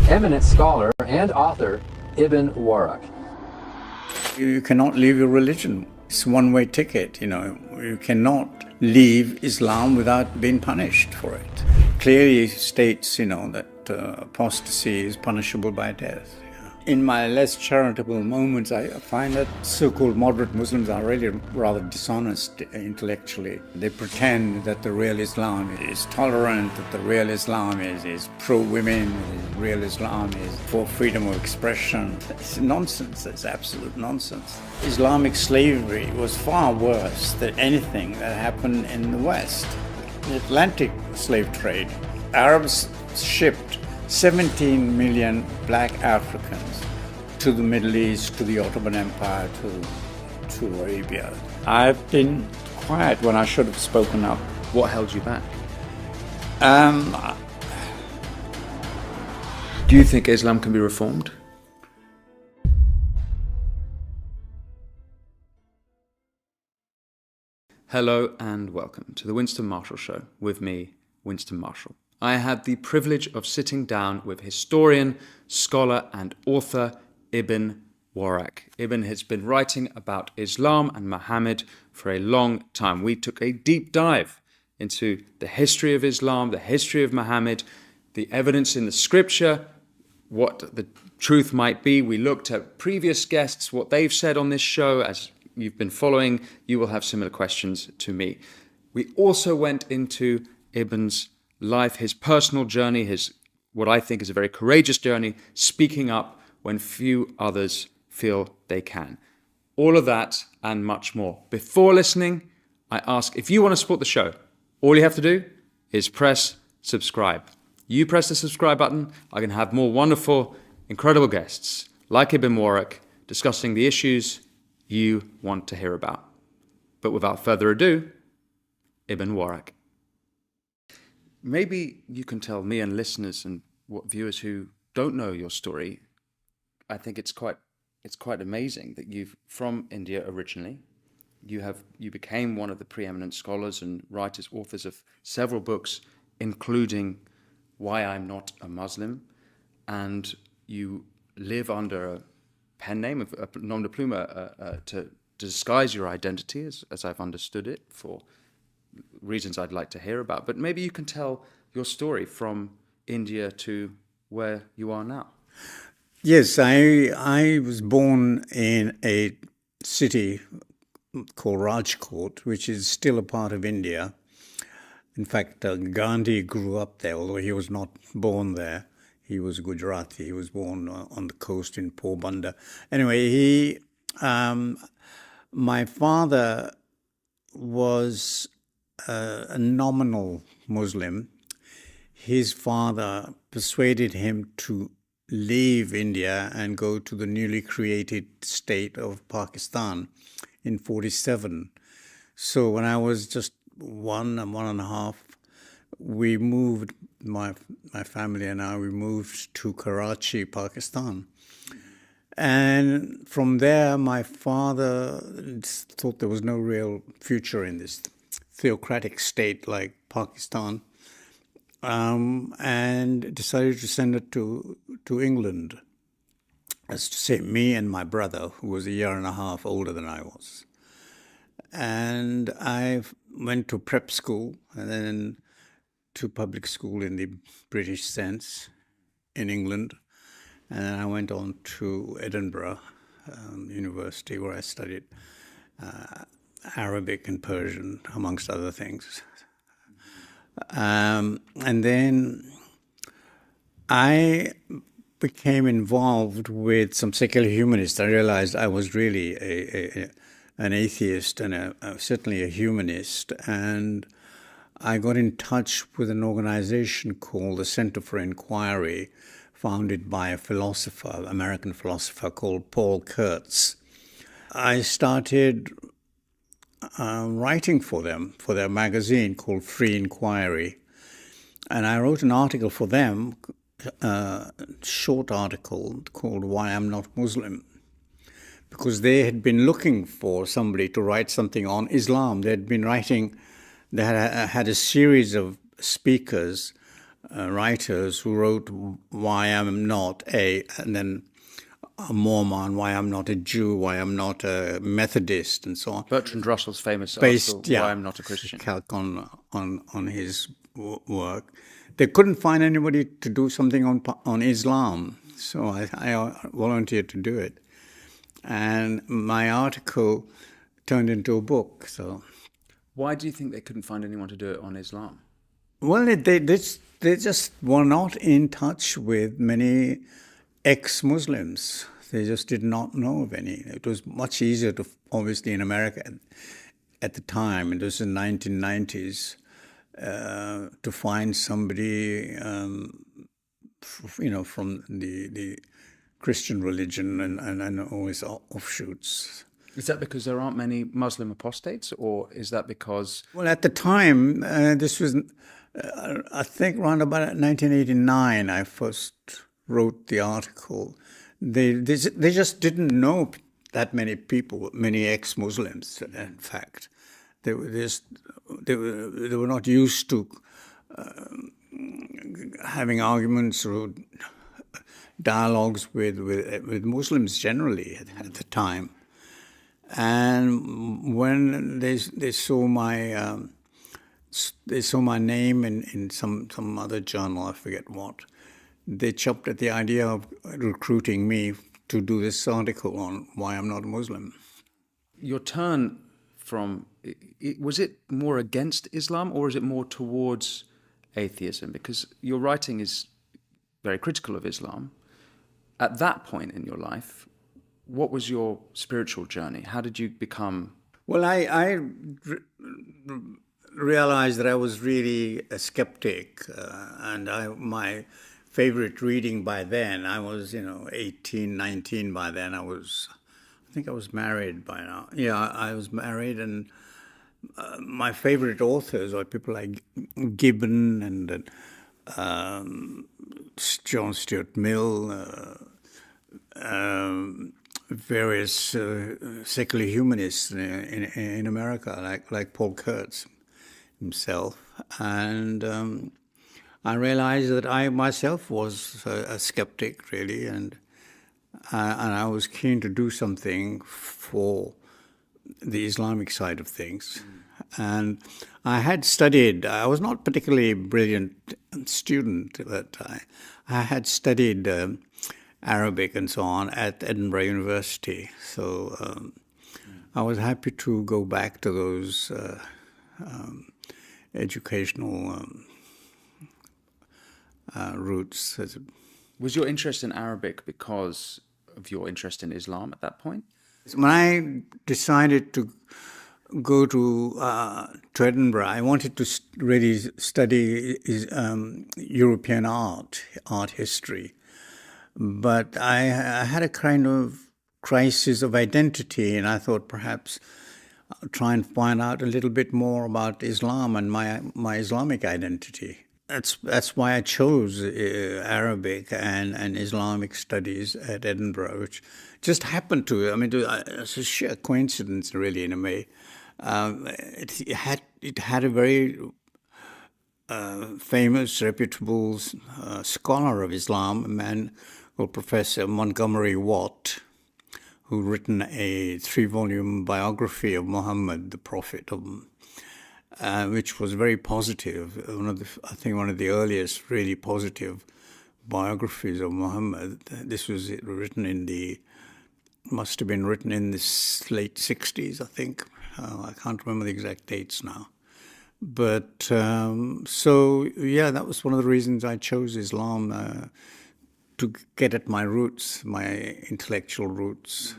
eminent scholar and author Ibn Warraq. You cannot leave your religion. It's a one-way ticket, you know. You cannot leave Islam without being punished for it. Clearly states, you know, that apostasy is punishable by death. In my less charitable moments, I find that so-called moderate Muslims are really rather dishonest intellectually. They pretend that the real Islam is tolerant, that the real Islam is pro-women, the real Islam is for freedom of expression. It's nonsense, it's absolute nonsense. Islamic slavery was far worse than anything that happened in the West. The Atlantic slave trade, Arabs shipped 17 million black Africans to the Middle East, to the Ottoman Empire, to Arabia. I've been quiet when I should have spoken up. What held you back? Do you think Islam can be reformed? Hello and welcome to the Winston Marshall Show with me, Winston Marshall. I had the privilege of sitting down with historian, scholar and author Ibn Warraq. Ibn has been writing about Islam and Muhammad for a long time. We took a deep dive into the history of Islam, the history of Muhammad, the evidence in the scripture, what the truth might be. We looked at previous guests, what they've said on this show. As you've been following, you will have similar questions to me. We also went into Ibn's life, his personal journey, his what I think is a very courageous journey, speaking up when few others feel they can. All of that and much more. Before listening, I ask, if you want to support the show, all you have to do is press subscribe. You press the subscribe button, I can have more wonderful, incredible guests like Ibn Warraq discussing the issues you want to hear about. But without further ado, Ibn Warraq. Maybe you can tell me and listeners and what viewers who don't know your story. I think it's quite amazing that you've from India originally. You became one of the preeminent scholars and writers, authors of several books, including Why I'm Not a Muslim, and you live under a pen name, a nom de plume, to disguise your identity, as I've understood it, for reasons I'd like to hear about. But maybe you can tell your story from India to where you are now. Yes, I was born in a city called Rajkot, which is still a part of India. In fact, Gandhi grew up there, although he was not born there. He was Gujarati. He was born on the coast in Porbandar. Anyway, my father was a nominal Muslim. His father persuaded him to leave India and go to the newly created state of Pakistan in 1947. So when I was just one and a half, we moved, my family and I, we moved to Karachi, Pakistan. And from there, my father thought there was no real future in this theocratic state like Pakistan, and decided to send it to England. That's to say, me and my brother, who was a year and a half older than I was. And I went to prep school and then to public school in the British sense in England. And then I went on to Edinburgh University, where I studied Arabic and Persian, amongst other things. And then I became involved with some secular humanists. I realized I was really an atheist and certainly a humanist. And I got in touch with an organization called the Center for Inquiry, founded by a philosopher, American philosopher called Paul Kurtz. I started writing for them, for their magazine called Free Inquiry. And I wrote an article for them, a short article called Why I'm Not Muslim, because they had been looking for somebody to write something on Islam. They had been writing, they had a series of speakers writers who wrote why I'm not and then a Mormon, why I'm not a Jew, why I'm not a Methodist, and so on. Bertrand Russell's famous Based, article, Why I'm Not a Christian. Calc on his work. They couldn't find anybody to do something on Islam, so I volunteered to do it. And my article turned into a book. So, why do you think they couldn't find anyone to do it on Islam? Well, they just were not in touch with many ex-Muslims. They just did not know of any. It was much easier to, obviously in America at the time, it was in the 1990s, to find somebody, from the Christian religion and all its offshoots. Is that because there aren't many Muslim apostates, or is that because... Well, at the time, this was, I think, around about 1989, I first wrote the article. They just didn't know that many people, many ex-Muslims, in fact. They were not used to having arguments or dialogues with Muslims generally at the time. And when they saw my name in some other journal, I forget what, they chopped at the idea of recruiting me to do this article on why I'm not a Muslim. Your turn from, was it more against Islam or is it more towards atheism? Because your writing is very critical of Islam. At that point in your life, what was your spiritual journey? How did you become... Well, I realized that I was really a skeptic, and my favorite reading by then, I was 18, 19 by then. I think I was married by now. Yeah, I was married, and my favorite authors are people like Gibbon and John Stuart Mill, various secular humanists in America, like Paul Kurtz himself. And I realized that I myself was a skeptic, really, and I was keen to do something for the Islamic side of things. And I had studied, I was not particularly a brilliant student, but I had studied Arabic and so on at Edinburgh University. So I was happy to go back to those educational roots. Was your interest in Arabic because of your interest in Islam at that point? When I decided to go to Edinburgh, I wanted to really study European art history. But I had a kind of crisis of identity, and I thought perhaps I'll try and find out a little bit more about Islam and my Islamic identity. That's why I chose Arabic and Islamic studies at Edinburgh, which just happened to. I mean, it's a sheer coincidence, really, in a way. It had a very famous, reputable scholar of Islam, a man called Professor Montgomery Watt, who written a 3-volume biography of Muhammad, the Prophet, which was very positive. I think one of the earliest really positive biographies of Muhammad. This was must have been written in the late 60s, I think. I can't remember the exact dates now. But that was one of the reasons I chose Islam, to get at my roots, my intellectual roots.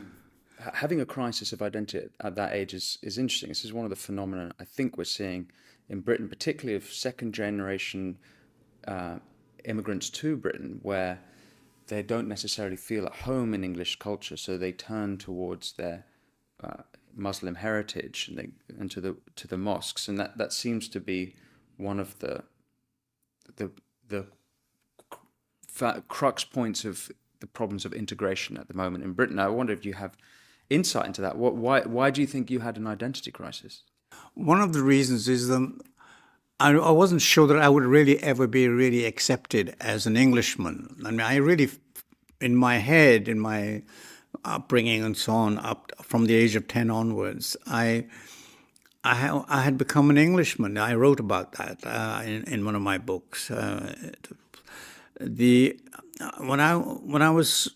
Having a crisis of identity at that age is interesting. This is one of the phenomena I think we're seeing in Britain, particularly of second-generation immigrants to Britain, where they don't necessarily feel at home in English culture, so they turn towards their Muslim heritage and to the mosques, and that seems to be one of the crux points of the problems of integration at the moment in Britain. I wonder if you have insight into that. Why do you think you had an identity crisis? One of the reasons is I wasn't sure that I would really ever be really accepted as an Englishman. I mean, I really, in my head, in my upbringing and so on, up from the age of 10 onwards, I had become an Englishman. I wrote about that in one of my books. When I was,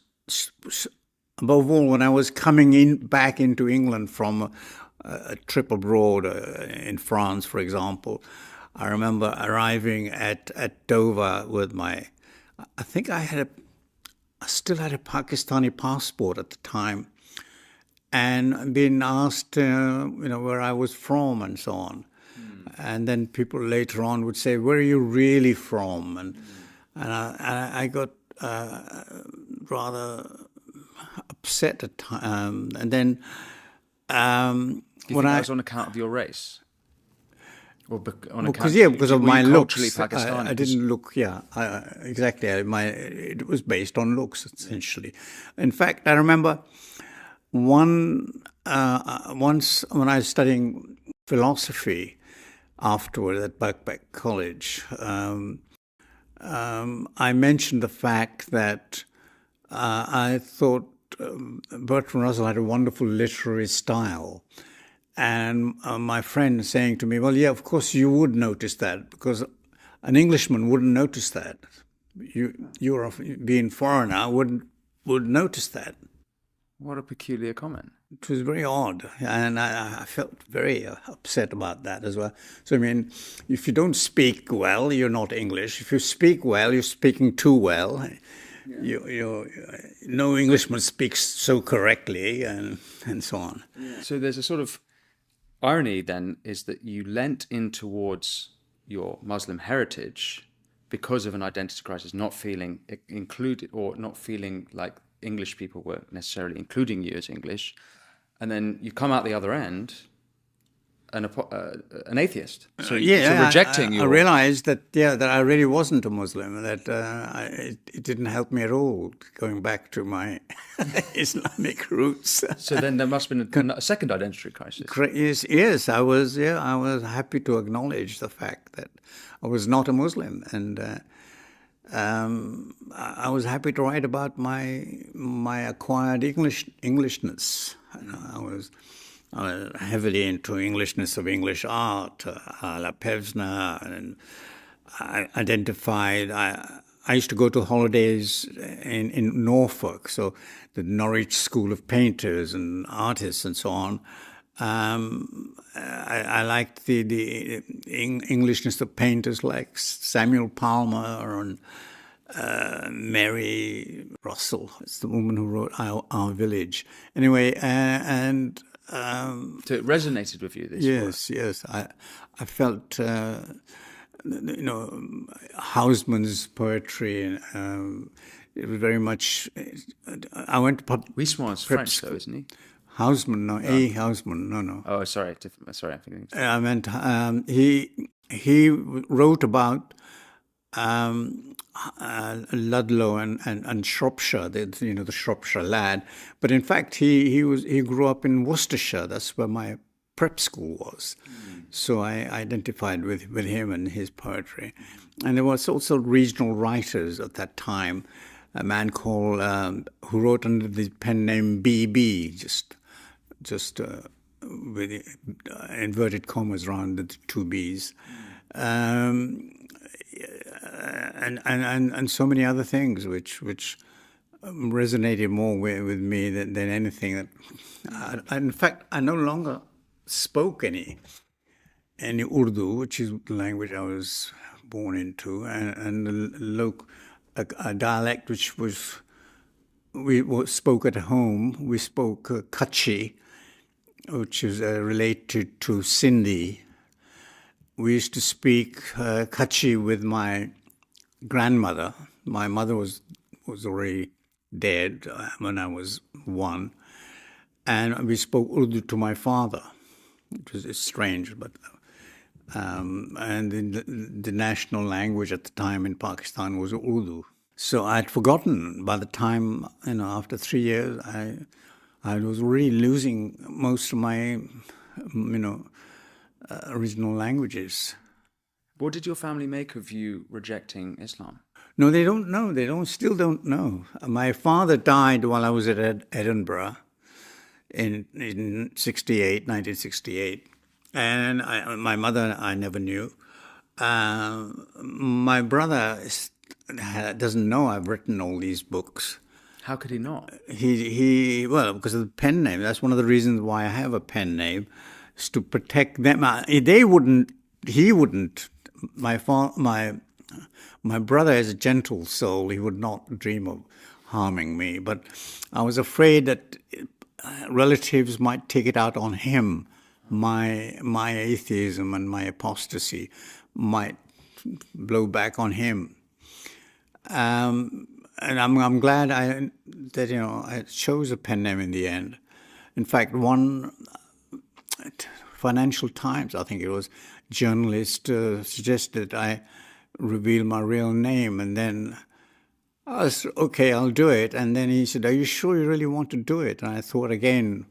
above all, when I was coming back into England from a trip abroad in France, for example, I remember arriving at Dover with I think I still had a Pakistani passport at the time, and being asked, where I was from and so on. And then people later on would say, "Where are you really from?" And I got rather upset at times. And then Do you think that was on account of your race? Or because of my looks, I didn't look. Yeah, exactly. It was based on looks essentially. In fact, I remember once when I was studying philosophy afterward at Birkbeck College, I mentioned the fact that I thought Bertrand Russell had a wonderful literary style. And my friend saying to me, "Well, yeah, of course you would notice that, because an Englishman wouldn't notice that. You being foreigner would notice that." What a peculiar comment. It was very odd, and I felt very upset about that as well. So, I mean, if you don't speak well, you're not English. If you speak well, you're speaking too well. Yeah. No Englishman speaks so correctly, and so on. Yeah. So there's a sort of irony then, is that you leant in towards your Muslim heritage because of an identity crisis, not feeling included, or not feeling like English people were necessarily including you as English, and then you come out the other end an atheist. So, so rejecting I realized that I really wasn't a Muslim. That it didn't help me at all going back to my Islamic roots. So then there must have been a second identity crisis. Yes, I was happy to acknowledge the fact that I was not a Muslim, and I was happy to write about my acquired Englishness. I was heavily into Englishness of English art, a la Pevsner, and I identified. I used to go to holidays in Norfolk, so the Norwich School of Painters and Artists and so on. I liked the Englishness of painters like Samuel Palmer and Mary Russell. It's the woman who wrote Our Village. Anyway, so it resonated with you, this work? Yes. I felt, Hausmann's poetry, and it was very much. I went to Huysmans French, though, isn't he? Hausmann, no, A. Hausmann, no. Oh, sorry, I'm thinking. I meant he wrote about Ludlow and Shropshire, the Shropshire lad. But in fact, he grew up in Worcestershire. That's where my prep school was. So I identified with him and his poetry. And there was also regional writers at that time. A man called who wrote under the pen name B.B. just with inverted commas around the two B's. And so many other things which resonated more with me than anything that. In fact, I no longer spoke any Urdu, which is the language I was born into, and a dialect which we spoke at home. We spoke Kutchi, which is related to Sindhi. We used to speak Kutchi with my grandmother. My mother was already dead when I was 1, and we spoke Urdu to my father, which was strange, but and the national language at the time in Pakistan was Urdu. So I'd forgotten by the time, after 3 years, I was really losing most of my, original languages. What did your family make of you rejecting Islam? No, they don't know. Still don't know. My father died while I was at Edinburgh in 1968. And my mother, I never knew. My brother doesn't know I've written all these books. How could he not? Well, because of the pen name. That's one of the reasons why I have a pen name, is to protect them. He wouldn't. My brother is a gentle soul. He would not dream of harming me. But I was afraid that relatives might take it out on him. My atheism and my apostasy might blow back on him. And I'm glad that I chose a pen name in the end. In fact, one Financial Times, I think it was, journalist suggested I reveal my real name, and then I was okay, I'll do it. And then he said, "Are you sure you really want to do it?" And I thought again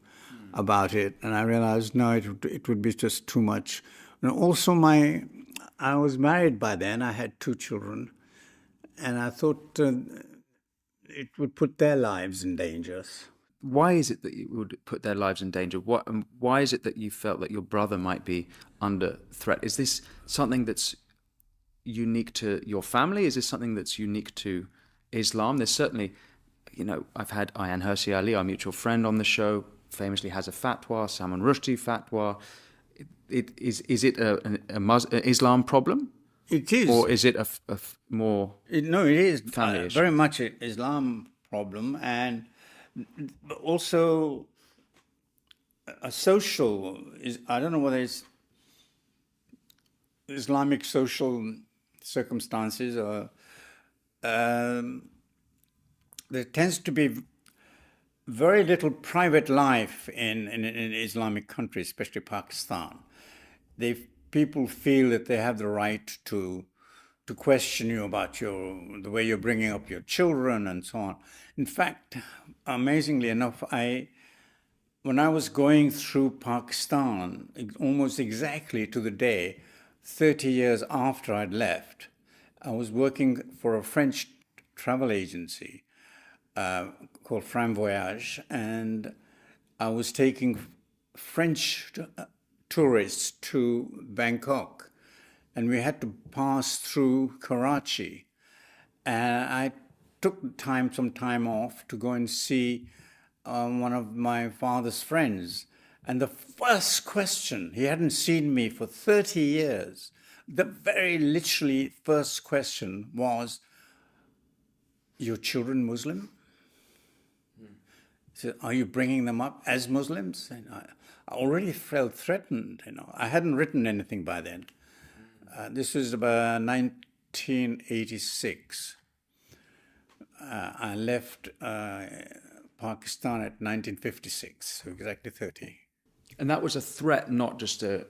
about it, and I realized no, it would be just too much. And also, I was married by then. I had 2 children, and I thought it would put their lives in danger. Why is it that you would put their lives in danger? Why is it that you felt that your brother might be under threat? Is this something that's unique to your family? Is this something that's unique to Islam? There's certainly, I've had Ayan Hirsi Ali, our mutual friend, on the show, famously has a fatwa, Salman Rushdie fatwa. Is it an Islam problem? It is. Or is it a more No, it is family issue? very much an Islam problem, and also a social, I don't know whether it's Islamic social circumstances or there tends to be very little private life in Islamic countries, especially Pakistan. People feel that they have the right to question you about the way you're bringing up your children and so on. In fact, amazingly enough, when I was going through Pakistan, almost exactly to the day, 30 years after I'd left, I was working for a French travel agency called Fram Voyage, and I was taking French tourists to Bangkok, and we had to pass through Karachi. And I took some time off to go and see one of my father's friends. And the first question, he hadn't seen me for 30 years, the very literally first question was, "Your children Muslim?" He said, "Are you bringing them up as Muslims?" And I already felt threatened. I hadn't written anything by then. This was about 1986. I left Pakistan at 1956, so exactly 30. And that was a threat, not just a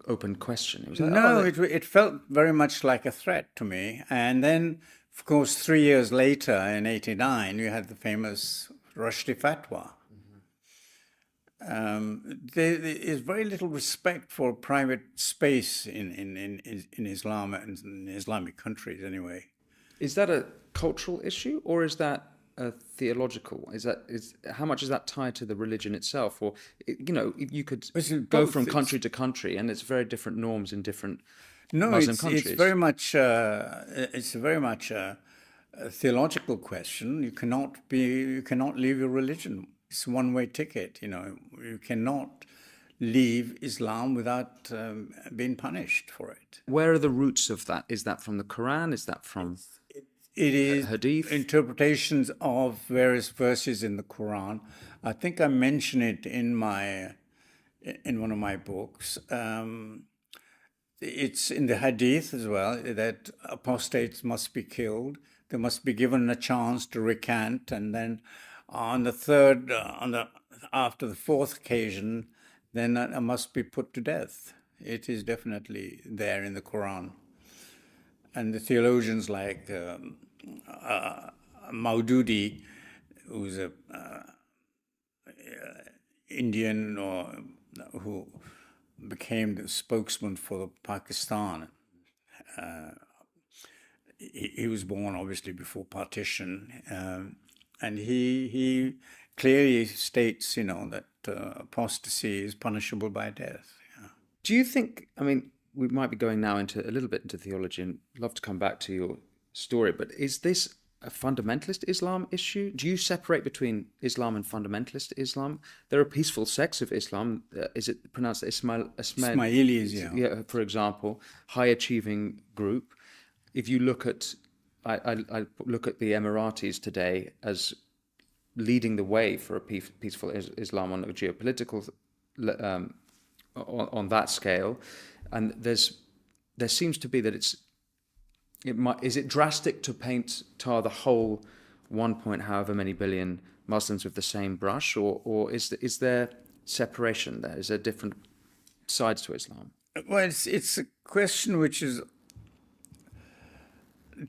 open question. It was like, No, it felt very much like a threat to me. And then, of course, 3 years later, in 89, you had the famous Rushdie fatwa. There is very little respect for private space in Islam and in Islamic countries, anyway. Is that a cultural issue, or is that a theological? How much is that tied to the religion itself? Or you could go from country to country, and it's very different norms in different Muslim countries. It's very much a theological question. You cannot leave your religion. It's a one-way ticket. You cannot leave Islam without being punished for it. Where are the roots of that? Is that from the Quran? Is that from It is Hadith? Interpretations of various verses in the Quran. I think I mention it in one of my books. It's in the Hadith as well, that apostates must be killed. They must be given a chance to recant, and then after the fourth occasion, then must be put to death. It is definitely there in the Quran. And the theologians like Maududi, who's a Indian who became the spokesman for Pakistan. He was born obviously before partition, and he clearly states, that apostasy is punishable by death. Yeah. Do you think, I mean, we might be going now into a little bit into theology, and I'd love to come back to your story, but is this a fundamentalist Islam issue? Do you separate between Islam and fundamentalist Islam? There are peaceful sects of Islam. Is it pronounced Ismailis, yeah, for example, high-achieving group. If you look at, I look at the Emiratis today as leading the way for a peaceful Islam on a geopolitical, on that scale, and there seems to be that is it drastic to tar the whole 1 however many billion Muslims with the same brush, or is there separation there? Is there different sides to Islam? Well, it's a question which is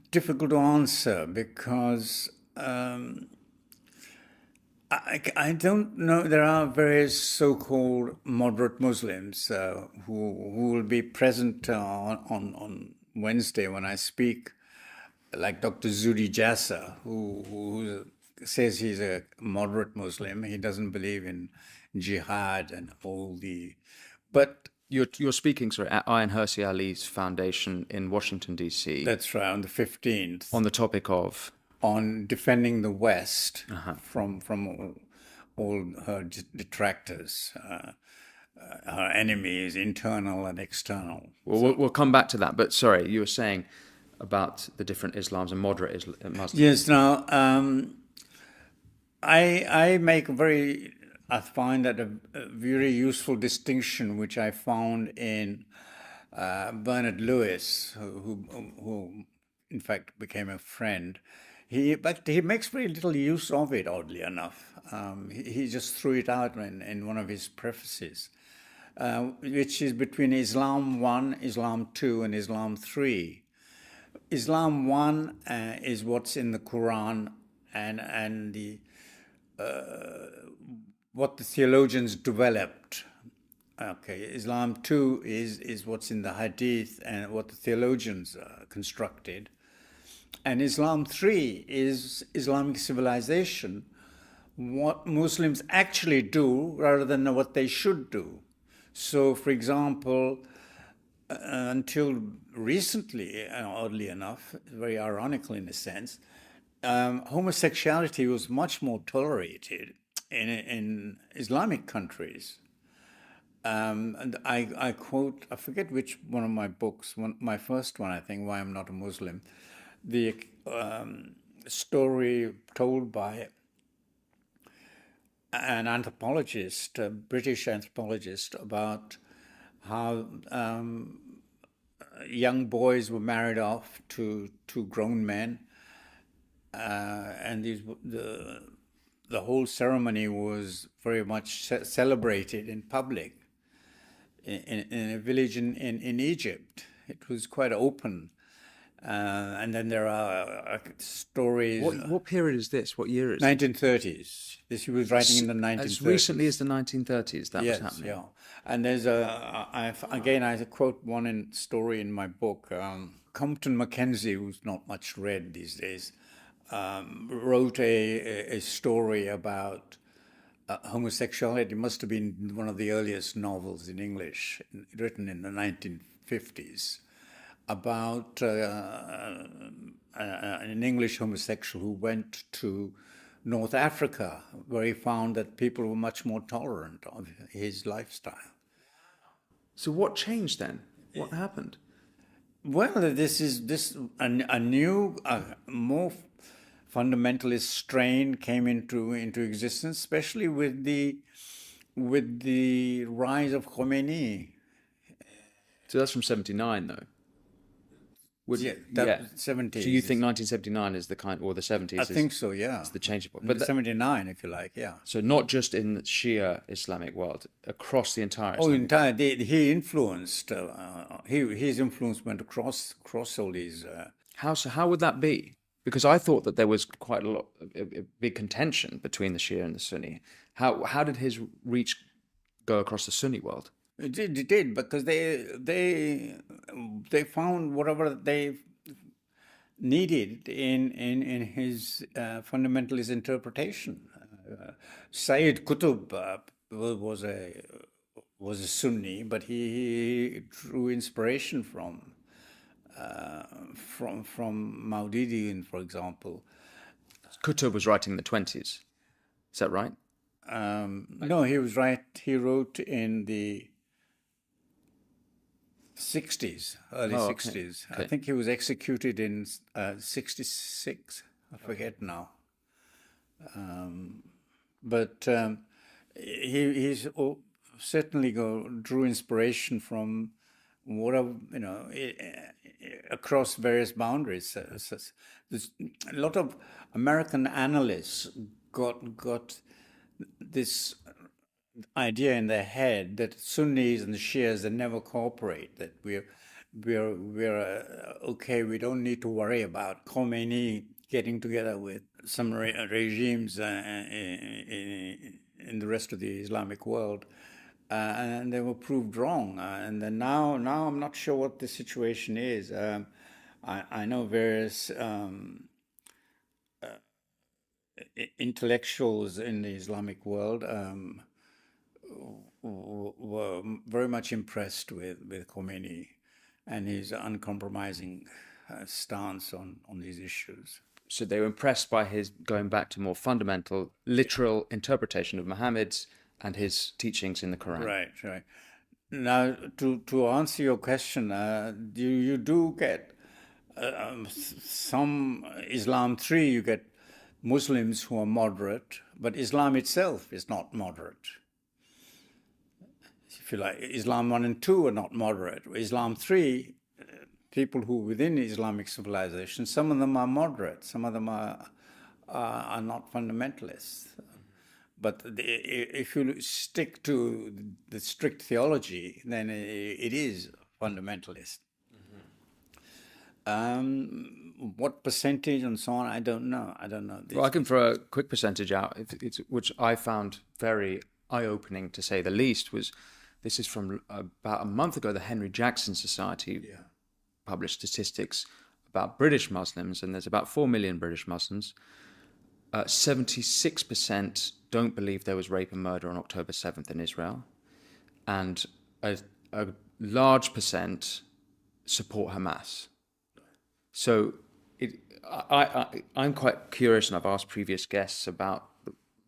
difficult to answer because I don't know. There are various so-called moderate Muslims who will be present on Wednesday when I speak, like Dr. Zudi Jassa, who says he's a moderate Muslim. He doesn't believe in jihad and all the, but you're speaking, sorry, at Ayan Hirsi Ali's foundation in Washington, D.C. That's right, on the 15th. On the topic of? On defending the West from all her detractors, her enemies, internal and external. Well, we'll come back to that. But sorry, you were saying about the different Islams and moderate Muslims. Yes. Now, I find that a very useful distinction, which I found in Bernard Lewis, who in fact became a friend. But he makes very little use of it, oddly enough. He just threw it out in one of his prefaces, which is between Islam 1, Islam 2, and Islam 3. Islam 1 is what's in the Quran and the what the theologians developed. Okay, Islam 2 is what's in the Hadith and what the theologians constructed. And Islam 3 is Islamic civilization, what Muslims actually do rather than what they should do. So, for example, until recently, oddly enough, very ironical in a sense, homosexuality was much more tolerated in Islamic countries. And I quote, I forget which one of my books, my first one, I think, Why I'm Not a Muslim, the story told by an anthropologist, a British anthropologist, about how young boys were married off to grown men, and the whole ceremony was very much celebrated in public in a village in Egypt. It was quite open. And then there are stories. What period is this? What year is it? 1930s. He was writing in the 1930s. As recently as the 1930s, that was happening. Yeah. And there's I quote one story in my book. Compton Mackenzie, who's not much read these days, wrote a story about homosexuality. It must have been one of the earliest novels in English, written in the 1950s. About an English homosexual who went to North Africa, where he found that people were much more tolerant of his lifestyle. So what changed then? What happened? Well, this a new, more fundamentalist strain came into existence, especially with the rise of Khomeini. So that's from 1979, though. 70s. So you think 1979 is the kind, or the 70s? I think so, yeah. It's the changing point. But 79, if you like, yeah. So not just in the Shia Islamic world, across the entire. He influenced. His influence went across all these. How would that be? Because I thought that there was quite a big contention between the Shia and the Sunni. How did his reach go across the Sunni world? It did because they found whatever they needed in his fundamentalist interpretation. Sayyid Qutb was a Sunni, but he drew inspiration from Maududi, for example. Qutb was writing in the 20s. Is that right? No, he was right. He wrote in the 60s, early Oh, okay. 60s. I Okay. think he was executed in 66. I forget now. But he's certainly drew inspiration from whatever, across various boundaries. There's a lot of American analysts got this idea in their head that Sunnis and the Shias they never cooperate. That we're okay. We don't need to worry about Khomeini getting together with some regimes in the rest of the Islamic world, and they were proved wrong. And then now I'm not sure what the situation is. I know various intellectuals in the Islamic world were very much impressed with Khomeini and his uncompromising stance on these issues. So they were impressed by his going back to more fundamental, literal interpretation of Muhammad's and his teachings in the Quran. Right. Now, to answer your question, you do get some Islam 3, you get Muslims who are moderate, but Islam itself is not moderate. If you like, Islam 1 and 2 are not moderate. Islam 3, people who within Islamic civilization, some of them are moderate, some of them are not fundamentalists. But if you stick to the strict theology, then it is fundamentalist. What percentage and so on, I don't know. Well, I can throw a quick percentage out, which I found very eye-opening, to say the least. This is from about a month ago. The Henry Jackson Society published statistics about British Muslims, and there's about 4 million British Muslims. 76% don't believe there was rape and murder on October 7th in Israel, and a large percent support Hamas. So I'm quite curious, and I've asked previous guests about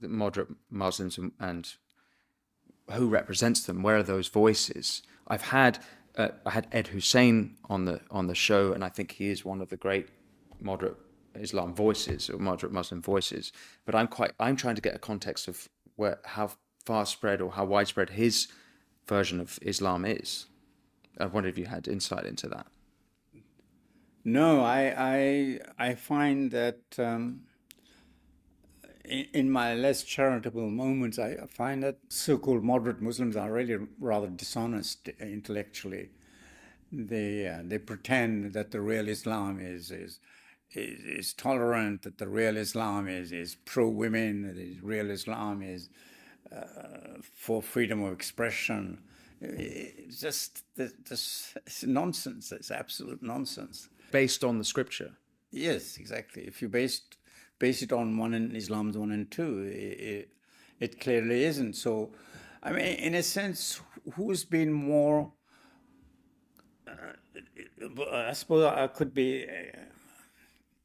the moderate Muslims and who represents them. Where are those voices? I had Ed Hussein on the show, and I think he is one of the great moderate Islam voices or moderate Muslim voices. But I'm trying to get a context of how far spread or how widespread his version of Islam is. I wonder if you had insight into that. No, I find that in my less charitable moments, I find that so-called moderate Muslims are really rather dishonest intellectually. They pretend that the real Islam is tolerant, that the real Islam is pro-women, that the real Islam is for freedom of expression. It's just it's nonsense. It's absolute nonsense. Based on the scripture. Yes, exactly. If you base it on Islam's 1 and 2, it clearly isn't. So, I mean, in a sense, who's been more? I suppose I could be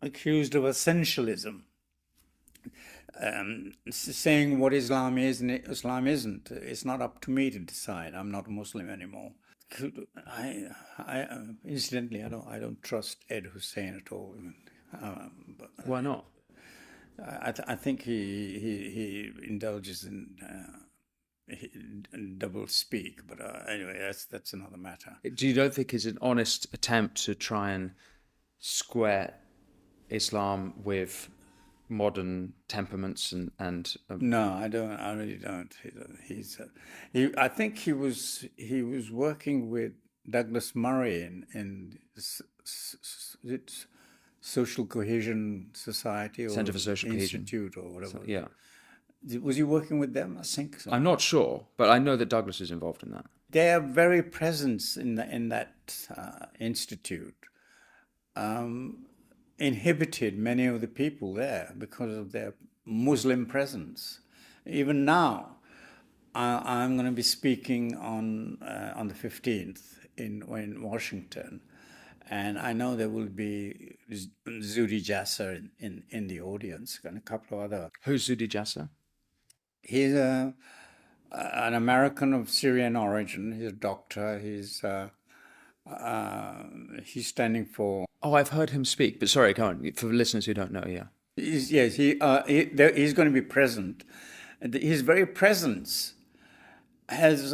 accused of essentialism, saying what Islam is and Islam isn't. It's not up to me to decide. I'm not a Muslim anymore. Incidentally, I don't trust Ed Hussein at all. Why not? I think he indulges in double speak. But anyway, that's another matter. You don't think it's an honest attempt to try and square Islam with modern temperaments and No, I don't. I really don't. I think he was working with Douglas Murray in Social Cohesion Society or Center for Social Cohesion. Institute or whatever. Yeah. Was he working with them? I think so. I'm not sure, but I know that Douglas is involved in that. Their very presence in that institute inhibited many of the people there because of their Muslim presence. Even now, I'm going to be speaking on the 15th in Washington, and I know there will be Zudi Jasser in the audience and a couple of other. Who's Zudi Jasser? He's an American of Syrian origin. He's a doctor. He's standing for. Oh, I've heard him speak, but sorry, go on. For listeners who don't know, yeah. He's going to be present. His very presence has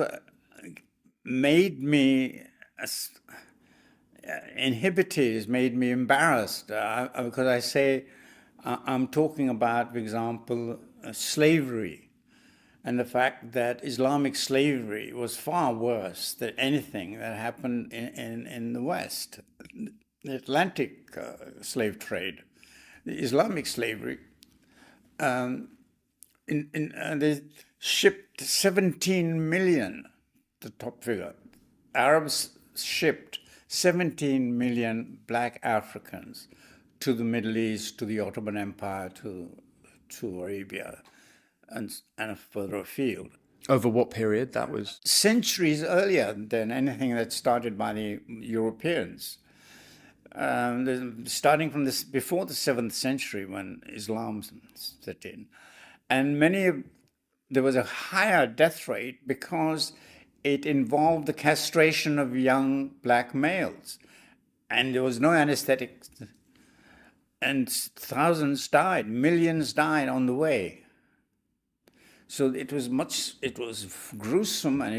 made me inhibited, has made me embarrassed because I say I'm talking about, for example, slavery. And the fact that Islamic slavery was far worse than anything that happened in the West. The Atlantic slave trade, the Islamic slavery, they shipped 17 million, the top figure. Arabs shipped 17 million black Africans to the Middle East, to the Ottoman Empire, to Arabia, and further afield. Over what period? That was centuries earlier than anything that started by the Europeans. Starting from before the 7th century when Islam set in. And there was a higher death rate because it involved the castration of young black males. And there was no anesthetic. And thousands died, millions died on the way. So it was gruesome, and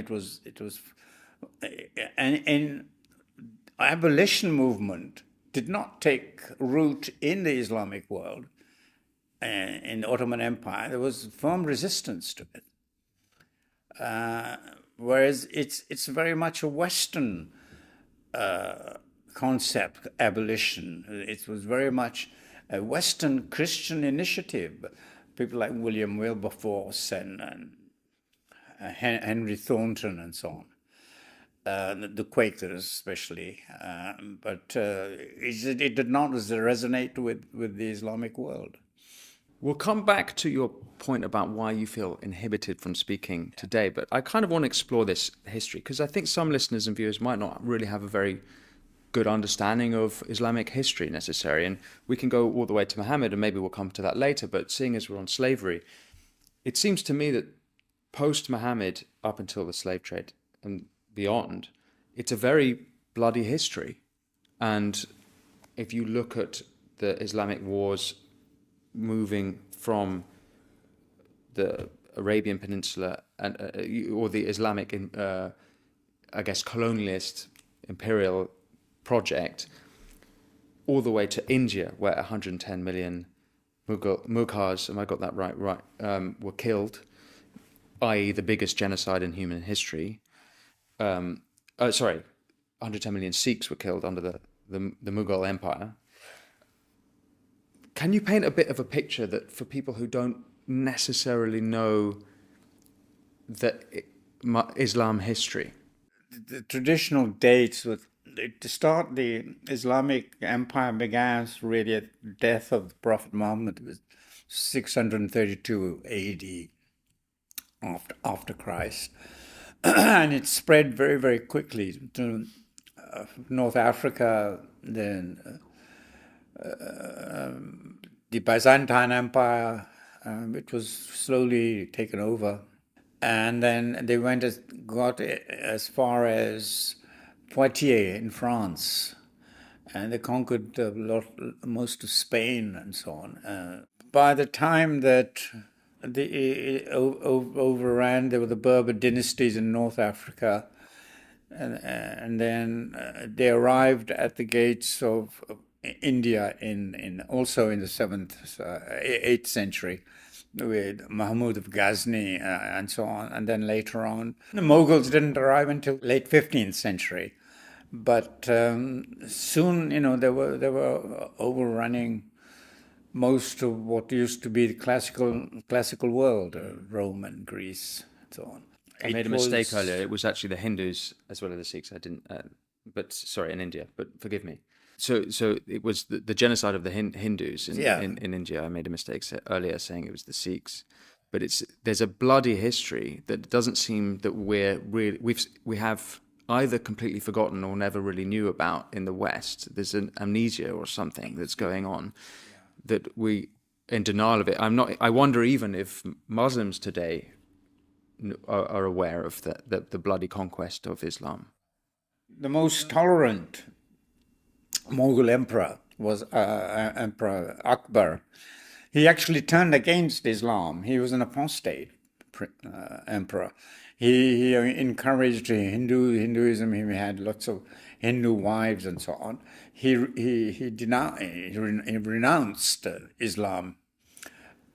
and abolition movement did not take root in the Islamic world. In the Ottoman Empire, there was firm resistance to it. Whereas it's very much a Western concept, abolition. It was very much a Western Christian initiative. People like William Wilberforce and Henry Thornton and so on. The Quakers especially, but it did not resonate with the Islamic world. We'll come back to your point about why you feel inhibited from speaking today, but I kind of want to explore this history because I think some listeners and viewers might not really have a very good understanding of Islamic history necessarily, and we can go all the way to Muhammad, and maybe we'll come to that later, but seeing as we're on slavery, it seems to me that post-Muhammad, up until the slave trade and beyond, it's a very bloody history. And if you look at the Islamic wars moving from the Arabian Peninsula and or the Islamic, I guess, colonialist imperial project, all the way to India, where 110 million Mughals, have I got that right, were killed, i.e. the biggest genocide in human history. 110 million Sikhs were killed under the Mughal Empire. Can you paint a bit of a picture that for people who don't necessarily know Islam history? The traditional dates to start the Islamic Empire began really at the death of the Prophet Muhammad. It was 632 AD after Christ. And it spread very, very quickly to North Africa, then the Byzantine Empire, which was slowly taken over. And then they got as far as Poitiers in France, and they conquered most of Spain and so on. By the time that they overran, there were the Berber dynasties in North Africa, and then they arrived at the gates of India also in the 8th century with Mahmud of Ghazni and so on. And then later on, the Mughals didn't arrive until late 15th century. But soon, there were overrunning most of what used to be the classical world, Rome and Greece, and so on. I made a mistake earlier. It was actually the Hindus as well as the Sikhs. I didn't, but sorry, in India. But forgive me. So it was the genocide of the Hindus in India. I made a mistake earlier saying it was the Sikhs, but there's a bloody history that doesn't seem that we have either completely forgotten or never really knew about in the West. There's an amnesia or something that's going on that we in denial of it. I wonder even if Muslims today are aware of the bloody conquest of Islam. The most tolerant Mughal emperor was Emperor Akbar. He actually turned against Islam. He was an apostate emperor. He encouraged Hinduism. He had lots of Hindu wives and so on. He renounced Islam,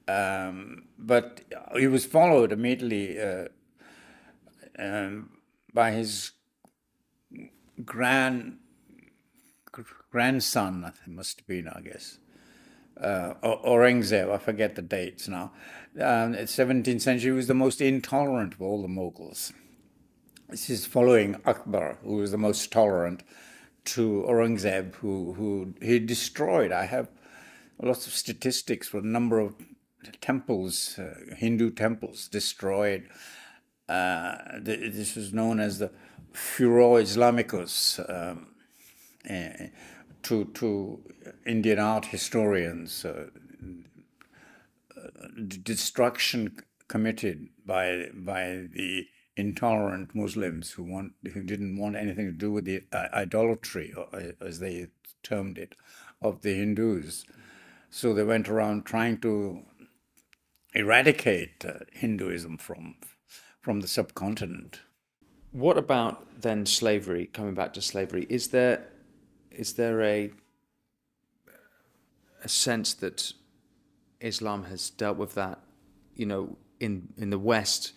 but he was followed immediately by his grandson, it must have been, I guess, Aurangzeb. I forget the dates now. In the 17th century, he was the most intolerant of all the Mughals. This is following Akbar, who was the most tolerant, to Aurangzeb, who he destroyed. I have lots of statistics for the number of temples, Hindu temples destroyed. This was known as the Furor Islamicus to Indian art historians. Destruction committed by the intolerant Muslims who didn't want anything to do with the idolatry, as they termed it, of the Hindus. So they went around trying to eradicate Hinduism from the subcontinent. What about then slavery? Coming back to slavery, is there a sense that Islam has dealt with that? You know, in the West,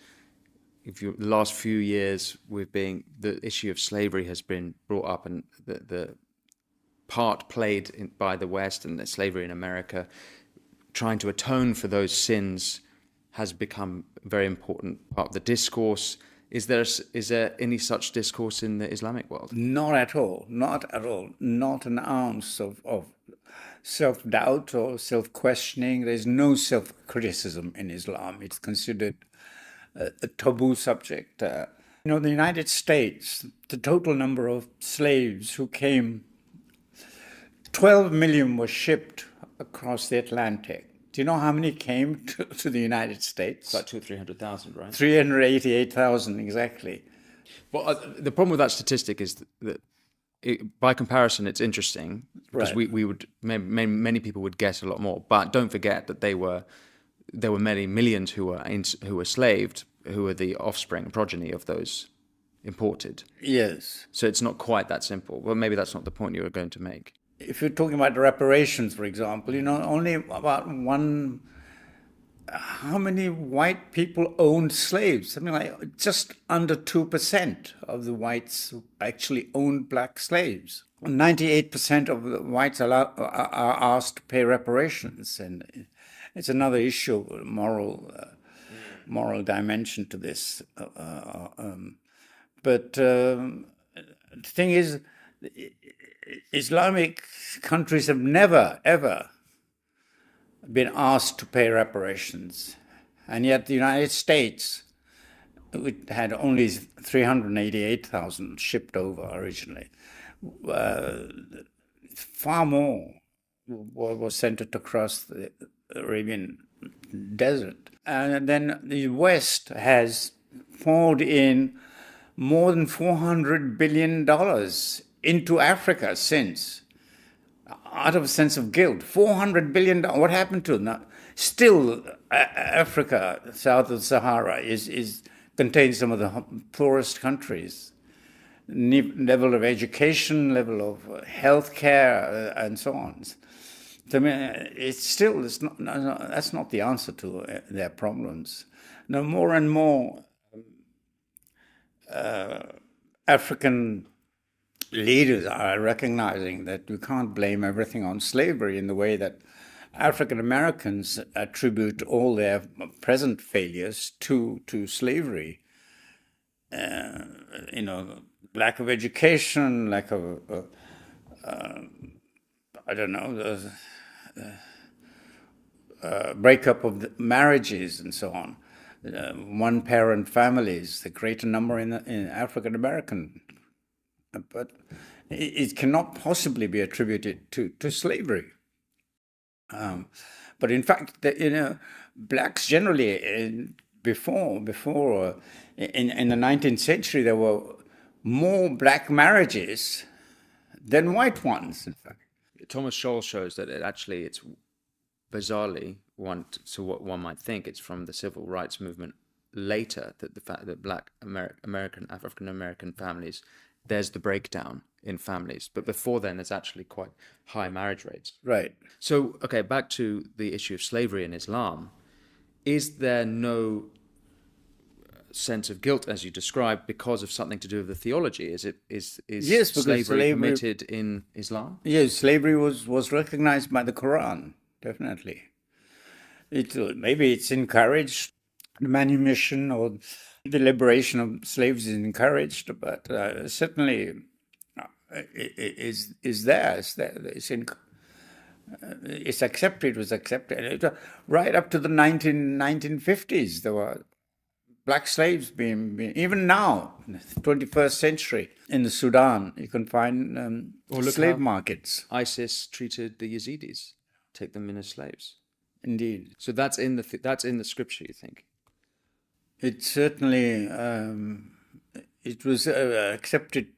the last few years, the issue of slavery has been brought up, and the part played by the West and the slavery in America, trying to atone for those sins, has become a very important part of the discourse. Is there any such discourse in the Islamic world? Not at all. Not at all. Not an ounce of self-doubt or self-questioning. There's no self-criticism in Islam. It's considered a taboo subject. The United States, the total number of slaves who came, 12 million were shipped across the Atlantic. Do you know how many came to the United States? About 200,000 or 300,000, right? 388,000, exactly. Well, the problem with that statistic is that by comparison, it's interesting because we would many people would guess a lot more. But don't forget that there were many millions who were slaved, who were the offspring and progeny of those imported. Yes. So it's not quite that simple. Well, maybe that's not the point you were going to make. If you're talking about reparations, for example, only about how many white people owned slaves? Something like just under 2% of the whites actually owned black slaves. 98% of the whites are asked to pay reparations, and it's another issue, moral dimension to this. But the thing is, Islamic countries have never, ever been asked to pay reparations. And yet the United States, it had only 388,000 shipped over originally. Far more was sent across the Arabian desert. And then the West has poured in more than $400 billion into Africa since, out of a sense of guilt. $400 billion. What happened to them? Still, Africa, south of Sahara, contains some of the poorest countries. Level of education, level of healthcare, and so on. So, I mean, that's not the answer to their problems. Now, more and more African leaders are recognizing that we can't blame everything on slavery in the way that African Americans attribute all their present failures to slavery. You know, lack of education, lack of I don't know, the breakup of the marriages and so on. One-parent families, the greater number in African American, but it cannot possibly be attributed to slavery. But in fact, you know, blacks generally before in the 19th century there were more black marriages than white ones. In fact, Thomas Scholl shows that it's bizarrely so what one might think it's from the civil rights movement later that the fact that black African American families, there's the breakdown in families, but before then there's actually quite high marriage rates. right. So, okay, back to the issue of slavery in Islam. Is there no sense of guilt, as you described, because of something to do with the theology? Is Yes, because slavery permitted in Islam? Yes, slavery was recognized by the Quran, definitely. Maybe it's encouraged, the manumission or the liberation of slaves is encouraged, but certainly is there. It's accepted. It was accepted. Right up to the 1950s, there were black slaves being even now, 21st century, in the Sudan, you can find slave markets. ISIS treated the Yazidis, take them in as slaves. Indeed. So that's in the scripture, you think? It certainly, it was accepted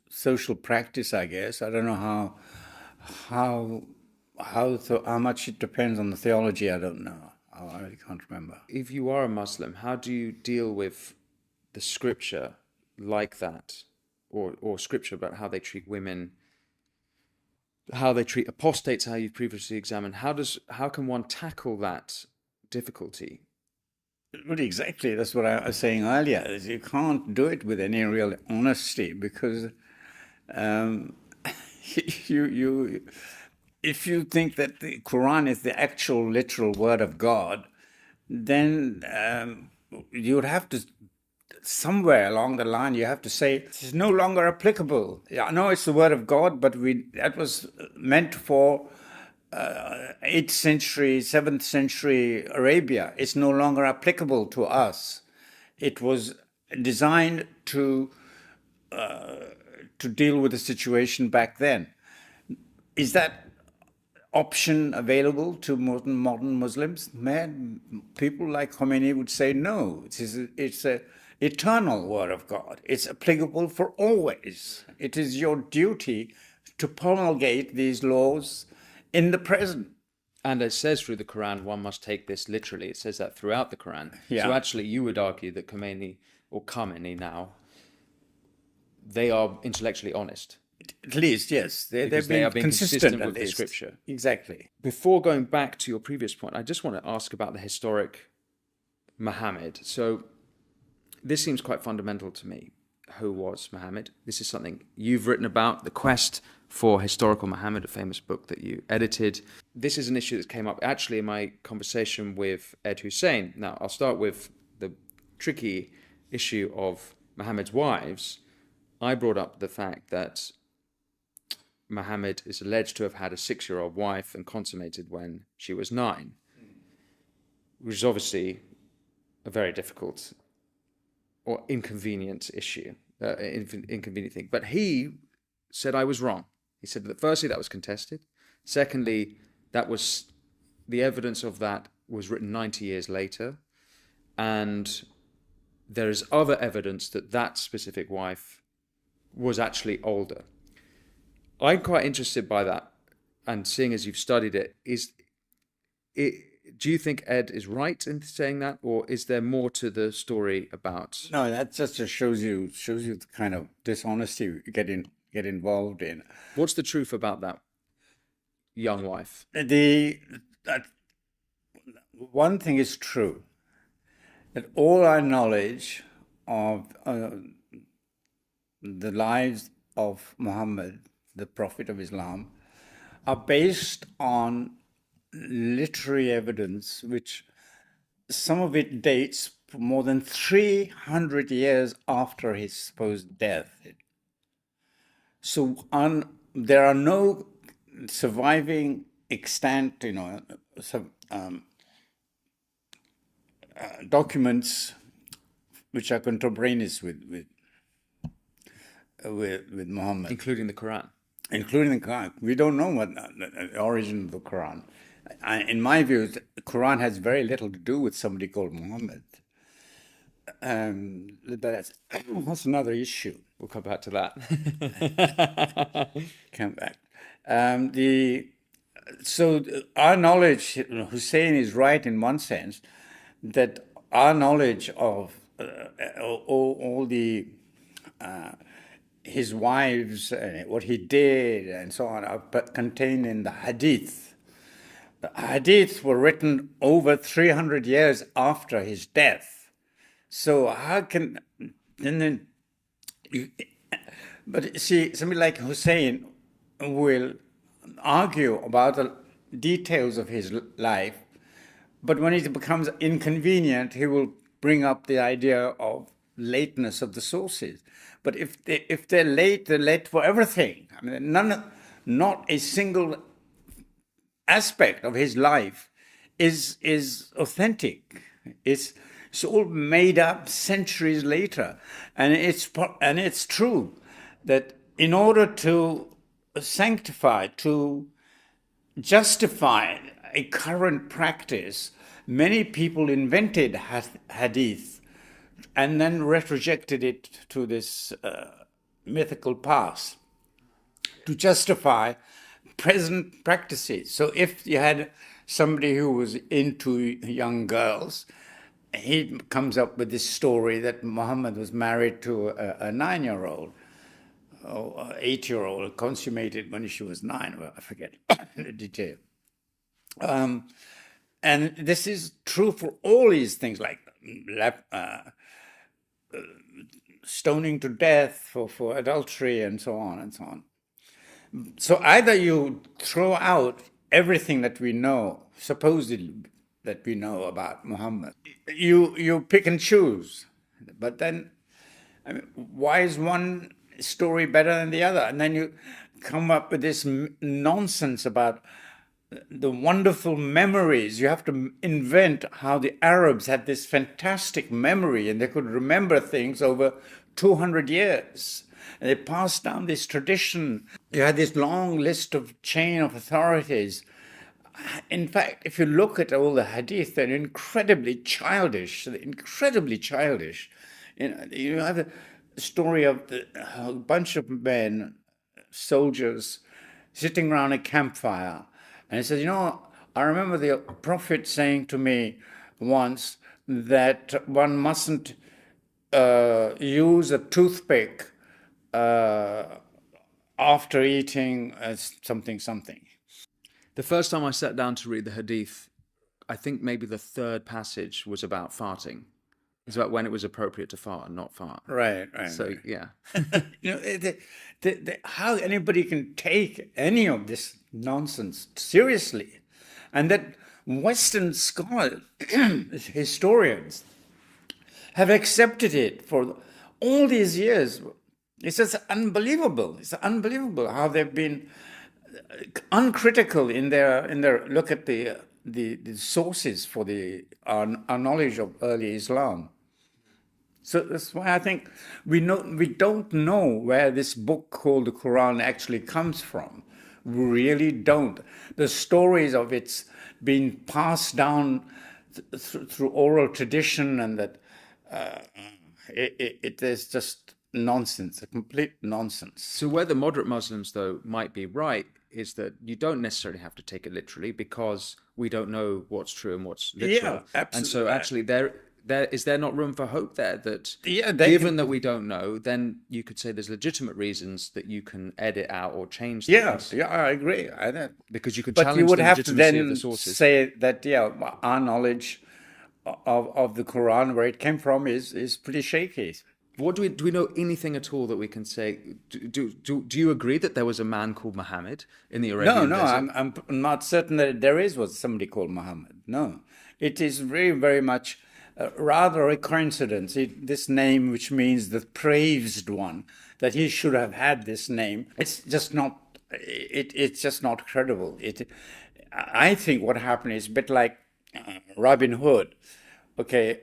social practice, I guess. I don't know how much it depends on the theology. I don't know. I really can't remember. If you are a Muslim, how do you deal with the scripture like that, or scripture about how they treat women, how they treat apostates, how you've previously examined? How can one tackle that difficulty? Well, exactly. That's what I was saying earlier. Is you can't do it with any real honesty because you if you think that the Quran is the actual literal word of God, then you would have to, somewhere along the line, you have to say it's no longer applicable. Yeah, I know it's the word of God, but that was meant for 8th century, 7th century Arabia. It's no longer applicable to us. It was designed to deal with the situation back then. Is that option available to modern Muslims? People like Khomeini would say no. It's an eternal word of God. It's applicable for always. It is your duty to promulgate these laws in the present. And it says through the Quran, one must take this literally. It says that throughout the Quran. Yeah. So actually, you would argue that Khamenei now, they are intellectually honest. At least, yes. They've They are been being consistent with the least. scripture. Exactly. Before going back to your previous point, I just want to ask about the historic Muhammad. So this seems quite fundamental to me. Who was Muhammad? This is something you've written about, The Quest for Historical Muhammad, a famous book that you edited. This is an issue that came up actually in my conversation with Ed Hussein. Now, I'll start with the tricky issue of Muhammad's wives. I brought up the fact that Muhammad is alleged to have had a 6-year-old wife and consummated when she was 9, which is obviously a very difficult or inconvenient issue, inconvenient thing. But he said I was wrong. He said that firstly, that was contested. Secondly, that was the evidence of that was written 90 years later. And there is other evidence that that specific wife was actually older. I'm quite interested by that, and seeing as you've studied it, do you think Ed is right in saying that, or is there more to the story about? No, that just shows you the kind of dishonesty you get involved in. What's the truth about that young wife? One thing is true, that all our knowledge of the lives of Muhammad, the Prophet of Islam, are based on literary evidence, which some of it dates more than 300 years after his supposed death. So there are no surviving extant, some documents which are contemporaneous with Muhammad, including the Quran. including the Quran. We don't know what the origin of the Quran. In my view, the Quran has very little to do with somebody called Muhammad. But that's another issue. We'll come back to that. Come back. So our knowledge, Hussein is right in one sense, that our knowledge of all the his wives, what he did, and so on, are contained in the Hadith. The Hadiths were written over 300 years after his death. So how can but see, somebody like Hussein will argue about the details of his life, but when it becomes inconvenient, he will bring up the idea of lateness of the sources. But if they're late, they're late for everything. I mean, not a single aspect of his life is authentic. It's all made up centuries later, and it's true that in order to sanctify, to justify a current practice, many people invented hadith and then retrojected it to this mythical past to justify present practices. So if you had somebody who was into young girls, he comes up with this story that Muhammad was married to a 9-year-old, or 8-year-old, consummated when she was 9. Well, I forget the detail. And this is true for all these things, like stoning to death for adultery and so on and so on. So either you throw out everything that we know, supposedly that we know about Muhammad, you pick and choose. But then, I mean, why is one story better than the other? And then you come up with this nonsense about the wonderful memories. You have to invent how the Arabs had this fantastic memory and they could remember things over 200 years. And they passed down this tradition. You had this long list of chain of authorities. In fact, if you look at all the hadith, they're incredibly childish. You have the story of a bunch of men, soldiers, sitting around a campfire. And he says, I remember the Prophet saying to me once that one mustn't use a toothpick after eating something. The first time I sat down to read the Hadith, I think maybe the third passage was about farting. It's about when it was appropriate to fart and not fart. Right. So, yeah. How anybody can take any of this nonsense seriously, and that Western scholars, historians, have accepted it for all these years. It's just unbelievable. It's unbelievable how they've been uncritical in their look at the sources for our knowledge of early Islam. So that's why I think we don't know where this book called the Quran actually comes from. We really don't. The stories of it's been passed down through oral tradition, and that it is just nonsense, a complete nonsense. So where the moderate Muslims, though, might be right is that you don't necessarily have to take it literally, because we don't know what's true and what's literal. Yeah, absolutely. And so actually is there not room for hope there that given that we don't know, then you could say there's legitimate reasons that you can edit out or change things? Yeah, I agree. Because you could But challenge you would the have to legitimacy of then the sources. say that, our knowledge of the Quran, where it came from, is pretty shaky. What do we know anything at all that we can say? Do you agree that there was a man called Muhammad in the Arabian No, desert? I'm not certain that there was somebody called Muhammad. No, it is very, very much rather a coincidence. This name, which means the praised one, that he should have had this name. It's just not. It's just not credible. I think what happened is a bit like Robin Hood. Okay,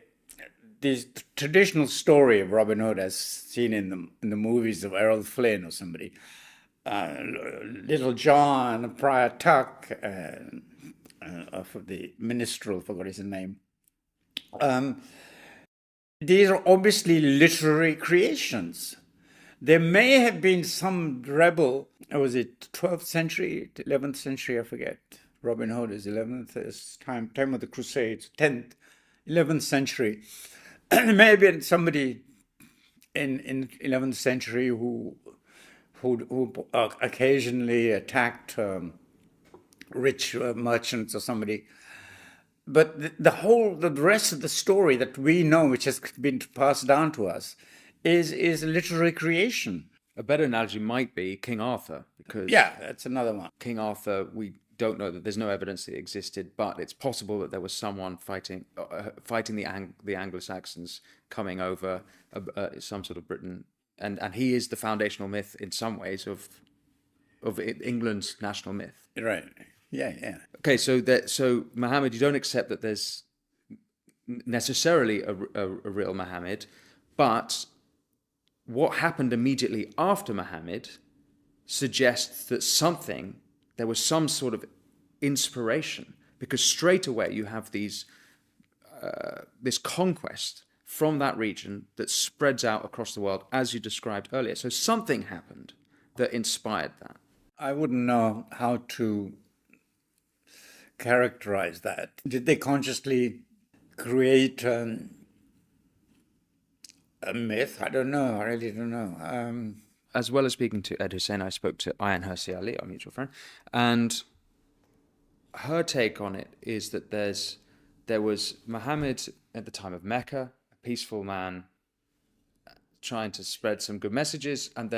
this traditional story of Robin Hood, as seen in the movies of Errol Flynn or somebody, Little John, Prior Tuck, of the minstrel, forgot his name. These are obviously literary creations. There may have been some rebel, or was it 12th century, 11th century, I forget. Robin Hood is 11th, it's time of the Crusades, 10th, 11th century. There may have been somebody in 11th century who occasionally attacked rich merchants or somebody. But the rest of the story that we know, which has been passed down to us, is literary creation. A better analogy might be King Arthur, because Yeah, that's another one. King Arthur, we don't know that there's no evidence that he existed, but it's possible that there was someone fighting the Anglo-Saxons coming over some sort of Britain, and he is the foundational myth in some ways of England's national myth. Right. Yeah, yeah. Okay, so Muhammad, you don't accept that there's necessarily a real Muhammad, but what happened immediately after Muhammad suggests that there was some sort of inspiration, because straight away you have this conquest from that region that spreads out across the world, as you described earlier. So something happened that inspired that. I wouldn't know how to characterize that. Did they consciously create a myth? I don't know. I really don't know. As well as speaking to Ed Hussein, I spoke to Ayan Hirsi Ali, our mutual friend, and her take on it is that there was Muhammad at the time of Mecca, a peaceful man trying to spread some good messages, and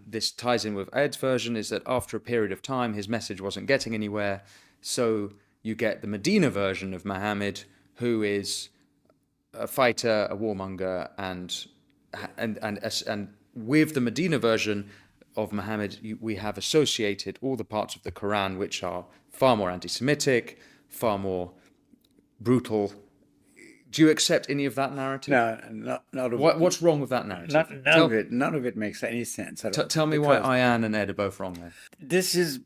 this ties in with Ed's version, is that after a period of time his message wasn't getting anywhere, so you get the Medina version of Muhammad, who is a fighter, a warmonger, and with the Medina version of Muhammad, we have associated all the parts of the Quran which are far more anti-Semitic, far more brutal. Do you accept any of that narrative? No, not What's wrong with that narrative? None of it makes any sense at all. Tell me why Ayan and Ed are both wrong there. This is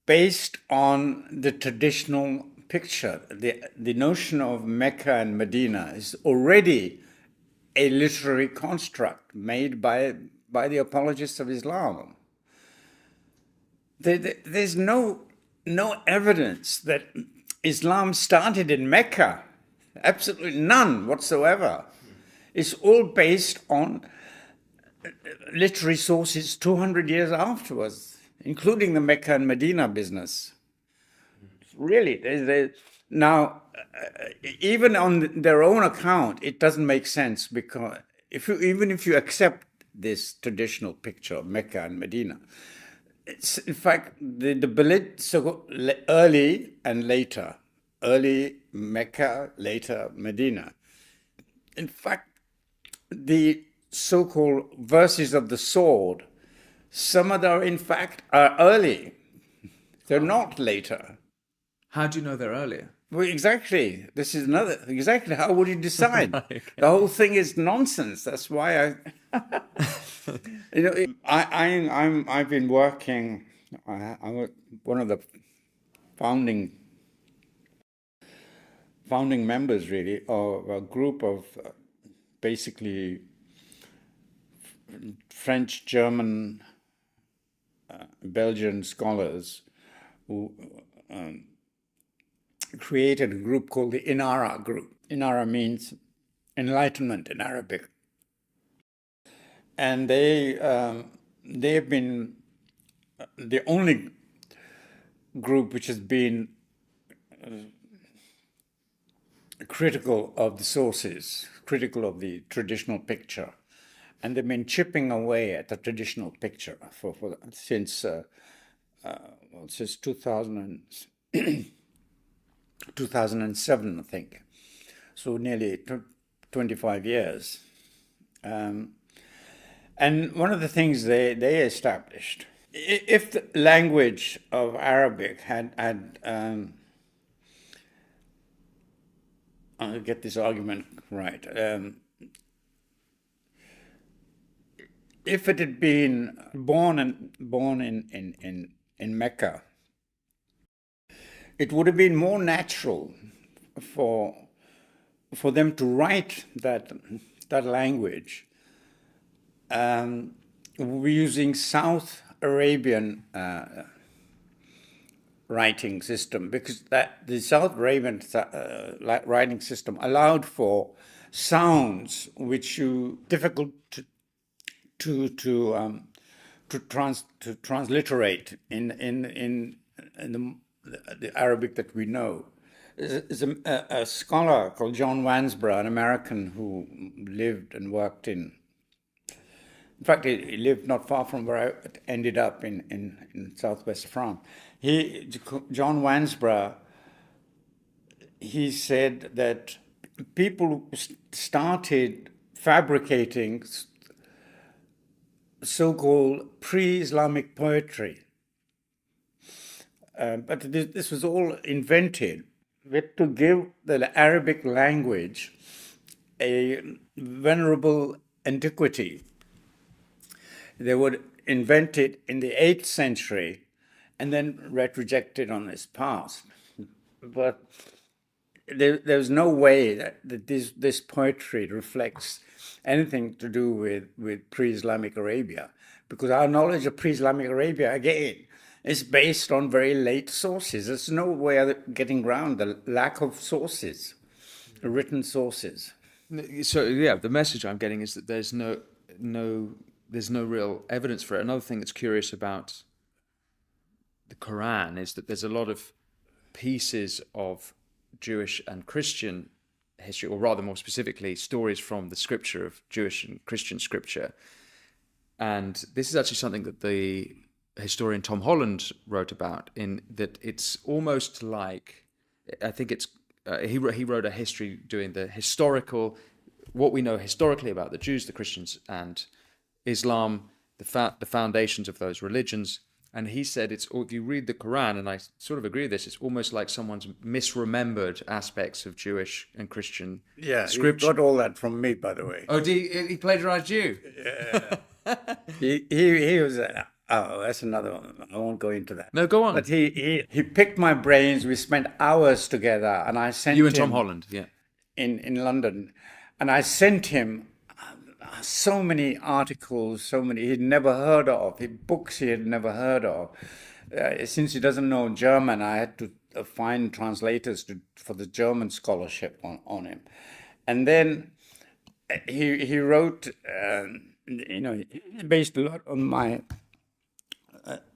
based on the traditional picture. The notion of Mecca and Medina is already a literary construct made by the apologists of Islam. There's no evidence that Islam started in Mecca. Absolutely none whatsoever. It's all based on literary sources 200 years afterwards, including the Mecca and Medina business. Really, now, even on their own account, it doesn't make sense, because even if you accept this traditional picture of Mecca and Medina, it's in fact so early and later, early Mecca, later Medina. In fact, the so-called verses of the sword, some of them, in fact, are early. They're not later. How do you know they're earlier? Well, exactly. This is another. Exactly. How would you decide? Okay. The whole thing is nonsense. That's why I've been working. I'm one of the founding members, really, of a group of basically French, German, Belgian scholars who created a group called the Inara group. Inara means enlightenment in Arabic. And they've been the only group which has been critical of the sources, critical of the traditional picture. and they've been chipping away at the traditional picture since 2007, I think. So nearly 25 years. And one of the things they established, if the language of Arabic had I'll get this argument right. If it had been born in Mecca, it would have been more natural for them to write that language using South Arabian writing system, because the South Arabian writing system allowed for sounds which you difficult to transliterate in the Arabic that we know. There's a scholar called John Wansborough, an American who lived and worked in fact, he lived not far from where I ended up in southwest France. John Wansborough, he said that people started fabricating so-called pre-Islamic poetry. But this was all invented to give the Arabic language a venerable antiquity. They would invent it in the 8th century and then retroject it on its past. But there's no way that this poetry reflects anything to do with pre-Islamic Arabia, because our knowledge of pre-Islamic Arabia, again, is based on very late sources. There's no way of getting around the lack of sources, written sources. So yeah, the message I'm getting is that there's no real evidence for it. Another thing that's curious about the Quran is that there's a lot of pieces of Jewish and Christian history, or rather more specifically, stories from the scripture of Jewish and Christian scripture. And this is actually something that the historian Tom Holland wrote about, in that it's almost like, I think it's, he wrote a history doing the historical, what we know historically about the Jews, the Christians, and Islam, the foundations of those religions. And he said, if you read the Quran, and I sort of agree with this, it's almost like someone's misremembered aspects of Jewish and Christian scripture. He got all that from me, by the way. Oh, he plagiarized you? Yeah. he was... oh, that's another one. I won't go into that. No, go on. But he picked my brains. We spent hours together, and I sent you and Tom Holland, yeah, in London, and I sent him so many articles, so many he'd never heard of, books he had never heard of. Since he doesn't know German, I had to find translators for the German scholarship on him, and then he wrote, based a lot on my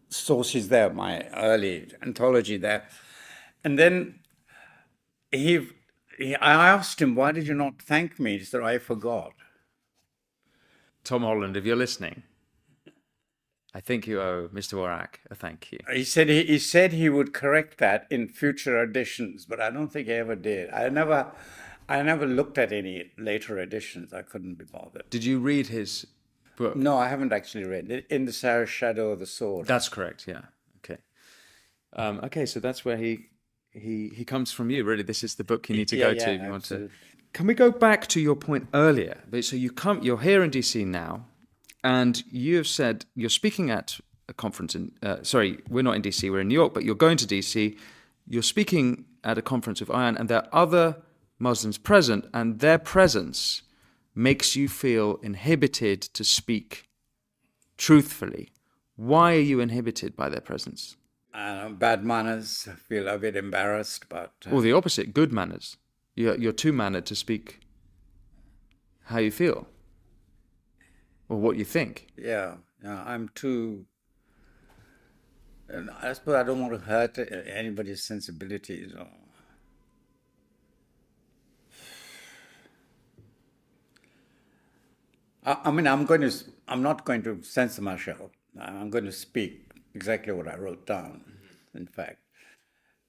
sources there, my early anthology there. And then I asked him, why did you not thank me? He said, I forgot. Tom Holland, if you're listening, I think you owe Mr. Warrack a thank you. He said he would correct that in future editions, but I don't think he ever did. I never looked at any later editions. I couldn't be bothered. Did you read his book? No, I haven't actually read it. In the Shadow of the Sword. That's correct, yeah. Okay. Okay, so that's where he comes from you, really. This is the book you need to go to if you want to. Can we go back to your point earlier? So you're here in DC now, and you have said you're speaking at a conference in, sorry, we're not in DC, we're in New York, but you're going to DC. You're speaking at a conference of ION, and there are other Muslims present, and their presence makes you feel inhibited to speak truthfully. Why are you inhibited by their presence? Bad manners. I feel a bit embarrassed, but... Or the opposite, good manners. You're too mannered to speak how you feel or what you think. Yeah, I'm too... I suppose I don't want to hurt anybody's sensibilities. I mean, I'm not going to censor myself. I'm going to speak exactly what I wrote down, in fact.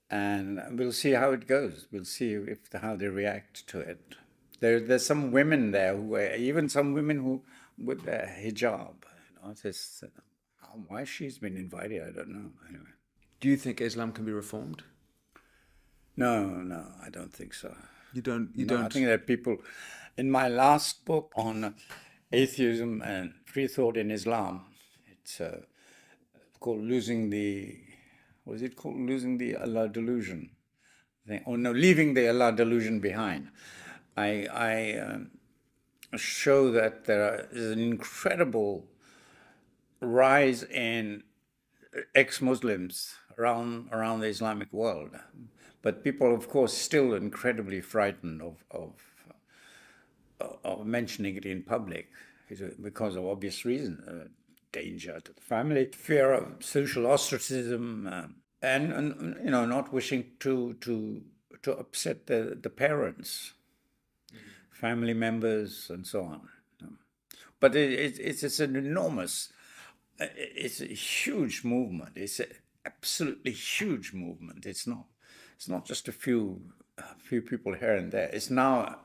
And we'll see how it goes. We'll see how they react to it. There's some women there even some women who with their hijab. Why she's been invited, I don't know. Anyway, Do you think Islam can be reformed? no, I don't think so. You don't. I think that people, in my last book on atheism and free thought in Islam, it's called Losing the, what is it called? Losing the Allah delusion. Oh no, Leaving the Allah delusion behind. I show that there is an incredible rise in ex-Muslims around the Islamic world, but people, of course, still incredibly frightened of mentioning it in public because of obvious reasons: danger to the family, fear of social ostracism, and not wishing to upset the parents, family members, and so on. But it's an enormous, it's a huge movement. It's an absolutely huge movement. It's not just a few people here and there. It's now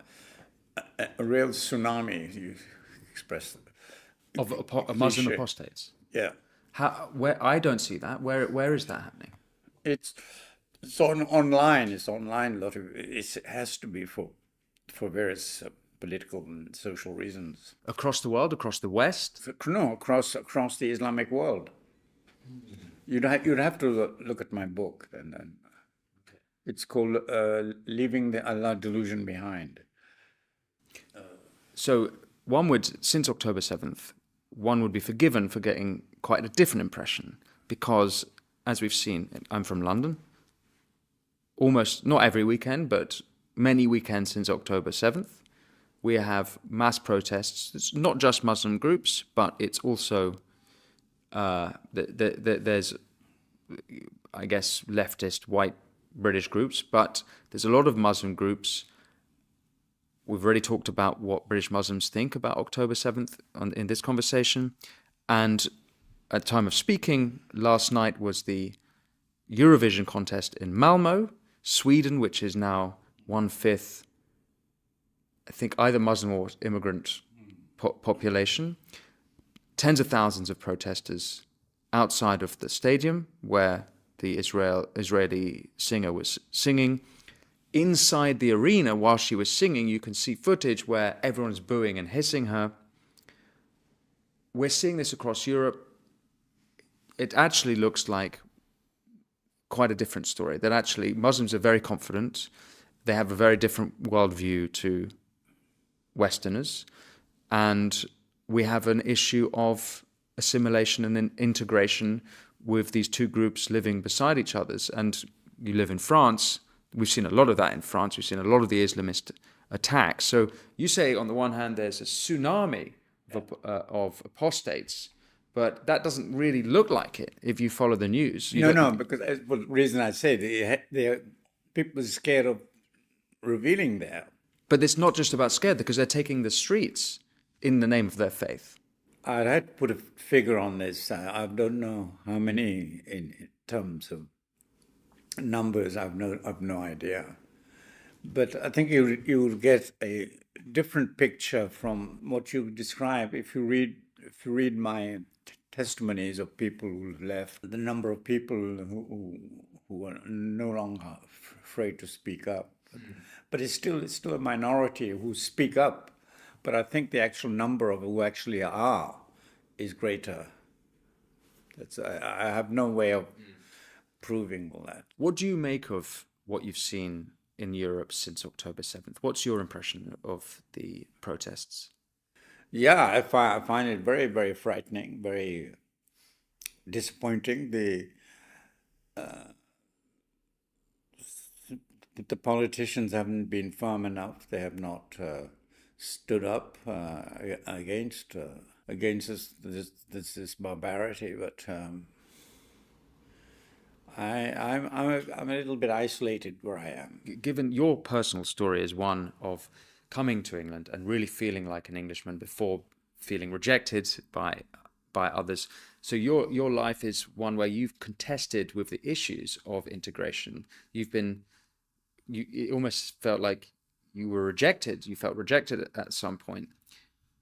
a real tsunami, you expressed. Of Muslim Cliche. apostates. Yeah. Where I don't see that. Where is that happening? It's online. It's online. It has to be for various political and social reasons. Across the world, across the West. No, across the Islamic world. You'd have to look at my book, and it's called "Leaving the Allah Delusion Behind." So one would, since October 7th, one would be forgiven for getting quite a different impression because, as we've seen, I'm from London. Almost, not every weekend, but many weekends since October 7th, we have mass protests. It's not just Muslim groups, but it's also, there's, I guess, leftist, white British groups, but there's a lot of Muslim groups. We've already talked about what British Muslims think about October 7th in this conversation. And at time of speaking, last night was the Eurovision contest in Malmo, Sweden, which is now 1/5, I think, either Muslim or immigrant population. Tens of thousands of protesters outside of the stadium where the Israeli singer was singing. Inside the arena, while she was singing, you can see footage where everyone's booing and hissing her. We're seeing this across Europe. It actually looks like quite a different story, that actually Muslims are very confident. They have a very different worldview to Westerners. And we have an issue of assimilation and integration with these two groups living beside each other. And you live in France. We've seen a lot of that in France. We've seen a lot of the Islamist attacks. So you say, on the one hand, there's a tsunami of apostates, but that doesn't really look like it if you follow the news. No, because the reason I say people are scared of revealing that. But it's not just about scared, because they're taking the streets in the name of their faith. I'd had to put a figure on this. I don't know how many in terms of numbers. I've no idea. But I think you would get a different picture from what you describe if you read my testimonies of people who left. The number of people who are no longer afraid to speak up. But it's still a minority who speak up. But I think the actual number of who actually are is greater. I have no way of proving all that. What do you make of what you've seen in Europe since October 7th? What's your impression of the protests? Yeah, I find it very, very frightening, very disappointing. The politicians haven't been firm enough. They have not stood up against this barbarity. But I'm a little bit isolated where I am. Given your personal story is one of coming to England and really feeling like an Englishman before feeling rejected by others. So your life is one where you've contested with the issues of integration. It almost felt like you were rejected. You felt rejected at some point.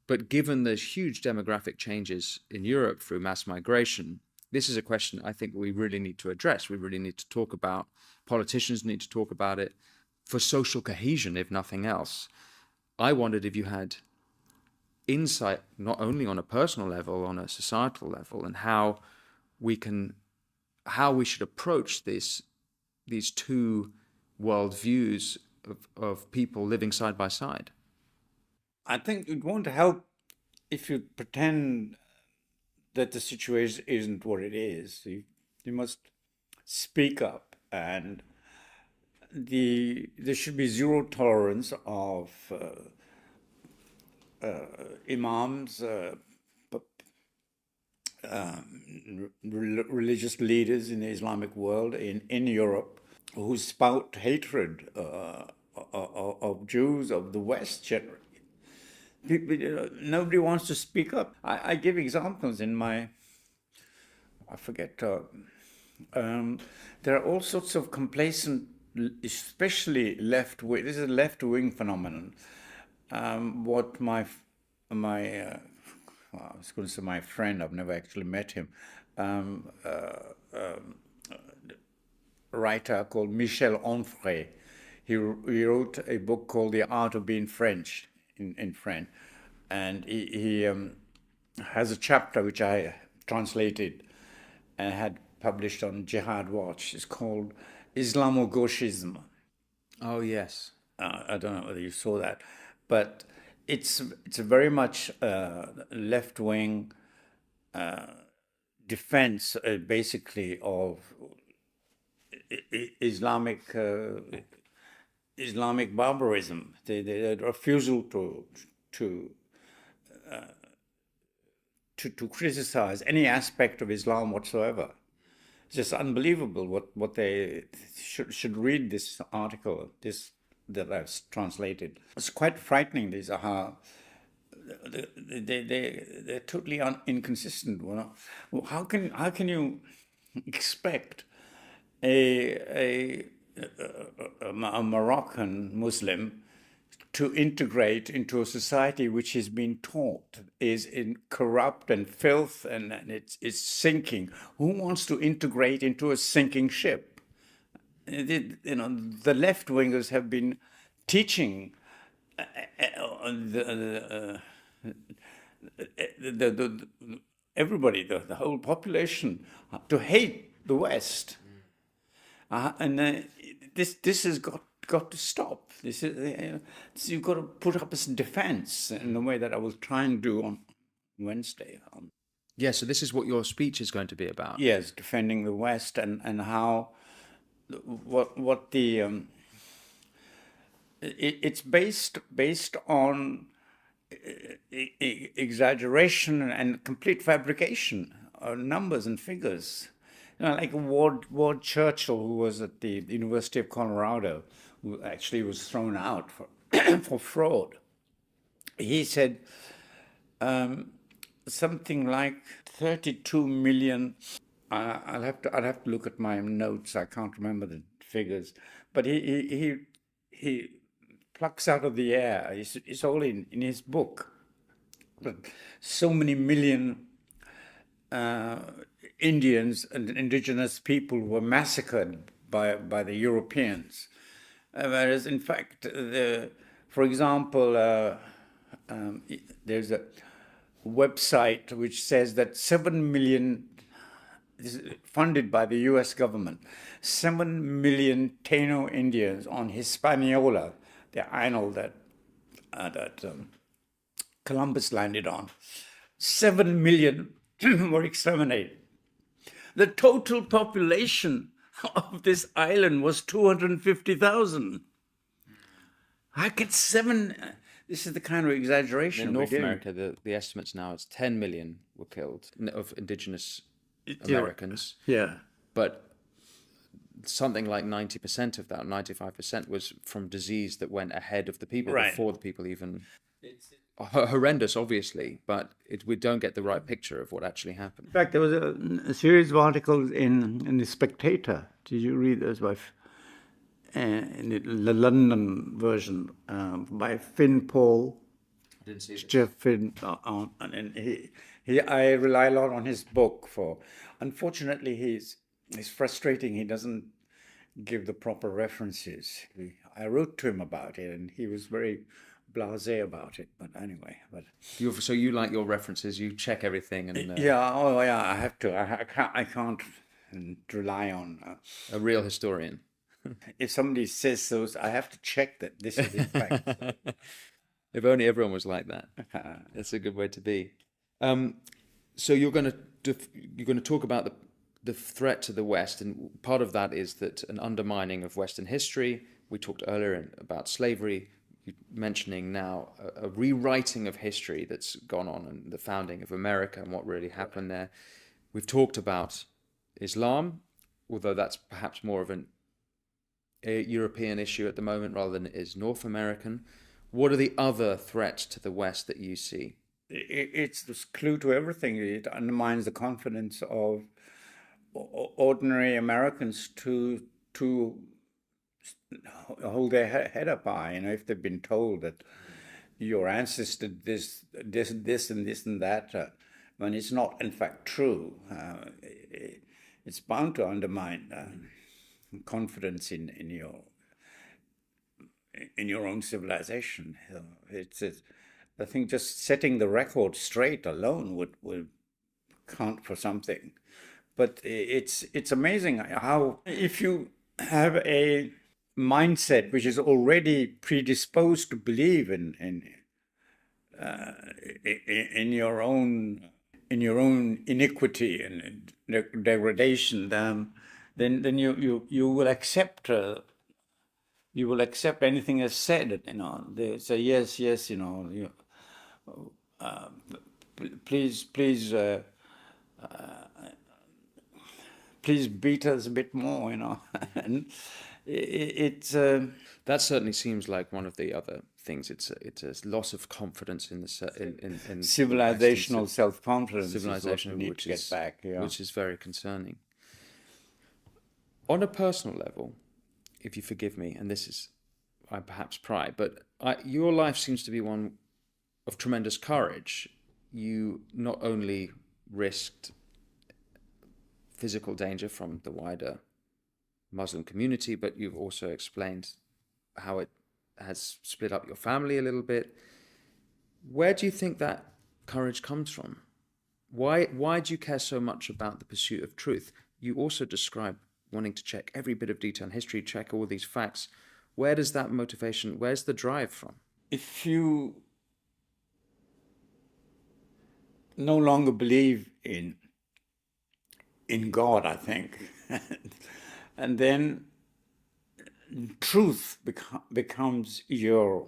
But given the huge demographic changes in Europe through mass migration, this is a question I think we really need to address. We really need to talk about. Politicians need to talk about it for social cohesion, if nothing else. I wondered if you had insight, not only on a personal level, on a societal level, and how we should approach these two worldviews of people living side by side. I think it won't help if you pretend that the situation isn't what it is. You must speak up, and there should be zero tolerance of imams, religious leaders in the Islamic world in Europe who spout hatred of Jews, of the West generally. Nobody wants to speak up. I give examples in my, I forget, there are all sorts of complacent, especially left-wing, this is a left-wing phenomenon. What I was going to say my friend, I've never actually met him, writer called Michel Onfray. He wrote a book called The Art of Being French, in French. And he has a chapter which I translated and had published on Jihad Watch. It's called Islamo-Gauchism. Oh, yes. I don't know whether you saw that, but it's very much left-wing defense, basically, of Islamic barbarism. The refusal to criticize any aspect of Islam whatsoever. It's just unbelievable what they should read this article, that I've translated. It's quite frightening. These are how they're totally inconsistent. Well, how can you expect a Moroccan Muslim to integrate into a society which has been taught is in corrupt and filth and it's sinking? Who wants to integrate into a sinking ship? The left-wingers have been teaching everybody, the whole population, to hate the West. This has got to stop. You've got to put up as defense in the way that I will try and do on Wednesday. Yeah, so this is what your speech is going to be about. Yes, defending the West and how what the it's based on exaggeration and complete fabrication of numbers and figures. Like Ward Churchill, who was at the University of Colorado, who actually was thrown out for for fraud. He said something like 32 million. I'll have to look at my notes. I can't remember the figures, but he plucks out of the air. It's all in his book. So many million Indians and indigenous people were massacred by the Europeans, whereas in fact, for example, there's a website which says that 7 million, funded by the U.S. government, 7 million Taino Indians on Hispaniola, the island that Columbus landed on, 7 million were exterminated. The total population of this island was 250,000. How could this is the kind of exaggeration. In North America, the estimates now is 10 million were killed of indigenous Americans. Yeah. But something like 90% of that, 95%, was from disease that went ahead of the people, Right. before the people even horrendous, obviously, but we don't get the right picture of what actually happened. In fact, there was a series of articles in The Spectator. Did you read those in the London version by Finn Paul? I didn't see it. Jeff Finn, and I rely a lot on his book for. Unfortunately, he's frustrating. He doesn't give the proper references. I wrote to him about it, and he was very blasé about it. But anyway, So you like your references? You check everything, and yeah, oh yeah, I have to. I can't rely on a real historian. If somebody says those, I have to check that this is in fact. If only everyone was like that. That's a good way to be. So you're going to talk about the threat to the West, and part of that is that an undermining of Western history. We talked earlier about slavery. You're mentioning now a rewriting of history that's gone on, and the founding of America and what really happened there. We've talked about Islam, although that's perhaps more of a European issue at the moment rather than it is North American. What are the other threats to the West that you see? It's the clue to everything. It undermines the confidence of ordinary Americans to hold their head up high. You know, if they've been told that your ancestor did this and this and that, when it's not in fact true, it's bound to undermine confidence in your own civilization. I think just setting the record straight alone would count for something. But it's amazing how if you have a mindset which is already predisposed to believe in your own iniquity and degradation, then you will accept. You will accept anything that's said. You know, they say yes. You know, please beat us a bit more. You know, and it's that certainly seems like one of the other things. It's a loss of confidence in civilizational self-confidence. Civilization, which is get back, yeah. Which is very concerning. On a personal level, if you forgive me, and this is, I perhaps pry, but your life seems to be one of tremendous courage. You not only risked physical danger from the wider Muslim community, but you've also explained how it has split up your family a little bit. Where do you think that courage comes from? Why do you care so much about the pursuit of truth? You also describe wanting to check every bit of detail in history, check all these facts. Where does that motivation, where's the drive from? If you no longer believe in God, I think, and then truth becomes your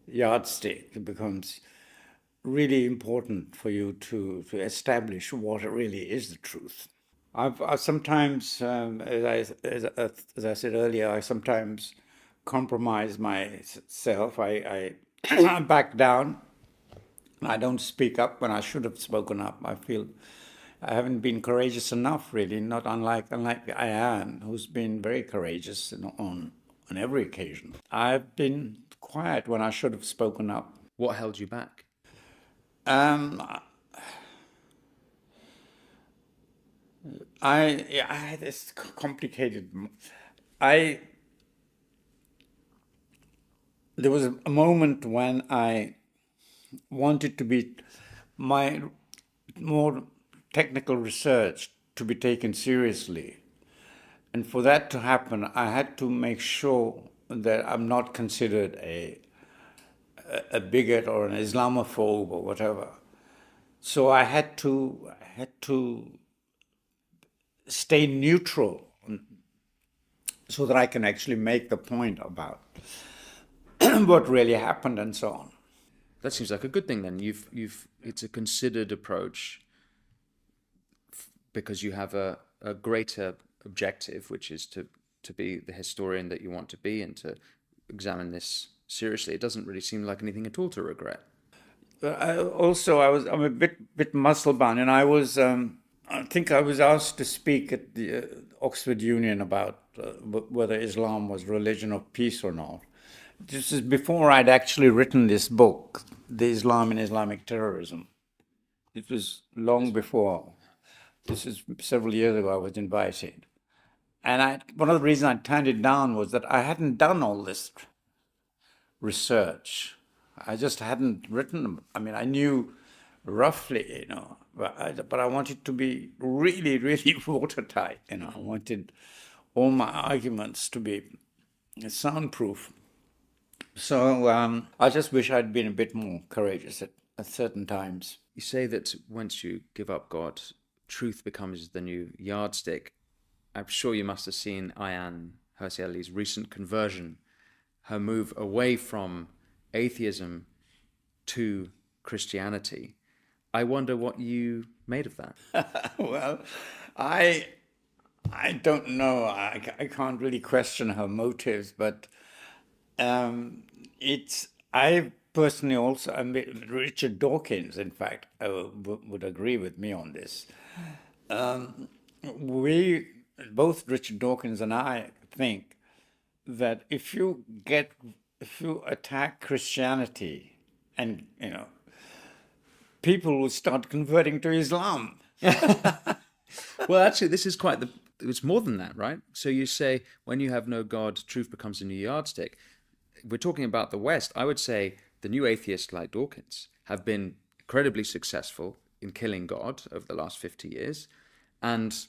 yardstick. It becomes really important for you to establish what really is the truth. I've sometimes, as I said earlier, I sometimes compromise myself. I back down. I don't speak up when I should have spoken up. I feel I haven't been courageous enough, really. Not unlike Ayan, who's been very courageous on every occasion. I've been quiet when I should have spoken up. What held you back? I had this complicated. There was a moment when I wanted to be my more technical research to be taken seriously, and for that to happen, I had to make sure that I'm not considered a bigot or an Islamophobe or whatever. So I had to stay neutral so that I can actually make the point about what really happened and so on. That seems like a good thing then. It's a considered approach because you have a greater objective, which is to be the historian that you want to be and to examine this seriously. It doesn't really seem like anything at all to regret. I'm a bit muscle bound, and I think I was asked to speak at the Oxford Union about whether Islam was religion of peace or not. This is before I'd actually written this book, The Islam and Islamic Terrorism. It was long before. This is several years ago I was invited. And one of the reasons I turned it down was that I hadn't done all this research. I just hadn't written them. I mean, I knew roughly, but I wanted to be really, really watertight. I wanted all my arguments to be soundproof. So I just wish I'd been a bit more courageous at certain times. You say that once you give up God, truth becomes the new yardstick. I'm sure you must have seen Ayaan Hirsi Ali's recent conversion, her move away from atheism to Christianity. I wonder what you made of that. Well, I don't know. I can't really question her motives, but I personally also, Richard Dawkins, in fact, would agree with me on this. Both Richard Dawkins and I think that if you attack Christianity, and people will start converting to Islam. Well, actually, this is it's more than that, right? So you say when you have no God, truth becomes a new yardstick. We're talking about the West. I would say the new atheists like Dawkins have been incredibly successful in killing God over the last 50 years. And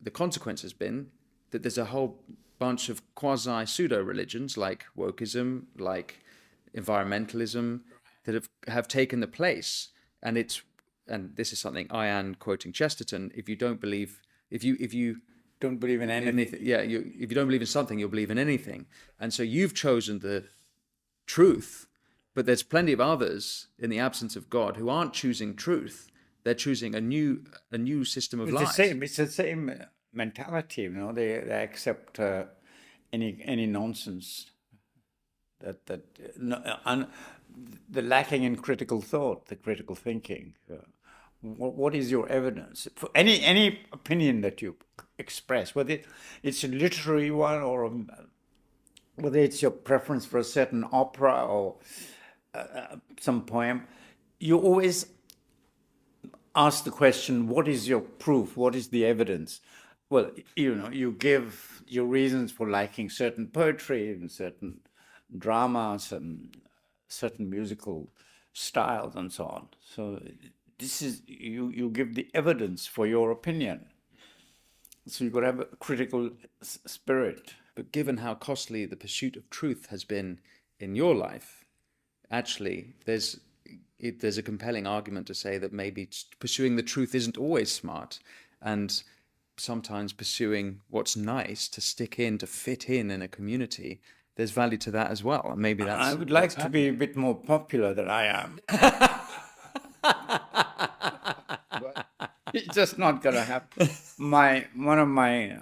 the consequence has been that there's a whole bunch of quasi-pseudo-religions like wokeism, like environmentalism, that have taken the place. And this is something Ayaan quoting Chesterton, if you don't believe in anything. If you don't believe in something, you'll believe in anything. And so you've chosen the truth, but there's plenty of others in the absence of God who aren't choosing truth. They're choosing a new system of life. It's the same mentality, They accept any nonsense. The lacking in critical thought, the critical thinking. What is your evidence for any opinion that you express, whether it's a literary one or whether it's your preference for a certain opera or some poem? You always ask the question, what is your proof? What is the evidence? Well, you give your reasons for liking certain poetry and certain dramas and certain musical styles and so on. So this is, you give the evidence for your opinion. So you've got to have a critical spirit. But given how costly the pursuit of truth has been in your life, actually, there's a compelling argument to say that maybe pursuing the truth isn't always smart, and sometimes pursuing what's nice to stick in, to fit in a community, there's value to that as well. And maybe that's... I would like to be a bit more popular than I am. But it's just not going to happen. One of my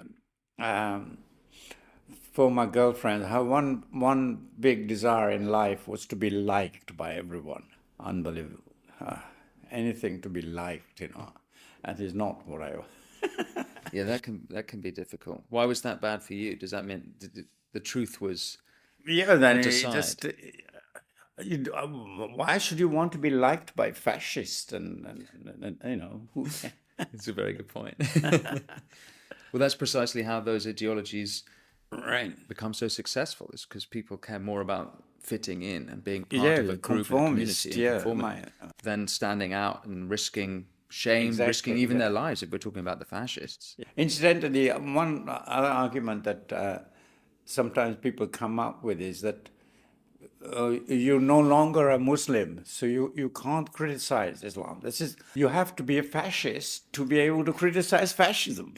former girlfriends, her one big desire in life was to be liked by everyone. Unbelievable. Anything to be liked, That is not what I... Yeah, that can be difficult. Why was that bad for you? Does that mean the truth was... Yeah, then just... why should you want to be liked by fascists and who... It's a very good point. Well, that's precisely how those ideologies become so successful, is because people care more about fitting in and being part of a group and community and conforming than standing out and risking shame, risking even their lives, if we're talking about the fascists. Yeah. Incidentally, one other argument that sometimes people come up with is that you're no longer a Muslim, so you can't criticize Islam. You have to be a fascist to be able to criticize fascism.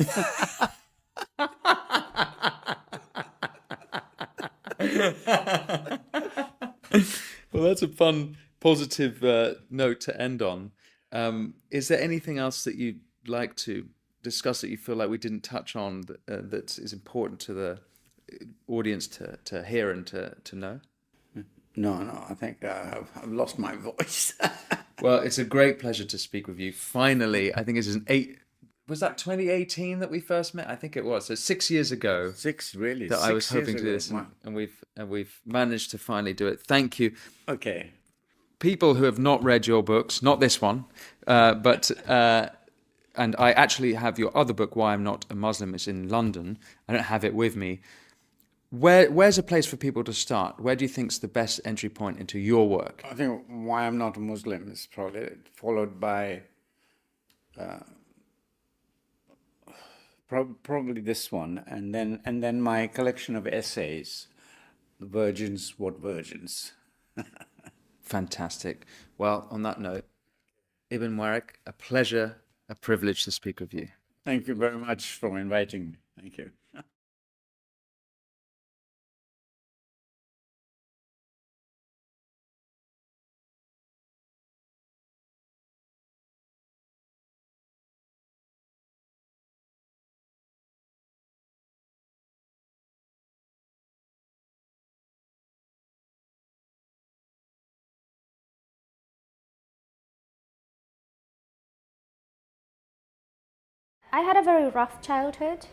Well, that's a fun, positive note to end on. Is there anything else that you'd like to discuss that you feel like we didn't touch on that is important to the audience to hear and to know? No, I think I've lost my voice. Well, it's a great pleasure to speak with you. Finally, I think was that 2018 that we first met? I think it was. So 6 years ago. 6 really. That I was hoping to do this, Wow. and we've managed to finally do it. Thank you. Okay. People who have not read your books, not this one, but and I actually have your other book, Why I'm Not a Muslim. It's in London. I don't have it with me. Where's a place for people to start? Where do you think's the best entry point into your work? I think Why I'm Not a Muslim is probably followed by probably this one, and then my collection of essays, The Virgins, What Virgins. Fantastic. Well, on that note, Ibn Warraq, a pleasure, a privilege to speak with you. Thank you very much for inviting me. Thank you. I had a very rough childhood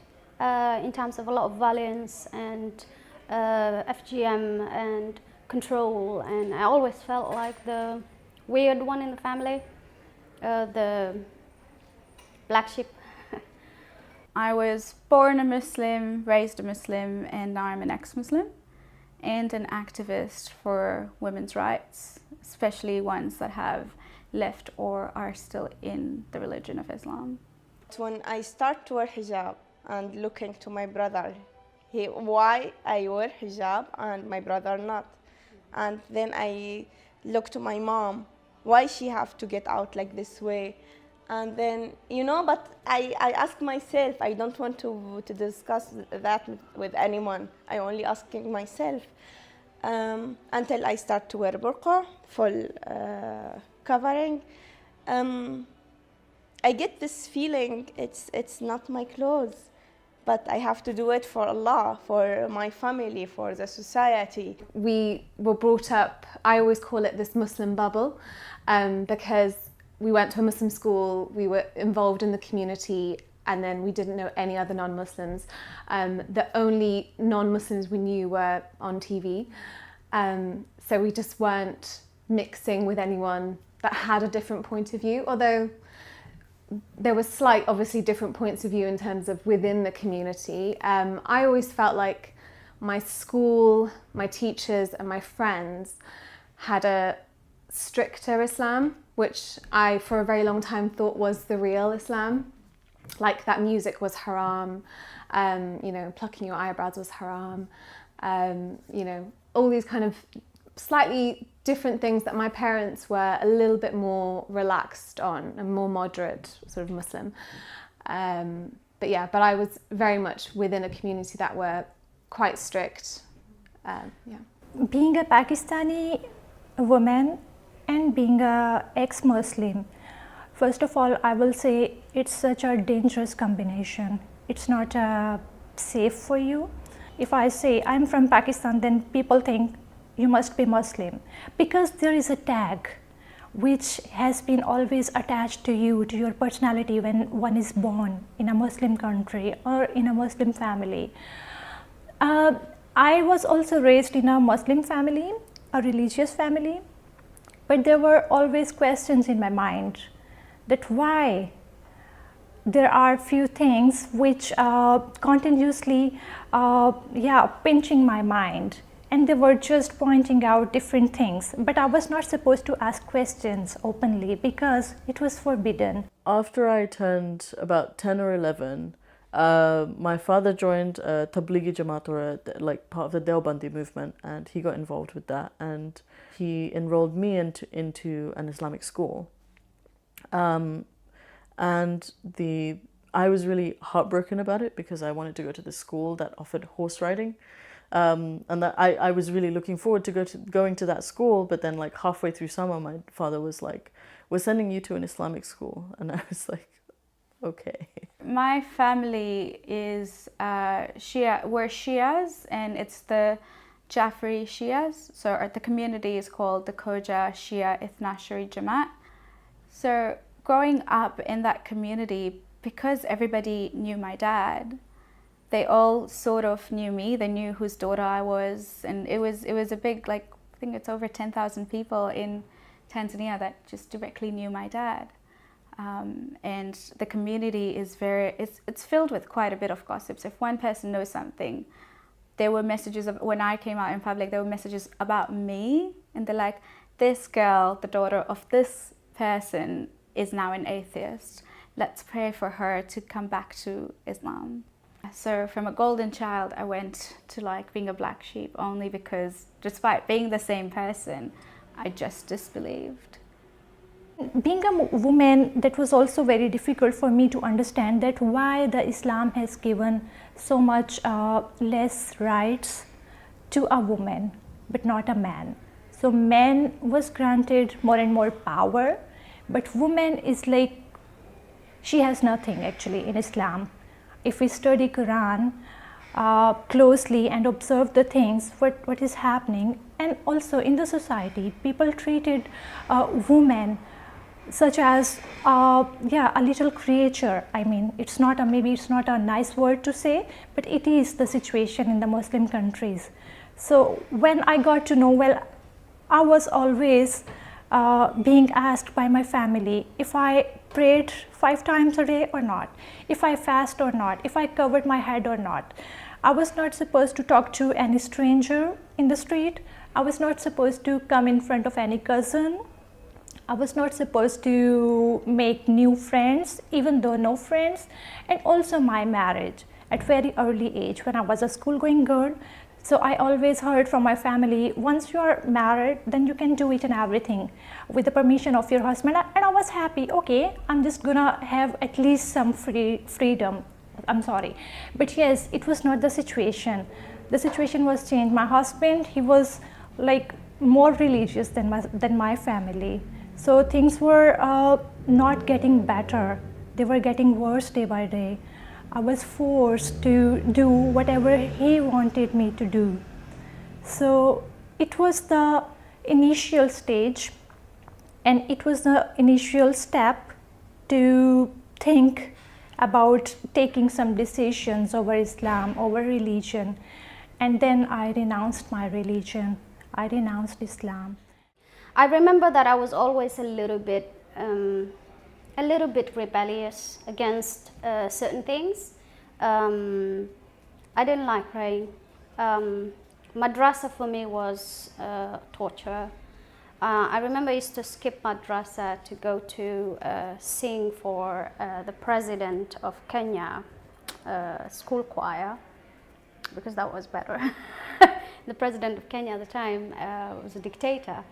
in terms of a lot of violence and FGM and control, and I always felt like the weird one in the family, the black sheep. I was born a Muslim, raised a Muslim, and now I'm an ex-Muslim and an activist for women's rights, especially ones that have left or are still in the religion of Islam. When I start to wear hijab and looking to my brother, why I wear hijab and my brother not, and then I look to my mom, why she have to get out like this way, and then but I ask myself, I don't want to discuss that with anyone. I only asking myself until I start to wear burqa, full covering. I get this feeling it's not my clothes, but I have to do it for Allah, for my family, for the society. We were brought up, I always call it this Muslim bubble, because we went to a Muslim school, we were involved in the community, and then we didn't know any other non-Muslims. The only non-Muslims we knew were on TV, so we just weren't mixing with anyone that had a different point of view, although there were slight, obviously, different points of view in terms of within the community. I always felt like my school, my teachers and my friends had a stricter Islam, which I, for a very long time, thought was the real Islam. Like that music was haram, plucking your eyebrows was haram, all these kind of slightly different things that my parents were a little bit more relaxed on, a more moderate sort of Muslim. But I was very much within a community that were quite strict. Being a Pakistani woman and being a ex-Muslim, first of all, I will say it's such a dangerous combination. It's not safe for you. If I say I'm from Pakistan, then people think you must be Muslim, because there is a tag which has been always attached to you, to your personality when one is born in a Muslim country or in a Muslim family. I was also raised in a Muslim family, a religious family, but there were always questions in my mind that why there are few things which continuously pinching my mind. And they were just pointing out different things. But I was not supposed to ask questions openly because it was forbidden. After I turned about 10 or 11, my father joined Tablighi Jamaat, or part of the Deobandi movement, and he got involved with that. And he enrolled me into an Islamic school. I was really heartbroken about it because I wanted to go to the school that offered horse riding. And that I was really looking forward to going to that school, but then like halfway through summer, my father was like, "We're sending you to an Islamic school," and I was like, "Okay." My family is we're Shias, and it's the Jafri Shias. So the community is called the Khoja Shia Ithnashari Jamaat. So growing up in that community, because everybody knew my dad, they all sort of knew me. They knew whose daughter I was, and it was a big, like, I think it's over 10,000 people in Tanzania that just directly knew my dad. And the community is it's filled with quite a bit of gossips. If one person knows something, there were messages when I came out in public, there were messages about me, and they're like, this girl, the daughter of this person, is now an atheist. Let's pray for her to come back to Islam. So from a golden child, I went to like being a black sheep only because despite being the same person, I just disbelieved. Being a woman, that was also very difficult for me to understand that why the Islam has given so much less rights to a woman, but not a man. So man was granted more and more power, but woman is like, she has nothing actually in Islam. If we study Quran closely and observe the things, what is happening, and also in the society, people treated women such as a little creature. I mean, maybe it's not a nice word to say, but it is the situation in the Muslim countries. So when I got to know, well, I was always being asked by my family if I prayed 5 times a day or not, if I fast or not, if I covered my head or not. I was not supposed to talk to any stranger in the street. I was not supposed to come in front of any cousin. I was not supposed to make new friends, even though no friends. And also my marriage at very early age when I was a school-going girl. So I always heard from my family, once you are married, then you can do it and everything with the permission of your husband. And I was happy, okay, I'm just gonna have at least some freedom. I'm sorry. But yes, it was not the situation. The situation was changed. My husband, he was like more religious than my family. So things were not getting better. They were getting worse day by day. I was forced to do whatever he wanted me to do. So it was the initial stage, and it was the initial step to think about taking some decisions over Islam, over religion. And then I renounced my religion. I renounced Islam. I remember that I was always a little bit rebellious against certain things. I didn't like praying. Madrasa for me was torture. I remember I used to skip madrasa to go to sing for the president of Kenya school choir, because that was better. The president of Kenya at the time was a dictator.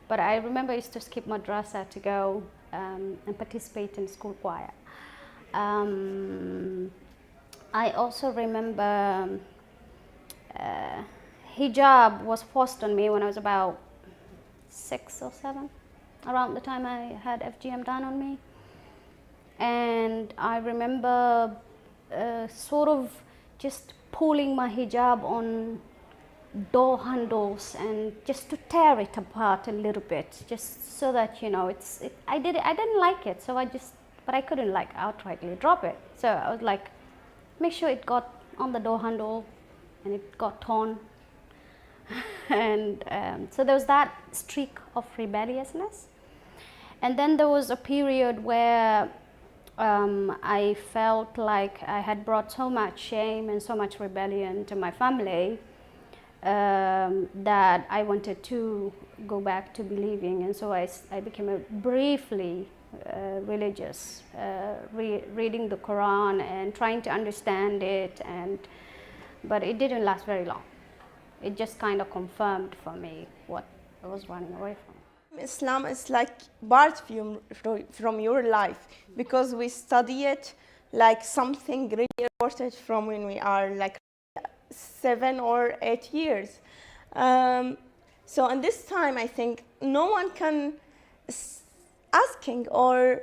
But I remember I used to skip madrasa to go and participate in school choir. I also remember hijab was forced on me when I was about 6 or 7, around the time I had FGM done on me. And I remember sort of just pulling my hijab on door handles and just to tear it apart a little bit, just so that, you know, I didn't like it, so but I couldn't like outrightly drop it. So I was like, make sure it got on the door handle and it got torn. And so there was that streak of rebelliousness. And then there was a period where I felt like I had brought so much shame and so much rebellion to my family that I wanted to go back to believing. And so I became briefly religious, reading the Quran and trying to understand it, but it didn't last very long. It just kind of confirmed for me what I was running away from. Islam is like part from your life, because we study it like something really important from when we are like 7 or 8 years. So in this time, I think no one can asking or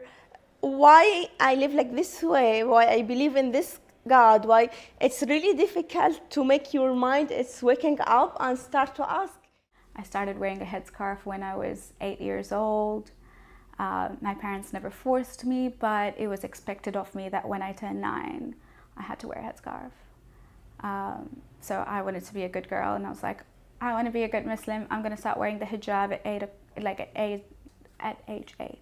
why I live like this way, why I believe in this God, why it's really difficult to make your mind it's waking up and start to ask. I started wearing a headscarf when I was 8 years old. My parents never forced me, but it was expected of me that when I turned 9, I had to wear a headscarf. So I wanted to be a good girl, and I was like, I want to be a good Muslim. I'm going to start wearing the hijab at age 8.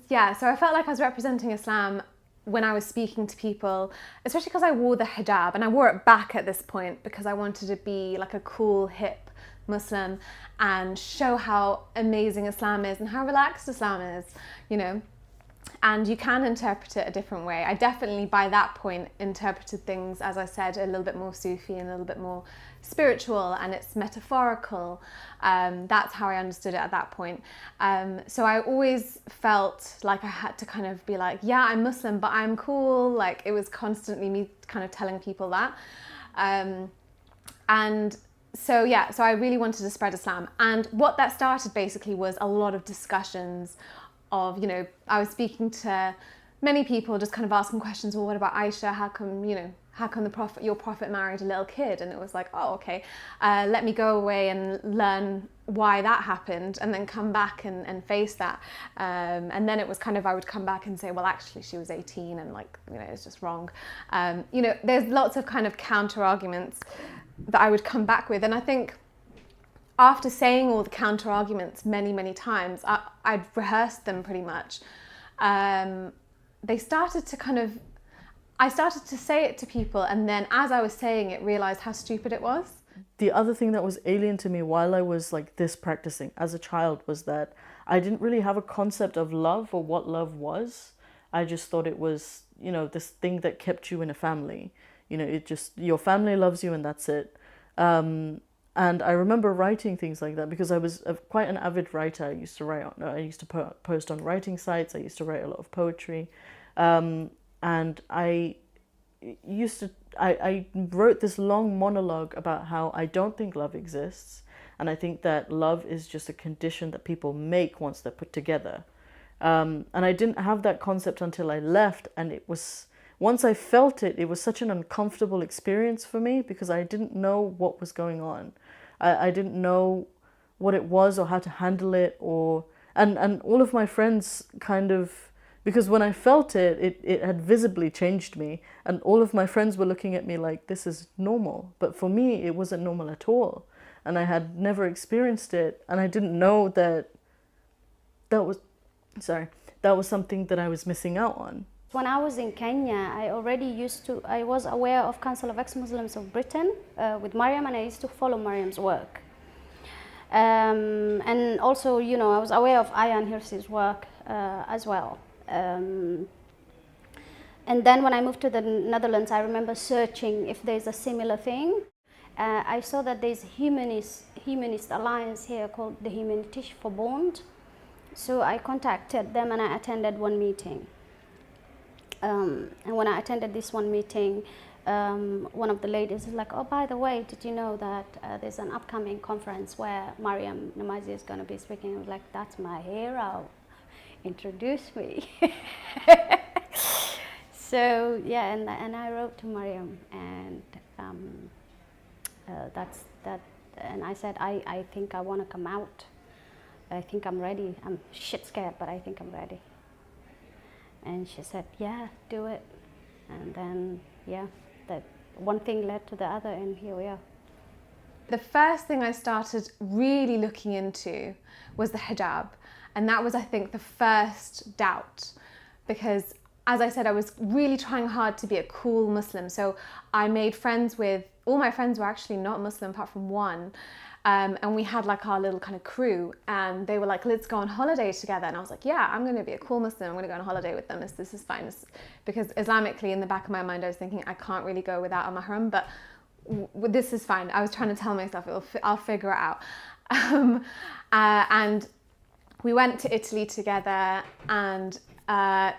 Yeah, so I felt like I was representing Islam when I was speaking to people, especially because I wore the hijab, and I wore it back at this point because I wanted to be like a cool, hip Muslim and show how amazing Islam is and how relaxed Islam is, you know. And you can interpret it a different way. I definitely, by that point, interpreted things, as I said, a little bit more Sufi and a little bit more spiritual, and it's metaphorical. That's how I understood it at that point. So I always felt like I had to kind of be like, yeah, I'm Muslim, but I'm cool. Like, it was constantly me kind of telling people that. And so, yeah, so I really wanted to spread Islam. And what that started basically was a lot of discussions of, you know, I was speaking to many people, just kind of asking questions. Well, what about Aisha? How come, you know, how come your prophet married a little kid? And it was like, oh, okay, let me go away and learn why that happened, and then come back and face that. And then it was kind of, I would come back and say, well, actually she was 18 and, like, you know, it's just wrong. You know, there's lots of kind of counter arguments that I would come back with. And I think after saying all the counter arguments many times, I'd rehearsed them pretty much. They started to kind of, I started to say it to people, and then as I was saying it, realized how stupid it was. The other thing that was alien to me while I was like this practicing as a child was that I didn't really have a concept of love or what love was. I just thought it was, you know, this thing that kept you in a family. You know, it just, your family loves you and that's it. And I remember writing things like that because I was quite an avid writer. I used to post on writing sites. I used to write a lot of poetry. And I wrote this long monologue about how I don't think love exists. And I think that love is just a condition that people make once they're put together. And I didn't have that concept until I left. And it was, once I felt it, it was such an uncomfortable experience for me because I didn't know what was going on. I didn't know what it was or how to handle it, and all of my friends kind of, because when I felt it, it had visibly changed me, and all of my friends were looking at me like, this is normal. But for me, it wasn't normal at all. And I had never experienced it, and I didn't know that was something that I was missing out on. When I was in Kenya, I was aware of Council of Ex-Muslims of Britain with Mariam, and I used to follow Mariam's work. And also, you know, I was aware of Ayan Hirsi's work as well. And then when I moved to the Netherlands, I remember searching if there's a similar thing. I saw that there's a humanist alliance here called the Humanitische Verbond. So I contacted them and I attended one meeting. And when I attended this one meeting, one of the ladies was like, oh, by the way, did you know that there's an upcoming conference where Mariam Namazi is going to be speaking? I was like, that's my hero. Introduce me. So, yeah, and I wrote to Mariam, and that's that. And I said, I think I want to come out. I think I'm ready. I'm shit scared, but I think I'm ready. And she said, yeah, do it. And then, yeah, that one thing led to the other, and here we are. The first thing I started really looking into was the hijab. And that was, I think, the first doubt. Because, as I said, I was really trying hard to be a cool Muslim. So I made friends with, all my friends were actually not Muslim apart from one. And we had like our little kind of crew, and they were like, let's go on holiday together. And I was like, yeah, I'm going to be a cool Muslim. I'm going to go on holiday with them. This is fine. Because Islamically, in the back of my mind, I was thinking, I can't really go without a mahram, but this is fine. I was trying to tell myself, I'll figure it out. And we went to Italy together, and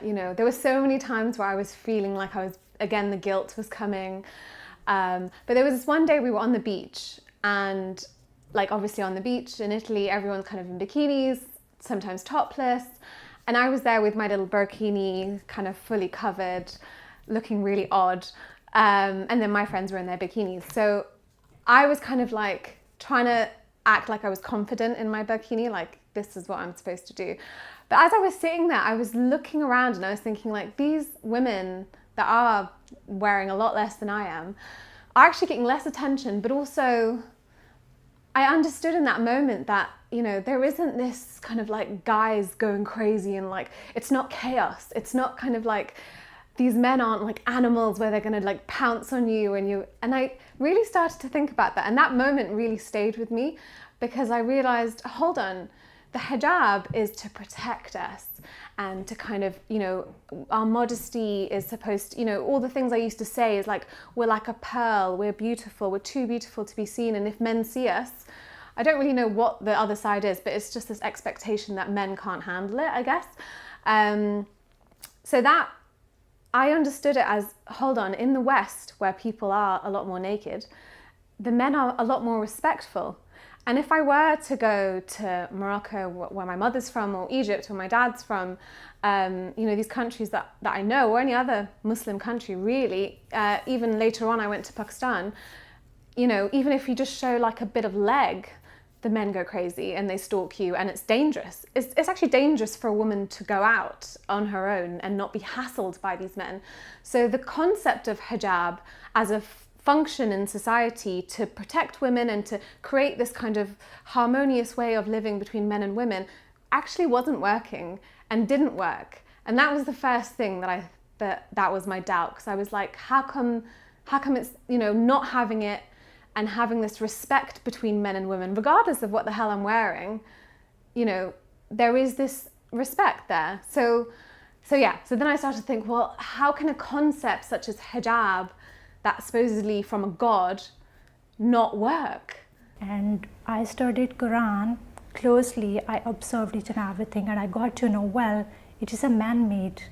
you know, there were so many times where I was feeling like again, the guilt was coming. But there was this one day we were on the beach, and like obviously on the beach in Italy, everyone's kind of in bikinis, sometimes topless. And I was there with my little burkini, kind of fully covered, looking really odd. And then my friends were in their bikinis. So I was kind of like trying to act like I was confident in my bikini, like this is what I'm supposed to do. But as I was sitting there, I was looking around and I was thinking like these women that are wearing a lot less than I am are actually getting less attention, but also I understood in that moment that, you know, there isn't this kind of like guys going crazy and like, it's not chaos. It's not kind of like, these men aren't like animals where they're gonna like pounce on you and I really started to think about that. And that moment really stayed with me because I realized, hold on, the hijab is to protect us and to kind of, you know, our modesty is supposed to, you know, all the things I used to say is like, we're like a pearl, we're beautiful, we're too beautiful to be seen. And if men see us, I don't really know what the other side is, but it's just this expectation that men can't handle it, I guess. So that, I understood it as, hold on, in the West, where people are a lot more naked, the men are a lot more respectful. And if I were to go to Morocco, where my mother's from, or Egypt, where my dad's from, you know, these countries that I know, or any other Muslim country, really, even later on I went to Pakistan, you know, even if you just show like a bit of leg, the men go crazy and they stalk you, and it's dangerous. It's actually dangerous for a woman to go out on her own and not be hassled by these men. So the concept of hijab as a function in society to protect women and to create this kind of harmonious way of living between men and women actually wasn't working and didn't work. And that was the first thing that was my doubt, because I was like, how come it's, you know, not having it and having this respect between men and women, regardless of what the hell I'm wearing, you know, there is this respect there. So then I started to think, well, how can a concept such as hijab, that's supposedly from a god, not work? And I studied Quran closely. I observed each and everything, and I got to know, well, it is a man-made.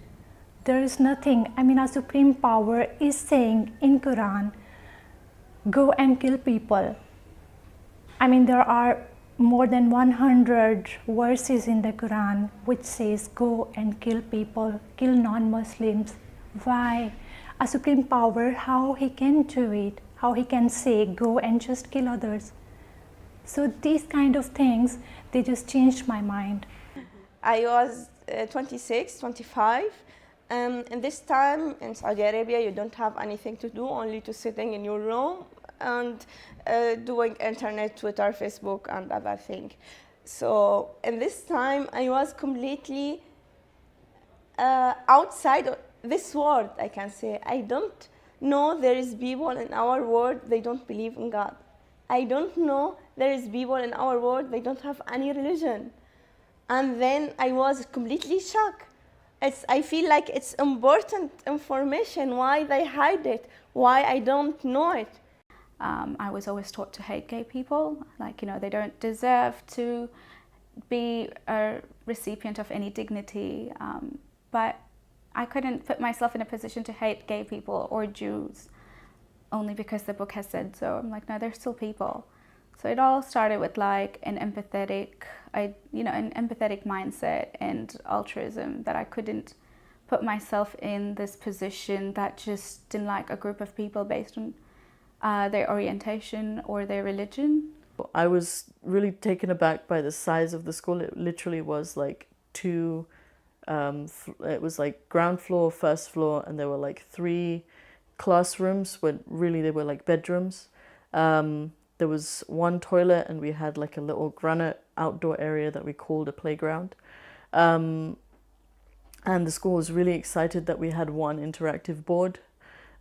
There is nothing, I mean, our supreme power is saying in Quran, go and kill people. I mean, there are more than 100 verses in the Quran which says go and kill people, kill non-Muslims. Why? A supreme power, how he can do it, how he can say go and just kill others. So these kind of things, they just changed my mind. I was 26, 25. In this time in Saudi Arabia, you don't have anything to do, only to sitting in your room and doing internet, Twitter, Facebook, and other things. So in this time, I was completely outside of this world, I can say. I don't know there is people in our world, they don't believe in God. I don't know there is people in our world, they don't have any religion. And then I was completely shocked. I feel like it's important information, why they hide it, why I don't know it. I was always taught to hate gay people, like, you know, they don't deserve to be a recipient of any dignity. But I couldn't put myself in a position to hate gay people or Jews only because the book has said so. I'm like, no, they're still people. So it all started with like an empathetic mindset and altruism, that I couldn't put myself in this position that just didn't like a group of people based on their orientation or their religion. I was really taken aback by the size of the school. It literally was like it was like ground floor, first floor, and there were like 3 classrooms, when really they were like bedrooms. There was 1 toilet, and we had like a little granite outdoor area that we called a playground. And the school was really excited that we had 1 interactive board,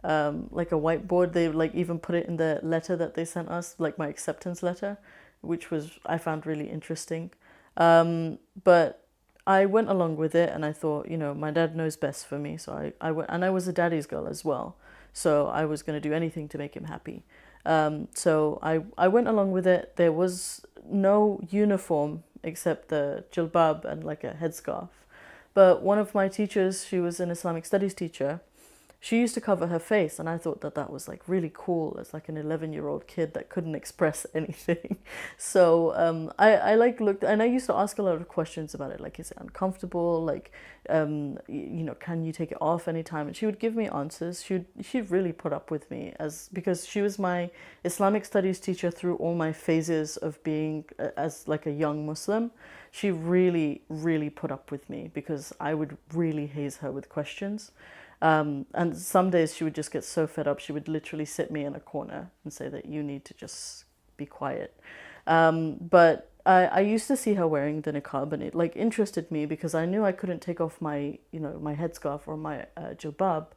like a whiteboard. They like even put it in the letter that they sent us, like my acceptance letter, which I found really interesting. But I went along with it, and I thought, you know, my dad knows best for me. So I went, and I was a daddy's girl as well. So I was going to do anything to make him happy. So I went along with it. There was no uniform except the jilbab and like a headscarf. But one of my teachers, she was an Islamic studies teacher, she used to cover her face, and I thought that that was like really cool as like an 11-year-old kid that couldn't express anything. So I like looked, and I used to ask a lot of questions about it, like, is it uncomfortable, like you know, can you take it off anytime? And she would give me answers. She'd really put up with me, because she was my Islamic studies teacher through all my phases of being as like a young Muslim. She really put up with me because I would really haze her with questions. And some days she would just get so fed up, she would literally sit me in a corner and say that you need to just be quiet. But I used to see her wearing the niqab, and it like interested me because I knew I couldn't take off my, you know, my headscarf or my jilbab,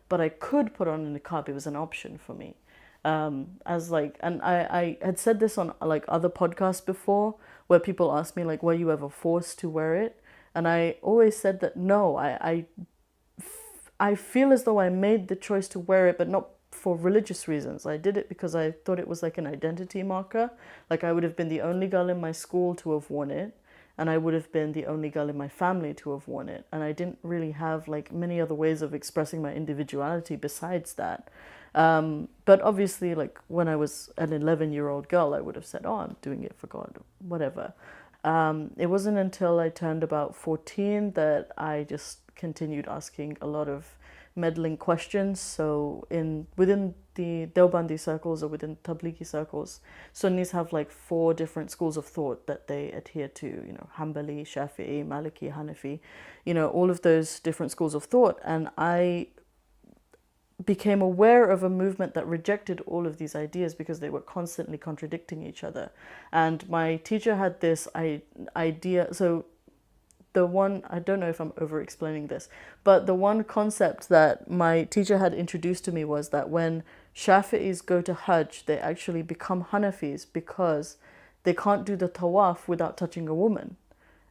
but I could put on a niqab. It was an option for me. As like, and I had said this on like other podcasts before, where people asked me like, were you ever forced to wear it? And I always said that no, I feel as though I made the choice to wear it, but not for religious reasons. I did it because I thought it was like an identity marker. Like I would have been the only girl in my school to have worn it, and I would have been the only girl in my family to have worn it. And I didn't really have like many other ways of expressing my individuality besides that. But obviously, like when I was an 11-year-old girl, I would have said, oh, I'm doing it for God, whatever. It wasn't until I turned about 14 that I just continued asking a lot of meddling questions. So within the Deobandi circles or within Tablighi circles, Sunnis have like 4 different schools of thought that they adhere to, you know, Hanbali, Shafi'i, Maliki, Hanafi, you know, all of those different schools of thought. And I became aware of a movement that rejected all of these ideas because they were constantly contradicting each other. And my teacher had this idea, so the one, I don't know if I'm over explaining this, but the one concept that my teacher had introduced to me was that when Shafi'is go to Hajj, they actually become Hanafis because they can't do the tawaf without touching a woman.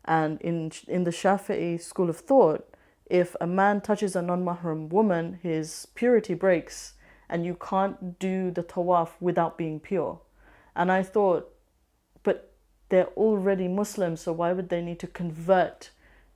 And in the Shafi'i school of thought, if a man touches a non-mahram woman, his purity breaks, and you can't do the tawaf without being pure. And I thought, but they're already Muslim, so why would they need to convert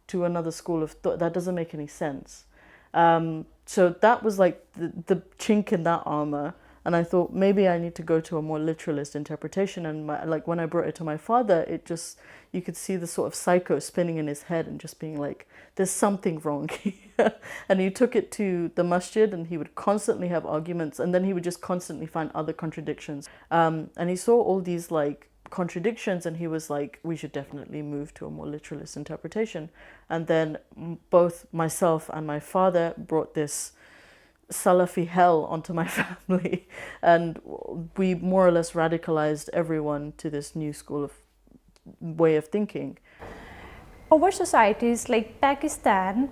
to another school of thought? That doesn't make any sense. So that was like the chink in that armor. And I thought maybe I need to go to a more literalist interpretation. And like when I brought it to my father, it just, you could see the sort of psycho spinning in his head and just being like, there's something wrong here. And he took it to the masjid, and he would constantly have arguments, and then he would just constantly find other contradictions. And he saw all these like contradictions, and he was like, we should definitely move to a more literalist interpretation. And then both myself and my father brought this Salafi hell onto my family, and we more or less radicalized everyone to this new school of way of thinking. Our societies like Pakistan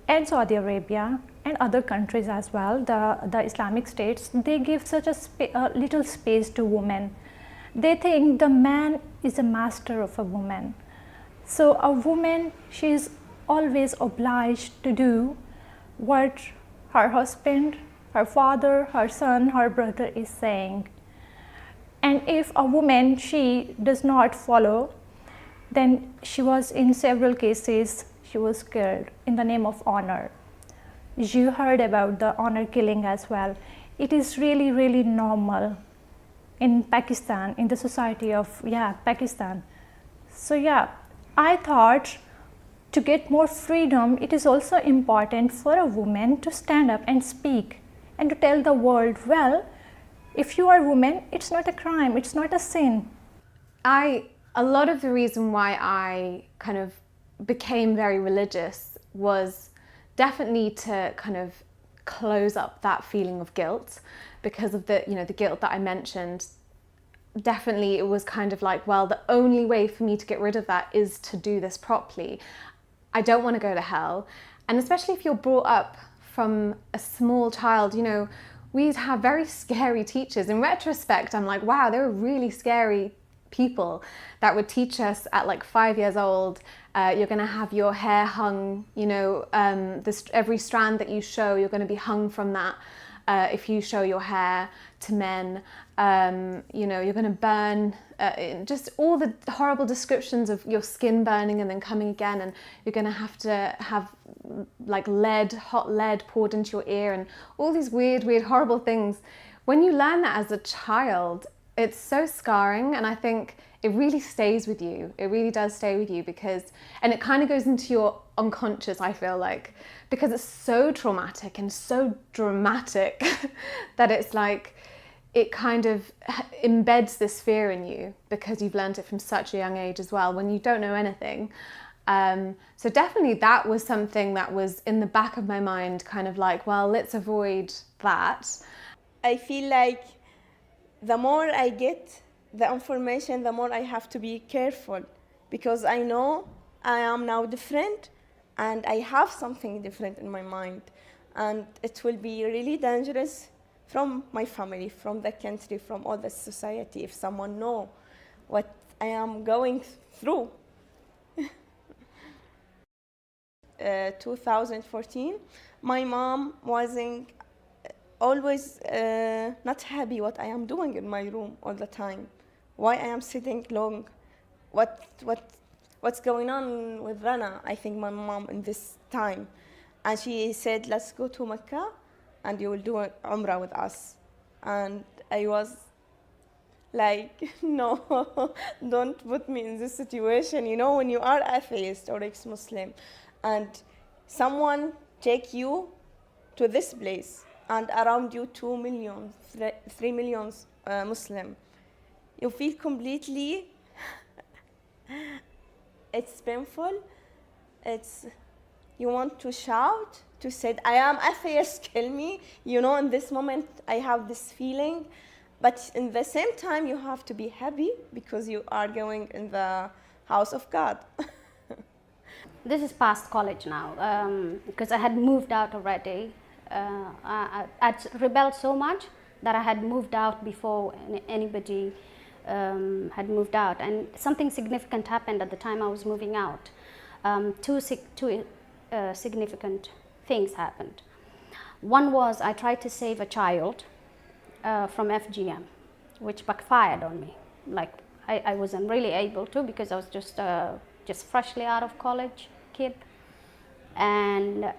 and Saudi Arabia and other countries as well, the Islamic states, they give such a little space to women. They think the man is a master of a woman. So a woman, she is always obliged to do what her husband, her father, her son, her brother is saying. And if a woman, she does not follow, then she was, in several cases, she was killed in the name of honor. You heard about the honor killing as well. It is really, really normal in Pakistan, in the society of, Pakistan. So I thought to get more freedom, it is also important for a woman to stand up and speak and to tell the world, well, if you are a woman, it's not a crime, it's not a sin. A lot of the reason why I kind of became very religious was definitely to kind of close up that feeling of guilt, because of the guilt that I mentioned. Definitely it was kind of like, well, the only way for me to get rid of that is to do this properly. I don't want to go to hell. And especially if you're brought up from a small child, we'd have very scary teachers. In retrospect, I'm like, wow, they were really scary people that would teach us at like 5 years old. You're going to have your hair hung, every strand that you show, you're going to be hung from that. if you show your hair to men, you know, you're going to burn, just all the horrible descriptions of your skin burning and then coming again, and you're going to have like hot lead poured into your ear, and all these weird, horrible things. When you learn that as a child, it's so scarring, and I think it really stays with you. It really does stay with you and it kind of goes into your unconscious, I feel like, because it's so traumatic and so dramatic that it's like, it kind of embeds this fear in you because you've learned it from such a young age as well, when you don't know anything. So definitely that was something that was in the back of my mind, kind of like, well, let's avoid that. I feel like the more I get the information, the more I have to be careful, because I know I am now different and I have something different in my mind, and it will be really dangerous from my family, from the country, from all the society, if someone know what I am going through. 2014, my mom wasn't always not happy what I am doing in my room all the time. Why I am sitting long? What's going on with Rana? I think my mom in this time, and she said, let's go to Mecca and you will do Umrah with us. And I was like, no, don't put me in this situation. You know, when you are atheist or ex-Muslim and someone take you to this place and around you 2 million, 3 million Muslim, you feel completely, it's painful, you want to shout, to say, I am atheist, kill me. You know, in this moment, I have this feeling. But in the same time, you have to be happy because you are going in the house of God. This is past college now, because I had moved out already. I'd rebelled so much that I had moved out before anybody had moved out. And something significant happened at the time I was moving out. Two significant things happened. One was I tried to save a child from FGM, which backfired on me. Like I wasn't really able to, because I was just freshly out of college kid. And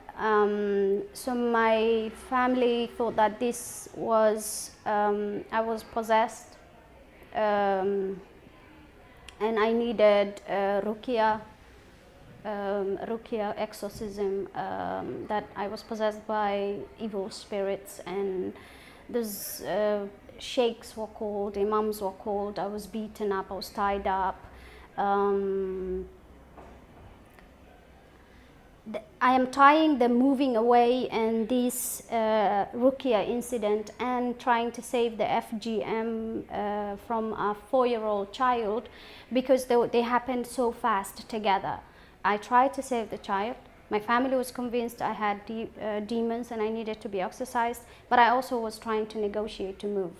so my family thought that this was, I was possessed, and I needed Ruqya exorcism, that I was possessed by evil spirits, and those sheikhs were called, imams were called, I was beaten up, I was tied up. I am tying the moving away and this Ruqya incident and trying to save the FGM from a 4-year-old child, because they happened so fast together. I tried to save the child. My family was convinced I had demons and I needed to be exorcised, but I also was trying to negotiate to move.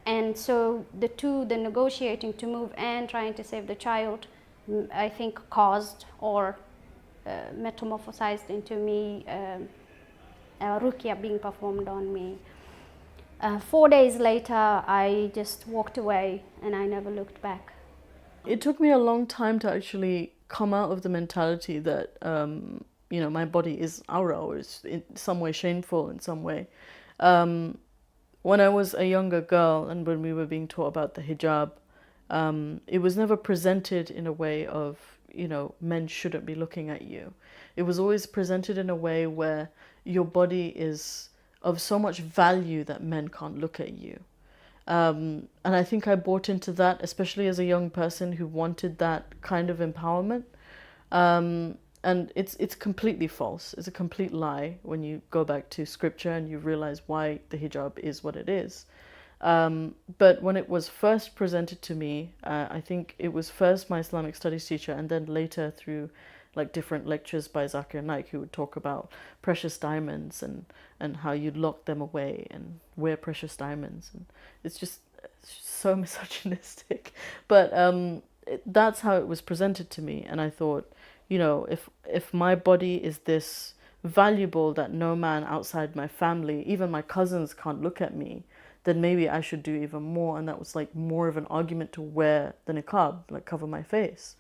And so the negotiating to move and trying to save the child, I think caused or metamorphosized into me, Ruqya being performed on me. 4 days later, I just walked away and I never looked back. It took me a long time to actually come out of the mentality that, you know, my body is aura, or is in some way shameful in some way. When I was a younger girl and when we were being taught about the hijab, it was never presented in a way of, you know, men shouldn't be looking at you. It was always presented in a way where your body is of so much value that men can't look at you. And I think I bought into that, especially as a young person who wanted that kind of empowerment. And it's completely false. It's a complete lie when you go back to scripture and you realize why the hijab is what it is. But when it was first presented to me, I think it was first my Islamic studies teacher, and then later through like different lectures by Zakir Naik, who would talk about precious diamonds and how you lock them away and wear precious diamonds. And it's just so misogynistic. But that's how it was presented to me. And I thought, you know, if my body is this valuable that no man outside my family, even my cousins, can't look at me, then maybe I should do even more. And that was like more of an argument to wear the niqab, like cover my face.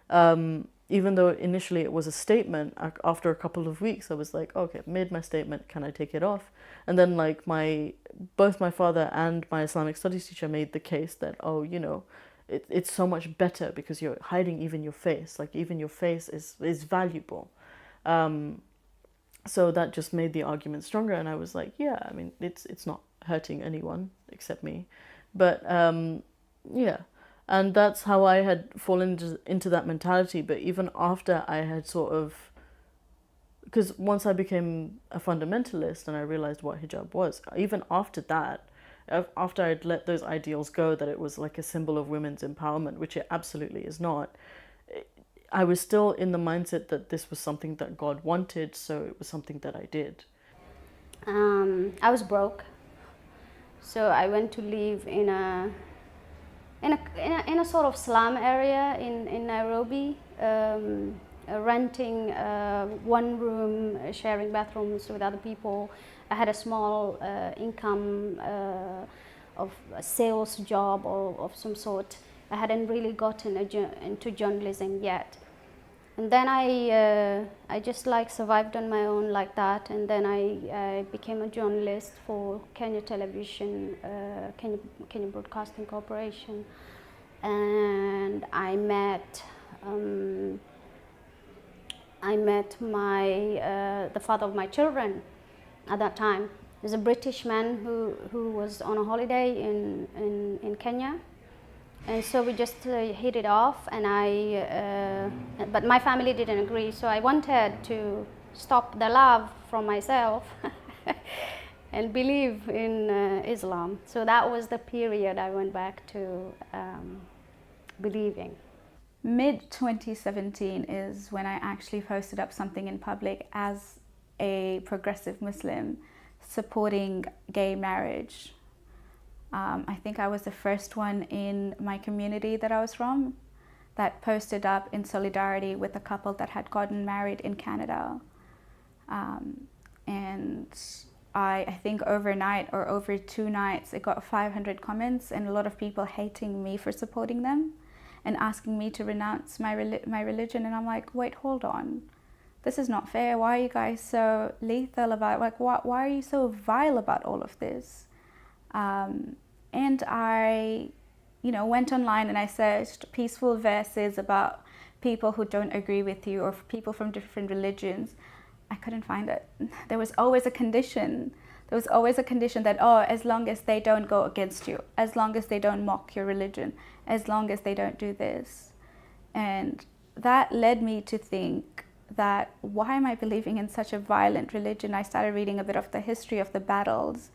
Even though initially it was a statement, after a couple of weeks I was like, okay, I've made my statement, can I take it off? And then like both my father and my Islamic studies teacher made the case that, oh, you know, it's so much better because you're hiding even your face, like even your face is valuable. So that just made the argument stronger, and I was like, yeah, I mean, it's not hurting anyone except me. But yeah, and that's how I had fallen into that mentality. But even after I had sort of, because once I became a fundamentalist and I realized what hijab was, even after that, after I'd let those ideals go, that it was like a symbol of women's empowerment, which it absolutely is not, I was still in the mindset that this was something that God wanted, so it was something that I did. I was broke, so I went to live in a sort of slum area in Nairobi, renting one room, sharing bathrooms with other people. I had a small income of a sales job or of some sort. I hadn't really gotten into journalism yet. And then I just like survived on my own like that, and then I became a journalist for Kenya Television, Kenya Broadcasting Corporation, and I met the father of my children at that time. There's a British man who was on a holiday in Kenya. And so we just hit it off, and but my family didn't agree, so I wanted to stop the love from myself and believe in Islam. So that was the period I went back to believing. Mid-2017 is when I actually posted up something in public as a progressive Muslim supporting gay marriage. I think I was the first one in my community that I was from that posted up in solidarity with a couple that had gotten married in Canada. And I think overnight or over 2 nights, it got 500 comments and a lot of people hating me for supporting them and asking me to renounce my religion. And I'm like, wait, hold on. This is not fair. Why are you guys so lethal about it? Like, why are you so vile about all of this? And I, went online and I searched peaceful verses about people who don't agree with you or people from different religions. I couldn't find it. There was always a condition. There was always a condition that, as long as they don't go against you, as long as they don't mock your religion, as long as they don't do this. And that led me to think that, why am I believing in such a violent religion? I started reading a bit of the history of the battles.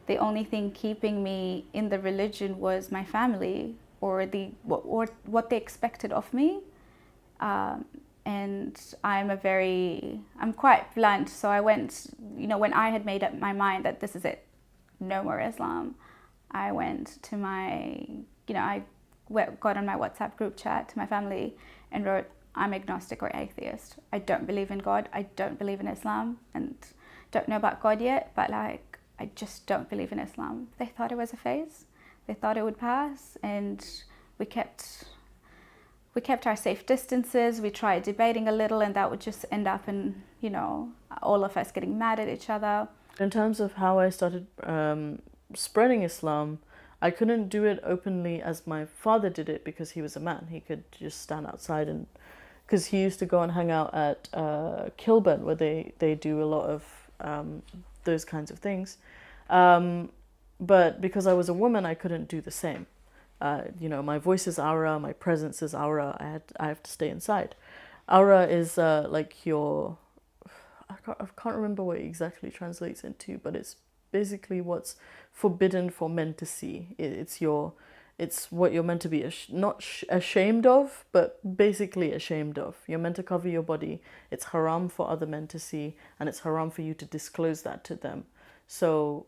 The only thing keeping me in the religion was my family or what they expected of me. And I'm quite blunt. So I went, when I had made up my mind that this is it, no more Islam, I went to I got on my WhatsApp group chat to my family and wrote, I'm agnostic or atheist. I don't believe in God. I don't believe in Islam and don't know about God yet, but I just don't believe in Islam. They thought it was a phase. They thought it would pass, and we kept our safe distances. We tried debating a little, and that would just end up in, all of us getting mad at each other. In terms of how I started spreading Islam, I couldn't do it openly as my father did it because he was a man. He could just stand outside, and because he used to go and hang out at Kilburn, where they do a lot of those kinds of things. But because I was a woman, I couldn't do the same. My voice is aura, my presence is aura. I have to stay inside. Aura is like your, I can't remember what it exactly translates into, but it's basically what's forbidden for men to see. It's what you're meant to be not ashamed of, but basically ashamed of. You're meant to cover your body. It's haram for other men to see, and it's haram for you to disclose that to them. So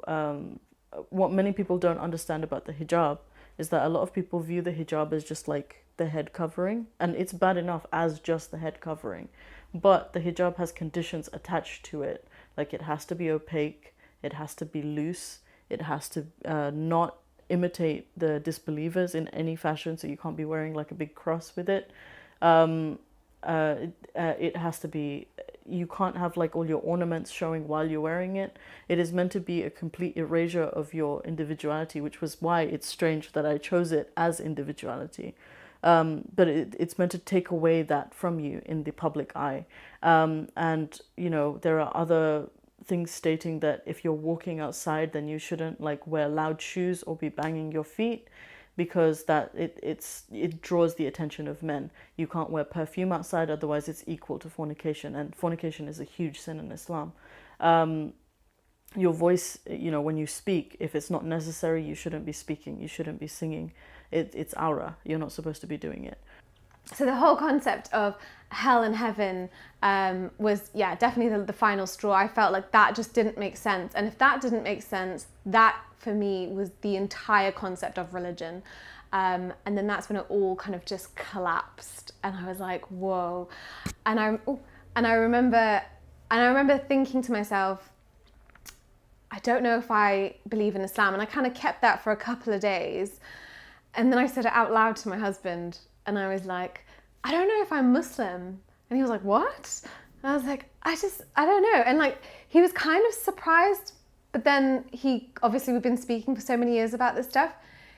what many people don't understand about the hijab is that a lot of people view the hijab as just like the head covering, and it's bad enough as just the head covering. but the hijab has conditions attached to it. Like it has to be opaque, it has to be loose, it has to not imitate the disbelievers in any fashion, so you can't be wearing like a big cross with it. It has to be, you can't have like all your ornaments showing while you're wearing it. It is meant to be a complete erasure of your individuality, which was why it's strange that I chose it as individuality. But it's meant to take away that from you in the public eye. And, you know, there are other things stating that if you're walking outside, then you shouldn't like wear loud shoes or be banging your feet, because that it draws the attention of men. You can't wear perfume outside, otherwise it's equal to fornication, and fornication is a huge sin in Islam. Your voice, you know, when you speak, if it's not necessary, you shouldn't be speaking, you shouldn't be singing. It's aura, you're not supposed to be doing it. So the whole concept of hell and heaven was, yeah, definitely the final straw. I felt like that just didn't make sense. And if that didn't make sense, that for me was the entire concept of religion. And then that's when it all kind of just collapsed. And I was like, whoa. And I remember thinking to myself, I don't know if I believe in Islam. And I kind of kept that for a couple of days. And then I said it out loud to my husband. And I was like, I don't know if I'm Muslim. And he was like, what? And I was like, I don't know. And like, he was kind of surprised, but then obviously we've been speaking for so many years about this stuff.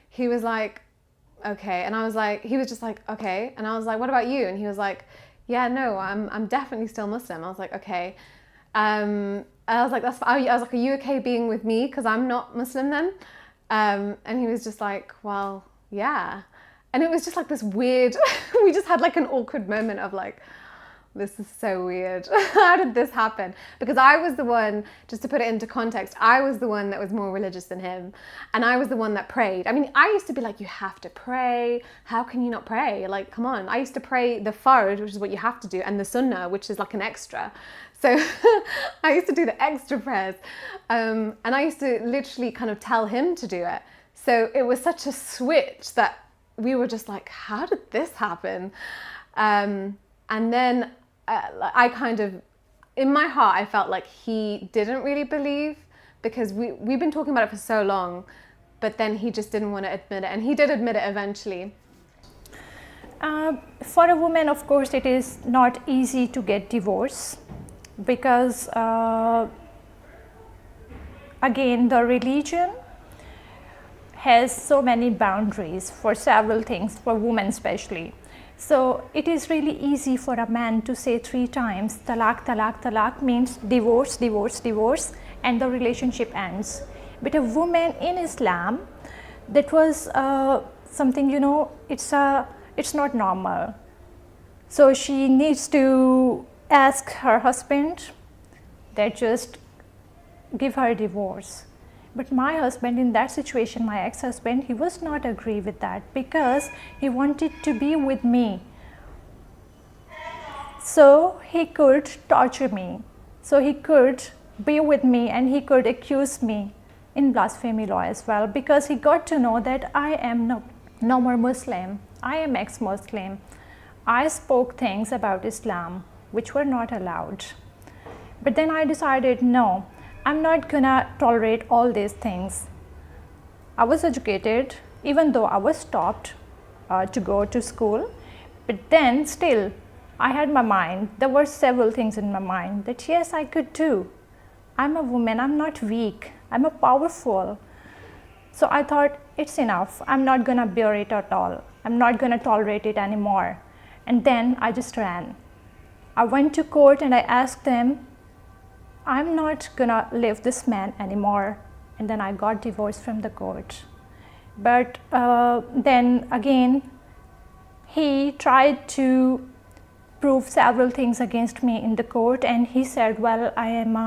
He was like, okay. And I was like, he was just like, okay. And I was like, what about you? And he was like, yeah, no, I'm definitely still Muslim. I was like, okay. I was like, I was like, are you okay being with me? Because I'm not Muslim then. And he was just like, well, yeah. And it was just like this weird, we just had like an awkward moment of like, this is so weird. How did this happen? Because I was the one, just to put it into context, I was the one that was more religious than him. And I was the one that prayed. I mean, I used to be like, you have to pray. How can you not pray? Like, come on. I used to pray the fard, which is what you have to do, and the sunnah, which is like an extra. So I used to do the extra prayers. And I used to literally kind of tell him to do it. So it was such a switch that we were just like, how did this happen? And then I kind of, in my heart, I felt like he didn't really believe, because we've been talking about it for so long, but then he just didn't want to admit it. And he did admit it eventually. For a woman, of course, it is not easy to get divorced, because again, the religion has so many boundaries for several things, for women especially. So it is really easy for a man to say 3 times, talaq, talaq, talaq, means divorce, divorce, divorce, and the relationship ends. But a woman in Islam, that was something, you know, it's not normal. So she needs to ask her husband that just give her a divorce. But my husband, in that situation, my ex-husband, he was not agree with that, because he wanted to be with me. So he could torture me. So he could be with me, and he could accuse me in blasphemy law as well, because he got to know that I am no more Muslim. I am ex-Muslim. I spoke things about Islam which were not allowed. But then I decided, no, I'm not gonna tolerate all these things. I was educated, even though I was stopped to go to school, but then still I had my mind, there were several things in my mind that yes, I could do. I'm a woman, I'm not weak, I'm a powerful. So I thought, it's enough, I'm not gonna bear it at all. I'm not gonna tolerate it anymore. And then I just ran. I went to court and I asked them, I'm not gonna live this man anymore. And then I got divorced from the court. But then again, he tried to prove several things against me in the court, and he said, well, I am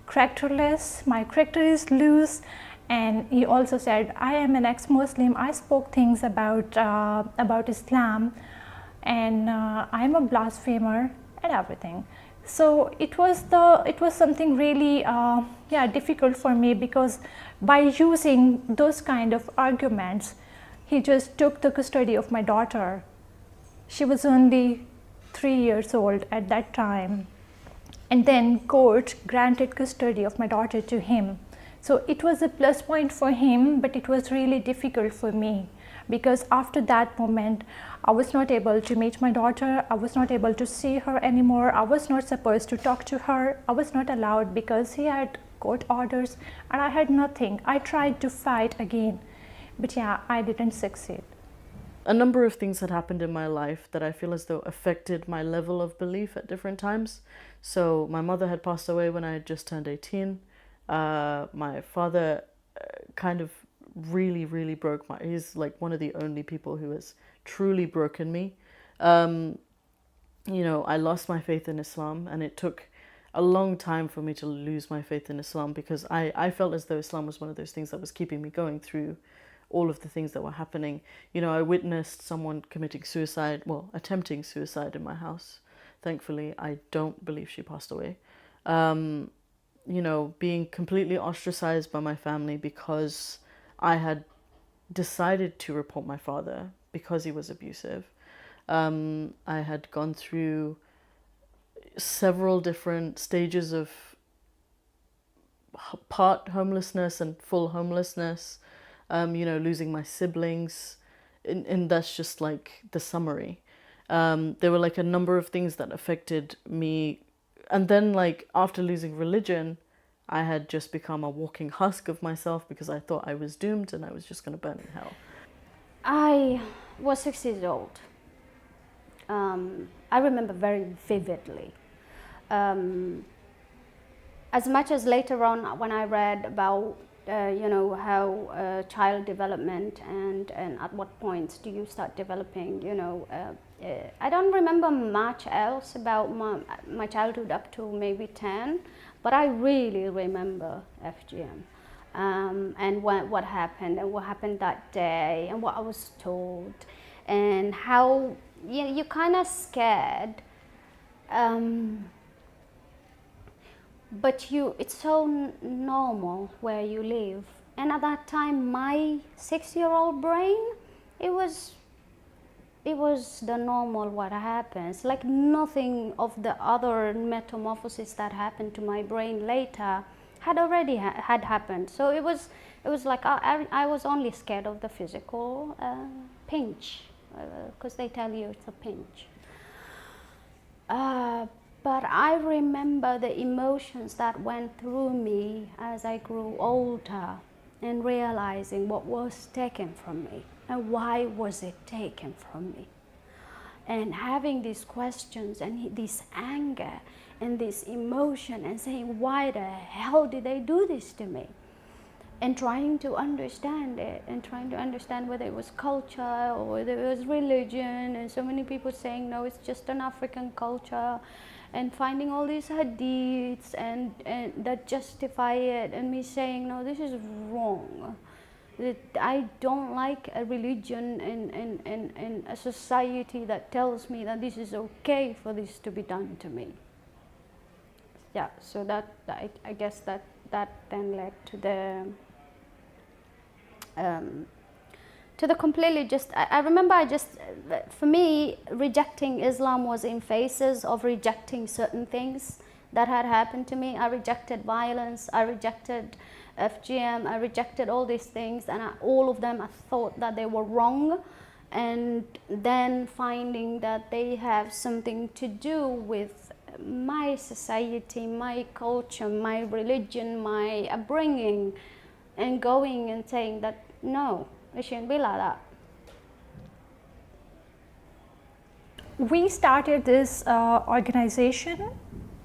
characterless, my character is loose. And he also said, I am an ex-Muslim, I spoke things about Islam, and I'm a blasphemer and everything. So it was something really difficult for me, because by using those kind of arguments, he just took the custody of my daughter. She was only 3 years old at that time. And then court granted custody of my daughter to him. So it was a plus point for him, but it was really difficult for me, because after that moment, I was not able to meet my daughter. I was not able to see her anymore. I was not supposed to talk to her. I was not allowed because he had court orders and I had nothing. I tried to fight again, but yeah, I didn't succeed. A number of things had happened in my life that I feel as though affected my level of belief at different times. So my mother had passed away when I had just turned 18. My father kind of really broke my, he's like one of the only people who has truly broken me. You know, I lost my faith in Islam, and it took a long time for me to lose my faith in Islam, because I felt as though Islam was one of those things that was keeping me going through all of the things that were happening. You know, I witnessed someone committing suicide, well, attempting suicide in my house. Thankfully, I don't believe she passed away. You know, being completely ostracized by my family because I had decided to report my father because he was abusive. I had gone through several different stages of part homelessness and full homelessness, you know, losing my siblings, and that's just like the summary. There were like a number of things that affected me, and then like after losing religion, I had just become a walking husk of myself because I thought I was doomed and I was just going to burn in hell. I was 6 years old. I remember very vividly. As much as later on when I read about, you know, how child development and at what points do you start developing, you know, I don't remember much else about my childhood up to maybe 10, but I really remember FGM. And what happened and what happened that day and what I was told and how you're kind of scared, but it's so normal where you live. And at that time, my 6-year-old brain, it was the normal what happens. Like nothing of the other metamorphosis that happened to my brain later had already had happened. So it was like I was only scared of the physical pinch, because they tell you it's a pinch. But I remember the emotions that went through me as I grew older and realizing what was taken from me and why was it taken from me. And having these questions and this anger and this emotion and saying, why the hell did they do this to me? And trying to understand it and trying to understand whether it was culture or whether it was religion, and so many people saying, no, it's just an African culture, and finding all these hadiths and that justify it, and me saying, no, this is wrong. I don't like a religion and a society that tells me that this is okay for this to be done to me. Yeah, so that I guess that then led to the completely just, I remember for me, rejecting Islam was in phases of rejecting certain things that had happened to me. I rejected violence, I rejected FGM, I rejected all these things, and all of them I thought that they were wrong, and then finding that they have something to do with my society, my culture, my religion, my upbringing, and going and saying that no, it shouldn't be like that. We started this organization,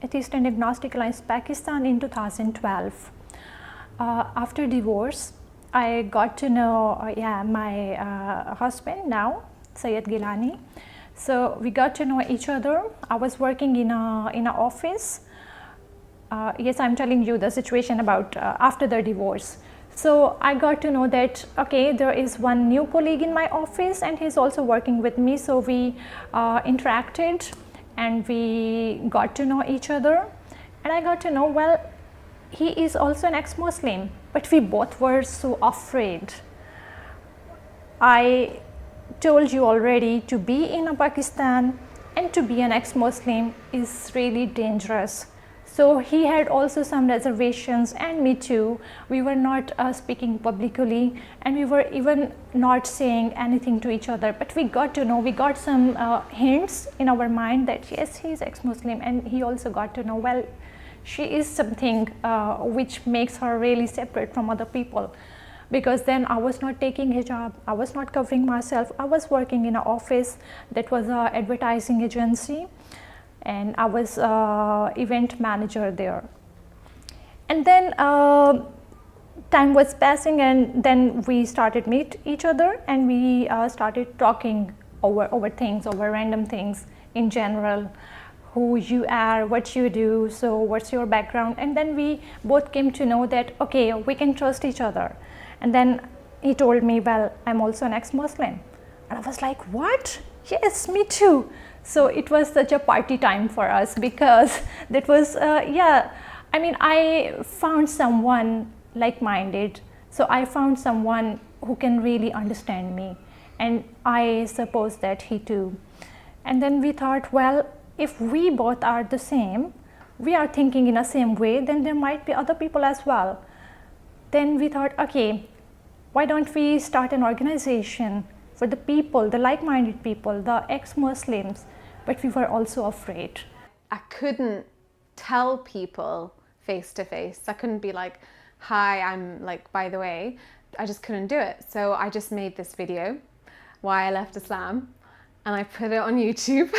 Atheist and Agnostic Alliance Pakistan, in 2012. After divorce, I got to know my husband now, Syed Gilani. So we got to know each other. I was working in an office. Yes, I'm telling you the situation about after the divorce. So I got to know that, okay, there is one new colleague in my office and he's also working with me. So we interacted and we got to know each other. And I got to know, well, he is also an ex-Muslim, but we both were so afraid. I told you already, to be in Pakistan, and to be an ex-Muslim is really dangerous. So he had also some reservations, and me too. We were not speaking publicly, and we were even not saying anything to each other. But we got to know, we got some hints in our mind that yes, he is ex-Muslim, and he also got to know, well, she is something which makes her really separate from other people. Because then I was not taking hijab, I was not covering myself. I was working in an office that was an advertising agency, and I was event manager there. And then time was passing, and then we started meet each other, and we started talking over things, over random things in general. Who you are, what you do, so what's your background. And then we both came to know that, okay, we can trust each other. And then he told me, well, I'm also an ex-Muslim. And I was like, what? Yes, me too. So it was such a party time for us, because that was, yeah, I mean, I found someone like-minded. So I found someone who can really understand me. And I suppose that he too. And then we thought, well, if we both are the same, we are thinking in the same way, then there might be other people as well. Then we thought, okay, why don't we start an organization for the people, the like-minded people, the ex-Muslims? But we were also afraid. I couldn't tell people face to face. I couldn't be like, hi, I'm like, by the way. I just couldn't do it. So I just made this video, why I left Islam, and I put it on YouTube.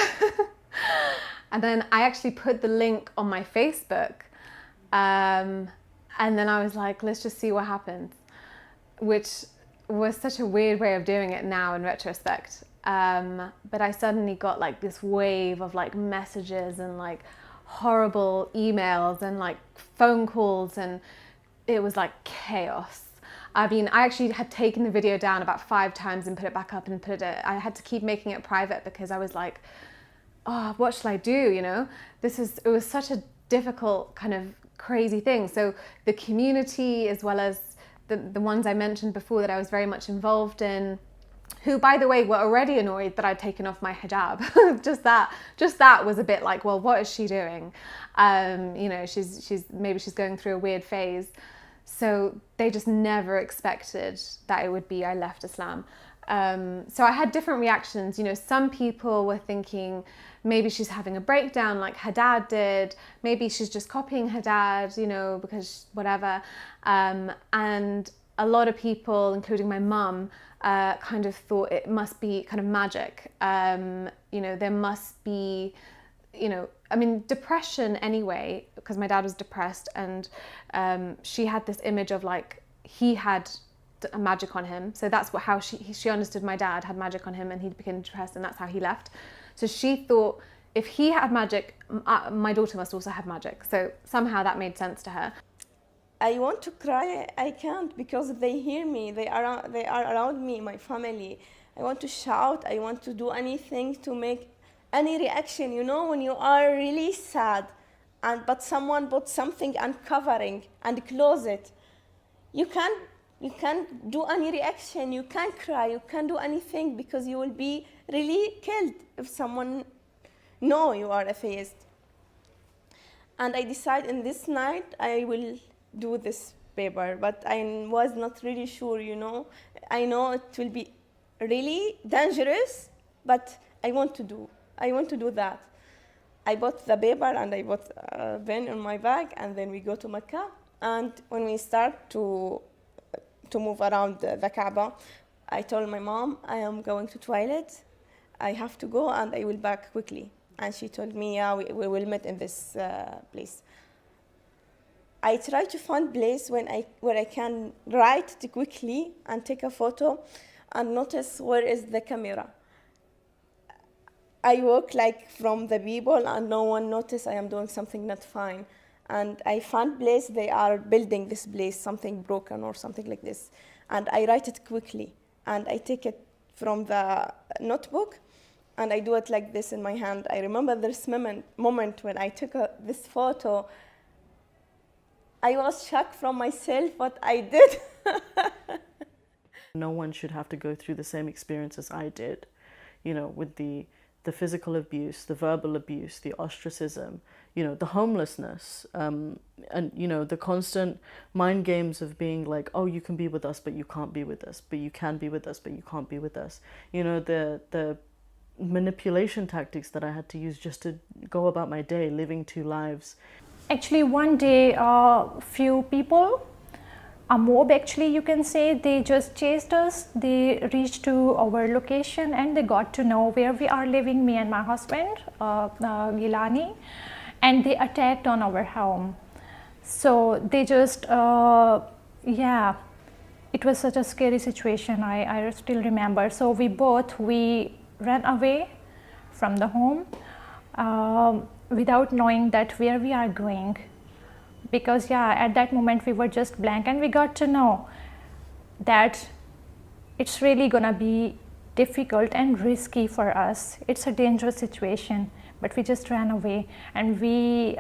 And then I actually put the link on my Facebook, and then I was like, let's just see what happens, which was such a weird way of doing it now in retrospect. But I suddenly got like this wave of like messages and like horrible emails and like phone calls, and it was like chaos. I mean, I actually had taken the video down about 5 times and put it back up and I had to keep making it private, because I was like, oh, what shall I do, you know? It was such a difficult kind of crazy thing. So the community, as well as the ones I mentioned before that I was very much involved in, who, by the way, were already annoyed that I'd taken off my hijab. just that was a bit like, well, what is she doing? You know, maybe she's going through a weird phase. So they just never expected that it would be I left Islam. So I had different reactions. You know, some people were thinking maybe she's having a breakdown like her dad did. Maybe she's just copying her dad, you know, because whatever. And a lot of people, including my mum, kind of thought it must be kind of magic. You know, there must be, you know, I mean, depression anyway, because my dad was depressed, and she had this image of like he had a magic on him. So that's how she understood my dad had magic on him, and he became depressed, and that's how he left. So she thought if he had magic, my daughter must also have magic. So somehow that made sense to her. I want to cry, I can't, because they hear me, they are around me, my family. I want to shout, I want to do anything to make any reaction, you know, when you are really sad, but someone put something uncovering and close it. You can't do any reaction, you can't cry, you can't do anything, because you will be really killed if someone know you are atheist. And I decided in this night I will do this paper, but I was not really sure, you know. I know it will be really dangerous, but I want to do that. I bought the paper and I bought a pen in my bag, and then we go to Mecca. And when we start to move around the Kaaba, I told my mom, I am going to toilet, I have to go, and I will back quickly. And she told me, yeah, we will meet in this place. I try to find place where I can write it quickly and take a photo and notice where is the camera. I walk like from the people and no one notice I am doing something not fine. And I found place, they are building this place, something broken or something like this. And I write it quickly. And I take it from the notebook and I do it like this in my hand. I remember this moment when I took this photo. I was shocked from myself what I did. No one should have to go through the same experience as I did, you know, with the the physical abuse, the verbal abuse, the ostracism, you know, the homelessness, and, you know, the constant mind games of being like, oh, you can be with us, but you can't be with us, but you can be with us, but you can't be with us. You know, the manipulation tactics that I had to use just to go about my day, living two lives. Actually, one day, few people, a mob actually, you can say, they just chased us. They reached to our location and they got to know where we are living, me and my husband, Gilani, and they attacked on our home. So they just, yeah, it was such a scary situation. I still remember. So we ran away from the home without knowing that where we are going. Because yeah, at that moment we were just blank, and we got to know that it's really gonna be difficult and risky for us. It's a dangerous situation, but we just ran away, and we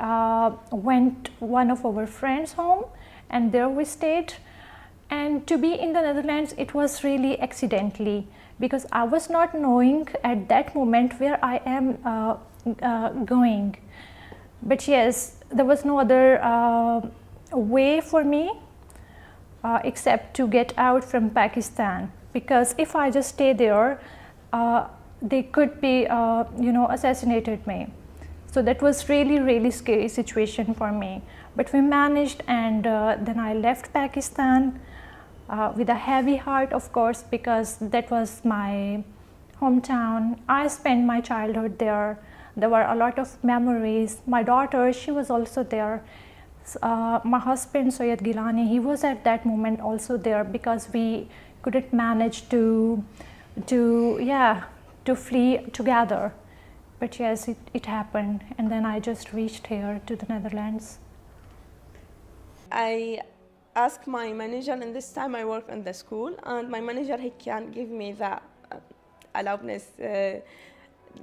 went one of our friends' home, and there we stayed. And to be in the Netherlands, it was really accidentally, because I was not knowing at that moment where I am going. But yes, there was no other way for me except to get out from Pakistan, because if I just stay there, they could be, assassinated me. So that was really scary situation for me. But we managed, and then I left Pakistan with a heavy heart, of course, because that was my hometown. I spent my childhood there. There were a lot of memories. My daughter, she was also there. My husband, Soyed Gilani, he was at that moment also there, because we couldn't manage to flee together. But yes, it happened, and then I just reached here to the Netherlands. I asked my manager, and this time I work in the school, and my manager, he can give me the allowance,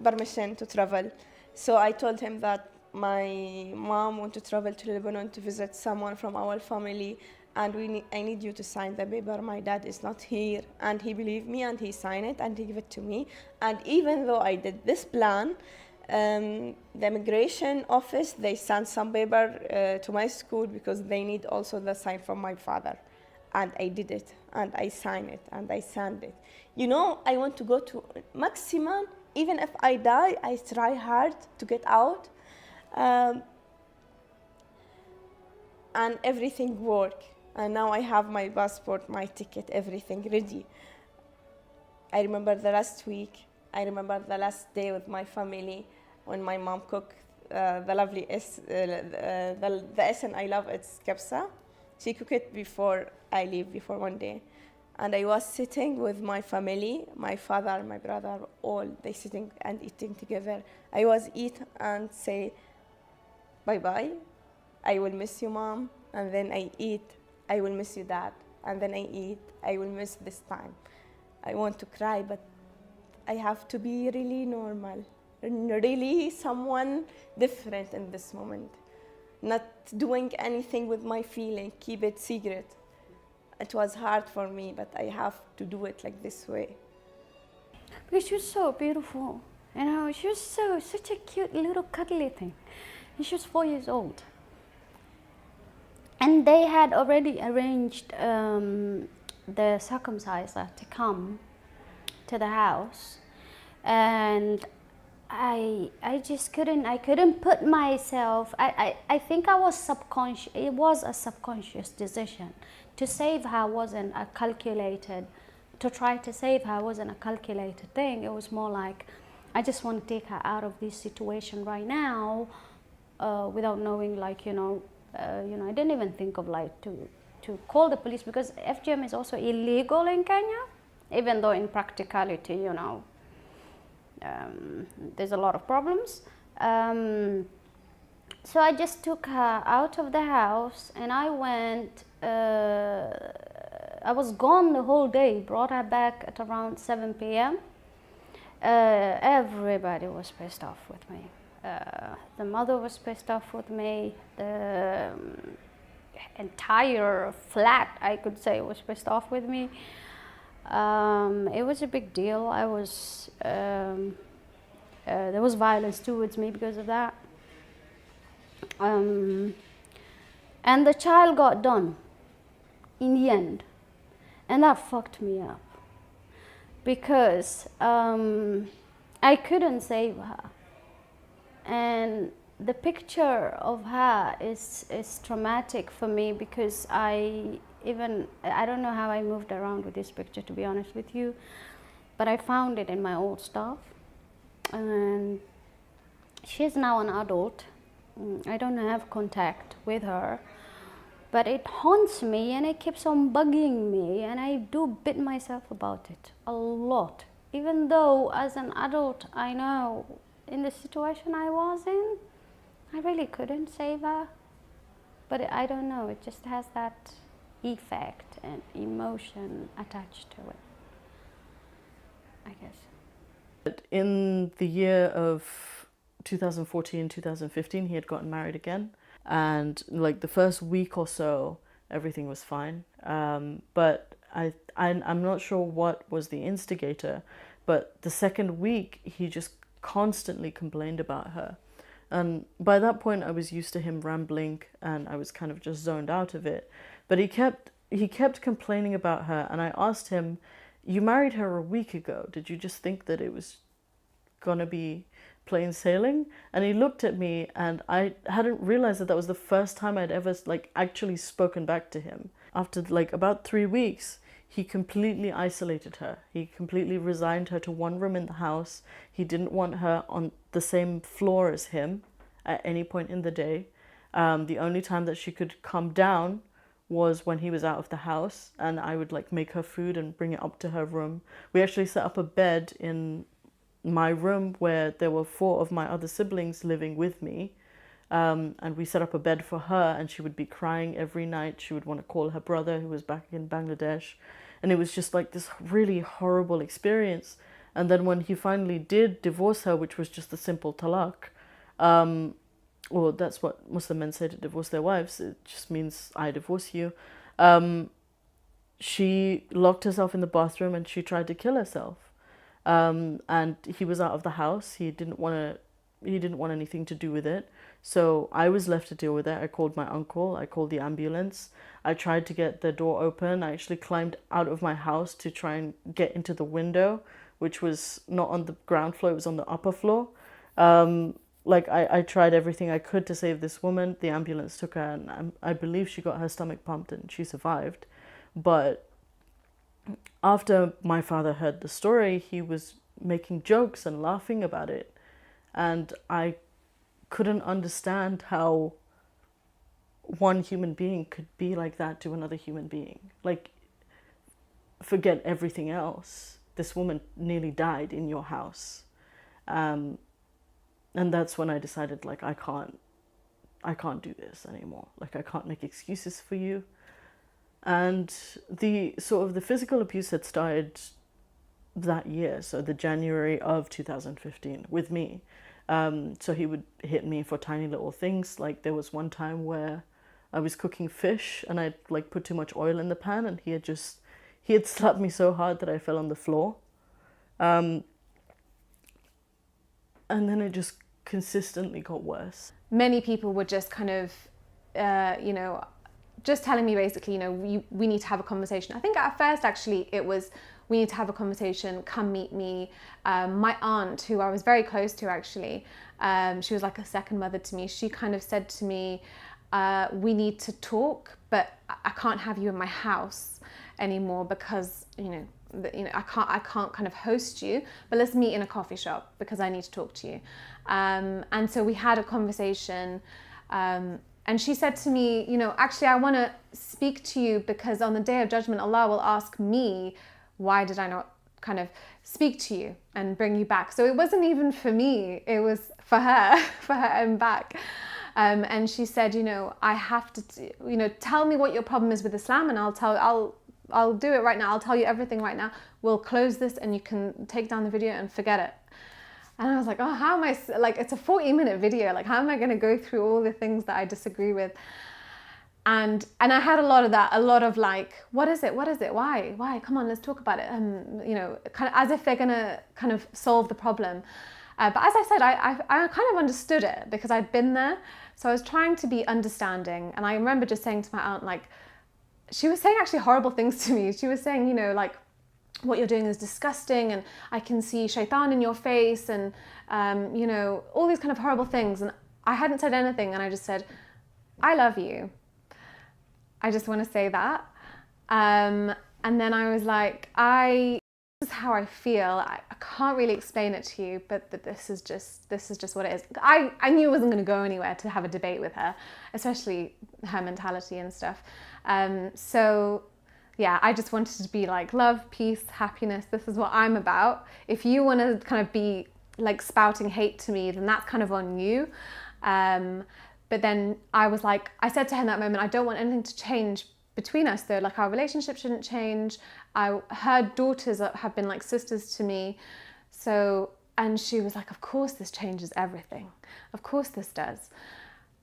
permission to travel. So I told him that my mom wants to travel to Lebanon to visit someone from our family, and I need you to sign the paper. My dad is not here. And he believed me, and he signed it, and he gave it to me. And even though I did this plan, the immigration office, they sent some paper to my school, because they need also the sign from my father. And I did it, and I signed it, and I signed it. You know, I want to go to maximum. Even if I die, I try hard to get out. And everything worked. And now I have my passport, my ticket, everything ready. I remember the last week. I remember the last day with my family when my mom cooked the lovely the essence I love, it's kabsa. She cooked it before I leave, before one day. And I was sitting with my family, my father, my brother, all they sitting and eating together. I was eat and say, bye-bye. I will miss you, Mom. And then I eat, I will miss you, Dad. And then I eat, I will miss this time. I want to cry, but I have to be really normal, really someone different in this moment. Not doing anything with my feeling, keep it secret. It was hard for me, but I have to do it like this way. Because she was so beautiful, you know, she was such a cute little cuddly thing. And she was 4 years old. And they had already arranged the circumciser to come to the house. And I just couldn't put myself, I think I was subconscious, it was a subconscious decision. To save her wasn't a calculated, to try to save her wasn't a calculated thing. It was more like, I just want to take her out of this situation right now, without knowing, like, I didn't even think of like to call the police, because FGM is also illegal in Kenya, even though in practicality, there's a lot of problems. So I just took her out of the house, and I went, I was gone the whole day, brought her back at around 7 p.m. Everybody was pissed off with me. The mother was pissed off with me. The entire flat, I could say, was pissed off with me. It was a big deal. I was there was violence towards me because of that. And the child got done in the end, and that fucked me up because I couldn't save her, and the picture of her is traumatic for me because I don't know how I moved around with this picture, to be honest with you, but I found it in my old stuff, and she's now an adult. I don't have contact with her, but it haunts me and it keeps on bugging me, and I do beat myself about it a lot, even though as an adult I know in the situation I was in, I really couldn't save her, but I don't know, it just has that effect and emotion attached to it, I guess. In the year of 2014, 2015, he had gotten married again. And like the first week or so, everything was fine. But I'm not sure what was the instigator, but the second week, he just constantly complained about her. And by that point, I was used to him rambling and I was kind of just zoned out of it. But he kept complaining about her, and I asked him, "You married her a week ago. Did you just think that it was gonna be plain sailing?" And he looked at me, and I hadn't realized that was the first time I'd ever like actually spoken back to him. After like about 3 weeks, he completely isolated her. He completely resigned her to one room in the house. He didn't want her on the same floor as him at any point in the day. The only time that she could come down was when he was out of the house, and I would like make her food and bring it up to her room. We actually set up a bed in my room where there were 4 of my other siblings living with me, and we set up a bed for her, and she would be crying every night. She would want to call her brother who was back in Bangladesh, and it was just like this really horrible experience. And then when he finally did divorce her, which was just a simple talaq, or that's what Muslim men say to divorce their wives, it just means I divorce you, she locked herself in the bathroom and she tried to kill herself. And he was out of the house. He didn't want anything to do with it. So I was left to deal with it. I called my uncle. I called the ambulance. I tried to get the door open. I actually climbed out of my house to try and get into the window, which was not on the ground floor. It was on the upper floor. I tried everything I could to save this woman. The ambulance took her, and I believe she got her stomach pumped and she survived. But after my father heard the story, he was making jokes and laughing about it. And I couldn't understand how one human being could be like that to another human being. Like, forget everything else. This woman nearly died in your house. And that's when I decided, like, I can't do this anymore. Like, I can't make excuses for you. And the physical abuse had started that year, so the January of 2015 with me. So he would hit me for tiny little things. Like there was one time where I was cooking fish and I'd like put too much oil in the pan, and he had slapped me so hard that I fell on the floor. And then it just consistently got worse. Many people were just kind of, just telling me basically, we need to have a conversation. I think at first actually it was, we need to have a conversation, come meet me. My aunt, who I was very close to actually, she was like a second mother to me. She kind of said to me, we need to talk, but I can't have you in my house anymore because, I can't kind of host you, but let's meet in a coffee shop because I need to talk to you. And so we had a conversation, and she said to me, actually I want to speak to you because on the Day of Judgment, Allah will ask me, why did I not kind of speak to you and bring you back? So it wasn't even for me, it was for her, for her own back. And she said, I have to, tell me what your problem is with Islam, and I'll do it right now. I'll tell you everything right now. We'll close this and you can take down the video and forget it. And I was like, oh, how am I, like, it's a 40-minute video. Like, how am I going to go through all the things that I disagree with? And I had a lot of that, a lot of like, what is it? Why? Come on, let's talk about it. Kind of as if they're going to kind of solve the problem. But as I said, I kind of understood it because I'd been there. So I was trying to be understanding. And I remember just saying to my aunt, like, she was saying actually horrible things to me. She was saying, you know, like, what you're doing is disgusting, and I can see shaitan in your face, and you know, all these kind of horrible things. And I hadn't said anything, and I just said, I love you. I just want to say that. And then I was like, this is how I feel. I can't really explain it to you, but this is just what it is. I knew I wasn't going to go anywhere to have a debate with her, especially her mentality and stuff. So yeah, I just wanted to be like, love, peace, happiness. This is what I'm about. If you want to kind of be like spouting hate to me, then that's kind of on you. But then I was like, I said to her in that moment, I don't want anything to change between us though. Like, our relationship shouldn't change. Her daughters have been like sisters to me. So, and she was like, of course this changes everything. Of course this does.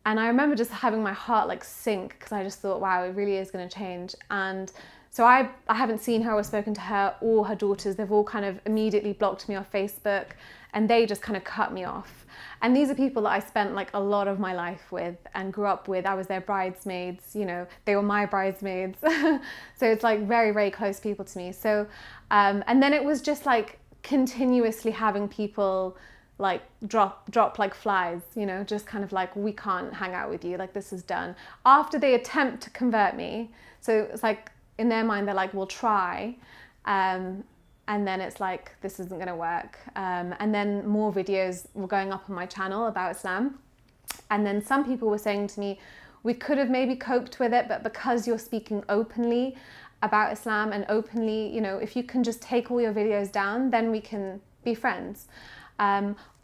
And I remember just having my heart like sink, because I just thought, wow, it really is going to change. And so I haven't seen her or spoken to her or her daughters. They've all kind of immediately blocked me off Facebook, and they just kind of cut me off. And these are people that I spent like a lot of my life with and grew up with. I was their bridesmaids, you know, they were my bridesmaids. So it's like very, very close people to me. So, and then it was just like continuously having people like drop like flies, you know, just kind of like, we can't hang out with you, like this is done. After they attempt to convert me, so it's like, in their mind, they're like, we'll try. And then it's like, this isn't going to work. And then more videos were going up on my channel about Islam. And then some people were saying to me, we could have maybe coped with it, but because you're speaking openly about Islam and openly, you know, if you can just take all your videos down, then we can be friends.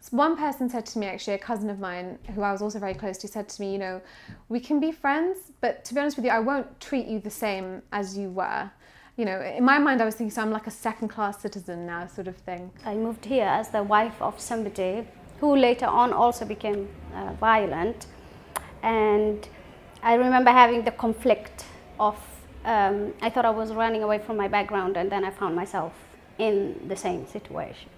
One person said to me, actually, a cousin of mine, who I was also very close to, said to me, you know, we can be friends, but to be honest with you, I won't treat you the same as you were. You know, in my mind, I was thinking, so I'm like a second-class citizen now, sort of thing. I moved here as the wife of somebody who later on also became violent. And I remember having the conflict of, I thought I was running away from my background, and then I found myself in the same situation.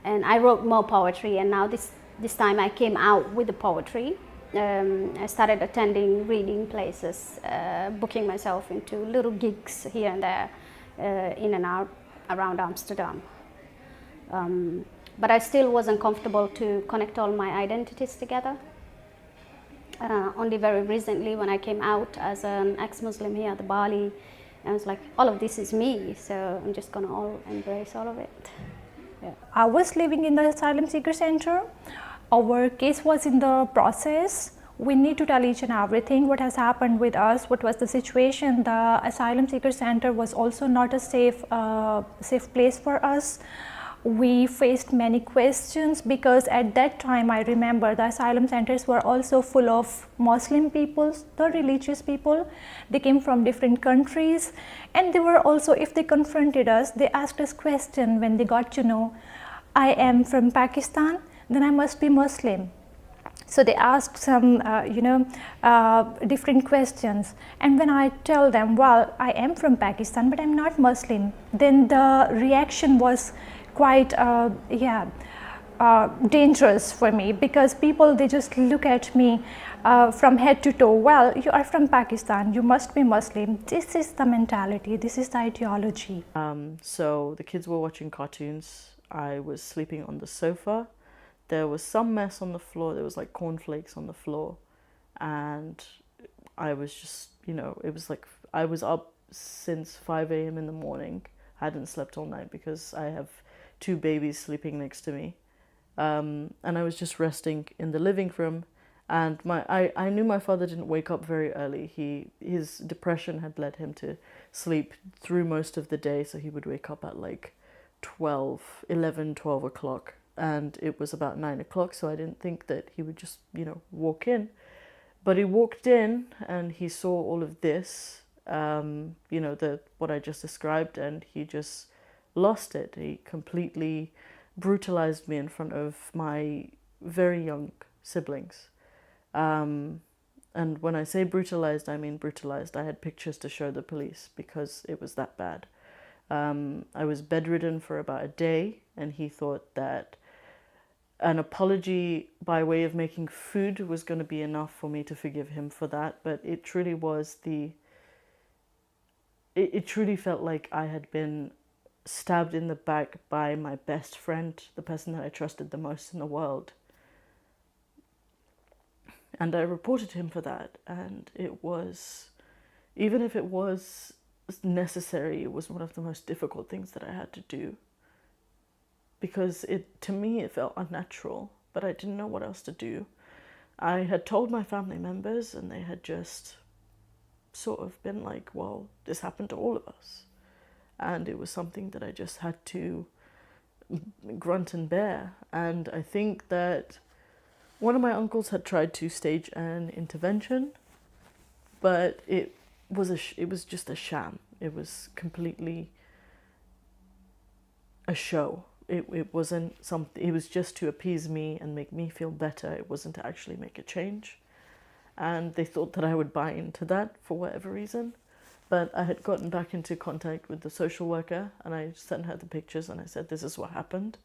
And I wrote more poetry, and now this time I came out with the poetry. I started attending reading places, booking myself into little gigs here and there, in and out around Amsterdam. But I still wasn't comfortable to connect all my identities together. Only very recently, when I came out as an ex-Muslim here at Bali, I was like, all of this is me, so I'm just gonna embrace all of it. Yeah. I was living in the asylum seeker center. Our case was in the process. We need to tell each and everything what has happened with us, what was the situation. The asylum seeker center was also not a safe place for us. We faced many questions because at that time, I remember the asylum centers were also full of Muslim people, the religious people. They came from different countries, and they were also, if they confronted us, they asked us questions when they got to know, I am from Pakistan, then I must be Muslim. So they asked some, different questions. And when I tell them, well, I am from Pakistan, but I'm not Muslim, then the reaction was quite dangerous for me, because people, they just look at me from head to toe. Well, you are from Pakistan, you must be Muslim. This is the mentality, this is the ideology. So the kids were watching cartoons. I was sleeping on the sofa. There was some mess on the floor. There was like cornflakes on the floor. And I was just, it was like I was up since 5 a.m. in the morning. I hadn't slept all night because I have 2 babies sleeping next to me. And I was just resting in the living room. And I knew my father didn't wake up very early. His depression had led him to sleep through most of the day. So he would wake up at like 12 o'clock. And it was about 9 o'clock. So I didn't think that he would just, walk in. But he walked in and he saw all of this, what I just described, and he just lost it. He completely brutalized me in front of my very young siblings. And when I say brutalized, I mean brutalized. I had pictures to show the police because it was that bad. I was bedridden for about a day, and he thought that an apology by way of making food was going to be enough for me to forgive him for that, but it truly was it truly felt like I had been stabbed in the back by my best friend, the person that I trusted the most in the world. And I reported him for that, and it was, even if it was necessary, it was one of the most difficult things that I had to do. Because to me, it felt unnatural, but I didn't know what else to do. I had told my family members, and they had just sort of been like, well, this happened to all of us. And it was something that I just had to grunt and bear. And I think that one of my uncles had tried to stage an intervention, but it was just a sham. It was completely a show. It wasn't something. It was just to appease me and make me feel better. It wasn't to actually make a change. And they thought that I would buy into that for whatever reason. But I had gotten back into contact with the social worker, and I sent her the pictures, and I said, this is what happened.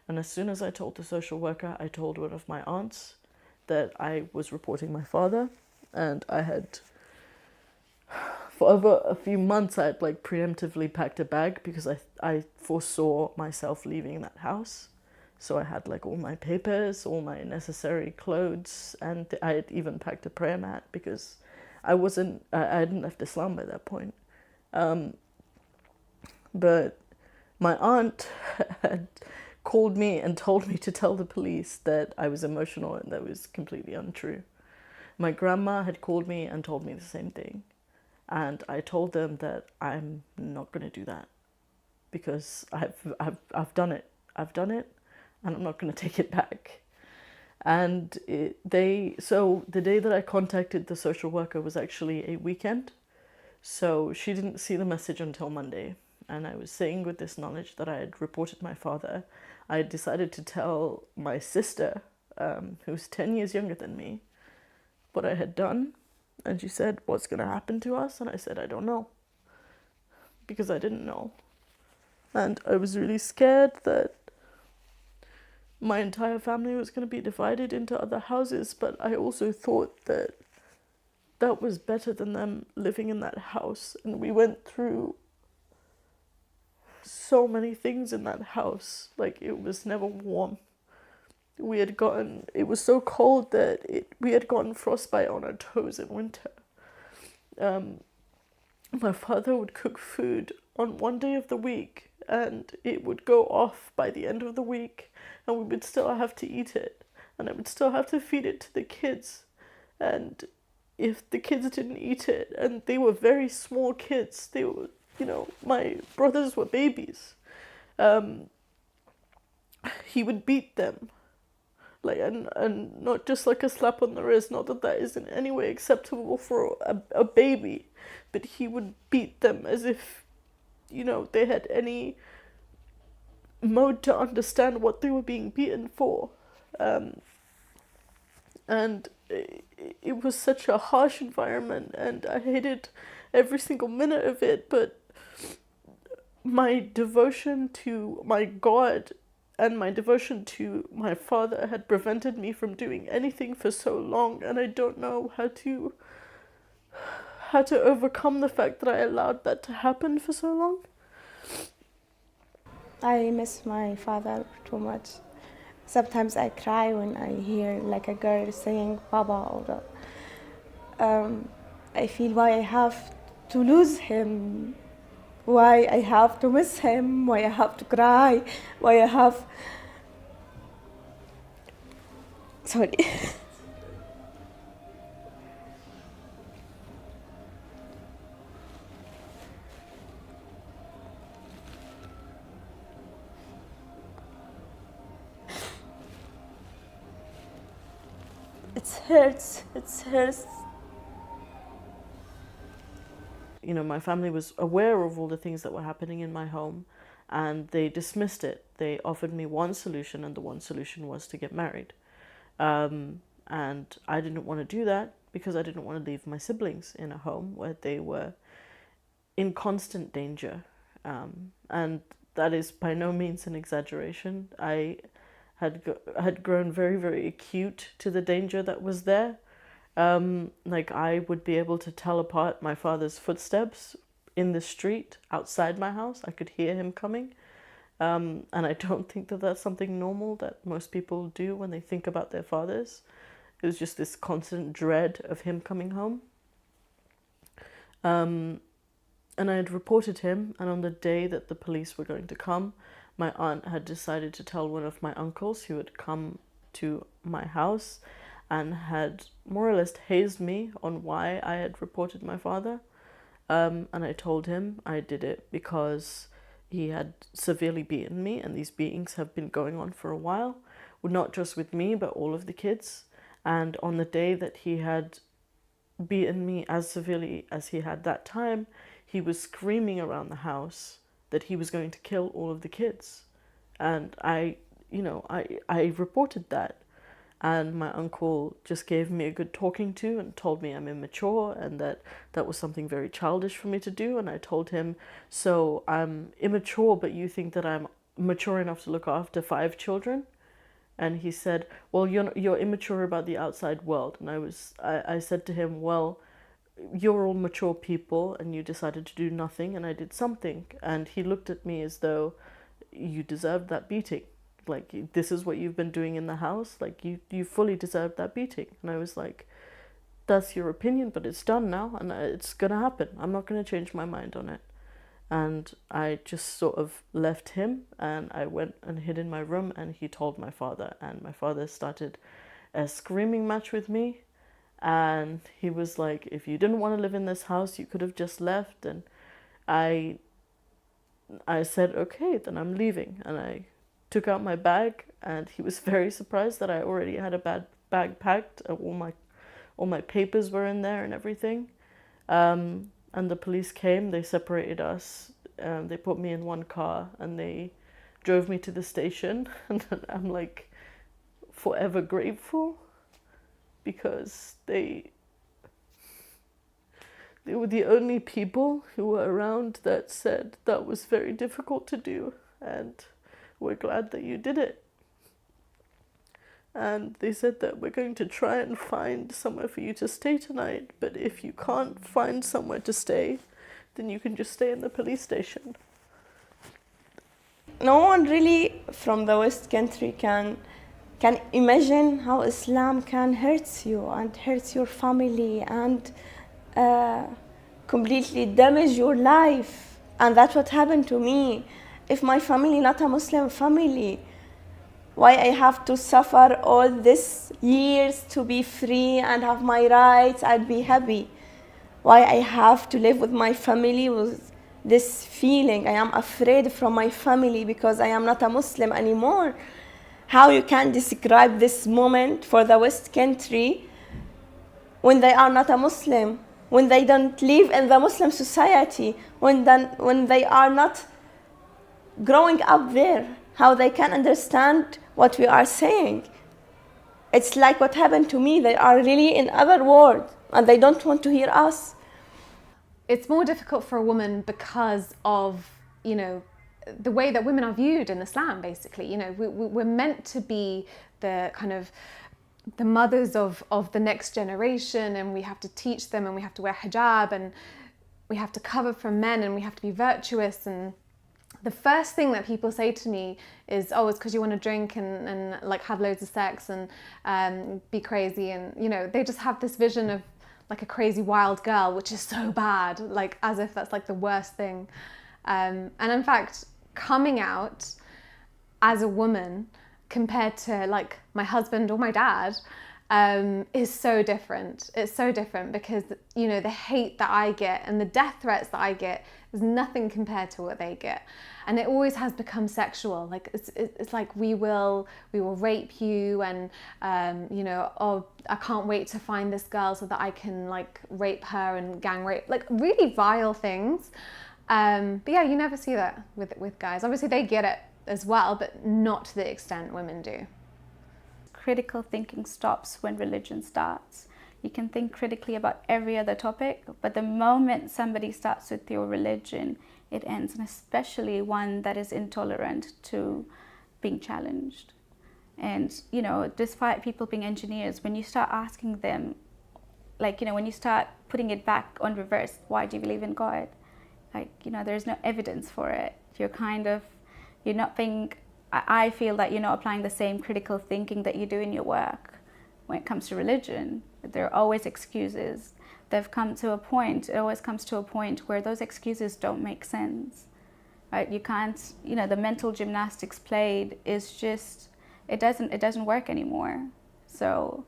And as soon as I told the social worker, I told one of my aunts that I was reporting my father, and I had, for over a few months, I had like preemptively packed a bag because I foresaw myself leaving that house. So I had like all my papers, all my necessary clothes, and I had even packed a prayer mat because I hadn't left Islam by that point. But my aunt had called me and told me to tell the police that I was emotional, and that was completely untrue. My grandma had called me and told me the same thing. And I told them that I'm not going to do that because I've done it. I've done it, and I'm not going to take it back. And so the day that I contacted the social worker was actually a weekend. So she didn't see the message until Monday. And I was saying, with this knowledge that I had reported my father, I had decided to tell my sister, who's 10 years younger than me, what I had done. And she said, what's going to happen to us? And I said, I don't know. Because I didn't know. And I was really scared that my entire family was going to be divided into other houses, but I also thought that that was better than them living in that house. And we went through so many things in that house. Like, it was never warm. It was so cold that we had gotten frostbite on our toes in winter. My father would cook food on one day of the week, and it would go off by the end of the week, and we would still have to eat it, and I would still have to feed it to the kids. And if the kids didn't eat it, and they were very small kids, they were, my brothers were babies, he would beat them. Like, and not just like a slap on the wrist, not that that is in any way acceptable for a baby, but he would beat them as if, they had any mode to understand what they were being beaten for. And it was such a harsh environment, and I hated every single minute of it, but my devotion to my God and my devotion to my father had prevented me from doing anything for so long, and I don't know how to overcome the fact that I allowed that to happen for so long. I miss my father too much. Sometimes I cry when I hear like a girl saying Baba, or I feel why I have to lose him, why I have to miss him, why I have to cry, why I have... Sorry. It hurts. My family was aware of all the things that were happening in my home, and they dismissed it. They offered me one solution, and the one solution was to get married. And I didn't want to do that because I didn't want to leave my siblings in a home where they were in constant danger. And that is by no means an exaggeration. I had grown very, very acute to the danger that was there. Like I would be able to tell apart my father's footsteps in the street outside my house. I could hear him coming. And I don't think that that's something normal that most people do when they think about their fathers. It was just this constant dread of him coming home. And I had reported him, and on the day that the police were going to come, my aunt had decided to tell one of my uncles who had come to my house and had more or less hazed me on why I had reported my father. And I told him I did it because he had severely beaten me, and these beatings have been going on for a while, not just with me, but all of the kids. And on the day that he had beaten me as severely as he had that time, he was screaming around the house that he was going to kill all of the kids. And I reported that. And my uncle just gave me a good talking to and told me I'm immature and that was something very childish for me to do. And I told him, so I'm immature, but you think that I'm mature enough to look after 5 children? And he said, well, you're immature about the outside world. And I said to him, well, you're all mature people and you decided to do nothing and I did something. And he looked at me as though you deserved that beating. Like, this is what you've been doing in the house. Like, you fully deserved that beating. And I was like, that's your opinion, but it's done now and it's going to happen. I'm not going to change my mind on it. And I just sort of left him and I went and hid in my room, and he told my father, and my father started a screaming match with me. And he was like, if you didn't want to live in this house, you could have just left. And I said, okay, then I'm leaving. And I took out my bag, and he was very surprised that I already had a bag packed. All my papers were in there and everything. And the police came, they separated us, they put me in one car and they drove me to the station. And I'm like forever grateful, because they were the only people who were around that said that was very difficult to do and we're glad that you did it. And they said that we're going to try and find somewhere for you to stay tonight, but if you can't find somewhere to stay, then you can just stay in the police station. No one really from the West country can imagine how Islam can hurt you and hurt your family and completely damage your life. And that's what happened to me. If my family not a Muslim family, why I have to suffer all these years to be free and have my rights and be happy? Why I have to live with my family with this feeling? I am afraid from my family because I am not a Muslim anymore. How you can describe this moment for the West country when they are not a Muslim, when they don't live in the Muslim society, when they are not growing up there, how they can understand what we are saying? It's like what happened to me. They are really in other world and they don't want to hear us. It's more difficult for a woman because of, the way that women are viewed in Islam, basically. We're meant to be the kind of the mothers of the next generation, and we have to teach them, and we have to wear hijab, and we have to cover from men, and we have to be virtuous. And the first thing that people say to me is, oh, it's because you want to drink and like have loads of sex and be crazy. And, they just have this vision of like a crazy wild girl, which is so bad, like as if that's like the worst thing. And in fact, coming out as a woman compared to like my husband or my dad is so different. It's so different because, the hate that I get and the death threats that I get is nothing compared to what they get. And it always has become sexual. Like it's like we will rape you, and oh, I can't wait to find this girl so that I can like rape her and gang rape, like really vile things. But yeah, you never see that with guys. Obviously they get it as well, but not to the extent women do. Critical thinking stops when religion starts. You can think critically about every other topic, but the moment somebody starts with your religion, it ends, and especially one that is intolerant to being challenged. And, you know, despite people being engineers, when you start asking them, like, you know, when you start putting it back on reverse, why do you believe in God? Like, you know, there's no evidence for it. You're not being, I feel that you're not applying the same critical thinking that you do in your work when it comes to religion. There are always excuses. It always comes to a point where those excuses don't make sense, right? You can't, you know, the mental gymnastics played is just, it doesn't work anymore. So,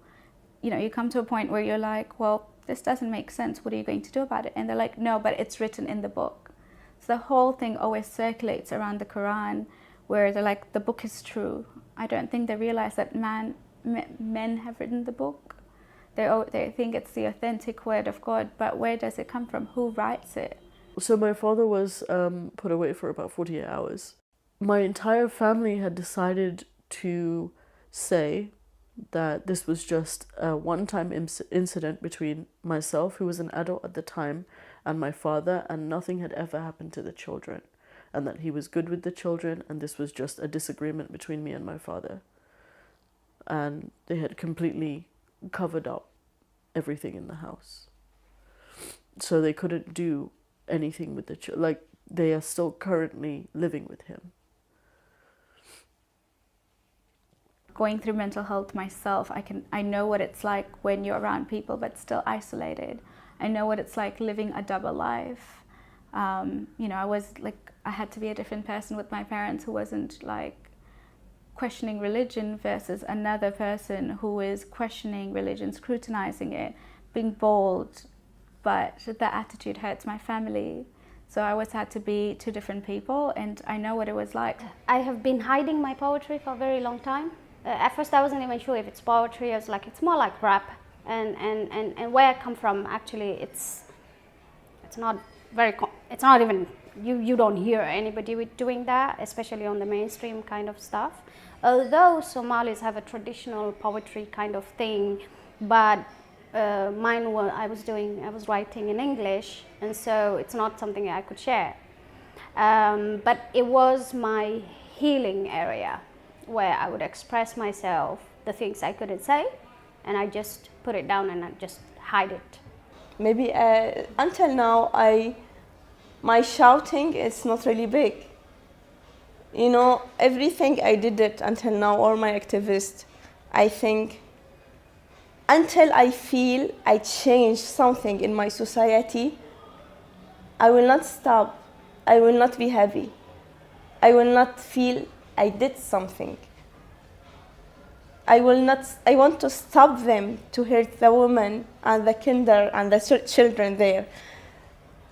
you know, you come to a point where you're like, well, this doesn't make sense. What are you going to do about it? And they're like, no, but it's written in the book. So the whole thing always circulates around the Quran, where they're like, the book is true. I don't think they realize that men have written the book. They think it's the authentic word of God, but where does it come from? Who writes it? So my father was put away for about 48 hours. My entire family had decided to say that this was just a one-time incident between myself, who was an adult at the time, and my father, and nothing had ever happened to the children, and that he was good with the children, and this was just a disagreement between me and my father. And they had completely covered up everything in the house. So they couldn't do anything with the children. Like, they are still currently living with him. Going through mental health myself, I know what it's like when you're around people but still isolated. I know what it's like living a double life. You know, I had to be a different person with my parents who wasn't like questioning religion versus another person who is questioning religion, scrutinizing it, being bold, but that attitude hurts my family. So I always had to be two different people, and I know what it was like. I have been hiding my poetry for a very long time. At first I wasn't even sure if it's poetry. I was like, it's more like rap. And where I come from, actually, it's not even, you don't hear anybody doing that, especially on the mainstream kind of stuff. Although Somalis have a traditional poetry kind of thing, but mine was, I was writing in English, and so it's not something I could share. But it was my healing area, where I would express myself, the things I couldn't say, and I just put it down and I just hide it. Maybe until now, my shouting is not really big. You know, everything I did it until now, all my activists, I think, until I feel I change something in my society, I will not stop. I will not be happy. I will not feel I did something. I want to stop them to hurt the women and the kinder and the children there.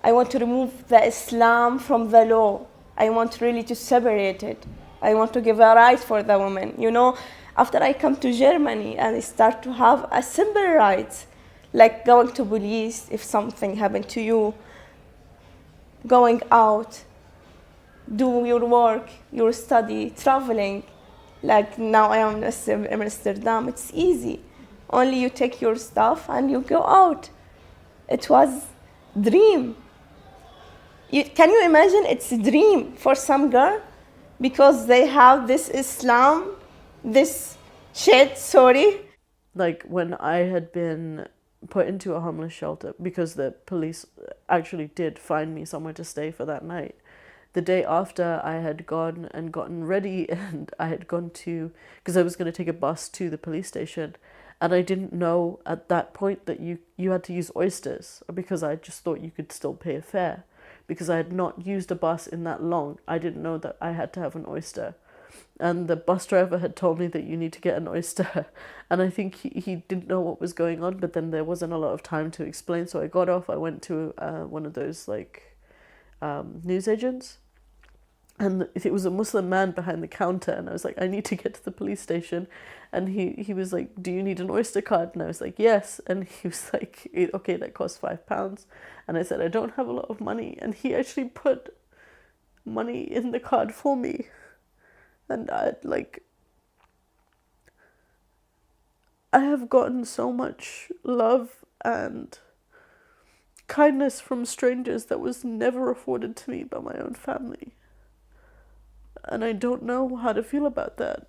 I want to remove the Islam from the law. I want really to separate it. I want to give a right for the women. You know, after I come to Germany and I start to have a simple rights, like going to police if something happened to you, going out, do your work, your study, traveling. Like now I am in Amsterdam, it's easy. Only you take your stuff and you go out. It was dream. Can you imagine it's a dream for some girl? Because they have this Islam, this shit, sorry. Like when I had been put into a homeless shelter, because the police actually did find me somewhere to stay for that night. The day after, I had gone and gotten ready, and I had gone to, because I was going to take a bus to the police station, and I didn't know at that point that you had to use oysters, because I just thought you could still pay a fare, because I had not used a bus in that long. I didn't know that I had to have an oyster. And the bus driver had told me that you need to get an oyster. And I think he didn't know what was going on, but then there wasn't a lot of time to explain. So I got off, I went to one of those like newsagents. And it was a Muslim man behind the counter. And I was like, I need to get to the police station. And he was like, do you need an Oyster card? And I was like, yes. And he was like, okay, that costs £5. And I said, I don't have a lot of money. And he actually put money in the card for me. And I have gotten so much love and kindness from strangers that was never afforded to me by my own family. And I don't know how to feel about that.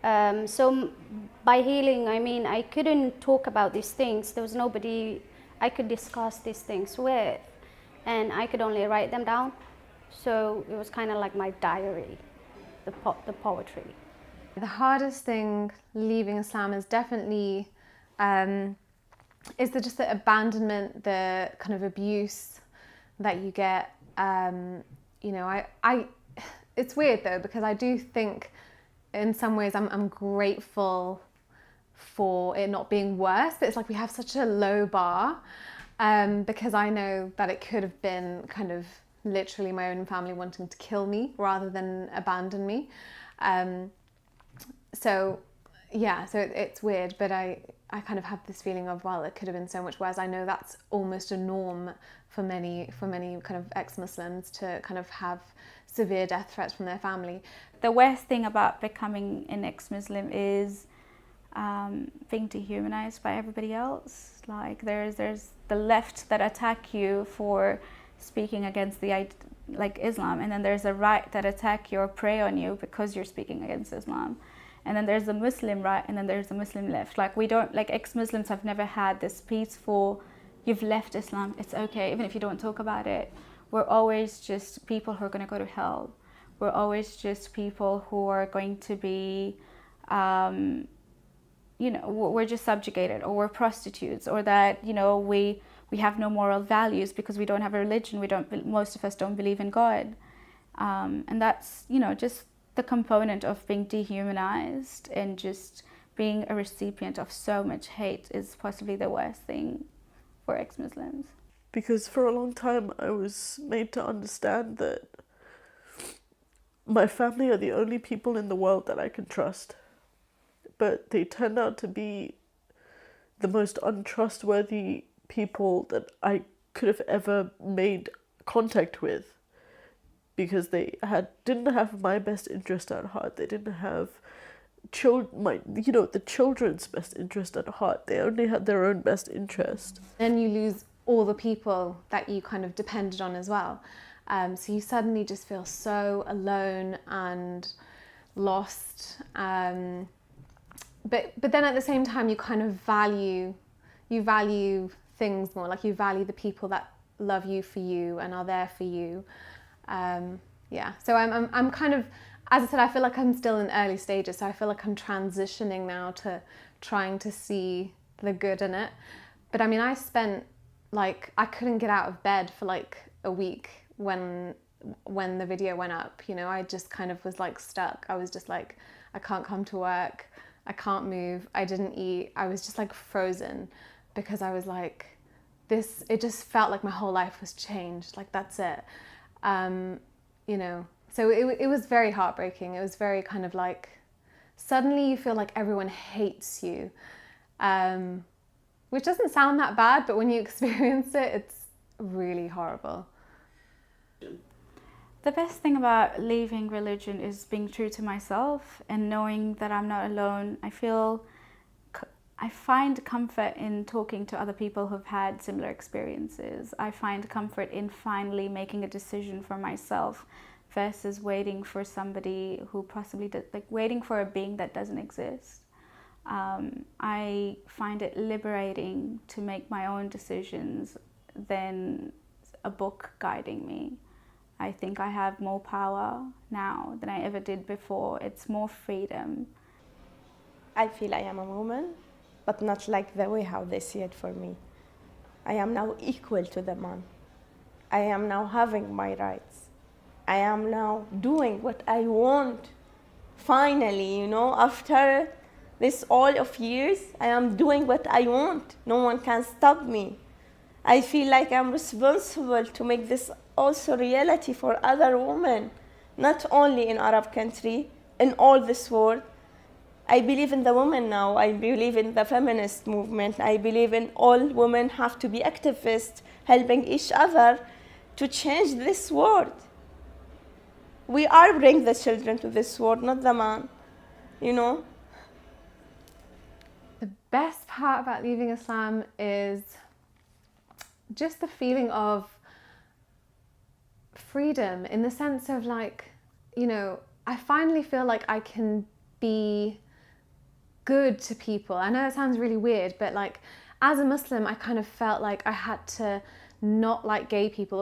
So by healing, I mean I couldn't talk about these things. There was nobody I could discuss these things with, and I could only write them down. So it was kind of like my diary, the poetry. The hardest thing leaving Islam is definitely just the abandonment, the kind of abuse that you get. You know, it's weird though, because I do think in some ways I'm grateful for it not being worse, but it's like we have such a low bar, because I know that it could have been kind of literally my own family wanting to kill me rather than abandon me. So it's weird, but I kind of have this feeling of, well, it could have been so much worse. I know that's almost a norm for many kind of ex-Muslims to kind of have severe death threats from their family. The worst thing about becoming an ex-Muslim is being dehumanized by everybody else. Like there's the left that attack you for speaking against Islam, and then there's a right that attack you or prey on you because you're speaking against Islam. And then there's the Muslim right, and then there's the Muslim left. Like ex-Muslims have never had this peaceful, you've left Islam, it's okay, even if you don't talk about it. We're always just people who are going to go to hell. We're always just people who are going to be, we're just subjugated, or we're prostitutes, or that, we have no moral values because we don't have a religion. Most of us don't believe in God. And that's, just the component of being dehumanized and just being a recipient of so much hate is possibly the worst thing for ex-Muslims. Because for a long time I was made to understand that my family are the only people in the world that I can trust. But they turned out to be the most untrustworthy people that I could have ever made contact with, because they didn't have my best interest at heart. They didn't have the children's best interest at heart. They only had their own best interest. Then you lose all the people that you kind of depended on as well. So you suddenly just feel so alone and lost. But then at the same time, you kind of value things more. Like you value the people that love you for you and are there for you. So I'm kind of, as I said, I feel like I'm still in early stages. So I feel like I'm transitioning now to trying to see the good in it. But I mean, I spent I couldn't get out of bed for a week when the video went up. I just kind of was stuck. I was just I can't come to work. I can't move. I didn't eat. I was just frozen, because I was this, it just felt like my whole life was changed. That's it. So it was very heartbreaking. It was very kind of suddenly you feel like everyone hates you, which doesn't sound that bad, but when you experience it, it's really horrible. The best thing about leaving religion is being true to myself and knowing that I'm not alone. I find comfort in talking to other people who've had similar experiences. I find comfort in finally making a decision for myself versus waiting for somebody who possibly waiting for a being that doesn't exist. I find it liberating to make my own decisions than a book guiding me. I think I have more power now than I ever did before. It's more freedom. I feel I am a woman, but not like the way how they see it for me. I am now equal to the man. I am now having my rights. I am now doing what I want. Finally, after this all of years, I am doing what I want. No one can stop me. I feel like I'm responsible to make this also reality for other women, not only in Arab country, in all this world. I believe in the women now. I believe in the feminist movement. I believe in all women have to be activists, helping each other to change this world. We are bringing the children to this world, not the man, The best part about leaving Islam is just the feeling of freedom, in the sense of I finally feel like I can be good to people. I know it sounds really weird, but like as a Muslim, I kind of felt like I had to not like gay people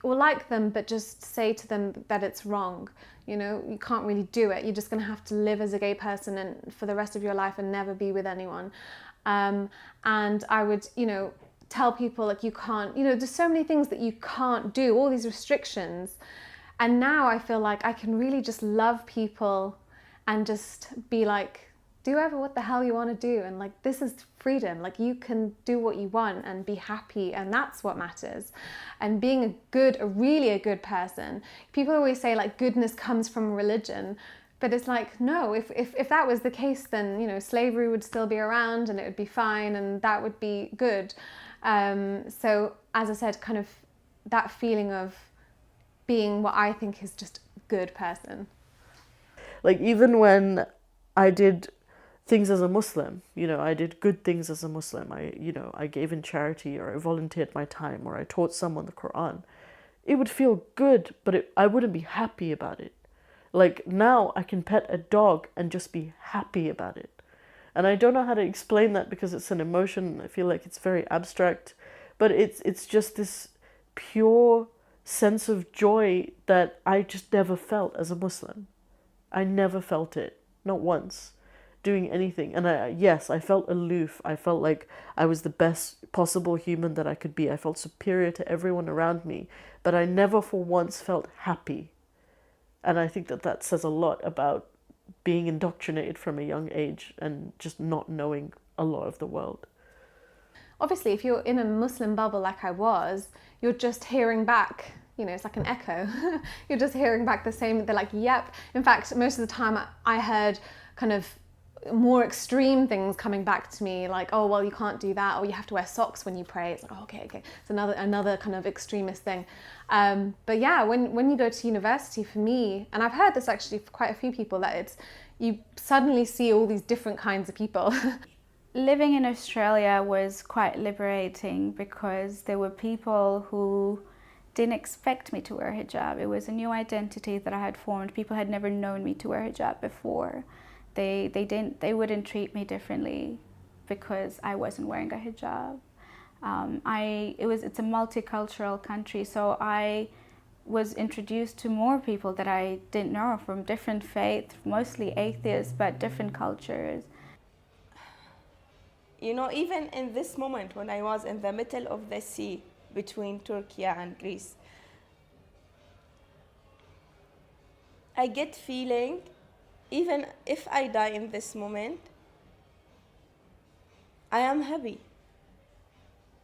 or like them, but just say to them that it's wrong. You know, you can't really do it. You're just going to have to live as a gay person and for the rest of your life and never be with anyone. And I would, you know, tell people like you can't, you know, there's so many things that you can't do, all these restrictions. And now I feel like I can really just love people and just be like, do whatever what the hell you want to do, and like this is freedom. Like you can do what you want and be happy, and that's what matters. And being a really good person. People always say like goodness comes from religion, but it's like no. If that was the case, then you know slavery would still be around and it would be fine, and that would be good. So as I said, kind of that feeling of being what I think is just a good person. Like even when I did things as a Muslim, you know, I did good things as a Muslim. I gave in charity, or I volunteered my time, or I taught someone the Quran. It would feel good, but I wouldn't be happy about it. Like now I can pet a dog and just be happy about it. And I don't know how to explain that because it's an emotion. I feel like it's very abstract, but it's just this pure sense of joy that I just never felt as a Muslim. I never felt it, not once, doing anything. And I felt aloof. I felt like I was the best possible human that I could be. I felt superior to everyone around me, but I never for once felt happy. And I think that says a lot about being indoctrinated from a young age and just not knowing a lot of the world. Obviously, if you're in a Muslim bubble like I was, you're just hearing back, you know, it's like an echo. You're just hearing back the same, they're like, yep. In fact, most of the time I heard kind of more extreme things coming back to me, like, oh, well, you can't do that, or you have to wear socks when you pray. It's like, oh, okay. It's another kind of extremist thing. But yeah, when you go to university, for me, and I've heard this actually for quite a few people, that you suddenly see all these different kinds of people. Living in Australia was quite liberating because there were people who didn't expect me to wear hijab. It was a new identity that I had formed. People had never known me to wear hijab before. They wouldn't treat me differently because I wasn't wearing a hijab. It's a multicultural country, so I was introduced to more people that I didn't know, from different faiths, mostly atheists, but different cultures. You know, even in this moment when I was in the middle of the sea between Turkey and Greece, I get feeling, even if I die in this moment, I am happy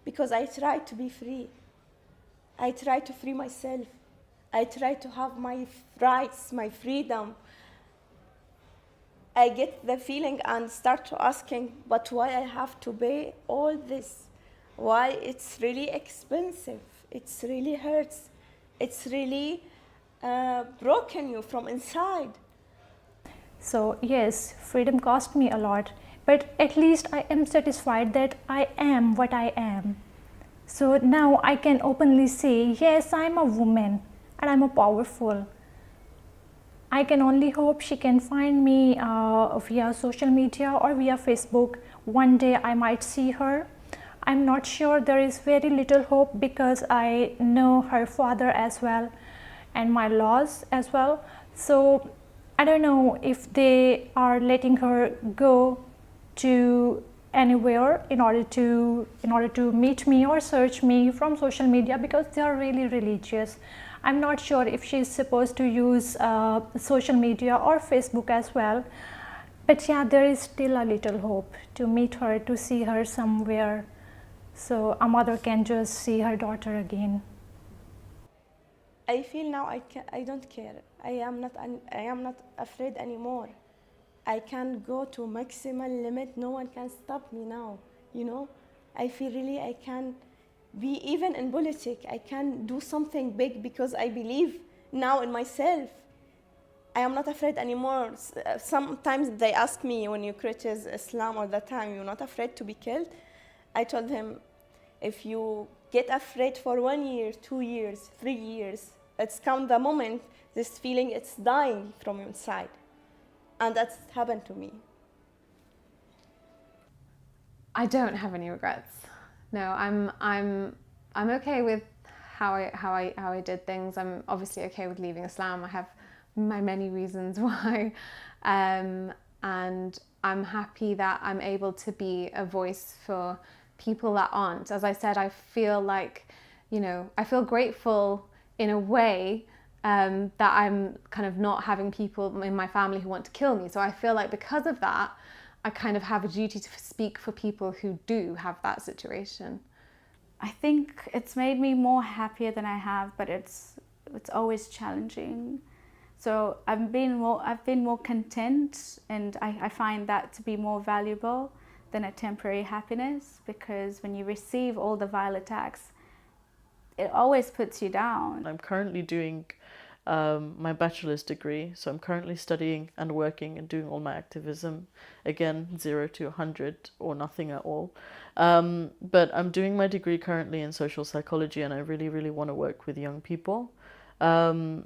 because I try to be free. I try to free myself. I try to have my rights, my freedom. I get the feeling and start to asking, but why I have to pay all this? Why it's really expensive? It's really hurts. It's really broken you from inside. So yes, freedom cost me a lot, but at least I am satisfied that I am what I am. So now I can openly say, yes, I'm a woman and I'm a powerful. I can only hope she can find me via social media or via Facebook. One day I might see her. I'm not sure. There is very little hope because I know her father as well and my laws as well. So I don't know if they are letting her go to anywhere in order to meet me or search me from social media, because they are really religious. I'm not sure if she's supposed to use social media or Facebook as well. But yeah, there is still a little hope to meet her, to see her somewhere, so a mother can just see her daughter again. I feel now I don't care. I am not afraid anymore. I can go to maximum limit. No one can stop me now. You know, I feel really I can be even in politics. I can do something big because I believe now in myself. I am not afraid anymore. Sometimes they ask me, when you criticize Islam all the time, you're not afraid to be killed? I told them, if you get afraid for 1 year, 2 years, 3 years, it's come the moment this feeling it's dying from inside. And that's happened to me. I don't have any regrets. No, I'm okay with how I did things. I'm obviously okay with leaving Islam. I have my many reasons why, and I'm happy that I'm able to be a voice for people that aren't. As I said, I feel like, I feel grateful in a way that I'm kind of not having people in my family who want to kill me. So I feel like because of that, I kind of have a duty to speak for people who do have that situation. I think it's made me more happier than I have, but it's always challenging. So I've been more content, and I find that to be more valuable than a temporary happiness, because when you receive all the vile attacks, it always puts you down. I'm currently doing my bachelor's degree, so I'm currently studying and working and doing all my activism, again 0 to 100 or nothing at all, but I'm doing my degree currently in social psychology, and I really want to work with young people, and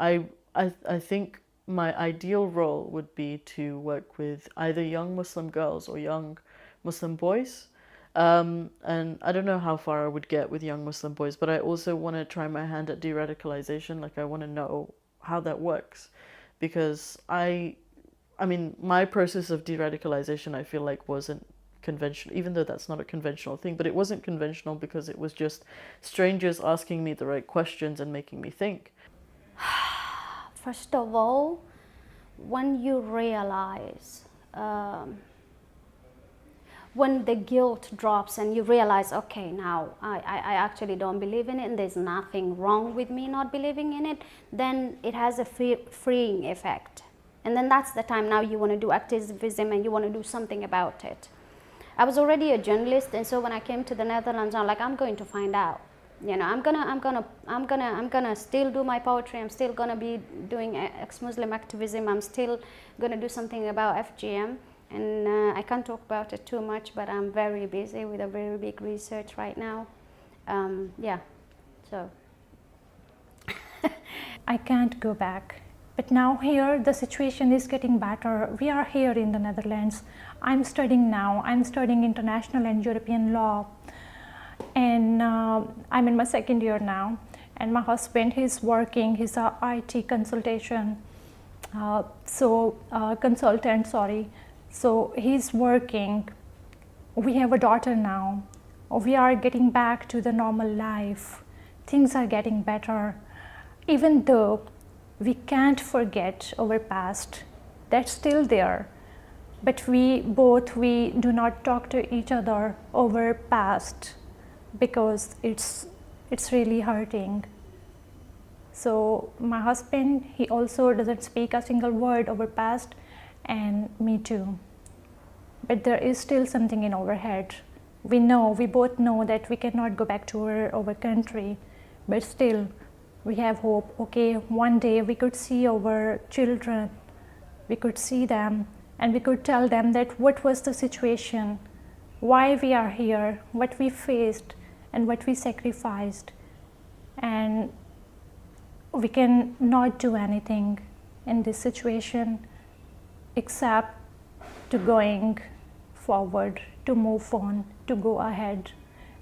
I think my ideal role would be to work with either young Muslim girls or young Muslim boys. And I don't know how far I would get with young Muslim boys, but I also want to try my hand at de-radicalization. Like, I want to know how that works, because I mean, my process of de-radicalization, I feel like, wasn't conventional, even though that's not a conventional thing, but it wasn't conventional because it was just strangers asking me the right questions and making me think. First of all, when you realize, when the guilt drops and you realize, okay, now I actually don't believe in it and there's nothing wrong with me not believing in it, then it has a freeing effect. And then that's the time now you want to do activism and you want to do something about it. I was already a journalist, and so when I came to the Netherlands, I'm like, I'm going to find out. I'm gonna still do my poetry. I'm still gonna be doing ex-Muslim activism. I'm still gonna do something about FGM, and I can't talk about it too much, but I'm very busy with a very big research right now. Yeah, so. I can't go back. But now here the situation is getting better. We are here in the Netherlands. I'm studying now. I'm studying international and European law. And I'm in my second year now. And my husband, he's working, he's a IT consultant, So he's working. We have a daughter now. We are getting back to the normal life. Things are getting better. Even though we can't forget our past, that's still there. But we do not talk to each other over past because it's really hurting. So my husband, he also doesn't speak a single word over past, and me too. But there is still something in our head. We both know that we cannot go back to our country, but still we have hope. Okay, one day we could see our children, we could see them, and we could tell them that what was the situation, why we are here, what we faced, and what we sacrificed. And we can not do anything in this situation except to going forward, to move on, to go ahead,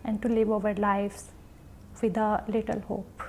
and to live our lives with a little hope.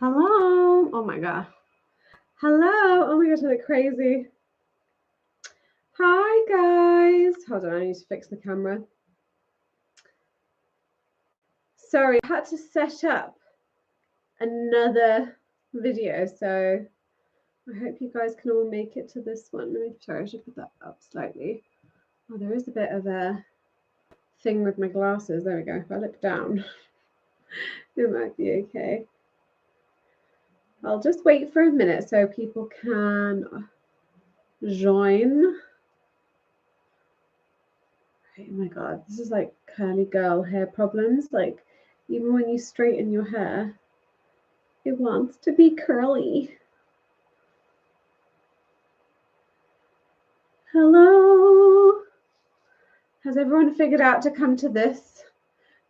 Hello. Oh my god. Hello. Oh my gosh, I look crazy. Hi guys. Hold on, I need to fix the camera. Sorry, I had to set up another video, so I hope you guys can all make it to this one. Sorry, I should put that up slightly. Oh, there is a bit of a thing with my glasses. There we go. If I look down, it might be okay. I'll just wait for a minute so people can join. Oh my god, this is like curly girl hair problems. Like, even when you straighten your hair, it wants to be curly. Hello? Has everyone figured out to come to this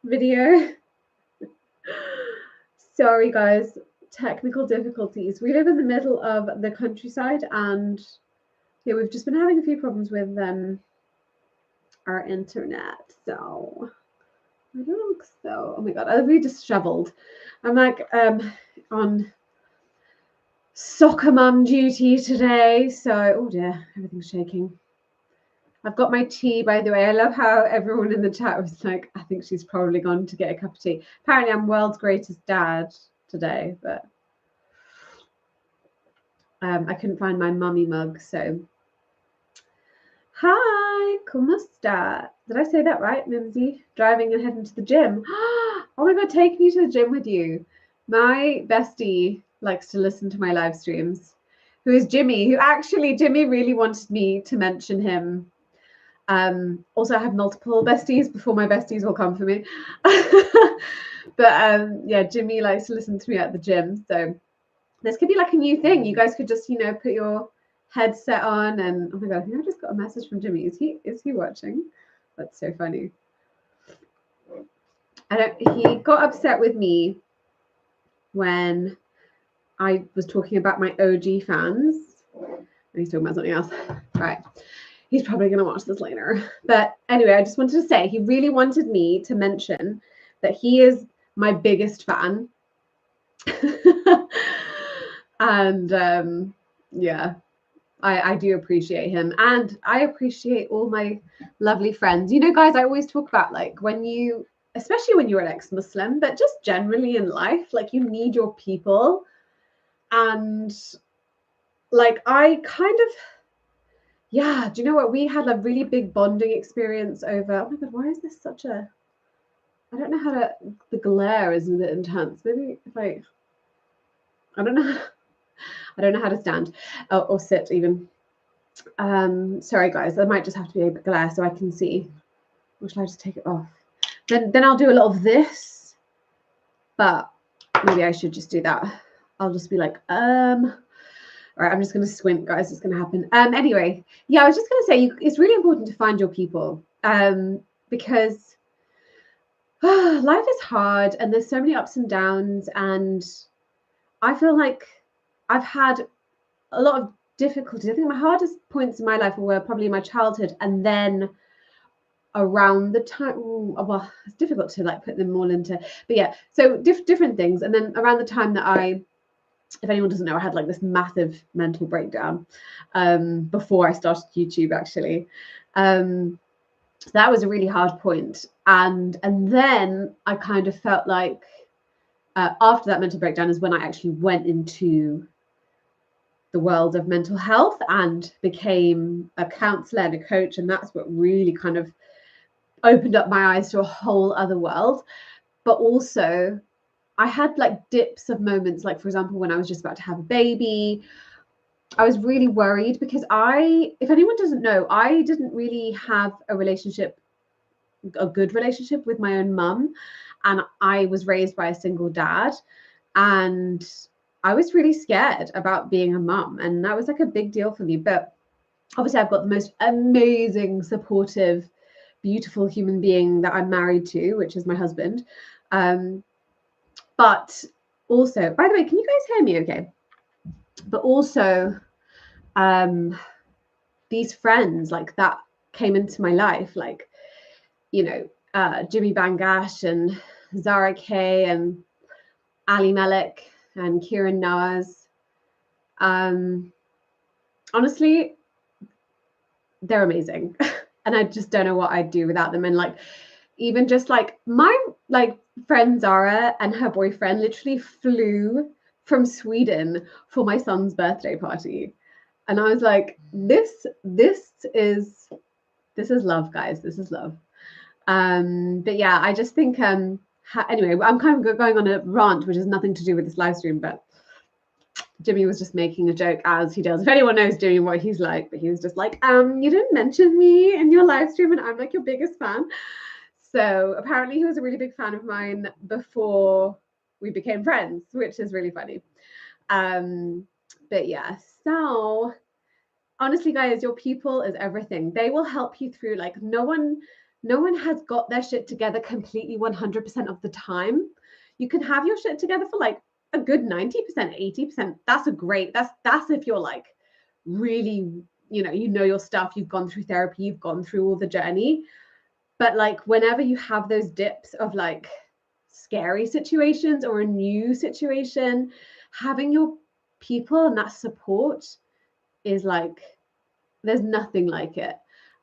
video? Sorry guys, technical difficulties. We live in the middle of the countryside, and yeah, we've just been having a few problems with our internet. So I don't think so. Oh my god, I'll be disheveled. I'm like on soccer mum duty today. So oh dear, everything's shaking. I've got my tea, by the way. I love how everyone in the chat was like, I think she's probably gone to get a cup of tea. Apparently I'm world's greatest dad today, but I couldn't find my mummy mug, so hi, ¿cómo está? Did I say that right, Mimsy? Driving and heading to the gym. Oh my god, take me to the gym with you. My bestie likes to listen to my live streams, who is Jimmy, who actually, Jimmy really wanted me to mention him. Also, I have multiple besties before my besties will come for me. But yeah, Jimmy likes to listen to me at the gym. So this could be like a new thing. You guys could just, you know, put your headset on and oh my god, I think I just got a message from Jimmy. Is he watching? That's so funny. He got upset with me when I was talking about my OG fans. He's talking about something else. Right. He's probably going to watch this later. But anyway, I just wanted to say he really wanted me to mention that he is my biggest fan. And yeah, I do appreciate him. And I appreciate all my lovely friends. You know, guys, I always talk about like when you, especially when you're an ex-Muslim, but just generally in life, like you need your people. And like I kind of, yeah, do you know what? We had a really big bonding experience over, oh my God, why is this such a, I don't know how to, the glare is a bit intense. Maybe if I don't know. I don't know how to stand or sit even. Sorry guys, there might just have to be a glare so I can see. Or should I just take it off? Then I'll do a lot of this, but maybe I should just do that. I'll just be like, all right, I'm just going to squint, guys. It's going to happen. Anyway, yeah, I was just going to say it's really important to find your people because life is hard and there's so many ups and downs. And I feel like I've had a lot of difficulties. I think my hardest points in my life were probably in my childhood, and then around the time, well, it's difficult to like put them all into, but yeah, so different things. And then around the time that if anyone doesn't know, I had like this massive mental breakdown before I started YouTube, actually. So that was a really hard point. And then I kind of felt like after that mental breakdown is when I actually went into the world of mental health and became a counselor and a coach. And that's what really kind of opened up my eyes to a whole other world. But also I had like dips of moments, like for example, when I was just about to have a baby, I was really worried because if anyone doesn't know, I didn't really have a good relationship with my own mum. And I was raised by a single dad. And I was really scared about being a mum. And that was like a big deal for me. But obviously I've got the most amazing, supportive, beautiful human being that I'm married to, which is my husband. But also, by the way, can you guys hear me okay? But also, these friends like that came into my life, like, you know, Jimmy Bangash and Zara Kay and Ali Malik and Kieran Nawaz. Honestly, they're amazing. And I just don't know what I'd do without them. And like, even just like my friend Zara and her boyfriend literally flew from Sweden for my son's birthday party. And I was like, this is love, guys. This is love. But yeah, I just think anyway, I'm kind of going on a rant, which has nothing to do with this live stream, but Jimmy was just making a joke, as he does. If anyone knows Jimmy, what he's like, but he was just like, you didn't mention me in your live stream, and I'm like your biggest fan. So apparently he was a really big fan of mine before we became friends, which is really funny. But yeah, so honestly, guys, your people is everything. They will help you through, like, no one has got their shit together completely 100% of the time. You can have your shit together for like a good 90%, 80%. That's if you're like really, you know your stuff, you've gone through therapy, you've gone through all the journey. But like whenever you have those dips of like scary situations or a new situation, having your people and that support is like, there's nothing like it.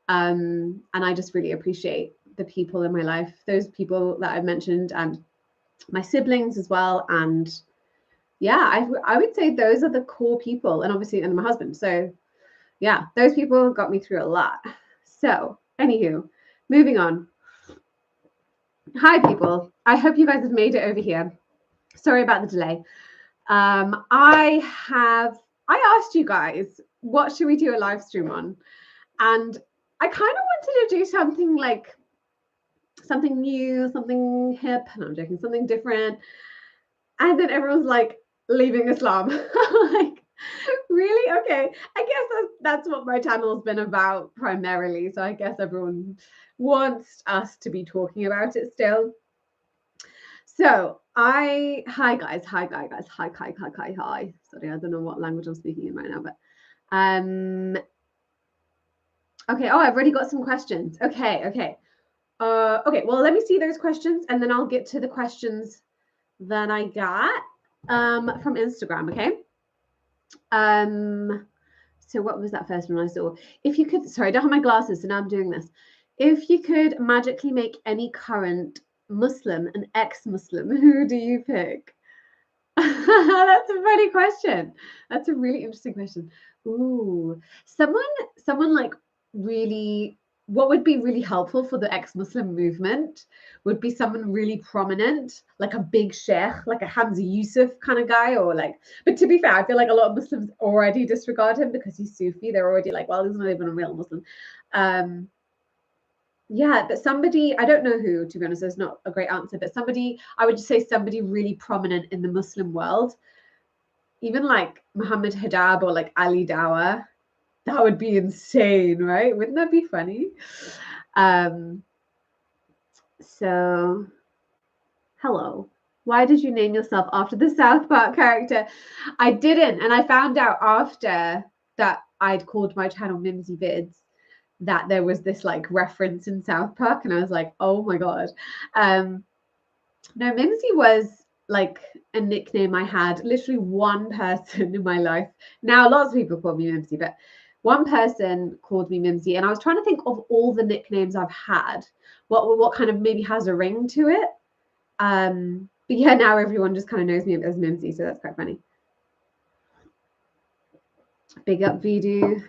And I just really appreciate the people in my life, those people that I've mentioned, and my siblings as well. And yeah, I would say those are the core people, and obviously, and my husband. So yeah, those people got me through a lot. So anywho, moving on. Hi people, I hope you guys have made it over here. Sorry about the delay. I asked you guys, what should we do a live stream on? And I kind of wanted to do something like something new, something hip, no, I'm joking, something different. And then everyone's like, leaving Islam. Like, really? Okay. I guess that's what my channel's been about primarily. So I guess everyone wants us to be talking about it still. So hi guys. Sorry, I don't know what language I'm speaking in right now, but okay. Oh, I've already got some questions. Okay. Okay, well, let me see those questions and then I'll get to the questions that I got from Instagram. Okay. So what was that first one I saw? If you could, sorry, I don't have my glasses, so now I'm doing this. If you could magically make any current Muslim an ex-Muslim, who do you pick? That's a funny question. That's a really interesting question. Ooh, someone like really, what would be really helpful for the ex-Muslim movement would be someone really prominent, like a big sheikh, like a Hamza Yusuf kind of guy, or like, but to be fair, I feel like a lot of Muslims already disregard him because he's Sufi. They're already like, well, he's not even a real Muslim. Yeah, but somebody, I don't know who, to be honest, there's not a great answer, but somebody, I would just say somebody really prominent in the Muslim world, even like Muhammad Hijab or like Ali Dawah. That would be insane, right? Wouldn't that be funny? So, hello. Why did you name yourself after the South Park character? I didn't, and I found out after that I'd called my channel Mimsy Vids that there was this like reference in South Park, and I was like, oh my god. No, Mimsy was like a nickname I had. Literally one person in my life. Now lots of people call me Mimsy, but one person called me Mimsy, and I was trying to think of all the nicknames I've had, what kind of maybe has a ring to it. But yeah, now everyone just kind of knows me as Mimsy, so that's quite funny. Big up Voodoo.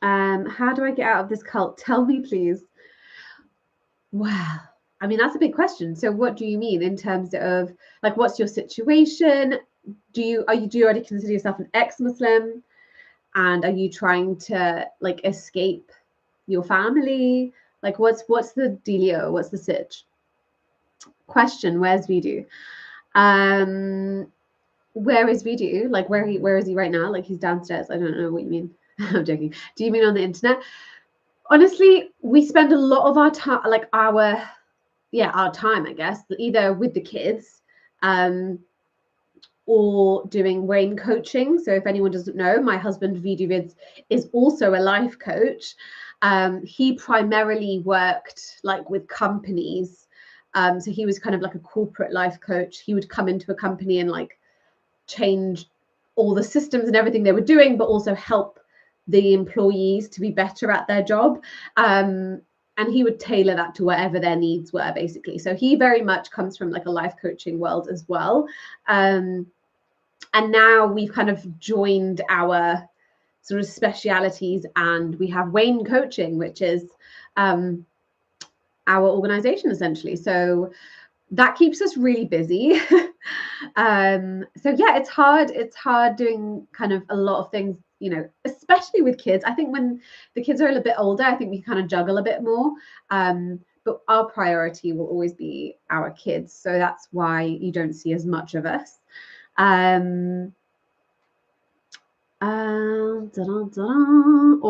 How do I get out of this cult? Tell me, please. Wow. I mean, that's a big question. So what do you mean in terms of like, what's your situation? Do you already consider yourself an ex-Muslim? And are you trying to like escape your family? Like what's the dealio? What's the sitch? Question, where's Vidu? Where is Vidu? Like where is he right now? Like he's downstairs. I don't know what you mean. I'm joking. Do you mean on the internet? Honestly, we spend a lot of our time, like our time, I guess, either with the kids, or doing Wayne coaching. So if anyone doesn't know, my husband Vidu Vids is also a life coach. He primarily worked like with companies. So he was kind of like a corporate life coach. He would come into a company and like change all the systems and everything they were doing, but also help the employees to be better at their job. And he would tailor that to whatever their needs were, basically. So he very much comes from like a life coaching world as well. And now we've kind of joined our sort of specialities, and we have Wayne Coaching, which is our organization essentially. So that keeps us really busy. So yeah, it's hard doing kind of a lot of things, you know, especially with kids. I think when the kids are a little bit older, I think we kind of juggle a bit more. But our priority will always be our kids, so that's why you don't see as much of us. Or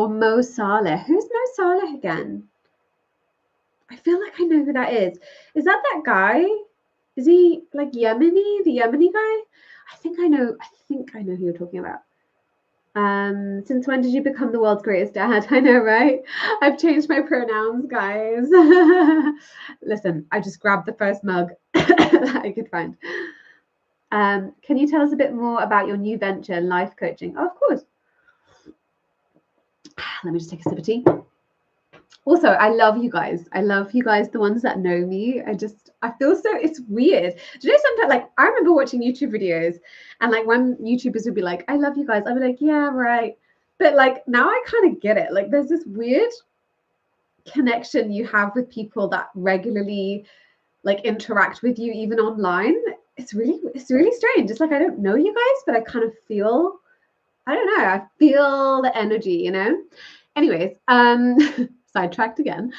Mo Saleh. Who's Mo Saleh again? I feel like I know who that is. Is that guy? Is he like Yemeni? The Yemeni guy? I think I know who you're talking about. Since when did you become the world's greatest dad? I know, right? I've changed my pronouns, guys. Listen, I just grabbed the first mug that I could find. Can you tell us a bit more about your new venture, life coaching? Oh, of course. Let me just take a sip of tea. Also, I love you guys. I love you guys, the ones that know me. I feel so, it's weird. Do you know, sometimes, like, I remember watching YouTube videos, and like when YouTubers would be like, I love you guys, I'd be like, yeah, right. But like now I kind of get it. Like there's this weird connection you have with people that regularly like interact with you even online. It's really strange. It's like I don't know you guys, but I kind of feel, I don't know, I feel the energy, you know? Anyways, sidetracked again.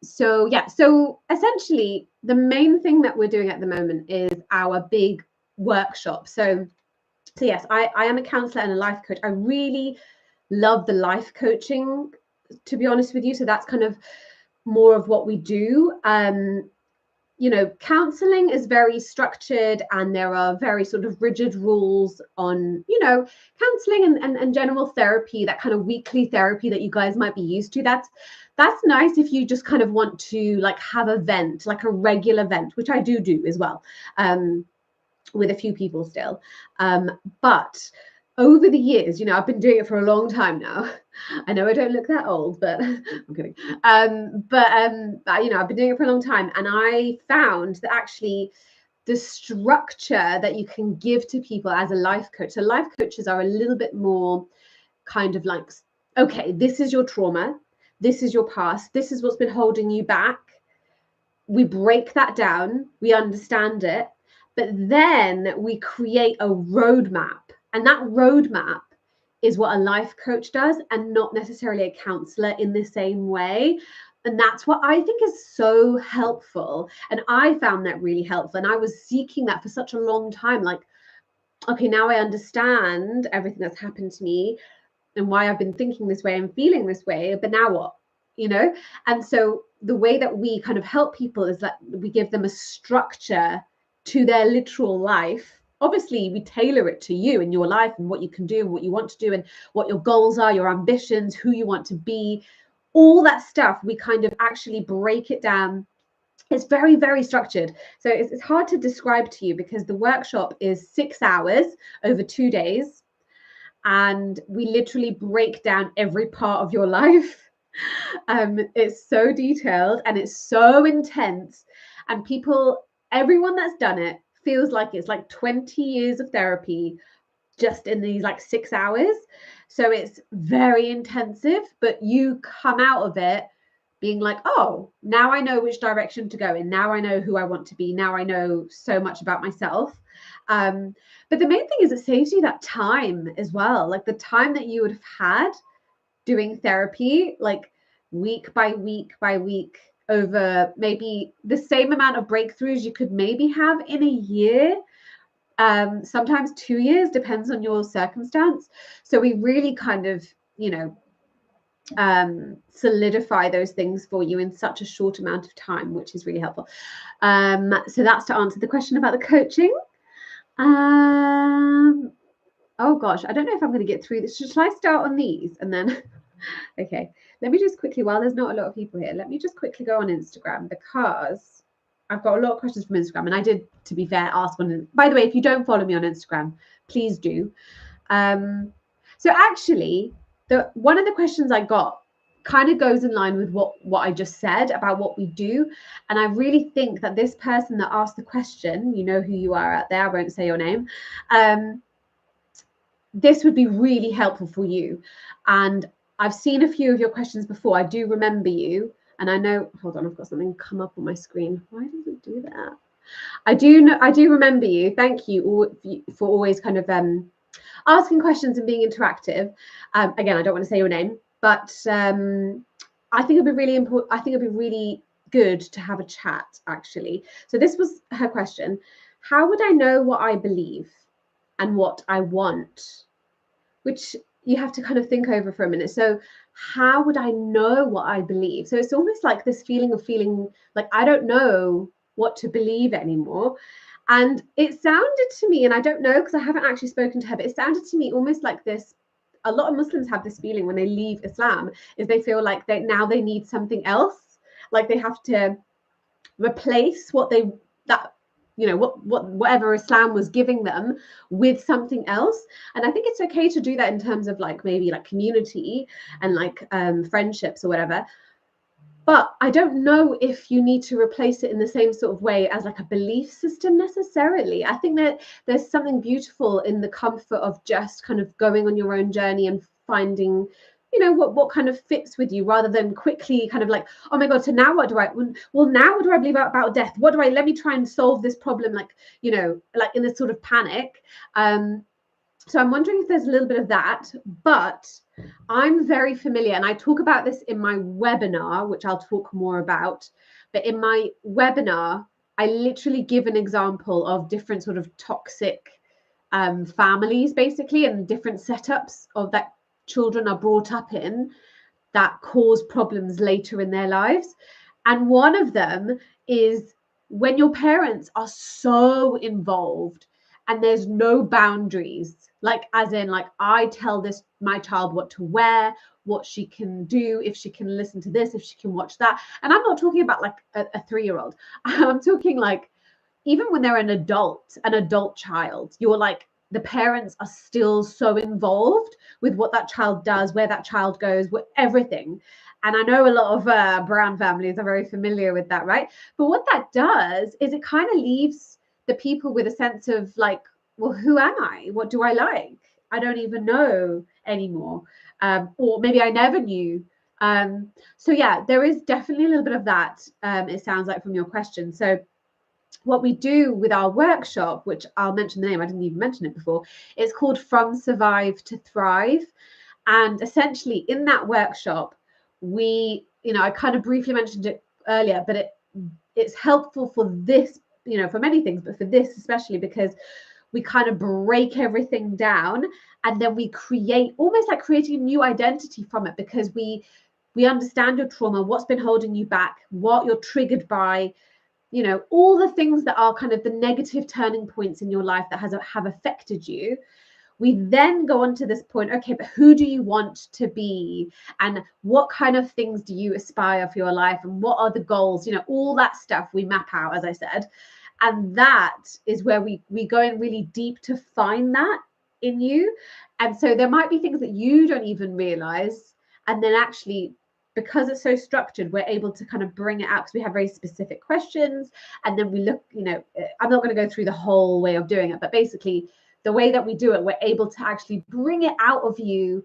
So yeah, so essentially the main thing that we're doing at the moment is our big workshop. So yes, I am a counselor and a life coach. I really love the life coaching, to be honest with you. So that's kind of more of what we do. You know, counseling is very structured and there are very sort of rigid rules on, you know, counseling and general therapy, that kind of weekly therapy that you guys might be used to. That's nice if you just kind of want to like have a vent, like a regular vent, which I do as well, with a few people still. But over the years, you know, I've been doing it for a long time now. I know I don't look that old, but I'm kidding. You know, I've been doing it for a long time, and I found that actually the structure that you can give to people as a life coach. So life coaches are a little bit more kind of like, okay, this is your trauma, this is your past, this is what's been holding you back. We break that down, we understand it, but then we create a roadmap. And that roadmap is what a life coach does, and not necessarily a counselor in the same way. And that's what I think is so helpful. And I found that really helpful. And I was seeking that for such a long time. Like, okay, now I understand everything that's happened to me and why I've been thinking this way and feeling this way. But now what? You know? And so the way that we kind of help people is that we give them a structure to their literal life. Obviously, we tailor it to you and your life and what you can do and what you want to do and what your goals are, your ambitions, who you want to be, all that stuff. We kind of actually break it down. It's very, very structured. So it's hard to describe to you because the workshop is 6 hours over 2 days. And we literally break down every part of your life. It's so detailed and it's so intense. And everyone that's done it feels like it's like 20 years of therapy just in these like 6 hours. So it's very intensive, but you come out of it being like, oh, now I know which direction to go in. Now I know who I want to be. Now I know so much about myself. But the main thing is it saves you that time as well. Like the time that you would have had doing therapy, like week by week by week, over maybe the same amount of breakthroughs you could maybe have in a year, sometimes 2 years, depends on your circumstance. So we really kind of, you know, solidify those things for you in such a short amount of time, which is really helpful. So that's to answer the question about the coaching. Oh gosh, I don't know if I'm going to get through this. Shall I start on these and then okay, let me just quickly, while there's not a lot of people here, let me just quickly go on Instagram because I've got a lot of questions from Instagram, and I did, to be fair, ask one. By the way, if you don't follow me on Instagram, please do. So actually, one of the questions I got kind of goes in line with what I just said about what we do. And I really think that this person that asked the question, you know who you are out there, I won't say your name, this would be really helpful for you. And I've seen a few of your questions before. I do remember you. And I know, hold on, I've got something come up on my screen. Why does it do that? I do remember you. Thank you for always kind of asking questions and being interactive. Again, I don't want to say your name, but I think it'd be really important. I think it'd be really good to have a chat, actually. So this was her question. How would I know what I believe and what I want? Which you have to kind of think over for a minute. So how would I know what I believe? So it's almost like this feeling of feeling like I don't know what to believe anymore. And it sounded to me, and I don't know because I haven't actually spoken to her, but it sounded to me almost like this. A lot of Muslims have this feeling when they leave Islam, is they feel like they need something else, like they have to replace whatever Islam was giving them with something else. And I think it's okay to do that in terms of like maybe like community and like friendships or whatever. But I don't know if you need to replace it in the same sort of way as like a belief system necessarily. I think that there's something beautiful in the comfort of just kind of going on your own journey and finding, you know, what kind of fits with you, rather than quickly kind of like, oh my God, so now what do I, well, now what do I believe about death? Let me try and solve this problem, like, you know, like in this sort of panic. So I'm wondering if there's a little bit of that, but I'm very familiar, and I talk about this in my webinar, which I'll talk more about. But in my webinar, I literally give an example of different sort of toxic families, basically, and different setups of that children are brought up in that cause problems later in their lives. And one of them is when your parents are so involved and there's no boundaries, like as in like I tell my child what to wear, what she can do, if she can listen to this, if she can watch that. And I'm not talking about like a 3-year-old. I'm talking like even when they're an adult child, you're like, the parents are still so involved with what that child does, where that child goes, with everything. And I know a lot of brown families are very familiar with that, right? But what that does is it kind of leaves the people with a sense of like, well, who am I? What do I like? I don't even know anymore. Or maybe I never knew. So yeah, there is definitely a little bit of that, it sounds like, from your question. So what we do with our workshop, which I'll mention the name, I didn't even mention it before, it's called From Survive to Thrive. And essentially in that workshop, we, you know, I kind of briefly mentioned it earlier, but it's helpful for this, you know, for many things, but for this especially, because we kind of break everything down and then we create, almost like creating a new identity from it, because we understand your trauma, what's been holding you back, what you're triggered by, you know, all the things that are kind of the negative turning points in your life that have affected you. We then go on to this point, okay, but who do you want to be? And what kind of things do you aspire for your life? And what are the goals? You know, all that stuff we map out, as I said. And that is where we go in really deep to find that in you. And so there might be things that you don't even realize. And then actually, because it's so structured, we're able to kind of bring it out because we have very specific questions. And then we look, you know, I'm not going to go through the whole way of doing it, but basically the way that we do it, we're able to actually bring it out of you,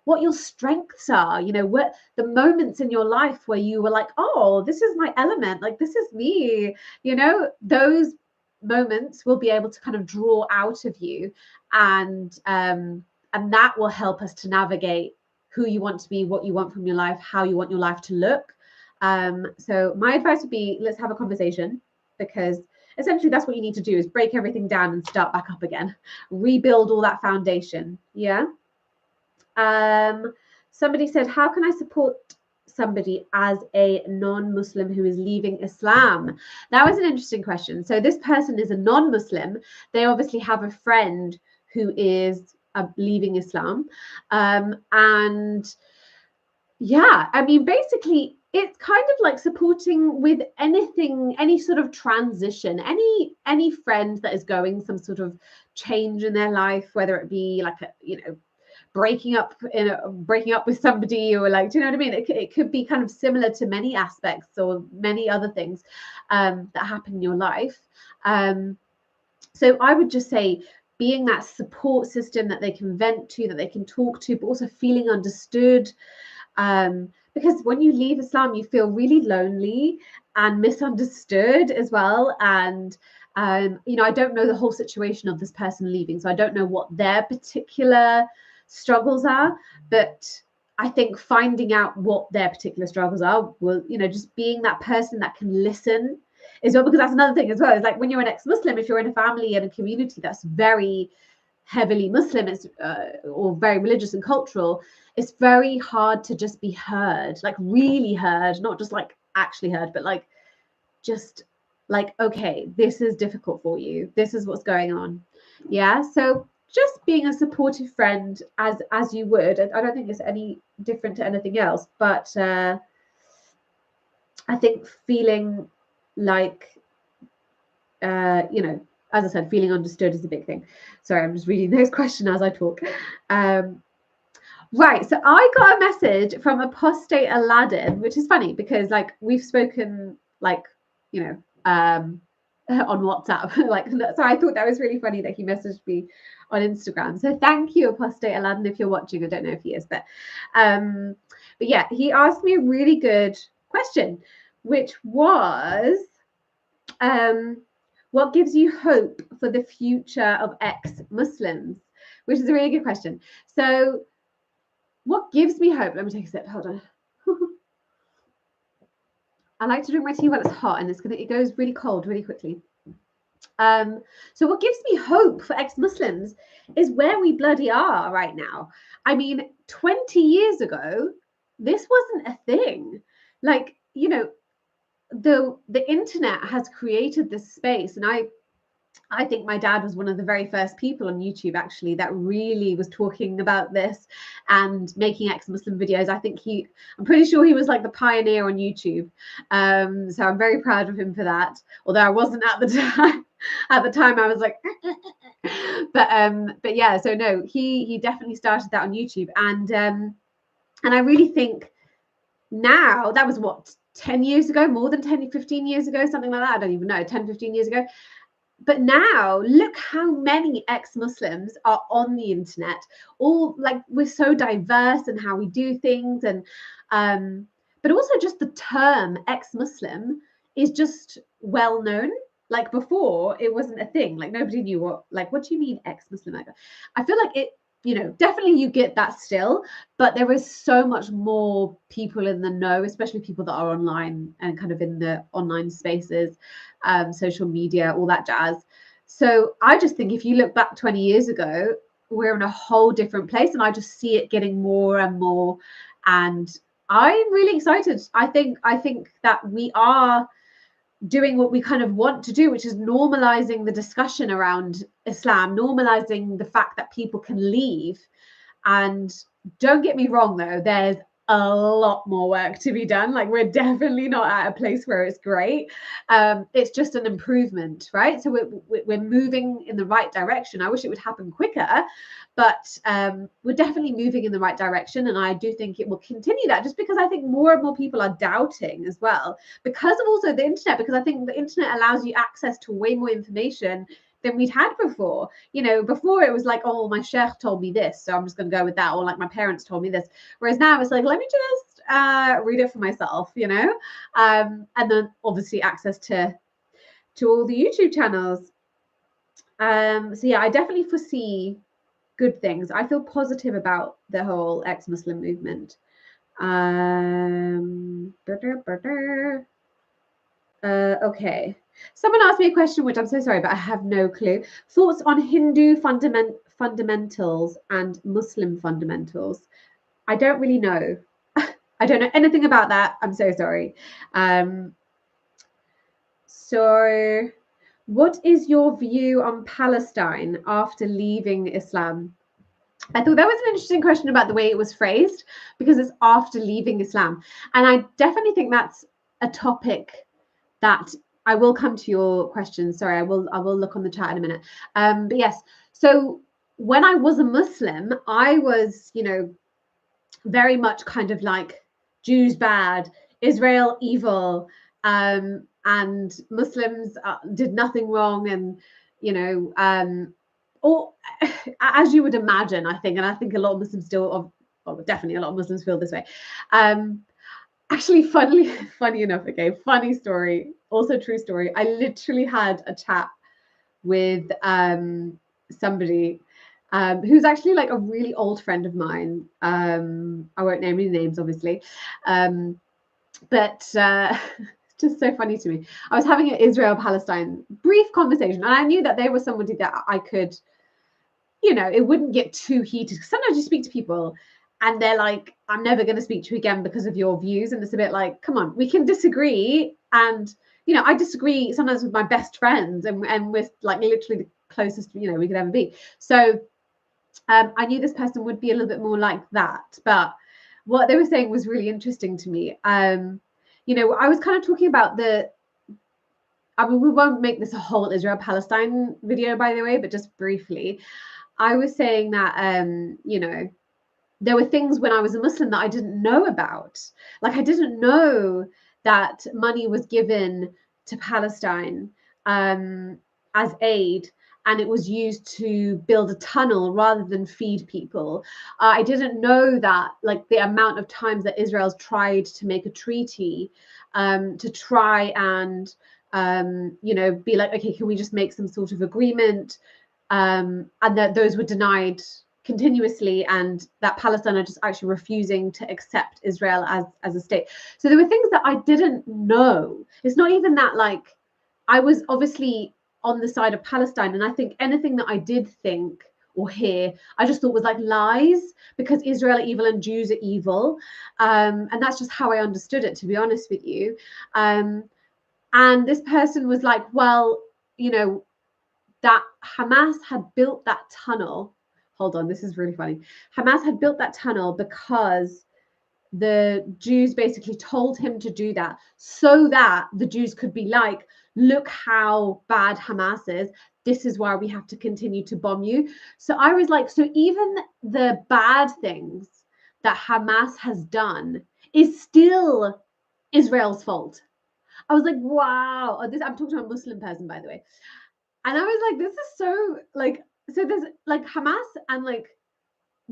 what your strengths are, you know, what the moments in your life where you were like, oh, this is my element, like this is me, you know, those moments will be able to kind of draw out of you. And that will help us to navigate who you want to be, what you want from your life, how you want your life to look. So my advice would be, let's have a conversation, because essentially that's what you need to do, is break everything down and start back up again, rebuild all that foundation. Yeah. Somebody said, how can I support somebody as a non-Muslim who is leaving Islam? That was an interesting question. So this person is a non-Muslim. They obviously have a friend who is leaving Islam. And yeah, I mean, basically, it's kind of like supporting with anything, any sort of transition, any friend that is going some sort of change in their life, whether it be like a, you know, breaking up with somebody, or like, do you know what I mean? It could be kind of similar to many aspects or many other things that happen in your life. So I would just say, being that support system that they can vent to, that they can talk to, but also feeling understood. because when you leave Islam, you feel really lonely and misunderstood as well. And you know, I don't know the whole situation of this person leaving, so I don't know what their particular struggles are, but I think finding out what their particular struggles are will, you know, just being that person that can listen as well, because that's another thing as well. It's like when you're an ex-Muslim, if you're in a family and a community that's very heavily Muslim, or very religious and cultural, it's very hard to just be heard, like really heard, not just like actually heard, but like just like, okay, this is difficult for you, this is what's going on. Yeah, so just being a supportive friend as you would. I don't think it's any different to anything else, but I think feeling like you know, as I said, feeling understood is a big thing. Sorry, I'm just reading those questions as I talk. Right, so I got a message from Apostate Aladdin, which is funny because like we've spoken like, you know, on WhatsApp. Like, so I thought that was really funny that he messaged me on Instagram. So thank you, Apostate Aladdin, if you're watching. I don't know if he is, but yeah, he asked me a really good question, which was what gives you hope for the future of ex-Muslims? Which is a really good question. So what gives me hope? Let me take a sip. Hold on. I like to drink my tea when it's hot, and it goes really cold really quickly. So what gives me hope for ex-Muslims is where we bloody are right now. I mean, 20 years ago, this wasn't a thing. Like, you know, the internet has created this space, and I think my dad was one of the very first people on YouTube actually that really was talking about this and making ex-Muslim videos. I'm pretty sure he was like the pioneer on YouTube. So I'm very proud of him for that. Although I wasn't at the time. At the time I was like, but yeah, so no, he definitely started that on YouTube. And I really think now, that was what, 10 years ago, more than 10, 15 years ago, something like that. I don't even know, 10, 15 years ago. But now look how many ex-Muslims are on the internet. All like, we're so diverse in how we do things, and but also just the term ex-Muslim is just well known. Like before, it wasn't a thing. Like nobody knew what do you mean ex-Muslim? Like, I feel like it, you know, definitely you get that still, but there is so much more people in the know, especially people that are online and kind of in the online spaces, social media, all that jazz. So I just think if you look back 20 years ago, we're in a whole different place, and I just see it getting more and more. And I'm really excited. I think that we are doing what we kind of want to do, which is normalizing the discussion around Islam, normalizing the fact that people can leave. And don't get me wrong, though, there's a lot more work to be done. Like, we're definitely not at a place where it's great. It's just an improvement, right? So we're moving in the right direction. I wish it would happen quicker, but we're definitely moving in the right direction. And I do think it will continue that, just because I think more and more people are doubting as well, because of also the internet, because I think the internet allows you access to way more information than we'd had before. You know, before it was like, oh, my sheikh told me this, so I'm just going to go with that, or like my parents told me this. Whereas now it's like, let me just read it for myself, you know. And then obviously access to all the YouTube channels. So yeah, I definitely foresee good things. I feel positive about the whole ex-Muslim movement. Okay. Someone asked me a question, which I'm so sorry, but I have no clue. Thoughts on Hindu fundamentals and Muslim fundamentals? I don't really know. I don't know anything about that. I'm so sorry. So what is your view on Palestine after leaving Islam? I thought that was an interesting question about the way it was phrased, because it's after leaving Islam. And I definitely think that's a topic that I will come to your question. Sorry, I will look on the chat in a minute. But yes, so when I was a Muslim, I was, you know, very much kind of like Jews bad, Israel evil, and Muslims did nothing wrong, and you know, or as you would imagine, I think, and I think a lot of Muslims still, well, definitely a lot of Muslims feel this way. actually, funny enough, okay, funny story, also true story. I literally had a chat with somebody who's actually like a really old friend of mine. I won't name any names, obviously, but it's just so funny to me. I was having an Israel-Palestine brief conversation, and I knew that they were somebody that I could, you know, it wouldn't get too heated. Sometimes you speak to people and they're like, I'm never going to speak to you again because of your views. And it's a bit like, come on, we can disagree. And, you know, I disagree sometimes with my best friends and with like literally the closest, you know, we could ever be. So I knew this person would be a little bit more like that. But what they were saying was really interesting to me. You know, I was kind of talking about I mean, we won't make this a whole Israel-Palestine video, by the way, but just briefly. I was saying that, you know, there were things when I was a Muslim that I didn't know about. Like, I didn't know that money was given to Palestine as aid, and it was used to build a tunnel rather than feed people. I didn't know that, like, the amount of times that Israel's tried to make a treaty to try and, you know, be like, okay, can we just make some sort of agreement? And that those were denied continuously, and that Palestine are just actually refusing to accept Israel as a state. So there were things that I didn't know. It's not even that, like, I was obviously on the side of Palestine, and I think anything that I did think or hear, I just thought was like lies, because Israel are evil and Jews are evil. And that's just how I understood it, to be honest with you. And this person was like, well, you know, that Hamas had built that tunnel. Hold on, this is really funny. Hamas had built that tunnel because the Jews basically told him to do that so that the Jews could be like, look how bad Hamas is. This is why we have to continue to bomb you. So I was like, so even the bad things that Hamas has done is still Israel's fault. I was like, wow. I'm talking to a Muslim person, by the way. And I was like, this is so, like, so there's like Hamas and like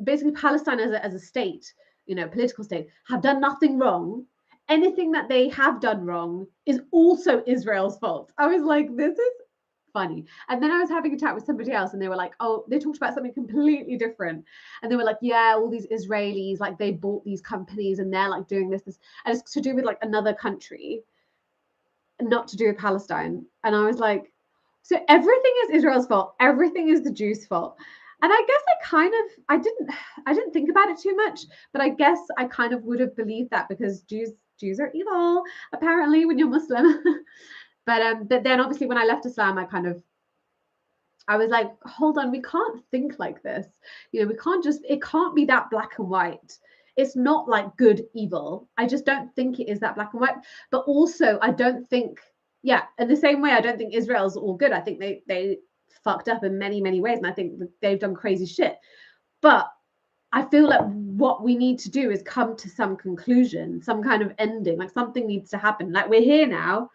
basically Palestine as a state, you know, political state, have done nothing wrong. Anything that they have done wrong is also Israel's fault. I was like, this is funny. And then I was having a chat with somebody else, and they were like, oh, they talked about something completely different. And they were like, yeah, all these Israelis, like, they bought these companies and they're like doing this. And it's to do with like another country, not to do with Palestine. And I was like, so everything is Israel's fault. Everything is the Jews' fault. And I guess I didn't think about it too much, but I guess I kind of would have believed that, because Jews are evil, apparently, when you're Muslim. But then obviously when I left Islam, I was like, hold on, we can't think like this. You know, it can't be that black and white. It's not like good, evil. I just don't think it is that black and white. But also, I don't think, yeah, in the same way, I don't think Israel's all good. I think they fucked up in many, many ways. And I think they've done crazy shit. But I feel like what we need to do is come to some conclusion, some kind of ending, like something needs to happen. Like, we're here now.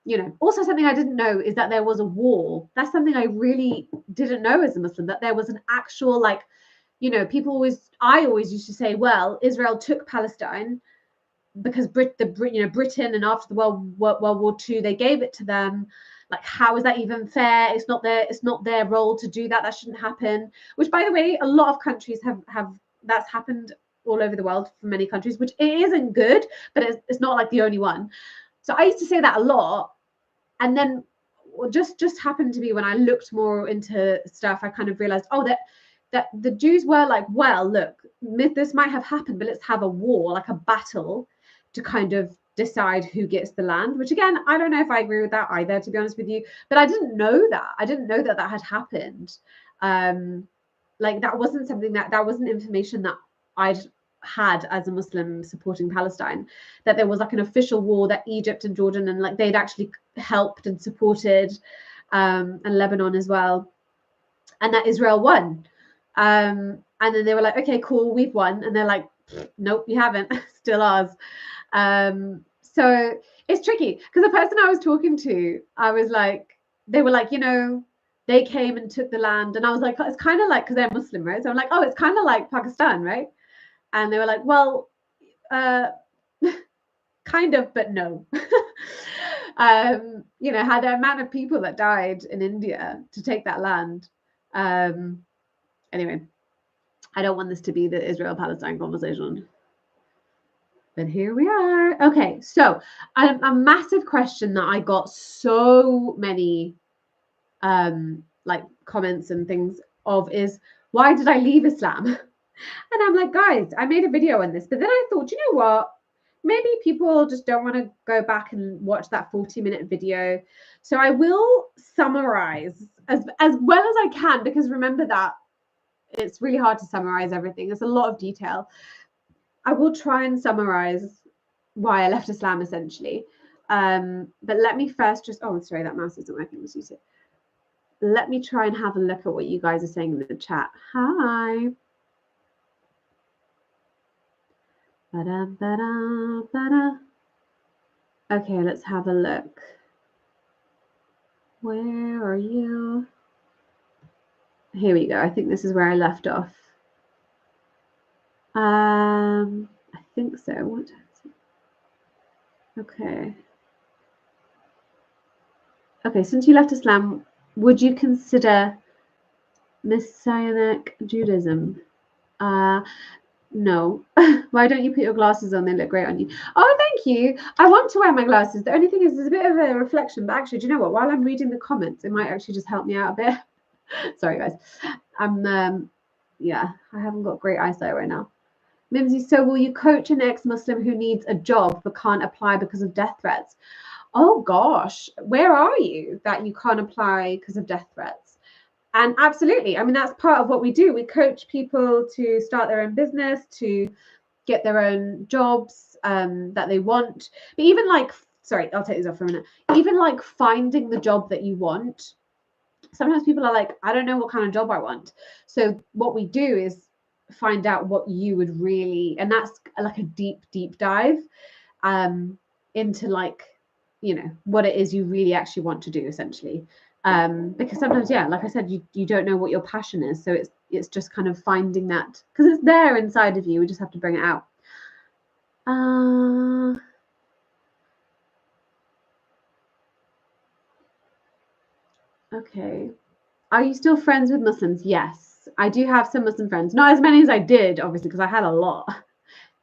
You know, also something I didn't know is that there was a war. That's something I really didn't know as a Muslim, that there was an actual, like, you know, I always used to say, well, Israel took Palestine because Britain, and after the World War II, they gave it to them. Like, how is that even fair? It's not their role to do that. That shouldn't happen. Which, by the way, a lot of countries have that's happened all over the world for many countries, which it isn't good, but it's not like the only one. So I used to say that a lot. And then just happened to be when I looked more into stuff, I kind of realized, oh, that the Jews were like, well, look, this might have happened, but let's have a war, like a battle, to kind of decide who gets the land. Which, again, I don't know if I agree with that either, to be honest with you. But I didn't know that. I didn't know that had happened. Like, that wasn't something that wasn't information that I'd had as a Muslim supporting Palestine, that there was like an official war that Egypt and Jordan and like they'd actually helped and supported, and Lebanon as well, and that Israel won. And then they were like, okay, cool, we've won. And they're like, nope, you haven't. Still ours. So it's tricky, because the person I was talking to, I was like, they were like, you know, they came and took the land. And I was like, oh, it's kind of like, because they're Muslim, right? So I'm like, oh, it's kind of like Pakistan, right? And they were like, well, kind of, but no. You know, how the amount of people that died in India to take that land. Anyway, I don't want this to be the Israel-Palestine conversation. But here we are. Okay, so a massive question that I got so many like comments and things of is, why did I leave Islam? And I'm like, guys, I made a video on this, but then I thought, you know what? Maybe people just don't want to go back and watch that 40-minute video. So I will summarize as well as I can, because remember that it's really hard to summarize everything. There's a lot of detail. I will try and summarize why I left Islam, essentially. But let me first just, oh, sorry, that mouse isn't working. Let's use it. Let me try and have a look at what you guys are saying in the chat. Hi. Ba-da, ba-da, ba-da. Okay, let's have a look. Where are you? Here we go. I think this is where I left off. I think so. What? Okay. Okay, since you left Islam, would you consider Messianic Judaism? No. Why don't you put your glasses on? They look great on you. Oh, thank you. I want to wear my glasses. The only thing is there's a bit of a reflection, but actually, do you know what? While I'm reading the comments, it might actually just help me out a bit. Sorry, guys. Yeah, I haven't got great eyesight right now. Mimsy, so will you coach an ex-Muslim who needs a job but can't apply because of death threats? Oh gosh, where are you that you can't apply because of death threats? And absolutely, I mean, that's part of what we do. We coach people to start their own business, to get their own jobs that they want. But even like, sorry, I'll take these off for a minute. Even like finding the job that you want. Sometimes people are like, I don't know what kind of job I want. So what we do is find out what you would really, and that's like a deep dive into like, you know, what it is you really actually want to do, essentially. Because sometimes, yeah, like I said, you don't know what your passion is. So it's just kind of finding that, because it's there inside of you. We just have to bring it out. Okay. Are you still friends with Muslims? Yes, I do have some Muslim friends. Not as many as I did, obviously, because I had a lot.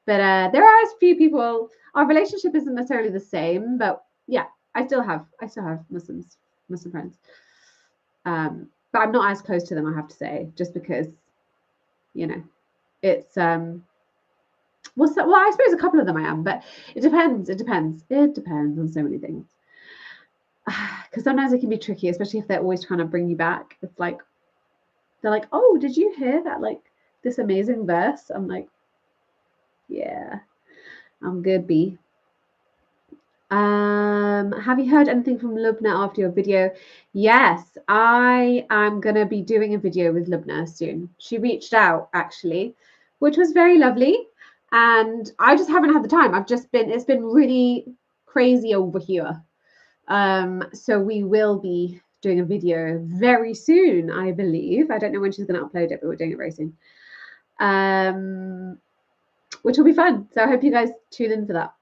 But there are a few people. Our relationship isn't necessarily the same, but yeah, I still have Muslim friends. But I'm not as close to them, I have to say, just because, you know, it's well, I suppose a couple of them I am, but it depends. It depends on so many things. Because sometimes it can be tricky, especially if they're always trying to bring you back. It's like they're like, oh, did you hear that, like this amazing verse? I'm like, yeah, I'm good, B. Have you heard anything from Lubna after your video? Yes, I am gonna be doing a video with Lubna soon. She reached out actually, which was very lovely, and I just haven't had the time. It's been really crazy over here. So we will be doing a video very soon, I believe. I don't know when she's going to upload it, but we're doing it very soon. Which will be fun. So I hope you guys tune in for that.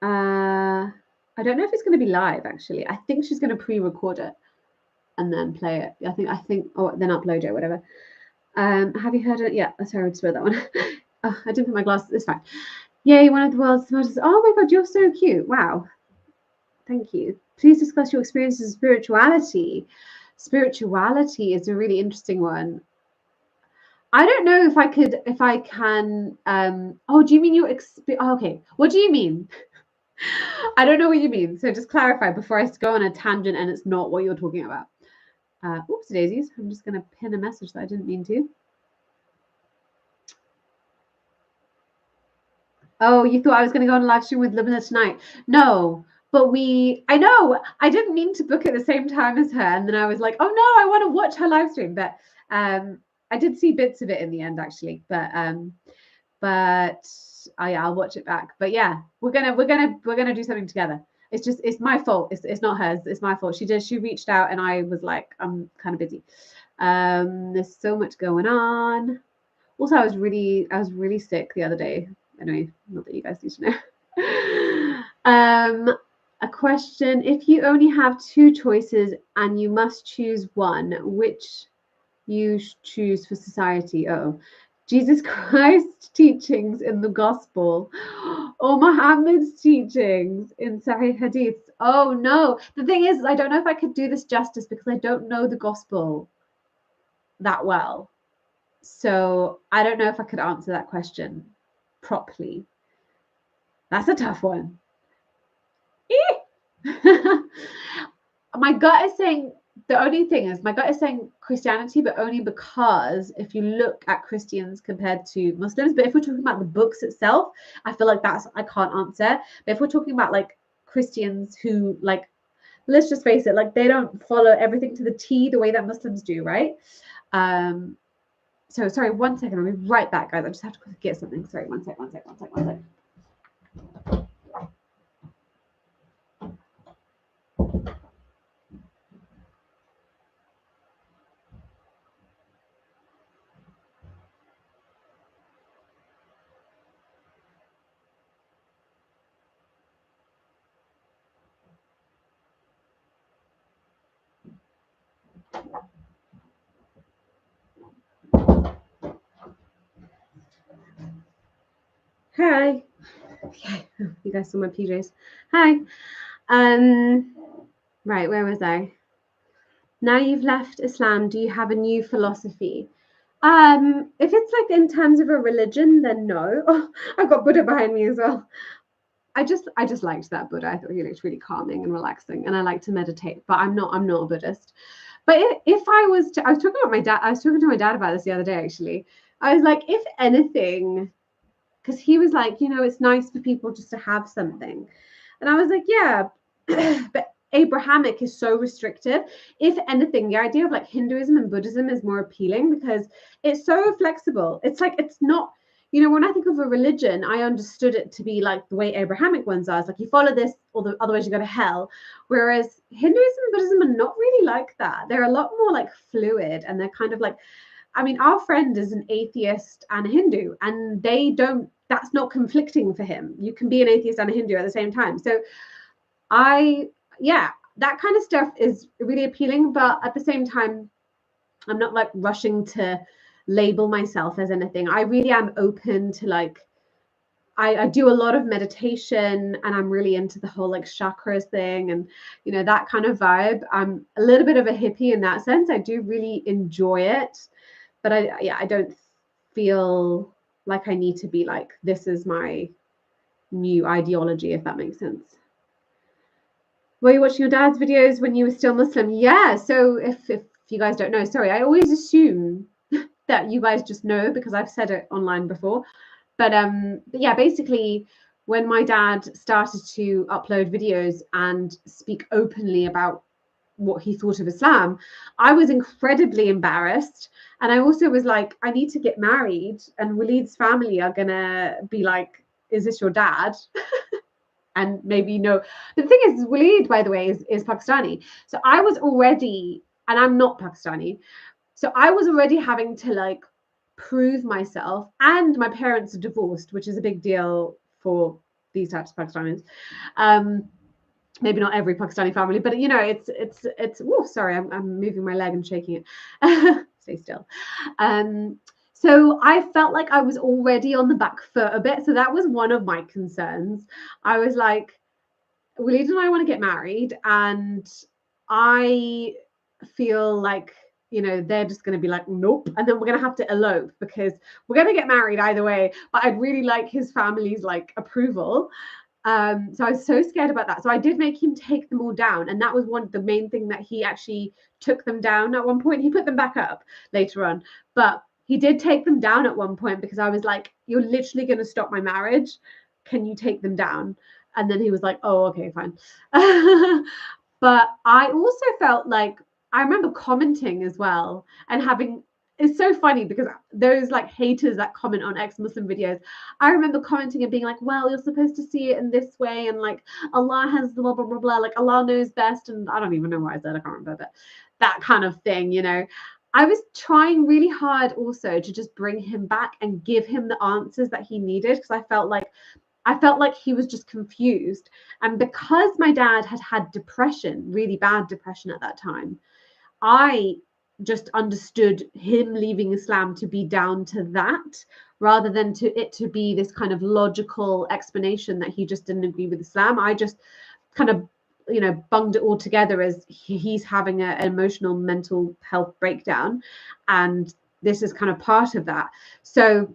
I don't know if it's going to be live, actually. I think she's going to pre-record it and then play it. I think, or then upload it, whatever. Have you heard it? Yeah, sorry, I would swear that one. Oh, I didn't put my glasses. It's fine. Yay, one of the world's smartest. Oh my God, you're so cute. Wow. Thank you. Please discuss your experiences of spirituality. Spirituality is a really interesting one. I don't know if I can. Oh, do you mean your experience? Oh, okay. What do you mean? I don't know what you mean. So just clarify before I go on a tangent and it's not what you're talking about. Oops, daisies. I'm just going to pin a message that I didn't mean to. Oh, you thought I was going to go on a live stream with Lubna tonight? No. But I know, I didn't mean to book at the same time as her. And then I was like, oh no, I want to watch her live stream. But I did see bits of it in the end, actually. But I'll watch it back. But yeah, we're gonna do something together. It's my fault. It's not hers. It's my fault. She reached out and I was like, I'm kind of busy. There's so much going on. Also, I was really sick the other day. Anyway, not that you guys need to know. A question: if you only have two choices and you must choose one, which you choose for society? Oh, Jesus Christ's teachings in the Gospel or Muhammad's teachings in Sahih Hadiths? Oh no. The thing is, I don't know if I could do this justice because I don't know the Gospel that well. So I don't know if I could answer that question properly. That's a tough one. My gut is saying, the only thing is, my gut is saying Christianity, but only because if you look at Christians compared to Muslims, but if we're talking about the books itself, I feel like I can't answer. But if we're talking about like Christians who, like, let's just face it, like they don't follow everything to the T the way that Muslims do, right? So sorry, 1 second, I'll be right back, guys. I just have to get something. Sorry, one sec. Hi. Okay, you guys saw my PJs. Hi. Right, where was I? Now you've left Islam, do you have a new philosophy? If it's like in terms of a religion, then no. Oh, I've got Buddha behind me as well. I just liked that Buddha. I thought he looked really calming and relaxing, and I like to meditate, but I'm not a Buddhist. But if I was talking to my dad about this the other day, actually. I was like, if anything, because he was like, it's nice for people just to have something. And I was like, yeah, but Abrahamic is so restrictive. If anything, the idea of like Hinduism and Buddhism is more appealing because it's so flexible. It's like, it's not, when I think of a religion, I understood it to be like the way Abrahamic ones are. It's like you follow this, or otherwise you go to hell. Whereas Hinduism and Buddhism are not really like that. They're a lot more like fluid, and they're kind of like, I mean, our friend is an atheist and a Hindu, and that's not conflicting for him. You can be an atheist and a Hindu at the same time. So that kind of stuff is really appealing, but at the same time, I'm not like rushing to label myself as anything. I really am open to like, I do a lot of meditation, and I'm really into the whole like chakras thing and, that kind of vibe. I'm a little bit of a hippie in that sense. I do really enjoy it, but I don't feel like I need to be like, this is my new ideology, if that makes sense. Were you watching your dad's videos when you were still Muslim? Yeah. So if you guys don't know, sorry, I always assume that you guys just know because I've said it online before. But yeah, basically, when my dad started to upload videos and speak openly about what he thought of Islam, I was incredibly embarrassed. And I also was like, I need to get married, and Waleed's family are gonna be like, is this your dad? And maybe no. The thing is, Waleed, by the way, is Pakistani. So I was already, and I'm not Pakistani, so I was already having to like prove myself. And my parents are divorced, which is a big deal for these types of Pakistanis. Maybe not every Pakistani family, but it's. Oh, sorry, I'm moving my leg and shaking it. Stay still. So I felt like I was already on the back foot a bit. So that was one of my concerns. I was like, Waleed and I want to get married, and I feel like, they're just going to be like, nope. And then we're going to have to elope because we're going to get married either way. But I'd really like his family's like approval. So I was so scared about that. So I did make him take them all down. And that was the main thing that he actually took them down at one point. He put them back up later on. But he did take them down at one point because I was like, you're literally going to stop my marriage. Can you take them down? And then he was like, oh, okay, fine. But I also felt like, I remember commenting as well and having, it's so funny because those like haters that comment on ex-Muslim videos, I remember commenting and being like, well, you're supposed to see it in this way, and like Allah has blah blah blah blah, like Allah knows best, and I don't even know what I said, I can't remember, but that kind of thing. I was trying really hard also to just bring him back and give him the answers that he needed, because I felt like I felt like he was just confused. And because my dad had had depression, really bad depression at that time, I just understood him leaving Islam to be down to that, rather than to be this kind of logical explanation that he just didn't agree with Islam. I just kind of, you know, bunged it all together as he's having an emotional mental health breakdown, and this is kind of part of that. So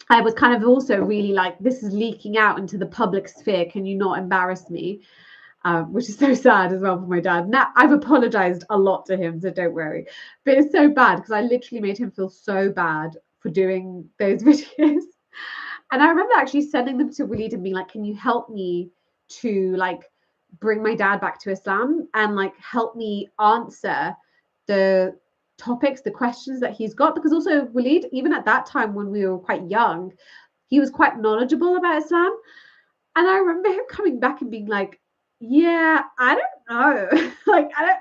I was kind of also really like, this is leaking out into the public sphere, can you not embarrass me? Which is so sad as well for my dad. Now, I've apologized a lot to him, so don't worry. But it's so bad because I literally made him feel so bad for doing those videos. And I remember actually sending them to Waleed and being like, can you help me to like bring my dad back to Islam and like help me answer the topics, the questions that he's got? Because also Waleed, even at that time when we were quite young, he was quite knowledgeable about Islam. And I remember him coming back and being like, yeah, I don't know. Like, I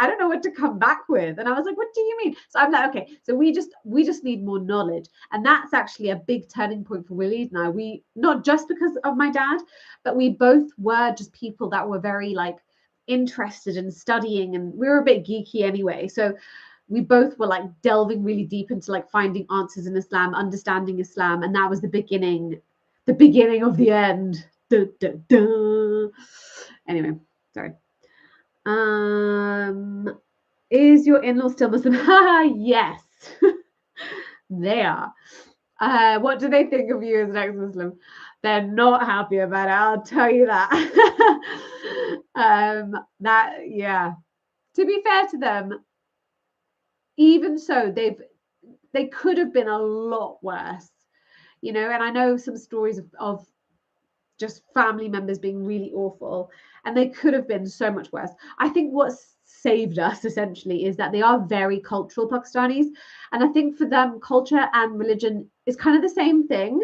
don't know what to come back with. And I was like, what do you mean? So I'm like, okay, so we just need more knowledge. And that's actually a big turning point for Waleed and I. We, not just because of my dad, but we both were just people that were very like interested in studying, and we were a bit geeky anyway. So we both were like delving really deep into like finding answers in Islam, understanding Islam. And that was the beginning of the end. Duh, duh, duh. Anyway, sorry. Is your in-law still Muslim? Yes. They are. What do they think of you as an ex-Muslim? They're not happy about it, I'll tell you that. Yeah. To be fair to them, even so, they could have been a lot worse, you know. And I know some stories of just family members being really awful, and they could have been so much worse. I think what's saved us essentially is that they are very cultural Pakistanis, and I think for them culture and religion is kind of the same thing.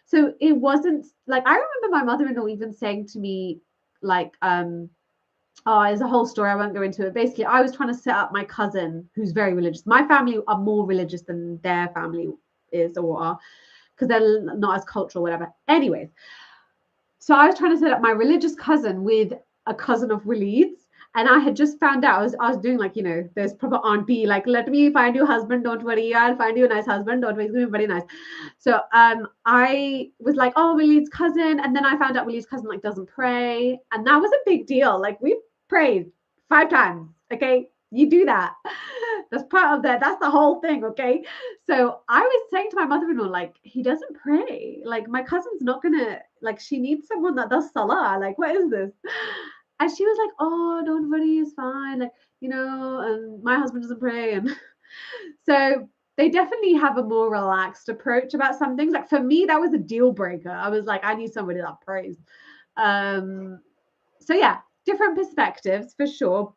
So it wasn't like, I remember my mother-in-law even saying to me like, oh, there's a whole story, I won't go into it. Basically, I was trying to set up my cousin who's very religious. My family are more religious than their family is or are, because they're not as cultural, whatever. Anyways, so I was trying to set up my religious cousin with a cousin of Waleed's, and I had just found out, I was doing like, you know, there's proper auntie, like, let me find you a husband, don't worry, I'll find you a nice husband, don't worry, it's going to be very nice. So I was like, oh, Waleed's cousin, and then I found out Waleed's cousin like doesn't pray, and that was a big deal. Like, we prayed 5 times, okay? You do that. That's part of that. That's the whole thing, okay? So I was saying to my mother-in-law, like, he doesn't pray. Like, my cousin's not gonna, like, she needs someone that does salah. Like, what is this? And she was like, oh, don't worry, it's fine. Like, you know, and my husband doesn't pray. And so they definitely have a more relaxed approach about some things. Like, for me, that was a deal breaker. I was like, I need somebody that prays. So yeah, different perspectives for sure,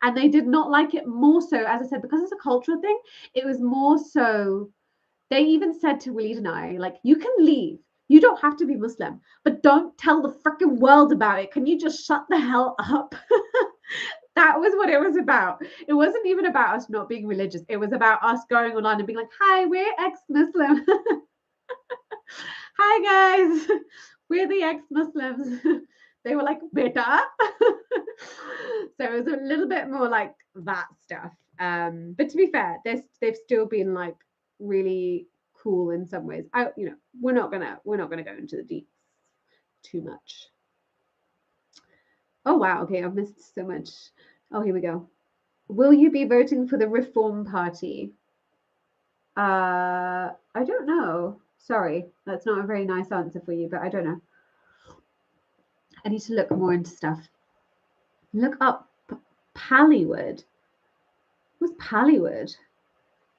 and they did not like it more so, as I said, because it's a cultural thing. It was more so, they even said to Waleed and I, like, you can leave. You don't have to be Muslim, but don't tell the freaking world about it. Can you just shut the hell up? That was what it was about. It wasn't even about us not being religious. It was about us going online and being like, hi, we're ex-Muslim. Hi, guys. We're the ex-Muslims. They were like, beta. So it was a little bit more like that stuff. But to be fair, they've still been like really cool in some ways. You know, we're not gonna go into the deep too much. Oh wow, okay, I've missed so much. Oh, here we go. Will you be voting for the Reform Party? I don't know. Sorry, that's not a very nice answer for you, but I don't know. I need to look more into stuff. Look up Pallywood. What's Pallywood?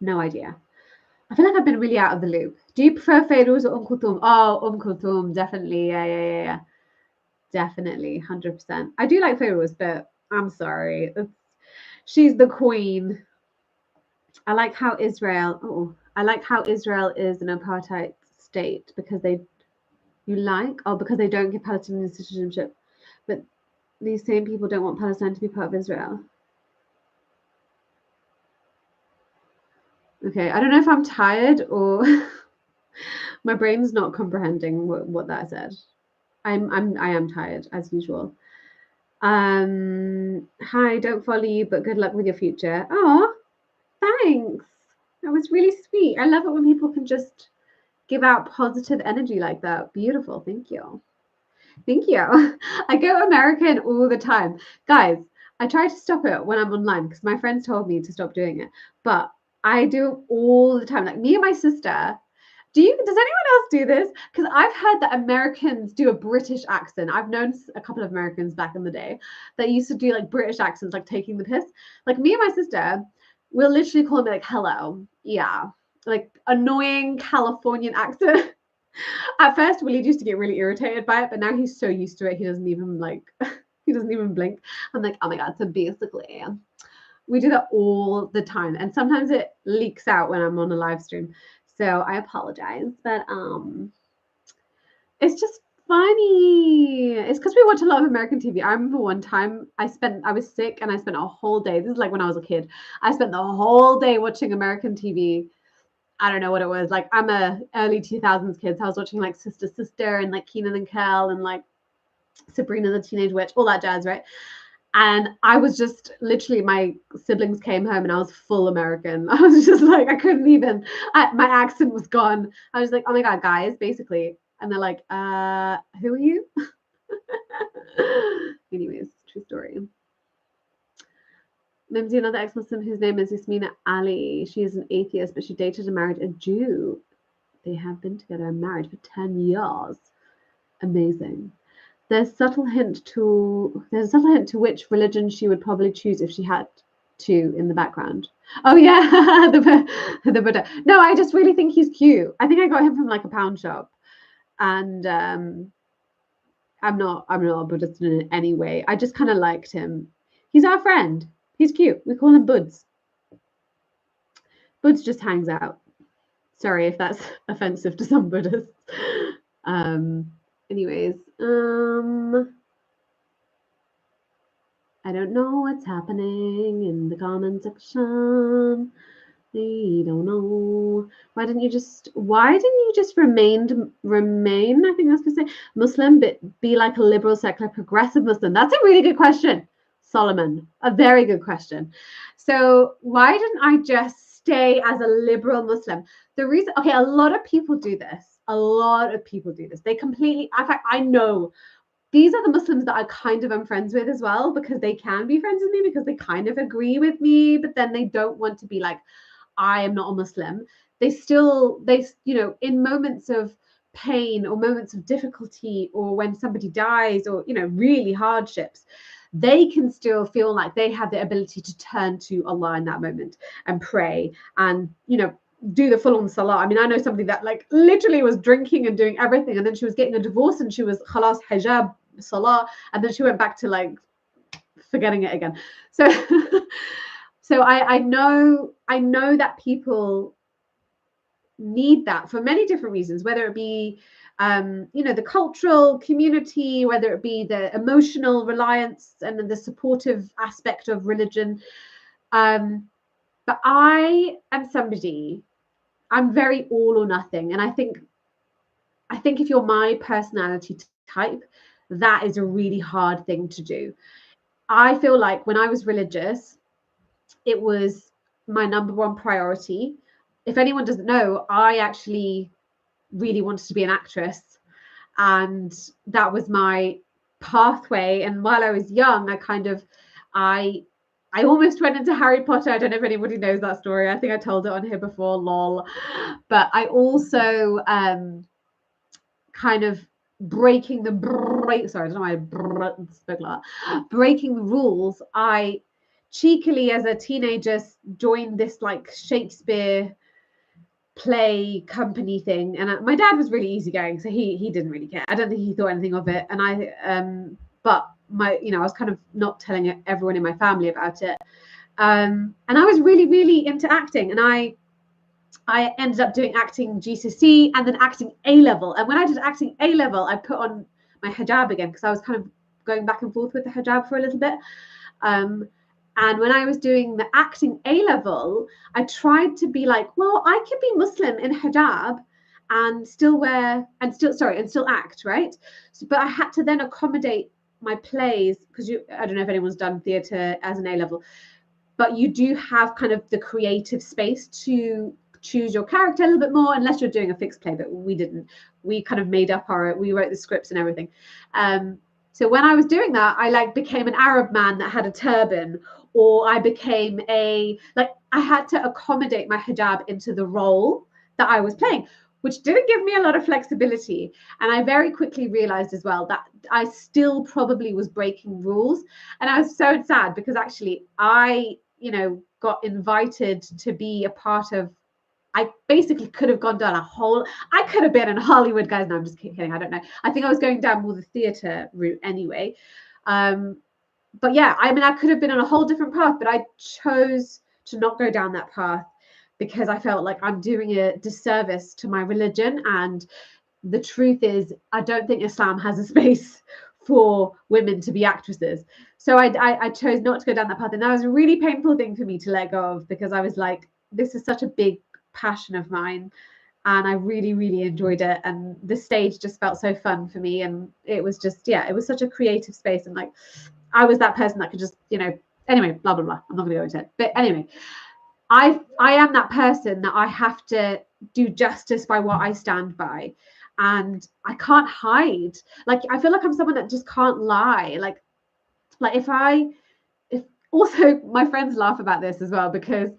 No idea. I feel like I've been really out of the loop. Do you prefer Feiruz or Kulthum? Oh, Kulthum, definitely. Yeah. Definitely, 100%. I do like Feiruz, but I'm sorry. She's the queen. I like how Israel is an apartheid state because because they don't give Palestinian citizenship. But these same people don't want Palestine to be part of Israel. Okay, I don't know if I'm tired or My brain's not comprehending what that said. I am tired as usual. Hi, don't follow you, but good luck with your future. Oh, thanks. That was really sweet. I love it when people can just give out positive energy like that. Beautiful. Thank you. Thank you. I go American all the time. Guys, I try to stop it when I'm online because my friends told me to stop doing it. But I do it all the time. Like me and my sister. Does anyone else do this? Because I've heard that Americans do a British accent. I've known a couple of Americans back in the day that used to do like British accents, like taking the piss. Like me and my sister, we'll literally call me like hello. Yeah. Like annoying Californian accent. At first, Willie used to get really irritated by it, but now he's so used to it, he doesn't even he doesn't even blink. I'm like, oh my God. So basically, we do that all the time. And sometimes it leaks out when I'm on a live stream. So I apologize, but it's just funny. It's because we watch a lot of American TV. I remember one time I was sick and I spent a whole day. This is like when I was a kid. I spent the whole day watching American TV. I don't know what it was. Like I'm a early 2000s kid, so I was watching like Sister and like Kenan and Kel and like Sabrina the Teenage Witch, all that jazz, right? And I was just literally, my siblings came home and I was full American. I was just like, I couldn't even, my accent was gone. I was like, oh my God, guys, basically. And they're like, who are you? Anyways, true story. Mimsy, another ex-Muslim whose name is Yasmina Ali. She is an atheist, but she dated and married a Jew. They have been together and married for 10 years. Amazing. There's a subtle hint to which religion she would probably choose if she had to in the background. Oh yeah, the Buddha. No, I just really think he's cute. I think I got him from like a pound shop, and I'm not a Buddhist in any way. I just kind of liked him. He's our friend. He's cute. We call him Buds. Buds just hangs out. Sorry if that's offensive to some Buddhists. Anyways, I don't know what's happening in the comment section. I don't know. Why didn't you just remain, I think I was gonna say Muslim, but be like a liberal, secular, progressive Muslim? That's a really good question, Solomon. A very good question. So why didn't I just stay as a liberal Muslim? The reason, okay, a lot of people do this. They completely, in fact, I know these are the Muslims that I kind of am friends with as well, because they can be friends with me because they kind of agree with me, but then they don't want to be like, I am not a Muslim. They in moments of pain or moments of difficulty or when somebody dies or, really hardships, they can still feel like they have the ability to turn to Allah in that moment and pray and, do the full-on salah. I mean, I know somebody that like literally was drinking and doing everything, and then she was getting a divorce and she was khalas hijab salah, and then she went back to like forgetting it again. So so I know that people need that for many different reasons, whether it be the cultural community, whether it be the emotional reliance and the supportive aspect of religion. But I am somebody, I'm very all or nothing. And I think if you're my personality type, that is a really hard thing to do. I feel like when I was religious, it was my number one priority. If anyone doesn't know, I actually really wanted to be an actress, and that was my pathway. And while I was young, I almost went into Harry Potter. I don't know if anybody knows that story. I think I told it on here before, lol. But I also kind of breaking the rules. I cheekily, as a teenager, joined this like Shakespeare play company thing, and my dad was really easygoing, so he didn't really care. I don't think he thought anything of it, and but I was kind of not telling everyone in my family about it, and I was really, really into acting, and I ended up doing acting GCSE and then acting A-level. And when I did acting A-level, I put on my hijab again because I was kind of going back and forth with the hijab for a little bit. And when I was doing the acting A-level, I tried to be like, well, I could be Muslim in hijab and still act, right? So, but I had to then accommodate my plays, because I don't know if anyone's done theatre as an A level, but you do have kind of the creative space to choose your character a little bit more, unless you're doing a fixed play, but we didn't. We kind of we wrote the scripts and everything. So when I was doing that, I became an Arab man that had a turban, or I became I had to accommodate my hijab into the role that I was playing, which didn't give me a lot of flexibility. And I very quickly realized as well that I still probably was breaking rules. And I was so sad, because actually I, got invited to be a part of, I basically could have I could have been in Hollywood, guys. No, I'm just kidding. I don't know. I think I was going down more the theatre route anyway. But yeah, I mean, I could have been on a whole different path, but I chose to not go down that path, because I felt like I'm doing a disservice to my religion. And the truth is, I don't think Islam has a space for women to be actresses. So I chose not to go down that path. And that was a really painful thing for me to let go of, because I was like, this is such a big passion of mine. And I really, really enjoyed it. And the stage just felt so fun for me. And it was just, it was such a creative space. And like, I was that person that could just, anyway, blah, blah, blah. I'm not going to go into it. But anyway, I am that person that I have to do justice by what I stand by. And I can't hide. Like, I feel like I'm someone that just can't lie. Like if also my friends laugh about this as well, because,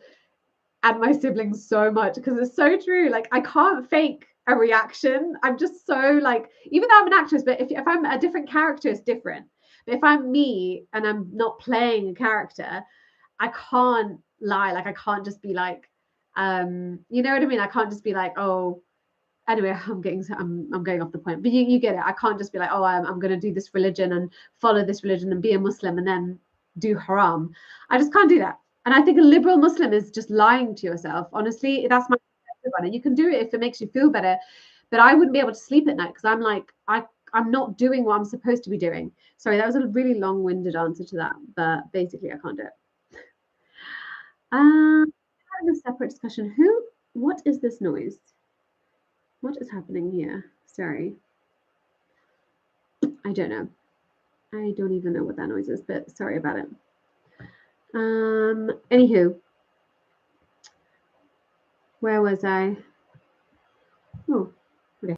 and my siblings so much, because it's so true. Like, I can't fake a reaction. I'm just so like, even though I'm an actress, but if I'm a different character, it's different. But if I'm me and I'm not playing a character, I can't lie. Like, I can't just be like, you know what I mean? I can't just be like, oh, anyway, I'm going off the point, but you get it. I can't just be like, oh, I'm going to do this religion and follow this religion and be a Muslim and then do haram. I just can't do that. And I think a liberal Muslim is just lying to yourself. Honestly, that's my perspective on it. You can do it if it makes you feel better, but I wouldn't be able to sleep at night, because I'm like, I'm not doing what I'm supposed to be doing. Sorry, that was a really long-winded answer to that, but basically I can't do it. Having a separate discussion. What is this noise? What is happening here? Sorry. I don't know. I don't even know what that noise is, but sorry about it. Anywho. Where was I? Oh, okay.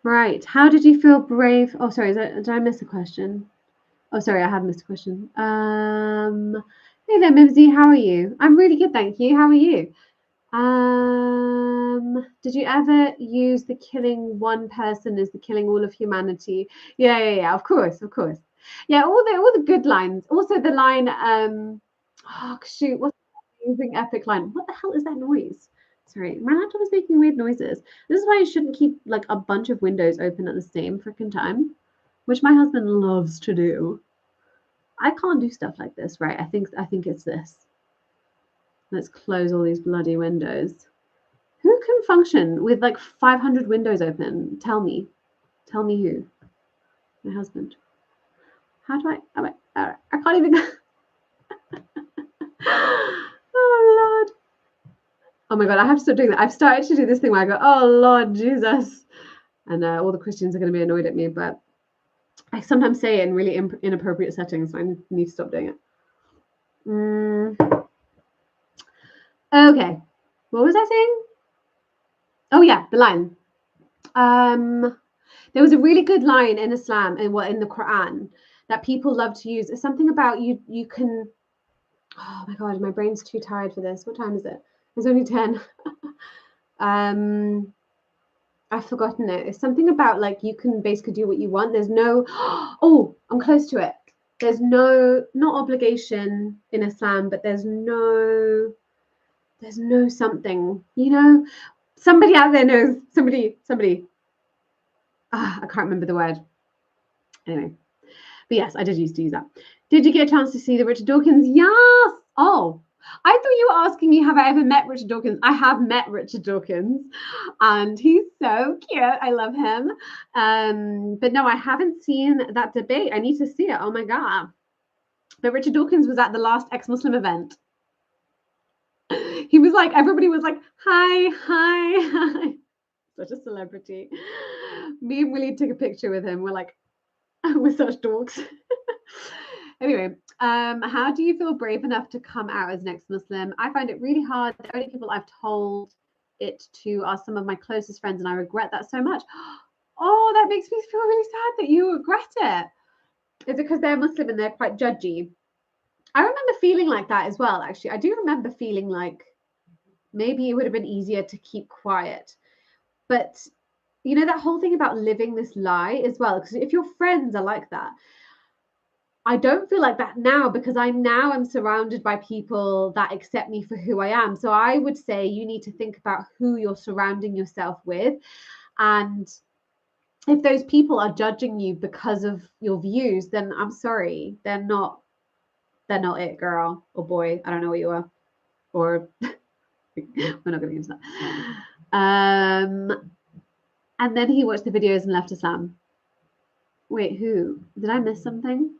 Right. How did you feel brave? Oh, sorry. Did I miss a question? Oh, sorry. I have missed a question. Hey there, Mimsy. How are you? I'm really good, thank you. How are you? Did you ever use the killing one person is the killing all of humanity? Yeah. Of course. Yeah, all the good lines. Also the line, oh shoot, what's the amazing epic line? What the hell is that noise? Sorry, my laptop is making weird noises. This is why you shouldn't keep like a bunch of windows open at the same freaking time, which my husband loves to do. I can't do stuff like this, right? I think it's this. Let's close all these bloody windows. Who can function with like 500 windows open? Tell me who. My husband. How do I can't even. Oh Lord. Oh my God, I have to stop doing that. I've started to do this thing where I go, oh Lord Jesus. And all the Christians are going to be annoyed at me, but I sometimes say it in really inappropriate settings, so I need to stop doing it. Okay, what was I saying? Oh yeah, the line. There was a really good line in Islam and in the Quran that people love to use. It's something about you can. Oh my God, my brain's too tired for this. What time is it? It's only 10. I've forgotten it. It's something about like you can basically do what you want. There's no. Oh, I'm close to it. There's not obligation in Islam, but there's no something, somebody out there knows, somebody, I can't remember the word. Anyway, but yes, I did used to use that. Did you get a chance to see the Richard Dawkins? Yes. Oh, I thought you were asking me, have I ever met Richard Dawkins? I have met Richard Dawkins and he's so cute. I love him. But no, I haven't seen that debate. I need to see it. Oh my God. But Richard Dawkins was at the last ex-Muslim event. He was like, everybody was like, hi, hi, hi. Such a celebrity. Me and Willie took a picture with him. We're like, we're such dorks. Anyway, how do you feel brave enough to come out as an ex-Muslim? I find it really hard. The only people I've told it to are some of my closest friends, and I regret that so much. Oh, that makes me feel really sad that you regret it. Is it because they're Muslim and they're quite judgy? I remember feeling like that as well, actually. I do remember feeling like maybe it would have been easier to keep quiet. But, you know, that whole thing about living this lie as well, because if your friends are like that, I don't feel like that now, because I now am surrounded by people that accept me for who I am. So I would say you need to think about who you're surrounding yourself with. And if those people are judging you because of your views, then I'm sorry, they're not it, girl or boy. I don't know what you are. Or we're not going to get into that. And then he watched the videos and left Islam. Wait, who? Did I miss something?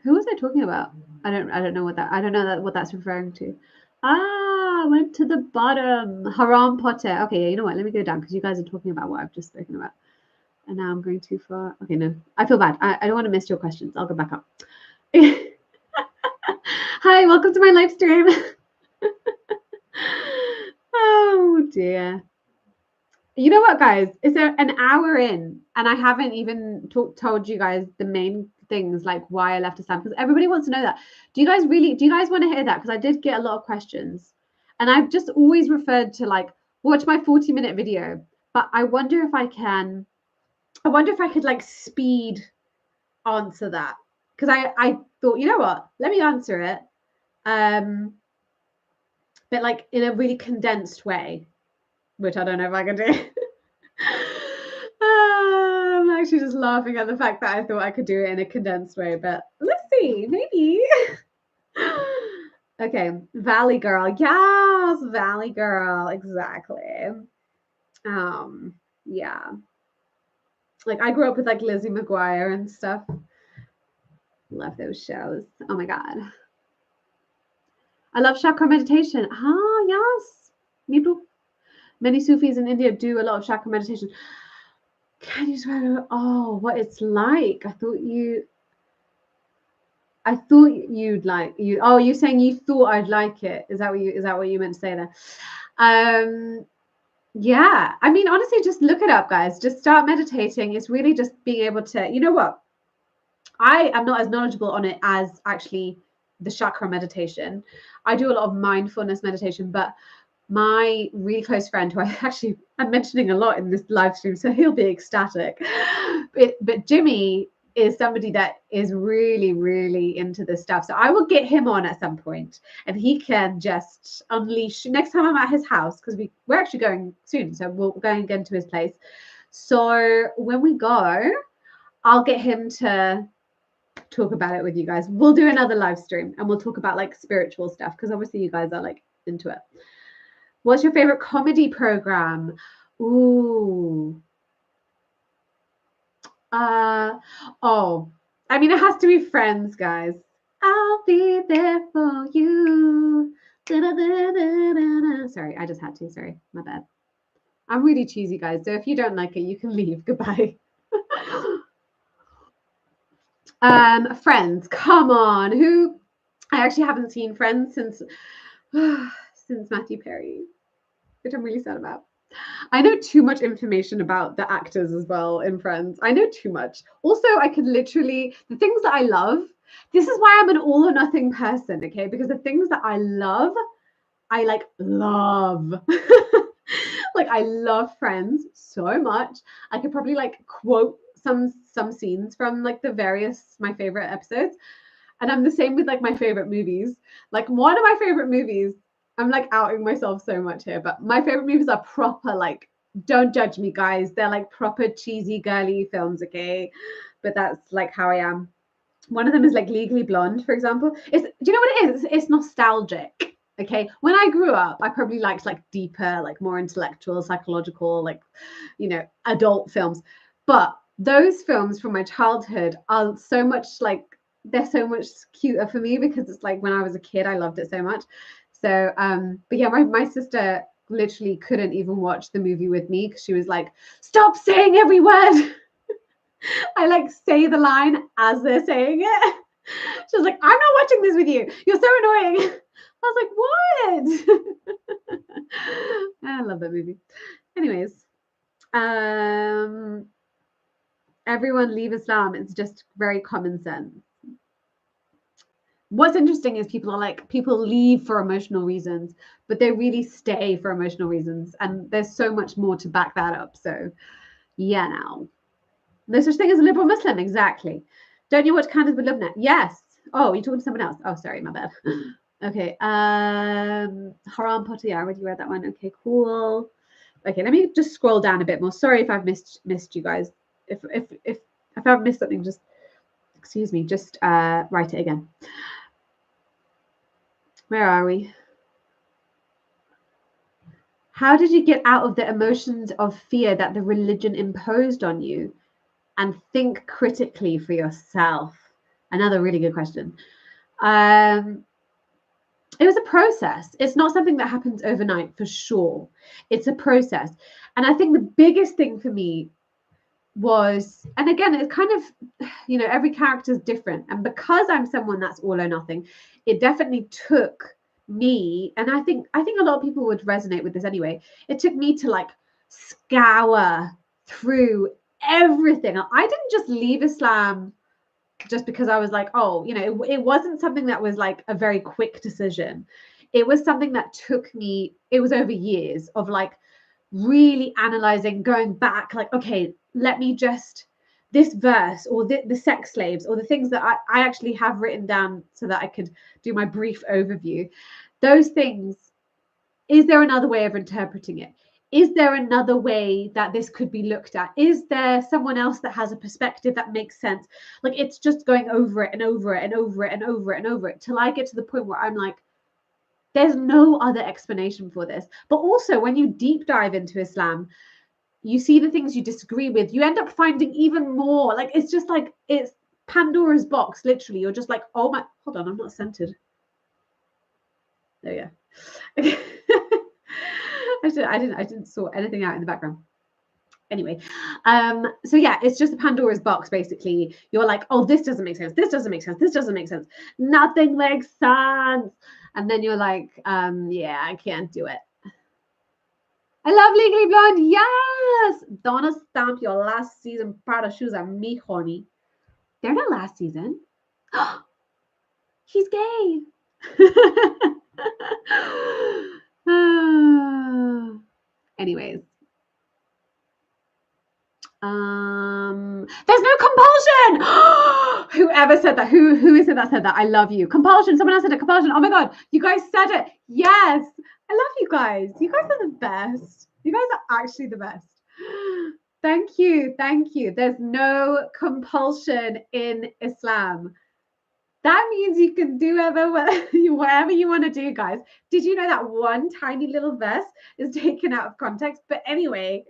Who was I talking about? I don't know what that's referring to. Ah, went to the bottom. Haram Potter. Okay, you know what? Let me go down, because you guys are talking about what I've just spoken about. And now I'm going too far. Okay, no. I feel bad. I don't want to miss your questions. I'll go back up. Hi, welcome to my live stream. Oh dear. You know what, guys? It's an hour in, and I haven't even told you guys the main things, like why I left Islam, because everybody wants to know that. Do you guys want to hear that? Because I did get a lot of questions, and I've just always referred to, like, watch my 40-minute video. But I wonder if I could like speed answer that, because I thought, you know what, let me answer it, but like in a really condensed way, which I don't know if I can do. I'm actually just laughing at the fact that I thought I could do it in a condensed way, but let's see, maybe. Okay, Valley Girl. Yes, Valley Girl, exactly. Yeah. Like, I grew up with like Lizzie McGuire and stuff. Love those shows. Oh my God. I love chakra meditation. Ah, yes. Me too. Many Sufis in India do a lot of chakra meditation. Can you describe what it's like? I thought you'd like you. Oh, you're saying you thought I'd like it. Is that what you meant to say there? Yeah. I mean, honestly, just look it up, guys. Just start meditating. It's really just being able to, you know what? I am not as knowledgeable on it as actually the chakra meditation. I do a lot of mindfulness meditation, but my really close friend, who I'm mentioning a lot in this live stream, so he'll be ecstatic. But Jimmy is somebody that is really, really into this stuff. So I will get him on at some point, and he can just unleash. Next time I'm at his house, because we're actually going soon, so we're going again to his place. So when we go, I'll get him to talk about it with you guys. We'll do another live stream, and we'll talk about like spiritual stuff, because obviously you guys are like into it. What's your favorite comedy program? Ooh. I mean, it has to be Friends, guys. I'll be there for you. Sorry, I just had to. Sorry, my bad. I'm really cheesy, guys. So if you don't like it, you can leave. Goodbye. Friends, come on. I actually haven't seen Friends since Matthew Perry, which I'm really sad about. I know too much information about the actors as well in Friends. I know too much. Also, I could literally, the things that I love, this is why I'm an all or nothing person, okay? Because the things that I love, I like love. Like, I love Friends so much. I could probably like quote some scenes from like my favorite episodes. And I'm the same with like my favorite movies. Like, one of my favorite movies, I'm like outing myself so much here, but my favorite movies are proper, like, don't judge me, guys. They're like proper cheesy girly films, okay? But that's like how I am. One of them is like Legally Blonde, for example. Do you know what it is? It's nostalgic, okay? When I grew up, I probably liked like deeper, like more intellectual, psychological, like, you know, adult films. But those films from my childhood are so much like they're so much cuter for me because it's like when I was a kid, I loved it so much. So, but yeah, my sister literally couldn't even watch the movie with me because she was like, stop saying every word. I like say the line as they're saying it. She was like, I'm not watching this with you. You're so annoying. I was like, what? I love that movie. Anyways, everyone leave Islam. It's just very common sense. What's interesting is people leave for emotional reasons, but they really stay for emotional reasons. And there's so much more to back that up. So yeah, now. No such thing as a liberal Muslim, exactly. Don't you watch Candid with Lubna? Yes. Oh, you're talking to someone else. Oh, sorry, my bad. Okay. Haram Potter. Yeah, I already read that one. Okay, cool. Okay, let me just scroll down a bit more. Sorry if I've missed you guys. If I've missed something, just excuse me. Just write it again. Where are we? How did you get out of the emotions of fear that the religion imposed on you and think critically for yourself? Another really good question. It was a process. It's not something that happens overnight for sure. It's a process. And I think the biggest thing for me was, and again, it's kind of, you know, every character is different. And because I'm someone that's all or nothing, it definitely took me, and I think a lot of people would resonate with this anyway. It took me to like scour through everything. I didn't just leave Islam just because I was like, oh, you know, it wasn't something that was like a very quick decision. It was something that took me, it was over years of like really analyzing, going back, like, okay, let me just, this verse or the sex slaves or the things that I actually have written down so that I could do my brief overview. Those things, is there another way of interpreting it? Is there another way that this could be looked at? Is there someone else that has a perspective that makes sense? Like, it's just going over it and over it and over it and over it and over it till I get to the point where I'm like, there's no other explanation for this. But also, when you deep dive into Islam, you see the things you disagree with, you end up finding even more. Like, it's just like, it's Pandora's box, literally. You're just like, oh my, hold on, I'm not centered. There you go. Okay. I didn't sort anything out in the background. Anyway, so yeah, it's just a Pandora's box, basically. You're like, oh, this doesn't make sense. This doesn't make sense. This doesn't make sense. Nothing makes sense. And then you're like, yeah, I can't do it. I love Legally Blonde. Yes. Donna Stamp, your last season Prada shoes are me, honey. They're not last season. He's gay. Anyways. There's no compulsion. Whoever said that, who is it that said that? I love you. Compulsion. Someone else said it. Compulsion. Oh my god, you guys said it. Yes, I love you guys. You guys are the best. You guys are actually the best. Thank you. There's no compulsion in Islam. That means you can do whatever you want to do, guys. Did you know that one tiny little verse is taken out of context? But anyway,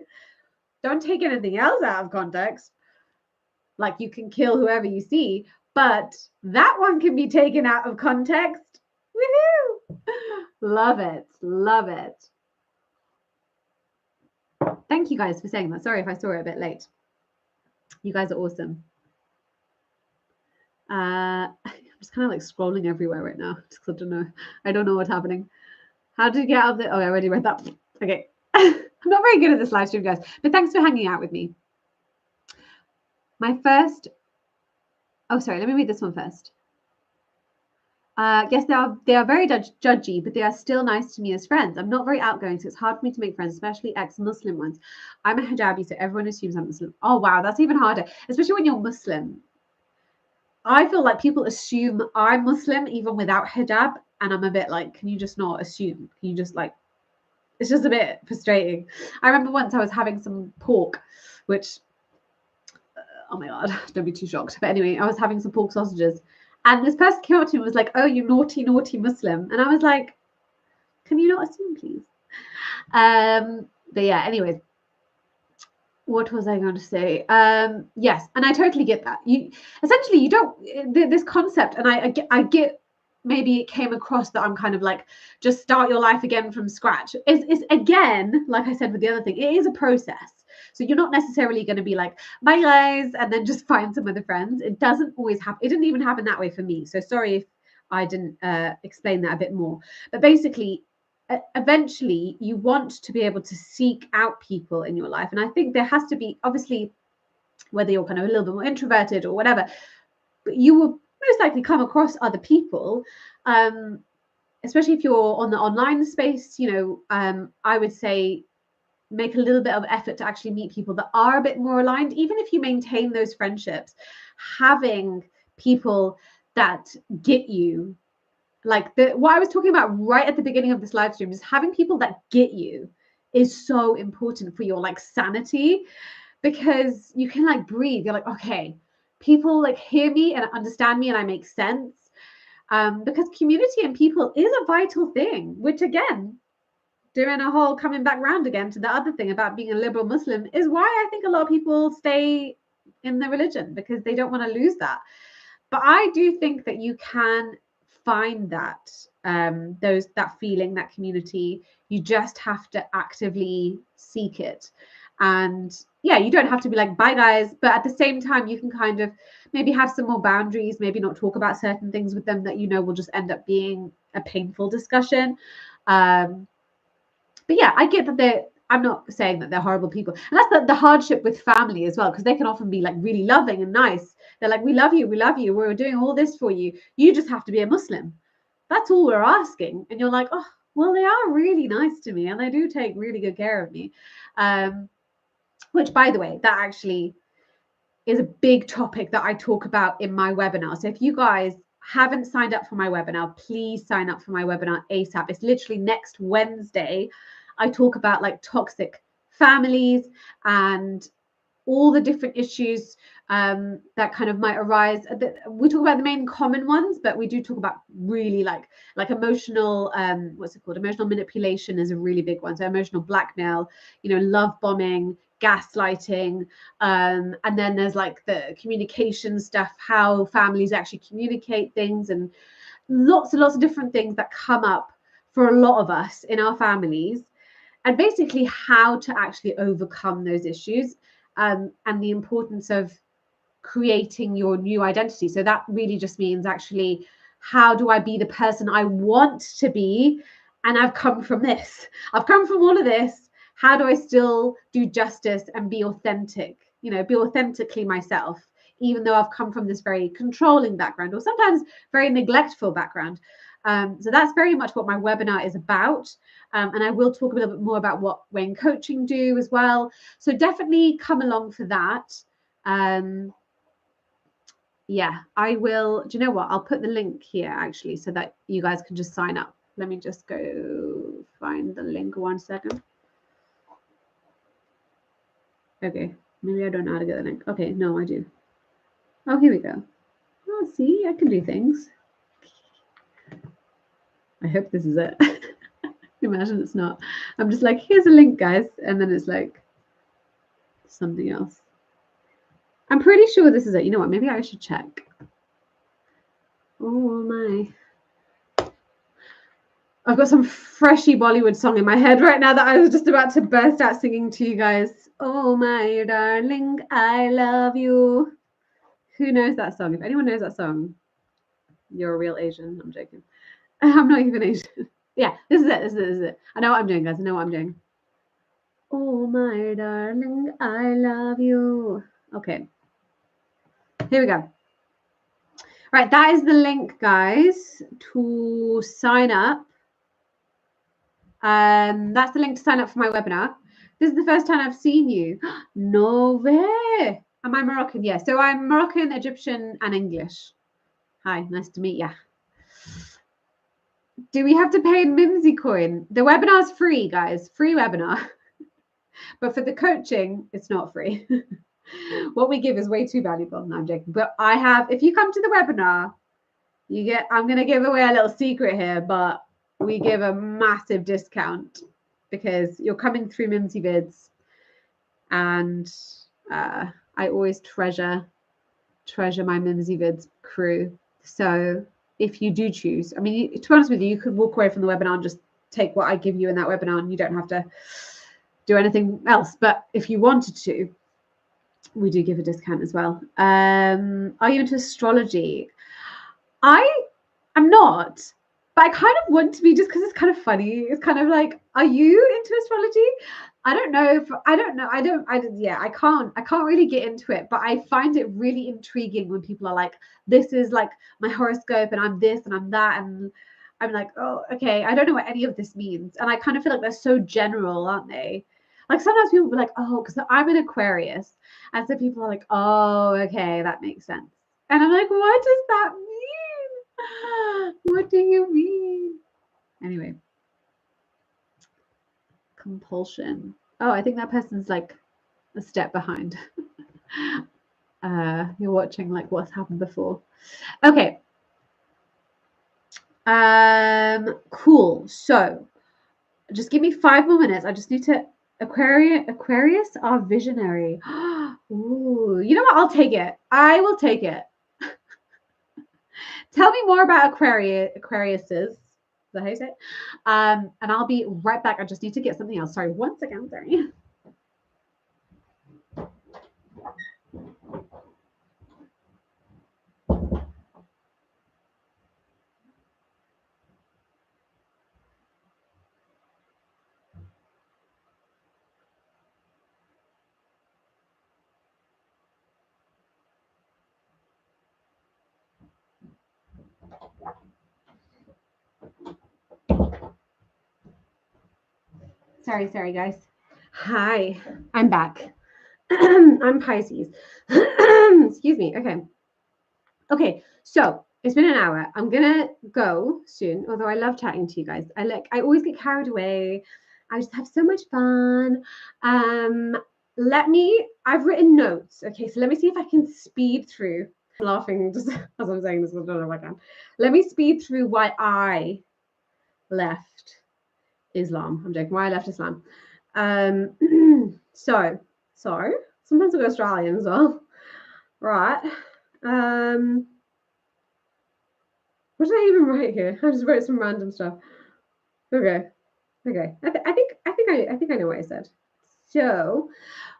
don't take anything else out of context. Like, you can kill whoever you see, but that one can be taken out of context. Woohoo! Love it. Thank you guys for saying that. Sorry if I saw it a bit late. You guys are awesome. I'm just kind of like scrolling everywhere right now. Just I don't know. I don't know what's happening. How did you get out of it? Oh, I already read that. Okay. I'm not very good at this live stream, guys, but thanks for hanging out with me. My first, oh, sorry, let me read this one first. Yes, they are very judgy, but they are still nice to me as friends. I'm not very outgoing, so it's hard for me to make friends, especially ex-Muslim ones. I'm a hijabi, so everyone assumes I'm Muslim. Oh, wow, that's even harder, especially when you're Muslim. I feel like people assume I'm Muslim even without hijab, and I'm a bit like, can you just not assume? Can you just like, it's just a bit frustrating. I remember once I was having some pork, which, oh my God, don't be too shocked. But anyway, I was having some pork sausages, and this person came up to me and was like, oh, you naughty, naughty Muslim. And I was like, can you not assume, please? But yeah, anyways. what was I going to say? Yes, and I totally get that. You essentially you don't this concept, and I get maybe it came across that I'm kind of like just start your life again from scratch. It's again, like I said with the other thing, it is a process. So you're not necessarily going to be like, bye guys, and then just find some other friends. It doesn't always happen. It didn't even happen that way for me. So sorry if I didn't explain that a bit more. But basically, eventually you want to be able to seek out people in your life, and I think there has to be, obviously, whether you're kind of a little bit more introverted or whatever, but you will most likely come across other people, especially if you're on the online space. I would say make a little bit of effort to actually meet people that are a bit more aligned. Even if you maintain those friendships, having people that get you, like what I was talking about right at the beginning of this live stream, is having people that get you is so important for your like sanity, because you can like breathe. You're like, okay, people like hear me and understand me and I make sense. Because community and people is a vital thing, which again, doing a whole coming back round again to the other thing about being a liberal Muslim, is why I think a lot of people stay in the religion, because they don't want to lose that. But I do think that you can find that that feeling, that community. You just have to actively seek it. And yeah, you don't have to be like, bye guys, but at the same time you can kind of maybe have some more boundaries, maybe not talk about certain things with them that will just end up being a painful discussion. But yeah, I get that I'm not saying that they're horrible people. And that's the hardship with family as well, because they can often be like really loving and nice. They're like, we love you, we're doing all this for you. You just have to be a Muslim. That's all we're asking. And you're like, oh, well, they are really nice to me and they do take really good care of me. Which, by the way, that actually is a big topic that I talk about in my webinar. So if you guys haven't signed up for my webinar, please sign up for my webinar ASAP. It's literally next Wednesday. I talk about like toxic families and all the different issues that kind of might arise. We talk about the main common ones, but we do talk about really like emotional, what's it called? Emotional manipulation is a really big one. So emotional blackmail, love bombing, gaslighting, and then there's like the communication stuff, how families actually communicate things, and lots and lots of different things that come up for a lot of us in our families, and basically how to actually overcome those issues, and the importance of creating your new identity. So that really just means actually, how do I be the person I want to be? And I've come from this. I've come from all of this. How do I still do justice and be authentic? Be authentically myself, even though I've come from this very controlling background, or sometimes very neglectful background. So that's very much what my webinar is about. And I will talk a little bit more about what Wayne Coaching do as well. So definitely come along for that. Yeah, I will. Do you know what? I'll put the link here actually, so that you guys can just sign up. Let me just go find the link 1 second. Okay, maybe I don't know how to get the link. Okay, no, I do. Oh, here we go. Oh, see, I can do things. I hope this is it. Imagine it's not. I'm just like, here's a link, guys. And then it's like something else. I'm pretty sure this is it. You know what? Maybe I should check. Oh, my. I've got some freshy Bollywood song in my head right now that I was just about to burst out singing to you guys. Oh, my darling, I love you. Who knows that song? If anyone knows that song, you're a real Asian. I'm joking. I'm not even Asian. Yeah, this is it. I know what I'm doing, guys. I know what I'm doing. Oh, my darling, I love you. Okay. Here we go. Right, that is the link, guys, to sign up. That's the link to sign up for my webinar. This is the first time I've seen you. No way. Am I Moroccan? Yeah. So I'm Moroccan, Egyptian, and English. Hi, nice to meet you. Do we have to pay in Mimsy coin? The webinar's free, guys. Free webinar. But for the coaching, it's not free. What we give is way too valuable. No, I'm joking. But I have, if you come to the webinar, you get, I'm going to give away a little secret here, but we give a massive discount because you're coming through Mimsy Vids and I always treasure my Mimsy Vids crew. So if you do choose, I mean, to be honest with you, you could walk away from the webinar and just take what I give you in that webinar, and you don't have to do anything else. But if you wanted to, we do give a discount as well. Are you into astrology? I'm not, but I kind of want to be, just because it's kind of funny. It's kind of like, are you into astrology? I don't know. I can't really get into it, but I find it really intriguing when people are like, this is like my horoscope and I'm this and I'm that. And I'm like, oh, okay. I don't know what any of this means. And I kind of feel like they're so general, aren't they? Like sometimes people will be like, oh, because I'm an Aquarius. And so people are like, oh, okay, that makes sense. And I'm like, what does that mean? What do you mean? Anyway. Compulsion. Oh, I think that person's like a step behind. You're watching like what's happened before. Okay. Cool. So just give me 5 more minutes. I just need to Aquarius are visionary. Ooh, you know what? I'll take it. I will take it. Tell me more about Aquariuses. Is that how you say it? And I'll be right back. I just need to get something else. Sorry, one second. Sorry. Sorry, guys. Hi, I'm back. I'm Pisces. Excuse me. Okay. So it's been an hour. I'm gonna go soon. Although I love chatting to you guys. I always get carried away. I just have so much fun. I've written notes. Okay, so let me see if I can speed through. I'm laughing just as I'm saying this. I don't know if I can. Let me speed through why I left Islam. I'm joking. Why I left Islam. So sometimes I go Australian as well. Right. What did I even write here? I just wrote some random stuff. Okay. I think I know what I said. So,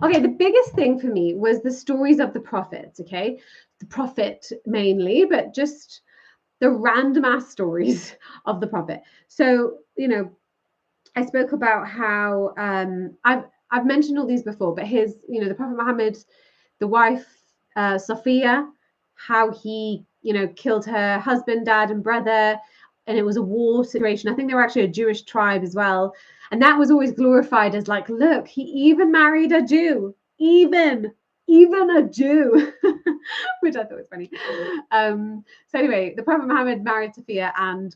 okay, the biggest thing for me was the stories of the prophets, okay? The prophet mainly, but just the random ass stories of the prophet. So, I spoke about how I've mentioned all these before, but the Prophet Muhammad, the wife Sophia, how he killed her husband, dad, and brother, and it was a war situation. I think they were actually a Jewish tribe as well, and that was always glorified as like, look, he even married a Jew, even a Jew, which I thought was funny. So anyway, the Prophet Muhammad married Sophia, and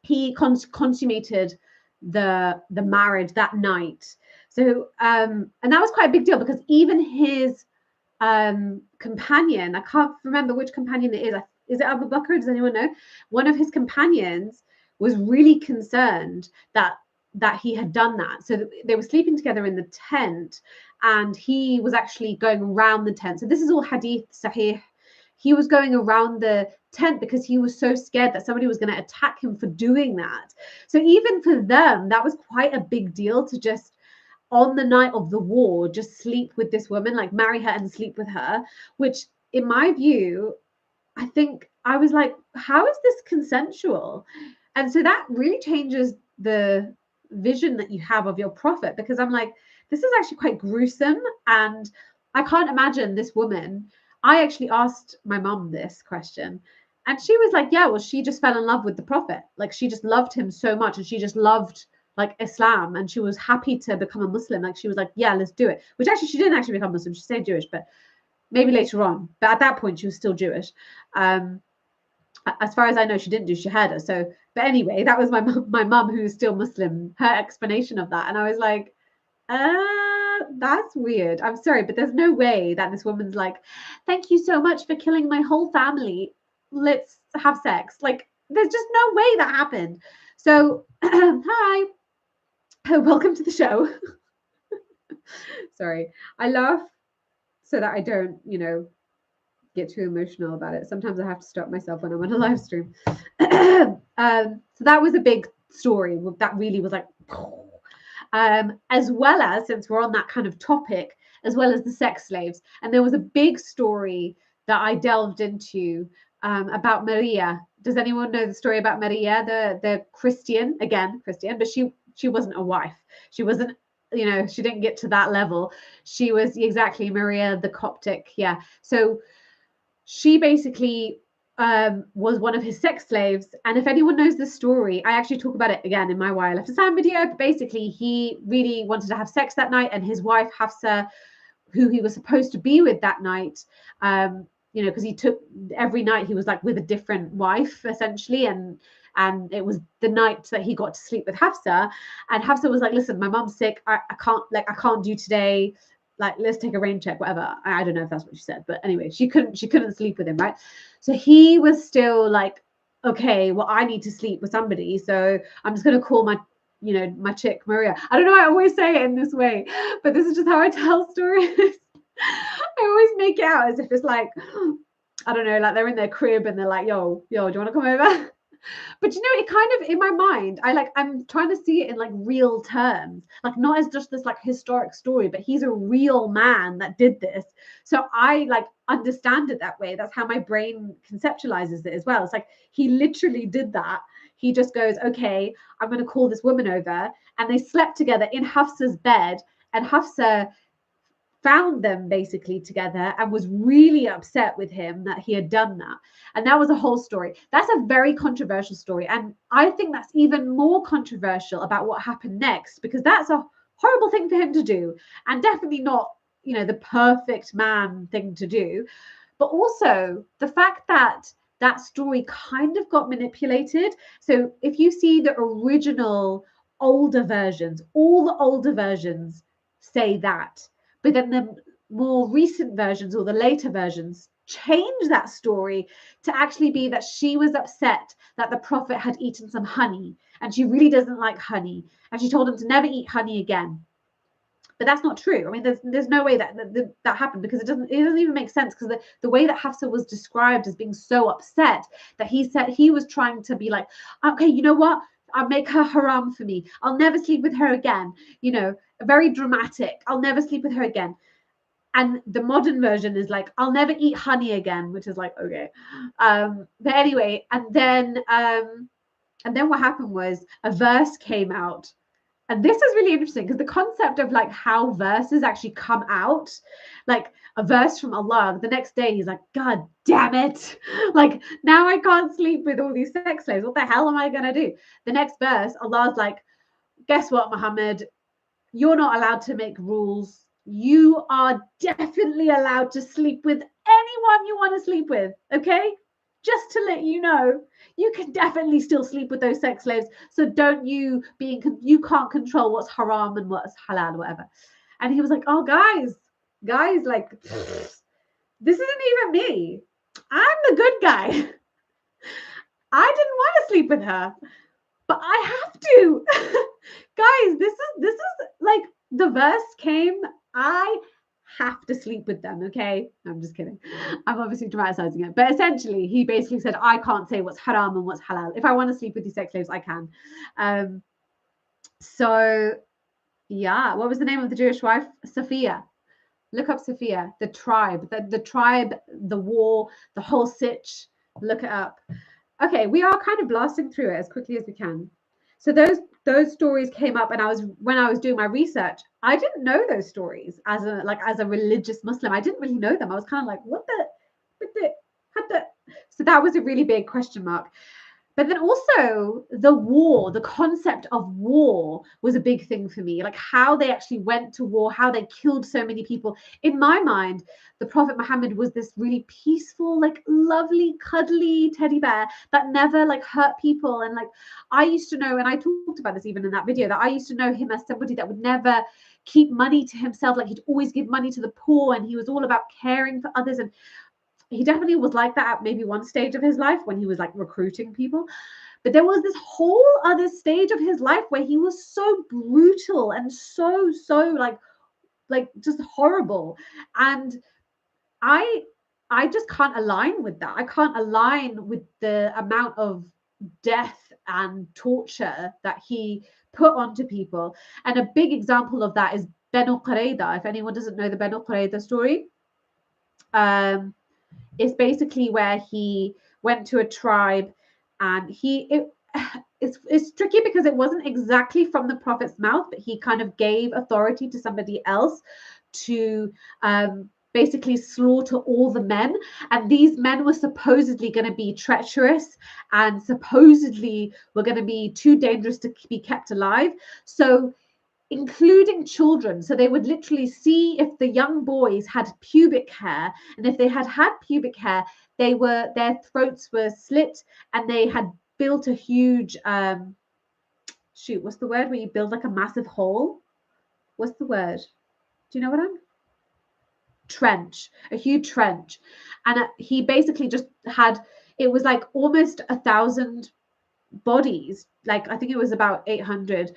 he consummated the marriage that night. So and that was quite a big deal, because even his companion, I can't remember which companion it is it Abu Bakr? Does anyone know? One of his companions was really concerned that he had done that. So they were sleeping together in the tent, and he was actually going around the tent. So this is all hadith sahih. He was going around the tent because he was so scared that somebody was going to attack him for doing that. So even for them, that was quite a big deal to just, on the night of the war, just sleep with this woman, like marry her and sleep with her, which in my view, I think I was like, how is this consensual? And so that really changes the vision that you have of your prophet, because I'm like, this is actually quite gruesome. And I can't imagine this woman. I actually asked my mom this question, and she was like, yeah, well, she just fell in love with the prophet. Like, she just loved him so much, and she just loved like Islam, and she was happy to become a Muslim. Like, she was like, yeah, let's do it. Which actually, she didn't actually become Muslim. She stayed Jewish, but maybe later on. But at that point, she was still Jewish. As far as I know, she didn't do Shahada. So, but anyway, that was my mum, who's still Muslim, her explanation of that. And I was like, that's weird. I'm sorry, but there's no way that this woman's like, thank you so much for killing my whole family. Let's have sex. Like, there's just no way that happened. So, hi, welcome to the show. Sorry, I laugh so that I don't, get too emotional about it. Sometimes I have to stop myself when I'm on a live stream. So that was a big story that really was like, as well as, since we're on that kind of topic, as well as the sex slaves. And there was a big story that I delved into about Maria. Does anyone know the story about Maria, the Christian, but she wasn't a wife. She wasn't, she didn't get to that level. She was exactly Maria the Coptic. Yeah. So she basically was one of his sex slaves. And if anyone knows the story, I actually talk about it again in my Why I Left Hassan video. But basically, he really wanted to have sex that night, and his wife Hafsa, who he was supposed to be with that night, because he took every night he was like with a different wife essentially, and it was the night that he got to sleep with Hafsa, and Hafsa was like, listen, my mom's sick, I can't do today, like let's take a rain check, whatever. I don't know if that's what she said, but anyway, she couldn't sleep with him, right? So he was still like, okay, well, I need to sleep with somebody, so I'm just going to call my chick Maria. I don't know, I always say it in this way, but this is just how I tell stories. I always make it out as if it's like, I don't know, like they're in their crib and they're like, yo, do you want to come over? But it kind of, in my mind, I'm trying to see it in like real terms, like not as just this like historic story, but he's a real man that did this. So I like understand it that way. That's how my brain conceptualizes it as well. It's like he literally did that. He just goes, okay, I'm going to call this woman over, and they slept together in Hafsa's bed, and Hafsa found them basically together and was really upset with him that he had done that. And that was a whole story. That's a very controversial story. And I think that's even more controversial about what happened next, because that's a horrible thing for him to do, and definitely not, the perfect man thing to do. But also the fact that that story kind of got manipulated. So if you see the original older versions, all the older versions say that. But then the more recent versions or the later versions change that story to actually be that she was upset that the Prophet had eaten some honey, and she really doesn't like honey, and she told him to never eat honey again. But that's not true. I mean, there's no way that happened, because it doesn't even make sense, because the way that Hafsa was described as being so upset that he said he was trying to be like, okay, you know what? I'll make her haram for me. I'll never sleep with her again. Very dramatic. I'll never sleep with her again. And the modern version is like, I'll never eat honey again, which is like, okay. But anyway, and then what happened was a verse came out. And this is really interesting, because the concept of like how verses actually come out, like a verse from Allah, the next day he's like, God damn it. Like, now I can't sleep with all these sex slaves. What the hell am I going to do? The next verse, Allah's like, guess what, Muhammad? You're not allowed to make rules. You are definitely allowed to sleep with anyone you want to sleep with. Okay? Just to let you know, you can definitely still sleep with those sex slaves. So don't you can't control what's haram and what's halal, whatever. And he was like, oh, guys, like, this isn't even me. I'm the good guy. I didn't want to sleep with her, but I have to. Guys, this is like, the verse came, I have to sleep with them, okay? I'm just kidding. I'm obviously dramatizing it. But essentially, he basically said, I can't say what's haram and what's halal. If I want to sleep with these sex slaves, I can. So, yeah. What was the name of the Jewish wife? Sophia. Look up Sophia. The tribe. The tribe, the war, the whole sitch. Look it up. Okay, we are kind of blasting through it as quickly as we can. So those stories came up, and when I was doing my research, I didn't know those stories as a religious Muslim. I didn't really know them. I was kind of like, what the. So that was a really big question mark. But then also the concept of war was a big thing for me, like how they actually went to war, how they killed so many people. In my mind, the Prophet Muhammad was this really peaceful, like lovely, cuddly teddy bear that never like hurt people. And like, I used to know, and I talked about this even in that video, that I used to know him as somebody that would never keep money to himself. Like, he'd always give money to the poor, and he was all about caring for others. And he definitely was like that at maybe one stage of his life when he was like recruiting people. But there was this whole other stage of his life where he was so brutal and so like like just horrible. And I just can't align with that. I can't align with the amount of death and torture that he put onto people. And a big example of that is Banu Qurayza. If anyone doesn't know the Banu Qurayza story, it's basically where he went to a tribe, and it's tricky because it wasn't exactly from the prophet's mouth, but he kind of gave authority to somebody else to basically slaughter all the men. And these men were supposedly going to be treacherous and supposedly were going to be too dangerous to be kept alive. So including children. So they would literally see if the young boys had pubic hair, and if they had pubic hair, their throats were slit, and they had built a huge what's the word where you build like a massive hole? What's the word? Do you know what I'm? Trench, a huge trench. And he basically just had, it was like almost 1,000 bodies, like I think it was about 800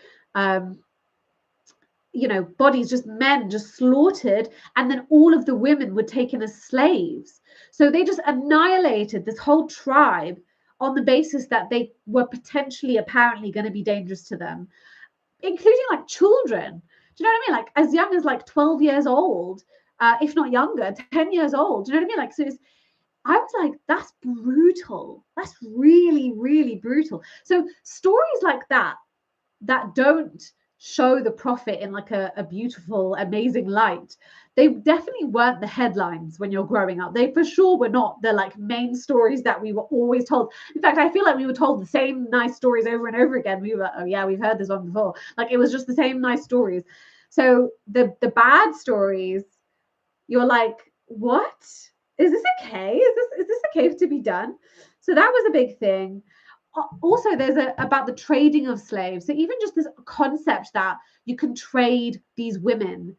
bodies, just men just slaughtered, and then all of the women were taken as slaves. So they just annihilated this whole tribe on the basis that they were potentially apparently going to be dangerous to them, including like children. Do you know what I mean? Like as young as like 12 years old, if not younger, 10 years old. Do you know what I mean? Like, so I was like, that's brutal. That's really, really brutal. So stories like that don't show the prophet in like a beautiful, amazing light, they definitely weren't the headlines when you're growing up. They for sure were not the like main stories that we were always told. In fact, I feel like we were told the same nice stories over and over again. We were, oh yeah, we've heard this one before. Like it was just the same nice stories. So the bad stories, you're like, what? Is this okay? Is this okay to be done? So that was a big thing. Also, there's about the trading of slaves. So even just this concept that you can trade these women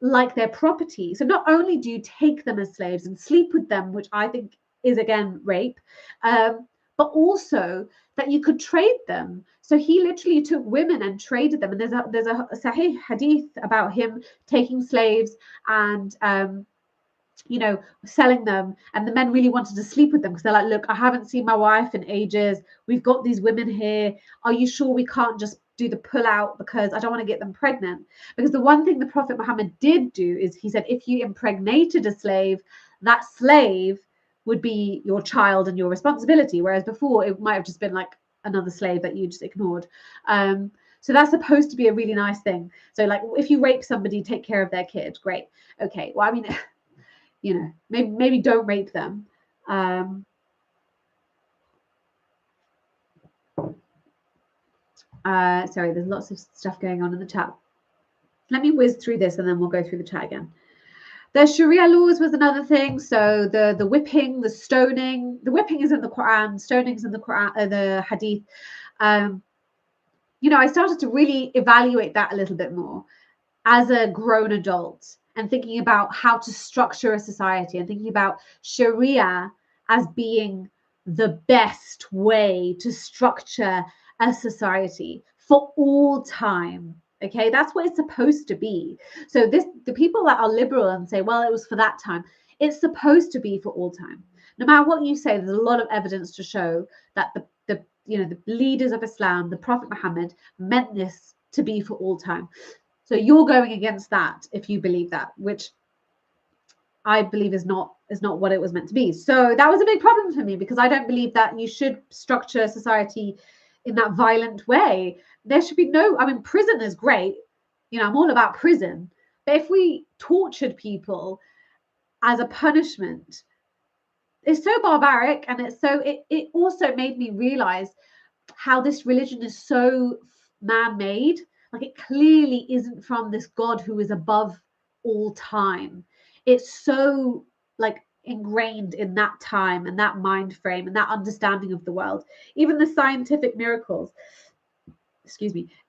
like their property. So not only do you take them as slaves and sleep with them, which I think is again rape, but also that you could trade them. So he literally took women and traded them. And there's a Sahih hadith about him taking slaves and selling them, and the men really wanted to sleep with them because they're like, look, I haven't seen my wife in ages, we've got these women here, are you sure we can't just do the pull out, because I don't want to get them pregnant? Because the one thing the Prophet Muhammad did do is he said, if you impregnated a slave, that slave would be your child and your responsibility, whereas before it might have just been like another slave that you just ignored. So that's supposed to be a really nice thing. So like if you rape somebody, take care of their kid, great. Okay, well, I mean, maybe don't rape them. Sorry, there's lots of stuff going on in the chat. Let me whiz through this and then we'll go through the chat again. The Sharia laws was another thing. So the whipping, the stoning. The whipping is in the Quran, stoning is in the Quran, the Hadith. I started to really evaluate that a little bit more as a grown adult, and thinking about how to structure a society, and thinking about Sharia as being the best way to structure a society for all time. Okay, that's what it's supposed to be. So the people that are liberal and say, well, it was for that time, it's supposed to be for all time. No matter what you say, there's a lot of evidence to show that the leaders of Islam, the Prophet Muhammad, meant this to be for all time. So you're going against that if you believe that, which I believe is not what it was meant to be. So that was a big problem for me, because I don't believe that you should structure society in that violent way. There should be no, I mean, prison is great. I'm all about prison. But if we tortured people as a punishment, it's so barbaric, and it also made me realize how this religion is so man-made. Like it clearly isn't from this God who is above all time. It's so like ingrained in that time and that mind frame and that understanding of the world. Even the scientific miracles,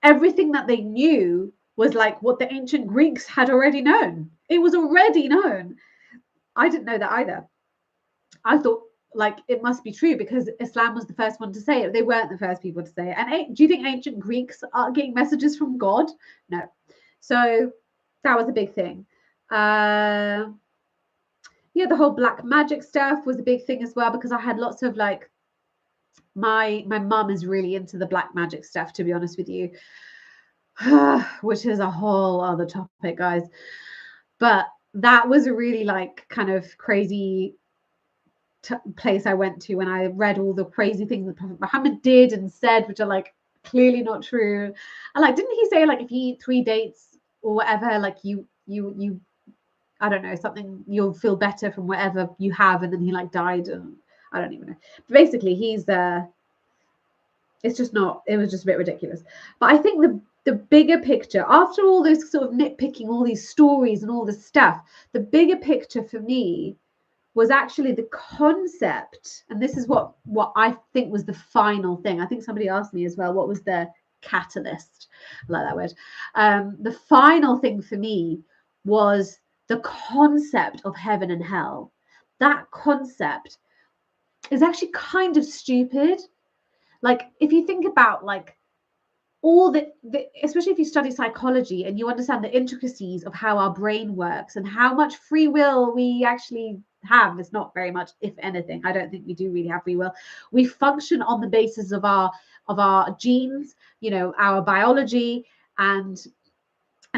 everything that they knew was like what the ancient Greeks had already known. It was already known. I didn't know that either. I thought like it must be true because Islam was the first one to say it. They weren't the first people to say it. And do you think ancient Greeks are getting messages from God? No. So that was a big thing. Yeah, the whole black magic stuff was a big thing as well, because I had lots of like, my mum is really into the black magic stuff, to be honest with you, which is a whole other topic, guys. But that was a really like kind of crazy place I went to when I read all the crazy things that Prophet Muhammad did and said, which are like clearly not true. And like, didn't he say like if you eat 3 dates or whatever, like you I don't know, something, you'll feel better from whatever you have, and then he like died, and I don't even know. But basically he's it's just not, it was just a bit ridiculous. But I think the bigger picture, after all this sort of nitpicking, all these stories and all this stuff, the bigger picture for me was actually the concept, and this is what I think was the final thing. I think somebody asked me as well, what was the catalyst? I like that word. The final thing for me was the concept of heaven and hell. That concept is actually kind of stupid. Like, if you think about like all the especially if you study psychology and you understand the intricacies of how our brain works and how much free will we actually have, it's not very much, if anything. I don't think we do really have free will. We function on the basis of our genes, you know, our biology, and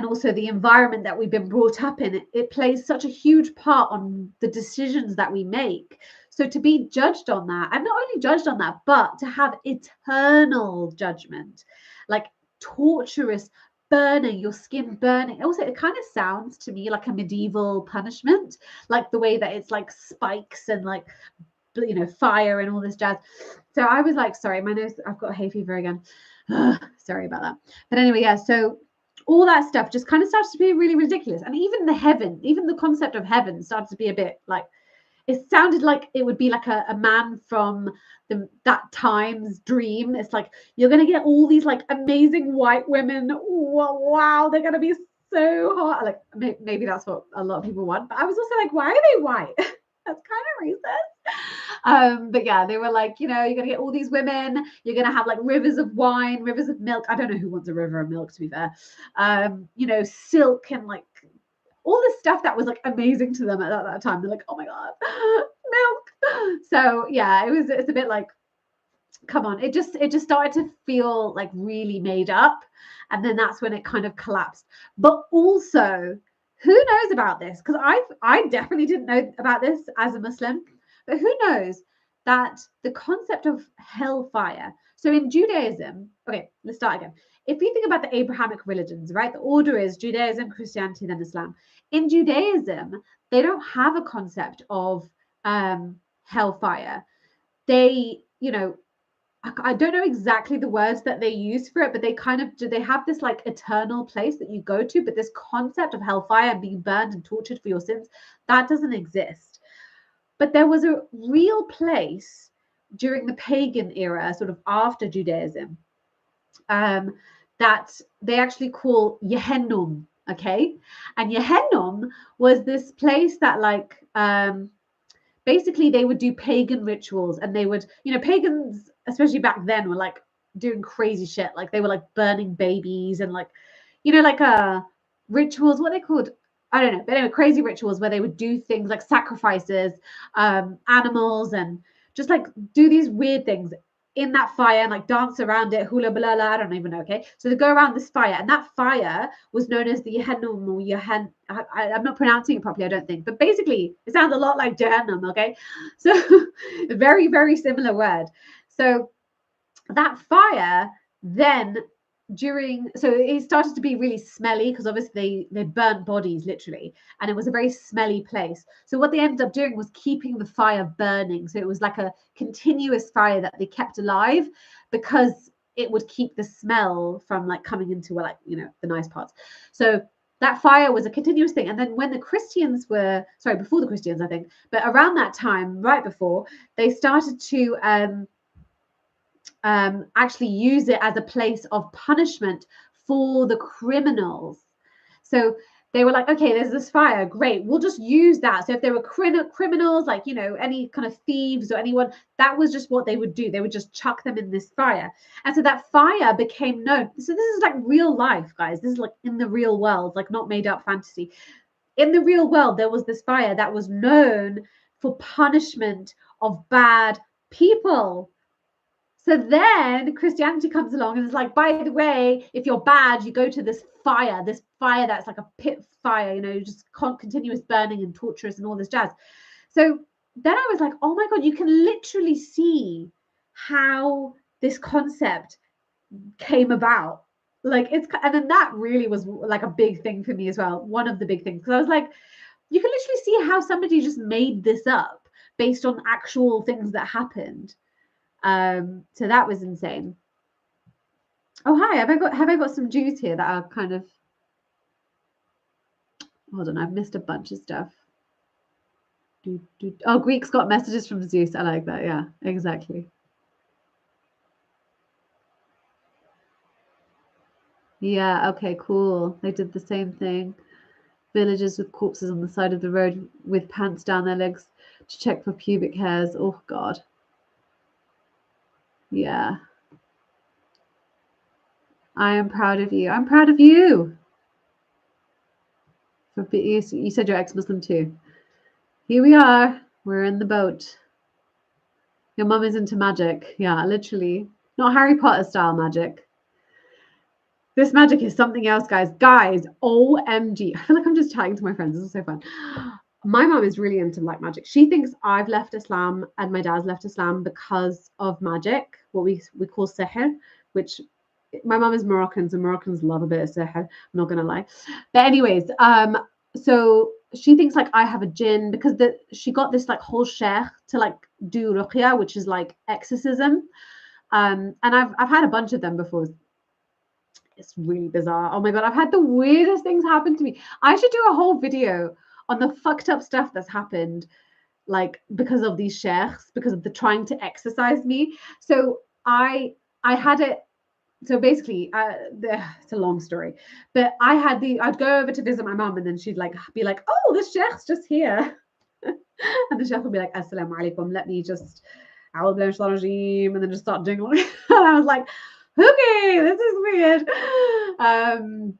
also the environment that we've been brought up in. It plays such a huge part on the decisions that we make. So to be judged on that, and not only judged on that, but to have eternal judgment, like torturous, burning, your skin burning. Also, it kind of sounds to me like a medieval punishment, like the way that it's like spikes and like, you know, fire and all this jazz. So I was like, sorry, my nose, I've got hay fever again. Sorry about that. But anyway, yeah, so all that stuff just kind of starts to be really ridiculous. And even the concept of heaven started to be a bit like, it sounded like it would be like a man from that time's dream. It's like, you're going to get all these like amazing white women. Wow, they're going to be so hot. Like, maybe that's what a lot of people want. But I was also like, why are they white? That's kind of racist. But yeah, they were like, you know, you're going to get all these women. You're going to have like rivers of wine, rivers of milk. I don't know who wants a river of milk, to be fair. You know, silk and like all this stuff that was like amazing to them at that time. They're like, oh my God, milk. So yeah, it's a bit like, come on. It just started to feel like really made up. And then that's when it kind of collapsed. But also, who knows about this? Because I definitely didn't know about this as a Muslim, but who knows that the concept of hellfire. So in Judaism, okay, let's start again. If you think about the Abrahamic religions, right, the order is Judaism, Christianity, then Islam. In Judaism, they don't have a concept of hellfire. They, you know, I don't know exactly the words that they use for it, but they have this like eternal place that you go to, but this concept of hellfire and being burned and tortured for your sins, that doesn't exist. But there was a real place during the pagan era, sort of after Judaism, that they actually call Yehenum, okay? And Yehenum was this place that like, basically they would do pagan rituals, and they would, you know, pagans, especially back then, were like doing crazy shit. Like they were like burning babies and like, you know, like rituals, what they called, I don't know, but anyway, crazy rituals where they would do things like sacrifices, animals, and just like do these weird things in that fire and like dance around it, hula balala, I don't even know, okay? So they go around this fire, and that fire was known as the Yehenum, or Yehen, I'm not pronouncing it properly, I don't think, but basically it sounds a lot like Jahannam, okay? So a very, very similar word. So that fire then so it started to be really smelly, because obviously they burnt bodies literally, and it was a very smelly place. So what they ended up doing was keeping the fire burning. So it was like a continuous fire that they kept alive, because it would keep the smell from like coming into like, you know, the nice parts. So that fire was a continuous thing. And then when the Christians were, sorry, before the Christians, I think, but around that time, right before, they started to actually use it as a place of punishment for the criminals. So they were like, okay, there's this fire, great, we'll just use that. So if there were criminals, like, you know, any kind of thieves or anyone, that was just what they would do. They would just chuck them in this fire. And so that fire became known. So this is like real life, guys. This is like in the real world, like not made up fantasy. In the real world, there was this fire that was known for punishment of bad people. So then Christianity comes along and is like, by the way, if you're bad, you go to this fire that's like a pit fire, you know, just continuous burning and torturous and all this jazz. So then I was like, oh my God, you can literally see how this concept came about. Like and then that really was like a big thing for me as well. One of the big things, because I was like, you can literally see how somebody just made this up based on actual things that happened. So that was insane. Oh, hi, have I got some Jews here that are kind of, hold on, I've missed a bunch of stuff. Oh, Greeks got messages from Zeus. I like that. Yeah, exactly. Yeah, okay, cool. They did the same thing. Villagers with corpses on the side of the road with pants down their legs to check for pubic hairs. Oh, God. Yeah. I am proud of you. I'm proud of you. You said you're ex-Muslim too. Here we are. We're in the boat. Your mum is into magic. Yeah, literally. Not Harry Potter style magic. This magic is something else, guys. Guys, OMG. I feel like I'm just chatting to my friends. This is so fun. My mum is really into black magic. She thinks I've left Islam and my dad's left Islam because of magic, what we call sihr, which my mum is Moroccan, so Moroccans love a bit of sihr. I'm not gonna lie. But anyways, so she thinks like I have a jinn because she got this like whole sheikh to like do ruqya, which is like exorcism. And I've had a bunch of them before. It's really bizarre. Oh my God, I've had the weirdest things happen to me. I should do a whole video on the fucked up stuff that's happened, like because of these sheikhs, because of the trying to exorcise me. So I had it. So basically, it's a long story, but I'd go over to visit my mom, and then she'd like be like, "Oh, the sheikh's just here," and the sheikh would be like, "Assalamu alaikum, let me just, and then just start jingling." And I was like, okay, this is weird.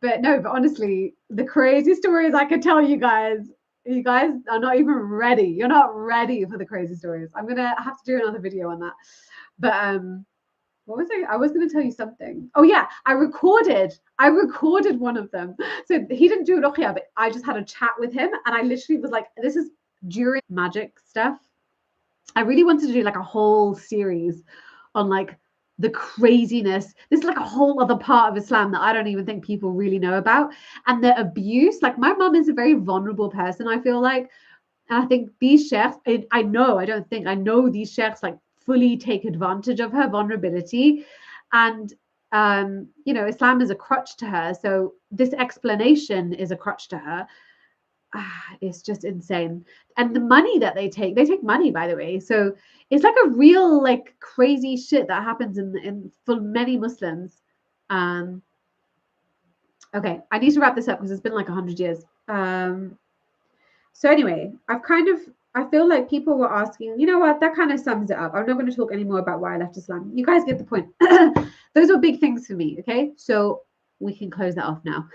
But honestly, the crazy stories I could tell you guys are not even ready. You're not ready for the crazy stories. I'm gonna have to do another video on that. But what was I was gonna tell you something. Oh yeah, I recorded one of them. So he didn't do ruqya, but I just had a chat with him, and I literally was like, this is during magic stuff. I really wanted to do like a whole series on like the craziness. This is like a whole other part of Islam that I don't even think people really know about, and the abuse. Like my mum is a very vulnerable person, I feel like, and I think these sheikhs, I know these sheikhs like fully take advantage of her vulnerability, and Islam is a crutch to her, so this explanation is a crutch to her. It's just insane. And the money that they take money, by the way, so it's like a real like crazy shit that happens in for many Muslims. Okay, I need to wrap this up because it's been like 100 years. So anyway, I feel like people were asking, you know what, that kind of sums it up. I'm not going to talk anymore about why I left Islam. You guys get the point. Those were big things for me. Okay, so we can close that off now.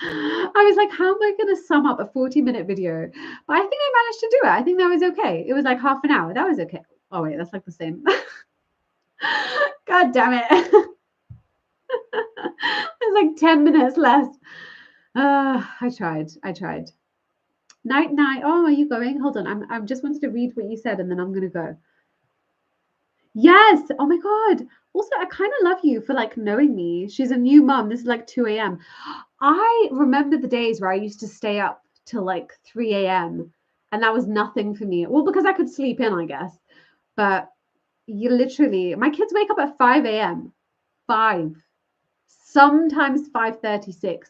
I was like, how am I going to sum up a 40-minute video? But I think I managed to do it. I think that was okay. It was like half an hour. That was okay. Oh, wait, that's like the same. God damn it. There's like 10 minutes left. I tried. Night. Oh, are you going? Hold on. I just wanted to read what you said, and then I'm going to go. Yes. Oh, my God. Also, I kind of love you for like knowing me. She's a new mum. This is like 2 a.m. I remember the days where I used to stay up till like 3 a.m. and that was nothing for me. Well, because I could sleep in, I guess. But you literally, my kids wake up at 5 a.m. 5. Sometimes 5:36.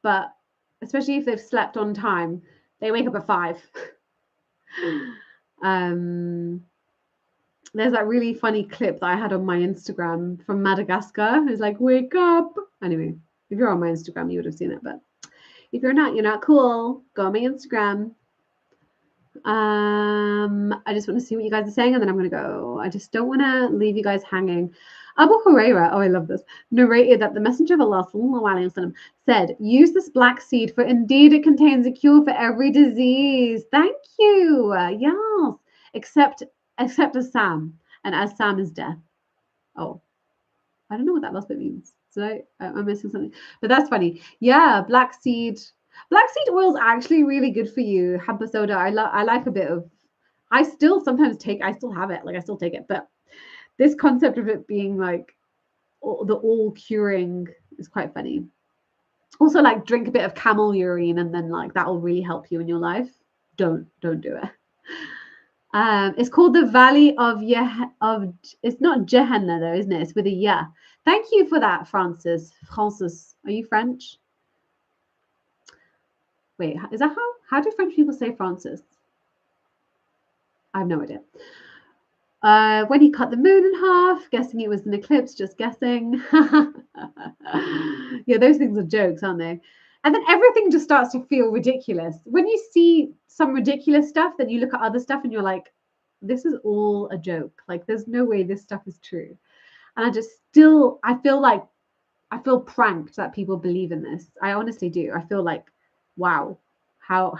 But especially if they've slept on time, they wake up at 5. There's that really funny clip that I had on my Instagram from Madagascar. It's like, wake up. Anyway, if you're on my Instagram, you would have seen it. But If you're not cool. Go on my Instagram. I just want to see what you guys are saying, and then I'm going to go. I just don't want to leave you guys hanging. Abu Huraira, oh, I love this, narrated that the Messenger of Allah وسلم, said, use this black seed, for indeed it contains a cure for every disease. Thank you. Yes. Except Assam, and Assam is death. Oh, I don't know what that last bit means. So I'm missing something. But that's funny. Yeah, black seed. Black seed oil is actually really good for you. Habba soda. I like a bit of. I still sometimes take. I still have it. Like I still take it. But this concept of it being like the all curing is quite funny. Also, like drink a bit of camel urine, and then like that will really help you in your life. Don't do it. It's called the Valley of it's not Gehenna though, isn't it? It's with a yeah. Thank you for that, Francis. Francis, are you French? Wait, is that how do French people say Francis? I have no idea. When he cut the moon in half, guessing it was an eclipse, just guessing. Yeah, those things are jokes, aren't they? And then everything just starts to feel ridiculous. When you see some ridiculous stuff, then you look at other stuff and you're like, this is all a joke. Like, there's no way this stuff is true. And I feel pranked that people believe in this. I honestly do. I feel like, wow, how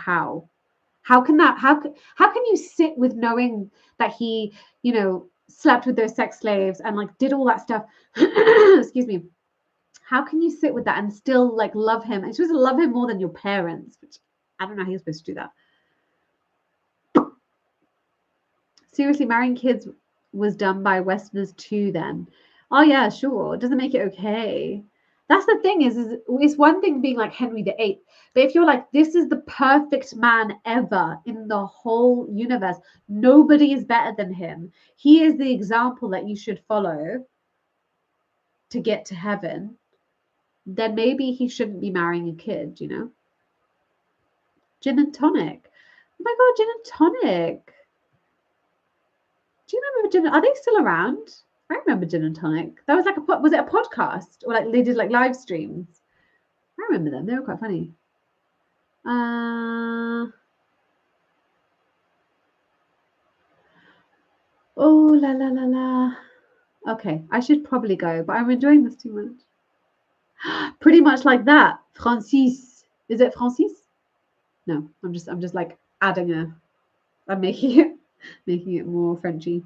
can you sit with knowing that he, slept with those sex slaves and like did all that stuff? Excuse me. How can you sit with that and still like love him? And you're supposed to love him more than your parents, which I don't know how you're supposed to do that. Seriously, marrying kids was done by Westerners too then. Oh yeah, sure. It doesn't make it okay. That's the thing is it's one thing being like Henry VIII, but if you're like, this is the perfect man ever in the whole universe, nobody is better than him. He is the example that you should follow to get to heaven. Then maybe he shouldn't be marrying a kid, Gin and tonic. Oh my God, gin and tonic. Do you remember gin? Are they still around? I remember gin and tonic. That was like was it a podcast or like they did like live streams? I remember them. They were quite funny. Oh la la la la. Okay, I should probably go, but I'm enjoying this too much. Pretty much like that. Francis. Is it Francis? No, I'm just like adding I'm making it more Frenchy.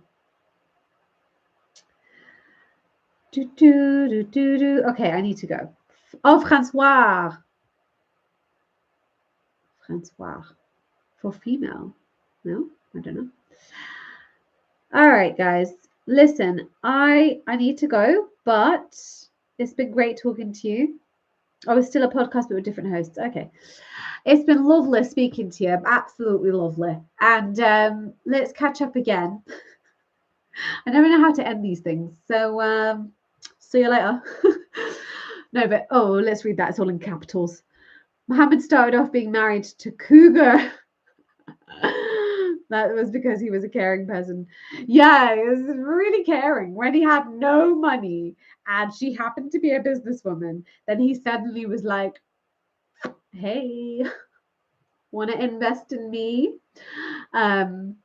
Okay, I need to go. Oh, Francois. For female. No, I don't know. All right, guys. Listen, I need to go, but it's been great talking to you. Oh, it's still a podcast, but with different hosts. Okay. It's been lovely speaking to you. Absolutely lovely. And let's catch up again. I never know how to end these things. So see you later. No, but let's read that. It's all in capitals. Muhammad started off being married to Cougar. That was because he was a caring person. Yeah, he was really caring. When he had no money and she happened to be a businesswoman, then he suddenly was like, hey, want to invest in me? And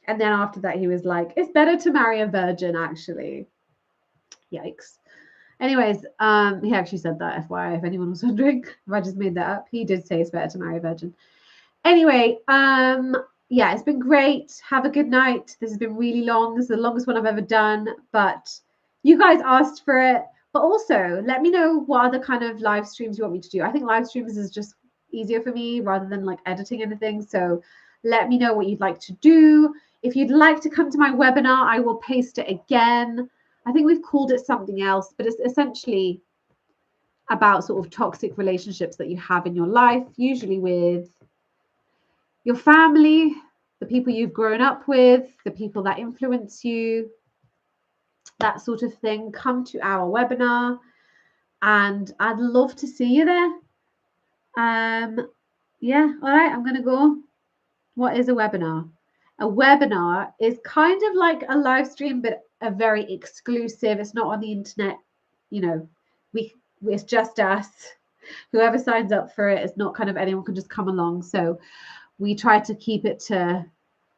then after that, he was like, it's better to marry a virgin, actually. Yikes. Anyways, he actually said that, FYI, if anyone was wondering. If I just made that up, he did say it's better to marry a virgin. Anyway, yeah, it's been great. Have a good night. This has been really long. This is the longest one I've ever done, but you guys asked for it. But also, let me know what other kind of live streams you want me to do. I think live streams is just easier for me rather than like editing anything. So let me know what you'd like to do. If you'd like to come to my webinar, I will paste it again. I think we've called it something else, but it's essentially about sort of toxic relationships that you have in your life, usually with your family, the people you've grown up with, the people that influence you, that sort of thing. Come to our webinar and I'd love to see you there. Yeah, all right, I'm going to go. What is a webinar? A webinar is kind of like a live stream, but a very exclusive. It's not on the internet, it's just us. whoever signs up for it, it's not kind of anyone can just come along. So we try to keep it to,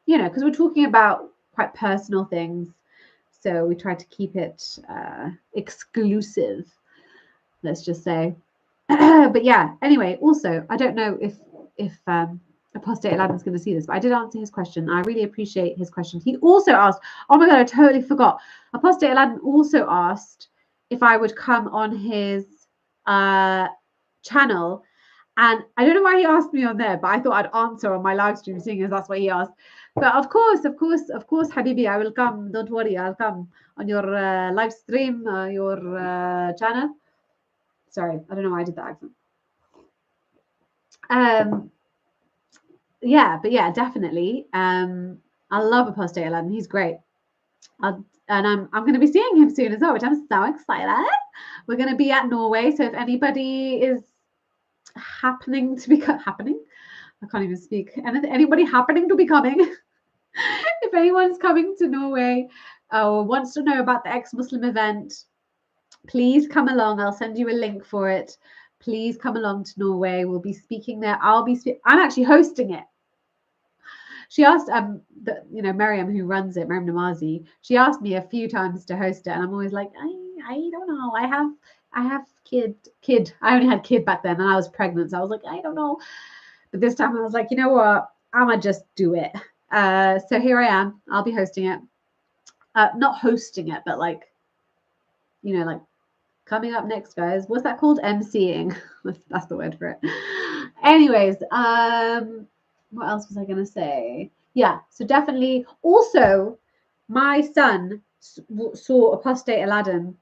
you know, because we're talking about quite personal things. So we try to keep it exclusive, let's just say. But yeah, anyway, also, I don't know if Apostate Aladdin's going to see this, but I did answer his question. I really appreciate his question. He also asked, oh my God, I totally forgot. Apostate Aladdin also asked if I would come on his channel. And I don't know why he asked me on there, but I thought I'd answer on my live stream, seeing as that's what he asked. But of course, Habibi, I will come. Don't worry, I'll come on your live stream, your channel. Sorry, I don't know why I did that accent. Yeah, but yeah, definitely. I love Apostate Aladdin. He's great. And I'm going to be seeing him soon as well, which I'm so excited. We're going to be at Norway, so if anybody is happening to be happening, I can't even speak. Anybody happening to be coming, if anyone's coming to Norway or wants to know about the ex-Muslim event, please come along. I'll send you a link for it. Please come along to Norway. We'll be speaking there. I'm actually hosting it. She asked, Miriam, who runs it, Miriam Namazi, she asked me a few times to host it, and I'm always like, I don't know. I have kid. I only had kid back then, and I was pregnant, so I was like, I don't know. But this time I was like, you know what? I'ma just do it. So here I am. I'll be hosting it. Not hosting it, but like, you know, like coming up next, guys. What's that called? MCing. That's the word for it. Anyways, what else was I going to say? Yeah, so definitely. Also, my son saw Apostate Aladdin.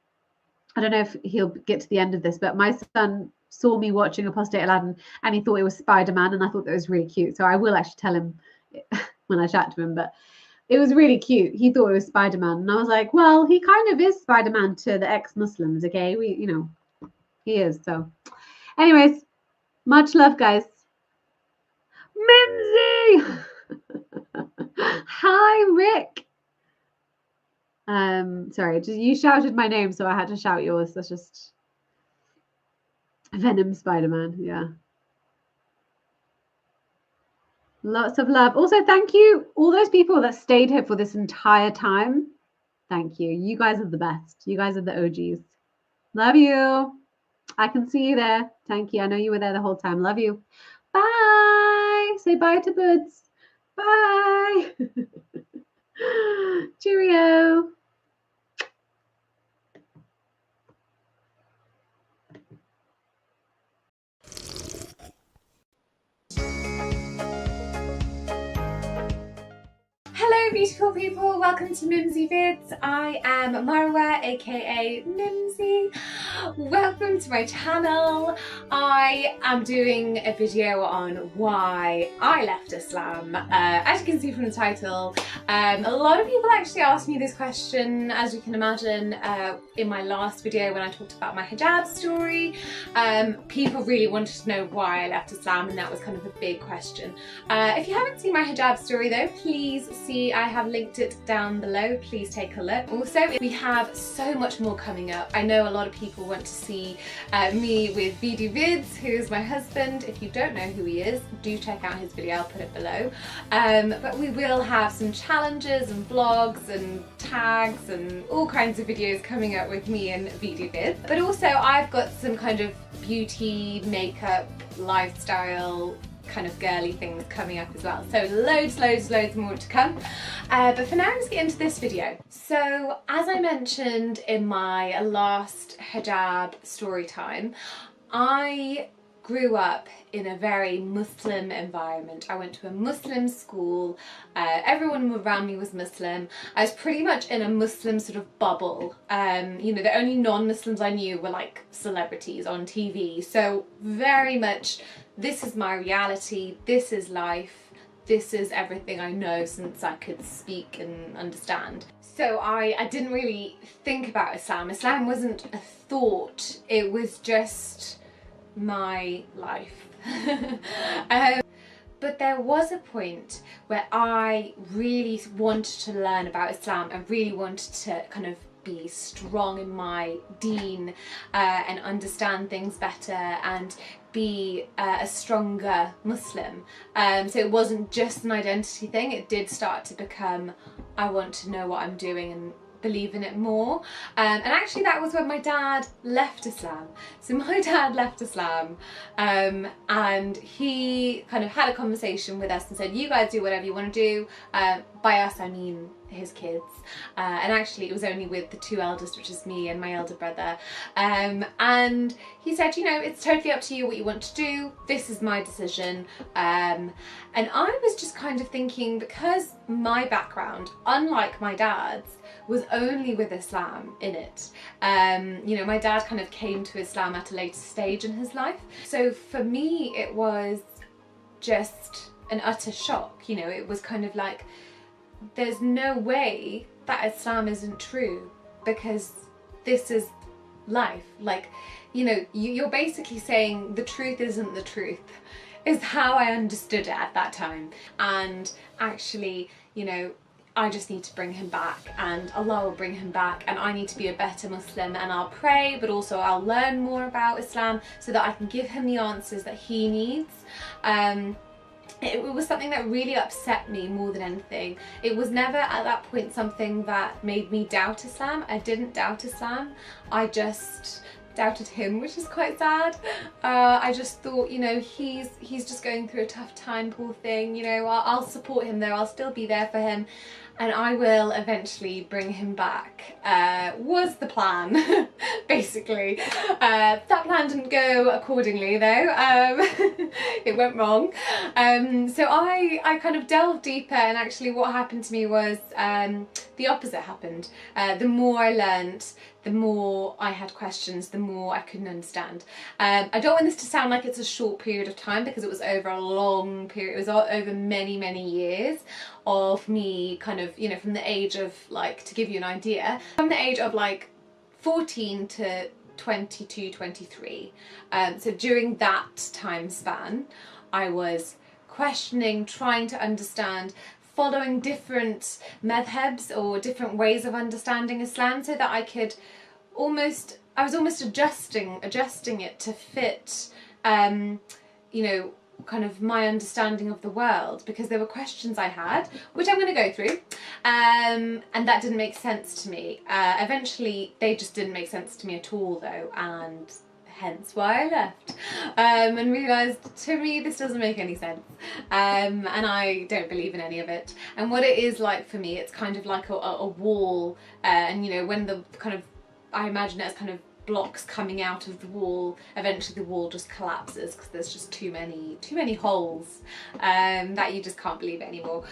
I don't know if he'll get to the end of this, but my son saw me watching Apostate Aladdin and he thought it was Spider-Man, and I thought that was really cute. So I will actually tell him when I chat to him, but it was really cute. He thought it was Spider-Man, and I was like, well, he kind of is Spider-Man to the ex-Muslims, okay? He is. So anyways, much love, guys. Mimsy! Hi, Rick. Sorry, you shouted my name, so I had to shout yours. That's just Venom Spider-Man, yeah. Lots of love. Also, thank you, all those people that stayed here for this entire time. Thank you. You guys are the best. You guys are the OGs. Love you. I can see you there. Thank you. I know you were there the whole time. Love you. Bye. Say bye to Buds. Bye. Cheerio. Hello beautiful people, welcome to Mimsy Vids. I am Marwa, aka Mimsy. Welcome to my channel. I am doing a video on why I left Islam. As you can see from the title, a lot of people actually asked me this question, as you can imagine, in my last video when I talked about my hijab story. People really wanted to know why I left Islam, and that was kind of a big question. If you haven't seen my hijab story though, please see, I have linked it down below. Please take a look. Also, we have so much more coming up. I know a lot of people want to see me with Vidu Vids, who is my husband. If you don't know who he is, do check out his video, I'll put it below. But we will have some challenges and vlogs and tags and all kinds of videos coming up with me and Vidu Vids. But also I've got some kind of beauty, makeup, lifestyle, kind of girly things coming up as well. So loads more to come. But for now, let's get into this video. So as I mentioned in my last hijab story time, I grew up in a very Muslim environment. I went to a Muslim school, everyone around me was Muslim. I was pretty much in a Muslim sort of bubble. You know, the only non-Muslims I knew were like celebrities on TV. So very much, this is my reality, this is life, this is everything I know since I could speak and understand. So I didn't really think about Islam. Islam wasn't a thought, it was just my life. But there was a point where I really wanted to learn about Islam and really wanted to kind of be strong in my deen and understand things better and be a stronger Muslim. So it wasn't just an identity thing, it did start to become, I want to know what I'm doing and believe in it more. And actually that was when my dad left Islam. So my dad left Islam and he kind of had a conversation with us and said, you guys do whatever you want to do. By us I mean his kids, and actually it was only with the two eldest, which is me and my elder brother, and he said, you know, it's totally up to you what you want to do, this is my decision. And I was just kind of thinking, because my background, unlike my dad's, was only with Islam in it. You know, my dad kind of came to Islam at a later stage in his life, so for me it was just an utter shock. You know, it was kind of like, there's no way that Islam isn't true, because this is life. Like, you know, you're basically saying the truth isn't the truth, is how I understood it at that time. And actually, you know, I just need to bring him back, and Allah will bring him back, and I need to be a better Muslim, and I'll pray, but also I'll learn more about Islam so that I can give him the answers that he needs. It was something that really upset me more than anything. It was never at that point something that made me doubt Islam. I didn't doubt Islam, I just doubted him, which is quite sad. I just thought, you know, he's just going through a tough time, poor thing, you know, I'll support him there, I'll still be there for him, and I will eventually bring him back, was the plan, basically. That plan didn't go accordingly though, it went wrong. So I kind of delved deeper, and actually what happened to me was the opposite happened. The more I learnt, the more I had questions, the more I couldn't understand. I don't want this to sound like it's a short period of time, because it was over a long period. It was over many, many years of me kind of, you know, from the age of, like, to give you an idea, from the age of like 14 to 22, 23. So during that time span, I was questioning, trying to understand, following different madhabs or different ways of understanding Islam, so that I could almost, I was almost adjusting it to fit, you know, kind of my understanding of the world, because there were questions I had, which I'm going to go through, and that didn't make sense to me. Eventually they just didn't make sense to me at all though, and hence why I left, and realised, to me this doesn't make any sense, and I don't believe in any of it. And what it is like for me, it's kind of like a wall, and you know, when the kind of, I imagine it as kind of blocks coming out of the wall, eventually the wall just collapses because there's just too many holes, that you just can't believe it anymore.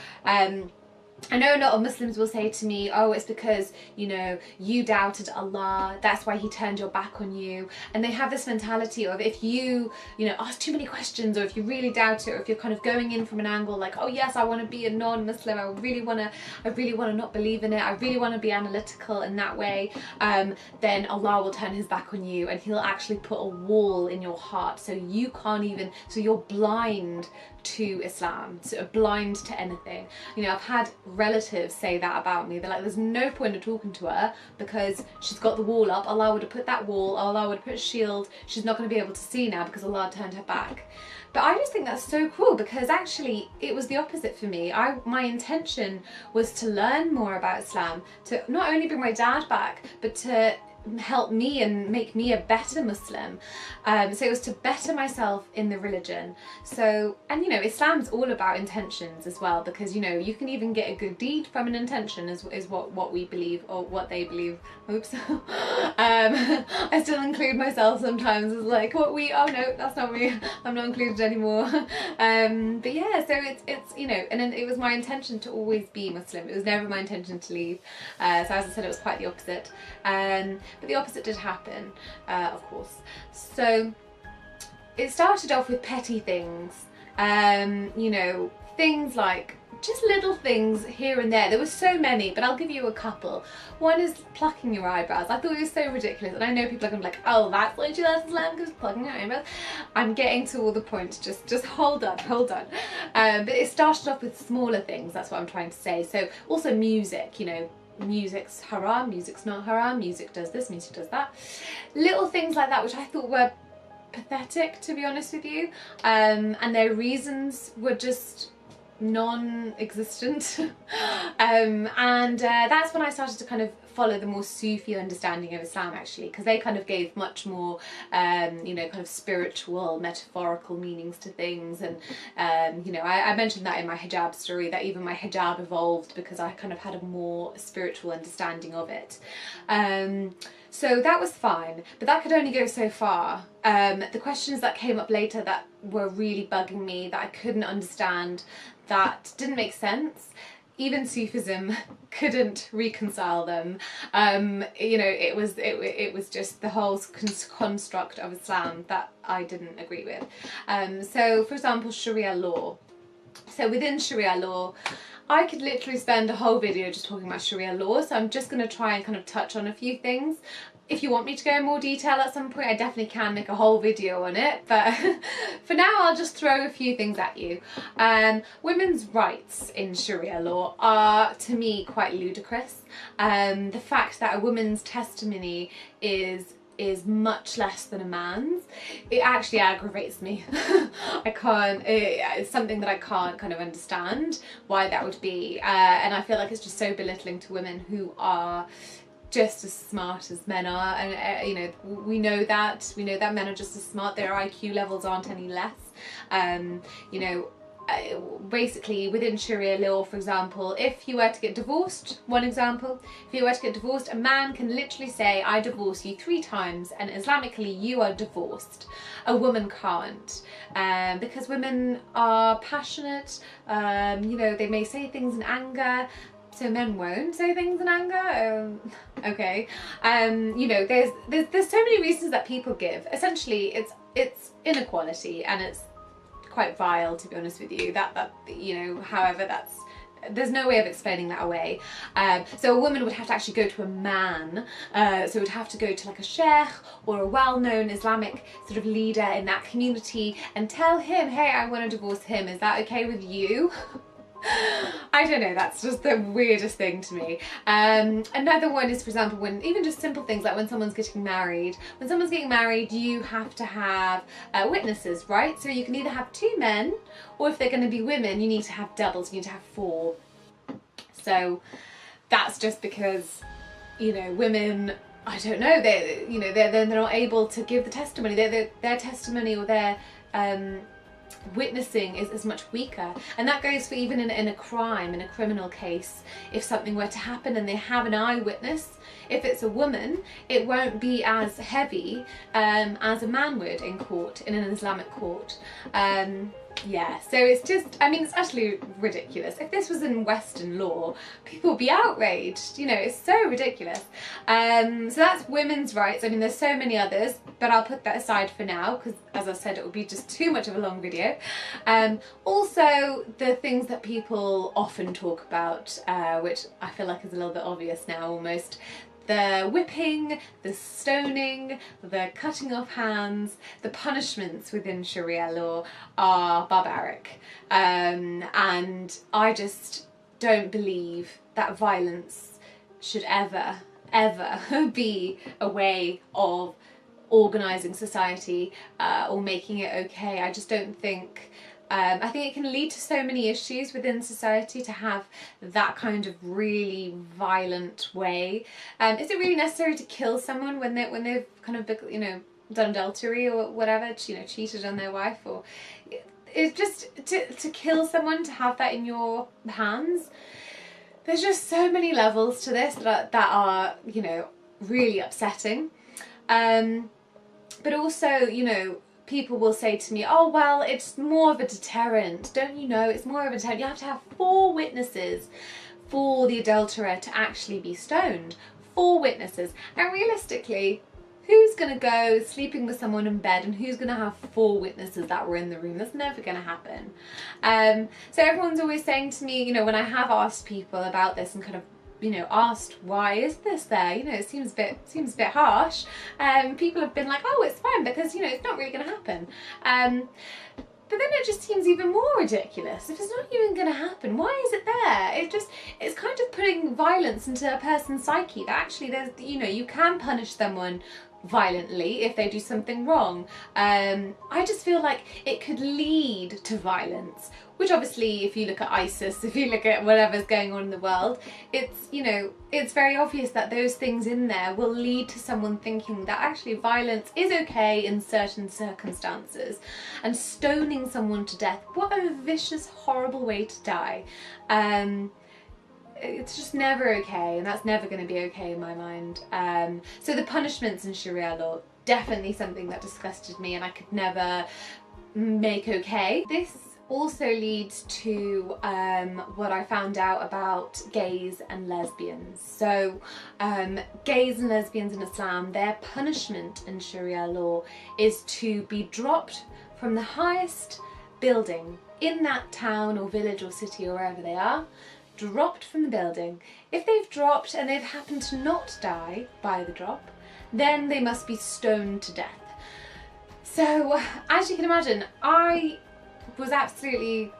I know a lot of Muslims will say to me, oh, it's because, you know, you doubted Allah, that's why he turned your back on you. And they have this mentality of, if you know, ask too many questions, or if you really doubt it, or if you're kind of going in from an angle like, oh yes, I want to be a non-Muslim, I really want to not believe in it, I really want to be analytical in that way, then Allah will turn his back on you, and he'll actually put a wall in your heart, so you can't even, so you're blind to Islam, so blind to anything. You know, I've had relatives say that about me. They're like, there's no point in talking to her because she's got the wall up. Allah would have put that wall, Allah would have put a shield, she's not going to be able to see now because Allah turned her back. But I just think that's so cool, because actually it was the opposite for me. My intention was to learn more about Islam, to not only bring my dad back, but to help me and make me a better Muslim. So it was to better myself in the religion. So, and you know, Islam's all about intentions as well, because you know, you can even get a good deed from an intention, is what we believe, or what they believe. Oops. I still include myself sometimes as like, what we, oh no, that's not me, I'm not included anymore. But yeah, so it's you know, and then it was my intention to always be Muslim. It was never my intention to leave. So as I said, it was quite the opposite. But the opposite did happen, of course. So it started off with petty things, you know, things like just little things here and there. There were so many, but I'll give you a couple. One is plucking your eyebrows. I thought it was so ridiculous, and I know people are gonna be like, oh, that's what you left Islam, because plucking your eyebrows. I'm getting to all the points, just hold on. But it started off with smaller things, that's what I'm trying to say. So also music, you know, music's haram, music's not haram, music does this, music does that. Little things like that which I thought were pathetic, to be honest with you, and their reasons were just non-existent. And that's when I started to kind of follow the more Sufi understanding of Islam, actually, because they kind of gave much more you know, kind of spiritual, metaphorical meanings to things. And you know, I mentioned that in my hijab story, that even my hijab evolved because I kind of had a more spiritual understanding of it. So that was fine, but that could only go so far. The questions that came up later that were really bugging me, that I couldn't understand, that didn't make sense, even Sufism couldn't reconcile them. You know, it was just the whole construct of Islam that I didn't agree with. So for example, Sharia law. So within Sharia law, I could literally spend a whole video just talking about Sharia law, so I'm just going to try and kind of touch on a few things. If you want me to go in more detail at some point, I definitely can make a whole video on it, but for now I'll just throw a few things at you. Women's rights in Sharia law are, to me, quite ludicrous. The fact that a woman's testimony is much less than a man's, it actually aggravates me. It's something that I can't kind of understand why that would be, and I feel like it's just so belittling to women who are just as smart as men are, and you know, we know that men are just as smart. Their IQ levels aren't any less. You know, basically within Sharia law, for example, if you were to get divorced, one example, if you were to get divorced, a man can literally say, I divorce you 3 times, and Islamically you are divorced. A woman can't, because women are passionate. You know, they may say things in anger, so men won't say things in anger. Okay. You know, there's so many reasons that people give. Essentially, it's inequality, and it's quite vile, to be honest with you. That you know, however, there's no way of explaining that away. So a woman would have to actually go to a man, so would have to go to like a sheikh or a well-known Islamic sort of leader in that community and tell him, hey, I want to divorce him, is that okay with you? I don't know, that's just the weirdest thing to me. Another one is, for example, when even just simple things like when someone's getting married. When someone's getting married, you have to have witnesses, right? So you can either have 2 men, or if they're going to be women, you need to have doubles, you need to have 4. So that's just because, you know, women, I don't know, they're not able to give the testimony. Their testimony or their witnessing is much weaker, and that goes for even in a crime, in a criminal case. If something were to happen and they have an eyewitness, if it's a woman, it won't be as heavy as a man would in court, in an Islamic court. Yeah, so it's just, I mean, it's actually ridiculous. If this was in Western law, people would be outraged, you know, it's so ridiculous. So that's women's rights. I mean, there's so many others, but I'll put that aside for now, because as I said, it would be just too much of a long video. Also, the things that people often talk about, which I feel like is a little bit obvious now almost. The whipping, the stoning, the cutting off hands, the punishments within Sharia law are barbaric. And I just don't believe that violence should ever be a way of organising society or making it okay. I just don't think... I think it can lead to so many issues within society to have that kind of really violent way. Is it really necessary to kill someone when they've kind of, you know, done adultery or whatever, you know, cheated on their wife? Or it's just to kill someone, to have that in your hands. There's just so many levels to this that are, you know, really upsetting. But also, you know, people will say to me, oh, well, it's more of a deterrent. Don't you know, it's more of a deterrent. You have to have 4 witnesses for the adulterer to actually be stoned. 4 witnesses. And realistically, who's going to go sleeping with someone in bed and who's going to have 4 witnesses that were in the room? That's never going to happen. So everyone's always saying to me, you know, when I have asked people about this and kind of, you know, asked why is this there, you know, it seems a bit harsh, people have been like, oh, it's fine because, you know, it's not really going to happen. But then it just seems even more ridiculous. If it's not even going to happen, why is it there? It's kind of putting violence into a person's psyche, that actually there's, you know, you can punish someone violently if they do something wrong. I just feel like it could lead to violence, which obviously if you look at ISIS, if you look at whatever's going on in the world, it's, you know, it's very obvious that those things in there will lead to someone thinking that actually violence is okay in certain circumstances. And stoning someone to death, what a vicious, horrible way to die. It's just never okay, and that's never going to be okay in my mind. So the punishments in Sharia law, definitely something that disgusted me and I could never make okay. This also leads to what I found out about gays and lesbians. So gays and lesbians in Islam, their punishment in Sharia law is to be dropped from the highest building in that town or village or city or wherever they are, dropped from the building. If they've dropped and they've happened to not die by the drop, then they must be stoned to death. So as you can imagine, I was absolutely,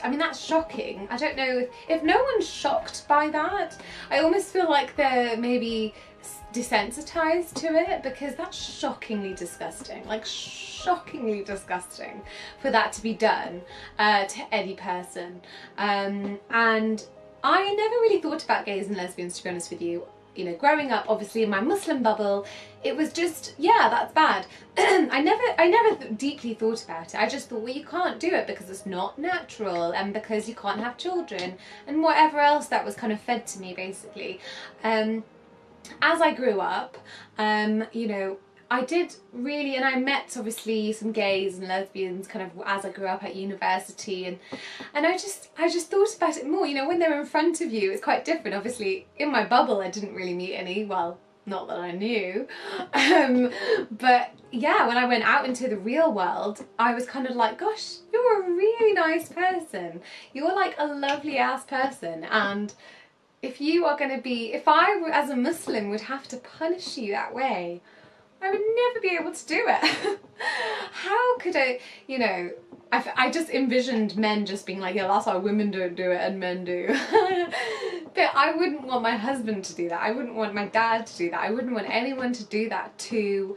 I mean, that's shocking. I don't know if no one's shocked by that. I almost feel like they're maybe desensitized to it, because that's shockingly disgusting, like shockingly disgusting for that to be done to any person. And I never really thought about gays and lesbians, to be honest with you. You know, growing up, obviously in my Muslim bubble, it was just, yeah, that's bad. I never deeply thought about it. I just thought, well, you can't do it because it's not natural and because you can't have children and whatever else that was kind of fed to me, basically. As I grew up, you know, I did really, and I met obviously some gays and lesbians kind of as I grew up at university, and I just thought about it more. You know, when they're in front of you, it's quite different. Obviously, in my bubble, I didn't really meet any. Well, not that I knew, but yeah, when I went out into the real world, I was kind of like, gosh, you're a really nice person. You're like a lovely ass person, and if you are going to be, if I as a Muslim would have to punish you that way, I would never be able to do it. How could I, you know, I just envisioned men just being like, yeah, that's why women don't do it and men do. But I wouldn't want my husband to do that. I wouldn't want my dad to do that. I wouldn't want anyone to do that to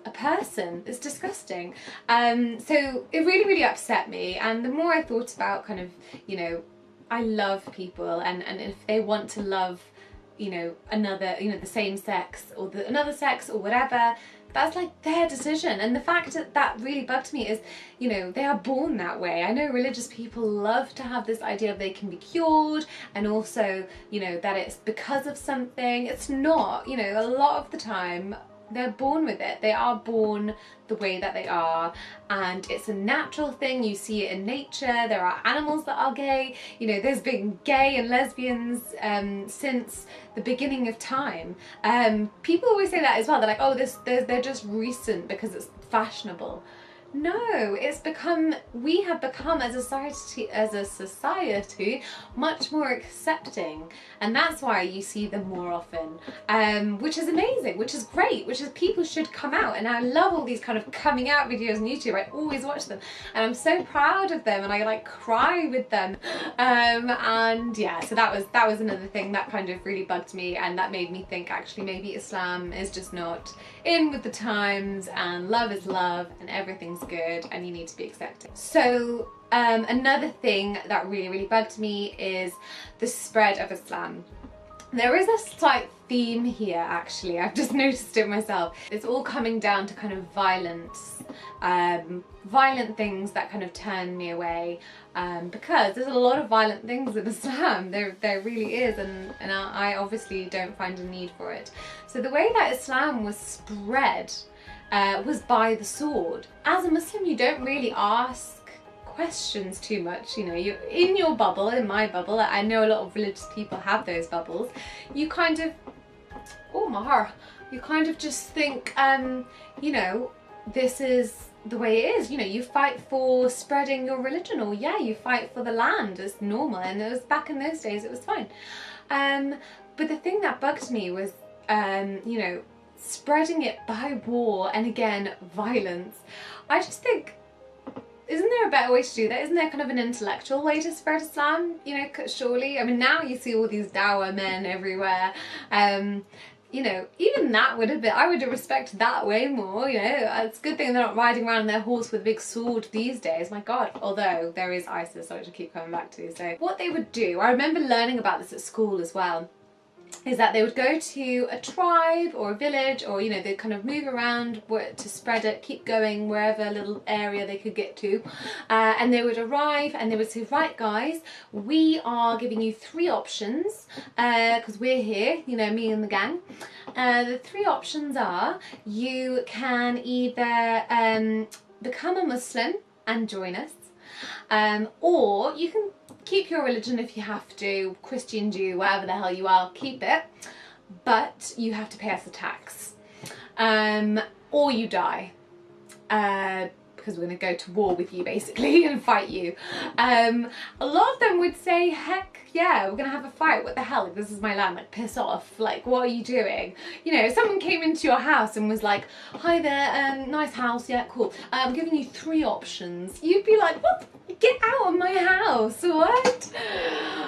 a person. It's disgusting. So it really, really upset me. And the more I thought about kind of, you know, I love people, and if they want to love, you know, another, you know, the same sex or another sex or whatever, that's like their decision. And the fact that really bugged me is, you know, they are born that way. I know religious people love to have this idea of they can be cured, and also, you know, that it's because of something. It's not, you know, a lot of the time they're born with it. They are born the way that they are, and it's a natural thing. You see it in nature. There are animals that are gay. You know, there's been gay and lesbians since the beginning of time. People always say that as well. They're like, oh, they're just recent because it's fashionable. No, it's become, we have become as a society much more accepting, and that's why you see them more often, which is amazing, which is great, which is, people should come out. And I love all these kind of coming out videos on YouTube. I always watch them and I'm so proud of them, and I like cry with them, and yeah, so that was another thing that kind of really bugged me, and that made me think actually maybe Islam is just not in with the times, and love is love and everything's good and you need to be accepted. So another thing that really, really bugged me is the spread of Islam. There is a slight theme here, actually. I've just noticed it myself. It's all coming down to kind of violence, violent things that kind of turn me away, because there's a lot of violent things in Islam. There really is, and I obviously don't find a need for it. So the way that Islam was spread was by the sword. As a Muslim, you don't really ask questions too much. You know, you're in your bubble, in my bubble. I know a lot of religious people have those bubbles. You kind of, oh my heart, you kind of just think, you know, this is the way it is. You know, you fight for spreading your religion, or yeah, you fight for the land. It's normal, and it was back in those days, it was fine. But the thing that bugged me was, you know, spreading it by war and again violence. I just think isn't there a better way to do that? Isn't there kind of an intellectual way to spread Islam? You know, surely. I mean, now you see all these dawah men everywhere. You know, even that would have been, I would have respected that way more, you know. It's a good thing they're not riding around on their horse with a big sword these days, my God. Although, there is ISIS, which I keep coming back to. So, what they would do, I remember learning about this at school as well, is that they would go to a tribe or a village, or, you know, they'd kind of move around to spread it, keep going wherever little area they could get to, and they would arrive and they would say, right guys, we are giving you 3 options, because we're here, you know, me and the gang. The 3 options are, you can either become a Muslim and join us, or you can keep your religion if you have to, Christian, Jew, whatever the hell you are, keep it, but you have to pay us a tax, or you die, because we're going to go to war with you basically and fight you. A lot of them would say, heck yeah, we're going to have a fight, what the hell, like, this is my land, like, piss off, like, what are you doing? You know, if someone came into your house and was like, hi there, nice house, yeah, cool, I'm giving you 3 options, you'd be like, what? Get out of my house, what?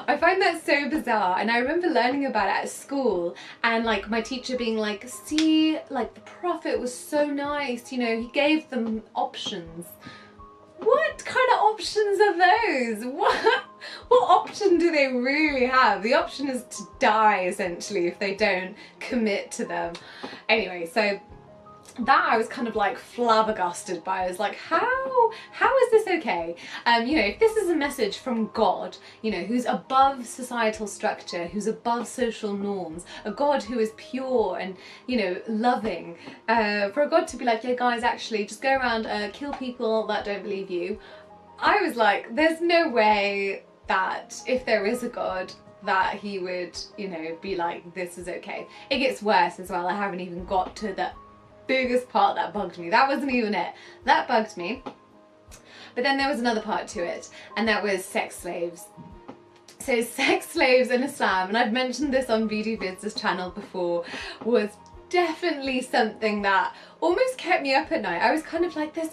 I find that so bizarre, and I remember learning about it at school, and like my teacher being like, see, like the Prophet was so nice, you know, he gave them options. What kind of options are those? What option do they really have? The option is to die, essentially, if they don't commit to them. Anyway, so that I was kind of like flabbergasted by. I was like, how is this okay? You know, if this is a message from God, you know, who's above societal structure, who's above social norms, a God who is pure and, you know, loving, for a God to be like, yeah guys, actually just go around, kill people that don't believe you, I was like, there's no way that if there is a God that he would, you know, be like, this is okay. It gets worse as well. I haven't even got to the biggest part that bugged me. That wasn't even it. That bugged me. But then there was another part to it, and that was sex slaves. So sex slaves in Islam, and I've mentioned this on VD Vids' channel before, was definitely something that almost kept me up at night. I was kind of like this,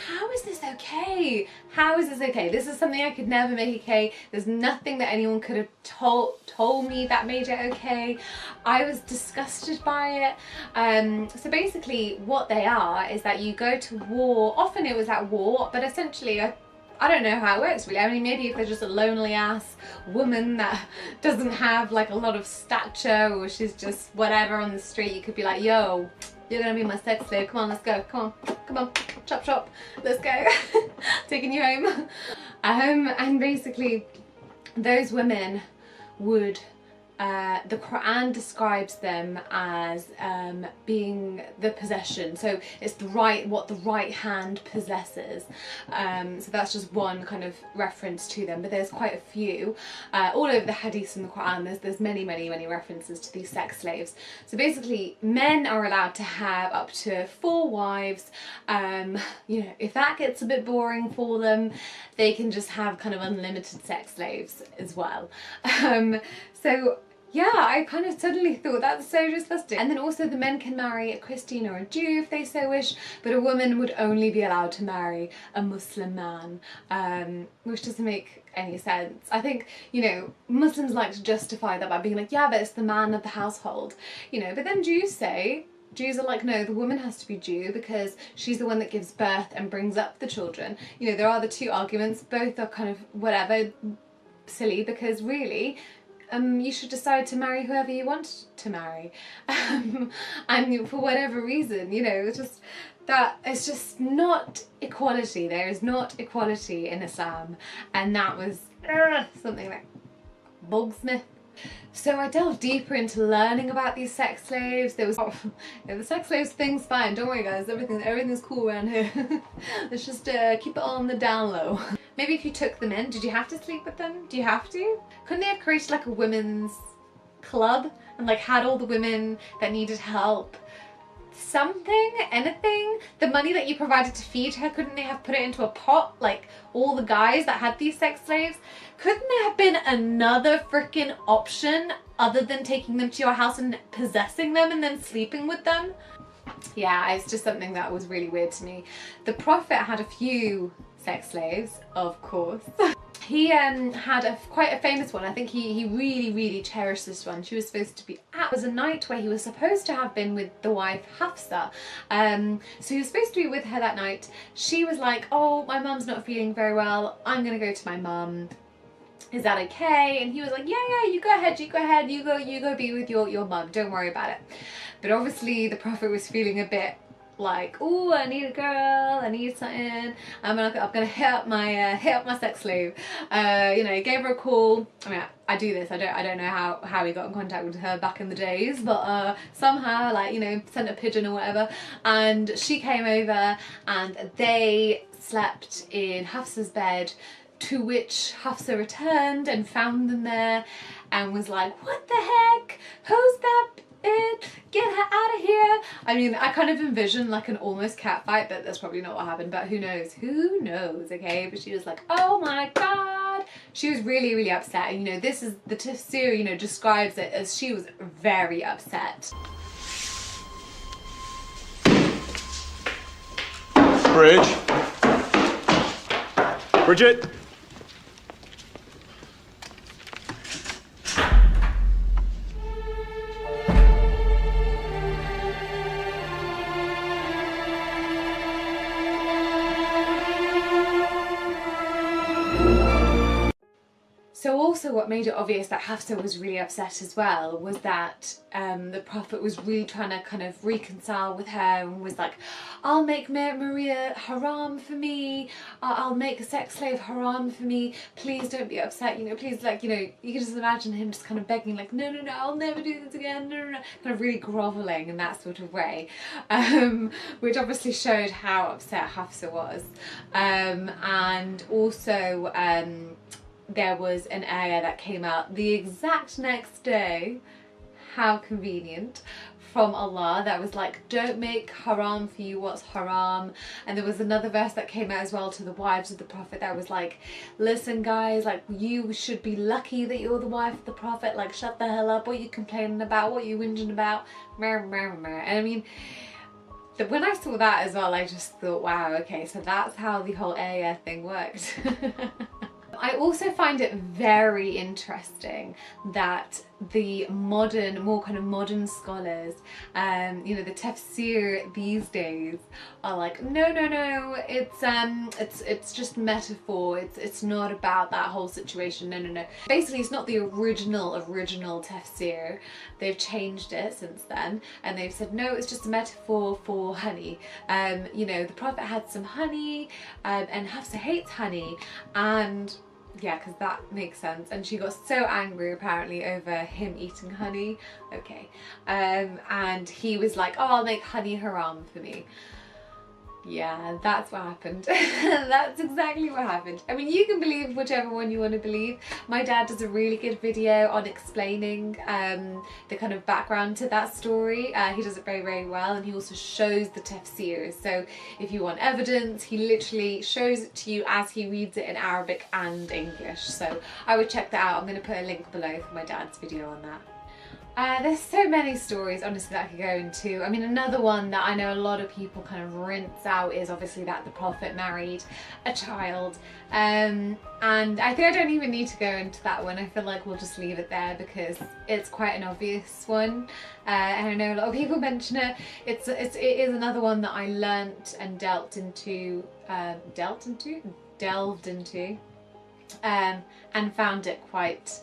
how is this okay? How is this okay? This is something I could never make okay. There's nothing that anyone could have told me that made it okay. I was disgusted by it. So basically what they are is that you go to war. Often it was at war, but essentially I don't know how it works really. I mean, maybe if they're just a lonely ass woman that doesn't have like a lot of stature, or she's just whatever on the street, you could be like, yo, you're gonna be my sex slave, come on, let's go, come on, chop chop, let's go, taking you home. And basically those women would, the Quran describes them as being the possession, so it's what the right hand possesses. So that's just one kind of reference to them, but there's quite a few all over the hadiths in the Quran. There's many references to these sex slaves. So basically men are allowed to have up to 4 wives. You know, if that gets a bit boring for them, they can just have kind of unlimited sex slaves as well. So yeah, I kind of suddenly thought that's so disgusting. And then also the men can marry a Christian or a Jew if they so wish, but a woman would only be allowed to marry a Muslim man, which doesn't make any sense. I think, you know, Muslims like to justify that by being like, yeah, but it's the man of the household, you know, but then Jews are like, no, the woman has to be Jew because she's the one that gives birth and brings up the children. You know, there are the 2 arguments, both are kind of whatever, silly, because really, you should decide to marry whoever you want to marry, and for whatever reason, you know, it's just not equality. There is not equality in Islam, and that was something that bugs me. So I delved deeper into learning about these sex slaves. There was the sex slaves thing's fine, don't worry guys, everything's cool around here. Let's just keep it on the down low. Maybe if you took them in, did you have to sleep with them? Do you have to? Couldn't they have created like a women's club and like had all the women that needed help? Something, anything? The money that you provided to feed her, couldn't they have put it into a pot like all the guys that had these sex slaves? Couldn't there have been another freaking option other than taking them to your house and possessing them and then sleeping with them? Yeah, it's just something that was really weird to me. The Prophet had a few sex slaves, of course. He had quite a famous one. I think he really cherished this one. She was supposed to be out. It was a night where he was supposed to have been with the wife Hafsa. So he was supposed to be with her that night. She was like, oh, my mum's not feeling very well. I'm gonna go to my mum. Is that okay? And he was like, yeah, you go ahead, you go be with your mum. Don't worry about it. But obviously the Prophet was feeling a bit like, oh, I need a girl, I need something. I'm gonna hit up my sex slave. You know, he gave her a call. I mean, I do this. I don't know how he got in contact with her back in the days, but somehow, like, you know, sent a pigeon or whatever, and she came over and they slept in Hafsa's bed. To which Hafsa returned and found them there, and was like, what the heck? Who's that? Get her out of here. I mean, I kind of envisioned like an almost cat fight, but that's probably not what happened, but who knows, okay? But she was like, oh my god. She was really upset, and you know, this is the tafsir, you know, describes it as she was very upset. Bridget. So also what made it obvious that Hafsa was really upset as well was that the Prophet was really trying to kind of reconcile with her, and was like, I'll make Maria haram for me, I'll make a sex slave haram for me, please don't be upset, you know, please, like, you know, you can just imagine him just kind of begging like, no, I'll never do this again, no, kind of really grovelling in that sort of way, which obviously showed how upset Hafsa was. And also there was an ayah that came out the exact next day, how convenient, from Allah, that was like, don't make haram for you what's haram. And there was another verse that came out as well to the wives of the Prophet that was like, listen guys, like, you should be lucky that you're the wife of the Prophet, like, shut the hell up, what you complaining about, what you whinging about, and I mean, when I saw that as well, I just thought, wow, okay, so that's how the whole ayah thing worked. I also find it very interesting that the modern, more kind of modern scholars, you know, the tafsir these days are like, no, it's just metaphor. It's not about that whole situation. No. Basically, it's not the original tafsir. They've changed it since then, and they've said no, it's just a metaphor for honey. You know, the Prophet had some honey, and Hafsa hates honey, and yeah, because that makes sense. And she got so angry apparently over him eating honey. Okay. And he was like, oh, I'll make honey haram for me. Yeah, that's what happened. That's exactly what happened. I mean, you can believe whichever one you want to believe. My dad does a really good video on explaining the kind of background to that story. He does it very well, and he also shows the tafsir. So if you want evidence, he literally shows it to you as he reads it in Arabic and English. So I would check that out. I'm going to put a link below for my dad's video on that. There's so many stories, honestly, that I could go into. I mean, another one that I know a lot of people kind of rinse out is obviously that the Prophet married a child. And I think I don't even need to go into that one. I feel like we'll just leave it there because it's quite an obvious one. And I know a lot of people mention it. It is another one that I learnt and delved into, and found it quite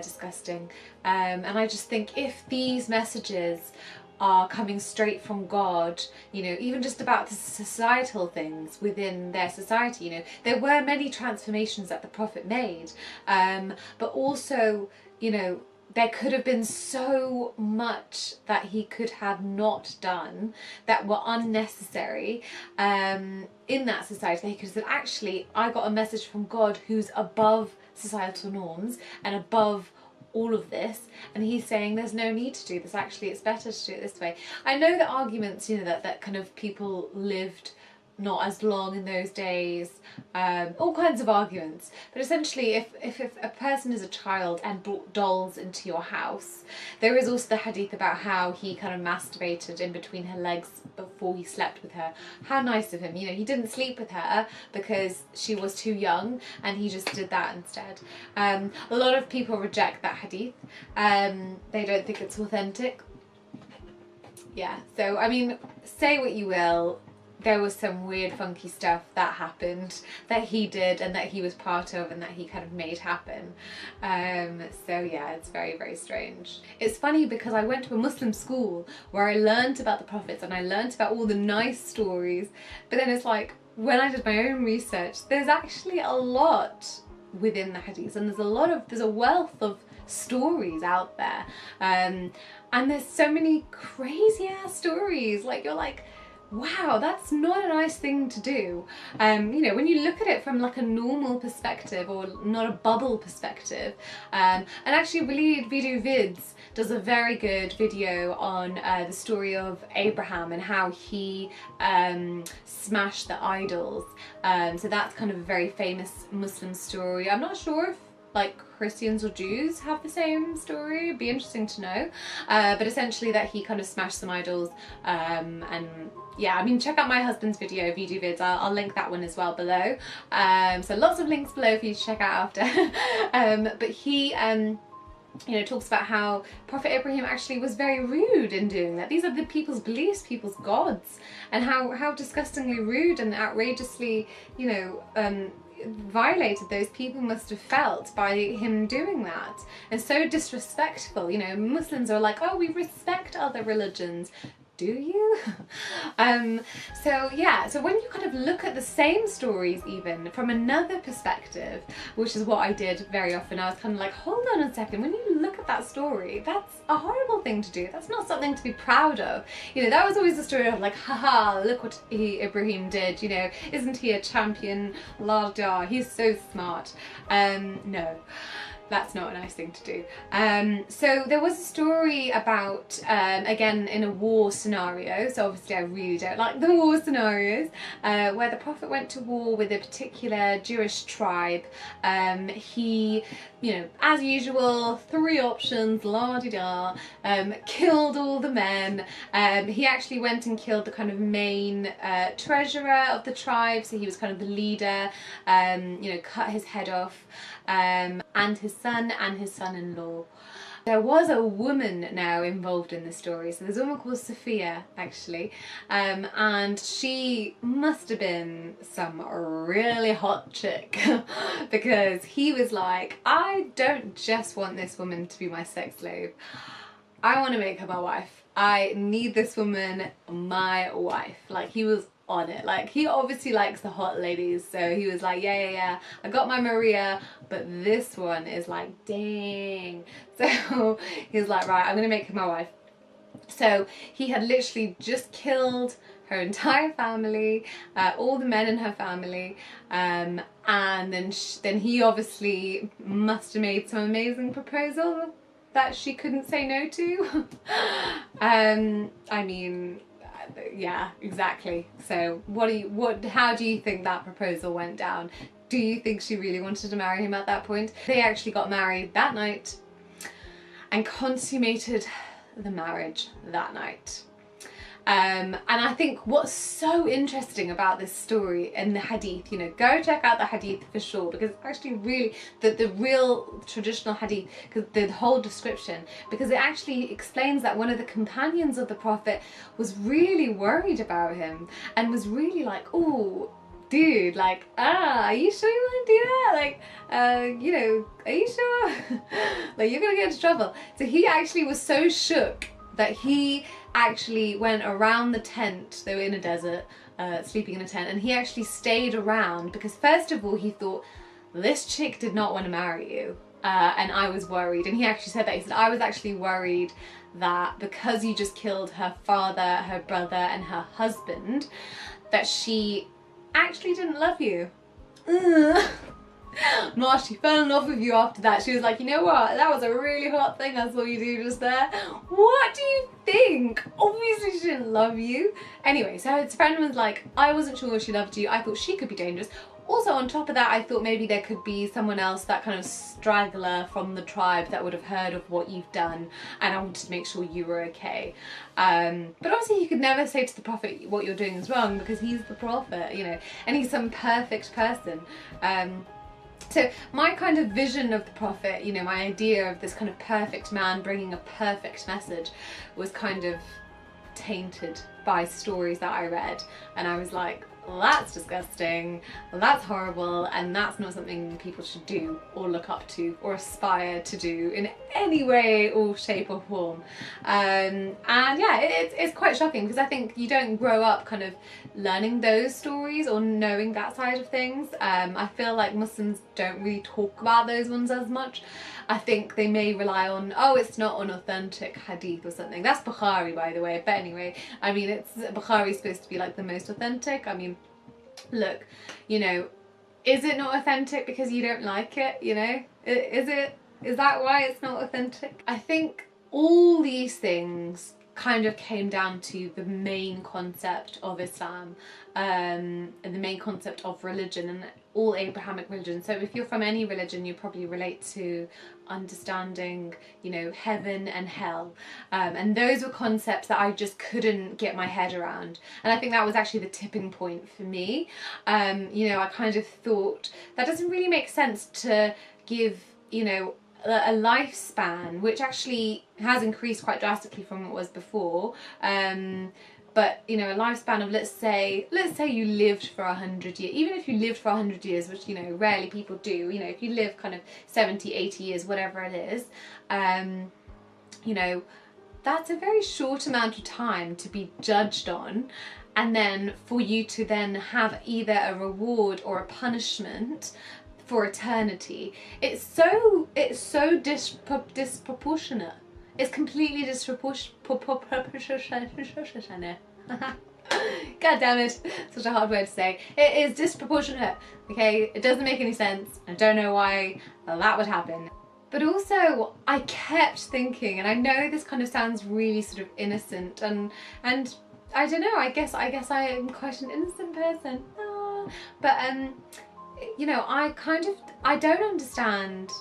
disgusting. And I just think if these messages are coming straight from God, you know, even just about the societal things within their society, you know, there were many transformations that the Prophet made, but also, you know, there could have been so much that he could have not done that were unnecessary in that society. He could have said, actually, I got a message from God who's above societal norms and above all of this, and he's saying there's no need to do this, actually it's better to do it this way. I know the arguments, you know, that kind of people lived not as long in those days, all kinds of arguments. But essentially, if a person is a child and brought dolls into your house, there is also the hadith about how he kind of masturbated in between her legs before he slept with her. How nice of him. You know, he didn't sleep with her because she was too young, and he just did that instead. A lot of people reject that hadith. They don't think it's authentic. Yeah, so I mean, say what you will, there was some weird funky stuff that happened, that he did and that he was part of and that he kind of made happen. So yeah, it's very, very strange. It's funny because I went to a Muslim school where I learned about the prophets and I learned about all the nice stories, but then it's like, when I did my own research, there's actually a lot within the hadiths, and there's a wealth of stories out there, and there's so many crazy ass stories, like you're like, wow, that's not a nice thing to do. You know, when you look at it from like a normal perspective or not a bubble perspective, and actually Walid Video Vids does a very good video on the story of Abraham and how he smashed the idols. So that's kind of a very famous Muslim story. I'm not sure if like Christians or Jews have the same story. It'd be interesting to know. But essentially that he kind of smashed some idols, and yeah, I mean, check out my husband's video Vids. I'll link that one as well below. So lots of links below for you to check out after. But he you know, talks about how Prophet Ibrahim actually was very rude in doing that. These are the people's beliefs, people's gods, and how disgustingly rude and outrageously, you know, violated those people must have felt by him doing that, and so disrespectful. You know, Muslims are like, oh, we respect other religions. Do you? So yeah, so when you kind of look at the same stories even from another perspective, which is what I did very often, I was kind of like, hold on a second, when you look at that story, that's a horrible thing to do. That's not something to be proud of. You know, that was always the story of like, haha, look what Ibrahim did, you know, isn't he a champion? La da, he's so smart. No. That's not a nice thing to do. So there was a story about, again, in a war scenario, so obviously I really don't like the war scenarios, where the Prophet went to war with a particular Jewish tribe. He, you know, as usual, 3 options, la-di-da, killed all the men. He actually went and killed the kind of main treasurer of the tribe, so he was kind of the leader, you know, cut his head off, and his son and his son-in-law. There was a woman now involved in the story, so there's a woman called Sophia actually, and she must have been some really hot chick because he was like, I don't just want this woman to be my sex slave, I want to make her my wife. I need this woman my wife. Like, he was on it. Like, he obviously likes the hot ladies, so he was like, yeah, I got my Maria, but this one is like, dang. So he was like, right, I'm gonna make her my wife. So he had literally just killed her entire family, all the men in her family, and then he obviously must have made some amazing proposal that she couldn't say no to. I mean, yeah, exactly. So how do you think that proposal went down? Do you think she really wanted to marry him at that point? They actually got married that night and consummated the marriage that night. And I think what's so interesting about this story and the hadith, you know, go check out the hadith for sure, because it's actually really the real traditional hadith, because the whole description, because it actually explains that one of the companions of the Prophet was really worried about him and was really like, oh, dude, like, are you sure you want to do that? Like, you know, are you sure? Like, you're gonna get into trouble. So he actually was so shook that he actually went around the tent. They were in a desert, sleeping in a tent, and he actually stayed around because first of all he thought, this chick did not want to marry you, and I was worried. And he actually said that, he said, I was actually worried that because you just killed her father, her brother and her husband, that she actually didn't love you. Marsh, she fell in love with you after that. She was like, you know what, that was a really hot thing I saw you do just there. What do you think? Obviously she didn't love you. Anyway, so his friend was like, I wasn't sure she loved you. I thought she could be dangerous. Also, on top of that, I thought maybe there could be someone else, that kind of straggler from the tribe that would have heard of what you've done, and I wanted to make sure you were okay. But obviously you could never say to the prophet what you're doing is wrong, because he's the prophet, you know, and he's some perfect person. So my kind of vision of the prophet, you know, my idea of this kind of perfect man bringing a perfect message was kind of tainted by stories that I read, and I was like, well, that's disgusting, well, that's horrible, and that's not something people should do or look up to or aspire to do in any way or shape or form. And yeah, it's quite shocking, because I think you don't grow up kind of learning those stories or knowing that side of things. I feel like Muslims don't really talk about those ones as much. I think they may rely on, oh, it's not an authentic hadith or something. That's Bukhari, by the way. But anyway, I mean, Bukhari's supposed to be like the most authentic. I mean, look, you know, is it not authentic because you don't like it, you know? Is that why it's not authentic? I think all these things kind of came down to the main concept of Islam, and the main concept of religion and all Abrahamic religions. So if you're from any religion, you probably relate to understanding, you know, heaven and hell, and those were concepts that I just couldn't get my head around, and I think that was actually the tipping point for me. You know, I kind of thought that doesn't really make sense to give, you know, a lifespan, which actually has increased quite drastically from what was before, but you know, a lifespan of let's say you lived for 100 years, even if you lived for 100 years, which, you know, rarely people do, you know, if you live kind of 70, 80 years, whatever it is, you know, that's a very short amount of time to be judged on, and then for you to then have either a reward or a punishment for eternity. It's so disproportionate. It's completely disproportionate. God damn it, such a hard word to say. It is disproportionate, okay? It doesn't make any sense. I don't know why that would happen. But also, I kept thinking, and I know this kind of sounds really sort of innocent, and I don't know, I guess I am quite an innocent person. But you know, I don't understand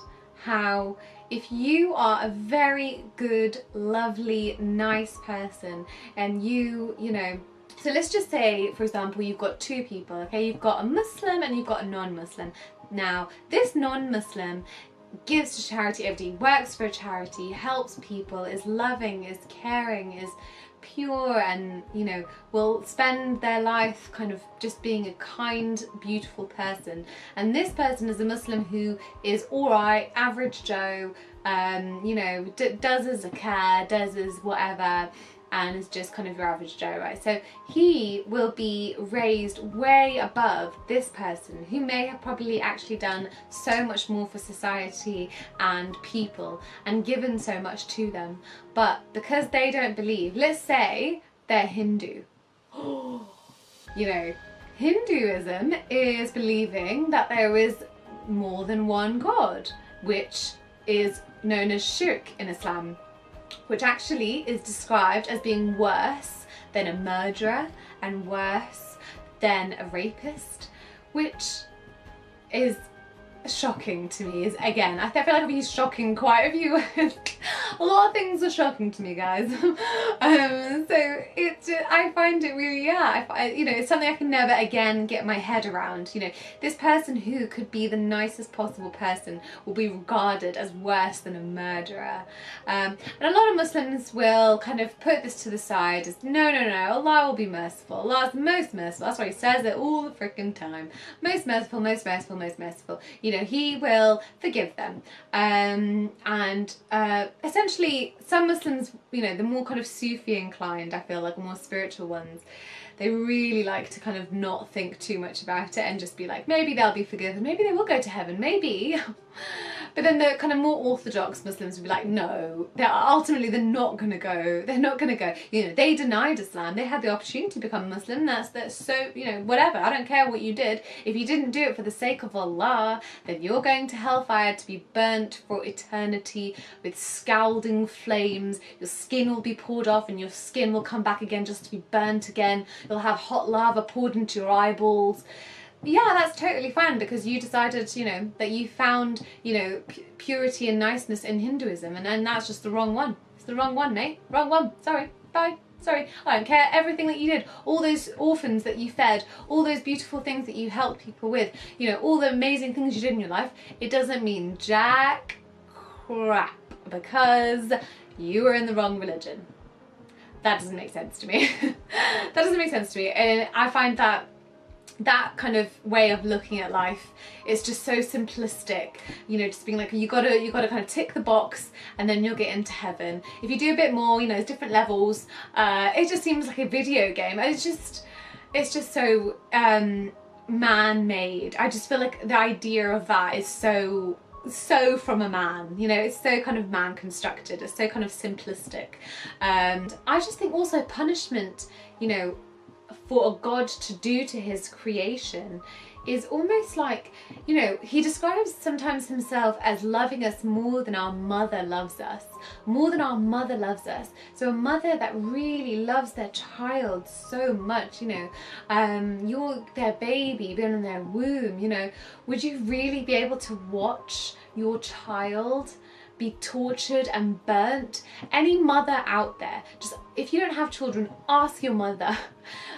how, if you are a very good, lovely, nice person, and you know, so let's just say, for example, you've got two people, okay? You've got a Muslim and you've got a non-Muslim. Now, this non-Muslim gives to charity every day, works for a charity, helps people, is loving, is caring, is pure, and, you know, will spend their life kind of just being a kind, beautiful person. And this person is a Muslim who is alright, average Joe, you know, does his zakat, does his whatever, and is just kind of your average Joe, right? So he will be raised way above this person who may have probably actually done so much more for society and people and given so much to them. But because they don't believe, let's say they're Hindu. You know, Hinduism is believing that there is more than one God, which is known as shirk in Islam, which actually is described as being worse than a murderer and worse than a rapist, which is shocking to me. Is, again, I feel like I've been shocking quite a few. A lot of things are shocking to me, guys. So it's just, I find it really, yeah, you know, it's something I can never again get my head around. You know, this person who could be the nicest possible person will be regarded as worse than a murderer. And a lot of Muslims will kind of put this to the side as, no, Allah will be merciful. Allah's most merciful. That's why he says it all the freaking time. Most merciful, most merciful, most merciful. You know, he will forgive them. Essentially, some Muslims, you know, the more kind of Sufi inclined, I feel like, more spiritual ones, they really like to kind of not think too much about it and just be like, maybe they'll be forgiven, maybe they will go to heaven, maybe. But then the kind of more orthodox Muslims would be like, no, they're not going to go. They're not going to go. You know, they denied Islam. They had the opportunity to become Muslim. That's so, you know, whatever. I don't care what you did. If you didn't do it for the sake of Allah, then you're going to hellfire to be burnt for eternity with scalding flames. Your skin will be poured off and your skin will come back again just to be burnt again. You'll have hot lava poured into your eyeballs. Yeah, that's totally fine because you decided, you know, that you found, you know, purity and niceness in Hinduism, and then that's just the wrong one. It's the wrong one, mate. Wrong one. Sorry. Bye. Sorry. I don't care. Everything that you did, all those orphans that you fed, all those beautiful things that you helped people with, you know, all the amazing things you did in your life, it doesn't mean jack crap because you were in the wrong religion. That doesn't make sense to me. That doesn't make sense to me. And I find that kind of way of looking at life is just so simplistic, you know, just being like, you gotta kind of tick the box and then you'll get into heaven. If you do a bit more, you know, there's different levels. It just seems like a video game. It's just so man-made. I just feel like the idea of that is so from a man, you know, it's so kind of man constructed, it's so kind of simplistic. And I just think also punishment, you know, for a God to do to his creation is almost like, you know, he describes sometimes himself as loving us more than our mother loves us. More than our mother loves us. So a mother that really loves their child so much, you know, you're their baby, been in their womb, you know, would you really be able to watch your child be tortured and burnt? Any mother out there, just if you don't have children, ask your mother,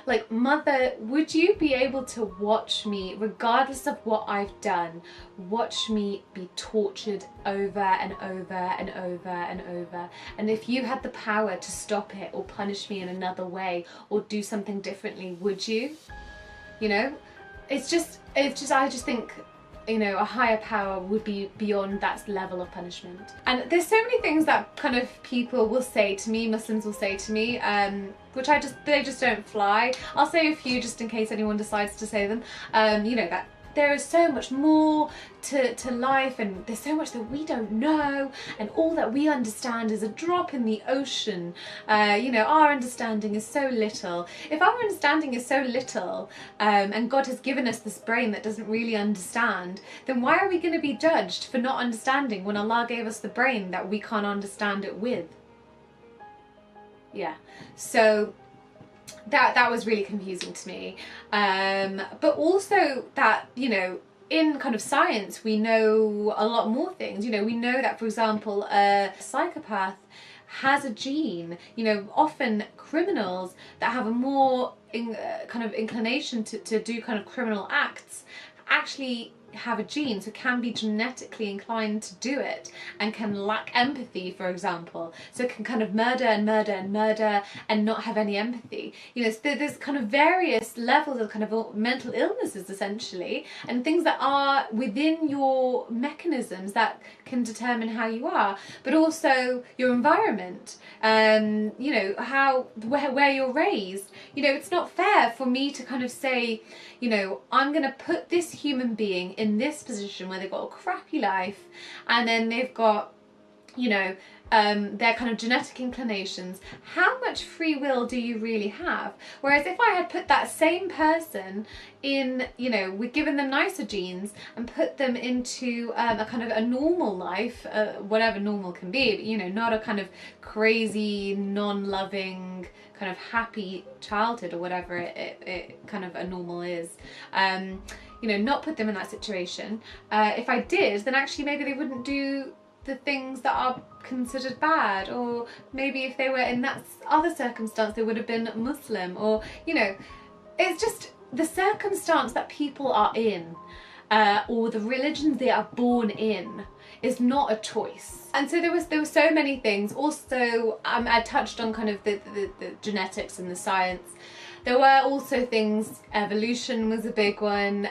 like, mother, would you be able to watch me, regardless of what I've done, watch me be tortured over and over and over and over? And if you had the power to stop it or punish me in another way or do something differently, would you? You know, it's just I just think, you know, a higher power would be beyond that level of punishment. And there's so many things that kind of people will say to me, Muslims will say to me, which they just don't fly. I'll say a few just in case anyone decides to say them. You know, that there is so much more to life, and there's so much that we don't know, and all that we understand is a drop in the ocean. You know, our understanding is so little. If our understanding is so little, and God has given us this brain that doesn't really understand, then why are we going to be judged for not understanding when Allah gave us the brain that we can't understand it with? Yeah, so that was really confusing to me. But also that, you know, in kind of science, we know a lot more things. You know, we know that, for example, a psychopath has a gene. You know, often criminals that have a more kind of inclination to do kind of criminal acts actually have a gene, so can be genetically inclined to do it and can lack empathy, for example, so can kind of murder and murder and murder and not have any empathy. You know, so there's kind of various levels of kind of mental illnesses essentially, and things that are within your mechanisms that can determine how you are, but also your environment, you know, where you're raised. You know, it's not fair for me to kind of say, you know, I'm going to put this human being in this position where they've got a crappy life, and then they've got, you know, their kind of genetic inclinations. How much free will do you really have? Whereas if I had put that same person in, you know, we'd given them nicer genes and put them into a kind of a normal life, whatever normal can be, but, you know, not a kind of crazy, non-loving, kind of happy childhood or whatever it kind of a normal is. You know, not put them in that situation. If I did, then actually maybe they wouldn't do the things that are considered bad, or maybe if they were in that other circumstance they would have been Muslim, or, you know, it's just the circumstance that people are in, or the religion they are born in, is not a choice. And so there were so many things. Also, I touched on kind of the genetics and the science. There were also things, evolution was a big one,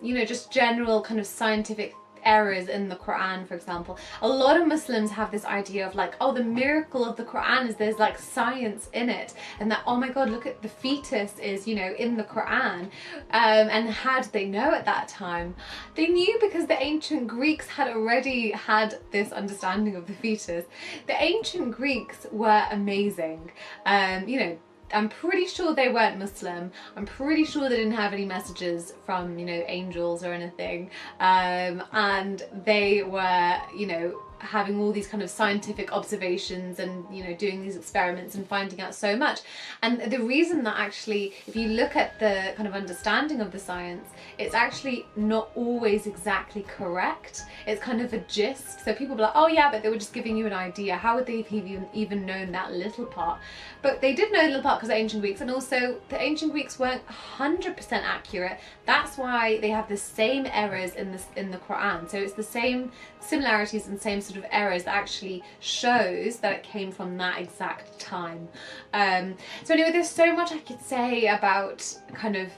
you know, just general kind of scientific errors in the Quran, for example. A lot of Muslims have this idea of like, oh, the miracle of the Quran is there's like science in it, and that, oh my God, look at the fetus is, you know, in the Quran. And how did they know at that time? They knew because the ancient Greeks had already had this understanding of the fetus. The ancient Greeks were amazing. You know, I'm pretty sure they weren't Muslim. I'm pretty sure they didn't have any messages from, you know, angels or anything. And they were, you know, having all these kind of scientific observations and, you know, doing these experiments and finding out so much. And the reason that actually, if you look at the kind of understanding of the science, it's actually not always exactly correct. It's kind of a gist. So people be like, oh yeah, but they were just giving you an idea. How would they have even known that little part? But they did know a little part because of ancient Greeks, and also the ancient Greeks weren't 100% accurate. That's why they have the same errors in the Quran. So it's the same similarities and same sort of errors that actually shows that it came from that exact time. So anyway, there's so much I could say about kind of,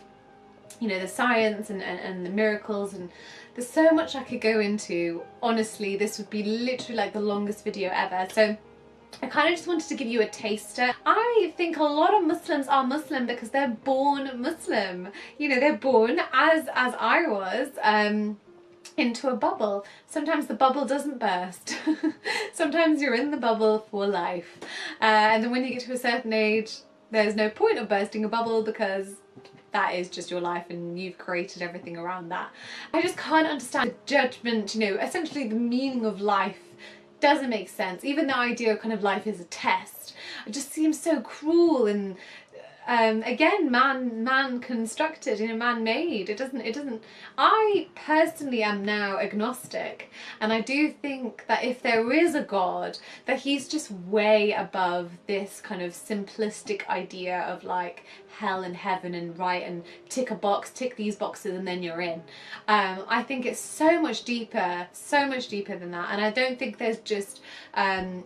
you know, the science and the miracles, and there's so much I could go into. Honestly, this would be literally like the longest video ever. So I kind of just wanted to give you a taster. I think a lot of Muslims are Muslim because they're born Muslim. You know, they're born, as I was, into a bubble. Sometimes the bubble doesn't burst. Sometimes you're in the bubble for life. And then when you get to a certain age, there's no point of bursting a bubble because that is just your life and you've created everything around that. I just can't understand the judgment, you know, essentially the meaning of life doesn't make sense. Even the idea of kind of life is a test, it just seems so cruel and again, man constructed, you know, man made. It doesn't. I personally am now agnostic, and I do think that if there is a God, that he's just way above this kind of simplistic idea of like hell and heaven and right and tick a box, tick these boxes and then you're in. I think it's so much deeper than that, and I don't think there's just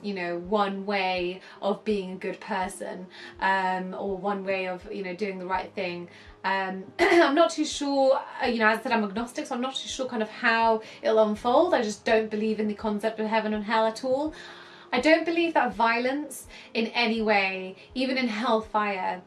you know, one way of being a good person, or one way of, you know, doing the right thing. I'm not too sure, you know, as I said, I'm agnostic, so I'm not too sure kind of how it'll unfold. I just don't believe in the concept of heaven and hell at all. I don't believe that violence in any way, even in hellfire,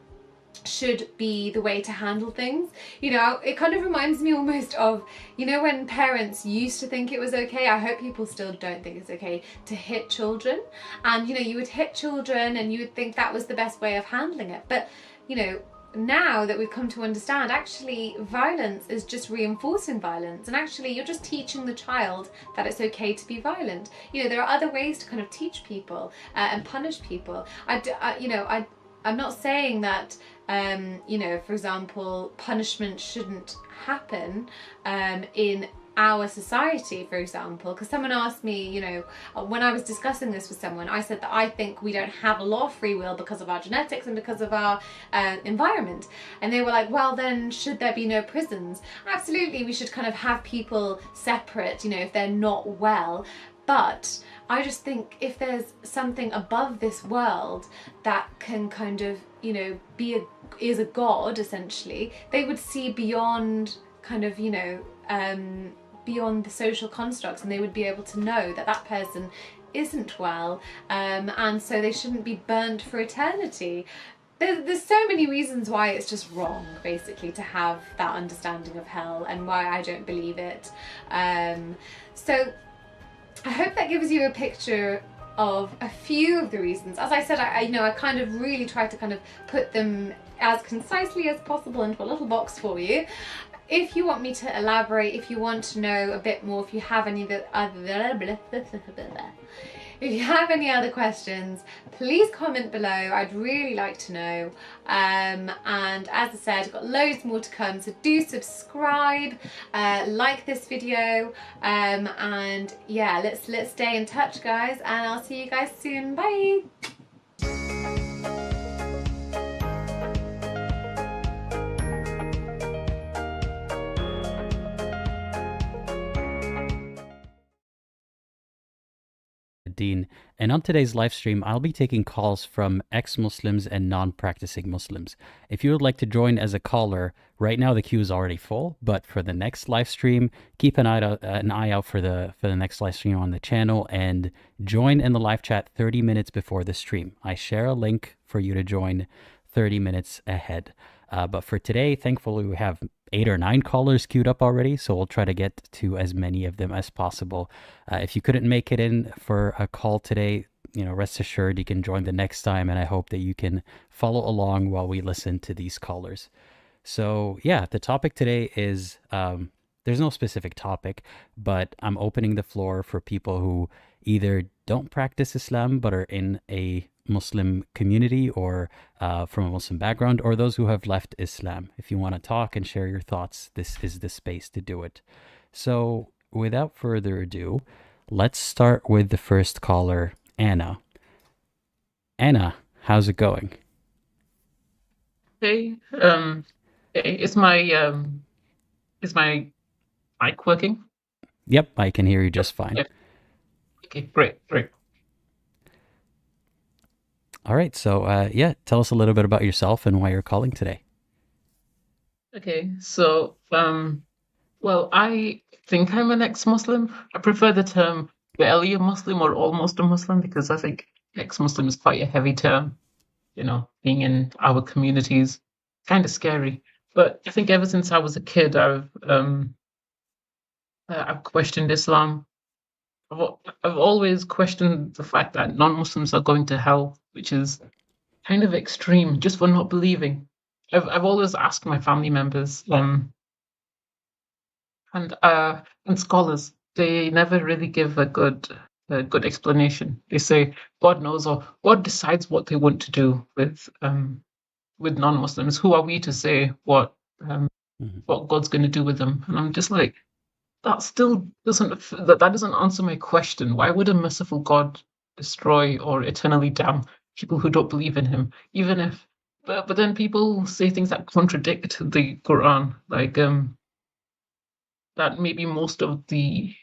should be the way to handle things. You know, it kind of reminds me almost of, you know, when parents used to think it was okay, I hope people still don't think it's okay, to hit children. And, you know, you would hit children and you would think that was the best way of handling it. But, you know, now that we've come to understand, actually violence is just reinforcing violence, and actually you're just teaching the child that it's okay to be violent. You know, there are other ways to kind of teach people and punish people. I'm not saying that you know, for example, punishment shouldn't happen in our society, for example, because someone asked me, you know, when I was discussing this with someone, I said that I think we don't have a lot of free will because of our genetics and because of our environment. And they were like, well, then should there be no prisons? Absolutely, we should kind of have people separate, you know, if they're not well. But I just think if there's something above this world that can kind of, you know, is a god, essentially, they would see beyond kind of, you know, beyond the social constructs, and they would be able to know that that person isn't well, and so they shouldn't be burnt for eternity. There's so many reasons why it's just wrong, basically, to have that understanding of hell, and why I don't believe it. So I hope that gives you a picture of a few of the reasons. As I said, I kind of really try to kind of put them as concisely as possible into a little box for you. If you want me to elaborate, if you want to know a bit more, if you have any other questions, please comment below. I'd really like to know. And as I said, I've got loads more to come, so do subscribe, like this video, and yeah, let's stay in touch, guys, and I'll see you guys soon. Bye. Dean, and on today's live stream, I'll be taking calls from ex-Muslims and non-practicing Muslims. If you would like to join as a caller, right now the queue is already full, but for the next live stream, keep an eye out for the next live stream on the channel and join in the live chat 30 minutes before the stream. I share a link for you to join 30 minutes ahead. But for today, thankfully, we have 8 or 9 callers queued up already, so we'll try to get to as many of them as possible. If you couldn't make it in for a call today, rest assured you can join the next time, and I hope that you can follow along while we listen to these callers. So yeah, the topic today is, there's no specific topic, but I'm opening the floor for people who either don't practice Islam but are in a Muslim community or from a Muslim background, or those who have left Islam. If you want to talk and share your thoughts, this is the space to do it. So without further ado, let's start with the first caller, Anna. Anna, how's it going? Hey, is my mic working? Yep, I can hear you just fine. Yeah. Okay, great. All right, so yeah, tell us a little bit about yourself and why you're calling today. Okay, so well, I think I'm an ex-Muslim. I prefer the term barely a Muslim or almost a Muslim because I think ex-Muslim is quite a heavy term. Being in our communities, kind of scary. But I think ever since I was a kid, I've questioned Islam. I've always questioned the fact that non-Muslims are going to hell, which is kind of extreme, just for not believing. I've always asked my family members and scholars. They never really give a good explanation. They say God knows, or God decides what they want to do with non-Muslims. Who are we to say what God's going to do with them? And I'm just like, that still doesn't answer my question. Why would a merciful God destroy or eternally damn people who don't believe in him? Even if, but then people say things that contradict the Quran, like that maybe most of the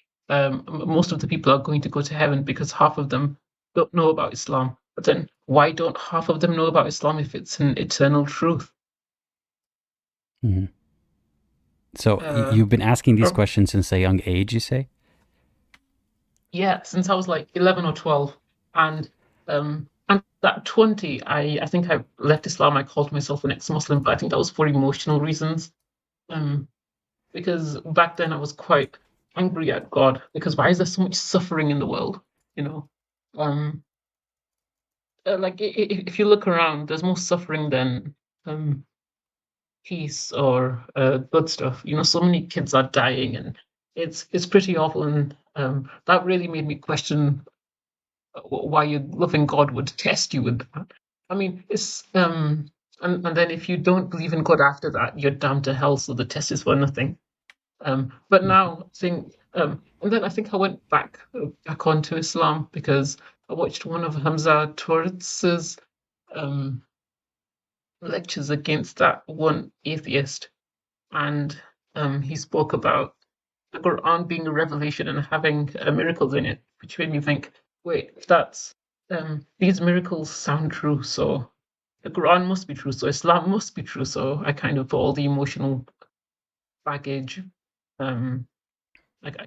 people are going to go to heaven because half of them don't know about Islam. But then why don't half of them know about Islam if it's an eternal truth? Mm-hmm. So you've been asking these questions since a young age, you say? Yeah, since I was like 11 or 12. And at 20, I think I left Islam. I called myself an ex-Muslim, but I think that was for emotional reasons. Because back then I was quite angry at God, because why is there so much suffering in the world? Like if you look around, there's more suffering than peace or good stuff. So many kids are dying, and it's pretty awful. And that really made me question why your loving God would test you with that. I mean, it's and then if you don't believe in God after that, you're damned to hell. So the test is for nothing. But now I think, and then I think I went back onto Islam because I watched one of Hamza Torres's lectures against that one atheist, and he spoke about the Quran being a revelation and having miracles in it, which made me think, wait, that's these miracles sound true, so the Quran must be true, so Islam must be true. So I kind of put all the emotional baggage, I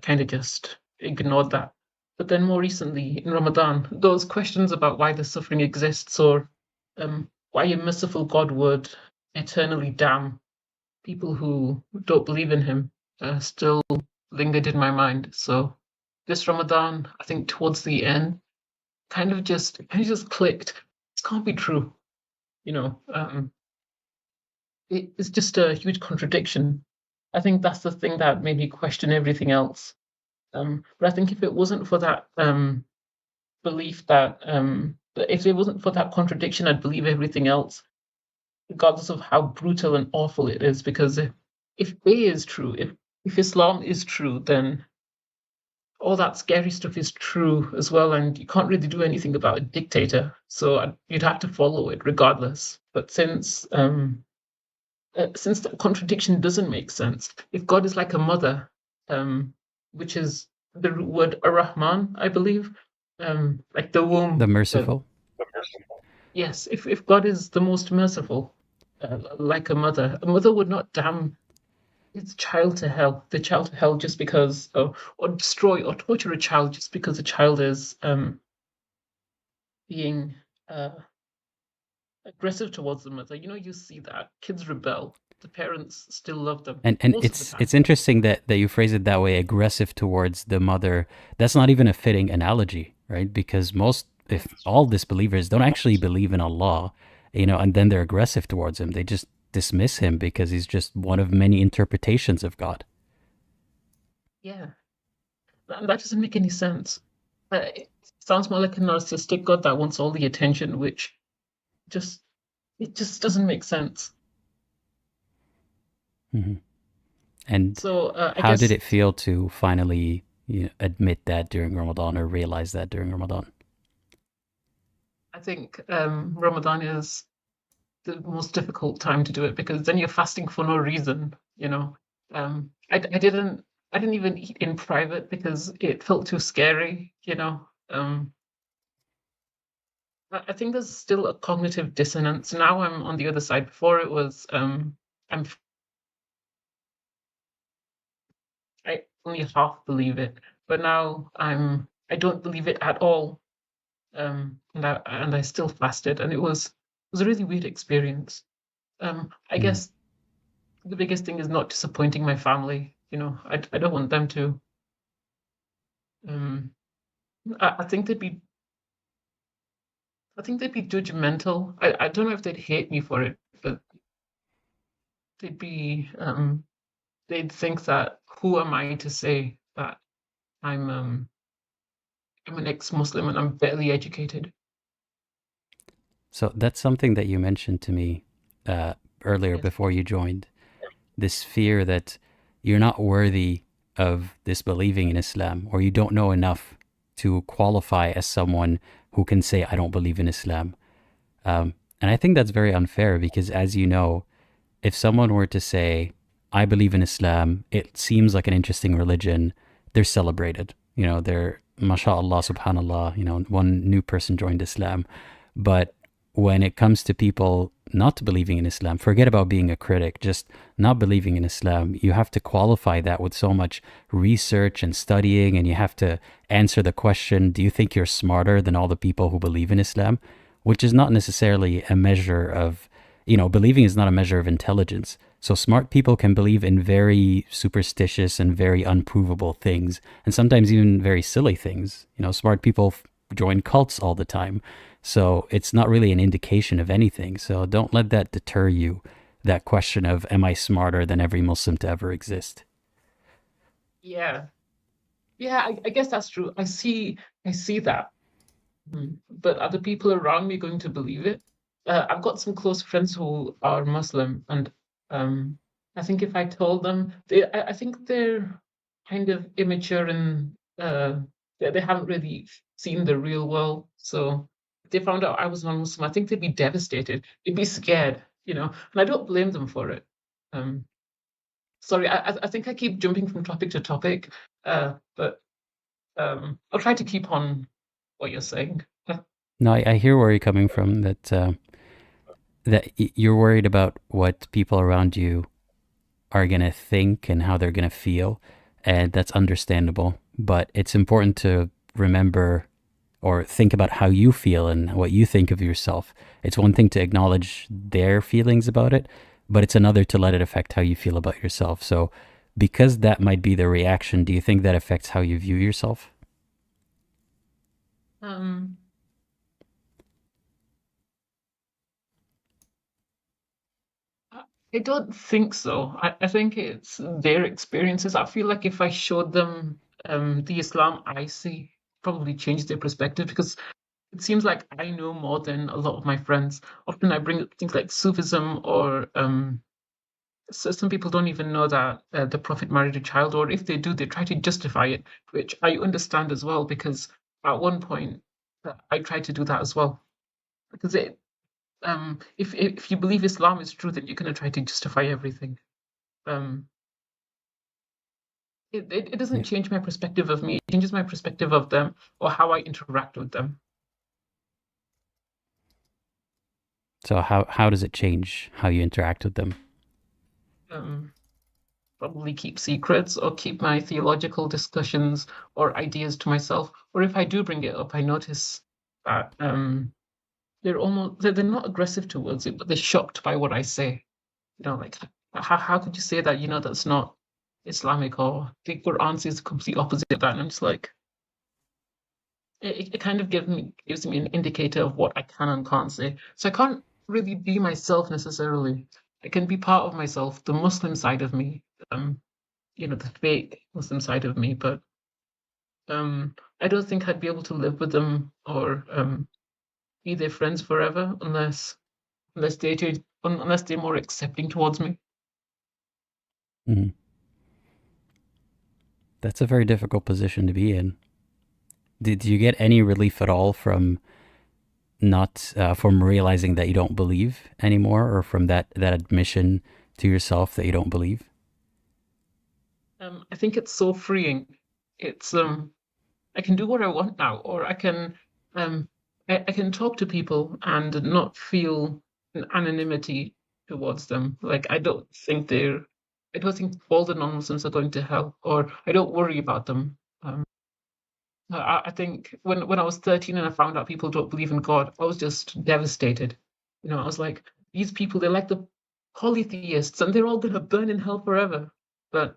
kind of just ignored that. But then more recently in Ramadan, those questions about why the suffering exists, or why a merciful God would eternally damn people who don't believe in him, still lingered in my mind. So this Ramadan, I think towards the end, kind of just clicked. This can't be true. It's just a huge contradiction. I think that's the thing that made me question everything else. But I think if it wasn't for that belief that if it wasn't for that contradiction, I'd believe everything else, regardless of how brutal and awful it is. Because if A is true, if Islam is true, then all that scary stuff is true as well, and you can't really do anything about a dictator. So you'd have to follow it regardless. But since the contradiction doesn't make sense, if God is like a mother, which is the word ar-Rahman, I believe, like the womb. The merciful. Yes, if God is the most merciful, like a mother would not damn its child to hell, the child to hell just because, or destroy or torture a child just because the child is being uh, aggressive towards the mother. You know, you see that kids rebel, the parents still love them And most of the time. it's interesting that you phrase it that way, aggressive towards the mother. That's not even a fitting analogy, right? Because if all disbelievers don't actually believe in Allah, and then they're aggressive towards him, they just dismiss him because he's just one of many interpretations of God. Yeah, that doesn't make any sense. It sounds more like a narcissistic God that wants all the attention, which it just doesn't make sense. Mm-hmm. And so how did it feel to finally admit that during Ramadan or realize that during Ramadan? I think Ramadan is the most difficult time to do it because then you're fasting for no reason. I didn't even eat in private because it felt too scary. I think there's still a cognitive dissonance. Now I'm on the other side. Before it was I only half believe it, but now I don't believe it at all. And I still fasted, and it was a really weird experience. I guess the biggest thing is not disappointing my family. I don't want them to. I think they'd be judgmental. I don't know if they'd hate me for it, but they'd be they'd think that who am I to say that I'm an ex-Muslim and I'm barely educated. So that's something that you mentioned to me earlier before you joined. This fear that you're not worthy of disbelieving in Islam, or you don't know enough to qualify as someone who can say, I don't believe in Islam. And I think that's very unfair because, as you know, if someone were to say, I believe in Islam, it seems like an interesting religion, they're celebrated. They're, mashallah, subhanallah, one new person joined Islam. But when it comes to people not believing in Islam, forget about being a critic, just not believing in Islam, you have to qualify that with so much research and studying, and you have to answer the question, do you think you're smarter than all the people who believe in Islam? Which is not necessarily a measure of, believing is not a measure of intelligence. So smart people can believe in very superstitious and very unprovable things, and sometimes even very silly things. Smart people join cults all the time. So it's not really an indication of anything. So don't let that deter you, that question of, am I smarter than every Muslim to ever exist? Yeah. I guess that's true. I see that. But are the people around me going to believe it? I've got some close friends who are Muslim, and I think if I told them, I think they're kind of immature and they haven't really seen the real world. So if they found out I was non-Muslim, I think they'd be devastated. They'd be scared, and I don't blame them for it. Sorry, I think I keep jumping from topic to topic, but I'll try to keep on what you're saying. No, I hear where you're coming from, that you're worried about what people around you are going to think and how they're going to feel, and that's understandable. But it's important to remember or think about how you feel and what you think of yourself. It's one thing to acknowledge their feelings about it, but it's another to let it affect how you feel about yourself. So because that might be the reaction, do you think that affects how you view yourself? I don't think so. I think it's their experiences. I feel like if I showed them the Islam I see, probably change their perspective because it seems like I know more than a lot of my friends. Often I bring up things like Sufism or so some people don't even know that the Prophet married a child, or if they do, they try to justify it, which I understand as well because at one point I tried to do that as well because if you believe Islam is true, then you're going to try to justify everything. it doesn't change my perspective of me. It changes my perspective of them or how I interact with them. So how does it change how you interact with them? Probably keep secrets or keep my theological discussions or ideas to myself. Or if I do bring it up, I notice that they're not aggressive towards it, but they're shocked by what I say. You know, like how could you say that? You know, that's not Islamic, or the Quran says the complete opposite of that. And I'm just like, it kind of gives me an indicator of what I can and can't say. So I can't really be myself necessarily. I can be part of myself, the Muslim side of me, the fake Muslim side of me, but I don't think I'd be able to live with them or be their friends forever unless they're more accepting towards me. Mm-hmm. That's a very difficult position to be in. Did you get any relief at all from from realizing that you don't believe anymore, or from that admission to yourself that you don't believe? I think it's so freeing. It's I can do what I want now, or I can I can talk to people and not feel an anonymity towards them. Like I don't think all the non-Muslims are going to hell, or I don't worry about them. I think when I was 13 and I found out people don't believe in God, I was just devastated. You know, I was like, these people, they're like the polytheists and they're all going to burn in hell forever. But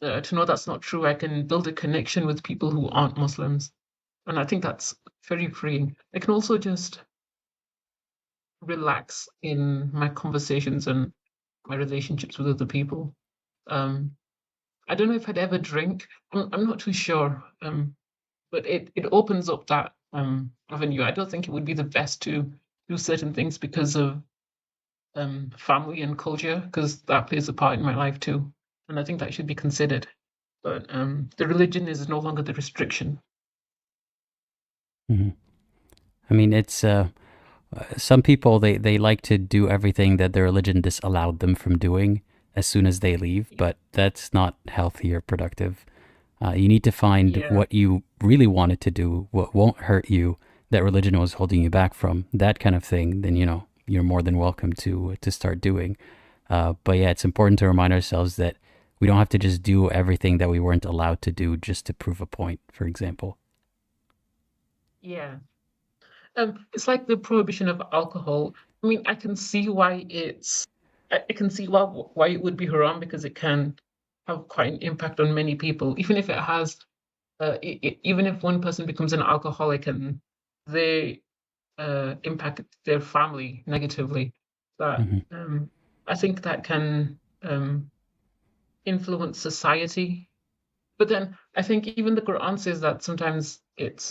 to know that's not true, I can build a connection with people who aren't Muslims. And I think that's very freeing. I can also just relax in my conversations and my relationships with other people. I don't know if I'd ever drink. I'm not too sure. But it opens up that avenue. I don't think it would be the best to do certain things because of family and culture, because that plays a part in my life too, and I think that should be considered. But the religion is no longer the restriction. Mm-hmm. I mean, it's some people they like to do everything that their religion disallowed them from doing as soon as they leave, but that's not healthy or productive. You need to find what you really wanted to do, what won't hurt you, that religion was holding you back from, that kind of thing. Then, you're more than welcome to start doing. But yeah, it's important to remind ourselves that we don't have to just do everything that we weren't allowed to do just to prove a point, for example. Yeah. It's like the prohibition of alcohol. I mean, I can see why I can see why it would be haram, because it can have quite an impact on many people, even if it has even if one person becomes an alcoholic and they impact their family negatively, that I think that can influence society. But then I think even the Quran says that sometimes it's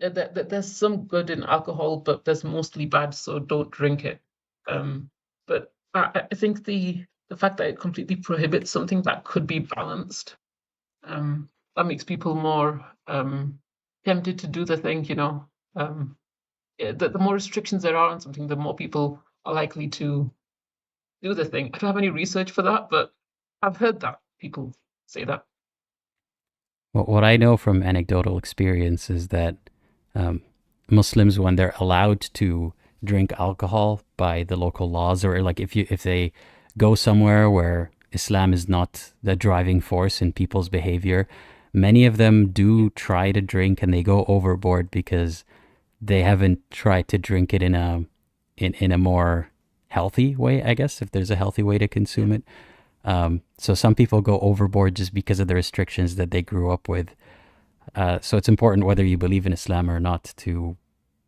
that there's some good in alcohol, but there's mostly bad, so don't drink it. But I think the fact that it completely prohibits something that could be balanced, that makes people more tempted to do the thing. The more restrictions there are on something, the more people are likely to do the thing. I don't have any research for that, but I've heard that people say that. Well, what I know from anecdotal experience is that Muslims, when they're allowed to drink alcohol by the local laws, or like if they go somewhere where Islam is not the driving force in people's behavior, many of them do try to drink and they go overboard because they haven't tried to drink it in a more healthy way, I guess, if there's a healthy way to consume it. So some people go overboard just because of the restrictions that they grew up with. So it's important, whether you believe in Islam or not, to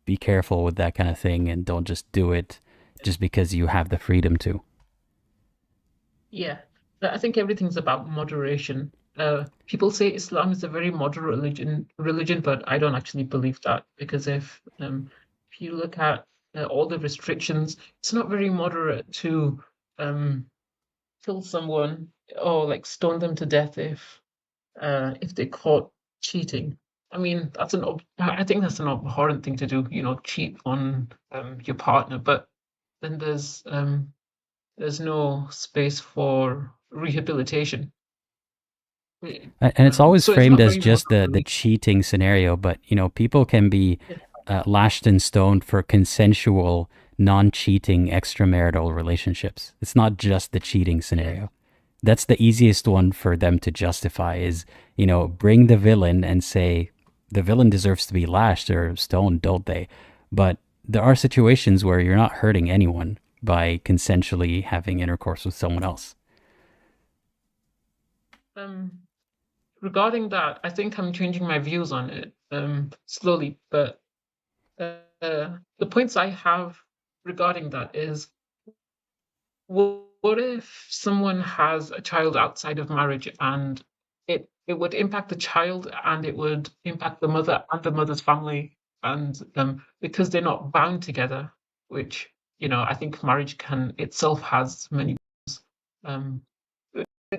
be careful with that kind of thing and don't just do it just because you have the freedom to. Yeah, I think everything's about moderation. People say Islam is a very moderate religion, but I don't actually believe that, because if you look at all the restrictions, it's not very moderate to kill someone or like stone them to death if they're caught cheating. I mean, I think that's an abhorrent thing to do, cheat on your partner. But then there's no space for rehabilitation. And it's always So it's framed not as very just the monotonous. cheating scenario, but people can be lashed and stoned for consensual, non-cheating extramarital relationships. It's not just the cheating scenario. That's the easiest one for them to justify is, bring the villain and say the villain deserves to be lashed or stoned, don't they? But there are situations where you're not hurting anyone by consensually having intercourse with someone else. Regarding that, I think I'm changing my views on it slowly, but the points I have regarding that is, what if someone has a child outside of marriage and it would impact the child and it would impact the mother and the mother's family, and because they're not bound together, which I think marriage can itself has many. Um,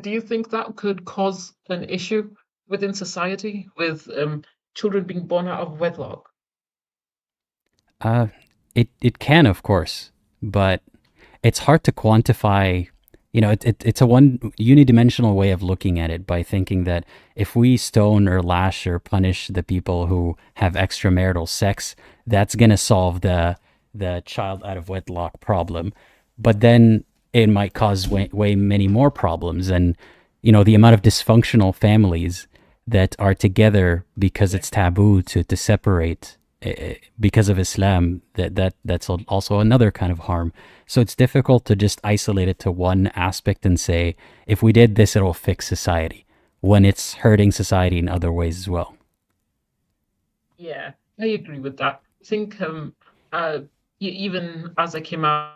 do you think that could cause an issue within society with children being born out of wedlock? It can, of course, but it's hard to quantify. It's a one unidimensional way of looking at it by thinking that if we stone or lash or punish the people who have extramarital sex, that's going to solve the child out of wedlock problem. But then it might cause way many more problems. And, the amount of dysfunctional families that are together because it's taboo to separate because of Islam, that's also another kind of harm. So it's difficult to just isolate it to one aspect and say, if we did this, it'll fix society, when it's hurting society in other ways as well. Yeah, I agree with that. I think even as I came out,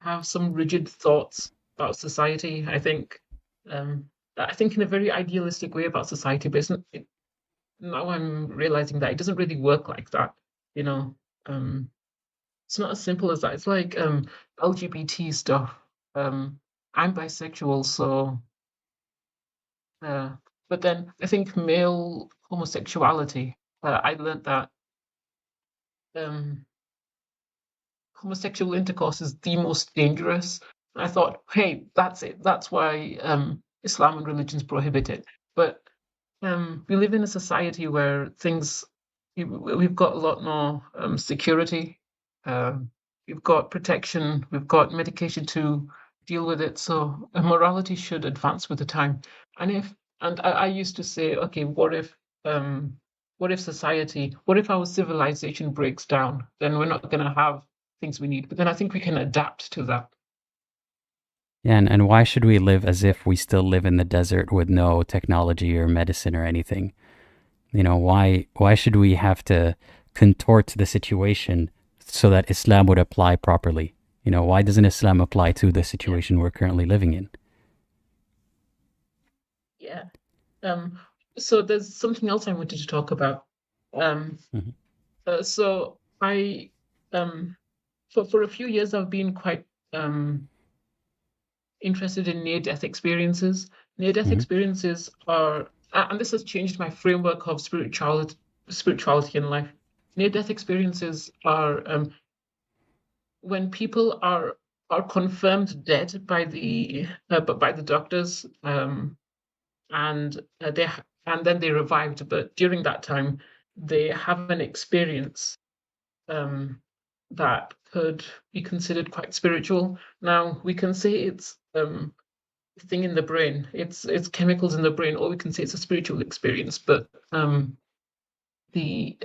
I have some rigid thoughts about society. I think in a very idealistic way about society, but now I'm realizing that it doesn't really work like that. It's not as simple as that. It's like LGBT stuff. I'm bisexual, so but then I think male homosexuality. I learned that um, homosexual intercourse is the most dangerous. And I thought, hey, that's it. That's why Islam and religions prohibit it. But we live in a society where we've got a lot more security. We've got protection. We've got medication to deal with it. So morality should advance with the time. And I used to say, okay, what if our civilization breaks down? Then we're not going to have things we need. But then I think we can adapt to that. Yeah, and why should we live as if we still live in the desert with no technology or medicine or anything? Why should we have to contort the situation so that Islam would apply properly? Why doesn't Islam apply to the situation we're currently living in? Yeah. So there's something else I wanted to talk about. So I for a few years I've been quite interested in near-death experiences. Near-death experiences are, and this has changed my framework of spirituality in life. Near-death experiences are when people are confirmed dead by the doctors, and then they revived. But during that time, they have an experience that could be considered quite spiritual. Now we can say it's thing in the brain, it's chemicals in the brain, or we can say it's a spiritual experience. But the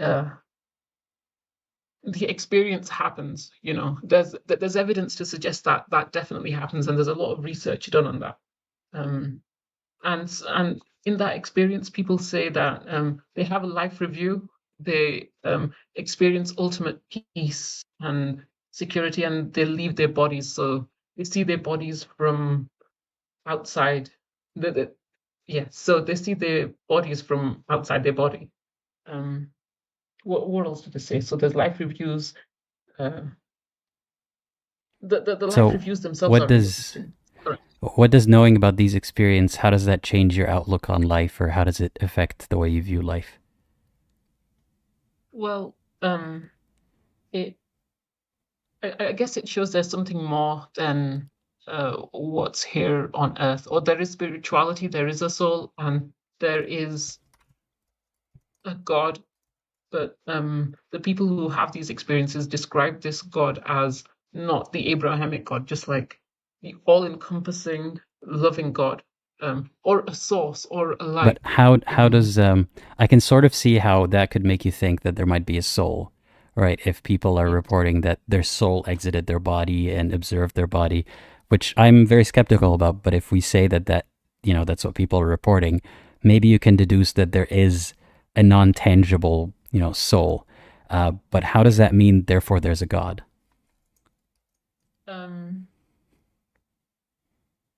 experience happens. There's evidence to suggest that definitely happens, and there's a lot of research done on that. And in that experience, people say that they have a life review. They experience ultimate peace and security, and they leave their bodies. So they see their bodies from outside. So they see their bodies from outside their body. What else did they say? So there's life reviews. The life reviews themselves are interesting. What does knowing about these experiences, how does that change your outlook on life, or how does it affect the way you view life? Well, I guess it shows there's something more than what's here on earth, or there is spirituality, there is a soul, and there is a God. But the people who have these experiences describe this God as not the Abrahamic God, just like the all-encompassing, loving God, or a source or a light. But how does I can sort of see how that could make you think that there might be a soul, right? If people are reporting that their soul exited their body and observed their body, which I'm very skeptical about. But if we say that that's what people are reporting, maybe you can deduce that there is a non-tangible soul. But how does that mean? Therefore, there's a God.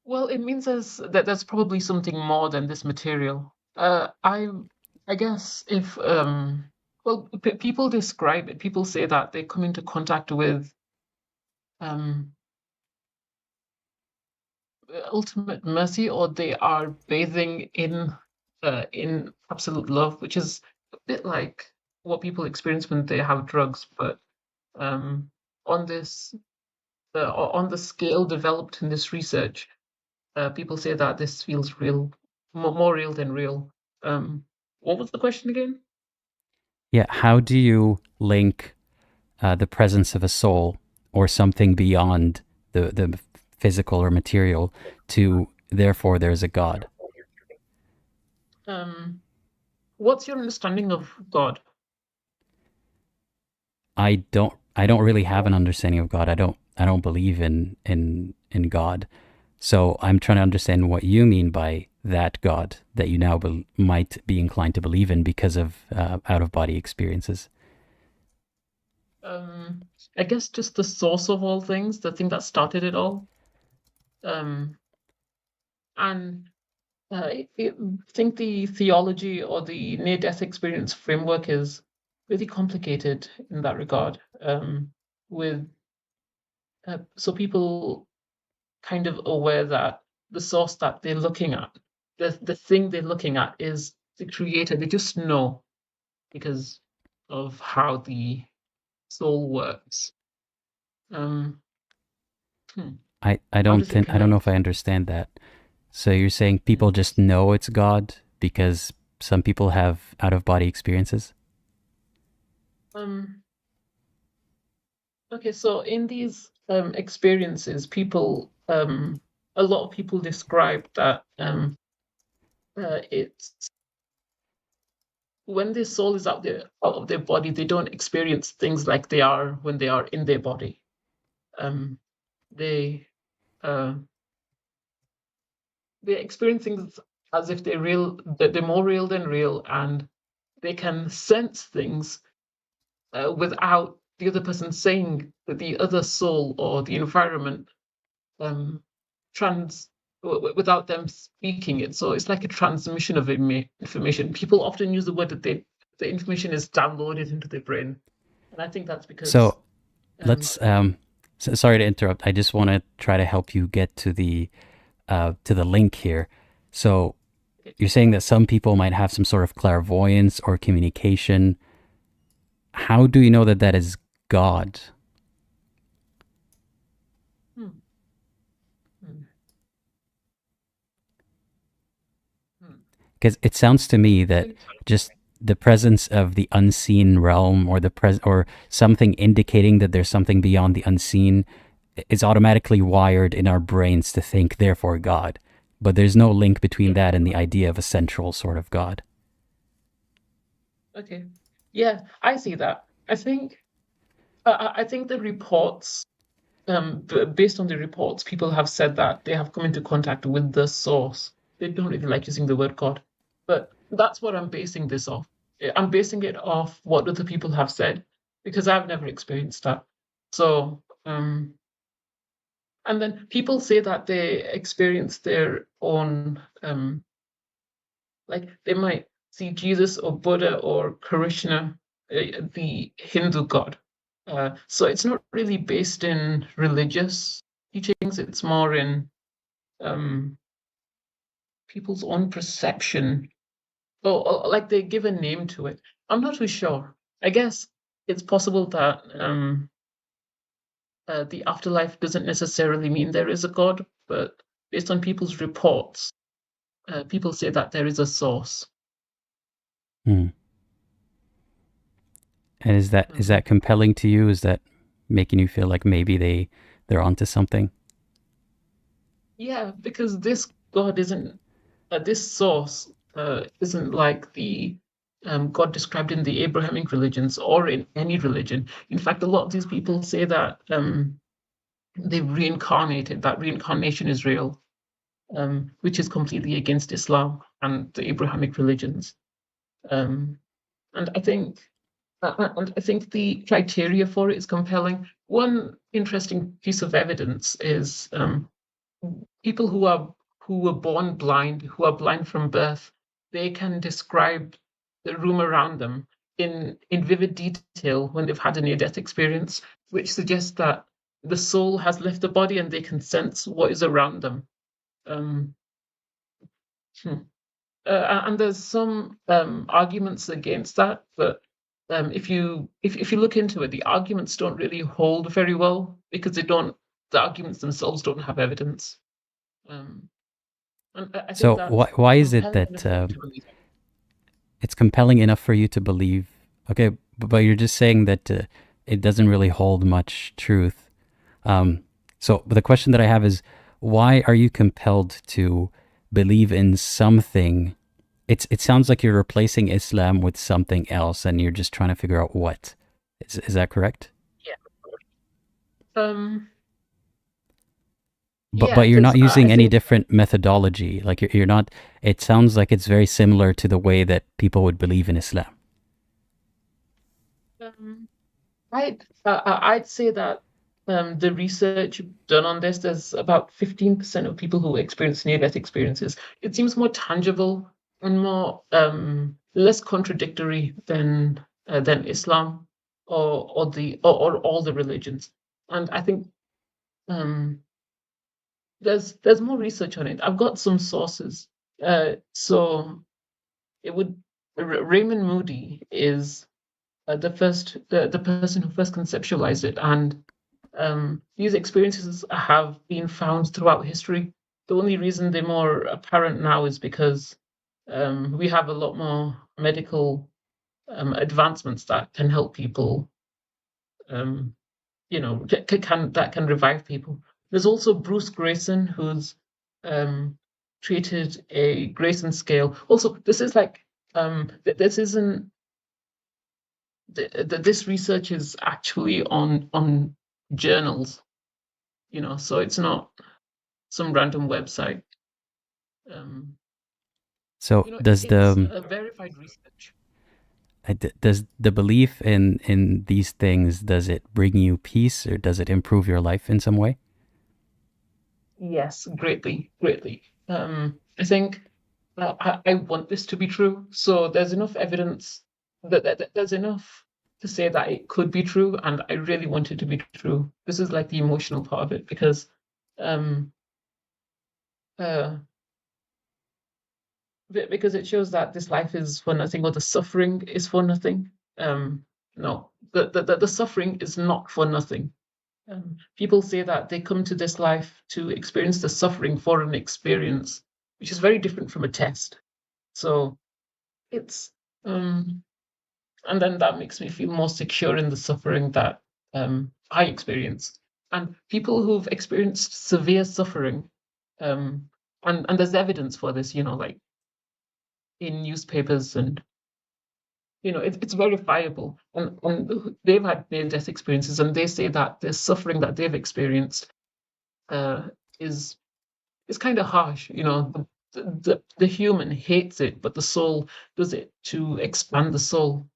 Well, it means there's probably something more than this material. I guess if well, people describe it. People say that they come into contact with ultimate mercy, or they are bathing in absolute love, which is a bit like what people experience when they have drugs, but on this on the scale developed in this research, people say that this feels real, more real than real. What was the question again? Yeah, how do you link the presence of a soul or something beyond the physical or material to therefore there's a God? What's your understanding of God? I don't really have an understanding of God. I don't believe in God. So I'm trying to understand what you mean by that God that you now might be inclined to believe in because of out-of-body experiences. I guess just the source of all things, the thing that started it all. And I think the theology or the near-death experience framework is really complicated in that regard. With so people kind of aware that the source that they're looking at, the thing they're looking at, is the creator. They just know because of how the soul works. I don't know if I understand that. So you're saying people just know it's God because some people have out-of-body experiences? Okay, so in these experiences, people, a lot of people describe that it's when their soul is out of their body, they don't experience things like they are when they are in their body. They experience things as if they're real, that they're more real than real, and they can sense things without the other person saying that the other soul or the environment without them speaking it. So it's like a transmission of information. People often use the word that the information is downloaded into their brain, and I think that's because. So let's. Sorry to interrupt. I just want to try to help you get to the link here. So you're saying that some people might have some sort of clairvoyance or communication. How do you know that is God? Because it sounds to me that just the presence of the unseen realm or or something indicating that there's something beyond the unseen is automatically wired in our brains to think, therefore, God. But there's no link between that and the idea of a central sort of God. Okay. Yeah, I see that. I think the reports, based on the reports, people have said that they have come into contact with the source. They don't really like using the word God, but that's what I'm basing this off. I'm basing it off what other people have said, because I've never experienced that. So, and then people say that they experience their own, like they might see Jesus or Buddha or Krishna, the Hindu god. So it's not really based in religious teachings. It's more in people's own perception. Or like they give a name to it. I'm not too sure. I guess it's possible that the afterlife doesn't necessarily mean there is a God, but based on people's reports, people say that there is a source. Hmm. And is that compelling to you? Is that making you feel like maybe they're onto something? Yeah, because this God isn't, this source isn't like the God described in the Abrahamic religions or in any religion. In fact, a lot of these people say that they've reincarnated, that reincarnation is real, which is completely against Islam and the Abrahamic religions. And I think the criteria for it is compelling. One interesting piece of evidence is people who were born blind, who are blind from birth, they can describe the room around them in vivid detail when they've had a near-death experience, which suggests that the soul has left the body and they can sense what is around them. Um, hmm. And there's some arguments against that, but if you look into it, the arguments don't really hold very well because the arguments themselves don't have evidence. And I think So that's why is it compelling that enough for me to believe. it's compelling enough for you to believe? Okay, but you're just saying that it doesn't really hold much truth. So the question that I have is, why are you compelled to believe in something? It sounds like you're replacing Islam with something else, and you're just trying to figure out what. Is that correct? Yeah, of course. But Yeah, you're not because using I any think different methodology. Like you're not. It sounds like it's very similar to the way that people would believe in Islam. I'd say that the research done on this, there's about 15% of people who experience near-death experiences. It seems more tangible and more less contradictory than Islam or all the religions. And I think there's more research on it. I've got some sources. So it would Raymond Moody is the person who first conceptualized it, and these experiences have been found throughout history. The only reason they're more apparent now is because we have a lot more medical advancements that can help people, that can revive people. There's also Bruce Grayson, who's created a Grayson scale. Also, this is like this isn't this research is actually on journals, so it's not some random website. So does It's the verified research. does the belief in these things, does it bring you peace or does it improve your life in some way? Yes, greatly, greatly. I think I want this to be true. So there's enough evidence that there's enough to say that it could be true, and I really want it to be true. This is like the emotional part of it because um, uh, because it shows that this life is for nothing, or the suffering is for nothing. No, the suffering is not for nothing. People say that they come to this life to experience the suffering for an experience, which is very different from a test. So it's and then that makes me feel more secure in the suffering that I experienced. And people who've experienced severe suffering, and there's evidence for this, like in newspapers, and it's verifiable. And they've had near-death experiences, and they say that the suffering that they've experienced is kind of harsh. The human hates it, but the soul does it to expand the soul.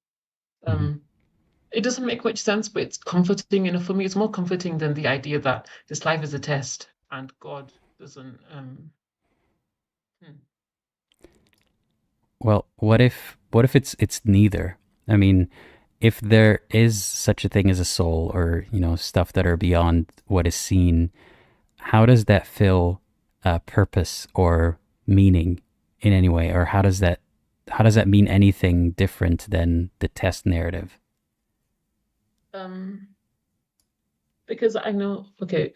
It doesn't make much sense, but it's comforting enough for me. It's more comforting than the idea that this life is a test and God doesn't. Well, what if it's neither? I mean, if there is such a thing as a soul, or stuff that are beyond what is seen, how does that fill purpose or meaning in any way, or how does that mean anything different than the test narrative? because I know, okay,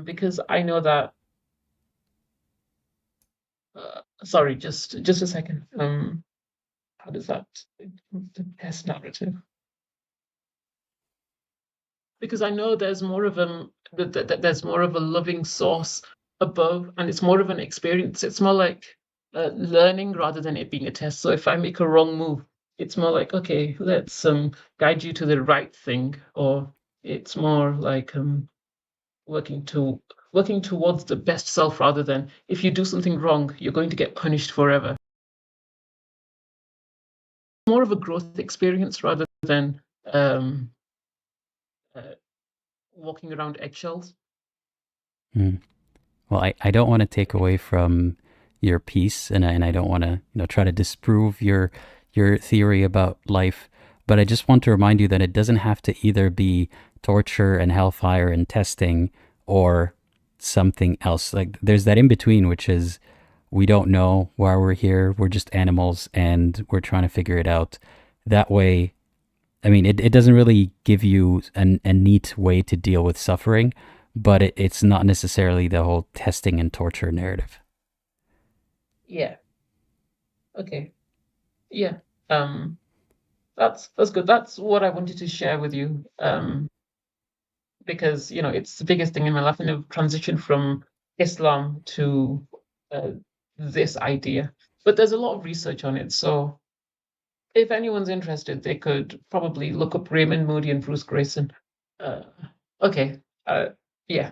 because I know that, sorry, just a second. How does that, the best narrative? Because I know there's more of there's more of a loving source above, and it's more of an experience. It's more like learning rather than it being a test. So if I make a wrong move, it's more like, okay, let's guide you to the right thing, or it's more like working towards the best self rather than if you do something wrong, you're going to get punished forever. More of a growth experience rather than uh, walking around eggshells. Well, I don't want to take away from your piece, and I don't want to try to disprove your theory about life, but I just want to remind you that it doesn't have to either be torture and hellfire and testing or something else. Like there's that in between, which is we don't know why we're here. We're just animals, and we're trying to figure it out. That way, I mean, it doesn't really give you a neat way to deal with suffering, but it's not necessarily the whole testing and torture narrative. Yeah. Okay. Yeah. That's good. That's what I wanted to share with you. Because it's the biggest thing in my life, and I've transitioned from Islam to this idea. But there's a lot of research on it, so if anyone's interested, they could probably look up Raymond Moody and Bruce Grayson. Okay. Yeah.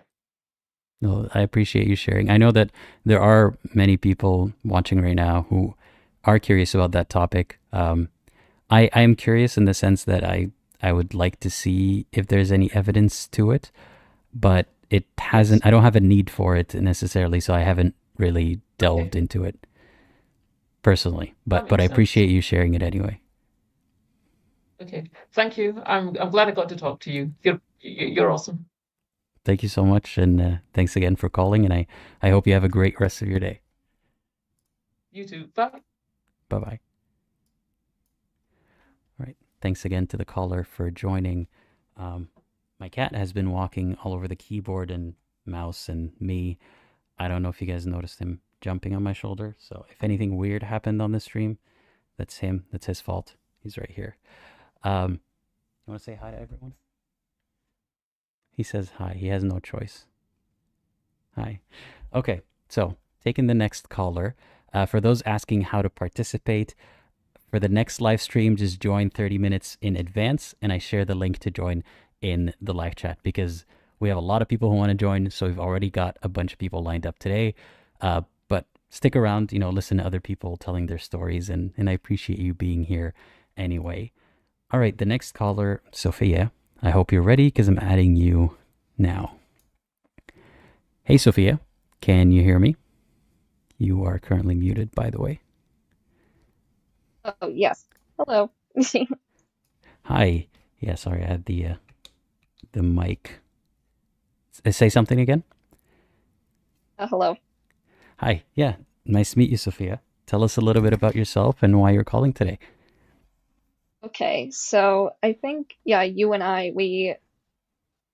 No, I appreciate you sharing. I know that there are many people watching right now who are curious about that topic. I am curious in the sense that I would like to see if there's any evidence to it, but it hasn't. I don't have a need for it necessarily, so I haven't really delved into it personally. But I appreciate you sharing it anyway. Okay. Thank you. I'm glad I got to talk to you. You're awesome. Thank you so much, and thanks again for calling, and I hope you have a great rest of your day. You too. Bye. Bye-bye. All right. Thanks again to the caller for joining. My cat has been walking all over the keyboard and mouse and me. I don't know if you guys noticed him jumping on my shoulder. So if anything weird happened on the stream, that's him. That's his fault. He's right here. You want to say hi to everyone? He says hi. He has no choice. Hi. Okay. So taking the next caller. For those asking how to participate, for the next live stream, just join 30 minutes in advance, and I share the link to join in the live chat because we have a lot of people who want to join, so we've already got a bunch of people lined up today. But stick around, listen to other people telling their stories, and I appreciate you being here anyway. All right, the next caller, Sophia. I hope you're ready because I'm adding you now. Hey, Sophia, can you hear me? You are currently muted, by the way. Oh, yes. Hello. Hi. Yeah, sorry, I had the mic. Say something again? Hello. Hi. Yeah, nice to meet you, Sophia. Tell us a little bit about yourself and why you're calling today. Okay, so I think, yeah, you and we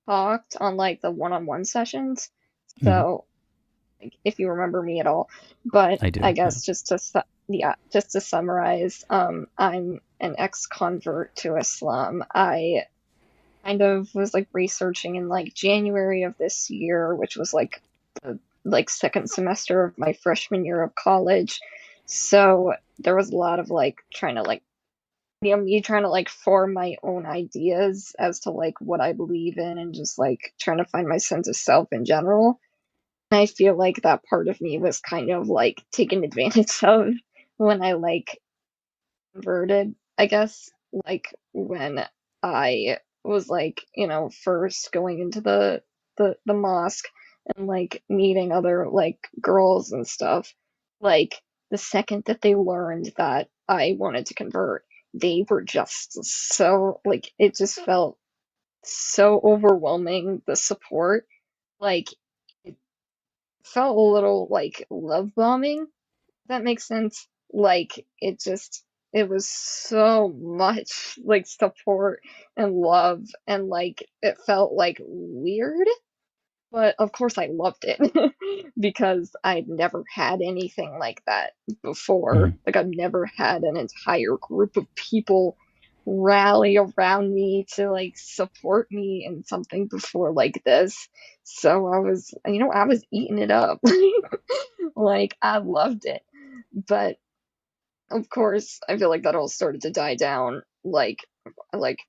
talked on like the one-on-one sessions. So, like, if you remember me at all, but I do, I guess just to summarize, I'm an ex-convert to Islam. I kind of was like researching in like January of this year, which was like the second semester of my freshman year of college. So there was a lot of like trying to like me trying to like form my own ideas as to like what I believe in and just like trying to find my sense of self in general. And I feel like that part of me was kind of like taken advantage of when I like converted, I guess, like when I was like, first going into the mosque and like meeting other like girls and stuff. Like the second that they learned that I wanted to convert, they were just so like it just felt so overwhelming, the support. Like it felt a little like love bombing, if that makes sense. Like it just it was so much like support and love, and like it felt like weird, but of course I loved it because I'd never had anything like that before. Like I've never had an entire group of people rally around me to like support me in something before like this. So I was, I was eating it up. Like I loved it. But of course, I feel like that all started to die down. Like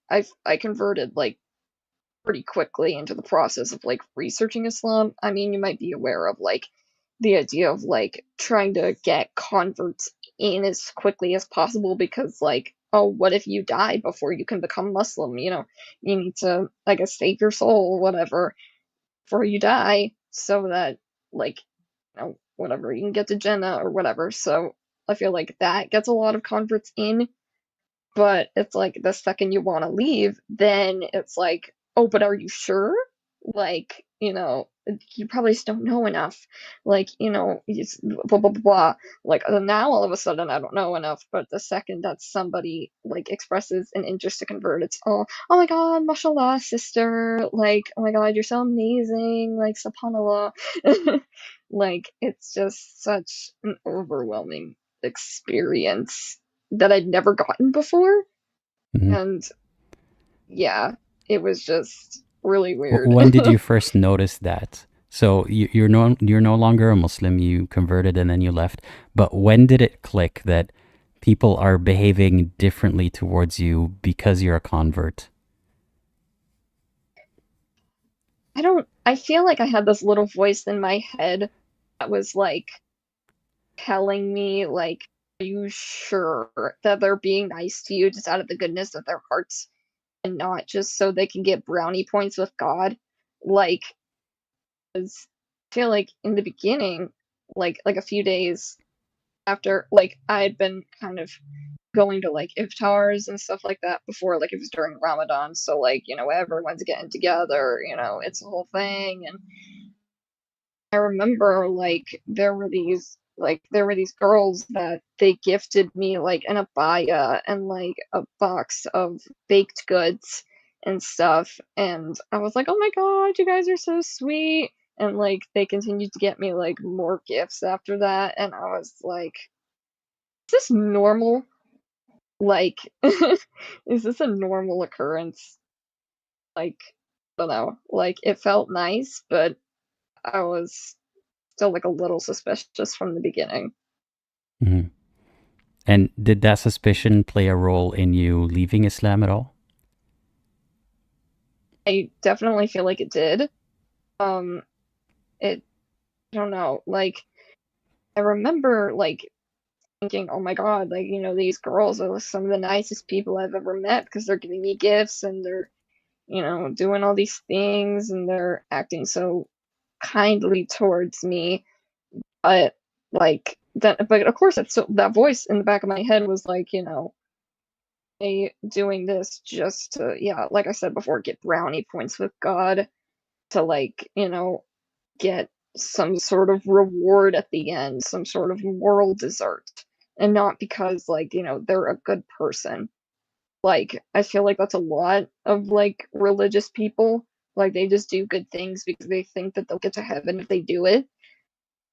I converted like pretty quickly into the process of like researching Islam. I mean, you might be aware of like the idea of like trying to get converts in as quickly as possible because like, oh, what if you die before you can become Muslim? You need to, I guess, save your soul, whatever, before you die, so that like, whatever, you can get to Jannah or whatever. So I feel like that gets a lot of converts in, but it's like the second you want to leave, then it's like, oh, but are you sure? Like, you probably just don't know enough. Like, it's blah, blah, blah, blah. Like, now all of a sudden I don't know enough, but the second that somebody, like, expresses an interest to convert, it's, oh my god, mashallah, sister. Like, oh my god, you're so amazing. Like, subhanallah. Like, it's just such an overwhelming experience that I'd never gotten before. And yeah, it was just really weird. When did you first notice that? So you're no longer a Muslim, you converted and then you left. But when did it click that people are behaving differently towards you because you're a convert? I feel like I had this little voice in my head that was like telling me like, are you sure that they're being nice to you just out of the goodness of their hearts and not just so they can get brownie points with God? Like, 'cause I feel like in the beginning, like a few days after, like I had been kind of going to like iftars and stuff like that before, like it was during Ramadan, so like, everyone's getting together, it's a whole thing. And I remember like there were these girls that they gifted me like an abaya and like a box of baked goods and stuff, and I was like, oh my god, you guys are so sweet. And like they continued to get me like more gifts after that, and I was like, is this normal? Like is this a normal occurrence? Like, I don't know, like it felt nice, but I was still like a little suspicious from the beginning. Mm-hmm. And did that suspicion play a role in you leaving Islam at all? I definitely feel like it did. I don't know, like I remember like thinking, oh my god, like, these girls are some of the nicest people I've ever met because they're giving me gifts and they're, doing all these things and they're acting so kindly towards me. But like that, but of course that voice in the back of my head was like, they doing this just to, yeah, like I said before, get brownie points with God, to like, get some sort of reward at the end, some sort of moral dessert, and not because like, they're a good person. Like I feel like that's a lot of like religious people. Like they just do good things because they think that they'll get to heaven if they do it.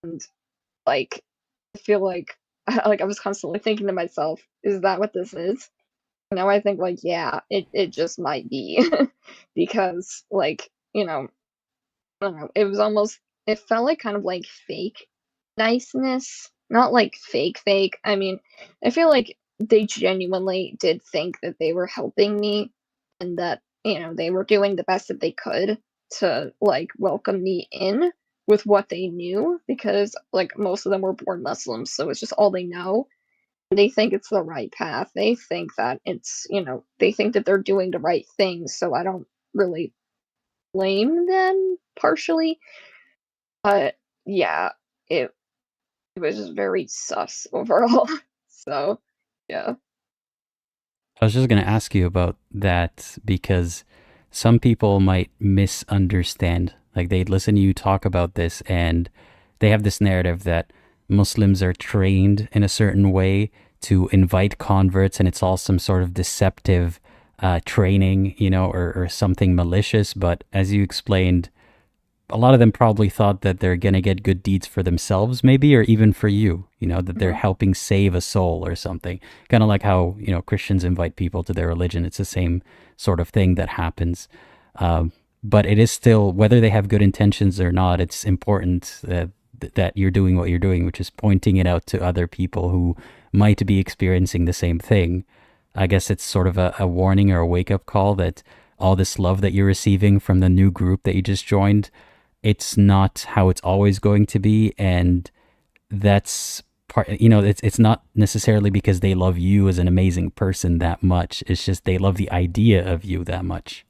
And like I feel like I was constantly thinking to myself, is that what this is? Now I think like, yeah, it just might be. Because like, I don't know, it felt like kind of like fake niceness, not like fake. I mean, I feel like they genuinely did think that they were helping me and that, they were doing the best that they could to like welcome me in with what they knew, because like most of them were born Muslims, so it's just all they know. They think it's the right path. They think that it's, they think that they're doing the right thing, so I don't really blame them partially. But yeah, it was just very sus overall. So, yeah. I was just going to ask you about that because some people might misunderstand. Like they'd listen to you talk about this and they have this narrative that Muslims are trained in a certain way to invite converts, and it's all some sort of deceptive training, you know, or something malicious. But as you explained, a lot of them probably thought that they're going to get good deeds for themselves, maybe, or even for you, you know, that they're helping save a soul or something. Kind of like how, you know, Christians invite people to their religion. It's the same sort of thing that happens. But it is still, whether they have good intentions or not, it's important that you're doing what you're doing, which is pointing it out to other people who might be experiencing the same thing. I guess it's sort of a warning or a wake-up call that all this love that you're receiving from the new group that you just joined, it's not how it's always going to be. And that's part, you know, it's not necessarily because they love you as an amazing person that much. It's just they love the idea of you that much.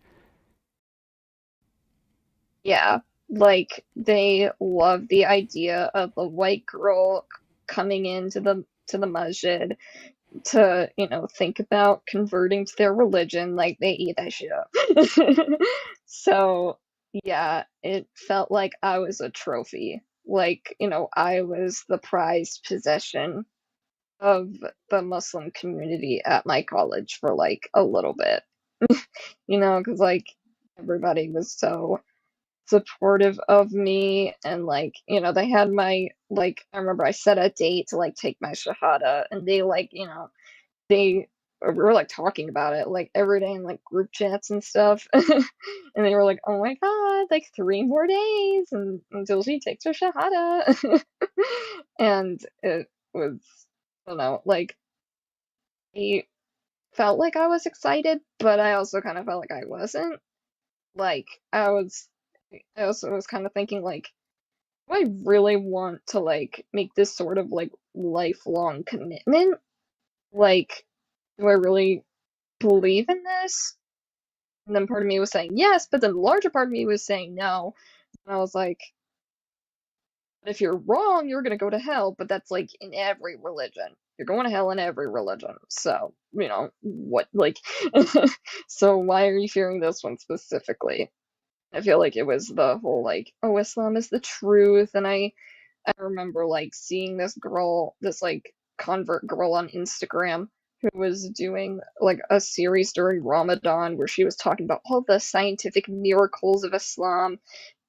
Yeah, like they love the idea of a white girl coming into the masjid to, you know, think about converting to their religion. Like they eat that shit up. So yeah, it felt like I was a trophy. Like, you know, I was the prized possession of the Muslim community at my college for like a little bit. You know, because like everybody was so supportive of me, and like, you know, they had my, like, I remember I set a date to like take my shahada, and they like, you know, they were like talking about it like every day in like group chats and stuff. And they were like, oh my god, like 3 more days and until she takes her shahada. And it was, I don't know, like I felt like I was excited, but I also kind of felt like I wasn't. Like I also was kind of thinking like, do I really want to like make this sort of like lifelong commitment? Like, do I really believe in this? And then part of me was saying yes, but then the larger part of me was saying no. And I was like, if you're wrong, you're gonna go to hell, but that's like in every religion. You're going to hell in every religion. So, you know, what like so why are you fearing this one specifically? I feel like it was the whole like, oh, Islam is the truth. And I remember like seeing this girl, this like convert girl on Instagram who was doing like a series during Ramadan where she was talking about all the scientific miracles of Islam.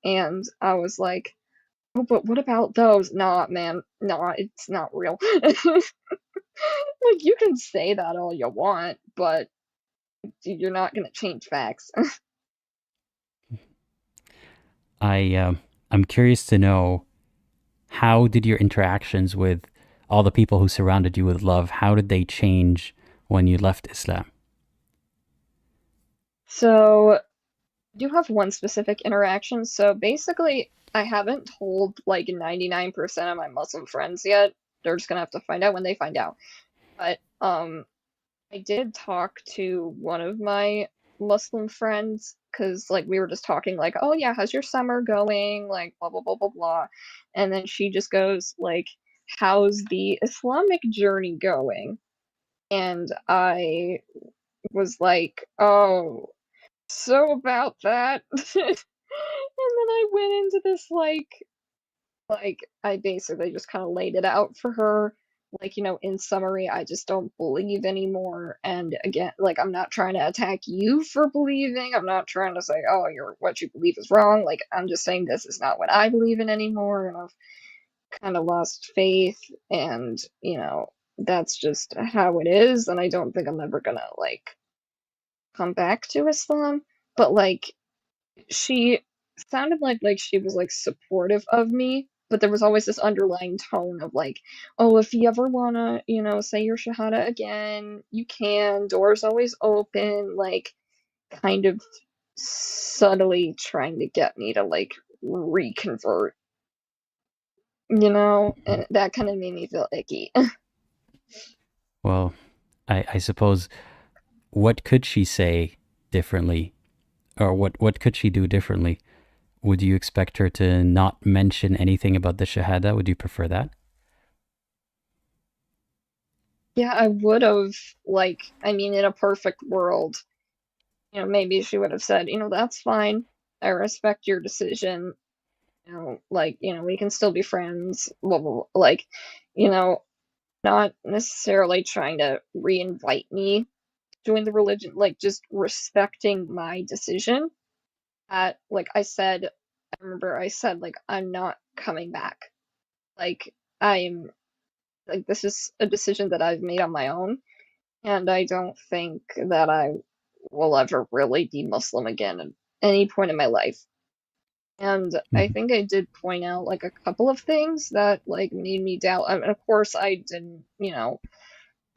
And I was like, oh, but what about those? Nah, man, nah, it's not real. Like, you can say that all you want, but you're not gonna change facts. I'm curious to know, how did your interactions with all the people who surrounded you with love, how did they change when you left Islam? So, I do have one specific interaction. So basically, I haven't told like 99% of my Muslim friends yet. They're just gonna have to find out when they find out. But I did talk to one of my Muslim friends because like we were just talking like, oh yeah, how's your summer going? Like blah blah blah blah blah. And then she just goes like, how's the Islamic journey going? And I was like, oh, so about that. And then I went into this like I basically just kind of laid it out for her. Like, you know, in summary, I just don't believe anymore. And again, like, I'm not trying to attack you for believing. I'm not trying to say, oh, what you believe is wrong. Like, I'm just saying this is not what I believe in anymore. And I've kind of lost faith. And, you know, that's just how it is. And I don't think I'm ever gonna, like, come back to Islam. But, like, she sounded like she was like supportive of me, but there was always this underlying tone of like, oh, if you ever wanna, you know, say your shahada again, you can, doors always open, like kind of subtly trying to get me to like reconvert, you know, and that kind of made me feel icky. Well, I suppose, what could she say differently? Or what could she do differently? Would you expect her to not mention anything about the Shahada? Would you prefer that? Yeah, I would have, like, I mean, in a perfect world, you know, maybe she would have said, you know, that's fine. I respect your decision. You know, like, you know, we can still be friends. Blah, blah, blah. Like, you know, not necessarily trying to re-invite me to join the religion, like just respecting my decision. Like I said, I remember I said like I'm not coming back. Like I'm like this is a decision that I've made on my own, and I don't think that I will ever really be Muslim again at any point in my life. And I Mhm. think I did point out like a couple of things that like made me doubt. I mean, of course, I didn't,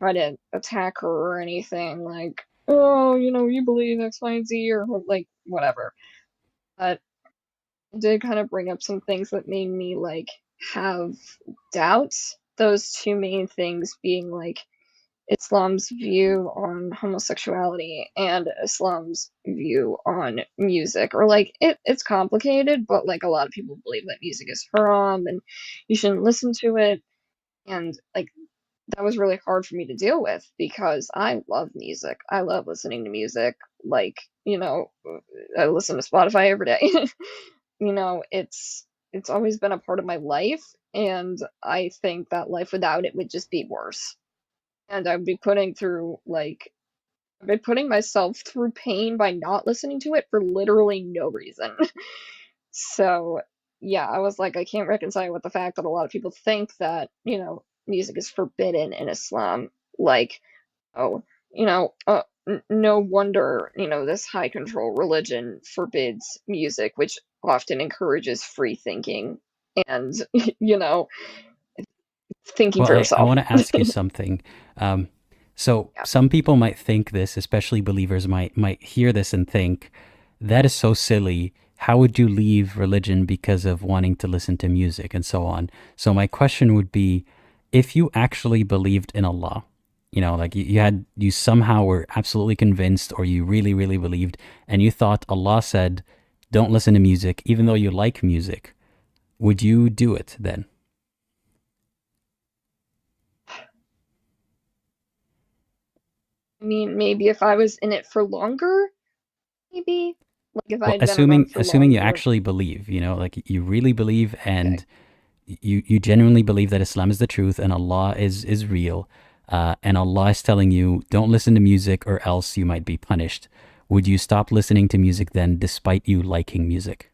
try to attack her or anything like, oh, you believe X, Y, and Z or like whatever. But I did kind of bring up some things that made me like have doubts. Those two main things being like Islam's view on homosexuality and Islam's view on music. Or like it's complicated, but like a lot of people believe that music is haram and you shouldn't listen to it. And like that was really hard for me to deal with because I love music. I love listening to music. Like, I listen to Spotify every day. It's always been a part of my life, and I think that life without it would just be worse. And I'd be putting myself through pain by not listening to it for literally no reason. So, yeah, I was like, I can't reconcile with the fact that a lot of people think that, music is forbidden in Islam. Like, oh, no wonder, this high control religion forbids music, which often encourages free thinking and, thinking Well, for I yourself. want to ask you something. So some people might think this, especially believers might hear this and think, that is so silly. How would you leave religion because of wanting to listen to music and so on? So my question would be, if you actually believed in Allah, like you somehow were absolutely convinced, or you really, really believed, and you thought Allah said, don't listen to music, even though you like music, would you do it then? I mean, maybe if I was in it for longer, maybe. Like if I Well, had been around for assuming you longer. actually believe, like you really believe, and you genuinely believe that Islam is the truth and Allah is real, and Allah is telling you, don't listen to music or else you might be punished. Would you stop listening to music then, despite you liking music?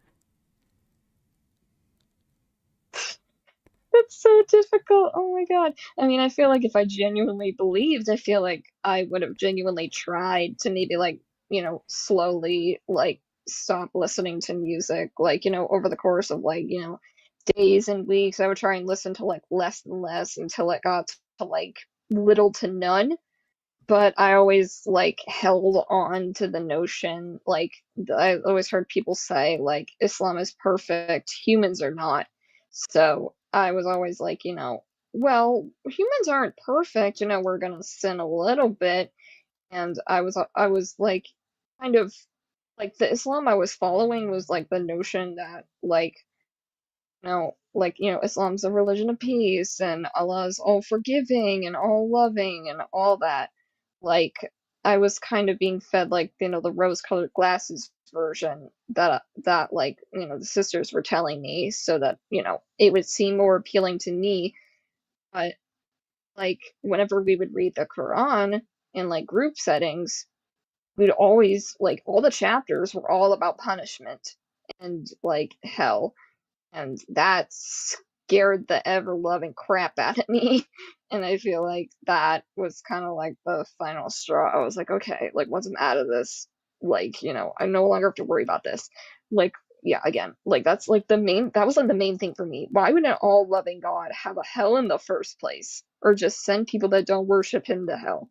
That's so difficult. Oh my God. I mean, I feel like if I genuinely believed, I feel like I would have genuinely tried to maybe like, slowly like stop listening to music. Like, over the course of like, days and weeks, I would try and listen to like less and less until it got to like little to none. But I always like held on to the notion, like I always heard people say like Islam is perfect, humans are not. So I was always like, well, humans aren't perfect, we're gonna sin a little bit. And I was like kind of like the Islam I was following was like the notion that like Islam's a religion of peace and Allah's all forgiving and all loving and all that. Like, I was kind of being fed like, the rose-colored glasses version that like, the sisters were telling me so that, it would seem more appealing to me. But like whenever we would read the Quran in like group settings, we'd always like all the chapters were all about punishment and like hell, and that scared the ever-loving crap out of me. And I feel like that was kind of like the final straw. I was like, okay, like once I'm out of this, like, I no longer have to worry about this. Like, yeah, again, like that was like the main thing for me. Why would an all-loving God have a hell in the first place? Or just send people that don't worship him to hell?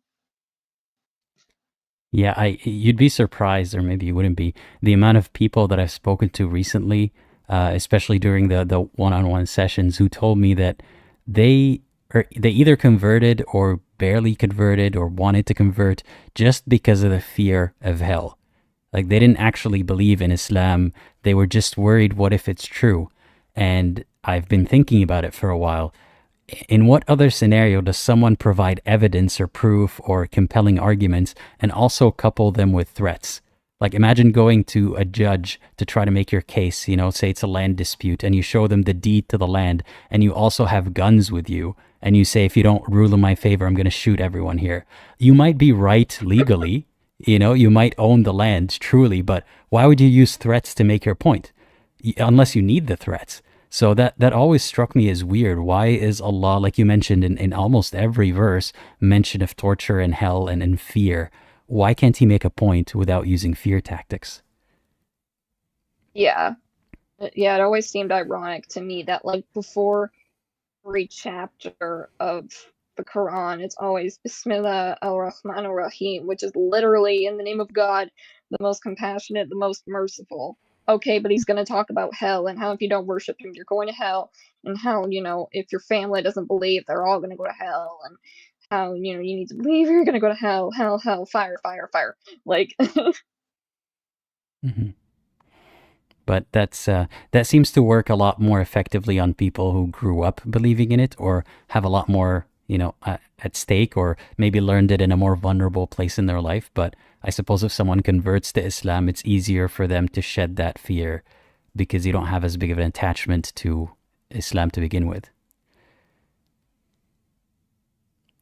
Yeah, you'd be surprised, or maybe you wouldn't be, the amount of people that I've spoken to recently, especially during the one-on-one sessions, who told me that they either converted or barely converted or wanted to convert just because of the fear of hell. Like they didn't actually believe in Islam. They were just worried, what if it's true? And I've been thinking about it for a while. In what other scenario does someone provide evidence or proof or compelling arguments and also couple them with threats? Like imagine going to a judge to try to make your case, say it's a land dispute, and you show them the deed to the land and you also have guns with you, and you say, if you don't rule in my favor, I'm going to shoot everyone here. You might be right legally, you might own the land truly, but why would you use threats to make your point? Unless you need the threats. So that always struck me as weird. Why is Allah, like you mentioned in almost every verse, mention of torture and hell and in fear? Why can't he make a point without using fear tactics? Yeah. Yeah, it always seemed ironic to me that, like, before every chapter of the Quran, it's always Bismillah ar-Rahman ar-Rahim, which is literally in the name of God, the most compassionate, the most merciful. Okay, but he's going to talk about hell and how if you don't worship him, you're going to hell, and how, if your family doesn't believe, they're all going to go to hell, and how, you need to believe you're going to go to hell, hell, hell, fire, fire, fire. Like, Mm-hmm. But that seems to work a lot more effectively on people who grew up believing in it or have a lot more, at stake, or maybe learned it in a more vulnerable place in their life. But I suppose if someone converts to Islam, it's easier for them to shed that fear because you don't have as big of an attachment to Islam to begin with.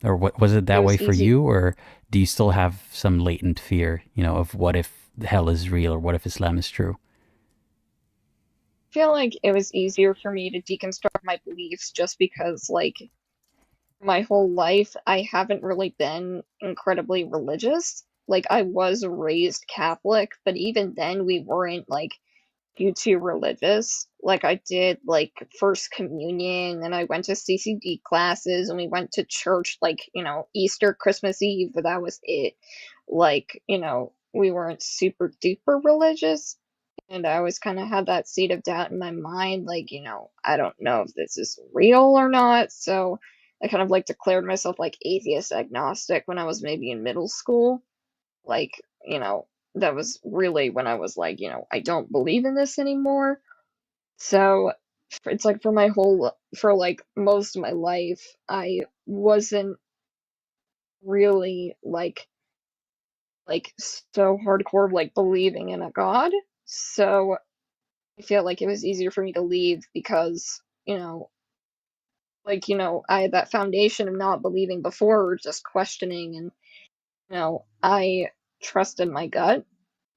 Or what was it that way for you, or do you still have some latent fear, of what if hell is real or what if Islam is true? I feel like it was easier for me to deconstruct my beliefs just because, like, my whole life I haven't really been incredibly religious. Like, I was raised Catholic, but even then we weren't, like, too religious. Like, I did, like, First Communion, and I went to CCD classes, and we went to church, like, Easter, Christmas Eve, but that was it. Like, we weren't super duper religious. And I always kind of had that seed of doubt in my mind, like, I don't know if this is real or not. So I kind of like declared myself like atheist agnostic when I was maybe in middle school. Like, that was really when I was like, I don't believe in this anymore. So it's like for like most of my life, I wasn't really like so hardcore like believing in a god. So I feel like it was easier for me to leave because, I had that foundation of not believing before or just questioning, and, I trusted my gut.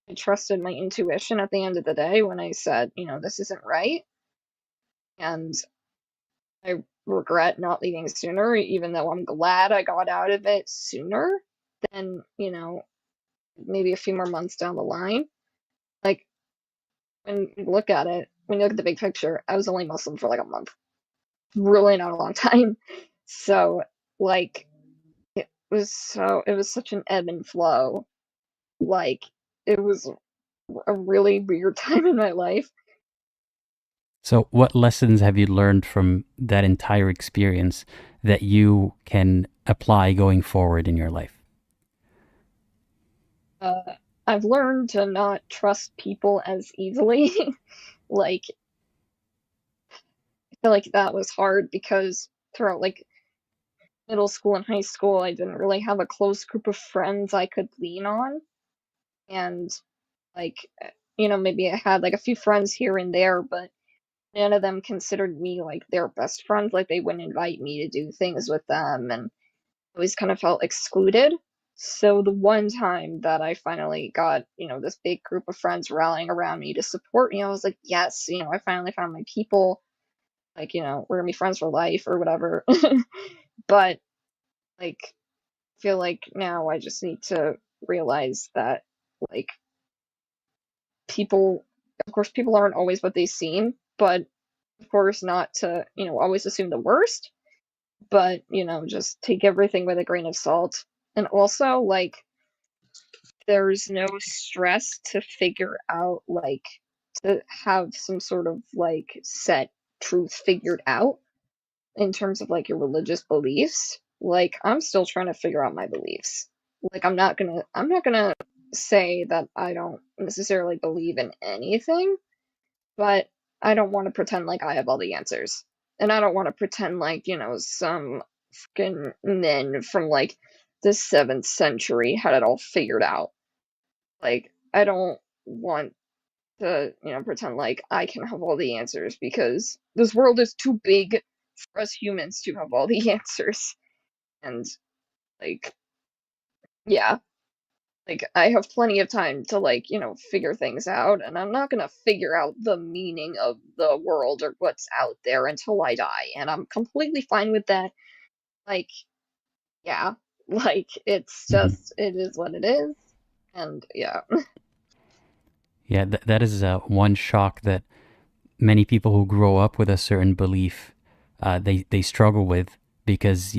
I trusted my intuition at the end of the day when I said, this isn't right. And I regret not leaving sooner, even though I'm glad I got out of it sooner than, maybe a few more months down the line. Like, when you look at it, when you look at the big picture, I was only Muslim for like a month. Really not a long time. So, like, it was such an ebb and flow. Like, it was a really weird time in my life. So what lessons have you learned from that entire experience that you can apply going forward in your life? I've learned to not trust people as easily. Like, I feel like that was hard because throughout, like, middle school and high school, I didn't really have a close group of friends I could lean on. And, like, maybe I had, like, a few friends here and there, but none of them considered me, like, their best friends. Like, they wouldn't invite me to do things with them, and I always kind of felt excluded. So the one time that I finally got, this big group of friends rallying around me to support me, I was like, yes, I finally found my people. Like, we're gonna be friends for life or whatever. But, like, I feel like now I just need to realize that, like, people, of course, people aren't always what they seem, but of course not to, always assume the worst, but, just take everything with a grain of salt. And also, like, there's no stress to figure out, like, to have some sort of, like, set truth figured out in terms of, like, your religious beliefs. Like, I'm still trying to figure out my beliefs. Like, I'm not gonna say that I don't necessarily believe in anything, but I don't want to pretend like I have all the answers. And I don't want to pretend like, some fucking men from, like, the 7th century had it all figured out. Like, I don't want to, pretend like I can have all the answers because this world is too big for us humans to have all the answers. And like, yeah, like I have plenty of time to like, figure things out, and I'm not gonna figure out the meaning of the world or what's out there until I die, and I'm completely fine with that. Like, yeah, like it's just, it is what it is, and yeah. Yeah, that is one shock that many people who grow up with a certain belief, they struggle with, because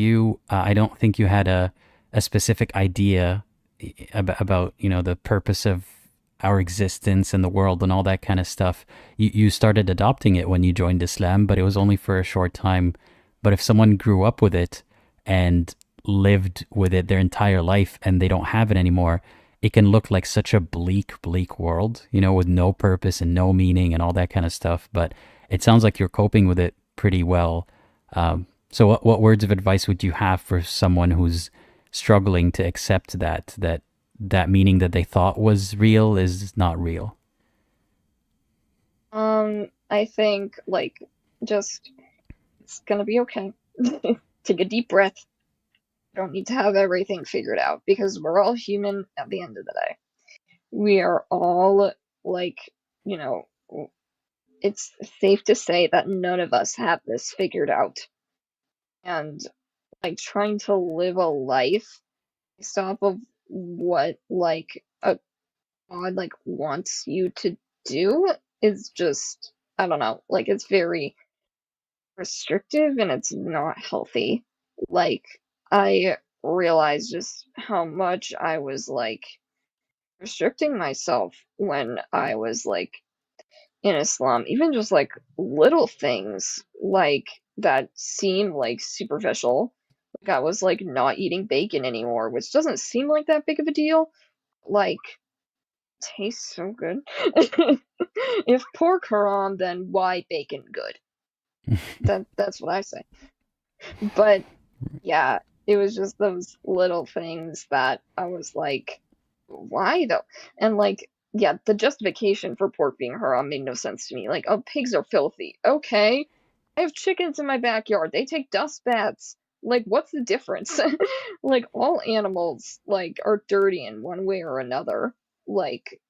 I don't think you had a specific idea about the purpose of our existence and the world and all that kind of stuff. You started adopting it when you joined Islam, but it was only for a short time. But if someone grew up with it and lived with it their entire life and they don't have it anymore, it can look like such a bleak world, with no purpose and no meaning and all that kind of stuff. But it sounds like you're coping with it pretty well. So what words of advice would you have for someone who's struggling to accept that meaning that they thought was real is not real? I think like just, it's gonna be okay. Take a deep breath. Don't need to have everything figured out, because we're all human at the end of the day. We are all like, it's safe to say that none of us have this figured out. And like trying to live a life based off of what like a God like wants you to do is just, I don't know, like it's very restrictive and it's not healthy. Like I realized just how much I was like restricting myself when I was like in Islam, even just like little things like that seem like superficial. Like I was like not eating bacon anymore, which doesn't seem like that big of a deal. Like tastes so good. If pork haram, then why bacon good? That's what I say. But yeah, it was just those little things that I was like, why though? And like, yeah, the justification for pork being haram made no sense to me. Like, oh, pigs are filthy. Okay, I have chickens in my backyard. They take dust baths. Like, what's the difference? Like, all animals like are dirty in one way or another. Like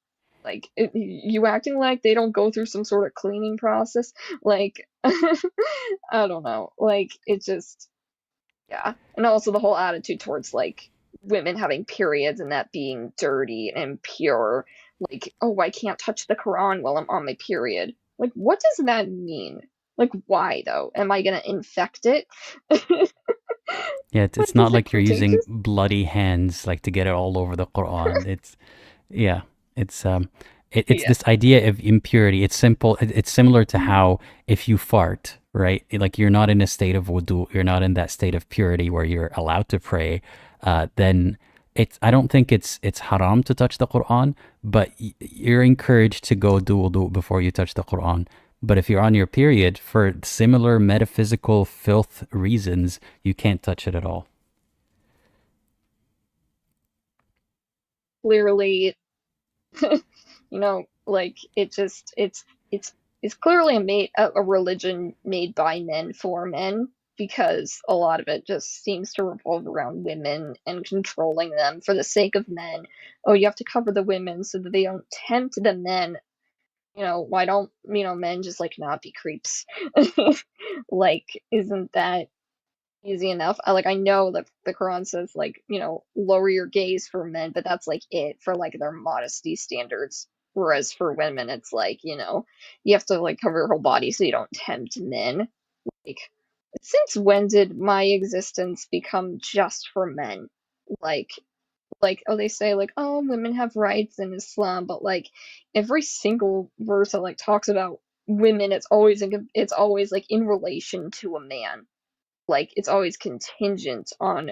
you acting like they don't go through some sort of cleaning process. Like, I don't know. Like, it just, yeah. And also the whole attitude towards like women having periods and that being dirty and impure. Like, oh, I can't touch the Quran while I'm on my period. Like, what does that mean? Like, why though? Am I gonna infect it? Yeah, it's not like you're using bloody hands like to get it all over the Quran. It's this idea of impurity. It's simple. It's similar to how if you fart, right? Like you're not in a state of wudu, you're not in that state of purity where you're allowed to pray. Then I don't think it's haram to touch the Quran, but you're encouraged to go do wudu before you touch the Quran. But if you're on your period, for similar metaphysical filth reasons, you can't touch it at all. Clearly, like it's clearly a religion made by men for men, because a lot of it just seems to revolve around women and controlling them for the sake of men. Oh, you have to cover the women so that they don't tempt the men. Why don't, men just like not be creeps? Like, isn't that easy enough? I know that the Quran says like, lower your gaze for men, but that's like it for like their modesty standards. Whereas for women, it's like, you have to like cover your whole body so you don't tempt men. Like, since when did my existence become just for men? Like, oh, they say like, oh, women have rights in Islam, but like every single verse that like talks about women, it's always like in relation to a man. Like, it's always contingent on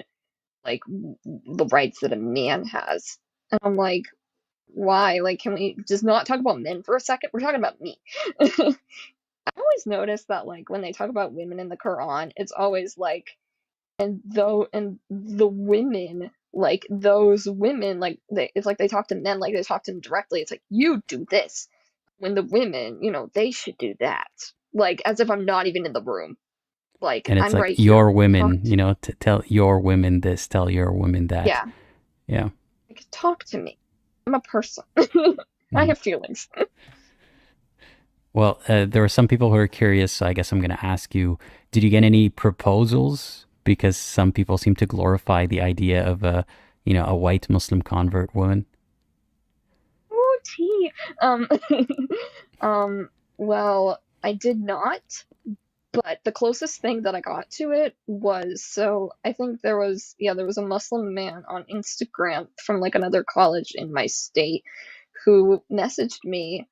like the rights that a man has. And I'm like, why? Like, can we just not talk about men for a second? We're talking about me. I always notice that like when they talk about women in the Quran, it's always like, and the women, like those women, like it's like they talk to men like they talk to them directly. It's like, you do this, when the women, they should do that. Like, as if I'm not even in the room. Like, And it's I'm like right your here. women, you know, to tell your women this, tell your women that. Yeah. Yeah. Like, talk to me. I'm a person. I have feelings. Well, there were some people who are curious, so I guess I'm going to ask you, did you get any proposals? Because some people seem to glorify the idea of a white Muslim convert woman. Ooh, tea. Well, I did not, but the closest thing that I got to it was, so I think there was a Muslim man on Instagram from like another college in my state who messaged me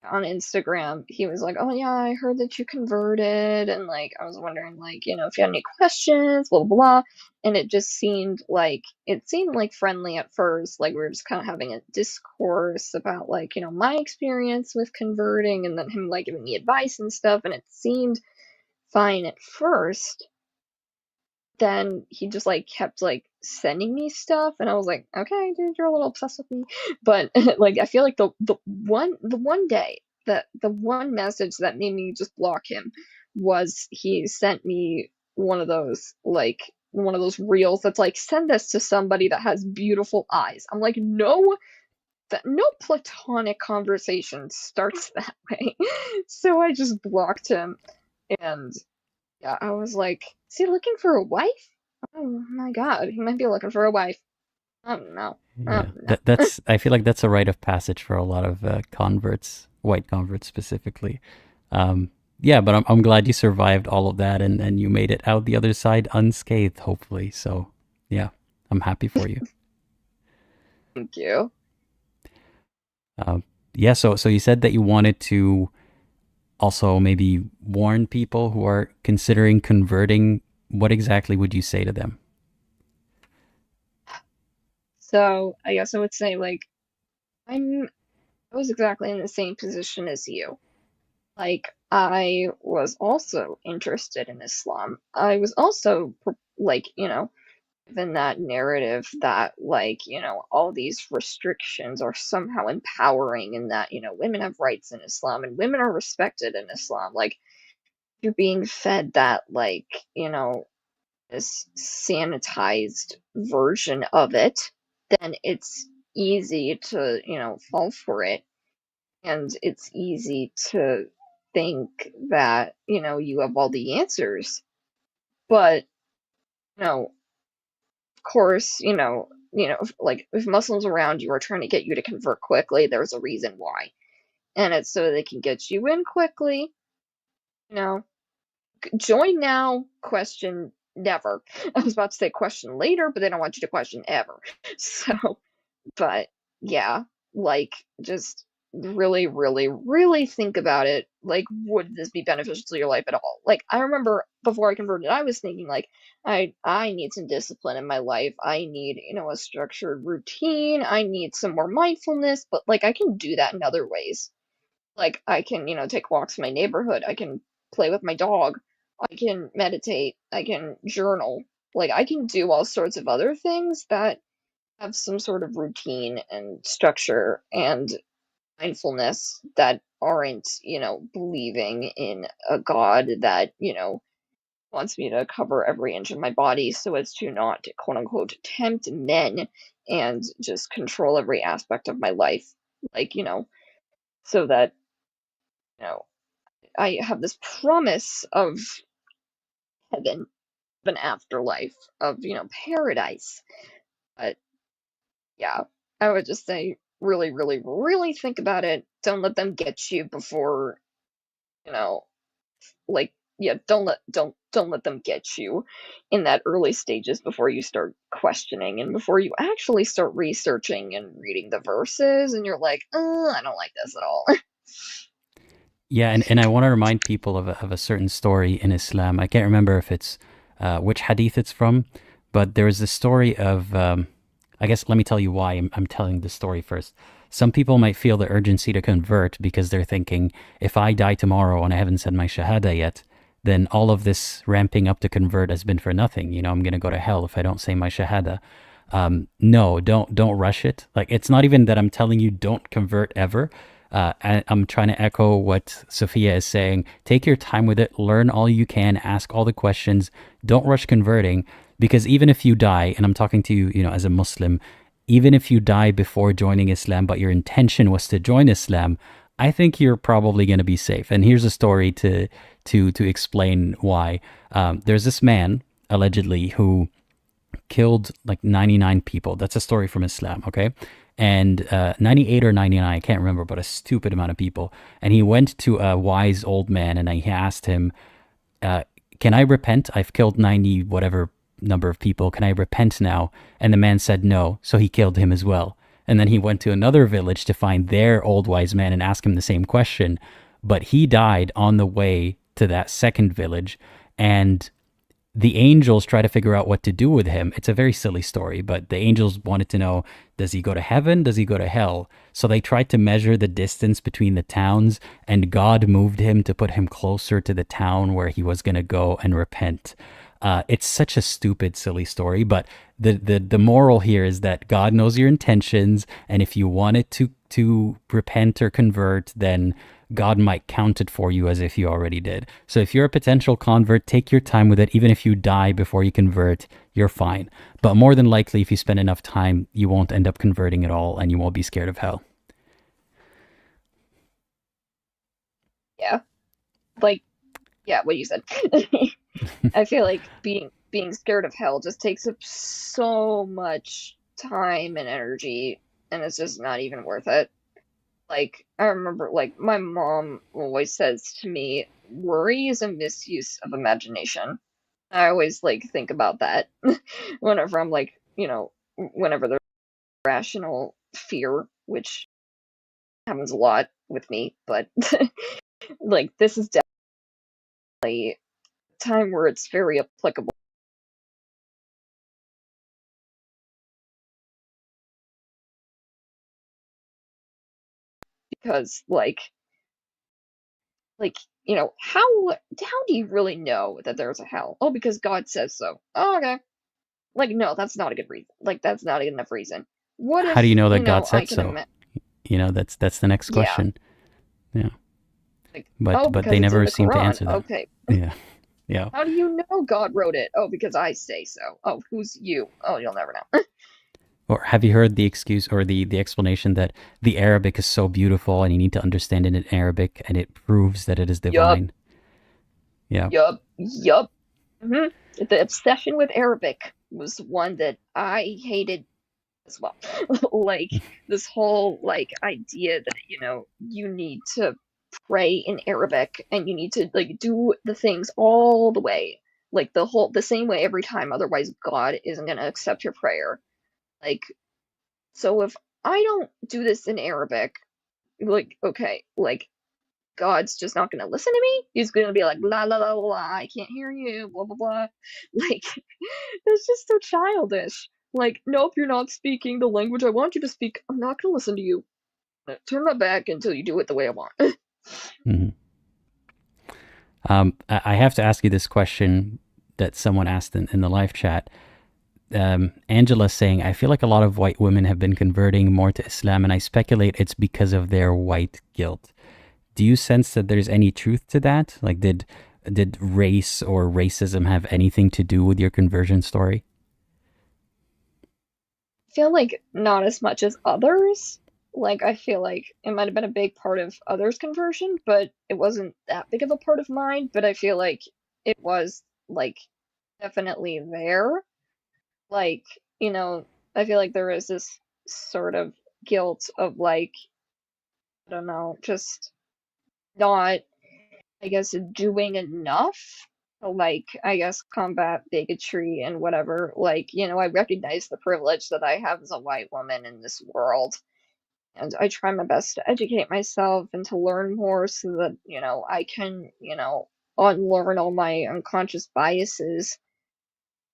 on Instagram. He was like, "Oh yeah, I heard that you converted," and like I was wondering, like, if you had any questions, blah blah blah. And it seemed like friendly at first, like we were just kind of having a discourse about like my experience with converting, and then him like giving me advice and stuff, and it seemed fine at first. Then he just like kept like sending me stuff, and I was like, okay, dude, you're a little obsessed with me. But like I feel like the one day that the one message that made me just block him was he sent me one of those reels that's like, send this to somebody that has beautiful eyes. I'm like, no, no platonic conversation starts that way. So I just blocked him. And yeah, I was like, is he looking for a wife? Oh my god, he might be looking for a wife. I don't know. Yeah, that's. I feel like that's a rite of passage for a lot of converts, white converts specifically. Yeah, but I'm glad you survived all of that and you made it out the other side unscathed, hopefully. So yeah, I'm happy for you. Thank you. Yeah, so you said that you wanted to also maybe warn people who are considering converting. What exactly would you say to them? So I guess I would say, like, I was exactly in the same position as you. Like, I was also interested in Islam. I was also like, given that narrative that like, all these restrictions are somehow empowering, and that, women have rights in Islam and women are respected in Islam. Like, you're being fed that, like, this sanitized version of it, then it's easy to, fall for it. And it's easy to think that, you have all the answers. But, of course, like if Muslims around you are trying to get you to convert quickly, there's a reason why. And it's so they can get you in quickly, join now, question never. I was about to say question later, but they don't want you to question ever. So, but yeah, like, just really, really, really think about it. Like, would this be beneficial to your life at all? Like, I remember before I converted, I was thinking like, I need some discipline in my life. I need, a structured routine. I need some more mindfulness, but like, I can do that in other ways. Like, I can, take walks in my neighborhood. I can play with my dog. I can meditate. I can journal. Like, I can do all sorts of other things that have some sort of routine and structure and mindfulness that aren't, believing in a God that, wants me to cover every inch of my body so as to not, quote unquote, tempt men and just control every aspect of my life. Like, so that, I have this promise of heaven, of an afterlife, of, paradise. But yeah, I would just say really, really, really think about it. Don't let them get you before, like, yeah, don't let them get you in that early stages before you start questioning and before you actually start researching and reading the verses and you're like, I don't like this at all. Yeah, and I want to remind people of a certain story in Islam. I can't remember if it's which hadith it's from, but there is a story of, I guess, let me tell you why I'm telling this story first. Some people might feel the urgency to convert because they're thinking, if I die tomorrow and I haven't said my shahada yet, then all of this ramping up to convert has been for nothing. I'm going to go to hell if I don't say my shahada. No, don't rush it. Like, it's not even that I'm telling you don't convert ever. I'm trying to echo what Sophia is saying. Take your time with it. Learn all you can. Ask all the questions. Don't rush converting, because even if you die, and I'm talking to you, as a Muslim, even if you die before joining Islam, but your intention was to join Islam, I think you're probably going to be safe. And here's a story to explain why. There's this man, allegedly, who killed like 99 people. That's a story from Islam, okay? And 98 or 99, I can't remember, but a stupid amount of people. And he went to a wise old man and he asked him, can I repent? I've killed 90 whatever number of people. Can I repent now? And the man said no, so he killed him as well. And then he went to another village to find their old wise man and ask him the same question. But he died on the way to that second village, and the angels try to figure out what to do with him. It's a very silly story, but the angels wanted to know, does he go to heaven? Does he go to hell? So they tried to measure the distance between the towns, and God moved him to put him closer to the town where he was going to go and repent. It's such a stupid, silly story, but the moral here is that God knows your intentions, and if you wanted to repent or convert, then God might count it for you as if you already did. So if you're a potential convert, take your time with it. Even if you die before you convert, you're fine. But more than likely, if you spend enough time, you won't end up converting at all, and you won't be scared of hell. Yeah. Like, yeah, what you said. I feel like being scared of hell just takes up so much time and energy, and it's just not even worth it. Like, I remember, like, my mom always says to me, worry is a misuse of imagination. I always, like, think about that whenever I'm, like, whenever there's rational fear, which happens a lot with me, but, like, this is definitely a time where it's very applicable. Because, how do you really know that there's a hell? Oh, because God says so. Oh, okay. Like, no, that's not a good reason. Like, that's not enough reason. What How if, do you know that God I said can so? That's the next Yeah. question. Yeah. Like, But because they it's in never the seem to Quran. answer that. Okay. Yeah. Yeah. How do you know God wrote it? Oh, because I say so. Oh, who's you? Oh, you'll never know. Or have you heard the excuse or the explanation that the Arabic is so beautiful and you need to understand it in Arabic and it proves that it is divine? Yeah. Yup. hmm The obsession with Arabic was one that I hated as well. Like, this whole, like, idea that, you need to pray in Arabic and you need to, like, do the things all the way. Like, the same way every time, otherwise God isn't going to accept your prayer. Like, so if I don't do this in Arabic, like, okay, like, God's just not gonna listen to me. He's gonna be like, la la la la, I can't hear you, blah blah blah. Like, it's just so childish. Like, nope, you're not speaking the language I want you to speak. I'm not gonna listen to you. Turn my back until you do it the way I want. Mm-hmm. I have to ask you this question that someone asked in the live chat. Angela saying, I feel like a lot of white women have been converting more to Islam, and I speculate it's because of their white guilt. Do you sense that there's any truth to that? Like, did race or racism have anything to do with your conversion story? I feel like not as much as others. Like, I feel like it might have been a big part of others' conversion, but it wasn't that big of a part of mine. But I feel like it was, like, definitely there. Like, I feel like there is this sort of guilt of, like, I don't know, just not, I guess, doing enough to, like, I guess, combat bigotry and whatever. Like, I recognize the privilege that I have as a white woman in this world. And I try my best to educate myself and to learn more so that, I can, unlearn all my unconscious biases.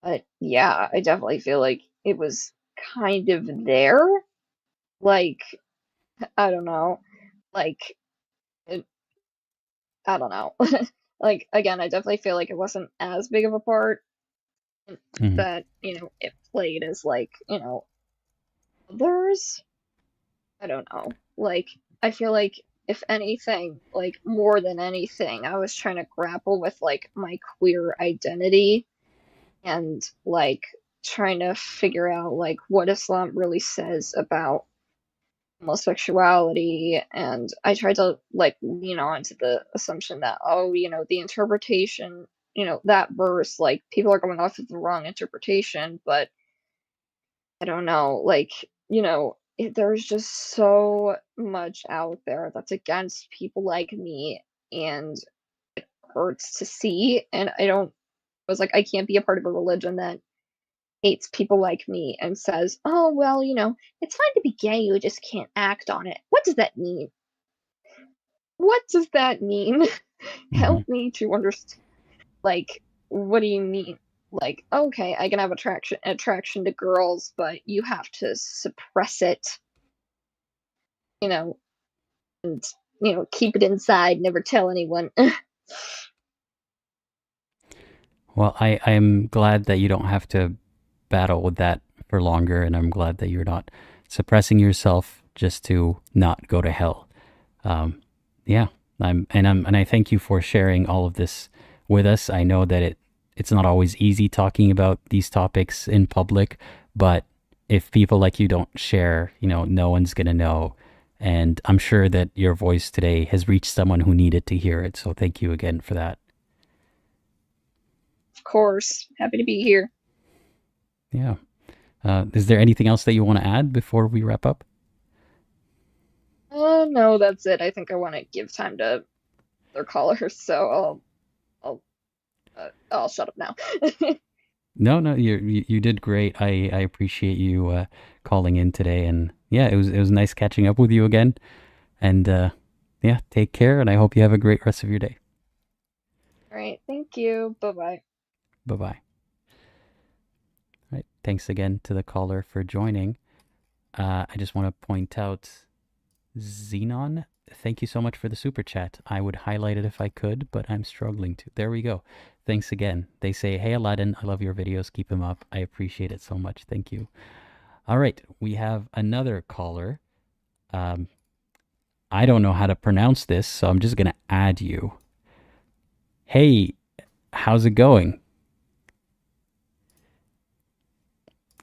But yeah, I definitely feel like it was kind of there. Like, I don't know. Like, I don't know. Like, again, I definitely feel like it wasn't as big of a part that, it played as, like, others. I don't know. Like, I feel like if anything, like more than anything, I was trying to grapple with like my queer identity and like trying to figure out like what Islam really says about homosexuality. And I tried to like lean on to the assumption that, oh, you know, the interpretation, you know, that verse, like people are going off of the wrong interpretation. But I don't know, like, you know, there's just so much out there that's against people like me, and it hurts to see. And I was like, I can't be a part of a religion that hates people like me and says, oh, well, you know, it's fine to be gay, you just can't act on it. What does that mean? What does that mean? Help me to understand. Like, what do you mean? Like, okay, I can have attraction to girls, but you have to suppress it, you know, and, you know, keep it inside, never tell anyone. Well, I am glad that you don't have to battle with that for longer, and I'm glad that you're not suppressing yourself just to not go to hell. Yeah, and I thank you for sharing all of this with us. I know that it's not always easy talking about these topics in public, but if people like you don't share, you know, no one's gonna know. And I'm sure that your voice today has reached someone who needed to hear it. So thank you again for that. Of course, happy to be here. Yeah. Is there anything else that you want to add before we wrap up? No, that's it. I think I want to give time to their callers, so I'll shut up now. No, you did great. I appreciate you calling in today, and yeah, it was nice catching up with you again. And yeah, take care, and I hope you have a great rest of your day. All right, thank you. Bye-bye. Bye-bye. All right, thanks again to the caller for joining. I just want to point out Xenon, thank you so much for the super chat. I would highlight it if I could, but I'm struggling to. There we go. Thanks again. They say, hey, Aladdin, I love your videos. Keep them up. I appreciate it so much. Thank you. All right, we have another caller. I don't know how to pronounce this, so I'm just going to add you. Hey, how's it going?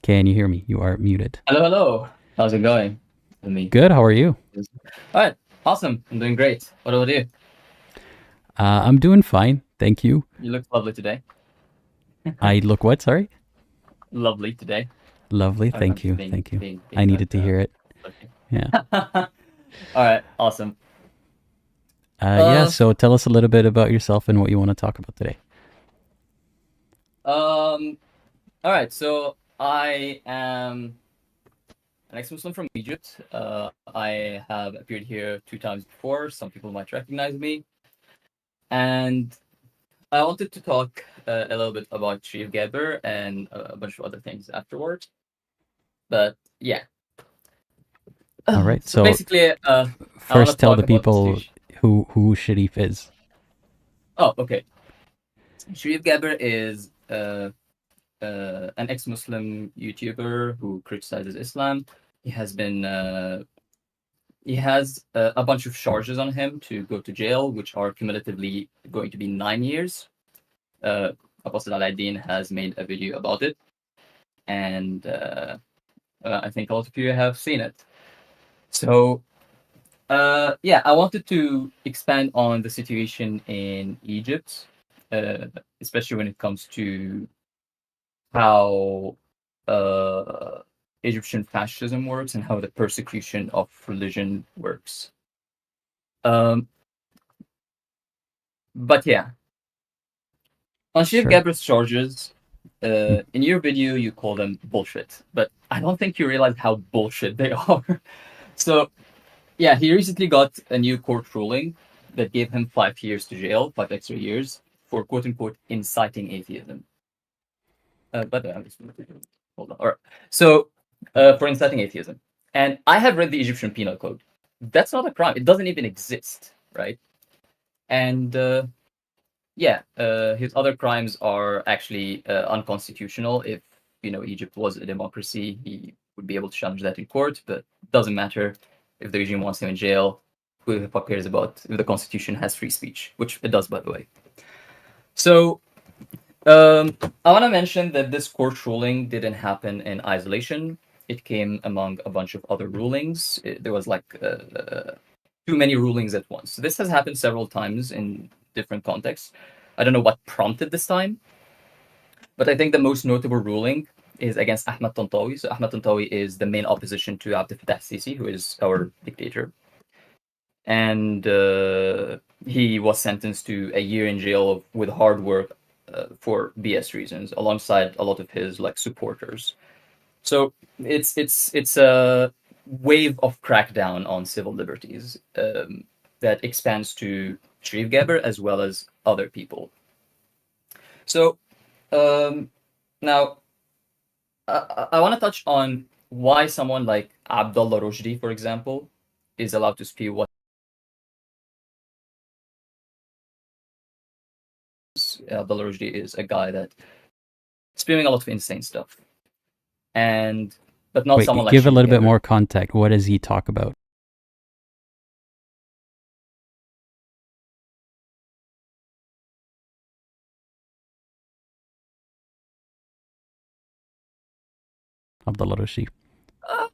Can you hear me? You are muted. Hello. How's it going with me? Good. How are you? All right. Awesome. I'm doing great. What about you? I'm doing fine. Thank you. You look lovely today. I look what? Sorry? Lovely today. Lovely. Thank you. Thank you. I needed to hear it. Okay. Yeah. All right. Awesome. Yeah. So tell us a little bit about yourself and what you want to talk about today. All right. So I am an ex-Muslim from Egypt. I have appeared here 2 times before. Some people might recognize me. And I wanted to talk a little bit about Shreve Geber and a bunch of other things afterwards. But yeah. All right. So basically, first tell the people who Sharif is. Oh, okay. Shreve Geber is an ex-Muslim YouTuber who criticizes Islam. He has been he has a bunch of charges on him to go to jail, which are cumulatively going to be 9 years. Apostle Aladdin has made a video about it, and I think a lot of you have seen it. So yeah, I wanted to expand on the situation in Egypt, especially when it comes to how Egyptian fascism works and how the persecution of religion works. But yeah, on Shreve Geber's charges, in your video you call them bullshit, but I don't think you realize how bullshit they are. So yeah, he recently got a new court ruling that gave him 5 years to jail, 5 extra years, for quote-unquote inciting atheism. But I'm just hold on. All right. So for inciting atheism, and I have read the Egyptian Penal Code. That's not a crime. It doesn't even exist, right? And yeah, his other crimes are actually unconstitutional. If Egypt was a democracy, he would be able to challenge that in court. But it doesn't matter if the regime wants him in jail. who the fuck cares about if the Constitution has free speech, which it does, by the way. So, I want to mention that this court ruling didn't happen in isolation. It came among a bunch of other rulings. There was like too many rulings at once. This has happened several times in different contexts. I don't know what prompted this time, but I think the most notable ruling is against Ahmed Tantawi. So Ahmed Tantawi is the main opposition to Abdel Fattah Sisi, who is our dictator. And he was sentenced to a year in jail with hard work for BS reasons, alongside a lot of his like supporters. So it's a wave of crackdown on civil liberties that expands to Sharif Gaber as well as other people. So now I want to touch on why someone like Abdullah Rushdi, for example, is allowed to spew what Abdullah Rushdi is a guy that spewing a lot of insane stuff. But not someone like give a Sharif little bit Gaber. more context. What does he talk about? Abdullah Rushdi. There's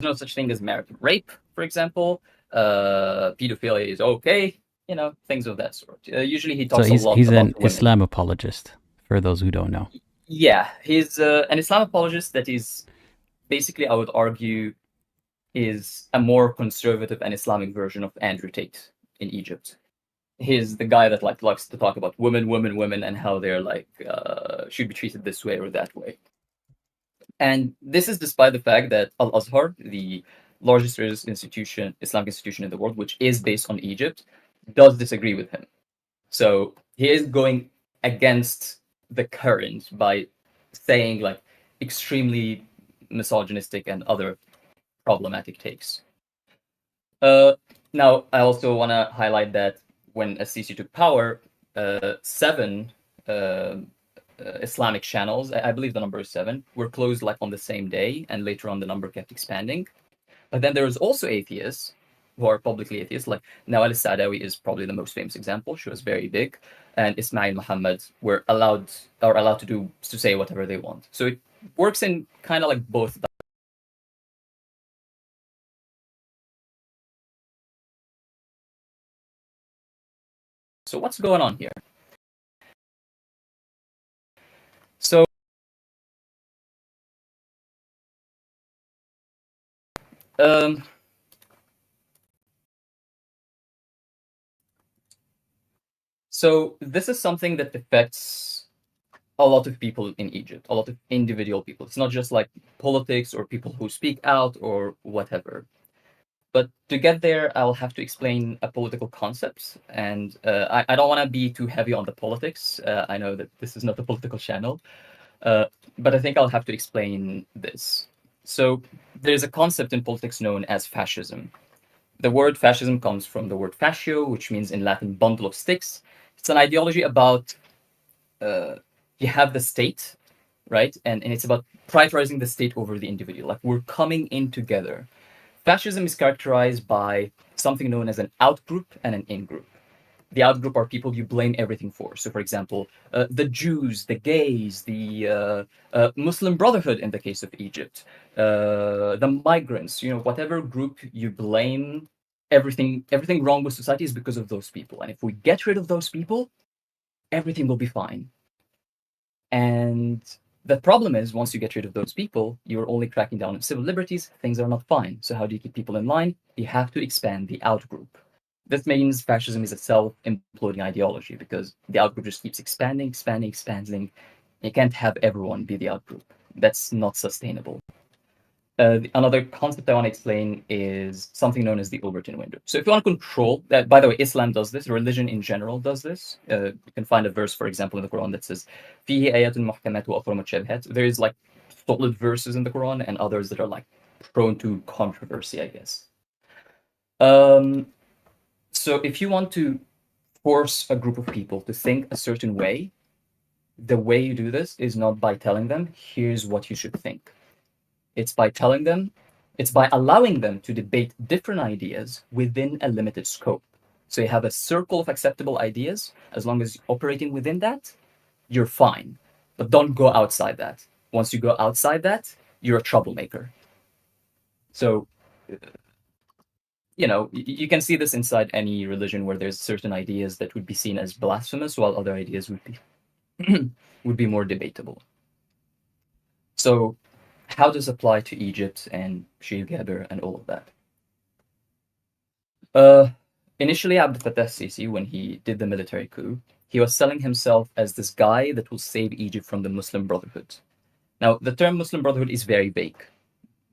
no such thing as marital rape, for example. Pedophilia is okay, things of that sort. Usually he So talks a lot he's about an women. Islam apologist, for those who don't know. Yeah, he's an Islam apologist that is basically, I would argue, is a more conservative and Islamic version of Andrew Tate in Egypt. He's the guy that likes to talk about women, and how they're should be treated this way or that way. And this is despite the fact that Al-Azhar, the largest religious institution, Islamic institution in the world, which is based on Egypt, does disagree with him. So he is going against the current by saying extremely misogynistic and other problematic takes. Now, I also want to highlight that when Sisi took power, 7 Islamic channels, I believe the number is 7, were closed on the same day, and later on the number kept expanding. But then there was also atheists who are publicly atheists, like Nawal al-Saadawi is probably the most famous example. She was very big, and Ismail Muhammad were allowed to say whatever they want. So it works in kind of like both. So what's going on here? So so this is something that affects a lot of people in Egypt, a lot of individual people. It's not just like politics or people who speak out or whatever. But to get there, I'll have to explain a political concept, and I don't want to be too heavy on the politics. I know that this is not a political channel, but I think I'll have to explain this. So there's a concept in politics known as fascism. The word fascism comes from the word fascio, which means in Latin bundle of sticks. It's an ideology about you have the state, right? And it's about prioritizing the state over the individual. Like we're coming in together. Fascism is characterized by something known as an out-group and an in-group. The out-group are people you blame everything for. So, for example, the Jews, the gays, the Muslim Brotherhood in the case of Egypt, the migrants, whatever group you blame, everything wrong with society is because of those people. And if we get rid of those people, everything will be fine. And the problem is, once you get rid of those people, you're only cracking down on civil liberties, things are not fine. So how do you keep people in line? You have to expand the outgroup. This means fascism is a self-imploding ideology because the outgroup just keeps expanding. You can't have everyone be the outgroup. That's not sustainable. Another concept I want to explain is something known as the Overton window. So if you want to control that, by the way, Islam does this, religion in general does this. You can find a verse, for example, in the Quran that says, فِيهِ آيَاتٌ مُحْكَمَاتٌ وَأُخَرُ مُتَشَابِهَاتٌ. There is solid verses in the Quran and others that are prone to controversy, I guess. So if you want to force a group of people to think a certain way, the way you do this is not by telling them, here's what you should think. It's by telling them, It's by allowing them to debate different ideas within a limited scope. So you have a circle of acceptable ideas. As long as you're operating within that, you're fine. But don't go outside that. Once you go outside that, you're a troublemaker. So, you can see this inside any religion where there's certain ideas that would be seen as blasphemous, while other ideas would be would be more debatable. So, how does it apply to Egypt and Sheikh Gaber and all of that? Initially, Abdel Fattah Sisi, when he did the military coup, he was selling himself as this guy that will save Egypt from the Muslim Brotherhood. Now, the term Muslim Brotherhood is very vague.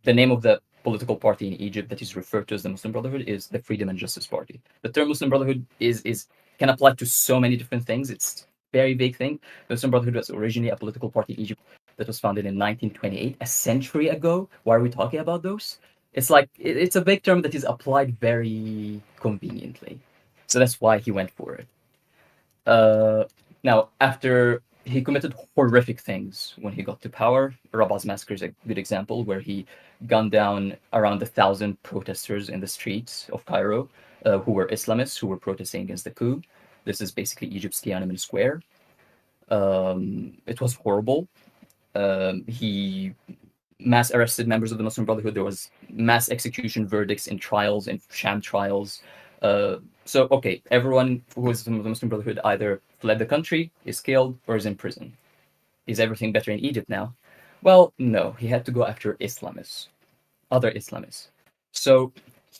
The name of the political party in Egypt that is referred to as the Muslim Brotherhood is the Freedom and Justice Party. The term Muslim Brotherhood can apply to so many different things. It's a very vague thing. The Muslim Brotherhood was originally a political party in Egypt that was founded in 1928, a century ago. Why are we talking about those? It's like, it's a vague term that is applied very conveniently. So that's why he went for it. Now, after he committed horrific things when he got to power, Rabah's massacre is a good example, where he gunned down around 1,000 protesters in the streets of Cairo, who were Islamists, who were protesting against the coup. This is basically Egypt's Tiananmen Square. It was horrible. He mass arrested members of the Muslim Brotherhood. There was mass execution verdicts in trials, in sham trials. So, okay, everyone who is from the Muslim Brotherhood either fled the country, is killed, or is in prison. Is everything better in Egypt now? Well, no. He had to go after Islamists, other Islamists. So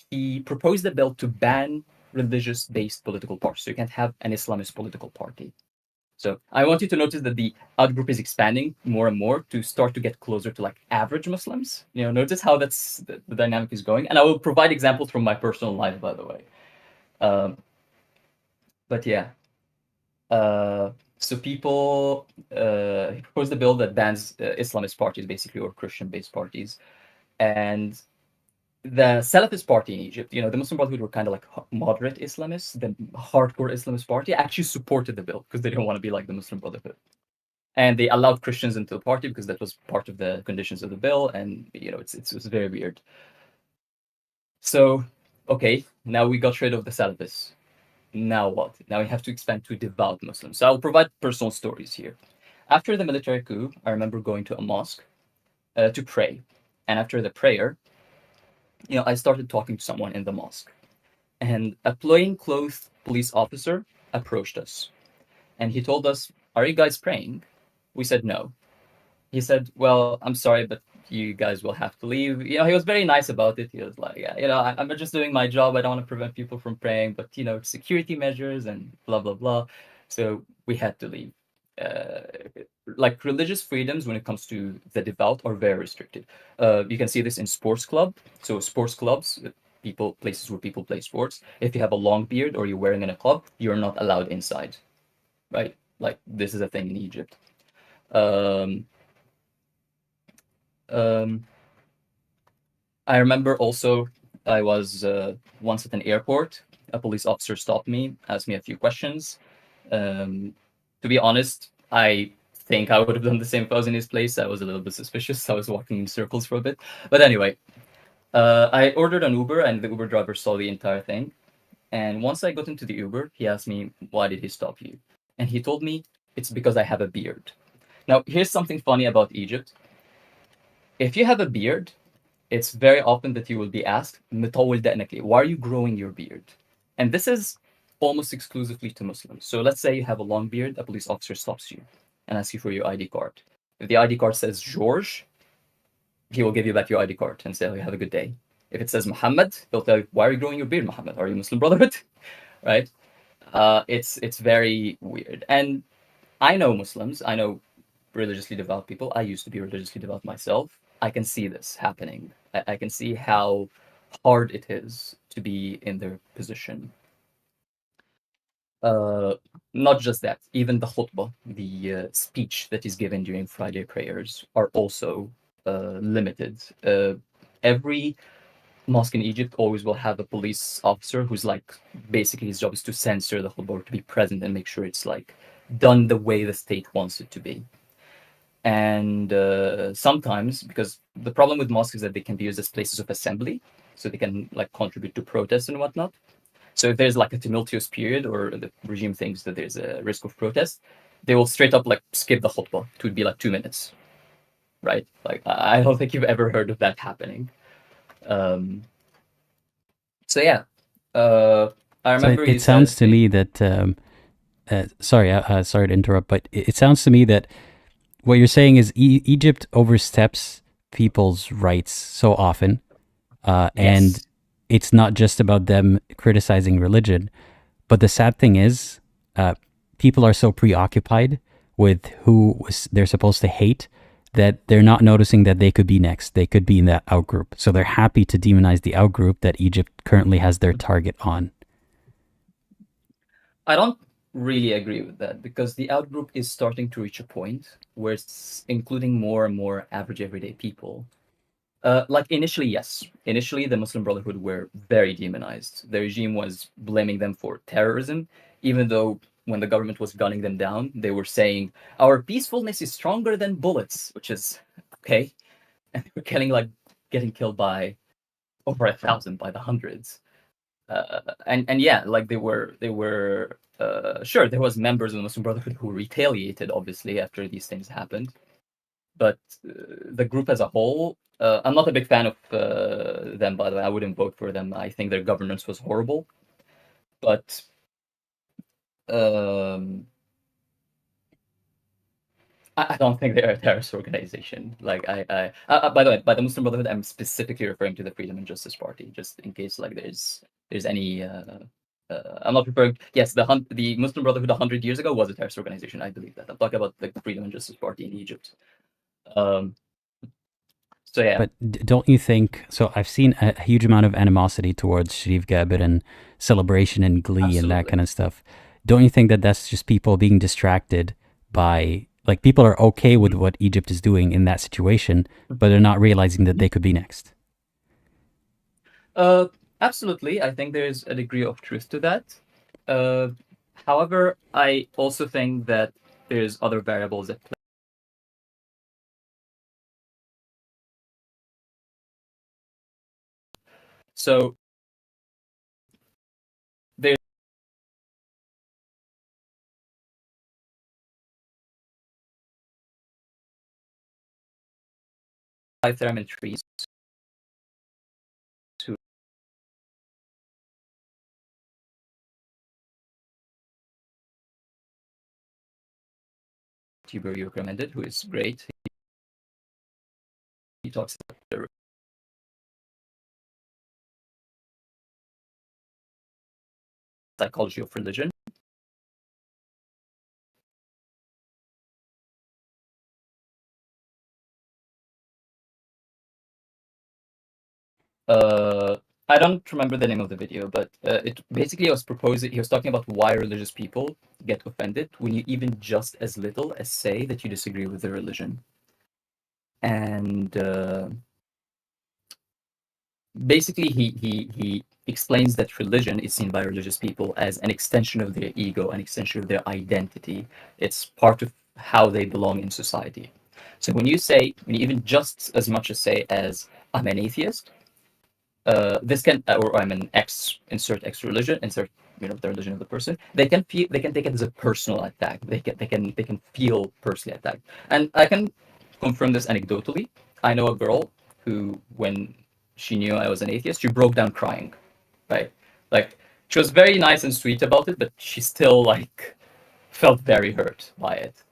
he proposed a bill to ban religious-based political parties. So you can't have an Islamist political party. So I want you to notice that the out-group is expanding more and more to start to get closer to like average Muslims. Notice how the dynamic is going. And I will provide examples from my personal life, by the way. But yeah. So people, he proposed a bill that bans Islamist parties, basically, or Christian-based parties. And the Salafist party in Egypt, the Muslim Brotherhood were kind of like moderate Islamists. The hardcore Islamist party actually supported the bill because they didn't want to be like the Muslim Brotherhood. And they allowed Christians into the party because that was part of the conditions of the bill. And, it's very weird. So, okay, now we got rid of the Salafists. Now what? Now we have to expand to devout Muslims. So I'll provide personal stories here. After the military coup, I remember going to a mosque to pray. And after the prayer, I started talking to someone in the mosque. And a plainclothes police officer approached us. And he told us, "Are you guys praying?" We said no. He said, "Well, I'm sorry, but you guys will have to leave." He was very nice about it. He was like, "Yeah, I'm just doing my job. I don't want to prevent people from praying, but, security measures and blah, blah, blah." So we had to leave. Like religious freedoms when it comes to the devout are very restricted. You can see this in sports club. So sports clubs, places where people play sports. If you have a long beard or you're wearing in a club, you're not allowed inside, right? Like this is a thing in Egypt. I remember also I was once at an airport. A police officer stopped me, asked me a few questions. To be honest, I think I would have done the same if I was in his place. I was a little bit suspicious. I was walking in circles for a bit. But anyway, I ordered an Uber and the Uber driver saw the entire thing. And once I got into the Uber, he asked me, "Why did he stop you?" And he told me, "It's because I have a beard." Now, here's something funny about Egypt. If you have a beard, it's very often that you will be asked, "مطول دقنك ليه?" Why are you growing your beard? And this is almost exclusively to Muslims. So let's say you have a long beard, a police officer stops you and asks you for your ID card. If the ID card says George, he will give you back your ID card and say, "Oh, have a good day." If it says Muhammad, he'll tell you, "Why are you growing your beard, Muhammad? Are you Muslim Brotherhood?" Right? It's very weird. And I know Muslims, I know religiously devout people. I used to be religiously devout myself. I can see this happening. I can see how hard it is to be in their position. Not just that, even the khutbah, the speech that is given during Friday prayers, are also limited. Every mosque in Egypt always will have a police officer who's like, basically his job is to censor the khutbah, to be present and make sure it's like done the way the state wants it to be. And sometimes, because the problem with mosques is that they can be used as places of assembly, so they can like contribute to protests and whatnot. So if there's like a tumultuous period or the regime thinks that there's a risk of protest, they will straight up like skip the khutbah. It would be like 2 minutes, right? Like I don't think you've ever heard of that happening. So yeah, I remember it sounds to me that sorry to interrupt, but it sounds to me that what you're saying is Egypt oversteps people's rights so often, and it's not just about them criticizing religion, but the sad thing is people are so preoccupied with who they're supposed to hate that they're not noticing that they could be next. They could be in that outgroup. So they're happy to demonize the outgroup that Egypt currently has their target on. I don't really agree with that, because the outgroup is starting to reach a point where it's including more and more average everyday people. Like initially, yes. Initially, the Muslim Brotherhood were very demonized. The regime was blaming them for terrorism, even though when the government was gunning them down, they were saying, our peacefulness is stronger than bullets, which is okay. And they were getting killed by over 1,000, by the hundreds. And yeah, like they were sure, there was members of the Muslim Brotherhood who retaliated, obviously, after these things happened. But the group as a whole, I'm not a big fan of them, by the way. I wouldn't vote for them. I think their governance was horrible. But I don't think they're a terrorist organization. Like by the way, by the Muslim Brotherhood, I'm specifically referring to the Freedom and Justice Party, just in case like there's any. I'm not referring. Yes, the Muslim Brotherhood 100 years ago was a terrorist organization. I believe that. I'm talking about the Freedom and Justice Party in Egypt. So yeah. But don't you think? So I've seen a huge amount of animosity towards Sharif Gabir and celebration and glee and that kind of stuff. Don't you think that that's just people being distracted by, like, people are okay with what Egypt is doing in that situation, but they're not realizing that they could be next? Absolutely. I think there's a degree of truth to that. However, I also think that there's other variables at play. So there's theremin trees to YouTuber you recommended, who is great. He talks about the psychology of religion. I don't remember the name of the video, but it basically was proposing. He was talking about why religious people get offended when you even just as little as say that you disagree with their religion, and basically he explains that religion is seen by religious people as an extension of their ego, an extension of their identity. It's part of how they belong in society. So when you even just as much as say as I'm an atheist, this can, or I'm an insert X religion, insert the religion of the person. They can take it as a personal attack. They can feel personally attacked. And I can confirm this anecdotally. I know a girl who, when she knew I was an atheist, she broke down crying, right? Like, she was very nice and sweet about it, but she still like felt very hurt by it.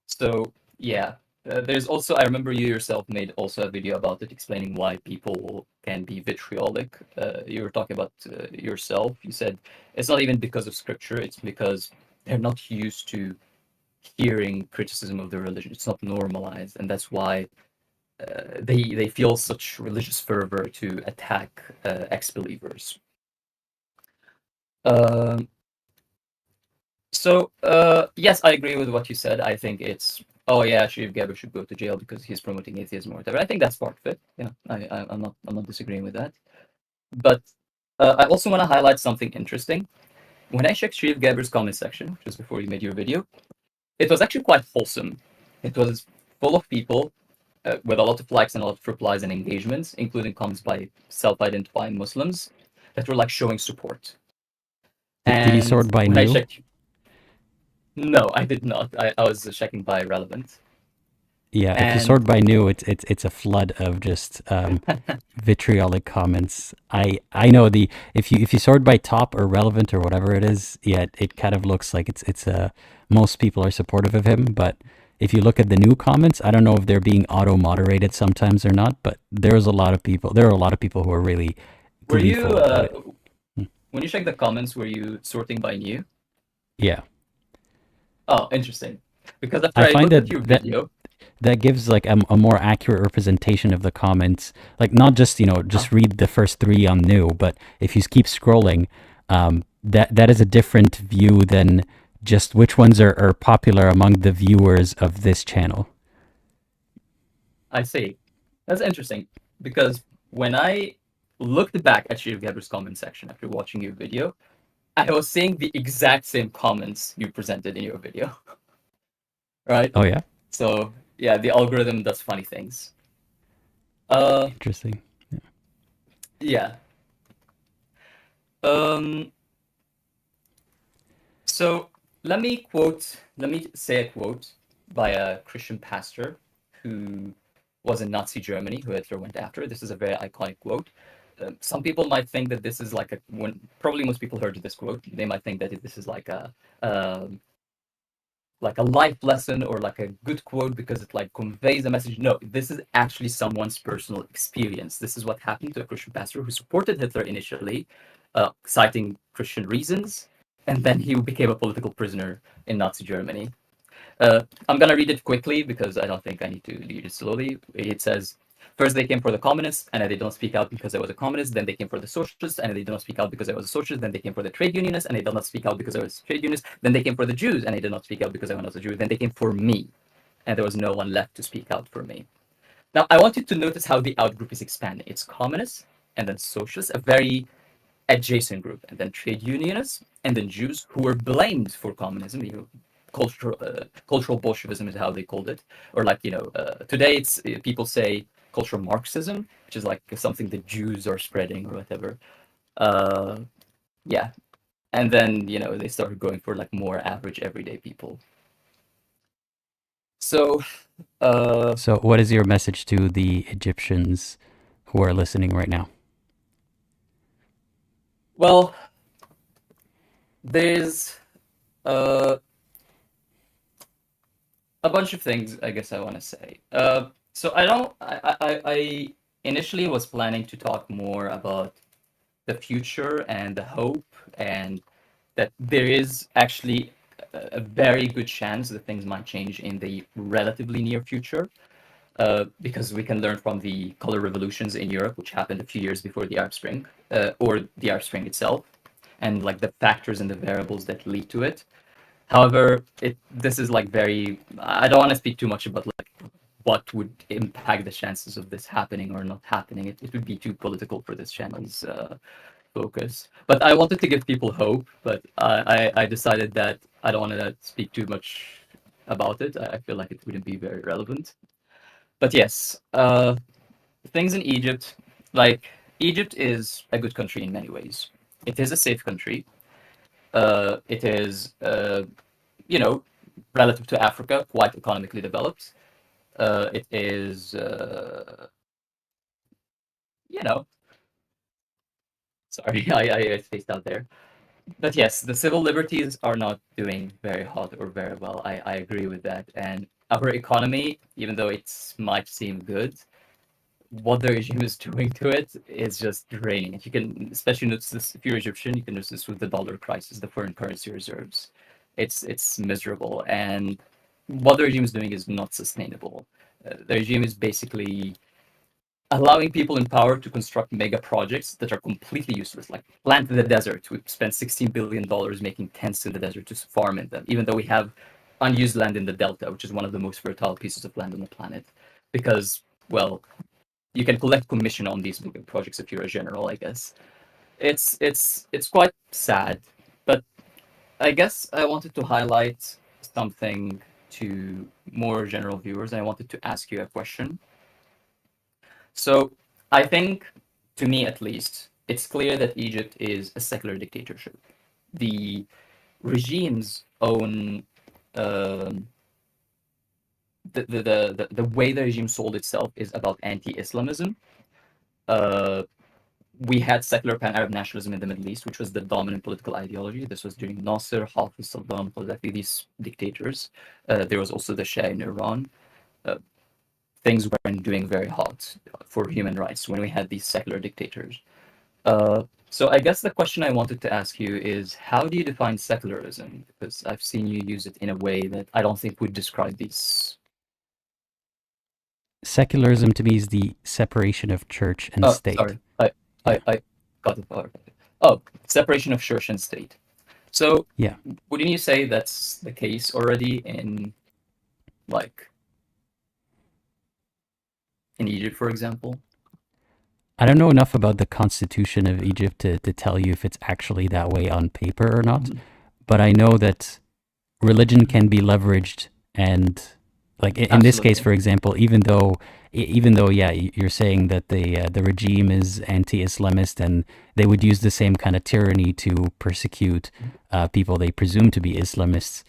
So yeah. There's also, I remember you yourself made also a video about it, explaining why people can be vitriolic. You were talking about yourself. You said it's not even because of scripture, it's because they're not used to hearing criticism of their religion. It's not normalized, and that's why they feel such religious fervor to attack ex-believers. So yes, I agree with what you said. I think it's, oh yeah, Sharif Gabir should go to jail because he's promoting atheism or whatever. I think that's part of it. Yeah, I'm not disagreeing with that. But I also want to highlight something interesting. When I checked Sharif Gabir's comment section, just before you made your video, it was actually quite wholesome. It was full of people with a lot of likes and a lot of replies and engagements, including comments by self-identifying Muslims that were like showing support. Did you sort by when new? I checked, no, I did not. I was checking by relevant. Yeah, if you And sort by new, it's a flood of just vitriolic comments. I know the if you sort by top or relevant or whatever it is, yeah, it kind of looks like it's most people are supportive of him, but if you look at the new comments, I don't know if they're being auto moderated sometimes or not, but there are a lot of people who are really were you gleeful about it. when you checked the comments, were you sorting by new? Yeah. Oh, interesting. Because after I I find looked at that your video, that gives like a more accurate representation of the comments. Like not just just read the first 3 on new, but if you keep scrolling, that is a different view than just which ones are popular among the viewers of this channel. I see. That's interesting because when I looked back at Shiv Gabri's comment section after watching your video, I was seeing the exact same comments you presented in your video. Right? Oh yeah? So yeah, the algorithm does funny things. Interesting. Yeah. So let me say a quote by a Christian pastor who was in Nazi Germany, who Hitler went after. This is a very iconic quote. Some people might think that this is like probably most people heard this quote, they might think that this is like a life lesson or like a good quote because it like conveys a message. No, this is actually someone's personal experience. This is what happened to a Christian pastor who supported Hitler initially, citing Christian reasons, and then he became a political prisoner in Nazi Germany. I'm gonna read it quickly because I don't think I need to read it slowly. It says, first they came for the communists and they don't speak out because I was a communist. Then they came for the socialists and they did not speak out because I was a socialist. Then they came for the trade unionists and they did not speak out because I was a trade unionist. Then they came for the Jews and they did not speak out because I was a Jew. Then they came for me and there was no one left to speak out for me. Now, I want you to notice how the outgroup is expanding. It's communists and then socialists, a very adjacent group, and then trade unionists, and then Jews who were blamed for communism. Cultural Bolshevism is how they called it, or like today it's people say cultural Marxism, which is like something the Jews are spreading or whatever. Yeah, and then they started going for like more average everyday people. So what is your message to the Egyptians who are listening right now? Well, there's a bunch of things I guess I want to say. So I initially was planning to talk more about the future and the hope, and that there is actually a very good chance that things might change in the relatively near future. Because we can learn from the color revolutions in Europe, which happened a few years before the Arab Spring, or the Arab Spring itself, and like the factors and the variables that lead to it. However, this is like I don't want to speak too much about like what would impact the chances of this happening or not happening. It would be too political for this channel's focus. But I wanted to give people hope, but I decided that I don't want to speak too much about it. I feel like it wouldn't be very relevant. But yes, things in Egypt, like Egypt is a good country in many ways. It is a safe country. It is, relative to Africa, quite economically developed. It is, sorry, I spaced out there. But yes, the civil liberties are not doing very hot or very well. I agree with that. And our economy, even though it might seem good, what the regime is doing to it is just draining it. You can especially notice this if you're Egyptian, you can notice this with the dollar crisis, the foreign currency reserves. It's miserable, and what the regime is doing is not sustainable. The regime is basically allowing people in power to construct mega projects that are completely useless, like plant in the desert. We spent $16 billion making tents in the desert to farm in them, even though we have unused land in the delta, which is one of the most fertile pieces of land on the planet, because, well, you can collect commission on these big projects if you're a general, I guess. It's quite sad, but I guess I wanted to highlight something to more general viewers, and I wanted to ask you a question. So I think, to me at least, it's clear that Egypt is a secular dictatorship. The regime's own the way the regime sold itself is about anti-Islamism. We had secular pan-Arab nationalism in the Middle East, which was the dominant political ideology. This was during Nasser, Hafiz, Saddam, Gaddafi, these dictators. There was also the Shah in Iran. Things weren't doing very hot for human rights when we had these secular dictators. So I guess the question I wanted to ask you is, how do you define secularism? Because I've seen you use it in a way that I don't think would describe these. Secularism to me is the separation of church and state. Sorry, I got it. Oh, separation of church and state. So yeah, wouldn't you say that's the case already in, like, in Egypt, for example? I don't know enough about the constitution of Egypt to tell you if it's actually that way on paper or not, but I know that religion can be leveraged, and like in this case, for example, even though yeah, you're saying that the regime is anti-Islamist and they would use the same kind of tyranny to persecute people they presume to be Islamists,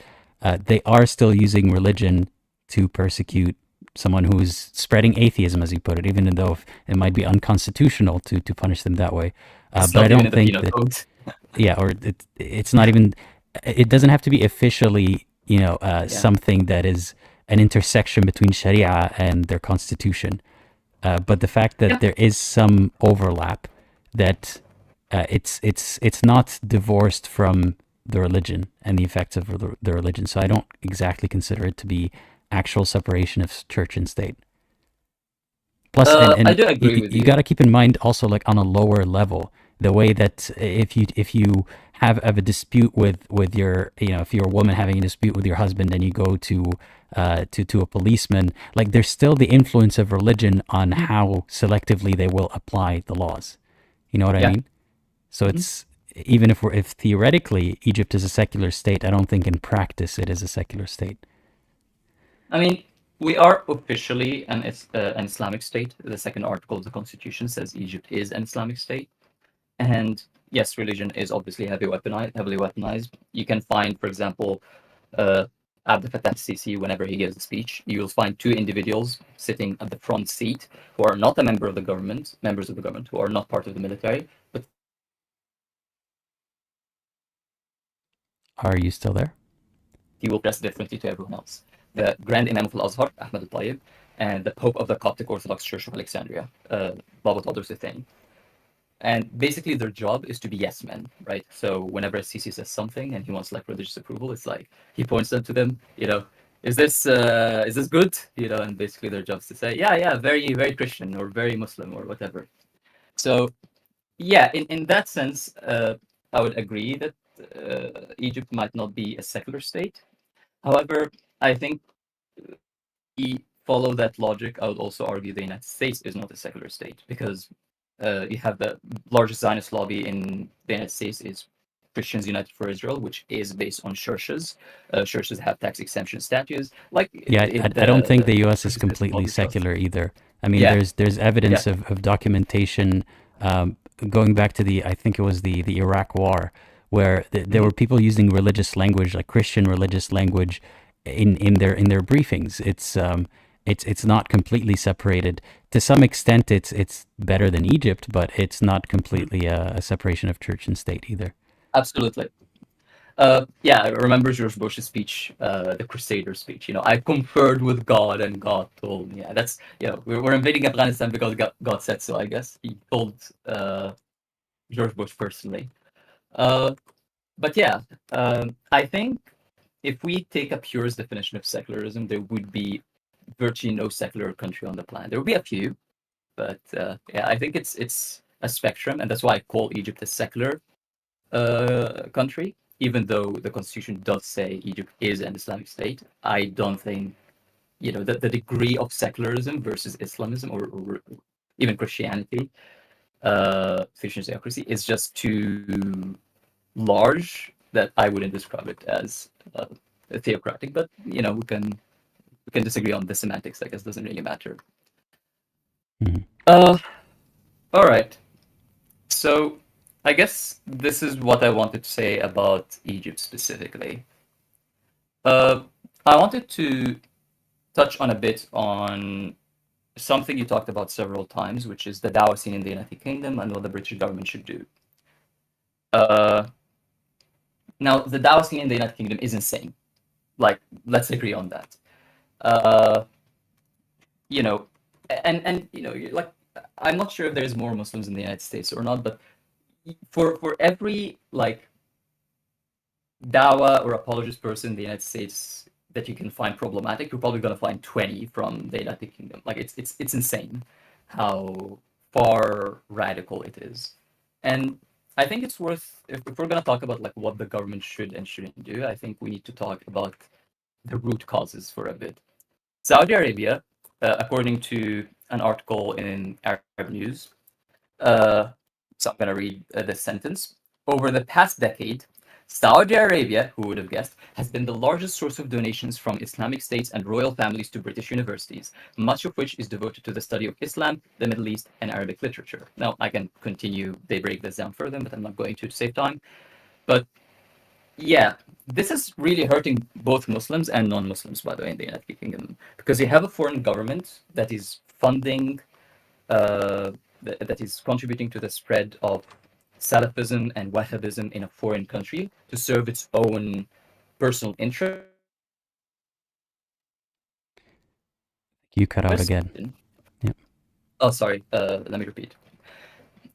they are still using religion to persecute someone who is spreading atheism, as you put it, even though it might be unconstitutional to punish them that way. But I don't think that, yeah, or it's not even, it doesn't have to be officially, something that is an intersection between Sharia and their constitution. But the fact that there is some overlap, that it's not divorced from the religion and the effects of the religion. So I don't exactly consider it to be actual separation of church and state. Plus, and I do agree with you. You got to keep in mind also, like on a lower level, the way that if you have a dispute with your, if you're a woman having a dispute with your husband and you go to a policeman, like there's still the influence of religion on how selectively they will apply the laws. You know what I mean? So it's, even if theoretically Egypt is a secular state, I don't think in practice it is a secular state. I mean, we are officially an Islamic state. The second article of the constitution says Egypt is an Islamic state. And yes, religion is obviously heavily weaponized. You can find, for example, Abdel Fattah Sisi, whenever he gives a speech, you will find two individuals sitting at the front seat who are not members of the government, who are not part of the military. But are you still there? He will dress differently to everyone else. The Grand Imam of Al-Azhar, Ahmed al-Tayyib, and the Pope of the Coptic Orthodox Church of Alexandria, Baba Tadros Thani. And basically their job is to be yes men, right? So whenever Sisi says something and he wants like religious approval, it's like he points them to them, is this good? And basically their job is to say, yeah, very, very Christian or very Muslim or whatever. So yeah, in that sense, I would agree that Egypt might not be a secular state. However, I think we follow that logic. I would also argue the United States is not a secular state, because you have the largest Zionist lobby in the United States is Christians United for Israel, which is based on churches. Churches have tax exemption statutes. I don't think the U.S. is completely secular either. I mean, there's evidence of documentation going back to I think it was the Iraq War, where there were people using religious language, like Christian religious language, in their briefings. It's not completely separated. To some extent, it's better than Egypt, but it's not completely a separation of church and state either. Absolutely. I remember George Bush's speech, the Crusader speech. I conferred with God, and God told me. Yeah, that's we're invading Afghanistan because God said so. I guess he told George Bush personally. But yeah, I think if we take a purest definition of secularism, there would be virtually no secular country on the planet. There will be a few, but I think it's a spectrum, and that's why I call Egypt a secular country. Even though the constitution does say Egypt is an Islamic state, I don't think the degree of secularism versus Islamism or even Christianity, theocracy, is just too large that I wouldn't describe it as theocratic, but we can disagree on the semantics. I guess doesn't really matter. All right. So I guess this is what I wanted to say about Egypt specifically. I wanted to touch on a bit on something you talked about several times, which is the Dawah scene in the United Kingdom and what the British government should do. Now, the Dawah scene in the United Kingdom is insane. Like, let's agree on that. Like, I'm not sure if there's more Muslims in the United States or not, but for every like Dawah or apologist person in the United States that you can find problematic, you're probably going to find 20 from the United Kingdom. Like, it's insane how far radical it is. And I think it's worth, if we're going to talk about like what the government should and shouldn't do, I think we need to talk about the root causes for a bit. Saudi Arabia, according to an article in Arab News, so I'm going to read this sentence. Over the past decade, Saudi Arabia, who would have guessed, has been the largest source of donations from Islamic states and royal families to British universities, much of which is devoted to the study of Islam, the Middle East, and Arabic literature. Now, I can continue, they break this down further, but I'm not going to save time. But yeah, this is really hurting both Muslims and non-Muslims, by the way, in the United Kingdom, because you have a foreign government that is funding, that is contributing to the spread of Salafism and Wahhabism in a foreign country to serve its own personal interest. You cut out again. Yeah. Oh, sorry. Let me repeat.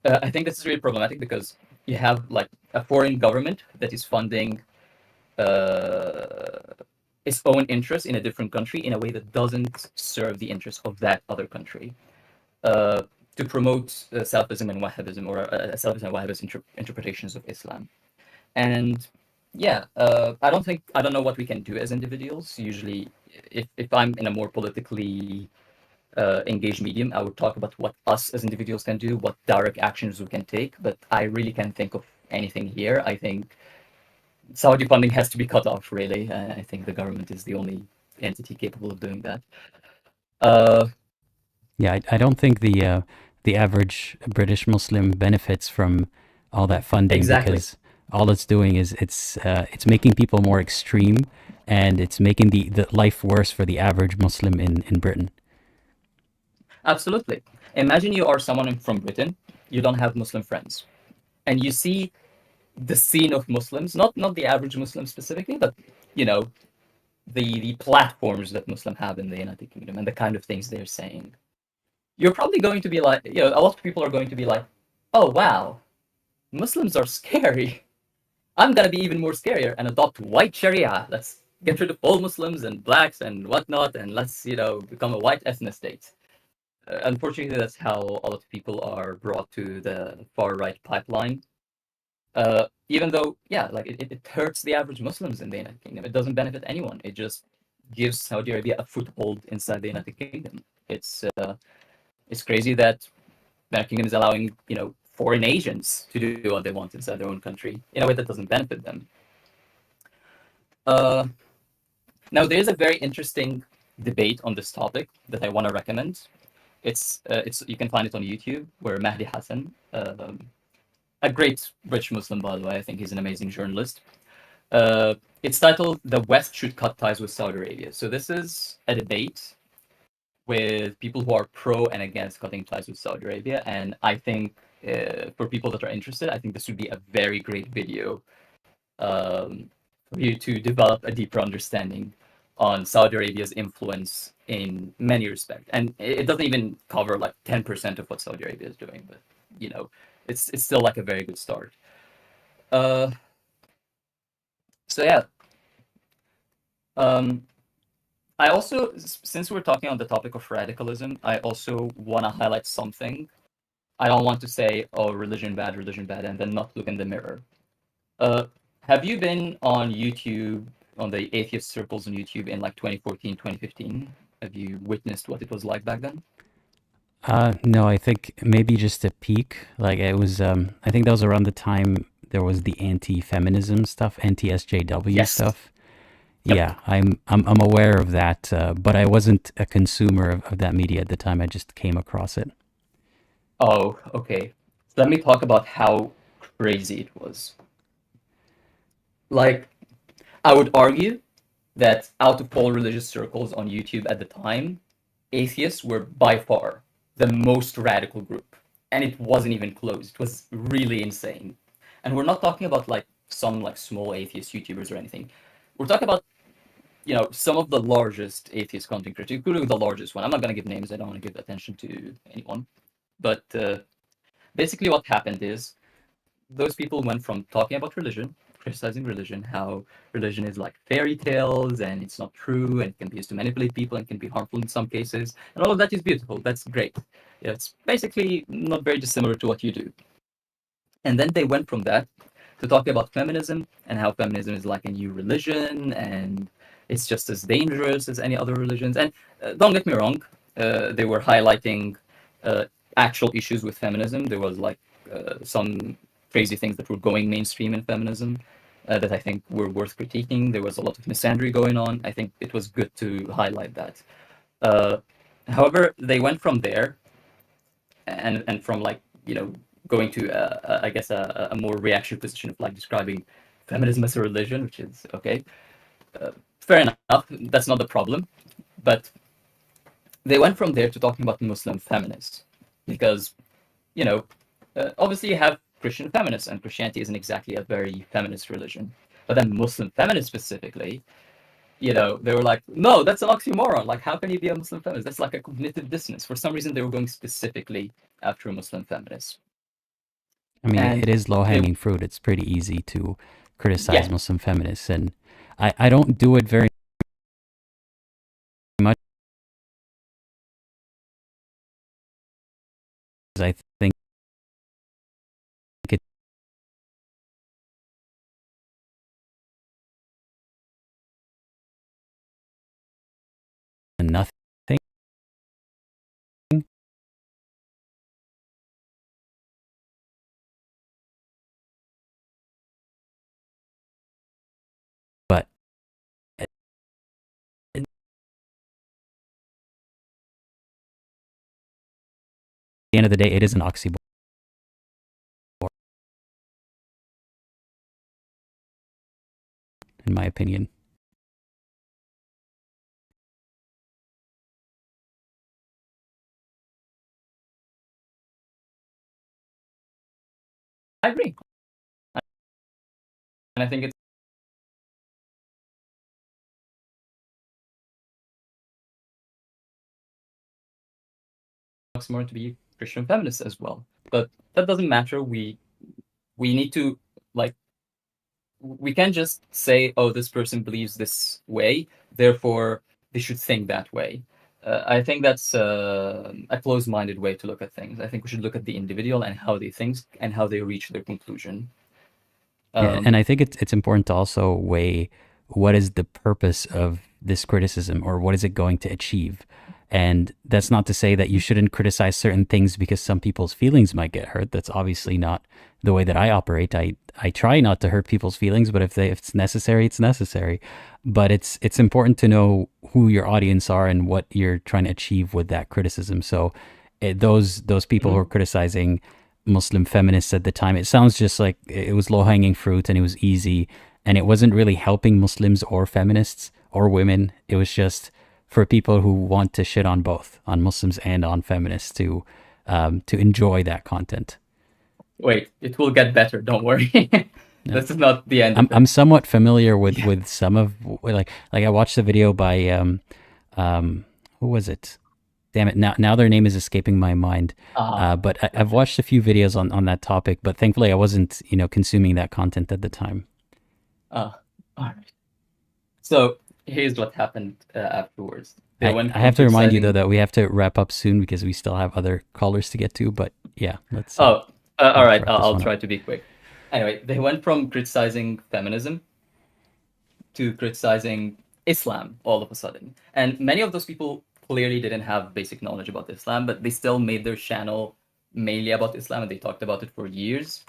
I think this is really problematic because you have like a foreign government that is funding its own interests in a different country in a way that doesn't serve the interests of that other country. To promote Salafism and Wahhabism, or Salafism and Wahhabist interpretations of Islam. And yeah, I don't know what we can do as individuals. Usually, if I'm in a more politically engaged medium, I would talk about what us as individuals can do, what direct actions we can take, but I really can't think of anything here. I think Saudi funding has to be cut off, really. I think the government is the only entity capable of doing that. Yeah, I don't think the average British Muslim benefits from all that funding. Exactly. Because all it's doing is it's making people more extreme, and it's making the life worse for the average Muslim in Britain. Absolutely. Imagine you are someone from Britain, you don't have Muslim friends, and you see the scene of Muslims, not the average Muslim specifically, but the platforms that Muslims have in the United Kingdom and the kind of things they're saying. You're probably going to be like, a lot of people are going to be like, oh wow, Muslims are scary. I'm gonna be even more scarier and adopt white Sharia. Let's get rid of all Muslims and blacks and whatnot, and let's become a white ethnic state. Unfortunately, that's how a lot of people are brought to the far right pipeline. Even though, yeah, like it hurts the average Muslims in the United Kingdom. It doesn't benefit anyone. It just gives Saudi Arabia a foothold inside the United Kingdom. It's crazy that the United Kingdom is allowing foreign agents to do what they want inside their own country in a way that doesn't benefit them. Now, there is a very interesting debate on this topic that I want to recommend. It's you can find it on YouTube, where Mahdi Hassan, a great British Muslim, by the way, I think he's an amazing journalist. It's titled "The West Should Cut Ties with Saudi Arabia." So this is a debate with people who are pro and against cutting ties with Saudi Arabia, and I think for people that are interested, I think this would be a very great video for you to develop a deeper understanding on Saudi Arabia's influence in many respects. And it doesn't even cover like 10% of what Saudi Arabia is doing, but it's still like a very good start. So yeah. I also, since we're talking on the topic of radicalism, I also want to highlight something. I don't want to say, oh, religion bad, and then not look in the mirror. Have you been on YouTube, on the atheist circles on YouTube in like 2014, 2015? Have you witnessed what it was like back then? No, I think maybe just a peak. Like it was, I think that was around the time there was the anti-feminism stuff, anti-SJW Yes. stuff. Yeah, I'm aware of that, but I wasn't a consumer of that media at the time. I just came across it. Oh, okay. Let me talk about how crazy it was. Like, I would argue that out of all religious circles on YouTube at the time, atheists were by far the most radical group. And it wasn't even close. It was really insane. And we're not talking about like some like small atheist YouTubers or anything. We're talking about, you know, some of the largest atheist content creators, including the largest one. I'm not going to give names. I don't want to give attention to anyone. But basically what happened is those people went from talking about religion, criticizing religion, how religion is like fairy tales and it's not true and it can be used to manipulate people and can be harmful in some cases. And all of that is beautiful. That's great. Yeah, it's basically not very dissimilar to what you do. And then they went from that to talking about feminism and how feminism is like a new religion and it's just as dangerous as any other religions. And don't get me wrong, they were highlighting actual issues with feminism. There was like some crazy things that were going mainstream in feminism that I think were worth critiquing. There was a lot of misandry going on. I think it was good to highlight that. However, they went from there and from like, you know, going to I guess a more reactionary position of like describing feminism as a religion, which is okay. Fair enough. That's not the problem. But they went from there to talking about Muslim feminists because, you know, obviously you have Christian feminists, and Christianity isn't exactly a very feminist religion. But then Muslim feminists specifically, you know, they were like, no, that's an oxymoron. Like, how can you be a Muslim feminist? That's like a cognitive dissonance. For some reason, they were going specifically after a Muslim feminist. I mean, And it is low-hanging they, fruit. It's pretty easy to criticize yeah, Muslim feminists, and I don't do it very much. I think it's nothing. But at the end of the day, it is an oxymoron, in my opinion. I agree. And I think it's oxymoron to be Christian feminists as well. But that doesn't matter. We need to like we can't just say, oh, this person believes this way, therefore they should think that way. I think that's a closed-minded way to look at things. I think we should look at the individual and how they think and how they reach their conclusion. Yeah, and I think it's important to also weigh what is the purpose of this criticism, or what is it going to achieve. And that's not to say that you shouldn't criticize certain things because some people's feelings might get hurt. That's obviously not the way that I operate. I try not to hurt people's feelings, but if it's necessary, it's necessary. But it's important to know who your audience are and what you're trying to achieve with that criticism. So those people who are criticizing Muslim feminists at the time, it sounds just like it was low-hanging fruit and it was easy, and it wasn't really helping Muslims or feminists or women. It was just for people who want to shit on both, on Muslims and on feminists, to enjoy that content. Wait, it will get better. Don't worry. This is not the end. I'm somewhat familiar with some of like I watched a video by who was it? Damn it! Now their name is escaping my mind. But I've watched a few videos on that topic, but thankfully I wasn't consuming that content at the time. All right. So here's what happened afterwards. I have to remind you though that we have to wrap up soon because we still have other callers to get to. But yeah, let's. All right. I'll try to be quick. Anyway, they went from criticizing feminism to criticizing Islam all of a sudden, and many of those people clearly didn't have basic knowledge about Islam, but they still made their channel mainly about Islam, and they talked about it for years.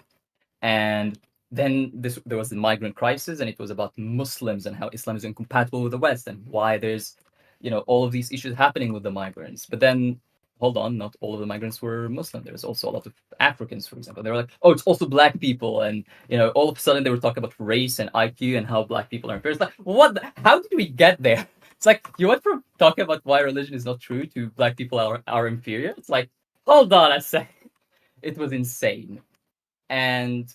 And then there was the migrant crisis, and it was about Muslims and how Islam is incompatible with the West, and why there's, all of these issues happening with the migrants. But then, hold on, not all of the migrants were Muslim. There was also a lot of Africans, for example. They were like, oh, it's also black people, and all of a sudden they were talking about race and IQ and how black people are inferior. It's like, how did we get there? It's like you went from talking about why religion is not true to black people are inferior. It's like, hold on a second. It was insane. And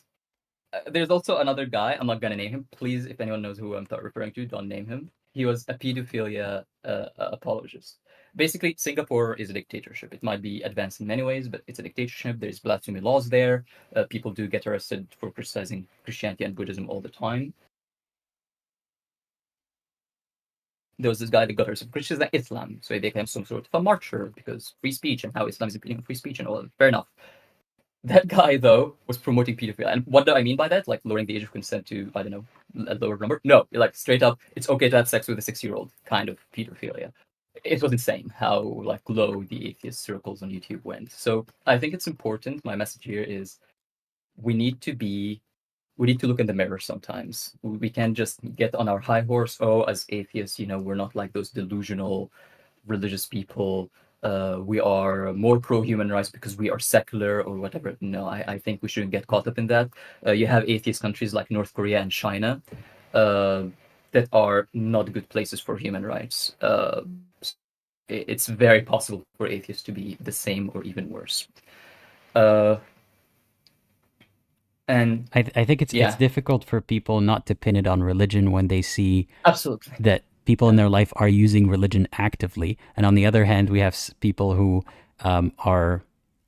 there's also another guy. I'm not gonna name him. Please, if anyone knows who I'm referring to, don't name him. He was a pedophilia apologist. Basically, Singapore is a dictatorship. It might be advanced in many ways, but it's a dictatorship. There's blasphemy laws there. People do get arrested for criticizing Christianity and Buddhism all the time. There was this guy that got arrested for criticizing Islam, so they became some sort of a martyr because free speech and how Islam is impeding free speech and all that. Fair enough. That guy, though, was promoting pedophilia. And what do I mean by that? Like lowering the age of consent to, I don't know, a lower number? No, like straight up, it's okay to have sex with a 6-year-old kind of pedophilia. It was insane how like low the atheist circles on YouTube went. So I think it's important. My message here is we need to look in the mirror sometimes. We can't just get on our high horse. Oh, as atheists, we're not like those delusional religious people. We are more pro-human rights because we are secular or whatever. No, I think we shouldn't get caught up in that. You have atheist countries like North Korea and China that are not good places for human rights. It's very possible for atheists to be the same or even worse. And I think it's difficult for people not to pin it on religion when they see absolutely that people in their life are using religion actively. And on the other hand, we have people who are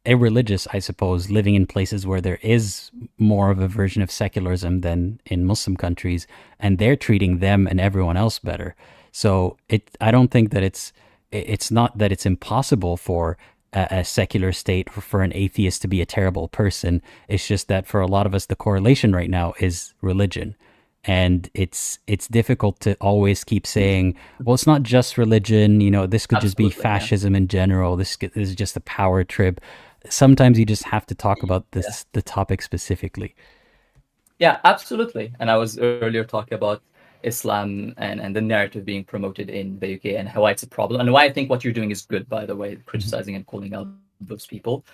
irreligious, I suppose, living in places where there is more of a version of secularism than in Muslim countries, and they're treating them and everyone else better. So I don't think that it's not that it's impossible for a secular state for an atheist to be a terrible person. It's just that for a lot of us, the correlation right now is religion. And it's difficult to always keep saying, well, it's not just religion, this could just be fascism in general. This is just a power trip. Sometimes you just have to talk about the topic specifically. Yeah, absolutely. And I was earlier talking about Islam and the narrative being promoted in the UK and why it's a problem and why I think what you're doing is good, by the way, criticizing and calling out those people.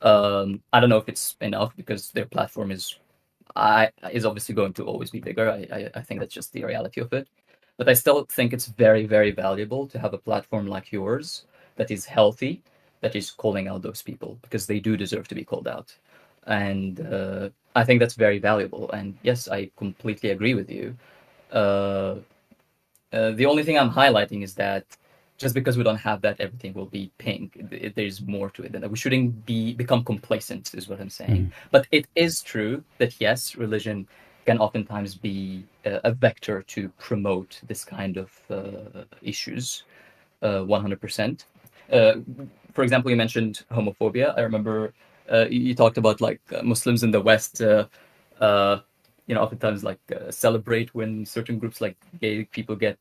I don't know if it's enough because their platform is obviously going to always be bigger. I think that's just the reality of it. But I still think it's very, very valuable to have a platform like yours that is healthy, that is calling out those people because they do deserve to be called out. And I think that's very valuable. And yes, I completely agree with you. The only thing I'm highlighting is that just because we don't have that, everything will be pink. There's more to it than that. We shouldn't become complacent, is what I'm saying. But it is true that yes, religion can oftentimes be a vector to promote this kind of issues, 100%. For example, you mentioned homophobia. I remember you talked about like Muslims in the West. Oftentimes celebrate when certain groups like gay people get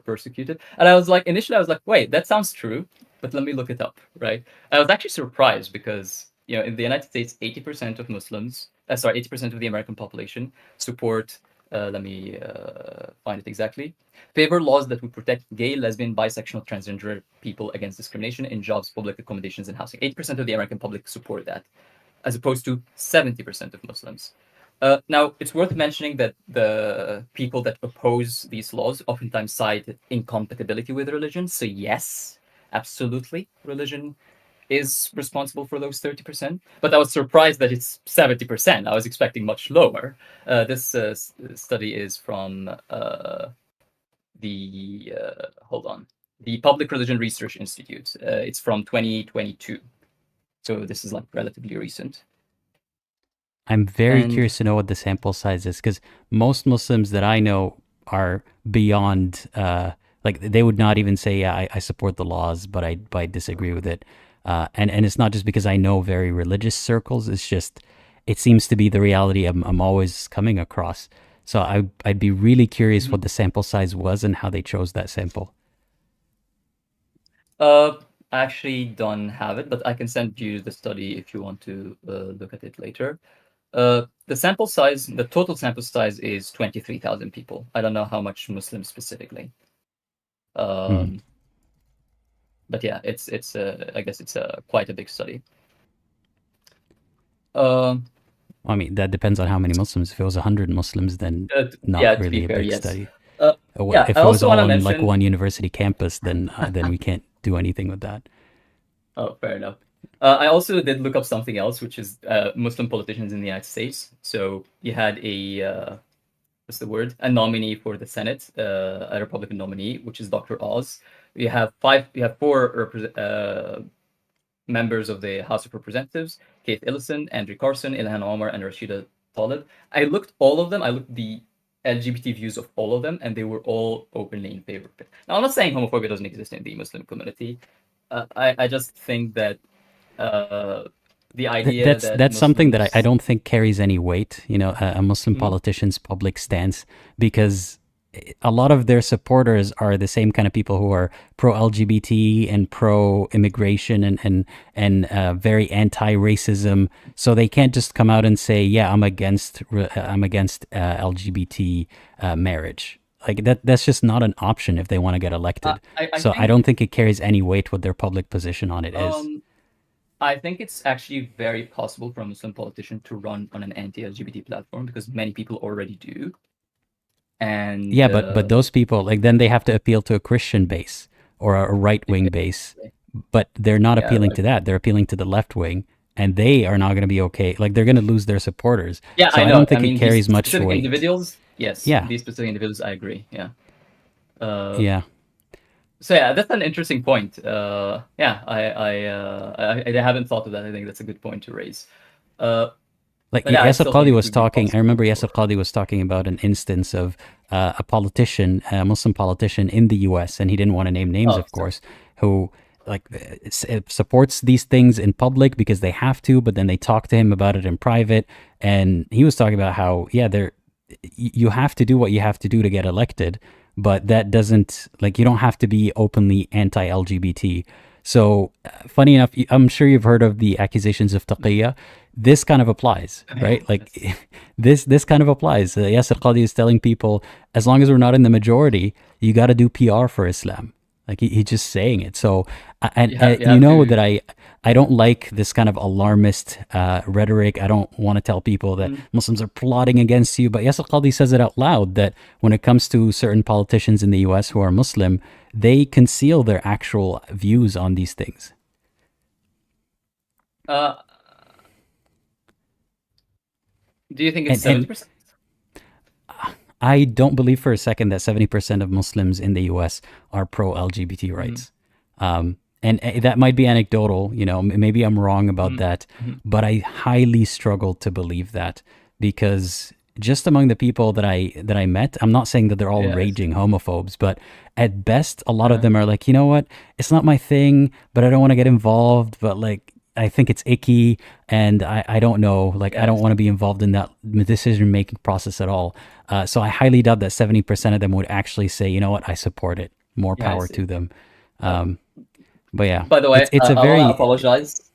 persecuted. And I was like, initially I was like, wait, that sounds true, but let me look it up, right? I was actually surprised because in the United States, 80% of Muslims, 80% of the American population support. Let me find it exactly. Favor laws that would protect gay, lesbian, bisexual, transgender people against discrimination in jobs, public accommodations, and housing. 80% of the American public support that, as opposed to 70% of Muslims. Now, it's worth mentioning that the people that oppose these laws oftentimes cite incompatibility with religion. So yes, absolutely, religion is responsible for those 30%. But I was surprised that it's 70%. I was expecting much lower. This study is from the Public Religion Research Institute. It's from 2022. So this is like relatively recent. I'm very curious to know what the sample size is, because most Muslims that I know are beyond, they would not even say, yeah, I support the laws, but I disagree with it. And it's not just because I know very religious circles. It's just, it seems to be the reality I'm always coming across. So I'd be really curious what the sample size was and how they chose that sample. I actually don't have it, but I can send you the study if you want to look at it later. The sample size, the total sample size is 23,000 people. I don't know how much Muslims specifically. But yeah, it's I guess it's quite a big study. I mean, that depends on how many Muslims. If it was 100 Muslims, then not yeah, to really be a fair, big yes. study. Yeah, If I it was also all wanna on like mention- one university campus, then we can't do anything with that. Oh, fair enough. I also did look up something else, which is Muslim politicians in the United States. So you had what's the word? A nominee for the Senate, a Republican nominee, which is Dr. Oz. You have four members of the House of Representatives: Keith Ellison, Andrew Carson, Ilhan Omar, and Rashida Tlaib. I looked the LGBT views of all of them, and they were all openly in favor of it. Now, I'm not saying homophobia doesn't exist in the Muslim community. I just think that the idea That's something that I Muslims- don't think carries any weight, you know, a Muslim politician's public stance, because a lot of their supporters are the same kind of people who are pro-LGBT and pro-immigration and very anti-racism. So they can't just come out and say, "Yeah, I'm against LGBT marriage." Like that's just not an option if they want to get elected. I So I think- don't think it carries any weight what their public position on it is. I think it's actually very possible for a Muslim politician to run on an anti-LGBT platform because many people already do. And Yeah, but those people, like, then they have to appeal to a Christian base or a right wing base, but they're not Yeah, appealing like- to that. They're appealing to the left wing, and they are not going to be okay. Like, they're going to lose their supporters. Yeah, so I know. don't think mean, it carries these much specific weight. individuals, yes. Yeah. These specific individuals, I agree. Yeah. Yeah. So yeah, that's an interesting point. Yeah, I haven't thought of that. I think that's a good point to raise. Like But yeah, I Yasser still Qadhi think it was would be talking. I possible. remember Yasser Qadhi was talking about an instance of a politician, a Muslim politician in the U.S., and he didn't want to name names, of course, who like supports these things in public because they have to, but then they talk to him about it in private. And he was talking about how, yeah, you have to do what you have to do to get elected, but that doesn't, like, you don't have to be openly anti-LGBT. So funny enough, I'm sure you've heard of the accusations of taqiyya. This kind of applies, right? Like this kind of applies. Yasser Qadhi is telling people, as long as we're not in the majority, you got to do PR for Islam. Like he's just saying it. So, you know that I don't like this kind of alarmist rhetoric. I don't want to tell people that Muslims are plotting against you. But Yasser Qadhi says it out loud that when it comes to certain politicians in the U.S. who are Muslim, they conceal their actual views on these things. Do you think it's 70%? I don't believe for a second that 70% of Muslims in the U.S. are pro-LGBT rights. And that might be anecdotal, you know, maybe I'm wrong about that, but I highly struggle to believe that, because just among the people that I met, I'm not saying that they're all raging homophobes, but at best, a lot of them are like, you know what, it's not my thing, but I don't want to get involved, but like, I think it's icky, and I don't know, like, I don't want to be involved in that decision-making process at all. So I highly doubt that 70% of them would actually say, you know what, I support it. More power to them. But yeah. By the way, it's a I very... want to apologize.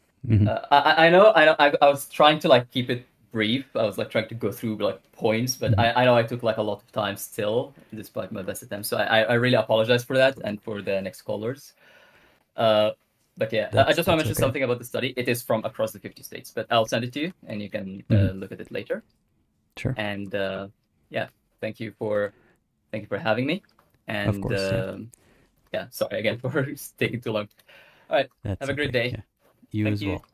I know. I was trying to like keep it brief. I was like trying to go through like points, but I know I took like a lot of time still, despite my best attempts. So I really apologize for that and for the next callers. But yeah, I just want to mention something about the study. It is from across the 50 states, but I'll send it to you and you can look at it later. Sure. And yeah, thank you for having me. And of course, yeah, sorry again for taking too long. All right, have a great day. Yeah. You Thank as well.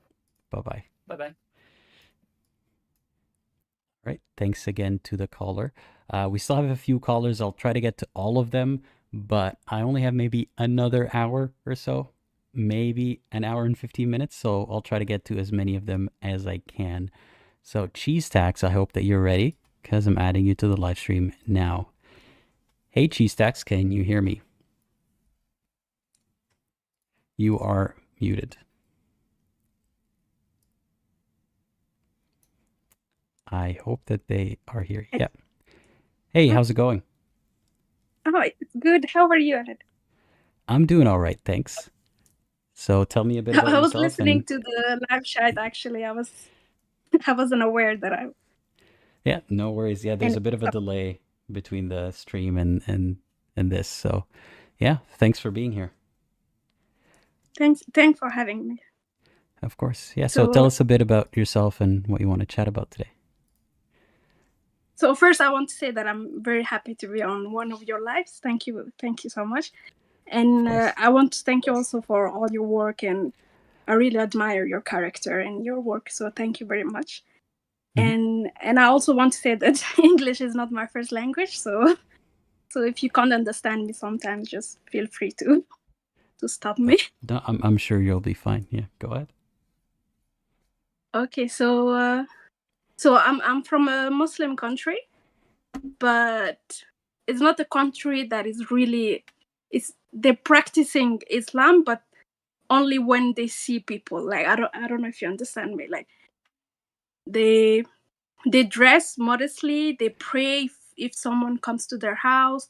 Bye-bye. Bye-bye. Right. Thanks again to the caller. We still have a few callers. I'll try to get to all of them, but I only have maybe another hour or so, maybe an hour and 15 minutes. So I'll try to get to as many of them as I can. So Cheese Tax, I hope that you're ready, because I'm adding you to the live stream now. Hey, Cheese Tax, can you hear me? You are muted. I hope that they are here. Yeah. Hey, how's it going? Oh, it's good. How are you, Ed? I'm doing all right, thanks. So tell me a bit about I was yourself. listening to the live chat, actually. I was I wasn't aware that I. Yeah, no worries. Yeah, there's a bit of a delay between the stream and this. So, yeah, thanks for being here. Thanks for having me. Of course. Yeah, so tell us a bit about yourself and what you want to chat about today. So first, I want to say that I'm very happy to be on one of your lives. Thank you so much. And I want to thank you also for all your work, and I really admire your character and your work. So thank you very much. And I also want to say that English is not my first language, so if you can't understand me sometimes, just feel free to stop me. No, I'm sure you'll be fine. Yeah, go ahead. Okay, so I'm from a Muslim country, but it's not a country that is really. They're practicing Islam, but only when they see people. Like I don't know if you understand me. Like they dress modestly, they pray if someone comes to their house,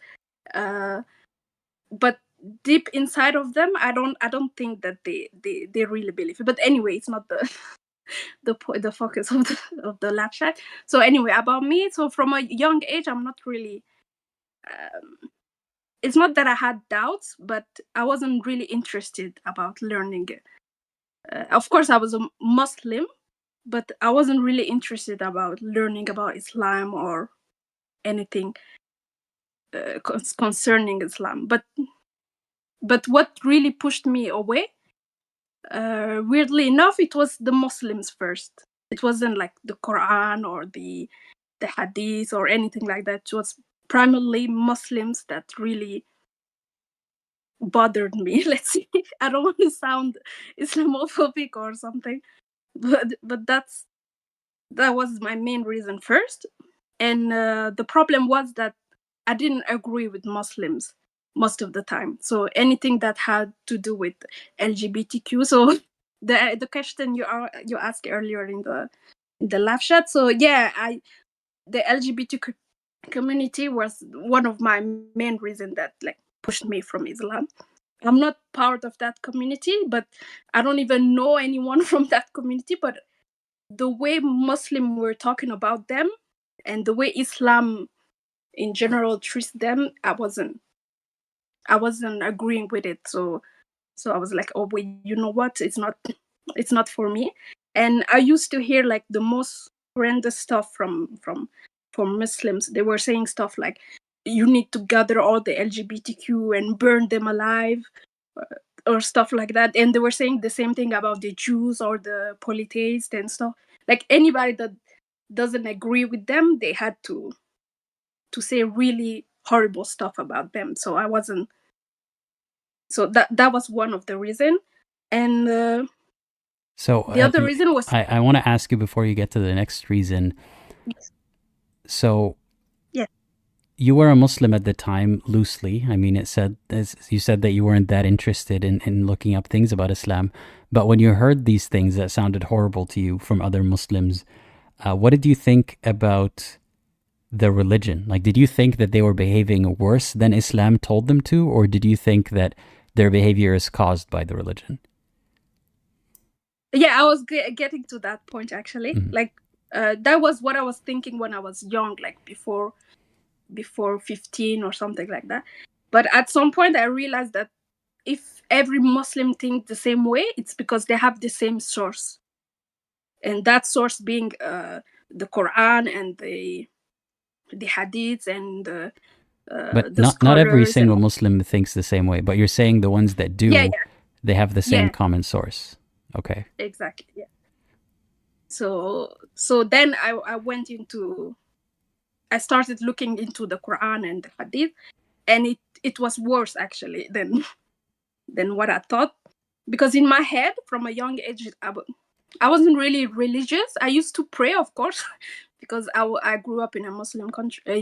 but deep inside of them, I don't think that they really believe it. But anyway, it's not the focus of the lab chat. So anyway, about me, so from a young age, I'm not really. It's not that I had doubts, but I wasn't really interested about learning it. Of course, I was a Muslim, but I wasn't really interested about learning about Islam or anything concerning Islam. But what really pushed me away, weirdly enough, it was the Muslims first. It wasn't like the Quran or the Hadith or anything like that. It was primarily Muslims that really bothered me. Let's see. I don't want to sound Islamophobic or something, but that was my main reason first. And the problem was that I didn't agree with Muslims most of the time. So anything that had to do with LGBTQ. So the question you asked earlier in the live chat. So yeah, the LGBTQ community was one of my main reasons that like pushed me from Islam. I'm not part of that community, but I don't even know anyone from that community. But the way Muslims were talking about them and the way Islam in general treats them, I wasn't agreeing with it. So I was like, oh wait, you know what? It's not for me. And I used to hear like the most horrendous stuff from Muslims. They were saying stuff like, you need to gather all the LGBTQ and burn them alive, or stuff like that. And they were saying the same thing about the Jews or the polytheists and stuff. Like anybody that doesn't agree with them, they had to say really horrible stuff about them. So I wasn't. So that was one of the reason, and so the other reason was I want to ask you before you get to the next reason. So yeah, you were a Muslim at the time, loosely. I mean, you said that you weren't that interested in looking up things about Islam. But when you heard these things that sounded horrible to you from other Muslims, what did you think about the religion? Like, did you think that they were behaving worse than Islam told them to, or did you think that their behavior is caused by the religion? Yeah, I was getting to that point actually. Like, that was what I was thinking when I was young, like before 15 or something like that. But at some point, I realized that if every Muslim thinks the same way, it's because they have the same source, and that source being the Quran and the Hadiths and but the not every scholars single Muslim thinks the same way. But you're saying the ones that do, they have the same common source. Okay. Exactly. Yeah. So then I went into. I started looking into the Quran and the Hadith, and it was worse actually than what I thought, because in my head from a young age I wasn't really religious. I used to pray, of course, because I grew up in a Muslim country and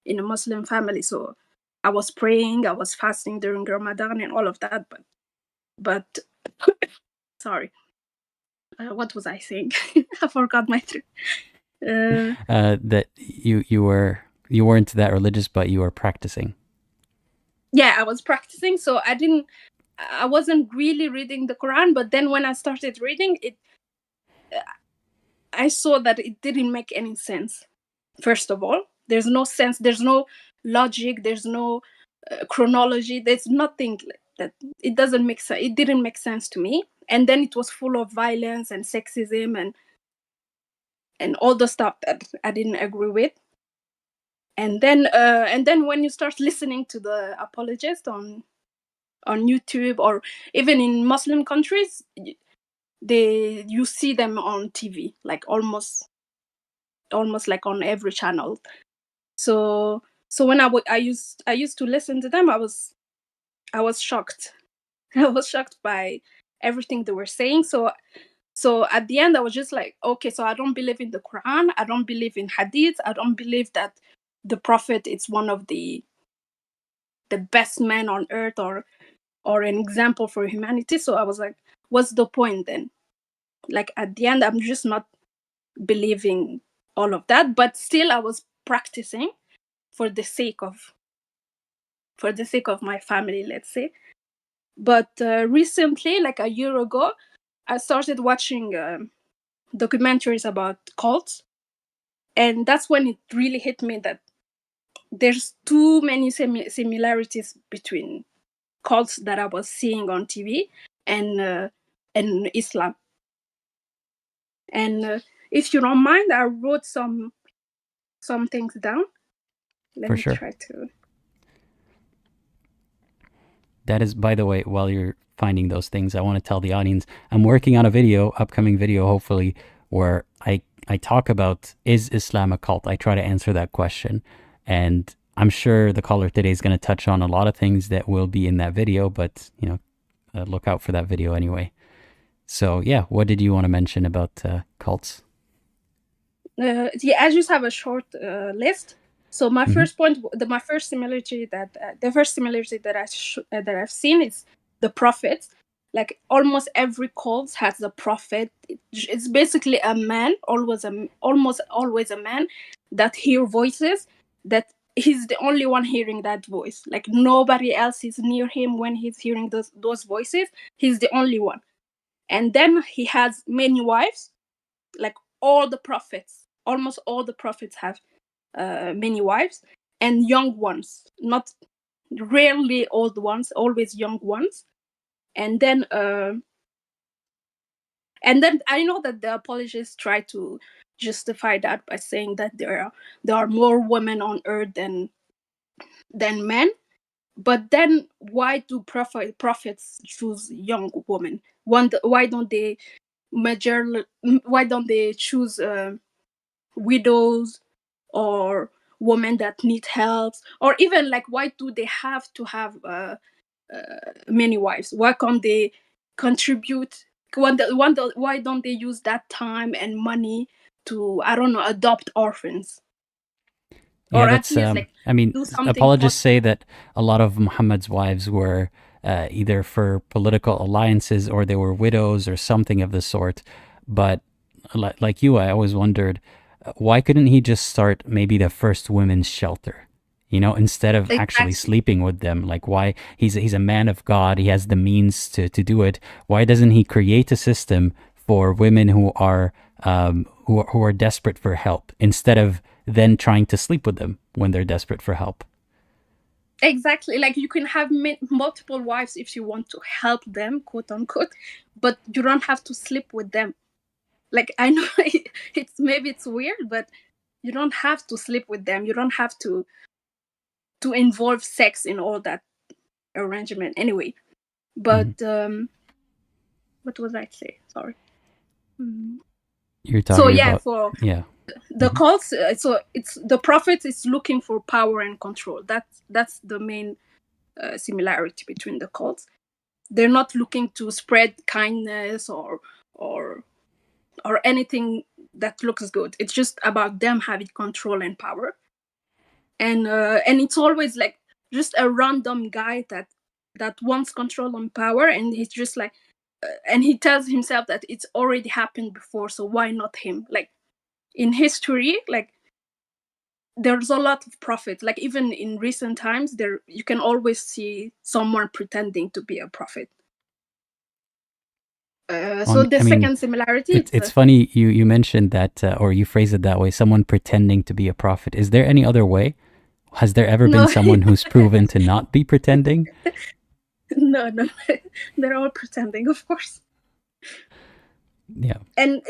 in a Muslim family. So I was praying, I was fasting during Ramadan and all of that. But sorry, what was I saying? I forgot my truth. That you weren't that religious, but you were practicing. Yeah, I was practicing, so I wasn't really reading the Quran. But then when I started reading it, I saw that it didn't make any sense. First of all, there's no sense, there's no logic, there's no chronology, there's nothing that, it doesn't make sense. It didn't make sense to me. And then it was full of violence and sexism and all the stuff that I didn't agree with. And then when you start listening to the apologists on YouTube, or even in Muslim countries, you see them on TV, like almost like on every channel. So when I used to listen to them, I was shocked. I was shocked by everything they were saying. So at the end, I was just like, okay, so I don't believe in the Quran, I don't believe in Hadith, I don't believe that the Prophet is one of the best men on earth, or an example for humanity. So I was like, what's the point then? Like at the end, I'm just not believing all of that, but still I was practicing for the sake of my family, let's say. But recently, like a year ago, I started watching documentaries about cults, and that's when it really hit me that there's too many similarities between cults that I was seeing on TV and Islam. And if you don't mind, I wrote some things down. Let For me sure. try to. That is, by the way, while you're finding those things, I want to tell the audience I'm working on a video, upcoming video, hopefully, where I talk about, is Islam a cult? I try to answer that question. And I'm sure the caller today is going to touch on a lot of things that will be in that video, but, look out for that video anyway. So, yeah, what did you want to mention about cults? Yeah, I just have a short list. So my first point, the first similarity that I've seen is the prophets. Like almost every cult has a prophet. It's basically a man, almost always a man that hear voices, that he's the only one hearing that voice. Like nobody else is near him when he's hearing those voices. He's the only one. And then he has many wives, like all the prophets. Almost all the prophets have many wives, and young ones, not rarely old ones, always young ones. And then I know that the apologists try to justify that by saying that there are more women on earth than men. But then why do prophets choose young women? Why don't they choose widows or women that need help? Or even like, why do they have to have many wives? Why can't they contribute? Why don't they use that time and money to, I don't know, adopt orphans? Yeah, Or that's, at least like I mean, do something apologists say that a lot of Muhammad's wives were either for political alliances or they were widows or something of the sort. But like you, I always wondered, why couldn't he just start maybe the first women's shelter? Instead of actually sleeping with them. Like, why? He's a man of God. He has the means to do it. Why doesn't he create a system for women who are desperate for help, instead of then trying to sleep with them when they're desperate for help? Exactly. Like, you can have multiple wives if you want to help them, quote unquote, but you don't have to sleep with them. Like, I know it's weird, but you don't have to sleep with them. You don't have to involve sex in all that arrangement anyway. But what was I say? Sorry. You're talking about, for yeah. the cults, so it's the prophet is looking for power and control. That's the main similarity between the cults. They're not looking to spread kindness or anything that looks good. It's just about them having control and power. And it's always like just a random guy that wants control and power, and he's just like and he tells himself that it's already happened before, so why not him? Like, in history, like, there's a lot of prophets. Like, even in recent times, there you can always see someone pretending to be a prophet. So the second similarity, it's funny you mentioned that, or you phrase it that way, someone pretending to be a prophet. Is there any other way? Has there ever been someone who's proven to not be pretending? No, they're all pretending, of course. Yeah. And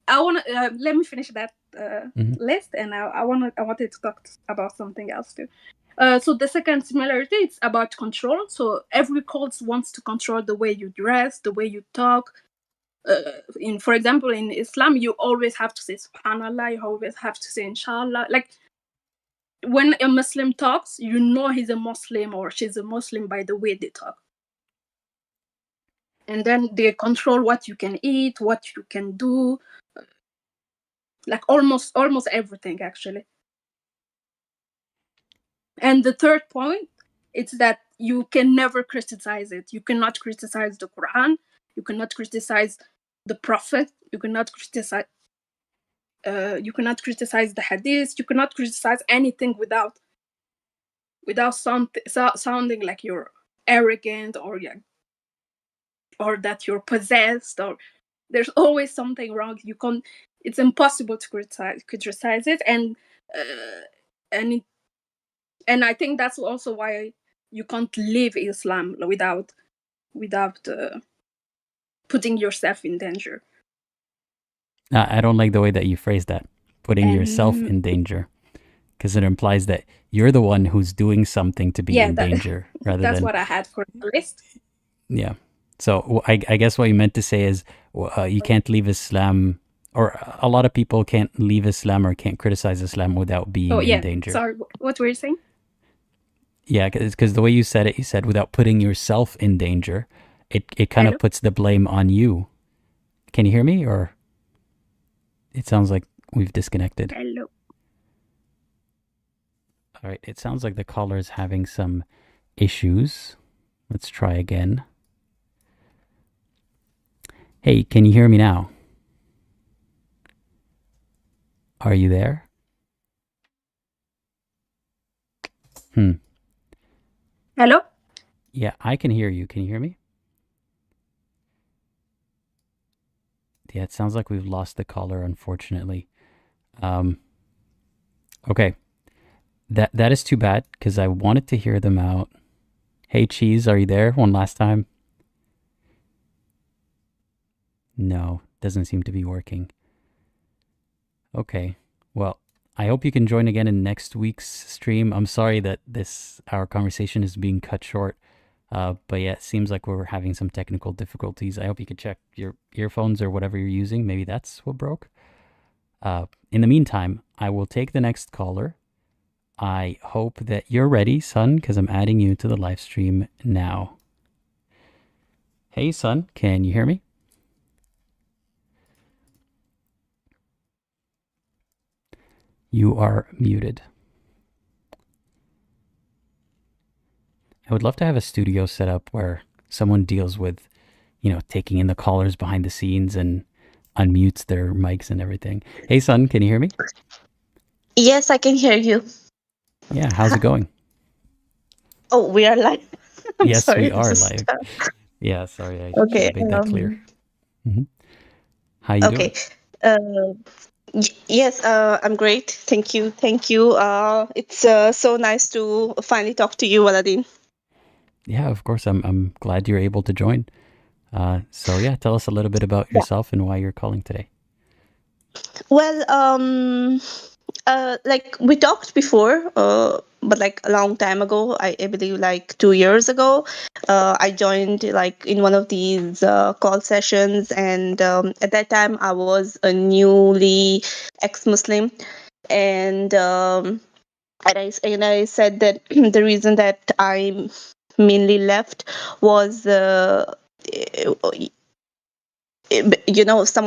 I want to let me finish that list, and I wanted to talk about something else too. So the second similarity, it's about control. So every cult wants to control the way you dress, the way you talk. For example, in Islam, you always have to say Subhanallah. You always have to say Inshallah. Like when a Muslim talks, you know he's a Muslim or she's a Muslim by the way they talk. And then they control what you can eat, what you can do, like almost everything actually. And the third point, it's that you can never criticize it. You cannot criticize the Quran. You cannot criticize the Prophet. You cannot criticize the Hadith. You cannot criticize anything without sounding like you're arrogant or that you're possessed, or there's always something wrong. It's impossible to criticize it, and I think that's also why you can't live Islam without putting yourself in danger. I don't like the way that you phrase that, putting yourself in danger, because it implies that you're the one who's doing something to be in danger rather that's than... what I had for the list. Yeah. So I guess what you meant to say is you can't leave Islam, or a lot of people can't leave Islam or can't criticize Islam without being in danger. Sorry, what were you saying? Yeah, because the way you said it, you said without putting yourself in danger, it kind of puts the blame on you. Can you hear me, or it sounds like we've disconnected? Hello. All right, it sounds like the caller is having some issues. Let's try again. Hey, can you hear me now? Are you there? Hello? Yeah, I can hear you. Can you hear me? Yeah, it sounds like we've lost the caller, unfortunately. Okay. That is too bad, because I wanted to hear them out. Hey, Cheese, are you there? One last time. No, doesn't seem to be working. Okay, well, I hope you can join again in next week's stream. I'm sorry that our conversation is being cut short, but yeah, it seems like we're having some technical difficulties. I hope you could check your earphones or whatever you're using. Maybe that's what broke. In the meantime, I will take the next caller. I hope that you're ready, son, because I'm adding you to the live stream now. Hey, son, can you hear me? You are muted. I would love to have a studio set up where someone deals with, taking in the callers behind the scenes and unmutes their mics and everything. Hey, son, can you hear me? Yes, I can hear you. Yeah, how's it going? Oh, we are live. Yes, we are live. Yeah, sorry, I should have made that clear. How you doing? Yes, I'm great. Thank you. It's so nice to finally talk to you, Waladin. Yeah, of course. I'm glad you're able to join. So yeah, tell us a little bit about yourself and why you're calling today. Well, like we talked before, but like a long time ago, I believe like 2 years ago, I joined like in one of these call sessions, and at that time I was a newly ex-Muslim, and I said that the reason that I mainly left was some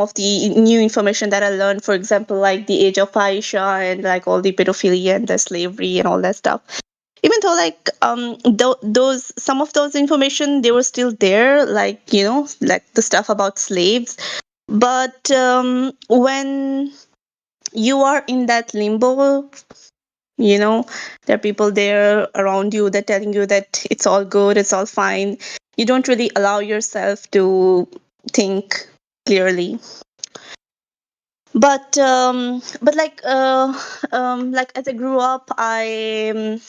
of the new information that I learned, for example, like the age of Aisha and like all the pedophilia and the slavery and all that stuff. Even though like those some of those information, they were still there, like like the stuff about slaves, but when you are in that limbo, there are people there around you that telling you that it's all good, it's all fine. You don't really allow yourself to think clearly. But like as I grew up, I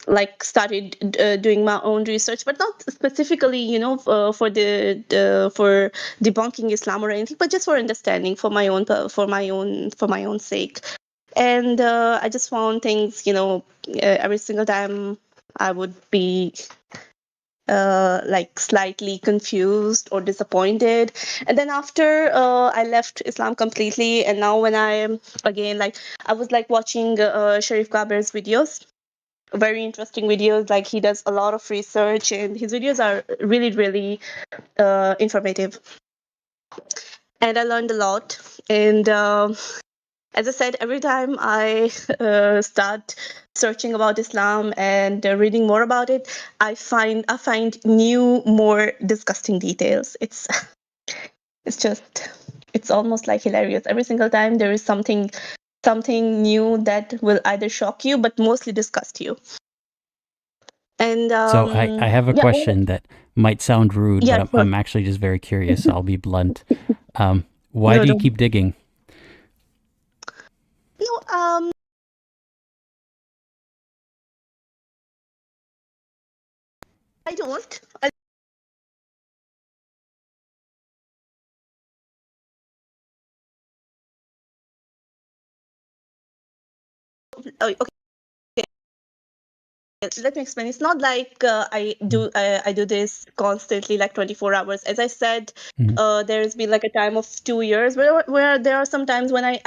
like started doing my own research, but not specifically, for debunking Islam or anything, but just for understanding, for my own sake. And I just found things, every single time I would be like slightly confused or disappointed. And then after I left Islam completely, and now when I am again, like I was like watching Sharif Gaber's videos, very interesting videos. Like he does a lot of research, and his videos are really, really informative. And I learned a lot. And as I said, every time I start searching about Islam and reading more about it, I find new, more disgusting details. It's almost like hilarious. Every single time there is something new that will either shock you, but mostly disgust you. And So I have a yeah, question that might sound rude, yeah, but sure. I'm actually just very curious. So I'll be blunt. Why No, do you don't. keep digging? No, I don't. Okay. Let me explain. It's not like I do this constantly, like 24 hours. As I said, there's been like a time of 2 years where there are some times when I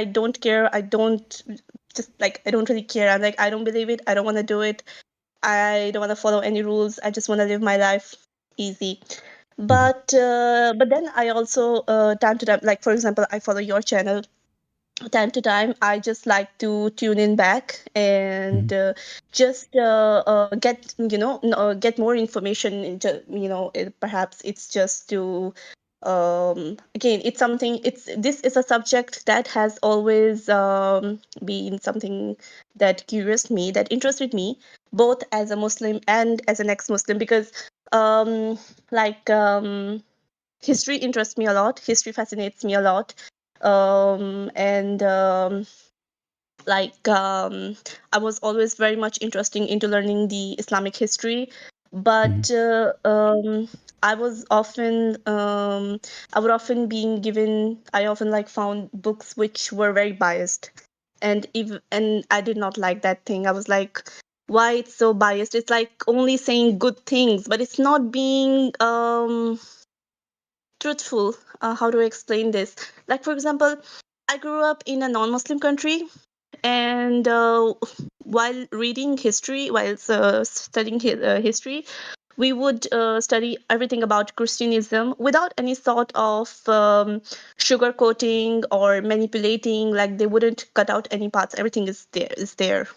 don't care. I don't really care. I'm like, I don't believe it. I don't want to do it. I don't want to follow any rules. I just want to live my life easy. But then I also time to time, like for example, I follow your channel. Time to time, I just like to tune in back and just get more information into, perhaps it's just to again, it's something, this is a subject that has always been something that interested me, both as a Muslim and as an ex-Muslim, because like history interests me a lot. History fascinates me a lot. And I was always very much interested into learning the Islamic history, but I would often being given, I often like found books which were very biased, and I did not like that thing. I was like, why it's so biased? It's like only saying good things, but it's not being truthful. How do I explain this? Like, for example, I grew up in a non-Muslim country, and while reading history, while studying history, we would study everything about Christianism without any sort of sugarcoating or manipulating. Like they wouldn't cut out any parts. Everything is there,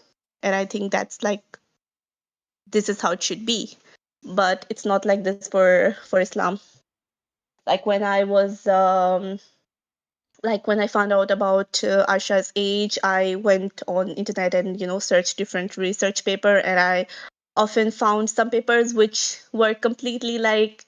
and I think that's like, this is how it should be. But it's not like this for Islam. Like when I was like when I found out about Aisha's age, I went on internet and searched different research paper, and I often found some papers which were completely like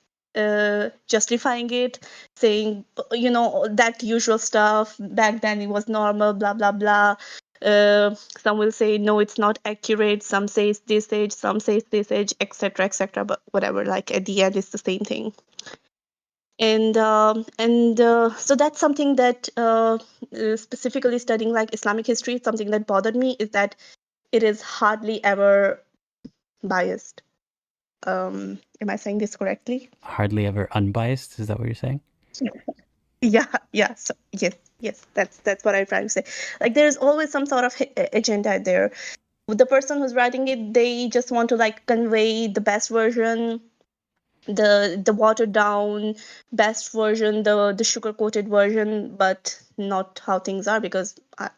justifying it, saying that usual stuff. Back then it was normal, blah blah blah. Some will say no, it's not accurate. Some say this age, some say this age, etc., etc. But whatever. Like at the end, it's the same thing. And so that's something that specifically studying like Islamic history, something that bothered me is that it is hardly ever biased. Am I saying this correctly? Hardly ever unbiased. Is that what you're saying? Yeah. So yes, that's what I'm trying to say. Like there's always some sort of agenda there. The person who's writing it, they just want to like convey the best version, the watered down best version, the sugar coated version, but not how things are. Because I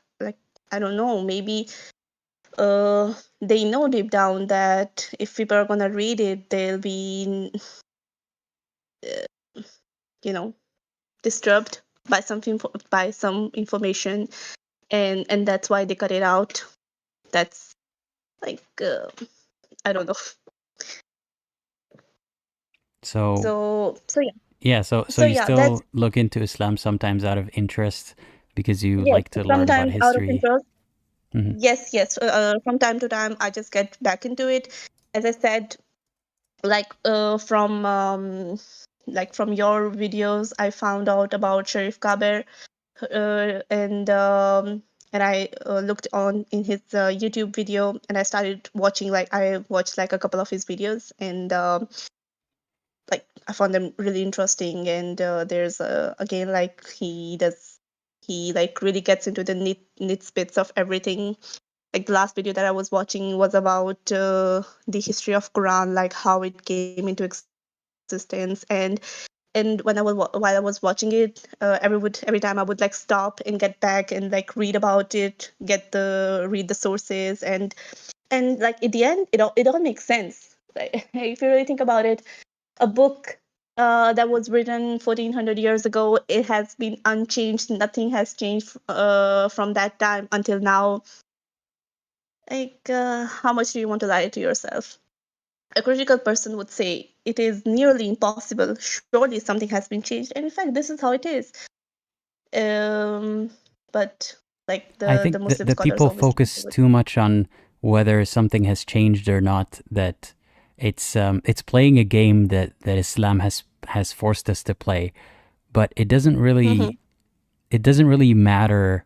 don't know, maybe they know deep down that if people are gonna read it, they'll be disturbed by by some information, and that's why they cut it out. That's like I don't know. So So yeah. yeah, so So you yeah, that's still look into Islam sometimes out of interest because you yes. like to learn about Sometimes out of history. interest. Hmm. Yes. From time to time, I just get back into it. As I said, like from your videos, I found out about Sharif Kaber, and I looked on in his YouTube video, and I started watching. Like I watched like a couple of his videos, and like I found them really interesting. And there's again like he like really gets into the nit bits of everything. Like the last video that I was watching was about the history of Quran, like how it came into existence, and while I was watching it, every time I would like stop and get back and like read about it, read the sources, and like at the end, it all makes sense. Like, if you really think about it, a book that was written 1400 years ago, it has been unchanged. Nothing has changed from that time until now. Like, how much do you want to lie to yourself? A critical person would say it is nearly impossible. Surely something has been changed. And in fact, this is how it is. But like I the think Muslim the scholars people obviously focus would. too much on whether something has changed or not, that it's playing a game that Islam has forced us to play, but it doesn't Mhm. really matter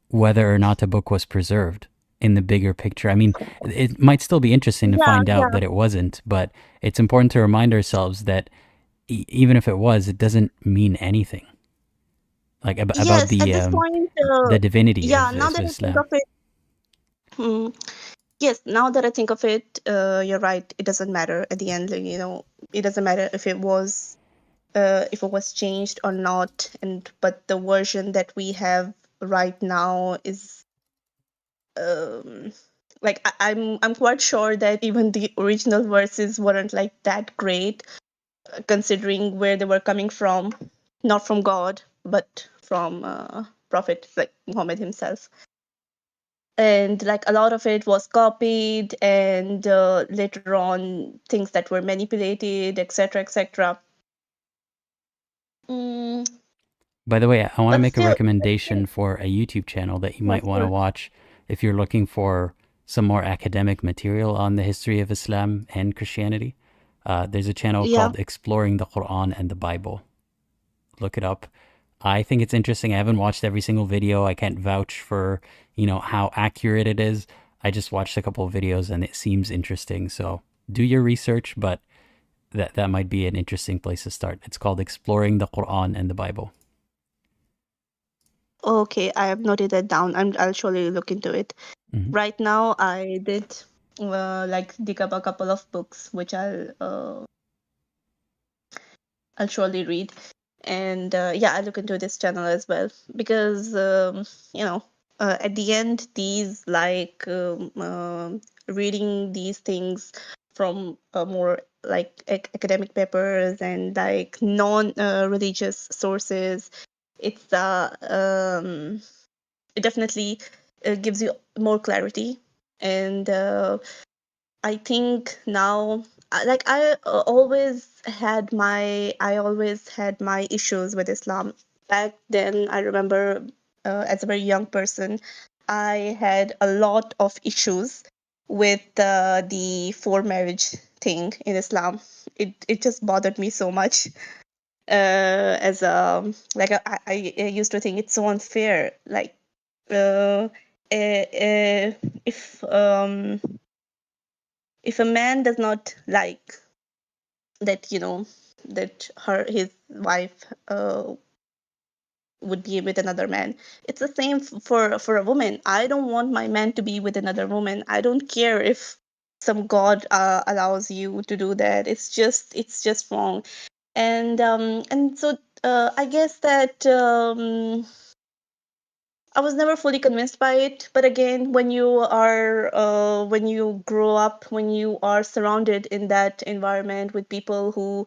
whether or not a book was preserved in the bigger picture. I mean, it might still be interesting to Yeah, find out yeah. that it wasn't, but it's important to remind ourselves that even if it was, it doesn't mean anything. Like about Yes, at this point, the divinity yeah, of now that I think Islam. of it, mm, yes, now that I think of it, you're right. It doesn't matter at the end. Like, it doesn't matter if it was changed or not. But the version that we have right now is um like I'm quite sure that even the original verses weren't like that great, considering where they were coming from, not from God, but from Prophet like Muhammad himself. And like a lot of it was copied, and later on things that were manipulated, etc., etc. Mm, By the way, I want to but make a still, recommendation for a YouTube channel that you might what's want to good? watch if you're looking for some more academic material on the history of Islam and Christianity. There's a channel Yeah. called Exploring the Quran and the Bible. Look it up. I think it's interesting. I haven't watched every single video. I can't vouch for, how accurate it is. I just watched a couple of videos and it seems interesting. So do your research, but that might be an interesting place to start. It's called Exploring the Quran and the Bible. Okay, I have noted that down. I'll surely look into it. Mhm. Right now, I did like dig up a couple of books, which I'll surely read. And yeah, I look into this channel as well because at the end, these like reading these things from more like academic papers and like non-religious sources, it's it definitely gives you more clarity. And I think now, like I always had my issues with Islam. Back then, I remember as a very young person, I had a lot of issues with the foremarriage thing in Islam. It just bothered me so much. As like I used to think it's so unfair. Like uh, if if a man does not like that, that his wife would be with another man, it's the same for a woman. I don't want my man to be with another woman. I don't care if some god allows you to do that. It's just wrong. And so I guess that I was never fully convinced by it, but again, when you grow up, when you are surrounded in that environment with people who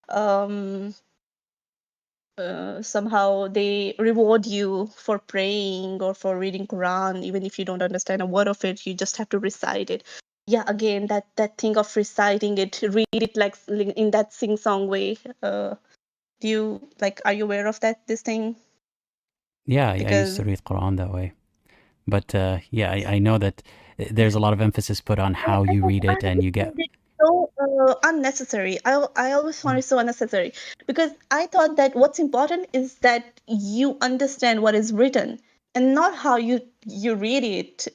um, somehow they reward you for praying or for reading Quran, even if you don't understand a word of it, you just have to recite it. yeah, again, that thing of reciting it, read it like in that sing song way. Do you are you aware of this thing? Yeah, I used Because to read Quran that way. But yeah, I know that there's a lot of emphasis put on how you read I it, and you get. find it so unnecessary. I always found it so unnecessary because I thought that what's important is that you understand what is written and not how you read it.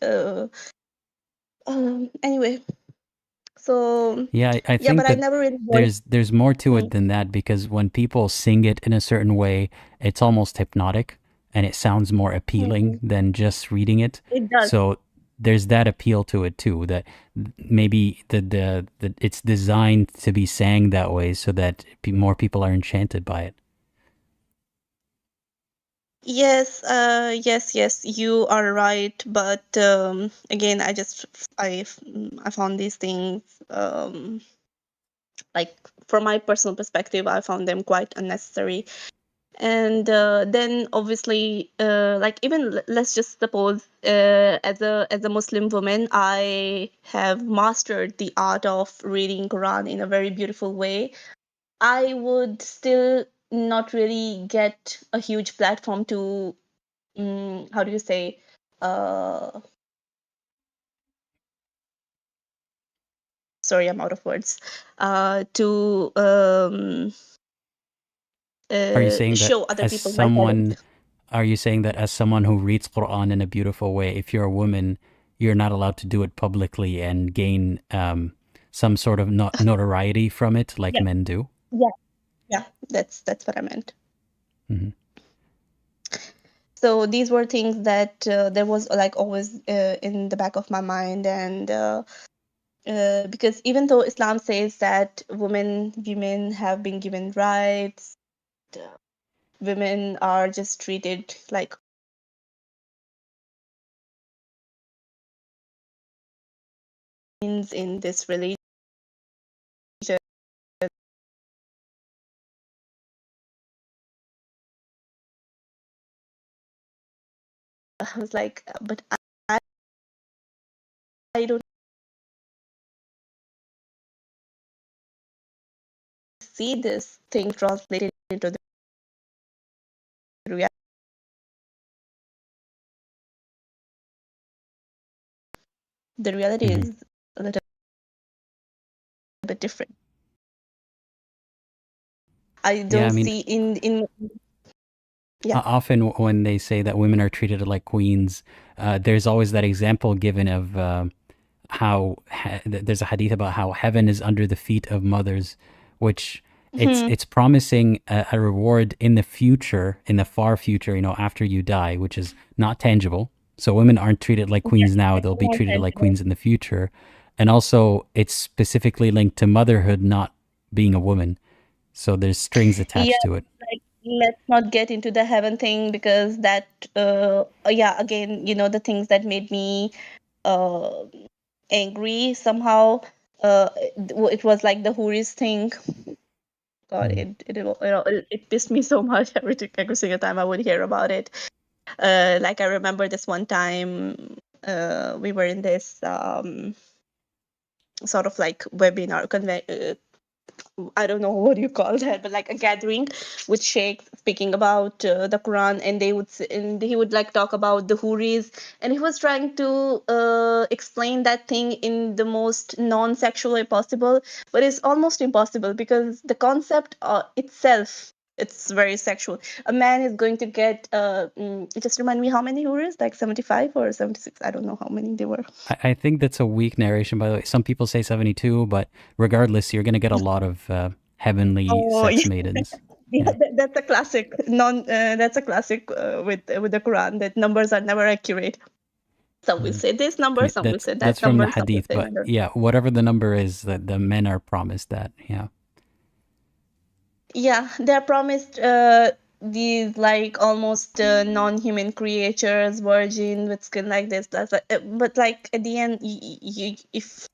Anyway, so Yeah, I yeah, think but I that never really watched. there's more to it than that, because when people sing it in a certain way, it's almost hypnotic and it sounds more appealing than just reading it. It does. So there's that appeal to it too, that maybe the it's designed to be sang that way so that more people are enchanted by it. Yes, yes, you are right. But again, I found these things like from my personal perspective, I found them quite unnecessary. And then obviously, like even let's just suppose as a Muslim woman, I have mastered the art of reading Quran in a very beautiful way. I would still not really get a huge platform to how do you say uh sorry, I'm out of words to Are you saying that show other as people my talent. someone, are you saying that as someone who reads Quran in a beautiful way, if you're a woman, you're not allowed to do it publicly and gain some sort of notoriety from it like Yeah, men do? yeah, yeah, that's what I meant. Hmm. So these were things that there was like always in the back of my mind. And because even though Islam says that women have been given rights, women are just treated like queens in this religion. I was like, but I don't see this thing translated into the reality. The reality Hmm. is a little bit different. I Yeah, don't I mean, see in yeah. often when they say that women are treated like queens, there's always that example given of how there's a hadith about how heaven is under the feet of mothers, which Mhm. it's promising a reward in the future, in the far future, after you die, which is not tangible. So women aren't treated like Yeah, queens now; they'll be treated like queens in the future. And also, it's specifically linked to motherhood, not being a woman. So there's strings Yeah, attached to it. like let's not get into the heaven thing because that yeah, again, the things that made me uh angry somehow. It was like the Houris thing. God, Mm. it pissed me so much every single time I would hear about it. Like I remember this one time we were in this sort of like webinar I don't know what you call that, but like a gathering with sheikhs speaking about the Quran, and and he would like talk about the Houris, and he was trying to explain that thing in the most non-sexual way possible, but it's almost impossible because the concept itself, it's very sexual. A man is going to get just remind me how many Houris, like 75 or 76, I don't know how many they were. I think that's a weak narration, by the way. Some people say 72, but regardless, you're going to get a lot of heavenly Oh, sex yeah. maidens. Yeah, Yeah. that's a classic. That's a classic with the Quran that numbers are never accurate. Some will Mhm. say this I number, mean, some will say that's that from the number, some will hadith, say but another. yeah, whatever the number is, that the men are promised that. Yeah. Yeah, they're promised these like almost non-human creatures, virgin with skin like this. But like at the end, if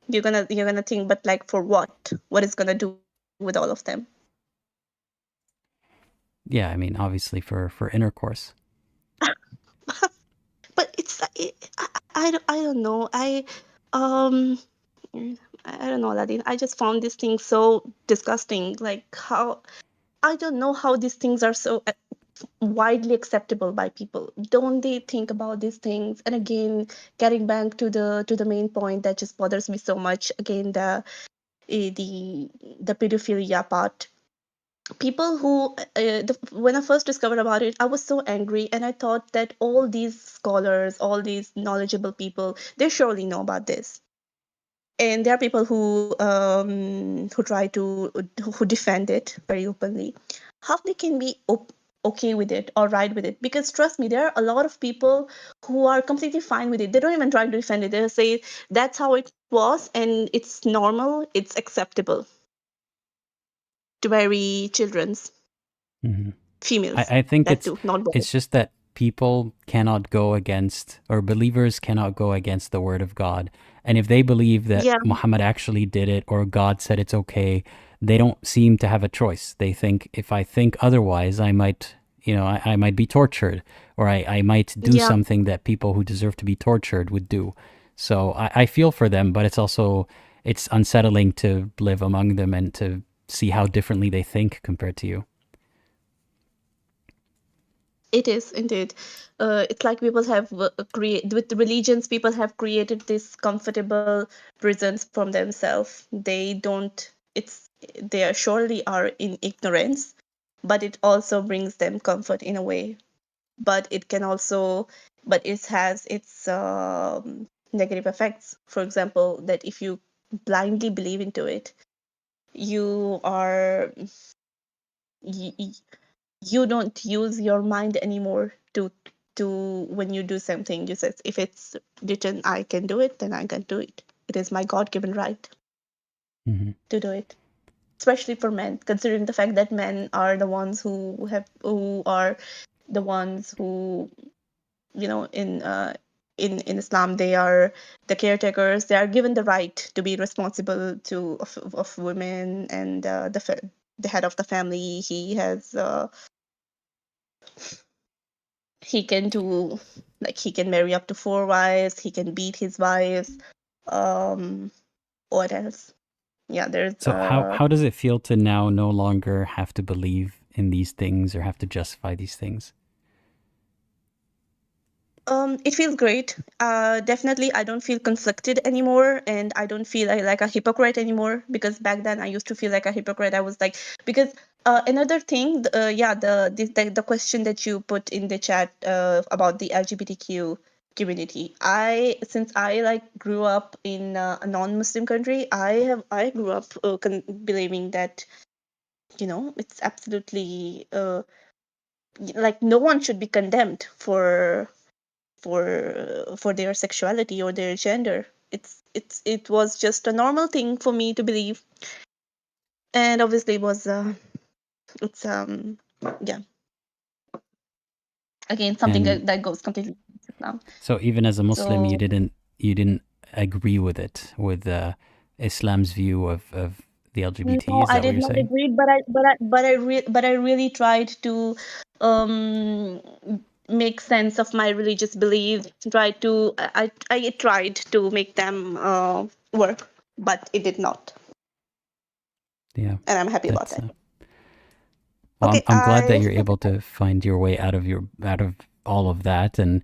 you're gonna think, but like for what? What is gonna do with all of them? Yeah, I mean, obviously for intercourse. But it's I don't know. Um, I don't know, Aladdin. I just found this thing so disgusting. Like how I don't know how these things are so widely acceptable by people. Don't they think about these things? And again, getting back to the main point that just bothers me so much. Again, the pedophilia part. People who when I first discovered about it, I was so angry, and I thought that all these scholars, all these knowledgeable people, they surely know about this. And there are people who try to who defend it very openly. How they can be okay with it or right with it? Because trust me, there are a lot of people who are completely fine with it. They don't even try to defend it. They say that's how it was and it's normal, it's acceptable to marry children's Mhm. females. I think That too, not boys. it's just that people cannot go against, or believers cannot go against the word of God. And if they believe that Yeah, Muhammad actually did it or God said it's okay, they don't seem to have a choice. They think if I think otherwise, I might, I might be tortured, or I might do yeah. something that people who deserve to be tortured would do. So I feel for them, but it's unsettling to live among them and to see how differently they think compared to you. It is indeed. It's like people have create with the religions. People have created this comfortable prisons from themselves. They don't. It's they are surely are in ignorance, but it also brings them comfort in a way. But it can also, but it has its negative effects. For example, that if you blindly believe into it, you are you, you don't use your mind anymore to when you do something. You said if it's written I can do it, then I can do it. It is my god-given right Mhm. to do it, especially for men, considering the fact that men are the ones who are the ones who, in Islam, they are the caretakers. They are given the right to be responsible of women, and the head of the family. He can do, like, he can marry up to 4 wives, he can beat his wives. um what else? Yeah, there's So how does it feel to now no longer have to believe in these things or have to justify these things? it feels great. Definitely I don't feel conflicted anymore, and I don't feel like a hypocrite anymore, because back then I used to feel like a hypocrite. I was like, because another thing, yeah, the question that you put in the chat about the LGBTQ community. Since I like grew up in a non-Muslim country, I grew up believing that, it's absolutely like no one should be condemned for their sexuality or their gender. It was just a normal thing for me to believe, and obviously it was it's yeah, again something And that goes completely now. so even as a Muslim, So you didn't agree with it, with Islam's view of the LGBT. no, Is I that what did you're not saying? agree, but I really tried to um make sense of my religious beliefs. I tried to make them work, but it did not, Yeah, and I'm happy about that's. that. Well, I'm Okay, I'm glad that I you're able to find your way out of all of that, and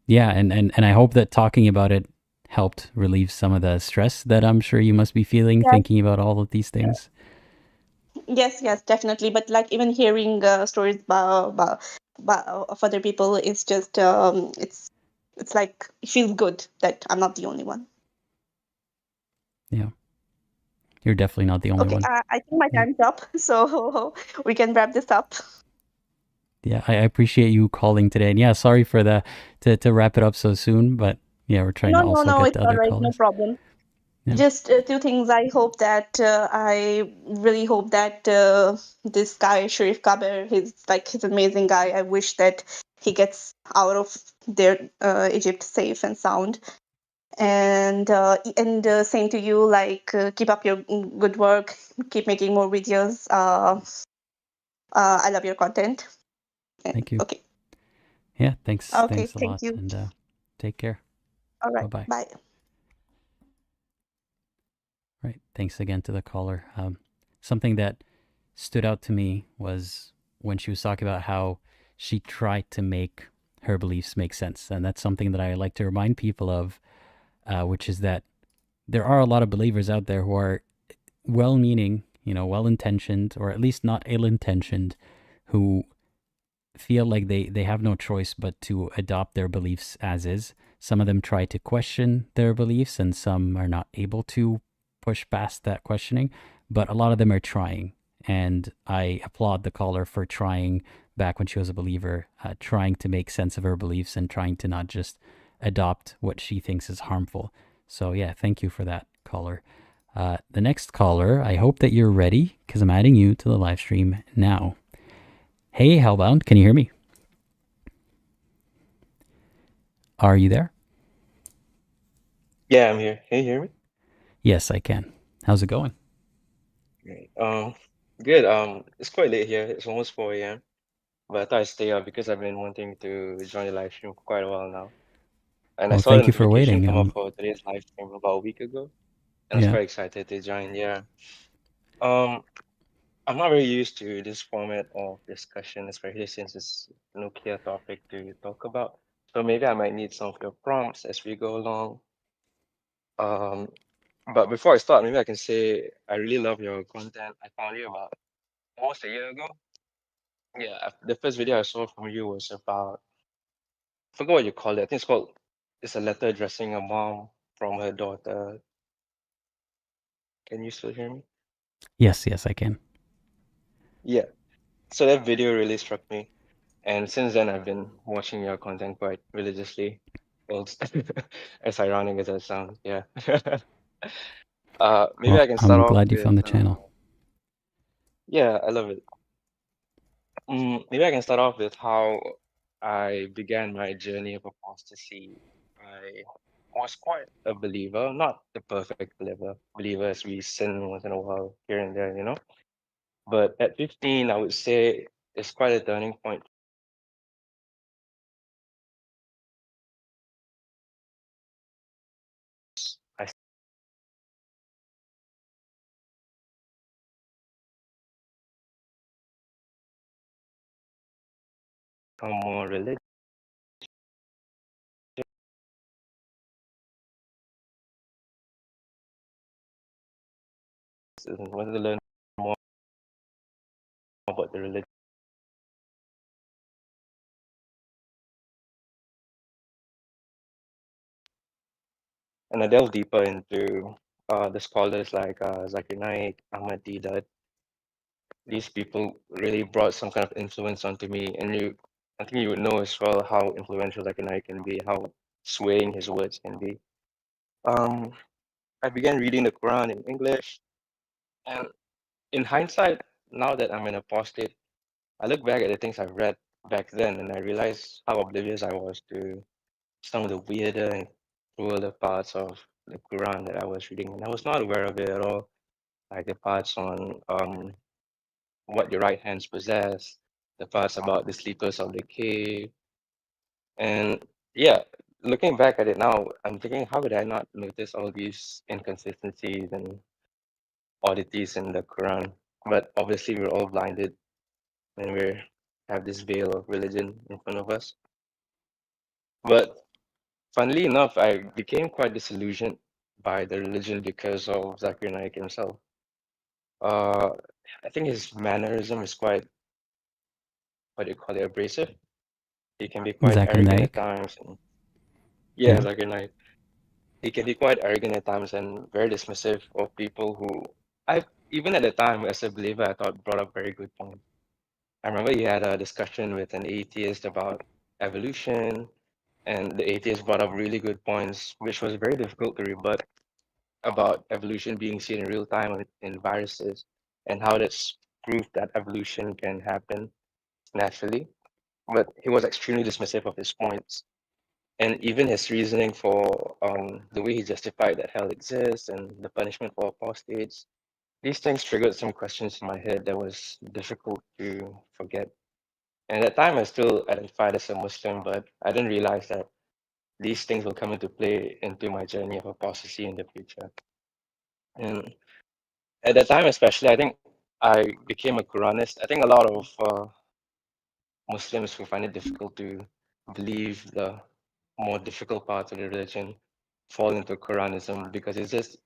yeah, and I hope that talking about it helped relieve some of the stress that I'm sure you must be feeling yes, thinking about all of these things. yes, definitely. But like even hearing stories of other people, it's just it's like it feels good that I'm not the only one. Yeah, you're definitely not the only Okay, one. I think my Yeah. time's up, so we can wrap this up. Yeah, I appreciate you calling today. And yeah, sorry for to wrap it up so soon, but yeah, we're trying No, to no, also no, get it's the all other right, no callers. problem. Yeah. Just two things. I really hope that this guy Sharif Kaber, he's an amazing guy. I wish that he gets out of their Egypt safe and sound. And same to you. Like, keep up your good work. Keep making more videos. I love your content. Thank you. Okay. Yeah, thanks Okay. a Thank lot, you. and take care. All right. Bye-bye. Bye. Right. Thanks again to the caller. Something that stood out to me was when she was talking about how she tried to make her beliefs make sense. And that's something that I like to remind people of, which is that there are a lot of believers out there who are well-meaning, well-intentioned, or at least not ill-intentioned, who feel like they have no choice but to adopt their beliefs as is. Some of them try to question their beliefs, and some are not able to push past that questioning, but a lot of them are trying. And I applaud the caller for trying back when she was a believer, trying to make sense of her beliefs and trying to not just adopt what she thinks is harmful. So yeah, thank you for that, caller. The next caller, I hope that you're ready because I'm adding you to the live stream now. Hey, Hellbound, can you hear me? Are you there? Yeah, I'm here. Can you hear me? Yes, I can. How's it going? Great. Good. It's quite late here. It's almost 4 a.m. But I thought I'd stay up because I've been wanting to join the live stream for quite a while now. And I Well, saw the thank you for notification waiting. come up for today's live stream about a week ago, and I was Yeah. quite excited to join. Yeah. Um, I'm not very used to this format of discussion, especially since it's no clear topic to talk about. So maybe I might need some of your prompts as we go along. But before I start, maybe I can say I really love your content. I found you about almost a year ago. Yeah, the first video I saw from you was about, I forgot what you call it. I think it's a letter addressing a mom from her daughter. Can you still hear me? Yes, I can. Yeah. So that video really struck me. And since then, I've been watching your content quite religiously. Well, as ironic as that sounds, yeah. Maybe Well, I can start I'm off glad you with, found the channel. yeah, I love it. Maybe I can start off with how I began my journey of apostasy. I was quite a believer, not the perfect believer as we sin once in a while here and there, you know. But at 15, I would say it's quite a turning point. I become more religious and wanted to learn more about the religion. And I delved deeper into the scholars like Zakir Naik, Ahmad Didat. These people really brought some kind of influence onto me. And I think you would know as well how influential Zakir Naik can be, how swaying his words can be. Um, I began reading the Quran in English. And in hindsight, now that I'm an apostate, I look back at the things I've read back then and I realize how oblivious I was to some of the weirder and crueler parts of the Quran that I was reading. And I was not aware of it at all, like the parts on what your right hands possess, the parts about the sleepers of the cave. And yeah, looking back at it now, I'm thinking, how did I not notice all these inconsistencies and oddities in the Quran? But obviously, we're all blinded when we have this veil of religion in front of us. But funnily enough, I became quite disillusioned by the religion because of Zakir Naik himself. Uh, I think his mannerism is quite, what do you call it, abrasive. He can be quite Zakir arrogant at Naik. times. And yeah, Yeah. Zakir Naik. He can be quite arrogant at times and very dismissive of people who I even at the time as a believer I thought brought up very good points. I remember he had a discussion with an atheist about evolution, and the atheist brought up really good points, which was very difficult to rebut about evolution being seen in real time in viruses and how that's proof that evolution can happen naturally. But he was extremely dismissive of his points. And even his reasoning for the way he justified that hell exists and the punishment for apostates, these things triggered some questions in my head that was difficult to forget. And at that time, I still identified as a Muslim, but I didn't realize that these things will come into play into my journey of apostasy in the future. And at that time, especially, I think I became a Quranist. I think a lot of Muslims who find it difficult to believe the more difficult parts of the religion fall into Quranism because it's just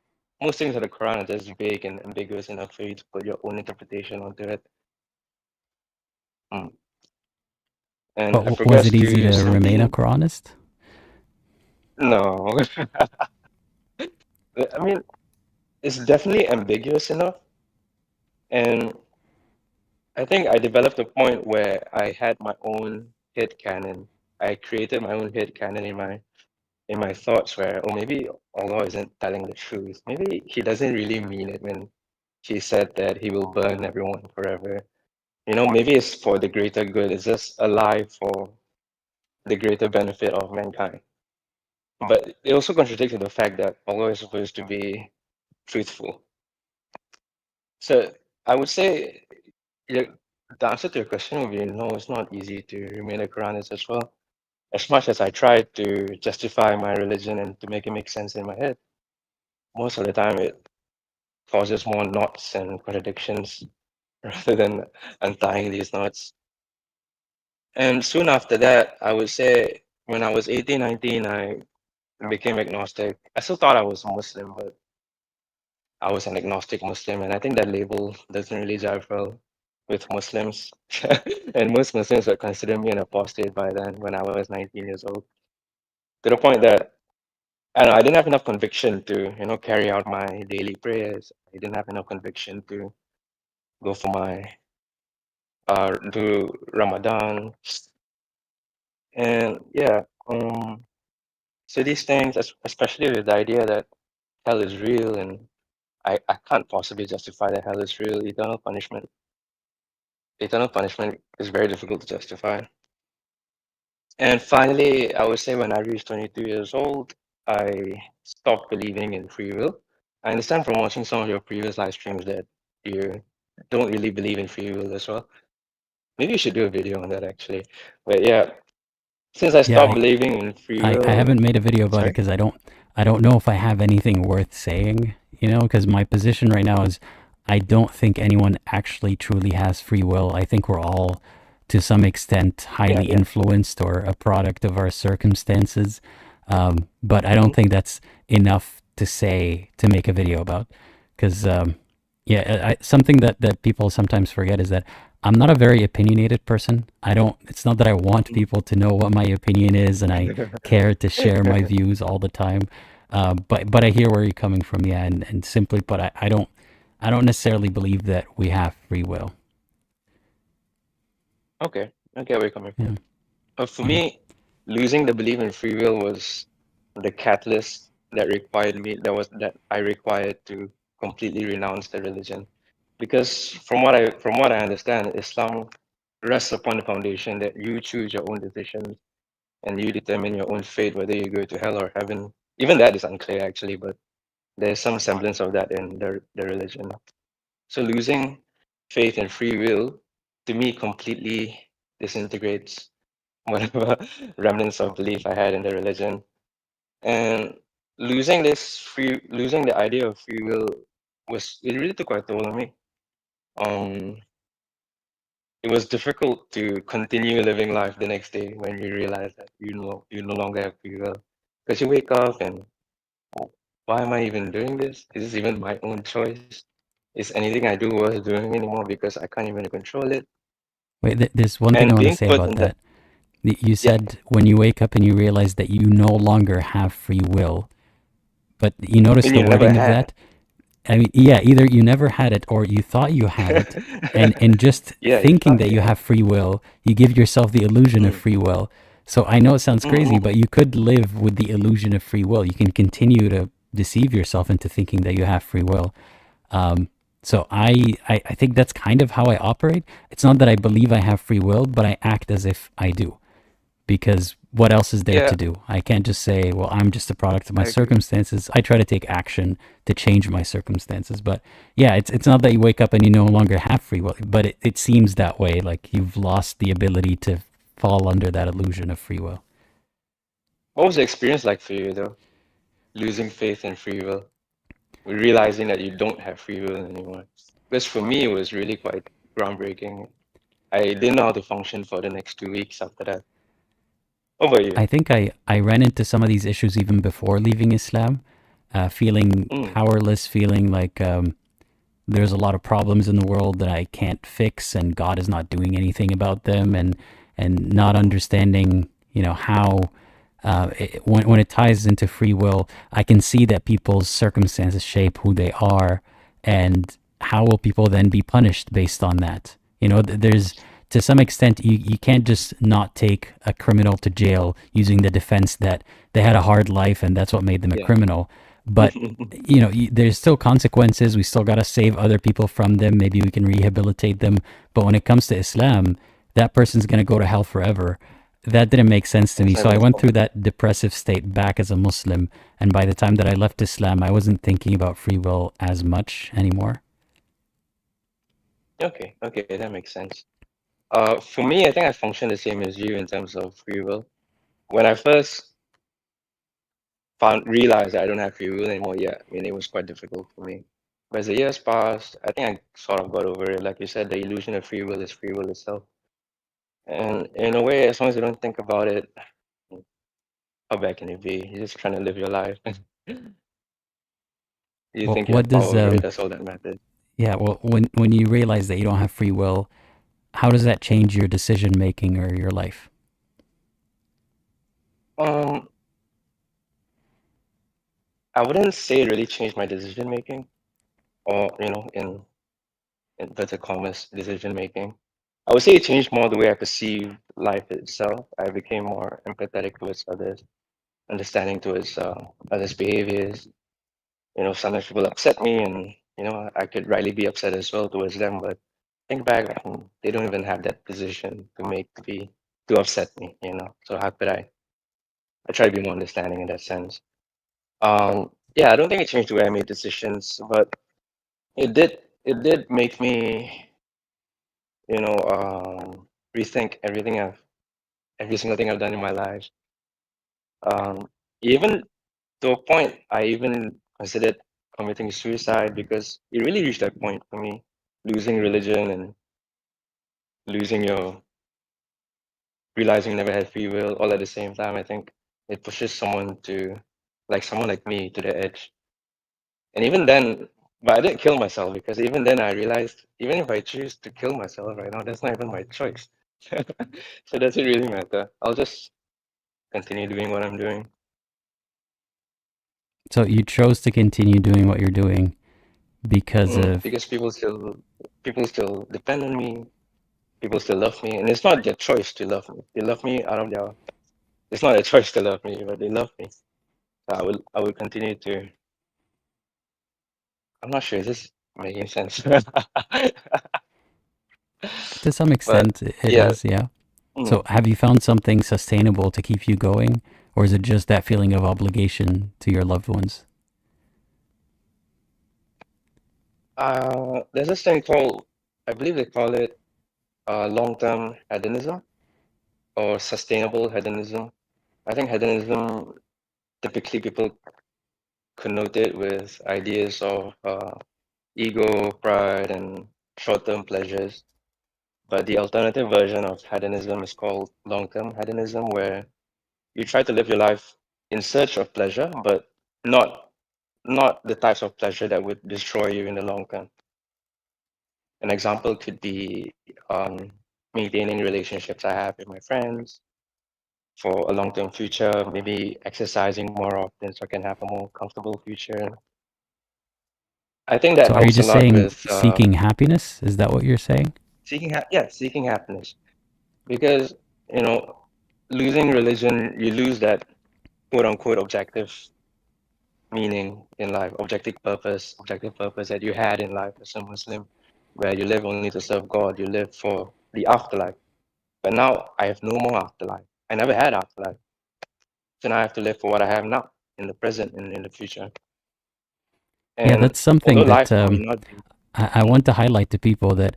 most things of the Quran are just vague and ambiguous enough for you to put your own interpretation onto it. And I But was it progressed easy to to remain a simply Quranist? no. I mean, it's definitely ambiguous enough, and I think I developed a point where I had my own head canon. I created my own head canon in my thoughts where, oh, maybe Allah isn't telling the truth. Maybe He doesn't really mean it when He said that He will burn everyone forever. You know, maybe it's for the greater good. It's just a lie for the greater benefit of mankind. But it also contradicts the fact that Allah is supposed to be truthful. So I would say yeah, the answer to your question would be no, it's not easy to remain a Quranist as well. As much as I try to justify my religion and to make it make sense in my head, most of the time it causes more knots and contradictions rather than untying these knots. And soon after that, I would say when I was 18, 19, I became agnostic. I still thought I was Muslim, but I was an agnostic Muslim, and I think that label doesn't really jive well with Muslims. And most Muslims would consider me an apostate by then when I was 19 years old. To the point that I don't know, I didn't have enough conviction to, you know, carry out my daily prayers. I didn't have enough conviction to go for my do Ramadan. And yeah, so these things, especially with the idea that hell is real and I can't possibly justify that hell is real, eternal punishment is very difficult to justify. And finally, I would say when I reached 22 years old, I stopped believing in free will. I understand from watching some of your previous live streams that you don't really believe in free will as well. Maybe you should do a video on that actually. But yeah, since I Yeah, stopped believing in free I will, haven't made a video about it sorry? because I don't know if I have anything worth saying, you know, because my position right now is I don't think anyone actually truly has free will. I think we're all to some extent Yeah, highly yeah. influenced or a product of our circumstances. But I don't think that's enough to say to make a video about because yeah, something that people sometimes forget is that I'm not a very opinionated person. I don't, it's not that I want people to know what my opinion is and I care to share my views all the time. But I hear where you're coming from, yeah, and simply put, I don't necessarily believe that we have free will. Okay, I get where you're coming Yeah. from. For me, losing the belief in free will was the catalyst that that I required to completely renounce the religion. Because from what I understand, Islam rests upon the foundation that you choose your own decisions and you determine your own fate, whether you go to hell or heaven. Even that is unclear actually, but there's some semblance of that in the religion. So losing faith and free will to me completely disintegrates whatever remnants of belief I had in the religion. And losing the idea of free will it really took a toll on me. Um, it was difficult to continue living life the next day when you realize that you no longer have free will. Because you wake up and why am I even doing this? Is this even my own choice? Is anything I do worth doing anymore because I can't even control it? Wait, there's one thing I And want to being say put about in that, that. You yeah, said when you wake up and you realize that you no longer have free will, but you notice and the you never wording of had. that? I mean, yeah, either you never had it or you thought you had it, and just Yeah, you thinking thought that you you had. have free will, you give yourself the illusion of Mm. free will. So I know it sounds crazy, Mm-mm. but you could live with the illusion of free will. You can continue to deceive yourself into thinking that you have free will. So I think that's kind of how I operate. It's not that I believe I have free will, but I act as if I do. Because what else is there Yeah, to do? I can't just say, well, I'm just a product of my I agree. circumstances. I try to take action to change my circumstances. But yeah, it's not that you wake up and you no longer have free will, but it seems that way. Like you've lost the ability to fall under that illusion of free will. What was the experience like for you though? Losing faith in free will. realizing that you don't have free will anymore. Because for me, it was really quite groundbreaking. I didn't know how to function for the next 2 weeks after that. What about you? I think I ran into some of these issues even before leaving Islam, feeling powerless, feeling like there's a lot of problems in the world that I can't fix, and God is not doing anything about them, and not understanding, how when it ties into free will, I can see that people's circumstances shape who they are, and how will people then be punished based on that? There's to some extent you can't just not take a criminal to jail using the defense that they had a hard life and that's what made them a criminal. But there's still consequences. We still got to save other people from them. Maybe we can rehabilitate them. But when it comes to Islam, that person's going to go to hell forever. That didn't make sense to me. So I went through that depressive state back as a Muslim. And by the time that I left Islam, I wasn't thinking about free will as much anymore. Okay, that makes sense. For me, I think I function the same as you in terms of free will. When I first realized that I don't have free will anymore, it was quite difficult for me. But as the years passed, I think I sort of got over it. Like you said, the illusion of free will is free will itself. And in a way, as long as you don't think about it, how bad can it be? You're just trying to live your life. You think you What have power does over it, that's all that matters. yeah, well, when you realize that you don't have free will, how does that change your decision making or your life? I wouldn't say it really changed my decision making, or in inverted commas, decision making. I would say it changed more the way I perceive life itself. I became more empathetic towards others, understanding towards others' behaviors. Sometimes people upset me, and I could rightly be upset as well towards them. But think back, they don't even have that position to upset me. So how could I? I try to be more understanding in that sense. Yeah, I don't think it changed the way I made decisions, but it did make me, rethink every single thing I've done in my life. Even to a point, I even considered committing suicide because it really reached that point for me, losing religion and losing realizing you never had free will all at the same time. I think it pushes someone like me to the edge. And even then, but I didn't kill myself because even then I realized even if I choose to kill myself right now, that's not even my choice. So does it really matter? I'll just continue doing what I'm doing. So you chose to continue doing what you're doing because of Because people still depend on me. People still love me, and it's not their choice to love me. They love me out of their. It's not a choice to love me, but they love me. So I will continue to. I'm not sure. Is this making sense? to some But extent it yeah. is, yeah. So have you found something sustainable to keep you going, or is it just that feeling of obligation to your loved ones? There's this thing called, I believe they call it long-term hedonism or sustainable hedonism. I think hedonism, typically people connote it with ideas of ego, pride, and short-term pleasures. But the alternative version of hedonism is called long-term hedonism, where you try to live your life in search of pleasure, but not the types of pleasure that would destroy you in the long term. An example could be maintaining relationships I have with my friends for a long-term future, maybe exercising more often so I can have a more comfortable future. I think that So are you helps a just lot saying with seeking happiness? Is that what you're saying? seeking happiness. Because, losing religion, you lose that quote unquote objective meaning in life, objective purpose that you had in life as a Muslim, where you live only to serve God, you live for the afterlife. But now I have no more afterlife. I never had afterlife. So now I have to live for what I have now, in the present and in the future. Yeah, And that's something although that life may not be. I want to highlight to people that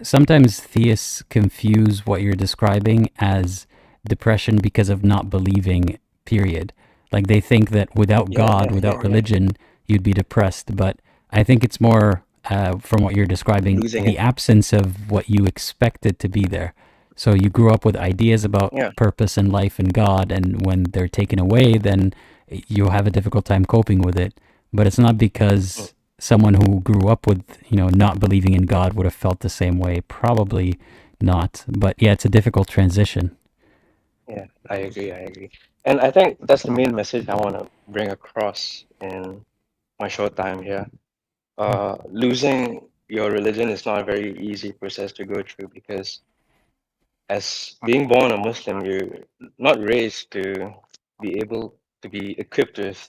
sometimes theists confuse what you're describing as depression because of not believing, period. Like they think that without God, without religion, you'd be depressed. But I think it's more from what you're describing, the absence of what you expected to be there. So you grew up with ideas about purpose and life and God, and when they're taken away, then you'll have a difficult time coping with it. But it's not because someone who grew up with, not believing in God would have felt the same way. Probably not. But yeah, it's a difficult transition. Yeah, I agree. And I think that's the main message I want to bring across in my short time here. Losing your religion is not a very easy process to go through, because as being born a Muslim, you're not raised to be able to be equipped with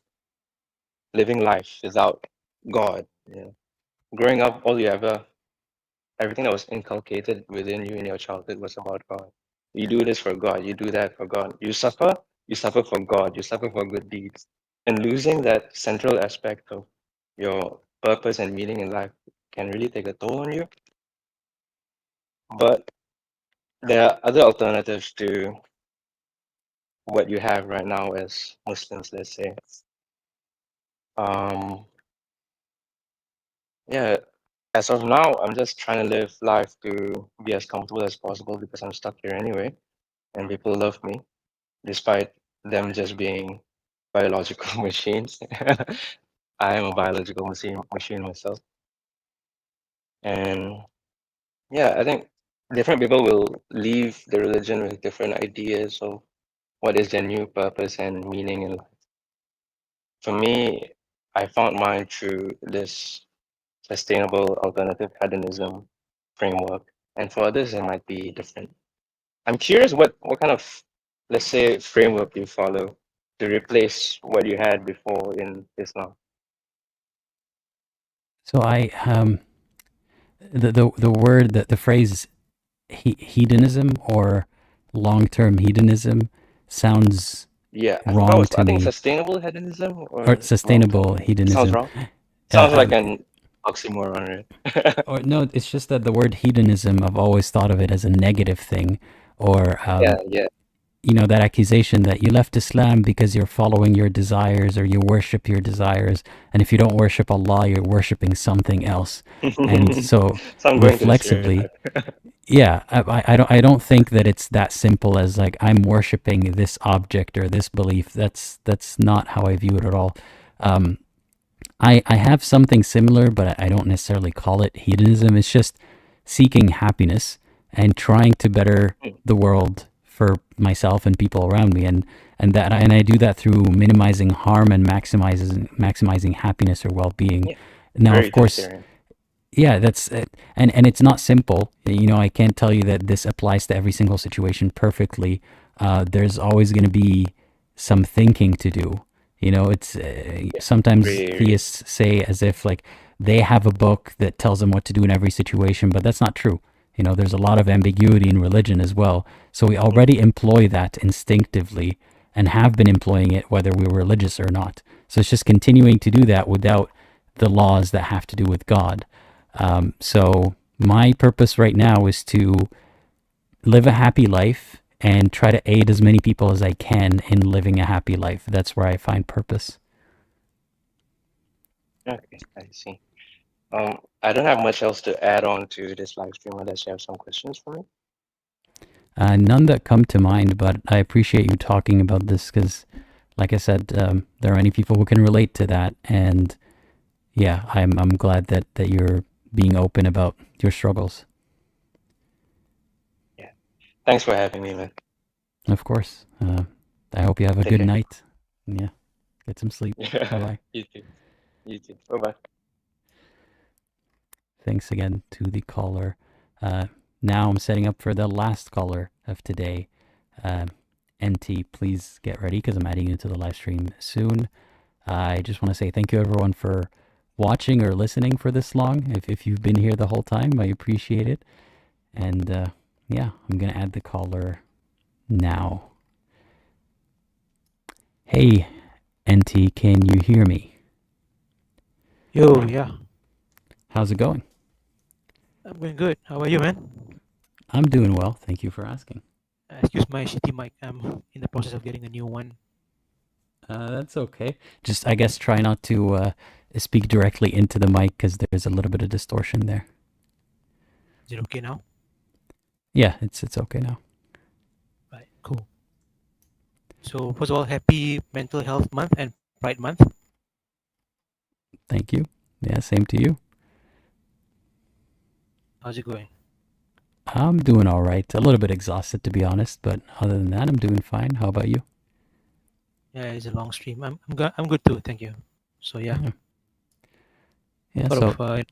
living life without God. Growing up, everything that was inculcated within you in your childhood was about God. You do this for God, you do that for God. You suffer for God, you suffer for good deeds. And losing that central aspect of your purpose and meaning in life can really take a toll on you. But there are other alternatives to what you have right now as Muslims, let's say. Yeah, as of now, I'm just trying to live life to be as comfortable as possible, because I'm stuck here anyway, and people love me, despite them just being biological machines. I am a biological machine myself. And yeah, I think different people will leave the religion with different ideas of what is their new purpose and meaning in life. For me, I found mine through this sustainable alternative hedonism framework, and for others it might be different. I'm curious what kind of, let's say, framework you follow to replace what you had before in Islam. So the word, the phrase hedonism or long-term hedonism sounds wrong to I think me. sustainable hedonism Or sustainable hedonism. Sounds wrong. Sounds like an oxymoron, right? Or no, it's just that the word hedonism, I've always thought of it as a negative thing, or yeah. That accusation that you left Islam because you're following your desires or you worship your desires, and if you don't worship Allah, you're worshiping something else. And so reflexively, yeah, I don't think that it's that simple as like I'm worshiping this object or this belief. That's not how I view it at all. I have something similar, but I don't necessarily call it hedonism. It's just seeking happiness and trying to better the world for myself and people around me, and I do that through minimizing harm and maximizing happiness or well-being. Now, of course, yeah, that's and it's not simple. I can't tell you that this applies to every single situation perfectly. There's always going to be some thinking to do. It's sometimes theists say as if like they have a book that tells them what to do in every situation, but that's not true. There's a lot of ambiguity in religion as well. So we already employ that instinctively and have been employing it whether we're religious or not. So it's just continuing to do that without the laws that have to do with God. So my purpose right now is to live a happy life and try to aid as many people as I can in living a happy life. That's where I find purpose. Okay, I see. I don't have much else to add on to this live stream unless you have some questions for me. None that come to mind, but I appreciate you talking about this because, like I said, there are many people who can relate to that, and yeah, I'm glad that you're being open about your struggles. Yeah, thanks for having me, man. Of course. I hope you have a good night. Yeah, get some sleep. Bye-bye. You too. You too. Bye-bye. Thanks again to the caller. Now I'm setting up for the last caller of today. NT, please get ready because I'm adding you to the live stream soon. I just want to say thank you everyone for watching or listening for this long. If you've been here the whole time, I appreciate it. And yeah, I'm going to add the caller now. Hey, NT, can you hear me? Yo, yeah. How's it going? I'm going good. How are you, man? I'm doing well. Thank you for asking. Excuse my shitty mic. I'm in the process of getting a new one. That's okay. Just, I guess, try not to speak directly into the mic because there's a little bit of distortion there. Is it okay now? Yeah, it's okay now. Right, cool. So first of all, happy Mental Health Month and Pride Month. Thank you. Yeah, same to you. How's it going? I'm doing all right. A little bit exhausted, to be honest, but other than that, I'm doing fine. How about you? Yeah, it's a long stream. I'm good too. Thank you. So yeah. Yeah. Sort So, of,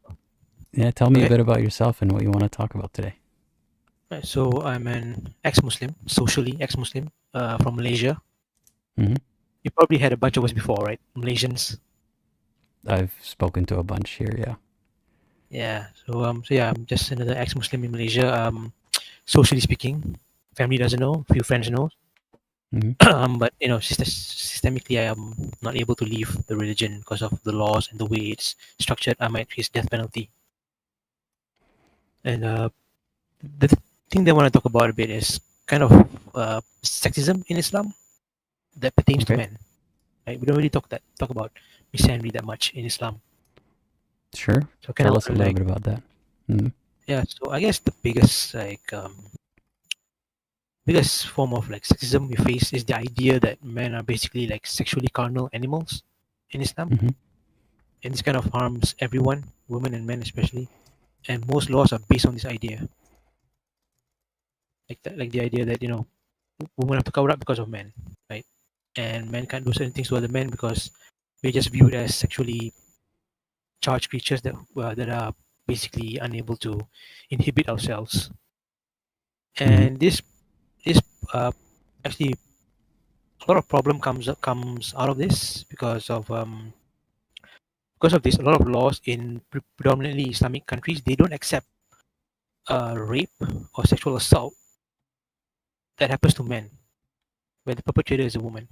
yeah, tell me a okay. bit about yourself and what you want to talk about today. Right, so I'm an ex-Muslim, socially ex-Muslim, from Malaysia. Hmm. You probably had a bunch of us before, right? Malaysians. I've spoken to a bunch here. Yeah. Yeah. So yeah, I'm just another ex-Muslim in Malaysia. Socially speaking, family doesn't know, few friends know. But you know, systemically, I am not able to leave the religion because of the laws and the way it's structured. I might face death penalty. And the thing that I want to talk about a bit is kind of sexism in Islam that pertains to men. Right? We don't really talk about misandry that much in Islam. Sure. So kind Tell of us a little bit about that. Yeah. So I guess the biggest form of like sexism we face is the idea that men are basically like sexually carnal animals in Islam. And this kind of harms everyone, women and men especially. And most laws are based on this idea. Like the idea that, you know, women have to cover up because of men, right? And men can't do certain things to other men because we're just viewed as sexually charged creatures that are basically unable to inhibit ourselves. And this uh, actually a lot of problem comes out of this because of this. A lot of laws in predominantly Islamic countries, they don't accept rape or sexual assault that happens to men where the perpetrator is a woman,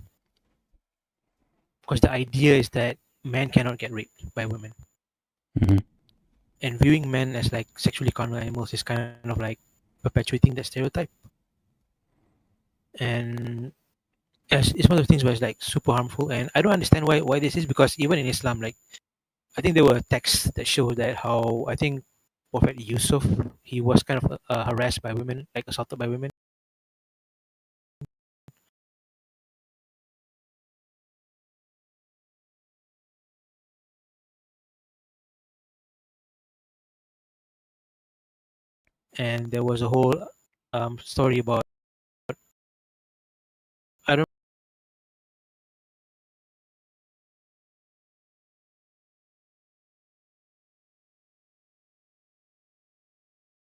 because the idea is that men cannot get raped by women. And viewing men as like sexually carnal animals is kind of like perpetuating that stereotype. And it's one of the things where it's like super harmful. And I don't understand why this is, because even in Islam, like I think there were texts that show that how I think Prophet Yusuf, he was kind of harassed by women, like assaulted by women. And there was a whole story about, I don't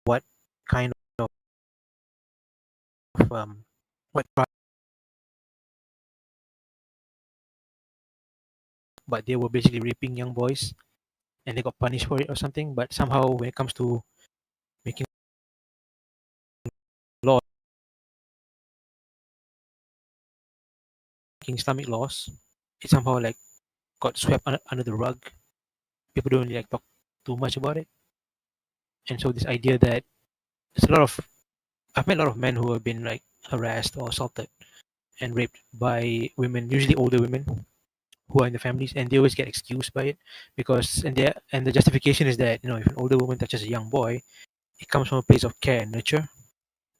what kind of what, but they were basically raping young boys and they got punished for it or something. But somehow when it comes to making law, making Islamic laws, it somehow like got swept under the rug. People don't really like talk too much about it. And so this idea that there's a lot of, I've met a lot of men who have been like harassed or assaulted and raped by women, usually older women who are in the families, and they always get excused by it because and the justification is that, you know, if an older woman touches a young boy, it comes from a place of care and nurture,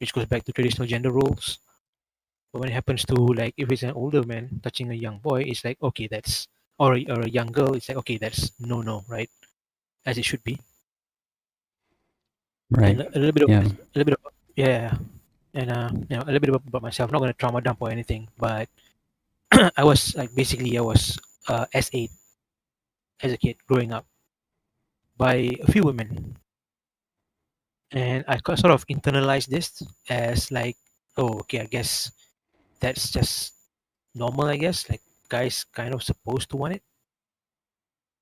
which goes back to traditional gender roles. But when it happens to, like, if it's an older man touching a young boy, it's like, okay, that's, or a young girl, it's like, okay, that's no, right? As it should be. Right. And a little bit of, Yeah. yeah. And you know, a little bit about myself. I'm not gonna trauma dump or anything, but I was like basically I was S8 as a kid growing up by a few women, and I sort of internalized this as like, oh, okay, I guess that's just normal. I guess like guys kind of supposed to want it.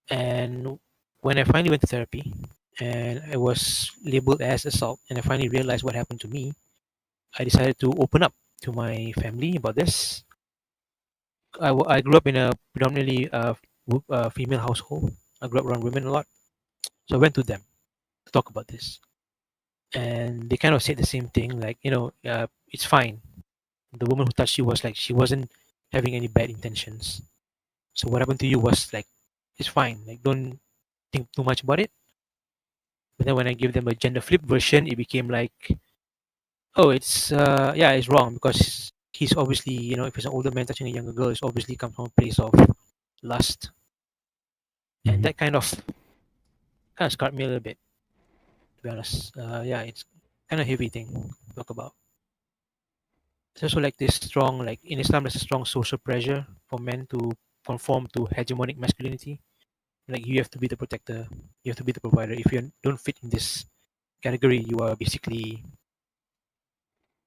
And when I finally went to therapy and I was labeled as assault, and I finally realized what happened to me, I decided to open up to my family about this. I grew up in a predominantly female household. I grew up around women a lot, so I went to them to talk about this, and they kind of said the same thing, like, you know, it's fine. The woman who touched you was like, she wasn't having any bad intentions. So what happened to you was like it's fine. Like, don't think too much about it. But then when I give them a gender flip version, it became like, oh, it's yeah, it's wrong because he's obviously, if it's an older man touching a younger girl, it's obviously comes from a place of lust, and that kind of scarred me a little bit, to be honest. Yeah, it's kind of heavy thing to talk about. It's also like this strong, like in Islam, there's a strong social pressure for men to conform to hegemonic masculinity. Like you have to be the protector, you have to be the provider. If you don't fit in this category, you are basically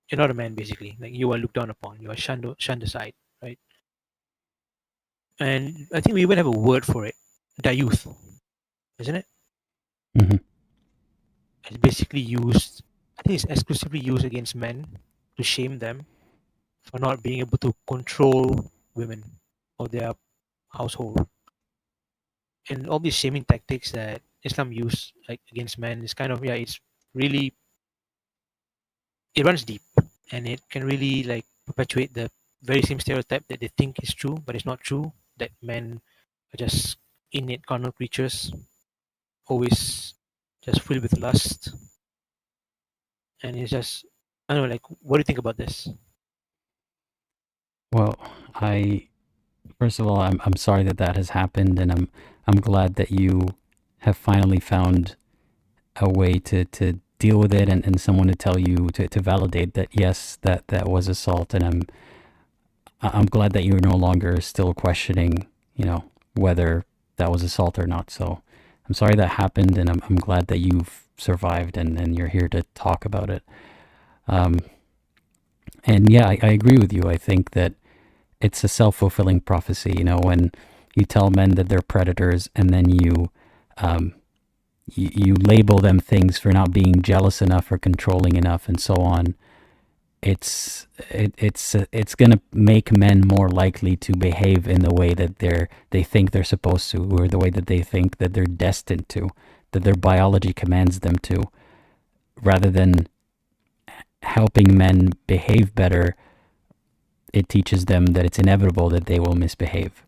you're not a man. Basically, like you are looked down upon, you are shunned aside, right? And I think we even have a word for it, dayuth, isn't it? It's basically used. I think it's exclusively used against men to shame them for not being able to control women or their household. And all these shaming tactics that Islam use like against men is kind of it's really it runs deep and it can really like perpetuate the very same stereotype that they think is true, but it's not true. That men are just innate carnal creatures, always just filled with lust, and it's just I don't know. Like, what do you think about this? Well, first of all, I'm sorry that that has happened, and I'm glad that you have finally found a way to deal with it and someone to tell you to validate that yes, that was assault, and I'm glad that you're no longer still questioning, whether that was assault or not. So I'm sorry that happened, and I'm glad that you've survived and you're here to talk about it. And yeah, I agree with you. I think that it's a self-fulfilling prophecy, when you tell men that they're predators and then you label them things for not being jealous enough or controlling enough and so on. It's going to make men more likely to behave in the way that they think they're supposed to, or the way that they think that they're destined to, that their biology commands them to, rather than helping men behave better. It teaches them that it's inevitable that they will misbehave.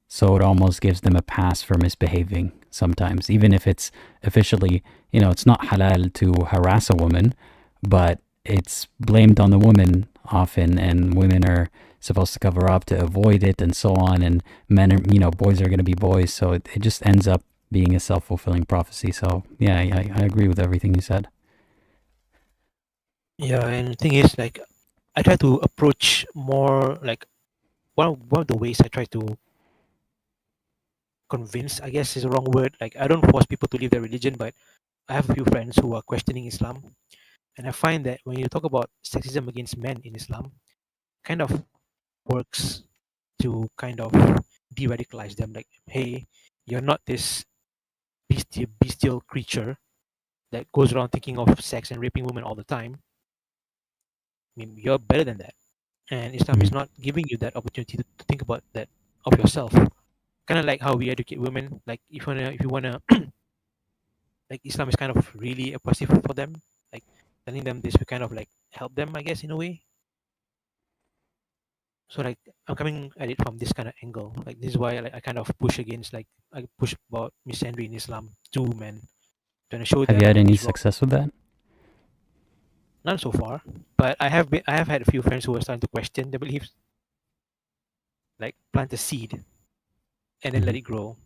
So it almost gives them a pass for misbehaving sometimes, even if it's officially, it's not halal to harass a woman, but it's blamed on the woman often, and women are supposed to cover up to avoid it and so on, and men are, boys are going to be boys, so it just ends up being a self-fulfilling prophecy. So yeah, I agree with everything you said. Yeah, and the thing is, like, I try to approach more like one of the ways I try to convince, I guess is the wrong word. Like, I don't force people to leave their religion, but I have a few friends who are questioning Islam, and I find that when you talk about sexism against men in Islam, kind of works to kind of de-radicalize them. Like, hey, you're not this bestial creature that goes around thinking of sex and raping women all the time. I mean, you're better than that. And Islam is not giving you that opportunity to think about that of yourself. Kind of like how we educate women. Like, if you wanna, like, Islam is kind of really oppressive for them. Like, telling them this will kind of like help them, I guess, in a way. So like, I'm coming at it from this kind of angle. Like, this is why I kind of push against, like, I push about misandry in Islam to men, trying to show Have them you had any it's wrong. success with that? Not so far, but I have had a few friends who are starting to question their beliefs. Like, plant a seed and then let it grow.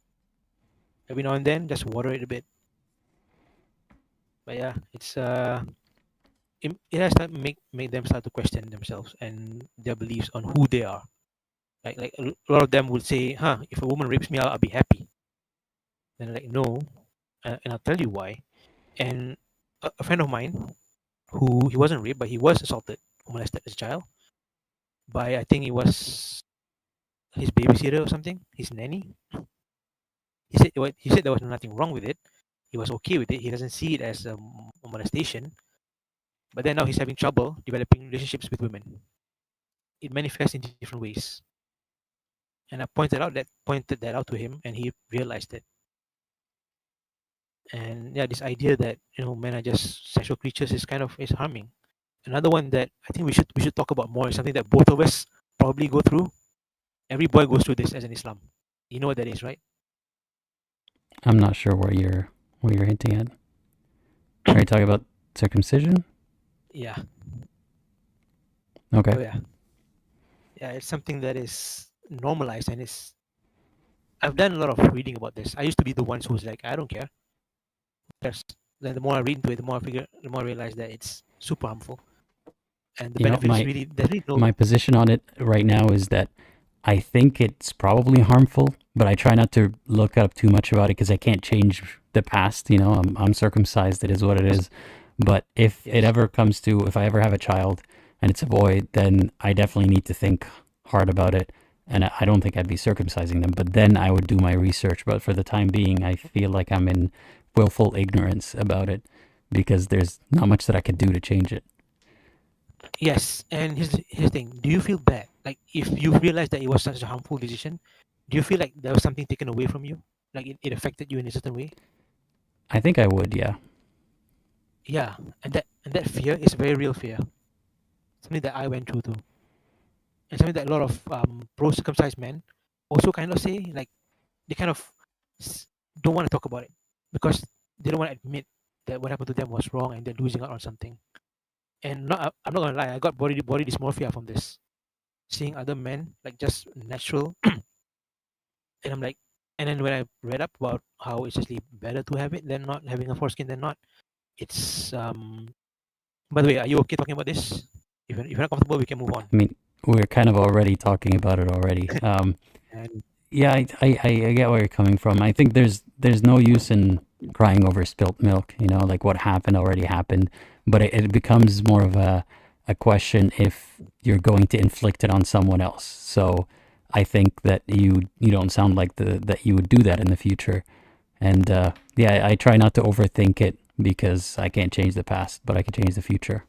Every now and then, just water it a bit. But yeah, it has to make them start to question themselves and their beliefs on who they are. Like a lot of them would say, "Huh, if a woman rapes me, I'll be happy." Then like, no, and I'll tell you why. And a friend of mine, who he wasn't raped, but he was assaulted, molested as a child by, I think it was his babysitter or something, his nanny. He said there was nothing wrong with it. He was okay with it. He doesn't see it as a molestation. But then now he's having trouble developing relationships with women. It manifests in different ways. And I pointed that out to him, and he realized it. And yeah, this idea that men are just sexual creatures is harming. Another one that I think we should talk about more is something that both of us probably go through. Every boy goes through this as an Islam. You know what that is, right? I'm not sure what you're hinting at. Are you talking about circumcision? Yeah. Okay. Oh yeah. Yeah, it's something that is normalized, and it's. I've done a lot of reading about this. I used to be the one who's like, I don't care. Then the more I read into it, the more I realize that it's super harmful, and the You know, benefit is really there's really no. my position on it right now is that I think it's probably harmful, but I try not to look up too much about it because I can't change the past. You know, I'm circumcised. It is what it is. But if it ever comes to, if I ever have a child and it's a boy, then I definitely need to think hard about it. And I don't think I'd be circumcising them, but then I would do my research. But for the time being, I feel like I'm in willful ignorance about it because there's not much that I could do to change it. Yes, and here's the thing. Do you feel bad? Like if you realize that it was such a harmful decision, do you feel like there was something taken away from you? Like it affected you in a certain way? I think I would, yeah. Yeah, and that fear is a very real fear. Something that I went through too, and something that a lot of pro-circumcised men also kind of say. Like they kind of don't want to talk about it because they don't want to admit that what happened to them was wrong and they're losing out on something. And I'm not gonna lie, I got body dysmorphia from this. Seeing other men like just natural, and I'm like, and then when I read up about how it's actually better to have it than not having a foreskin than not, it's. By the way, are you okay talking about this? If you're not comfortable, we can move on. I mean, we're kind of already talking about it already. And Yeah, I get where you're coming from. I think there's no use in crying over spilt milk, you know, like what happened already happened. But it becomes more of a question if you're going to inflict it on someone else. So I think that you don't sound like that you would do that in the future. And yeah, I try not to overthink it because I can't change the past, but I can change the future.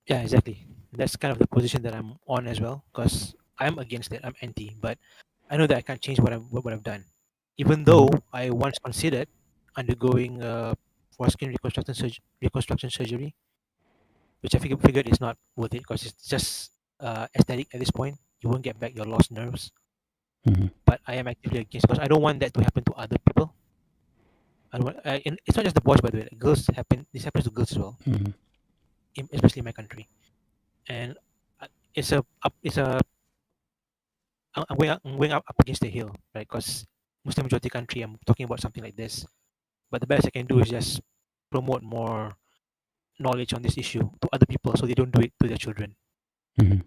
yeah, exactly. That's kind of the position that I'm on as well, because I'm against it. I'm anti, but I know that I can't change what I've done. Even though I once considered undergoing foreskin reconstruction surgery, which I figured is not worth it because it's just aesthetic at this point. You won't get back your lost nerves. Mhm. But I am actively against because I don't want that to happen to other people. I don't want, and it's not just the boys, by the way. Like girls happen. This happens to girls as well, Mhm. especially in my country. And it's a I'm going up against the hill, right? Because Muslim majority country, I'm talking about something like this. But the best I can do is just promote more knowledge on this issue to other people so they don't do it to their children. Mhm.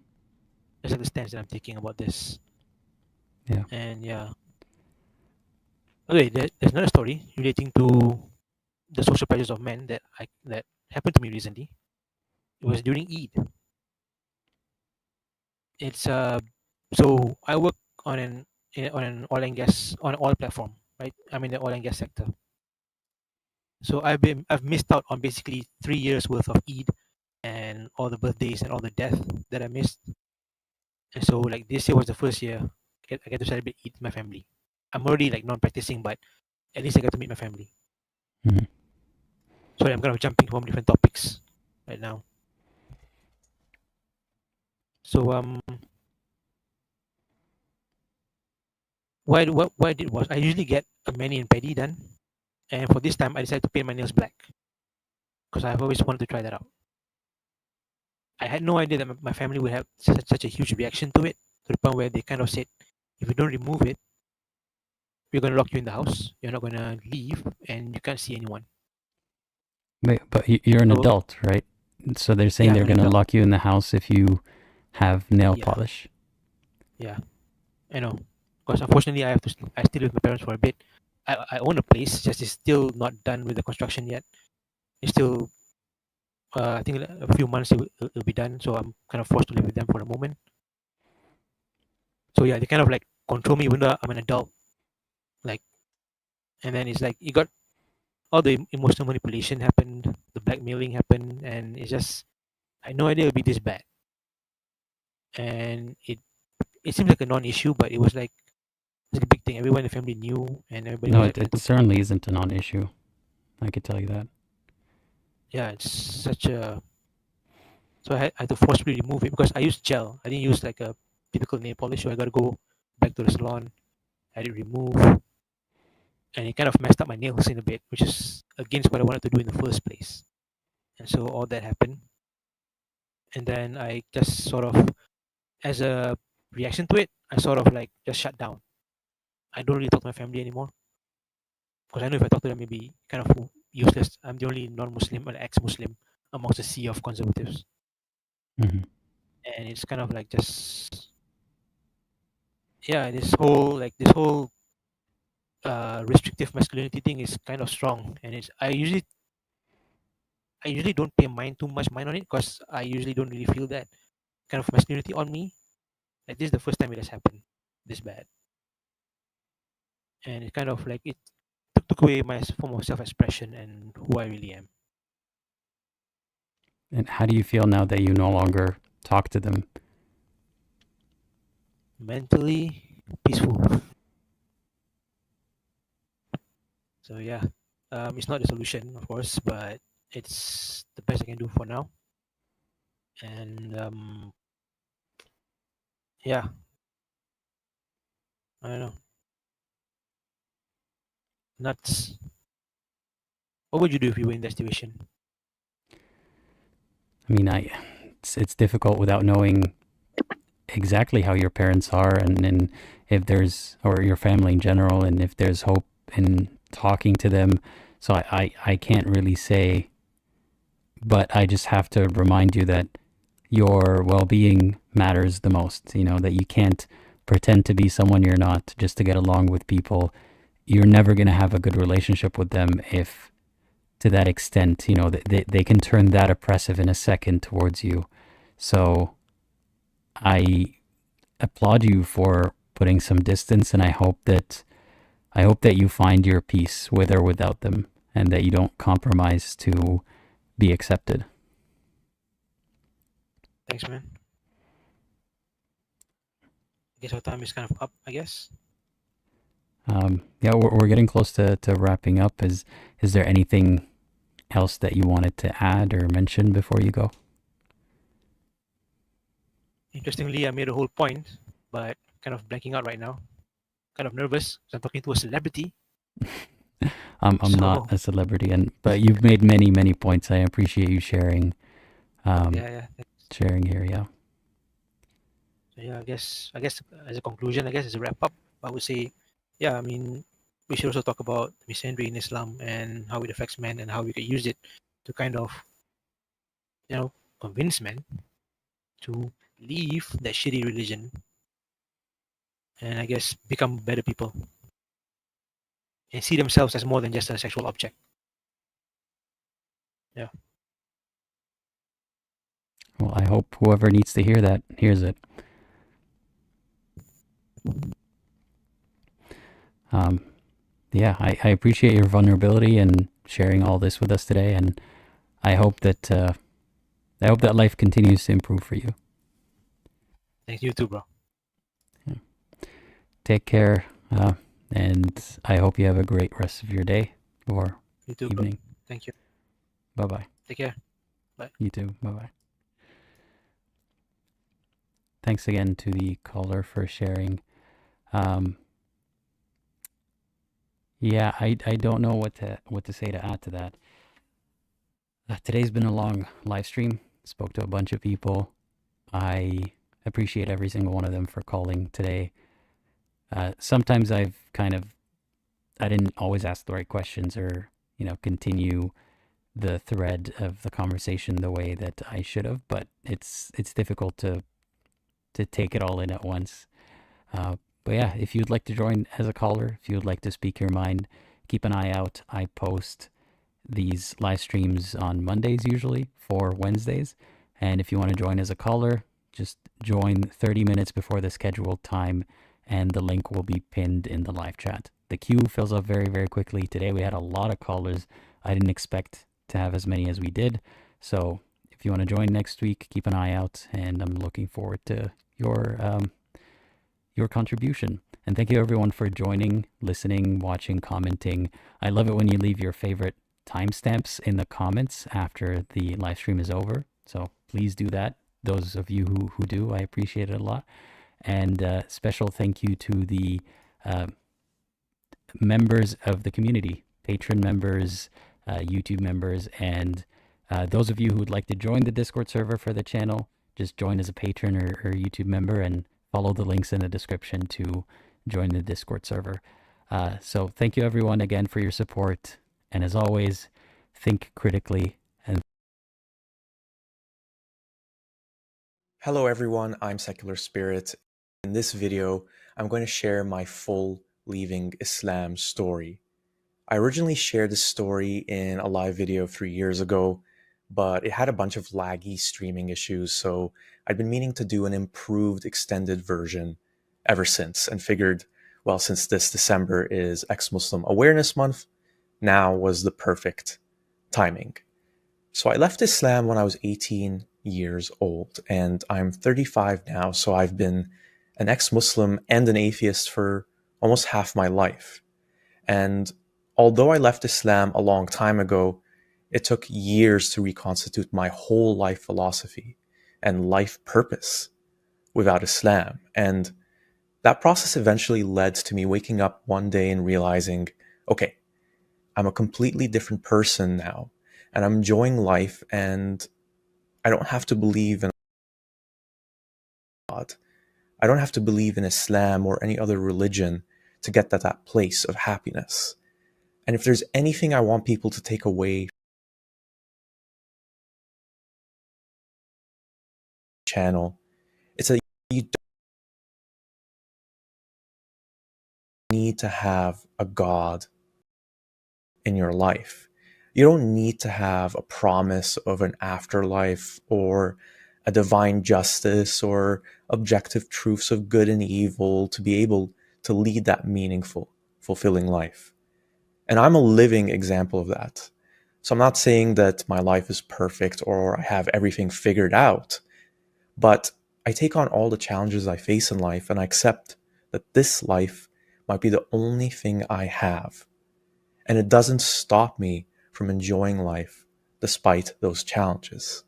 That's like the stance that I'm taking about this. Yeah. And yeah. Okay, there's another story relating to the social pressures of men that happened to me recently. It was during Eid. It's so I work on an oil and gas on an oil platform, right? I'm in the oil and gas sector. So I've missed out on basically 3 years worth of Eid and all the birthdays and all the death that I missed. And so like this year was the first year I get to celebrate Eid with my family. I'm already like non-practicing, but at least I get to meet my family. Mhm. Sorry, I'm kind of jumping from different topics right now. So what I did was I usually get a mani and pedi done, and for this time I decided to paint my nails black because I've always wanted to try that out. I had no idea that my family would have such a huge reaction to it, to the point where they kind of said, if you don't remove it, we're going to lock you in the house. You're not going to leave, and you can't see anyone. But you're an So adult, right? So they're saying yeah, I'm they're an going to adult. lock you in the house if you have nail Yeah, polish. yeah, I know. Because unfortunately, I still live with my parents for a bit. I own a place, just it's still not done with the construction yet. It's still, I think a few months it'll be done. So I'm kind of forced to live with them for the moment. So yeah, they kind of like control me even though I'm an adult. Like, and then it's like you got all the emotional manipulation happened, the blackmailing happened, and it's just I had no idea it'd be this bad. And it seems like a non-issue, but it was like it's a big thing. Everyone in the family knew, and everybody No, was like it certainly isn't a non-issue. I could tell you that. yeah, it's such a. So I had to forcefully remove it because I used gel. I didn't use like a typical nail polish, so I got to go back to the salon, had it removed, and it kind of messed up my nails in a bit, which is against what I wanted to do in the first place. And so all that happened, and then I just sort of, as a reaction to it, I sort of like just shut down. I don't really talk to my family anymore because I know if I talk to them, maybe kind of useless. I'm the only non-Muslim or ex-Muslim amongst a sea of conservatives, Mhm. and it's kind of like just yeah, this whole restrictive masculinity thing is kind of strong, and it's I usually don't pay too much mind on it because I usually don't really feel that kind of masculinity on me. Like this is the first time it has happened this bad, and it kind of like it took away my form of self-expression and who I really am. And how do you feel now that you no longer talk to them? Mentally peaceful. So yeah, it's not the solution, of course, but it's the best I can do for now. And yeah, I don't know. Nuts. What would you do if you were in that situation? I mean, it's difficult without knowing exactly how your parents are, and if there's, or your family in general, and if there's hope in talking to them. So I can't really say, but I just have to remind you that your well-being matters the most. You know, that you can't pretend to be someone you're not just to get along with people. You're never going to have a good relationship with them if, to that extent, you know, they can turn that oppressive in a second towards you. So I applaud you for putting some distance, and I hope that you find your peace with or without them, and that you don't compromise to be accepted. Thanks, man. I guess our time is kind of up, I guess. Yeah, we're getting close to wrapping up. Is there anything else that you wanted to add or mention before you go? Interestingly, I made a whole point, but kind of blanking out right now. Kind of nervous 'cause I'm talking to a celebrity. I'm not a celebrity, but you've made many points. I appreciate you sharing. Yeah. Sharing here, yeah. So yeah, I guess as a conclusion, I guess as a wrap up, I would say, yeah, I mean, we should also talk about misandry in Islam and how it affects men and how we could use it to kind of, convince men to leave that shitty religion and I guess become better people and see themselves as more than just a sexual object. Yeah. Well, I hope whoever needs to hear that hears it. Yeah, I appreciate your vulnerability and sharing all this with us today, and I hope that life continues to improve for you. Thank you too, bro. Yeah. Take care, and I hope you have a great rest of your day or You too, evening. bro. Thank you. Bye-bye. Take care. Bye. You too. Bye-bye. Thanks again to the caller for sharing. Yeah, I don't know what to say to add to that. Today's been a long live stream. Spoke to a bunch of people. I appreciate every single one of them for calling today. Sometimes I didn't always ask the right questions or, continue the thread of the conversation the way that I should have, but it's difficult to take it all in at once. But yeah, if you'd like to join as a caller, if you would like to speak your mind, keep an eye out. I post these live streams on Mondays usually for Wednesdays. And if you want to join as a caller, just join 30 minutes before the scheduled time, and the link will be pinned in the live chat. The queue fills up very, very quickly. Today we had a lot of callers. I didn't expect to have as many as we did. So if you want to join next week, keep an eye out, and I'm looking forward to your contribution. And thank you everyone for joining, listening, watching, commenting. I love it when you leave your favorite timestamps in the comments after the live stream is over. So please do that. Those of you who do, I appreciate it a lot. And special thank you to the members of the community, patron members, YouTube members, and those of you who would like to join the Discord server for the channel, just join as a patron or YouTube member and follow the links in the description to join the Discord server. So thank you everyone again for your support. And as always, think critically. And hello everyone, I'm Secular Spirit. In this video, I'm going to share my full leaving Islam story. I originally shared this story in a live video 3 years ago, but it had a bunch of laggy streaming issues, so I'd been meaning to do an improved extended version ever since, and figured, well, since this December is Ex-Muslim Awareness Month, now was the perfect timing. So I left Islam when I was 18 years old, and I'm 35 now, so I've been an ex-Muslim and an atheist for almost half my life. And although I left Islam a long time ago, it took years to reconstitute my whole life philosophy and life purpose without Islam. And that process eventually led to me waking up one day and realizing, okay, I'm a completely different person now, and I'm enjoying life, and I don't have to believe in God. I don't have to believe in Islam or any other religion to get to that place of happiness. And if there's anything I want people to take away from the channel, it's that you don't need to have a God in your life. You don't need to have a promise of an afterlife or a divine justice or objective truths of good and evil to be able to lead that meaningful, fulfilling life. And I'm a living example of that. So I'm not saying that my life is perfect or I have everything figured out, but I take on all the challenges I face in life, and I accept that this life might be the only thing I have. And it doesn't stop me from enjoying life despite those challenges.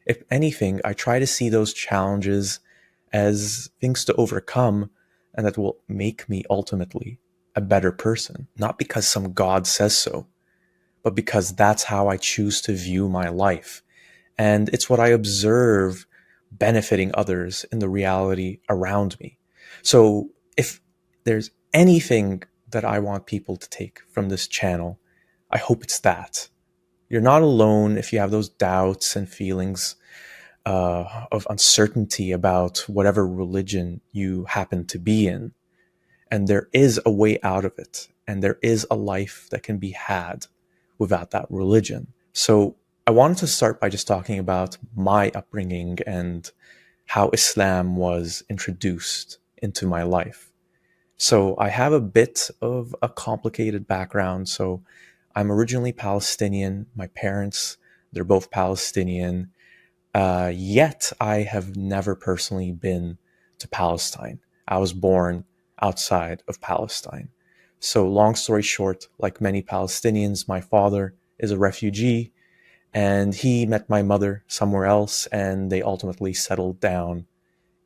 If anything, I try to see those challenges as things to overcome and that will make me ultimately a better person. Not because some God says so, but because that's how I choose to view my life. And it's what I observe benefiting others in the reality around me. So if there's anything that I want people to take from this channel, I hope it's that. You're not alone if you have those doubts and feelings of uncertainty about whatever religion you happen to be in. And there is a way out of it. And there is a life that can be had without that religion. So I wanted to start by just talking about my upbringing and how Islam was introduced into my life. So I have a bit of a complicated background. So I'm originally Palestinian. My parents, they're both Palestinian. Yet I have never personally been to Palestine. I was born outside of Palestine. So long story short, like many Palestinians, my father is a refugee, and he met my mother somewhere else, and they ultimately settled down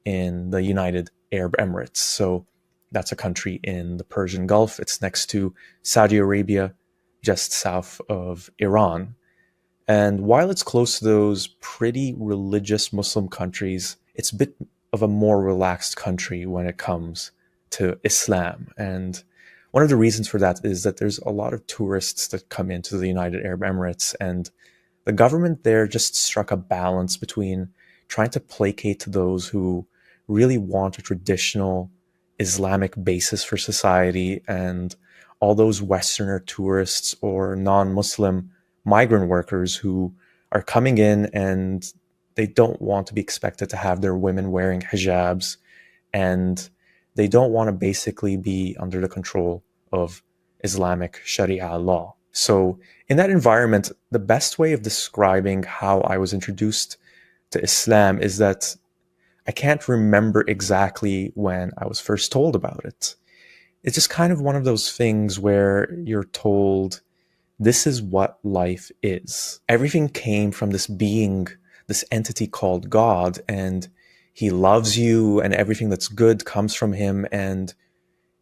in the United Arab Emirates. So that's a country in the Persian Gulf. It's next to Saudi Arabia, just south of Iran. And while it's close to those pretty religious Muslim countries, it's a bit of a more relaxed country when it comes to Islam. And one of the reasons for that is that there's a lot of tourists that come into the United Arab Emirates, and the government there just struck a balance between trying to placate those who really want a traditional Islamic basis for society and all those Westerner tourists or non-Muslim migrant workers who are coming in and they don't want to be expected to have their women wearing hijabs, and they don't want to basically be under the control of Islamic Sharia law. So in that environment, the best way of describing how I was introduced to Islam is that I can't remember exactly when I was first told about it. It's just kind of one of those things where you're told, this is what life is. Everything came from this being, this entity called God, and he loves you, and everything that's good comes from him, and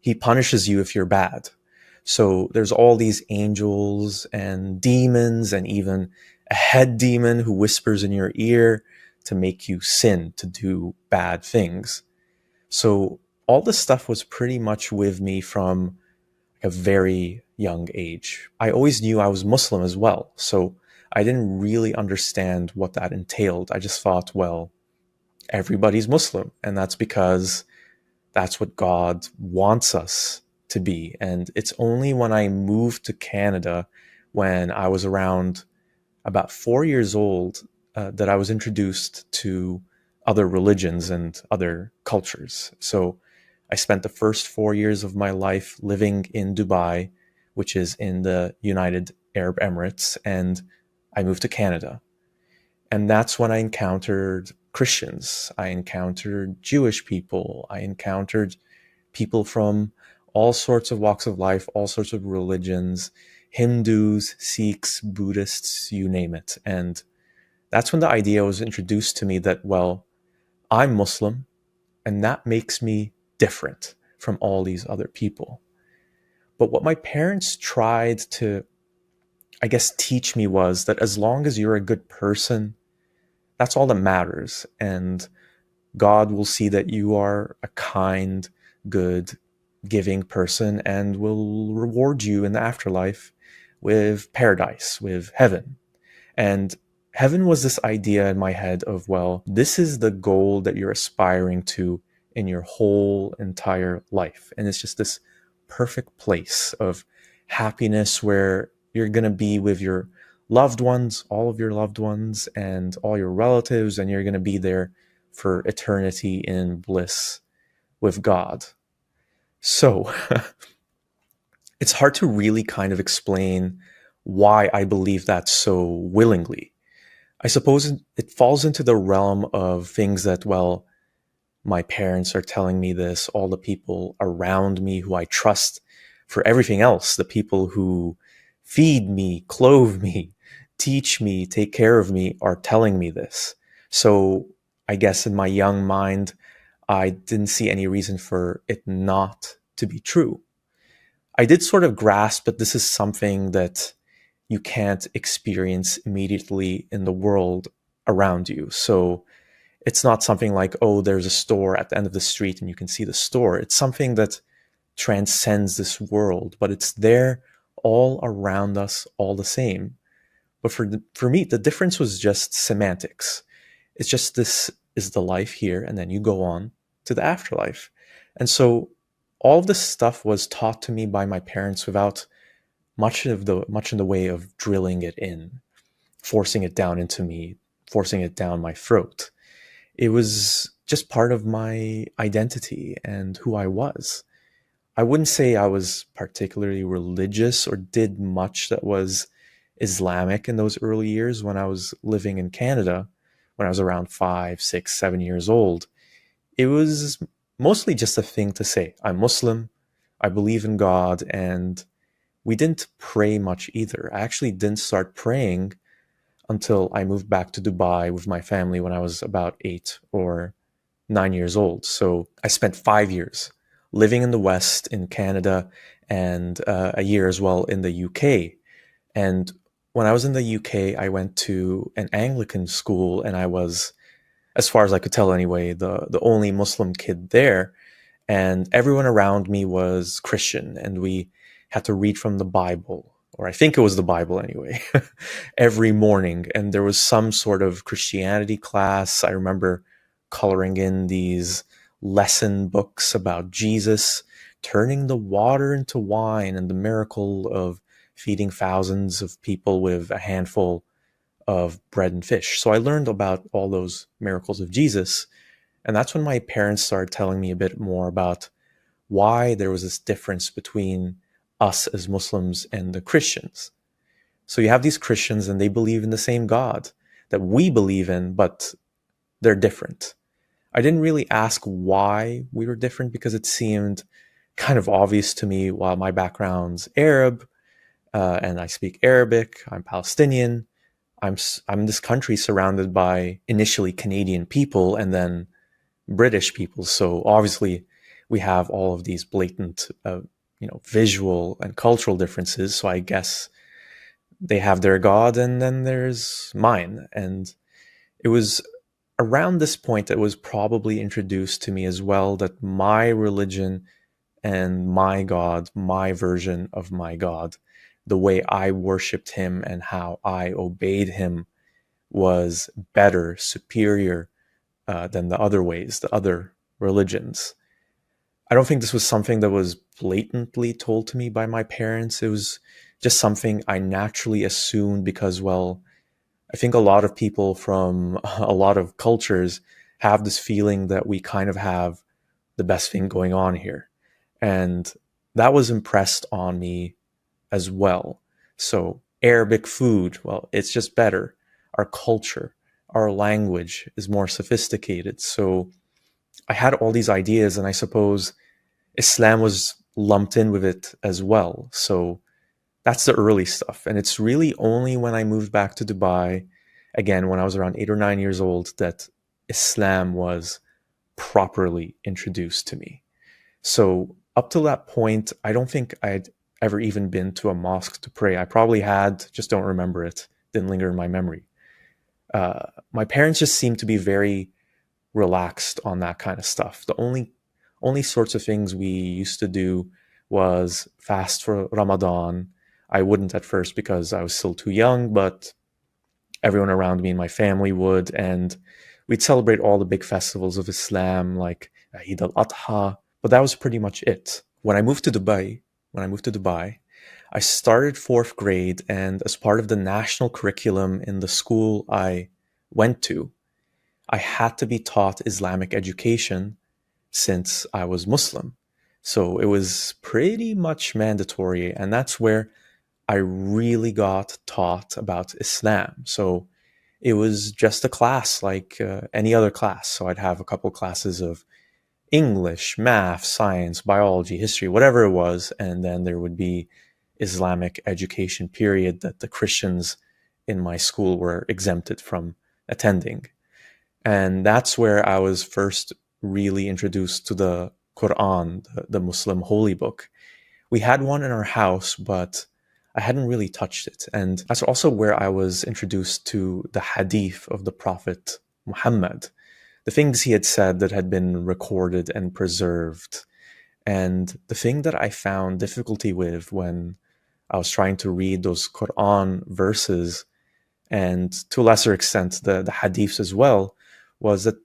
he punishes you if you're bad. So there's all these angels and demons and even a head demon who whispers in your ear to make you sin, to do bad things. So all this stuff was pretty much with me from a very young age. I always knew I was Muslim as well, so I didn't really understand what that entailed. I just thought, well, everybody's Muslim, and that's because that's what God wants us to be. And it's only when I moved to Canada, when I was around about 4 years old, that I was introduced to other religions and other cultures. So I spent the first 4 years of my life living in Dubai, which is in the United Arab Emirates, and I moved to Canada. And that's when I encountered Christians. I encountered Jewish people. I encountered people from all sorts of walks of life, all sorts of religions, Hindus, Sikhs, Buddhists, you name it. And that's when the idea was introduced to me that, well, I'm Muslim, and that makes me different from all these other people. But what my parents tried to, I guess, teach me was that as long as you're a good person, that's all that matters. And God will see that you are a kind, good, giving person and will reward you in the afterlife with paradise, with heaven. And heaven was this idea in my head of, well, this is the goal that you're aspiring to in your whole entire life. And it's just this perfect place of happiness where you're going to be with your loved ones, all of your loved ones and all your relatives, and you're going to be there for eternity in bliss with God. So it's hard to really kind of explain why I believe that so willingly. I suppose it falls into the realm of things that, well, my parents are telling me this, all the people around me who I trust for everything else, the people who feed me, clothe me, teach me, take care of me, are telling me this. So I guess in my young mind, I didn't see any reason for it not to be true. I did sort of grasp that this is something that you can't experience immediately in the world around you. So it's not something like, oh, there's a store at the end of the street and you can see the store. It's something that transcends this world, but it's there all around us all the same. But for me, the difference was just semantics. It's just, this is the life here, and then you go on to the afterlife. And so all of this stuff was taught to me by my parents without much in the way of drilling it in, forcing it down into me, forcing it down my throat. It was just part of my identity and who I was. I wouldn't say I was particularly religious or did much that was Islamic in those early years when I was living in Canada, when I was around 5, 6, 7 years old. It was mostly just a thing to say. I'm Muslim, I believe in God, and we didn't pray much either. I actually didn't start praying until I moved back to Dubai with my family when I was about 8 or 9 years old. So I spent 5 years living in the West in Canada and a year as well in the UK. And when I was in the UK, I went to an Anglican school, and I was, as far as I could tell anyway, the only Muslim kid there. And everyone around me was Christian, and we had to read from the Bible, or I think it was the Bible anyway, every morning. And there was some sort of Christianity class. I remember coloring in these lesson books about Jesus turning the water into wine and the miracle of feeding thousands of people with a handful of bread and fish. So I learned about all those miracles of Jesus. And that's when my parents started telling me a bit more about why there was this difference between us as Muslims and the Christians. So you have these Christians and they believe in the same God that we believe in, but they're different. I didn't really ask why we were different because it seemed kind of obvious to me. While my background's Arab and I speak Arabic, I'm Palestinian. I'm in this country surrounded by initially Canadian people and then British people. So obviously we have all of these blatant visual and cultural differences. So I guess they have their God and then there's mine. And it was around this point that was probably introduced to me as well, that my religion and my God, my version of my God, the way I worshipped him and how I obeyed him was better, superior than the other ways, the other religions. I don't think this was something that was blatantly told to me by my parents. It was just something I naturally assumed because, well, I think a lot of people from a lot of cultures have this feeling that we kind of have the best thing going on here. And that was impressed on me as well. So Arabic food, well, it's just better. Our culture, our language is more sophisticated. So I had all these ideas, and I suppose Islam was lumped in with it as well. So that's the early stuff. And it's really only when I moved back to Dubai, again, when I was around 8 or 9 years old, that Islam was properly introduced to me. So up to that point, I don't think I'd ever even been to a mosque to pray. I probably had, just don't remember it. Didn't linger in my memory. My parents just seemed to be very relaxed on that kind of stuff. The only sorts of things we used to do was fast for Ramadan. I wouldn't at first because I was still too young, but everyone around me and my family would, and we'd celebrate all the big festivals of Islam like Eid al-Adha, but that was pretty much it. When I moved to Dubai, I started 4th grade, and as part of the national curriculum in the school I went to, I had to be taught Islamic education since I was Muslim. So it was pretty much mandatory, and that's where I really got taught about Islam. So it was just a class like any other class. So I'd have a couple classes of English, math, science, biology, history, whatever it was, and then there would be Islamic education period that the Christians in my school were exempted from attending. And that's where I was first really introduced to the Quran, the Muslim holy book. We had one in our house, but I hadn't really touched it. And that's also where I was introduced to the hadith of the Prophet Muhammad, the things he had said that had been recorded and preserved. And the thing that I found difficulty with when I was trying to read those Quran verses, and to a lesser extent the hadiths as well, was that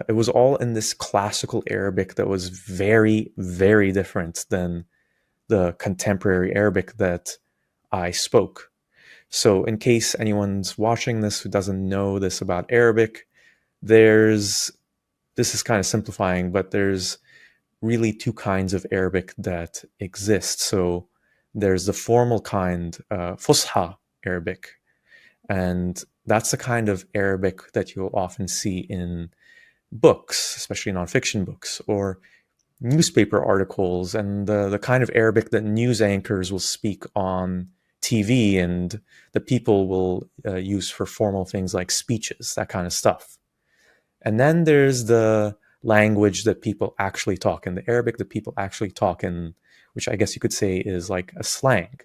it was all in this classical Arabic that was very, very different than the contemporary Arabic that I spoke. So in case anyone's watching this who doesn't know this about Arabic, this is kind of simplifying, but there's really two kinds of Arabic that exist. So there's the formal kind, Fusha Arabic, and that's the kind of Arabic that you'll often see in books, especially nonfiction books, or newspaper articles, and the kind of Arabic that news anchors will speak on TV and the people will use for formal things like speeches, that kind of stuff. And then there's the language that people actually talk in, the Arabic that people actually talk in, which I guess you could say is like a slang.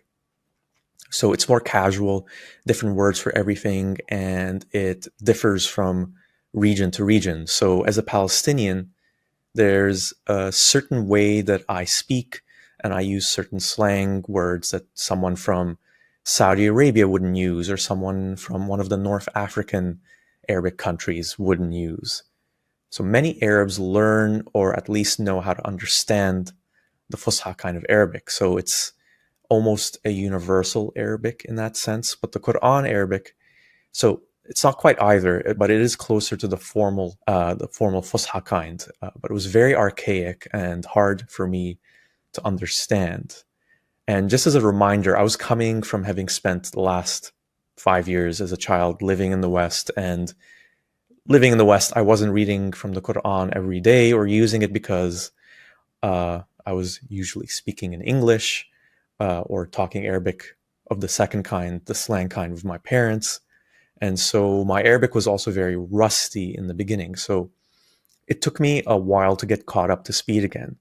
So it's more casual, different words for everything, and it differs from region to region. So as a Palestinian, there's a certain way that I speak, and I use certain slang words that someone from Saudi Arabia wouldn't use, or someone from one of the North African Arabic countries wouldn't use. So many Arabs learn or at least know how to understand the Fusha kind of Arabic. So it's almost a universal Arabic in that sense. But the Quran Arabic, so it's not quite either, but it is closer to the formal Fusha kind. But it was very archaic and hard for me to understand. And just as a reminder, I was coming from having spent the last 5 years as a child living in the West, and living in the West, I wasn't reading from the Quran every day or using it because I was usually speaking in English or talking Arabic of the second kind, the slang kind, with my parents. And so my Arabic was also very rusty in the beginning. So it took me a while to get caught up to speed again.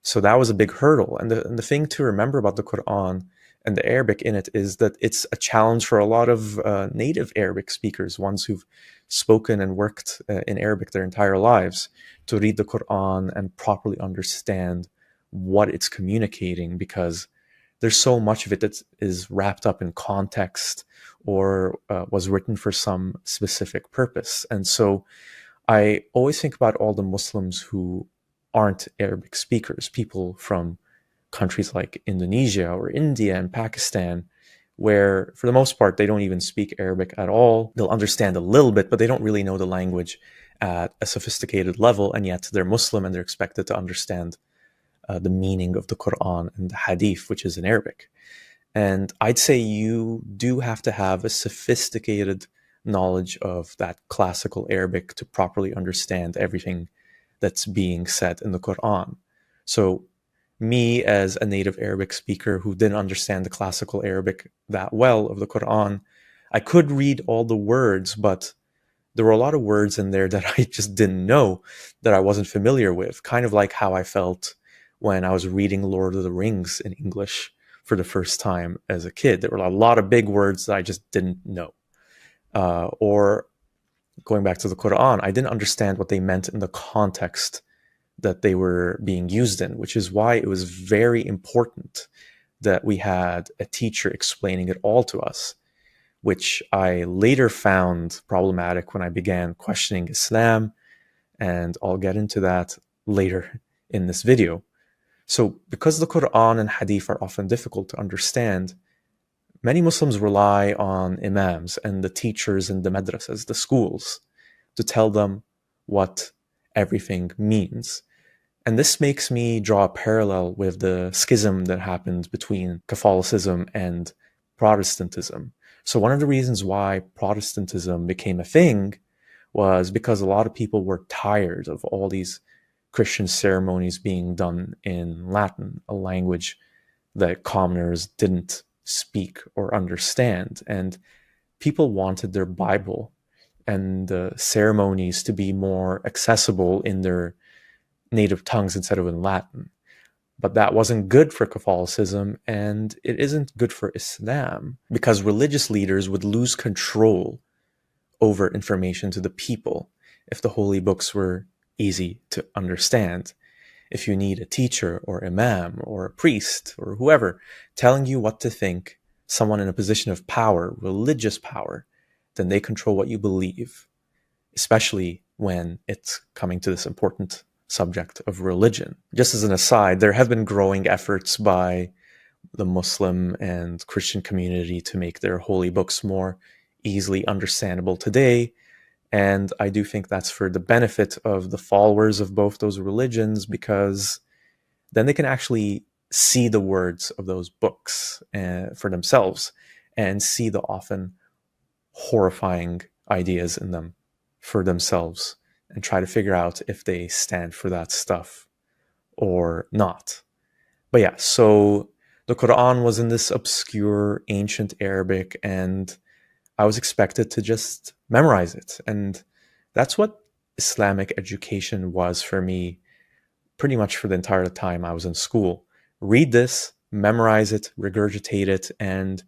So that was a big hurdle. And the thing to remember about the Quran and the Arabic in it is that it's a challenge for a lot of native Arabic speakers, ones who've spoken and worked in Arabic their entire lives, to read the Quran and properly understand what it's communicating, because there's so much of it that is wrapped up in context or was written for some specific purpose. And so I always think about all the Muslims who aren't Arabic speakers, people from countries like Indonesia or India and Pakistan, where for the most part, they don't even speak Arabic at all. They'll understand a little bit, but they don't really know the language at a sophisticated level. And yet they're Muslim and they're expected to understand the meaning of the Quran and the Hadith, which is in Arabic. And I'd say you do have to have a sophisticated knowledge of that classical Arabic to properly understand everything that's being said in the Quran. So me, as a native Arabic speaker who didn't understand the classical Arabic that well of the Quran, I could read all the words, but there were a lot of words in there that I just didn't know, that I wasn't familiar with, kind of like how I felt when I was reading Lord of the Rings in English for the first time as a kid. There were a lot of big words that I just didn't know. Or going back to the Quran, I didn't understand what they meant in the context that they were being used in, which is why it was very important that we had a teacher explaining it all to us, which I later found problematic when I began questioning Islam, and I'll get into that later in this video. So because the Quran and Hadith are often difficult to understand, many Muslims rely on imams and the teachers in the madrasas, the schools, to tell them what everything means. And this makes me draw a parallel with the schism that happened between Catholicism and Protestantism. So one of the reasons why Protestantism became a thing was because a lot of people were tired of all these Christian ceremonies being done in Latin, a language that commoners didn't speak or understand. And people wanted their Bible and the ceremonies to be more accessible in their native tongues instead of in Latin. But that wasn't good for Catholicism, and it isn't good for Islam, because religious leaders would lose control over information to the people if the holy books were easy to understand. If you need a teacher or imam or a priest or whoever telling you what to think, someone in a position of power, religious power, then they control what you believe, especially when it's coming to this important subject of religion. Just as an aside, there have been growing efforts by the Muslim and Christian community to make their holy books more easily understandable today. And I do think that's for the benefit of the followers of both those religions, because then they can actually see the words of those books for themselves and see the often horrifying ideas in them for themselves and try to figure out if they stand for that stuff or not. But yeah, so the Quran was in this obscure ancient Arabic, and I was expected to just memorize it. And that's what Islamic education was for me pretty much for the entire time I was in school. Read this, memorize it, regurgitate it, and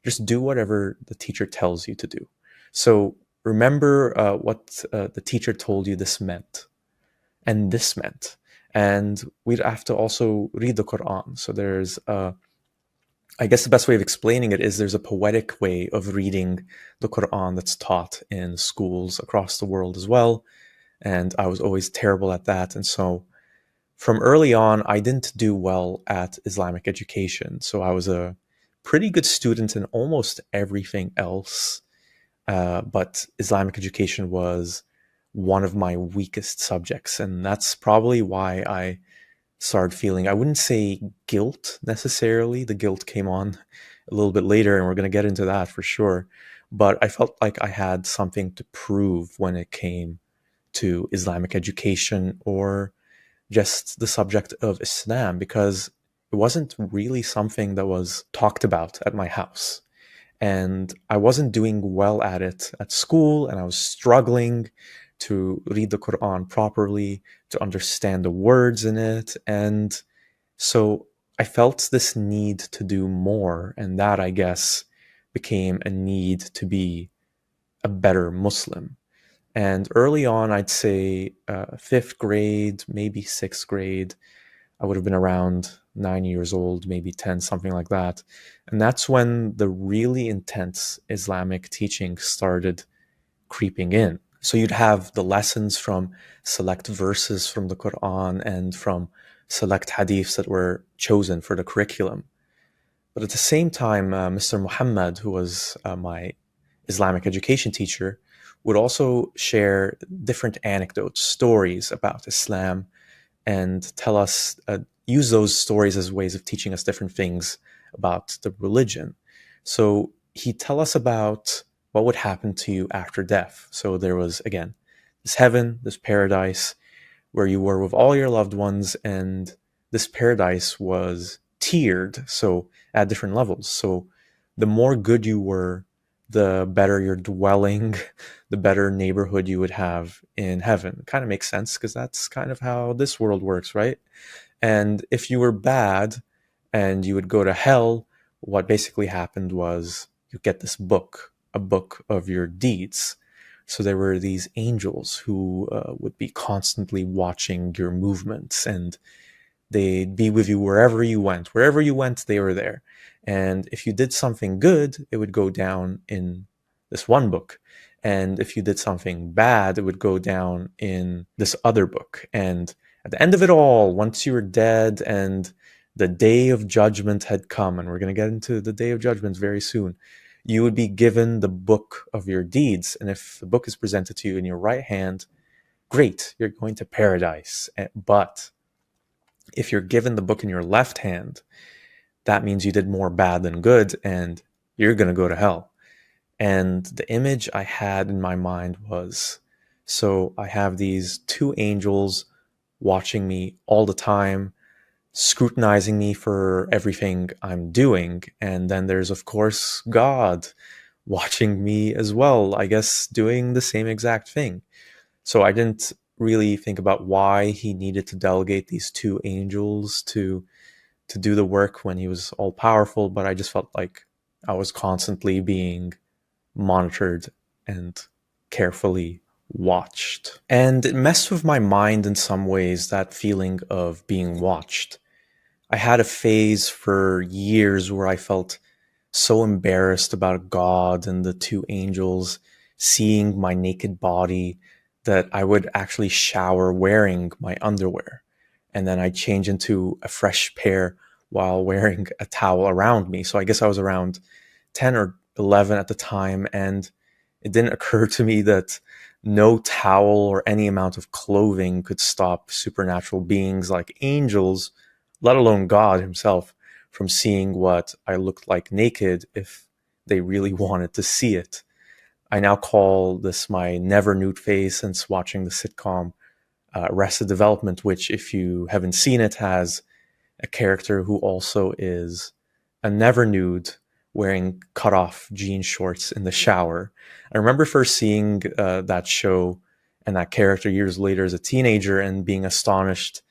just do whatever the teacher tells you to do. So remember what the teacher told you this meant, and this meant. And we'd have to also read the Quran. So there's I guess the best way of explaining it is there's a poetic way of reading the Quran that's taught in schools across the world as well. And I was always terrible at that. And so from early on, I didn't do well at Islamic education. So I was a pretty good student in almost everything else. But Islamic education was one of my weakest subjects. And that's probably why I started feeling, I wouldn't say guilt necessarily. The guilt came on a little bit later, and we're going to get into that for sure. But I felt like I had something to prove when it came to Islamic education or just the subject of Islam, because it wasn't really something that was talked about at my house. And I wasn't doing well at it at school, and I was struggling to read the Quran properly, to understand the words in it. And So I felt this need to do more, and that, I guess, became a need to be a better Muslim. And early on, I'd say 5th grade, maybe 6th grade, I would have been around 9 years old, maybe 10, something like that. And that's when the really intense Islamic teaching started creeping in. So you'd have the lessons from select verses from the Quran and from select hadiths that were chosen for the curriculum. But at the same time, Mr. Muhammad, who was my Islamic education teacher, would also share different anecdotes, stories about Islam, and tell us, use those stories as ways of teaching us different things about the religion. So he'd tell us about what would happen to you after death. So there was, again, this heaven, this paradise, where you were with all your loved ones, and this paradise was tiered, so at different levels. So the more good you were, the better your dwelling, the better neighborhood you would have in heaven. It kind of makes sense because that's kind of how this world works, right? And if you were bad and you would go to hell, what basically happened was you get this book, a book of your deeds. So there were these angels who would be constantly watching your movements, and they'd be with you wherever you went. Wherever you went, they were there. And if you did something good, it would go down in this one book. And if you did something bad, it would go down in this other book. And at the end of it all, once you were dead and the day of judgment had come, and we're going to get into the day of judgment very soon, you would be given the book of your deeds. And if the book is presented to you in your right hand, great, you're going to paradise. But if you're given the book in your left hand, that means you did more bad than good, and you're going to go to hell. And the image I had in my mind was, so I have these two angels watching me all the time, scrutinizing me for everything I'm doing. And then there's, of course, God watching me as well, I guess, doing the same exact thing. So I didn't really think about why he needed to delegate these two angels to do the work when he was all powerful, but I just felt like I was constantly being monitored and carefully watched. And it messed with my mind in some ways, that feeling of being watched. I had a phase for years where I felt so embarrassed about God and the two angels seeing my naked body that I would actually shower wearing my underwear. And then I'd change into a fresh pair while wearing a towel around me. So I guess I was around 10 or 11 at the time, and it didn't occur to me that no towel or any amount of clothing could stop supernatural beings like angels, let alone God himself, from seeing what I looked like naked if they really wanted to see it. I now call this my never nude phase since watching the sitcom Arrested Development, which, if you haven't seen it, has a character who also is a never nude wearing cut-off jean shorts in the shower. I remember first seeing that show and that character years later as a teenager and being astonished,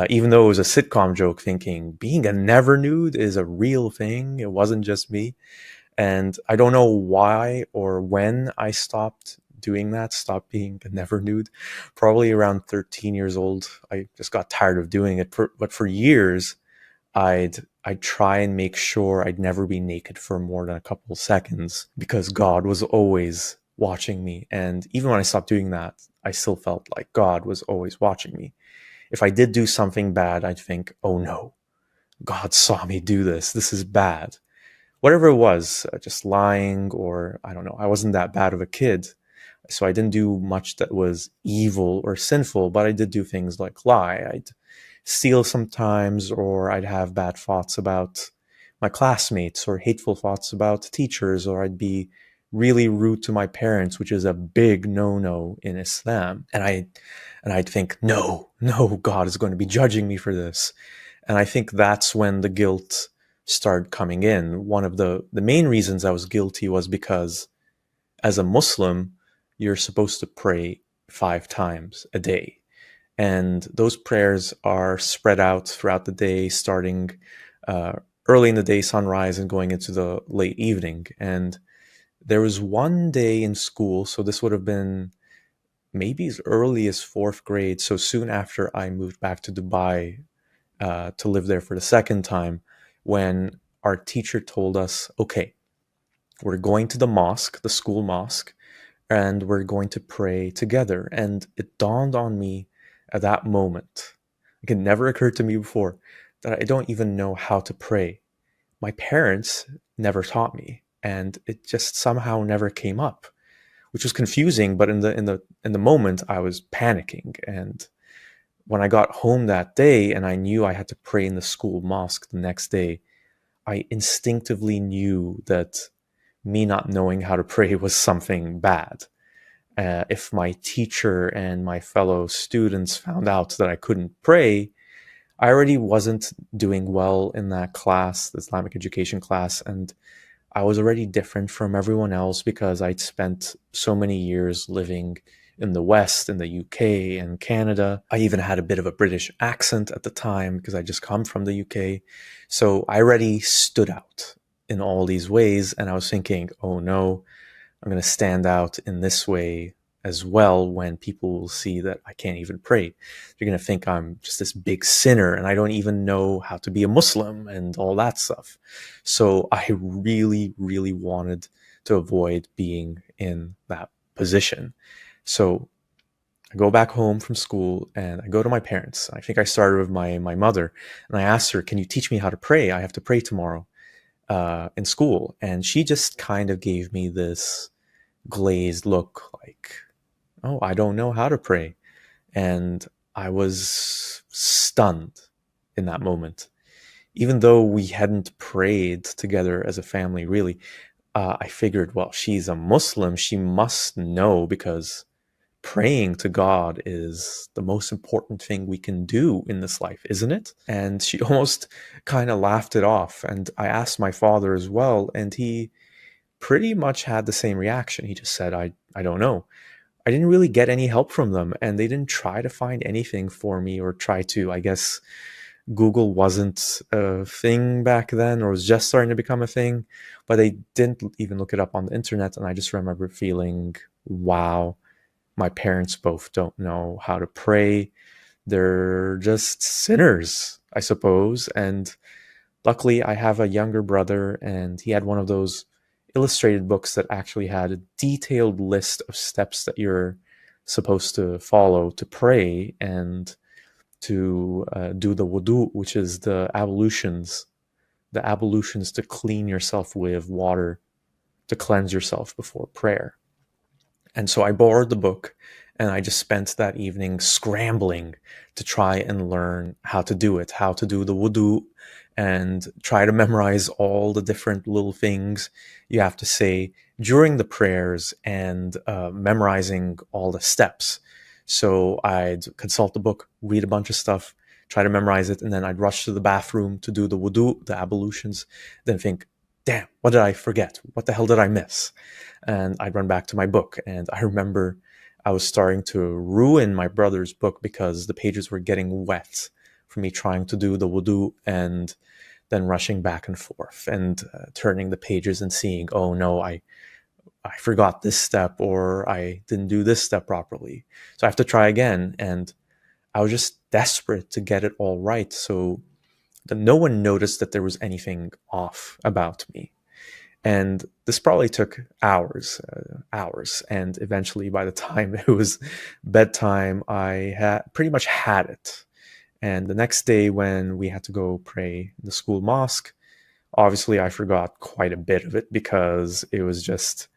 even though it was a sitcom joke, thinking being a never nude is a real thing. It wasn't just me. And I don't know why or when I stopped doing that, stopped being a never nude. Probably around 13 years old, I just got tired of doing it. But for years, I'd try and make sure I'd never be naked for more than a couple of seconds because God was always watching me. And even when I stopped doing that, I still felt like God was always watching me. If I did do something bad, I'd think, oh no, God saw me do this. This is bad. Whatever it was, just lying, or I don't know, I wasn't that bad of a kid. So I didn't do much that was evil or sinful, but I did do things like lie. I'd steal sometimes, or I'd have bad thoughts about my classmates, or hateful thoughts about teachers, or I'd be really rude to my parents, which is a big no-no in Islam. And I'd think, no, God is going to be judging me for this. And I think that's when the guilt started coming in. One of the main reasons I was guilty was because as a Muslim, you're supposed to pray 5 times a day. And those prayers are spread out throughout the day, starting early in the day, sunrise, and going into the late evening. And there was one day in school, so this would have been maybe as early as 4th grade, so soon after I moved back to Dubai to live there for the second time, when our teacher told us, okay, we're going to the mosque, the school mosque, and we're going to pray together. And it dawned on me at that moment, like it never occurred to me before, that I don't even know how to pray. My parents never taught me, and it just somehow never came up, which was confusing. But in the moment, I was panicking. And when I got home that day and I knew I had to pray in the school mosque the next day, I instinctively knew that me not knowing how to pray was something bad. If my teacher and my fellow students found out that I couldn't pray, I already wasn't doing well in that class, the Islamic education class, and I was already different from everyone else because I'd spent so many years living in the West, in the UK and Canada. I even had a bit of a British accent at the time because I just come from the UK. So I already stood out in all these ways, and I was thinking, oh no, I'm going to stand out in this way as well when people will see that I can't even pray. They're going to think I'm just this big sinner and I don't even know how to be a Muslim and all that stuff. So I really, really wanted to avoid being in that position. So I go back home from school and I go to my parents. I think I started with my mother, and I asked her, can you teach me how to pray? I have to pray tomorrow in school. And she just kind of gave me this glazed look like, oh, I don't know how to pray. And I was stunned in that moment. Even though we hadn't prayed together as a family, really, I figured, well, she's a Muslim. She must know, because praying to God is the most important thing we can do in this life, isn't it? And she almost kind of laughed it off. And I asked my father as well, and he pretty much had the same reaction. He just said, I don't know. I didn't really get any help from them, and they didn't try to find anything for me or try to, I guess Google wasn't a thing back then, or was just starting to become a thing, but they didn't even look it up on the internet. And I just remember feeling, wow, my parents both don't know how to pray. They're just sinners, I suppose. And luckily I have a younger brother, and he had one of those illustrated books that actually had a detailed list of steps that you're supposed to follow to pray and to do the wudu, which is the ablutions to clean yourself with water, to cleanse yourself before prayer. And so I borrowed the book, and I just spent that evening scrambling to try and learn how to do it, how to do the wudu, and try to memorize all the different little things you have to say during the prayers, and memorizing all the steps. So I'd consult the book, read a bunch of stuff, try to memorize it, and then I'd rush to the bathroom to do the wudu, the ablutions, then think, damn, what did I forget? What the hell did I miss? And I'd run back to my book. And I remember I was starting to ruin my brother's book because the pages were getting wet from me trying to do the wudu and then rushing back and forth and turning the pages and seeing, oh no, I forgot this step, or I didn't do this step properly. So I have to try again. And I was just desperate to get it all right, so that no one noticed that there was anything off about me. And this probably took hours. And eventually, by the time it was bedtime, I had pretty much had it. And the next day when we had to go pray in the school mosque, obviously I forgot quite a bit of it because it was just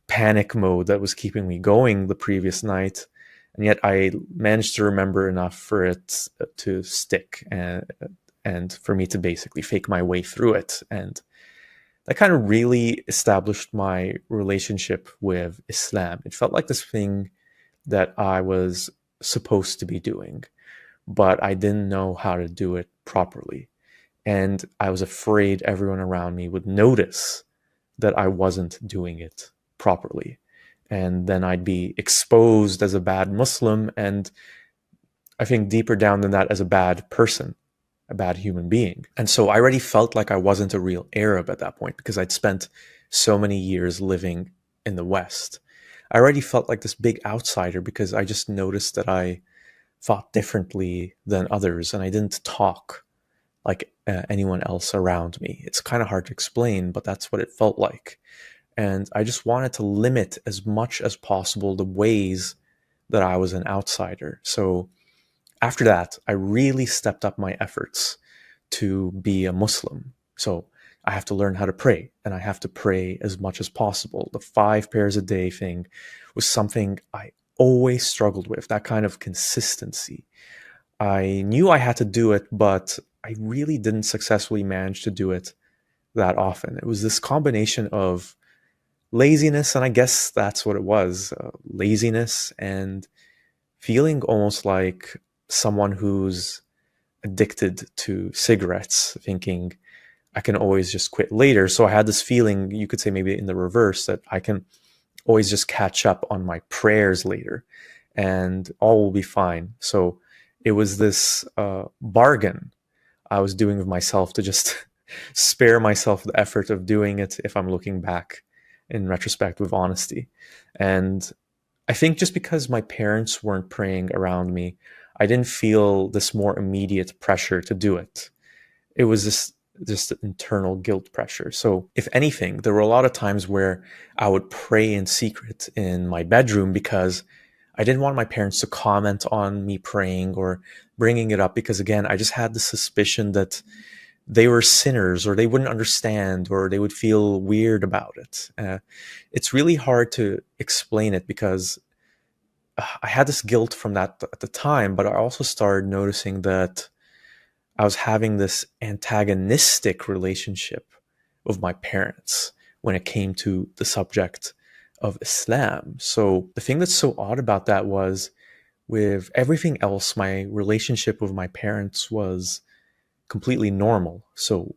panic mode that was keeping me going the previous night. And yet I managed to remember enough for it to stick and for me to basically fake my way through it. And that kind of really established my relationship with Islam. It felt like this thing that I was supposed to be doing, but I didn't know how to do it properly. And I was afraid everyone around me would notice that I wasn't doing it properly. And then I'd be exposed as a bad Muslim, and I think, deeper down than that as a bad person, a bad human being. And so I already felt like I wasn't a real Arab at that point because I'd spent so many years living in the West. I already felt like this big outsider because I just noticed that I thought differently than others and I didn't talk like anyone else around me. It's kind of hard to explain, but that's what it felt like. And I just wanted to limit as much as possible the ways that I was an outsider. So after that, I really stepped up my efforts to be a Muslim. So I have to learn how to pray, and I have to pray as much as possible. The 5 prayers a day thing was something I always struggled with, that kind of consistency. I knew I had to do it, but I really didn't successfully manage to do it that often. It was this combination of laziness, and I guess that's what it was, laziness and feeling almost like someone who's addicted to cigarettes, thinking I can always just quit later. So I had this feeling, you could say maybe in the reverse, that I can always just catch up on my prayers later and all will be fine. So it was this bargain I was doing with myself to just spare myself the effort of doing it if I'm looking back in retrospect with honesty. And I think just because my parents weren't praying around me, I didn't feel this more immediate pressure to do it. It was just internal guilt pressure. So if anything, there were a lot of times where I would pray in secret in my bedroom because I didn't want my parents to comment on me praying or bringing it up, because again, I just had the suspicion that they were sinners or they wouldn't understand or they would feel weird about it. It's really hard to explain it because I had this guilt from that at the time, but I also started noticing that I was having this antagonistic relationship with my parents when it came to the subject of Islam. So the thing that's so odd about that was, with everything else, my relationship with my parents was completely normal. So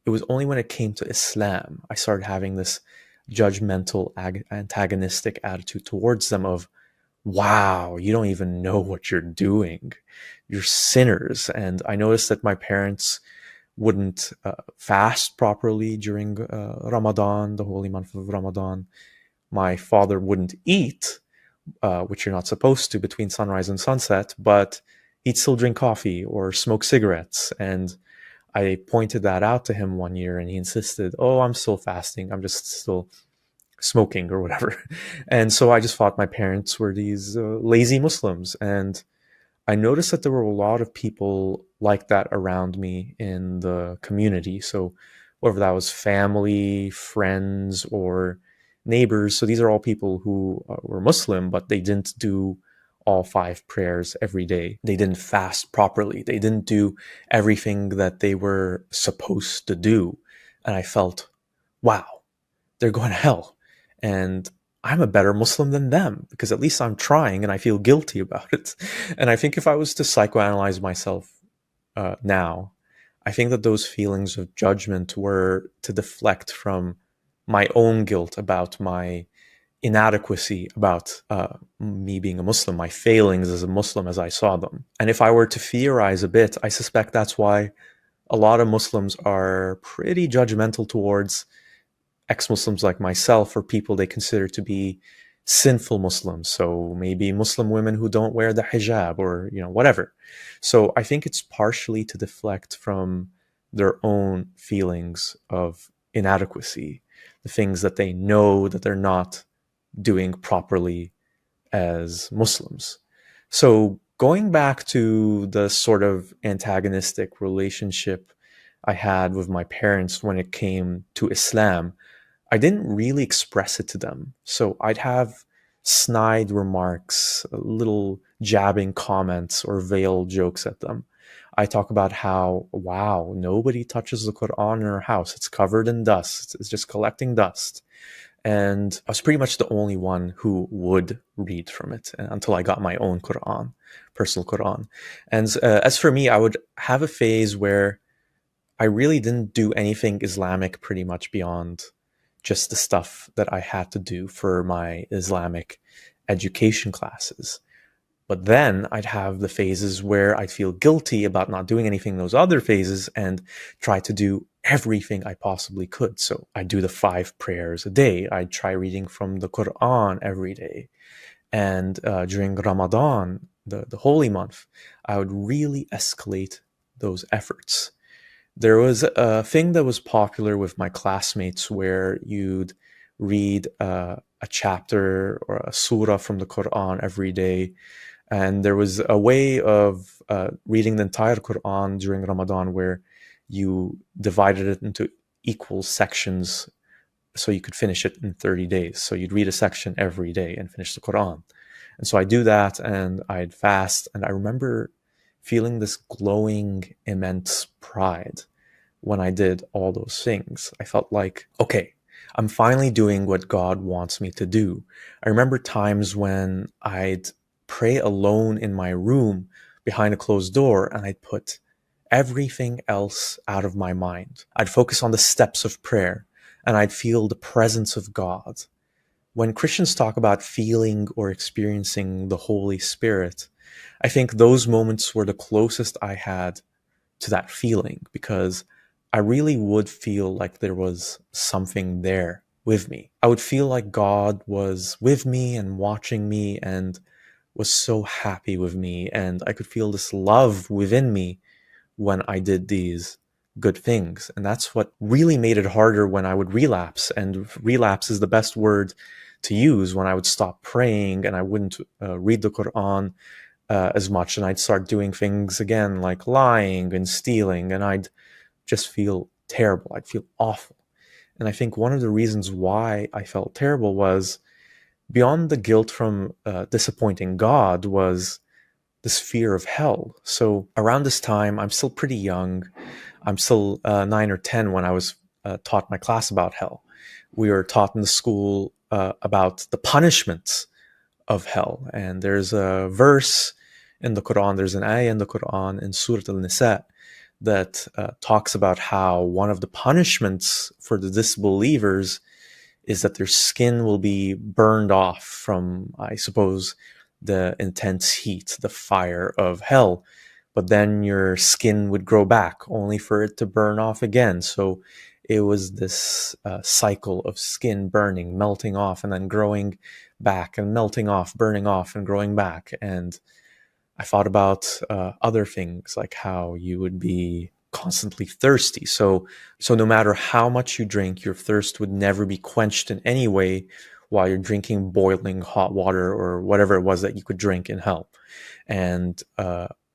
it was only when it came to Islam, I started having this judgmental, antagonistic attitude towards them of, wow, you don't even know what you're doing. You're sinners. And I noticed that my parents wouldn't fast properly during Ramadan, the holy month of Ramadan. My father wouldn't eat, which you're not supposed to, between sunrise and sunset, but he'd still drink coffee or smoke cigarettes. And I pointed that out to him one year and he insisted, oh, I'm still fasting. I'm just still smoking or whatever. And so I just thought my parents were these lazy Muslims. And I noticed that there were a lot of people like that around me in the community. So whether that was family, friends, or neighbors. So these are all people who were Muslim, but they didn't do all 5 prayers every day. They didn't fast properly. They didn't do everything that they were supposed to do. And I felt, wow, they're going to hell. And I'm a better Muslim than them because at least I'm trying and I feel guilty about it. And I think if I was to psychoanalyze myself now, I think that those feelings of judgment were to deflect from my own guilt about my inadequacy, about me being a Muslim, my failings as a Muslim as I saw them. And if I were to theorize a bit, I suspect that's why a lot of Muslims are pretty judgmental towards ex-Muslims like myself, or people they consider to be sinful Muslims. So maybe Muslim women who don't wear the hijab or, whatever. So I think it's partially to deflect from their own feelings of inadequacy, the things that they know that they're not doing properly as Muslims. So going back to the sort of antagonistic relationship I had with my parents when it came to Islam, I didn't really express it to them. So I'd have snide remarks, little jabbing comments or veiled jokes at them. I talk about how, wow, nobody touches the Quran in our house. It's covered in dust. It's just collecting dust. And I was pretty much the only one who would read from it until I got my own Quran, personal Quran. And as for me, I would have a phase where I really didn't do anything Islamic pretty much beyond just the stuff that I had to do for my Islamic education classes. But then I'd have the phases where I'd feel guilty about not doing anything in those other phases and try to do everything I possibly could. So I'd do the 5 prayers a day. I'd try reading from the Quran every day. And during Ramadan, the holy month, I would really escalate those efforts. There was a thing that was popular with my classmates where you'd read a chapter or a surah from the Quran every day. And there was a way of reading the entire Quran during Ramadan where you divided it into equal sections so you could finish it in 30 days. So you'd read a section every day and finish the Quran. And so I'd do that and I'd fast. And I remember feeling this glowing, immense pride when I did all those things. I felt like, okay, I'm finally doing what God wants me to do. I remember times when I'd pray alone in my room behind a closed door and I'd put everything else out of my mind. I'd focus on the steps of prayer and I'd feel the presence of God. When Christians talk about feeling or experiencing the Holy Spirit, I think those moments were the closest I had to that feeling, because I really would feel like there was something there with me. I would feel like God was with me and watching me and was so happy with me, and I could feel this love within me when I did these good things. And that's what really made it harder when I would relapse. And relapse is the best word to use when I would stop praying and I wouldn't read the Quran as much, and I'd start doing things again like lying and stealing, and I'd just feel terrible. I'd feel awful. And I think one of the reasons why I felt terrible was, beyond the guilt from disappointing God, was this fear of hell. So around this time, I'm still pretty young. I'm still 9 or 10 when I was taught my class about hell. We were taught in the school about the punishments of hell. And there's a verse in the Quran, there's an ayah in the Quran in Surah Al-Nisa that talks about how one of the punishments for the disbelievers is that their skin will be burned off from, I suppose, the intense heat, the fire of hell. But then your skin would grow back, only for it to burn off again. So it was this cycle of skin burning, melting off, and then growing back, and melting off, burning off, and growing back. And I thought about other things, like how you would be constantly thirsty. So no matter how much you drink, your thirst would never be quenched in any way while you're drinking boiling hot water or whatever it was that you could drink in hell. And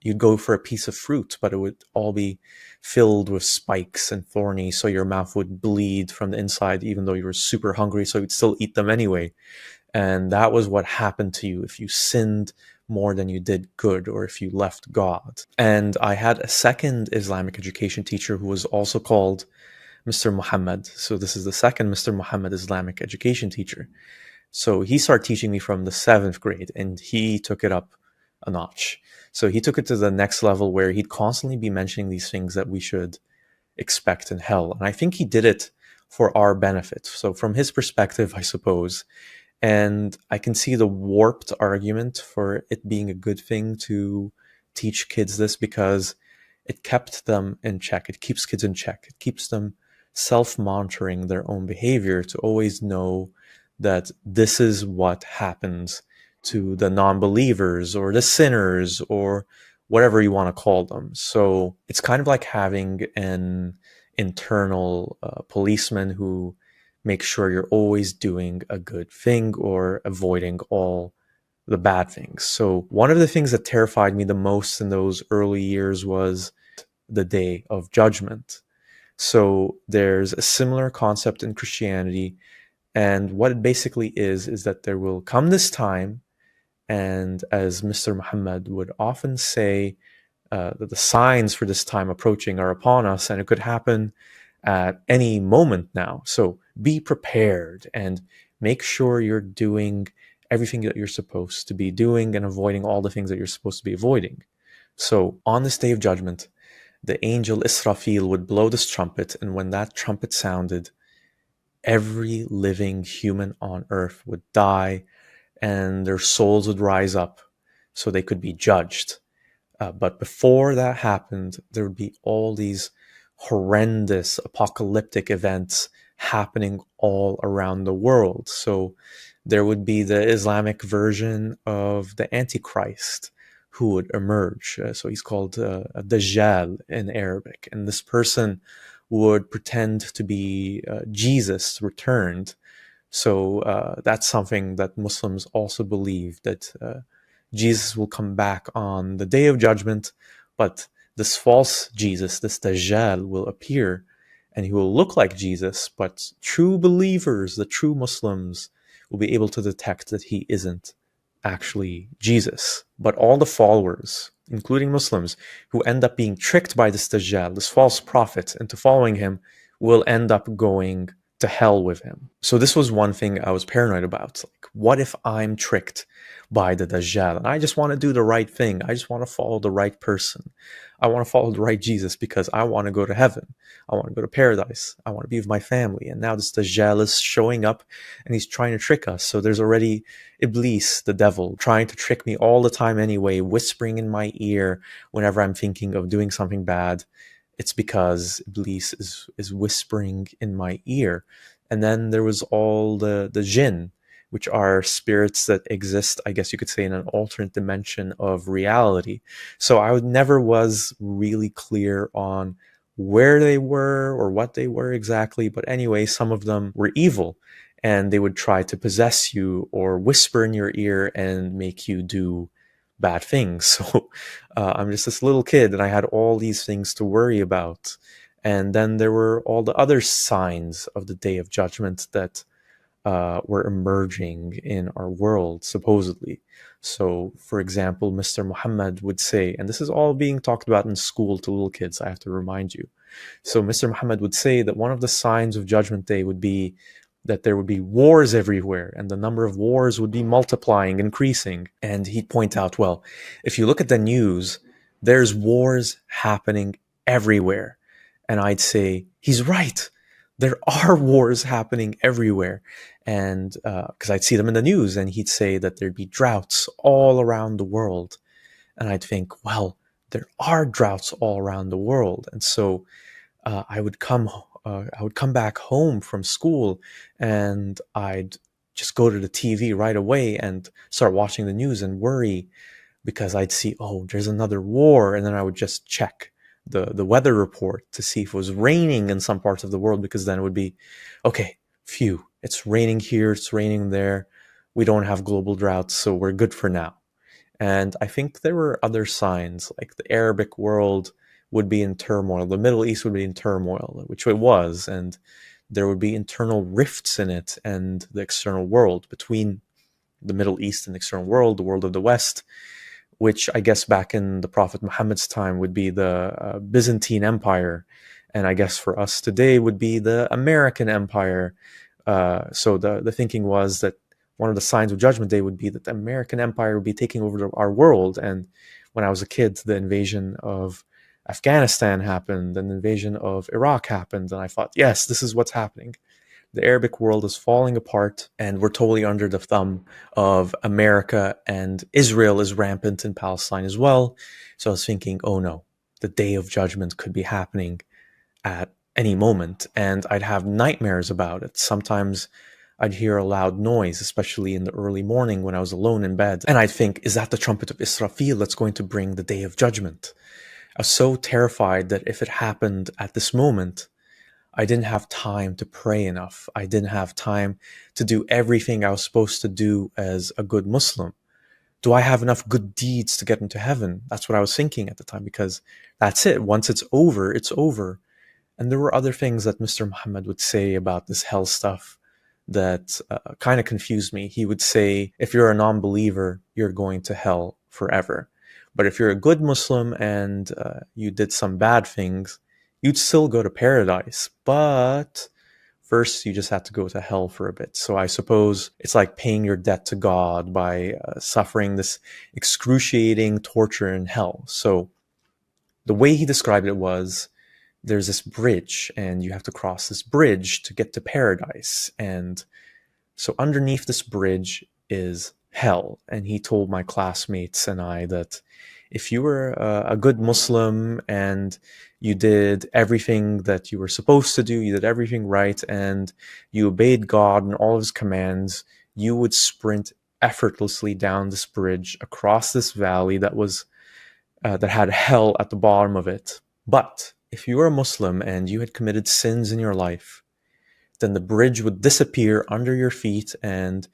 you'd go for a piece of fruit, but it would all be filled with spikes and thorny, so your mouth would bleed from the inside even though you were super hungry, so you'd still eat them anyway. And that was what happened to you if you sinned more than you did good, or if you left God. And I had a second Islamic education teacher who was also called Mr. Muhammad. So this is the second Mr. Muhammad Islamic education teacher. So he started teaching me from the 7th grade, and he took it up a notch. So he took it to the next level where he'd constantly be mentioning these things that we should expect in hell. And I think he did it for our benefit. So from his perspective, I suppose. And I can see the warped argument for it being a good thing to teach kids this, because it kept them in check. It keeps kids in check. It keeps them self-monitoring their own behavior, to always know that this is what happens to the non-believers or the sinners or whatever you want to call them. So it's kind of like having an internal policeman who make sure you're always doing a good thing or avoiding all the bad things. So one of the things that terrified me the most in those early years was the day of judgment. So there's a similar concept in Christianity, and what it basically is that there will come this time, and as Mr. Muhammad would often say, that the signs for this time approaching are upon us, and it could happen at any moment now. So be prepared and make sure you're doing everything that you're supposed to be doing and avoiding all the things that you're supposed to be avoiding. So on this day of judgment, the angel Israfil would blow this trumpet, and when that trumpet sounded, every living human on earth would die and their souls would rise up. so they could be judged. But before that happened, there would be all these horrendous apocalyptic events happening all around the world. So there would be the Islamic version of the Antichrist who would emerge. So he's called Dajjal in Arabic. And this person would pretend to be Jesus returned. So that's something that Muslims also believe, that Jesus will come back on the day of judgment, but this false Jesus, this Dajjal, will appear and he will look like Jesus, but true believers, the true Muslims, will be able to detect that he isn't actually Jesus. But all the followers, including Muslims, who end up being tricked by this Dajjal, this false prophet, into following him, will end up going to hell with him. So this was one thing I was paranoid about. Like, what if I'm tricked by the Dajjal and I just want to do the right thing? I just want to follow the right person. I want to follow the right Jesus because I want to go to heaven. I want to go to paradise. I want to be with my family. And now this Dajjal is showing up and he's trying to trick us. So there's already Iblis, the devil, trying to trick me all the time anyway, whispering in my ear whenever I'm thinking of doing something bad. It's because Iblis is whispering in my ear. And then there was all the jinn, which are spirits that exist, I guess you could say, in an alternate dimension of reality. So I never was really clear on where they were or what they were exactly. But anyway, some of them were evil and they would try to possess you or whisper in your ear and make you do bad things. So I'm just this little kid and I had all these things to worry about. And then there were all the other signs of the day of judgment that were emerging in our world, supposedly. So, for example, Mr. Muhammad would say, and this is all being talked about in school to little kids, I have to remind you. So Mr. Muhammad would say that one of the signs of Judgment Day would be that there would be wars everywhere and the number of wars would be multiplying, increasing. And he'd point out, well, if you look at the news, there's wars happening everywhere. And I'd say, he's right. There are wars happening everywhere. And because I'd see them in the news, and he'd say that there'd be droughts all around the world. And I'd think, well, there are droughts all around the world. And so I would come back home from school and I'd just go to the TV right away and start watching the news and worry because I'd see, oh, there's another war. And then I would just check the weather report to see if it was raining in some parts of the world, because then it would be, okay, phew, it's raining here, it's raining there. We don't have global droughts, so we're good for now. And I think there were other signs, like the Arabic world would be in turmoil, the Middle East would be in turmoil, which it was, and there would be internal rifts in it and the external world, between the Middle East and the external world, the world of the West, which I guess back in the Prophet Muhammad's time would be the Byzantine Empire, and I guess for us today would be the American Empire. So the thinking was that one of the signs of Judgment Day would be that the American Empire would be taking over our world. And when I was a kid, the invasion of Afghanistan happened, and the invasion of Iraq happened, and I thought, yes, this is what's happening. The Arabic world is falling apart, and we're totally under the thumb of America, and Israel is rampant in Palestine as well. So I was thinking, oh no, the day of judgment could be happening at any moment, and I'd have nightmares about it. Sometimes I'd hear a loud noise, especially in the early morning when I was alone in bed, and I'd think, is that the trumpet of Israfil that's going to bring the day of judgment? I was so terrified that if it happened at this moment, I didn't have time to pray enough. I didn't have time to do everything I was supposed to do as a good Muslim. Do I have enough good deeds to get into heaven? That's what I was thinking at the time, because that's it. Once it's over, it's over. And there were other things that Mr. Muhammad would say about this hell stuff that kind of confused me. He would say, if you're a non-believer, you're going to hell forever. But if you're a good Muslim and you did some bad things, you'd still go to paradise. But first, you just have to go to hell for a bit. So I suppose it's like paying your debt to God by suffering this excruciating torture in hell. So the way he described it was, there's this bridge and you have to cross this bridge to get to paradise. And so underneath this bridge is hell. And he told my classmates and I that if you were a good Muslim and you did everything that you were supposed to do, you did everything right, and you obeyed God and all of his commands, you would sprint effortlessly down this bridge across this valley that had hell at the bottom of it. But if you were a Muslim and you had committed sins in your life, then the bridge would disappear under your feet and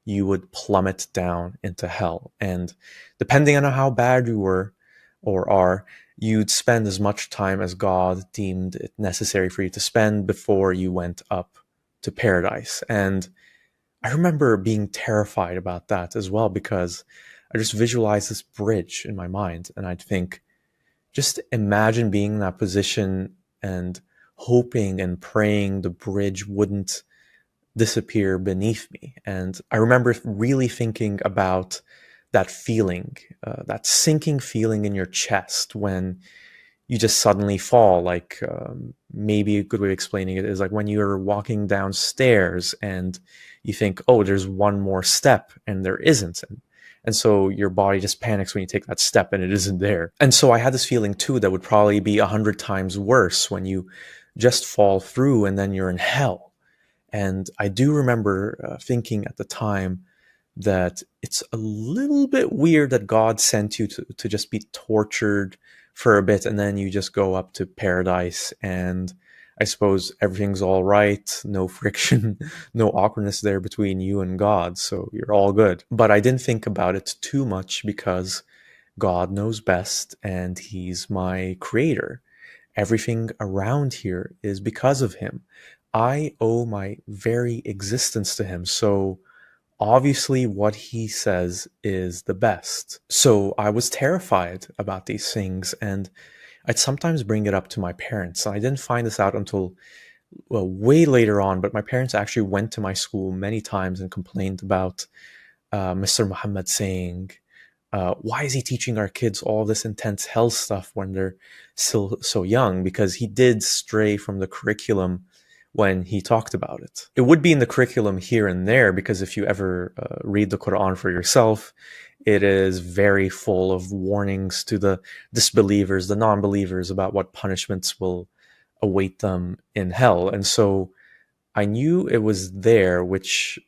you would plummet down into hell. And depending on how bad you were or are, you'd spend as much time as God deemed it necessary for you to spend before you went up to paradise. And I remember being terrified about that as well, because I just visualized this bridge in my mind and I'd think, just imagine being in that position and hoping and praying the bridge wouldn't disappear beneath me. And I remember really thinking about that feeling, that sinking feeling in your chest when you just suddenly fall. Like maybe a good way of explaining it is like when you're walking downstairs and you think, oh, there's one more step, and there isn't. And so your body just panics when you take that step and it isn't there. And so I had this feeling too that would probably be 100 times worse when you just fall through and then you're in hell. And I do remember thinking at the time that it's a little bit weird that God sent you to just be tortured for a bit and then you just go up to paradise and I suppose everything's all right, no friction, no awkwardness there between you and God, so you're all good. But I didn't think about it too much because God knows best and he's my creator. Everything around here is because of him. I owe my very existence to him, so obviously what he says is the best. So I was terrified about these things, and I'd sometimes bring it up to my parents. And I didn't find this out until way later on, but my parents actually went to my school many times and complained about Mr. Muhammad saying, why is he teaching our kids all this intense hell stuff when they're still so young? Because he did stray from the curriculum when he talked about it. It would be in the curriculum here and there, because if you ever read the Quran for yourself, it is very full of warnings to the disbelievers, the non-believers, about what punishments will await them in hell. And so I knew it was there, which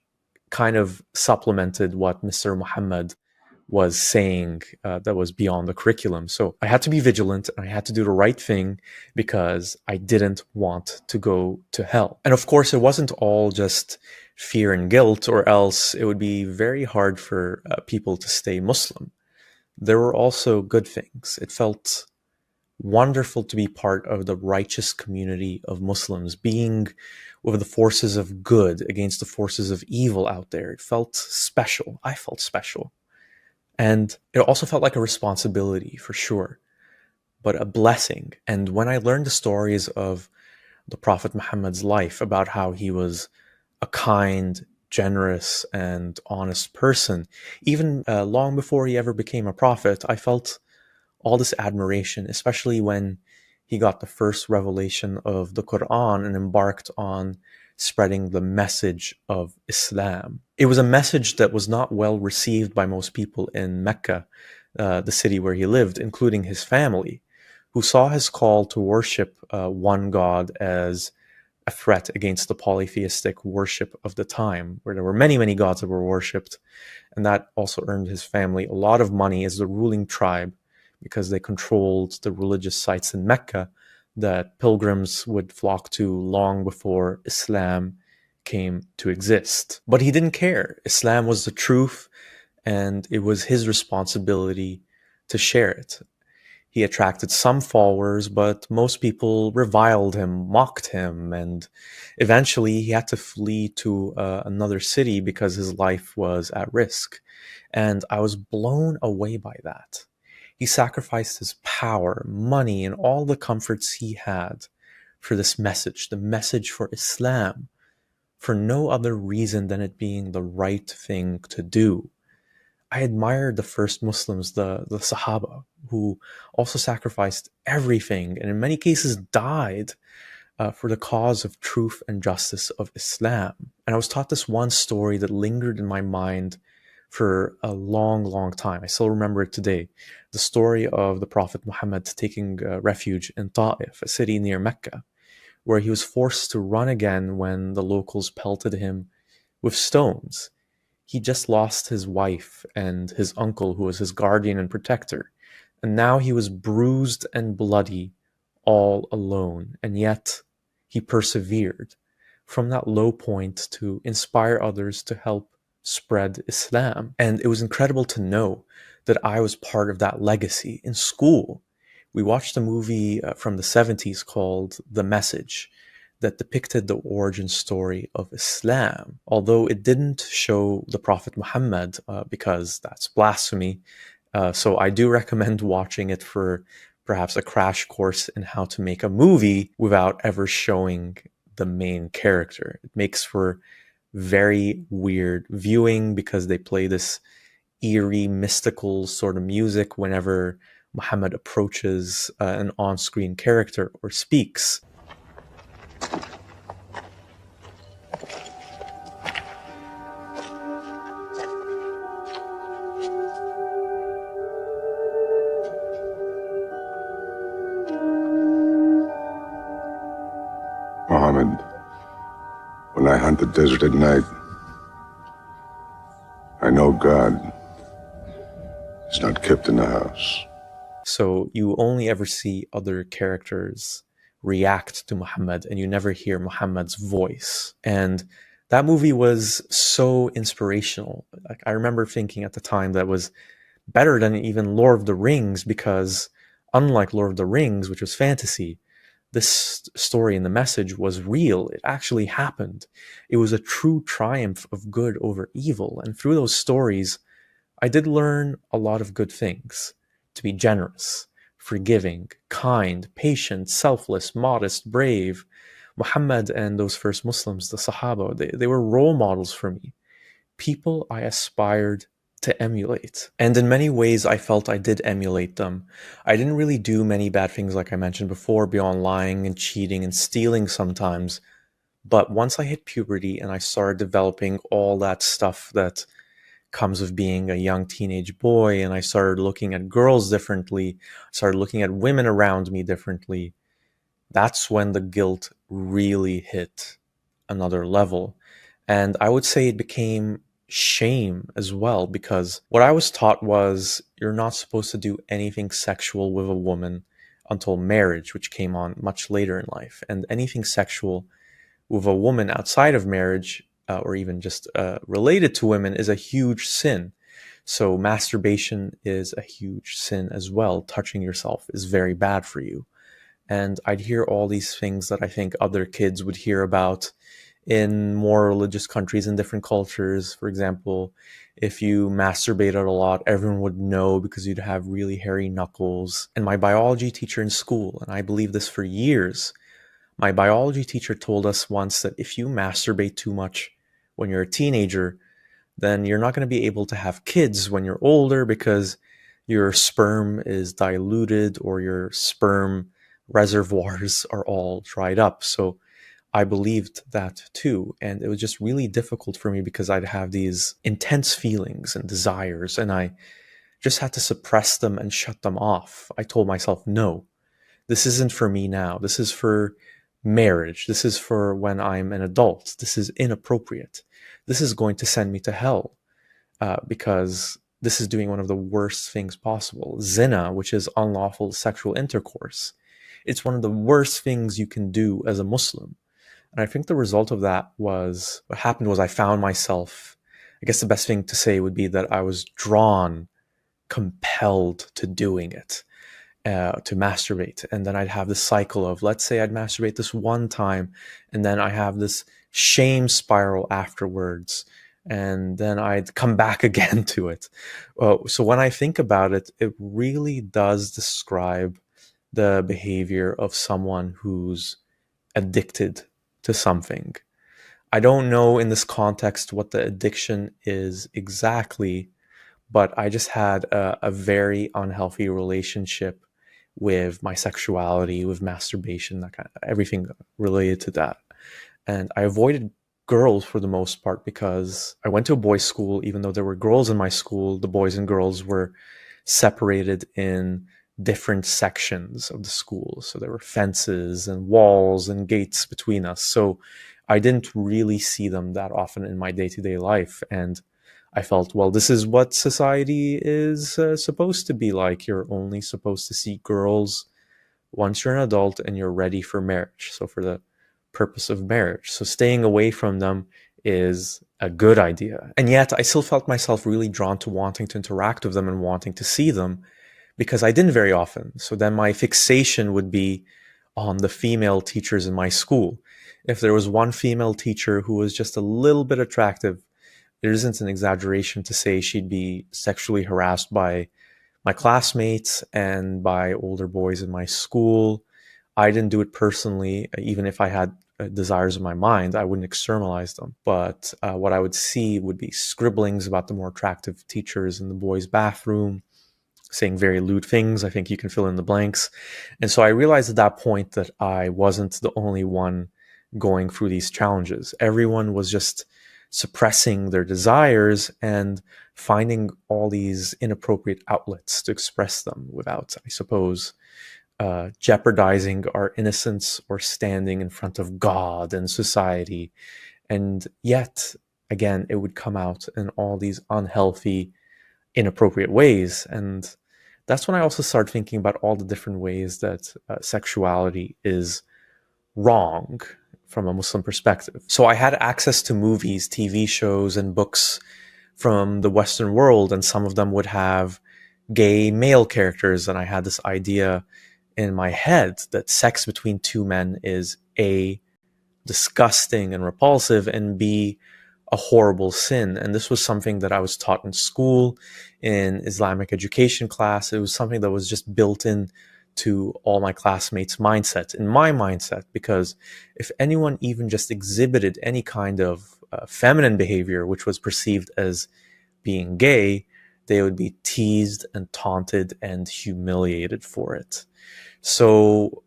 kind of supplemented what Mr. Muhammad was saying that was beyond the curriculum. So I had to be vigilant and I had to do the right thing because I didn't want to go to hell. And of course, it wasn't all just fear and guilt, or else it would be very hard for people to stay Muslim. There were also good things. It felt wonderful to be part of the righteous community of Muslims, being with the forces of good against the forces of evil out there. It felt special. I felt special. And it also felt like a responsibility, for sure, but a blessing. And when I learned the stories of the Prophet Muhammad's life, about how he was a kind, generous, and honest person, even long before he ever became a prophet, I felt all this admiration, especially when he got the first revelation of the Quran and embarked on spreading the message of Islam. It was a message that was not well received by most people in Mecca, the city where he lived, including his family, who saw his call to worship one God as a threat against the polytheistic worship of the time, where there were many, many gods that were worshipped. And that also earned his family a lot of money as the ruling tribe, because they controlled the religious sites in Mecca that pilgrims would flock to long before Islam came to exist. But he didn't care. Islam was the truth, and it was his responsibility to share it. He attracted some followers, but most people reviled him, mocked him, and eventually he had to flee to another city because his life was at risk. And I was blown away by that. He sacrificed his power, money, and all the comforts he had for this message, the message for Islam, for no other reason than it being the right thing to do. I admired the first Muslims, the Sahaba, who also sacrificed everything and in many cases died for the cause of truth and justice of Islam. And I was taught this one story that lingered in my mind for a long, long time. I still remember it today. The story of the Prophet Muhammad taking refuge in Ta'if, a city near Mecca, where he was forced to run again when the locals pelted him with stones. He just lost his wife and his uncle, who was his guardian and protector. And now he was bruised and bloody, all alone. And yet he persevered from that low point to inspire others to help spread Islam. And it was incredible to know that I was part of that legacy. In school, we watched a movie from the 70s called The Message that depicted the origin story of Islam. Although it didn't show the Prophet Muhammad because that's blasphemy. So I do recommend watching it for perhaps a crash course in how to make a movie without ever showing the main character. It makes for very weird viewing because they play this eerie, mystical sort of music whenever Muhammad approaches an on-screen character or speaks. Muhammad, when I hunt the desert at night, I know God is not kept in the house. So you only ever see other characters react to Muhammad and you never hear Muhammad's voice. And that movie was so inspirational. Like, I remember thinking at the time that was better than even Lord of the Rings, because unlike Lord of the Rings, which was fantasy, this story and the message was real. It actually happened. It was a true triumph of good over evil. And through those stories, I did learn a lot of good things. To be generous, forgiving, kind, patient, selfless, modest, brave. Muhammad and those first Muslims, the Sahaba, they were role models for me. People I aspired to emulate. And in many ways, I felt I did emulate them. I didn't really do many bad things, like I mentioned before, beyond lying and cheating and stealing sometimes. But once I hit puberty and I started developing all that stuff that comes of being a young teenage boy, and I started looking at girls differently, started looking at women around me differently, that's when the guilt really hit another level. And I would say it became shame as well, because what I was taught was you're not supposed to do anything sexual with a woman until marriage, which came on much later in life. And anything sexual with a woman outside of marriage, or even just related to women, is a huge sin. So masturbation is a huge sin as well. Touching yourself is very bad for you. And I'd hear all these things that I think other kids would hear about in more religious countries and different cultures. For example, if you masturbated a lot, everyone would know because you'd have really hairy knuckles. And my biology teacher in school, and I believed this for years, my biology teacher told us once that if you masturbate too much when you're a teenager, then you're not going to be able to have kids when you're older because your sperm is diluted or your sperm reservoirs are all dried up. So I believed that too. And it was just really difficult for me because I'd have these intense feelings and desires, and I just had to suppress them and shut them off. I told myself, no, this isn't for me now. This is for marriage. This is for when I'm an adult. This is inappropriate. This is going to send me to hell because this is doing one of the worst things possible. Zina, which is unlawful sexual intercourse. It's one of the worst things you can do as a Muslim. And I think the result of that was, what happened was I found myself, I guess the best thing to say would be that I was drawn, compelled to doing it, to masturbate. And then I'd have this cycle of, let's say I'd masturbate this one time, and then I have this shame spiral afterwards. And then I'd come back again to it. So when I think about it, it really does describe the behavior of someone who's addicted to something. I don't know in this context what the addiction is exactly, but I just had a very unhealthy relationship with my sexuality, with masturbation, that kind of everything related to that. And I avoided girls for the most part, because I went to a boys' school. Even though there were girls in my school, the boys and girls were separated in different sections of the school. So there were fences and walls and gates between us. So I didn't really see them that often in my day-to-day life. And I felt, well, this is what society is supposed to be like. You're only supposed to see girls once you're an adult and you're ready for marriage. So for the purpose of marriage. So staying away from them is a good idea. And yet I still felt myself really drawn to wanting to interact with them and wanting to see them, because I didn't very often. So then my fixation would be on the female teachers in my school. If there was one female teacher who was just a little bit attractive, it isn't an exaggeration to say she'd be sexually harassed by my classmates and by older boys in my school. I didn't do it personally. Even if I had desires in my mind, I wouldn't externalize them. But what I would see would be scribblings about the more attractive teachers in the boys' bathroom, saying very lewd things. I think you can fill in the blanks. And so I realized at that point that I wasn't the only one going through these challenges. Everyone was just suppressing their desires and finding all these inappropriate outlets to express them without, I suppose, jeopardizing our innocence or standing in front of God and society. And yet, again, it would come out in all these unhealthy, inappropriate ways. And that's when I also started thinking about all the different ways that sexuality is wrong from a Muslim perspective. So I had access to movies, TV shows, and books from the Western world, and some of them would have gay male characters. And I had this idea in my head that sex between two men is A, disgusting and repulsive, and B, a horrible sin. And this was something that I was taught in school, in Islamic education class. It was something that was just built in to all my classmates' mindset, in my mindset, because if anyone even just exhibited any kind of feminine behavior, which was perceived as being gay, they would be teased and taunted and humiliated for it. So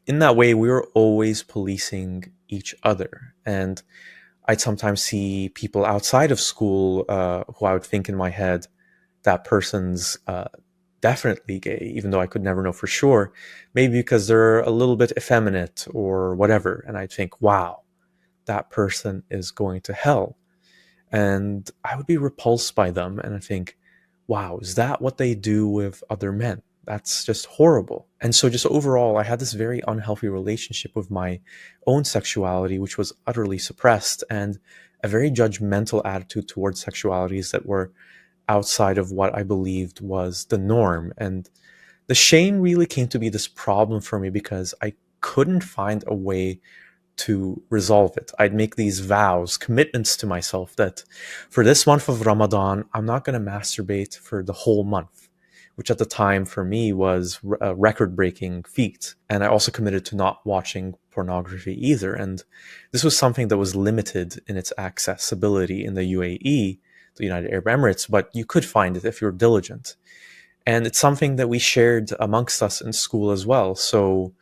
in that way, we were always policing each other. And I'd sometimes see people outside of school who I would think in my head, that person's definitely gay, even though I could never know for sure, maybe because they're a little bit effeminate or whatever. And I'd think, wow, that person is going to hell. And I would be repulsed by them. And I think, wow, is that what they do with other men? That's just horrible. And so just overall, I had this very unhealthy relationship with my own sexuality, which was utterly suppressed, and a very judgmental attitude towards sexualities that were outside of what I believed was the norm. And the shame really came to be this problem for me because I couldn't find a way to resolve it. I'd make these vows, commitments to myself that for this month of Ramadan, I'm not going to masturbate for the whole month, which at the time for me was a record-breaking feat. And I also committed to not watching pornography either. And this was something that was limited in its accessibility in the UAE, the United Arab Emirates, but you could find it if you're diligent. And it's something that we shared amongst us in school as well. So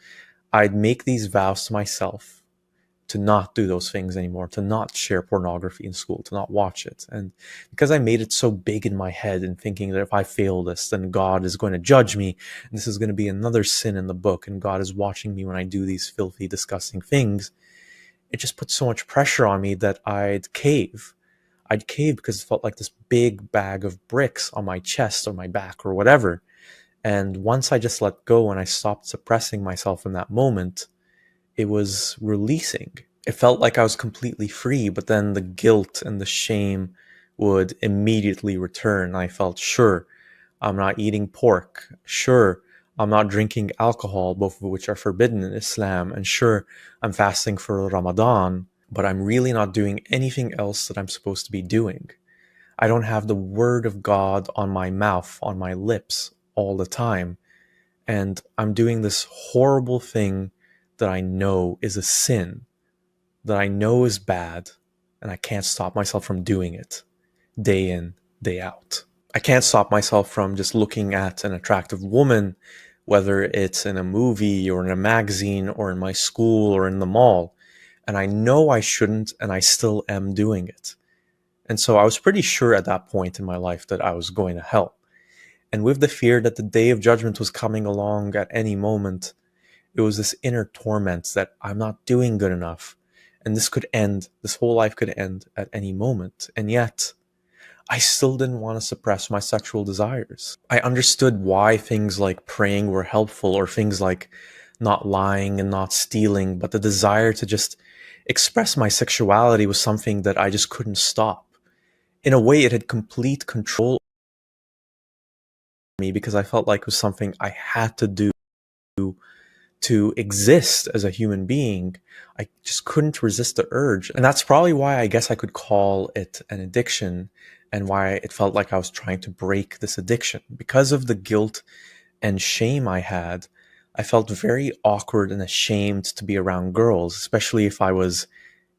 I'd make these vows to myself to not do those things anymore, to not share pornography in school, to not watch it. And because I made it so big in my head and thinking that if I fail this, then God is going to judge me, and this is going to be another sin in the book, and God is watching me when I do these filthy, disgusting things, it just put so much pressure on me that I'd cave. I'd cave because it felt like this big bag of bricks on my chest or my back or whatever. And once I just let go and I stopped suppressing myself in that moment, it was releasing. It felt like I was completely free, but then the guilt and the shame would immediately return. I felt, sure, I'm not eating pork. Sure, I'm not drinking alcohol, both of which are forbidden in Islam. And sure, I'm fasting for Ramadan, but I'm really not doing anything else that I'm supposed to be doing. I don't have the word of God on my mouth, on my lips all the time. And I'm doing this horrible thing that I know is a sin, that I know is bad, and I can't stop myself from doing it day in, day out. I can't stop myself from just looking at an attractive woman, whether it's in a movie or in a magazine or in my school or in the mall, and I know I shouldn't, and I still am doing it. And so I was pretty sure at that point in my life that I was going to hell. And with the fear that the day of judgment was coming along at any moment, it was this inner torment that I'm not doing good enough. And this could end, this whole life could end at any moment. And yet, I still didn't want to suppress my sexual desires. I understood why things like praying were helpful, or things like not lying and not stealing, but the desire to just express my sexuality was something that I just couldn't stop. In a way, it had complete control over me because I felt like it was something I had to do to exist as a human being. I just couldn't resist the urge. And that's probably why I guess I could call it an addiction, and why it felt like I was trying to break this addiction. Because of the guilt and shame I had, I felt very awkward and ashamed to be around girls, especially if I was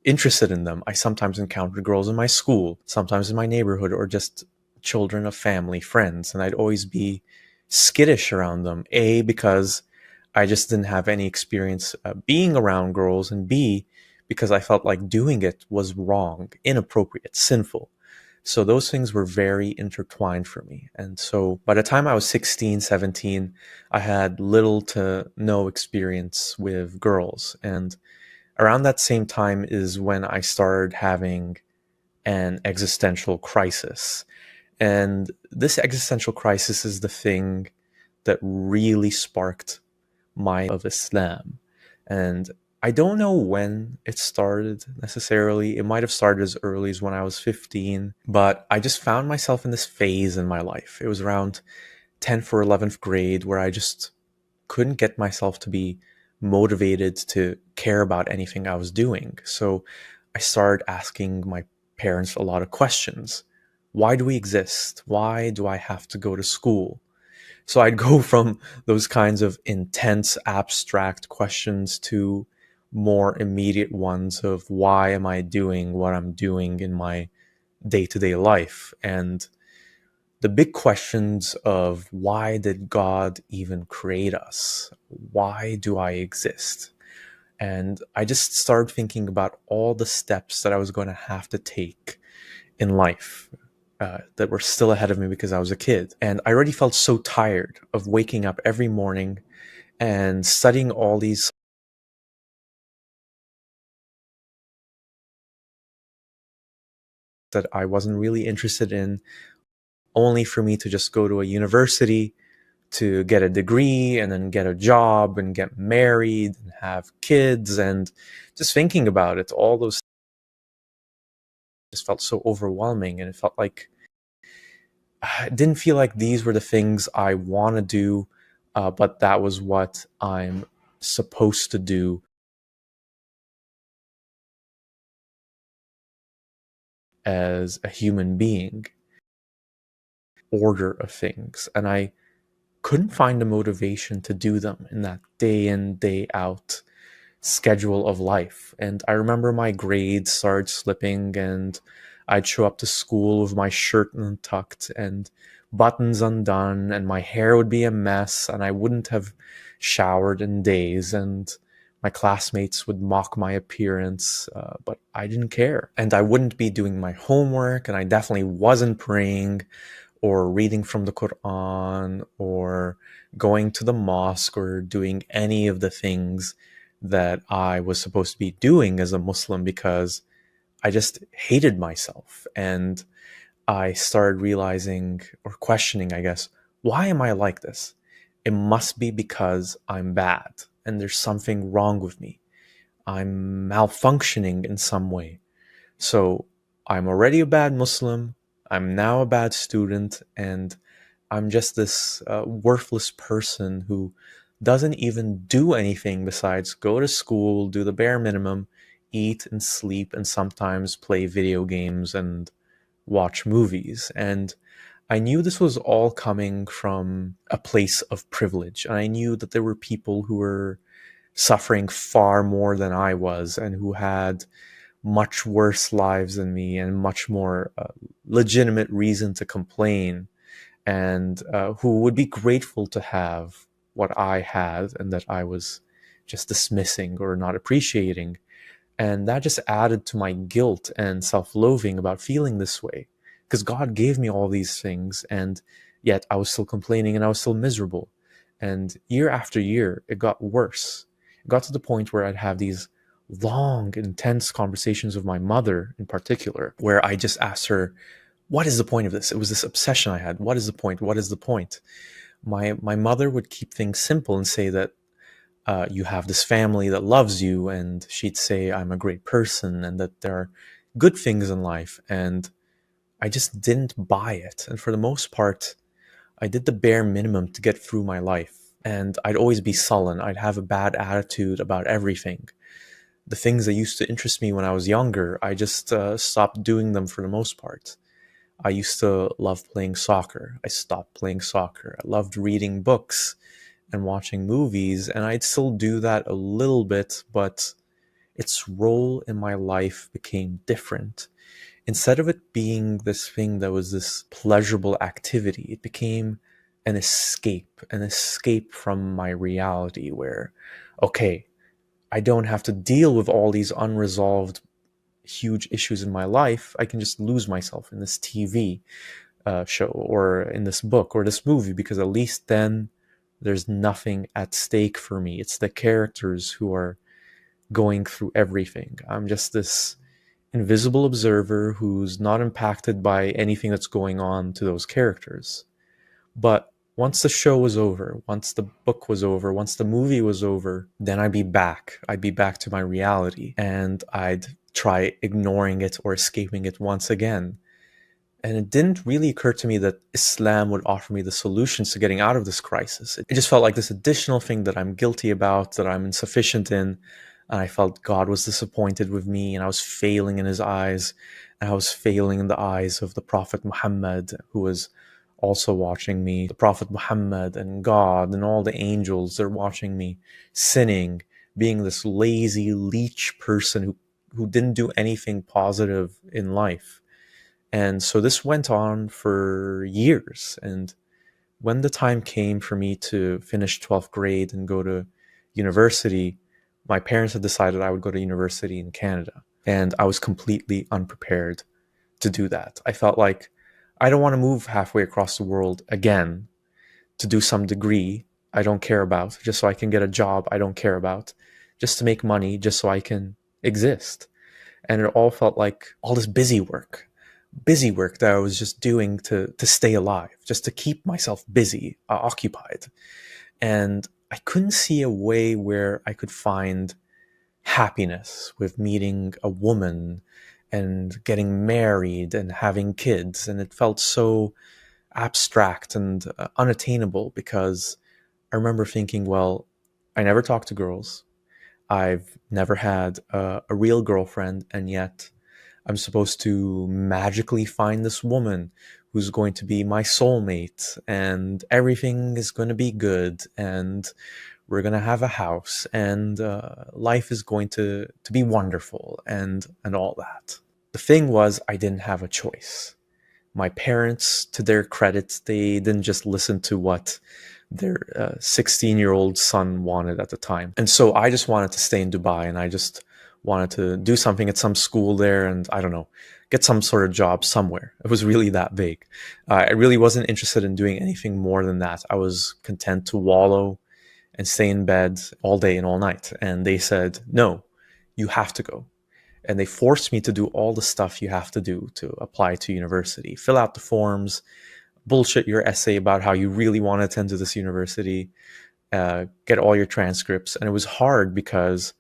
interested in them. I sometimes encountered girls in my school, sometimes in my neighborhood, or just children of family, friends, and I'd always be skittish around them. A, because I just didn't have any experience being around girls, and B, because I felt like doing it was wrong, inappropriate, sinful. So those things were very intertwined for me. And so by the time I was 16, 17, I had little to no experience with girls. And around that same time is when I started having an existential crisis. And this existential crisis is the thing that really sparked my of Islam. And I don't know when it started necessarily. It might have started as early as when I was 15, but I just found myself in this phase in my life. It was around 10th or 11th grade where I just couldn't get myself to be motivated to care about anything I was doing. So I started asking my parents a lot of questions. Why do we exist? Why do I have to go to school? So I'd go from those kinds of intense, abstract questions to more immediate ones of why am I doing what I'm doing in my day-to-day life? And the big questions of why did God even create us? Why do I exist? And I just started thinking about all the steps that I was going to have to take in life that were still ahead of me because I was a kid. And I already felt so tired of waking up every morning and studying all these that I wasn't really interested in, only for me to just go to a university to get a degree and then get a job and get married and have kids. And just thinking about it, all those just felt so overwhelming. And it felt like it didn't feel like these were the things I want to do, but that was what I'm supposed to do as a human being. Order of things. And I couldn't find the motivation to do them in that day in, day out schedule of life. And I remember my grades started slipping, and I'd show up to school with my shirt untucked and buttons undone, and my hair would be a mess, and I wouldn't have showered in days, and my classmates would mock my appearance, but I didn't care. And I wouldn't be doing my homework, and I definitely wasn't praying or reading from the Quran or going to the mosque or doing any of the things that I was supposed to be doing as a Muslim, because I just hated myself. And I started realizing, or questioning, I guess, why am I like this? It must be because I'm bad and there's something wrong with me. I'm malfunctioning in some way. So I'm already a bad Muslim. I'm now a bad student, and I'm just this worthless person who doesn't even do anything besides go to school, do the bare minimum, eat and sleep, and sometimes play video games and watch movies. And I knew this was all coming from a place of privilege. And I knew that there were people who were suffering far more than I was, and who had much worse lives than me and much more legitimate reason to complain, and who would be grateful to have what I had and that I was just dismissing or not appreciating. And that just added to my guilt and self-loathing about feeling this way. Because God gave me all these things, and yet I was still complaining and I was still miserable. And year after year, it got worse. It got to the point where I'd have these long, intense conversations with my mother in particular, where I just asked her, what is the point of this? It was this obsession I had. What is the point? What is the point? My mother would keep things simple and say that you have this family that loves you, and she'd say I'm a great person and that there are good things in life. And I just didn't buy it. And for the most part, I did the bare minimum to get through my life. And I'd always be sullen. I'd have a bad attitude about everything. The things that used to interest me when I was younger, I just stopped doing them for the most part. I used to love playing soccer. I stopped playing soccer. I loved reading books and watching movies, and I'd still do that a little bit, but its role in my life became different. Instead of it being this thing that was this pleasurable activity, it became an escape from my reality where, okay, I don't have to deal with all these unresolved huge issues in my life. I can just lose myself in this TV show or in this book or this movie, because at least then there's nothing at stake for me. It's the characters who are going through everything. I'm just this invisible observer who's not impacted by anything that's going on to those characters. But once the show was over, once the book was over, once the movie was over, then I'd be back. I'd be back to my reality, and I'd try ignoring it or escaping it once again. And it didn't really occur to me that Islam would offer me the solutions to getting out of this crisis. It just felt like this additional thing that I'm guilty about, that I'm insufficient in. And I felt God was disappointed with me, and I was failing in his eyes. And I was failing in the eyes of the Prophet Muhammad, who was also watching me. The Prophet Muhammad and God and all the angels, they're watching me sinning, being this lazy leech person who didn't do anything positive in life. And so this went on for years. And when the time came for me to finish 12th grade and go to university, my parents had decided I would go to university in Canada. And I was completely unprepared to do that. I felt like I don't want to move halfway across the world again to do some degree I don't care about, just so I can get a job I don't care about, just to make money, just so I can exist. And it all felt like all this busy work that I was just doing to stay alive, just to keep myself busy, occupied. And I couldn't see a way where I could find happiness with meeting a woman and getting married and having kids. And it felt so abstract and unattainable, because I remember thinking, well, I never talked to girls. I've never had a real girlfriend, and yet I'm supposed to magically find this woman who's going to be my soulmate, and everything is going to be good, and we're going to have a house, and life is going to be wonderful, and all that. The thing was, I didn't have a choice. My parents, to their credit, they didn't just listen to what their 16-year-old son wanted at the time. And so I just wanted to stay in Dubai, and I just wanted to do something at some school there, and I don't know, get some sort of job somewhere. It was really that vague. I really wasn't interested in doing anything more than that. I was content to wallow and stay in bed all day and all night. And they said, no, you have to go. And they forced me to do all the stuff you have to do to apply to university. Fill out the forms, bullshit your essay about how you really want to attend to this university, get all your transcripts. And it was hard because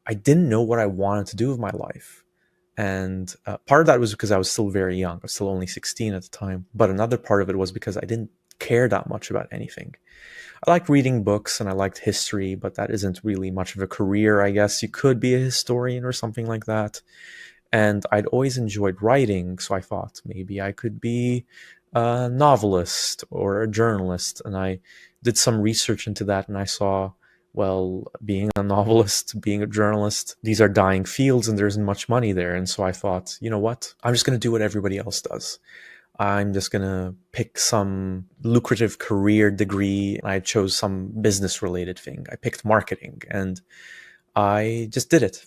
I didn't know what I wanted to do with my life. And part of that was because I was still very young. I was still only 16 at the time. But another part of it was because I didn't care that much about anything. I liked reading books and I liked history, but that isn't really much of a career, I guess. You could be a historian or something like that. And I'd always enjoyed writing, so I thought maybe I could be a novelist or a journalist. And I did some research into that, and I saw, well, being a novelist, being a journalist, these are dying fields and there isn't much money there. And so I thought, you know what? I'm just going to do what everybody else does. I'm just going to pick some lucrative career degree. I chose some business related thing. I picked marketing, and I just did it.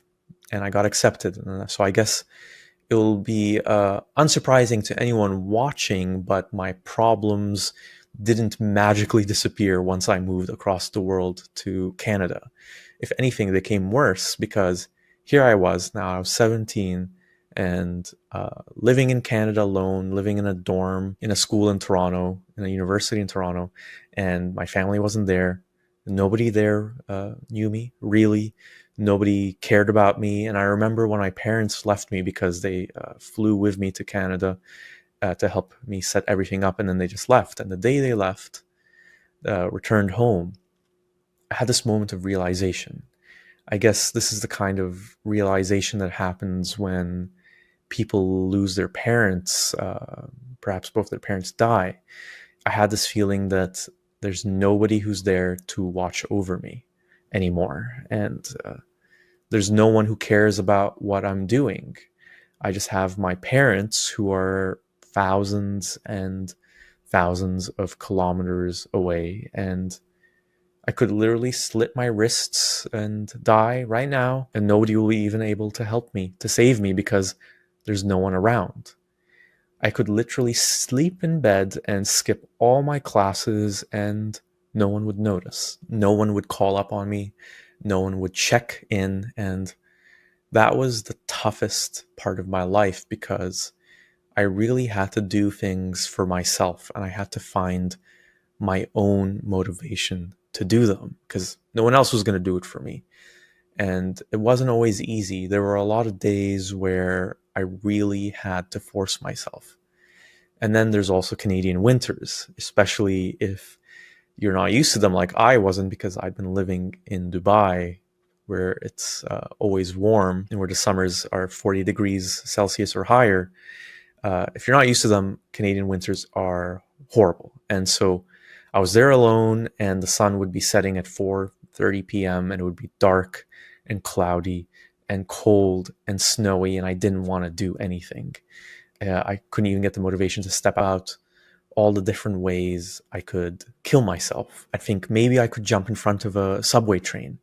and I got accepted. And so I guess it will be unsurprising to anyone watching, but my problems didn't magically disappear once I moved across the world to Canada. If anything, they came worse, because here I was, now I was 17, and living in Canada alone, living in a dorm, in a school in Toronto, in a university in Toronto, and my family wasn't there. Nobody there knew me, really. Nobody cared about me. And I remember when my parents left me, because they flew with me to Canada to help me set everything up, and then they just left. And the day they left, returned home, I had this moment of realization. I guess this is the kind of realization that happens when people lose their parents, perhaps both their parents die. I had this feeling that there's nobody who's there to watch over me anymore. And there's no one who cares about what I'm doing. I just have my parents, who are thousands and thousands of kilometers away, and I could literally slit my wrists and die right now, and nobody will be even able to help me, to save me, because there's no one around. I could literally sleep in bed and skip all my classes, and no one would notice. No one would call up on me. No one would check in. And that was the toughest part of my life, because I really had to do things for myself, and I had to find my own motivation to do them, because no one else was going to do it for me. And it wasn't always easy. There were a lot of days where I really had to force myself. And then there's also Canadian winters, especially if you're not used to them like I wasn't, because I've been living in Dubai, where it's always warm and where the summers are 40 degrees Celsius or higher. If you're not used to them, Canadian winters are horrible. And so I was there alone, and the sun would be setting at 4:30 p.m. and it would be dark and cloudy and cold and snowy, and I didn't want to do anything. I couldn't even get the motivation to step out. All the different ways I could kill myself. I think maybe I could jump in front of a subway train,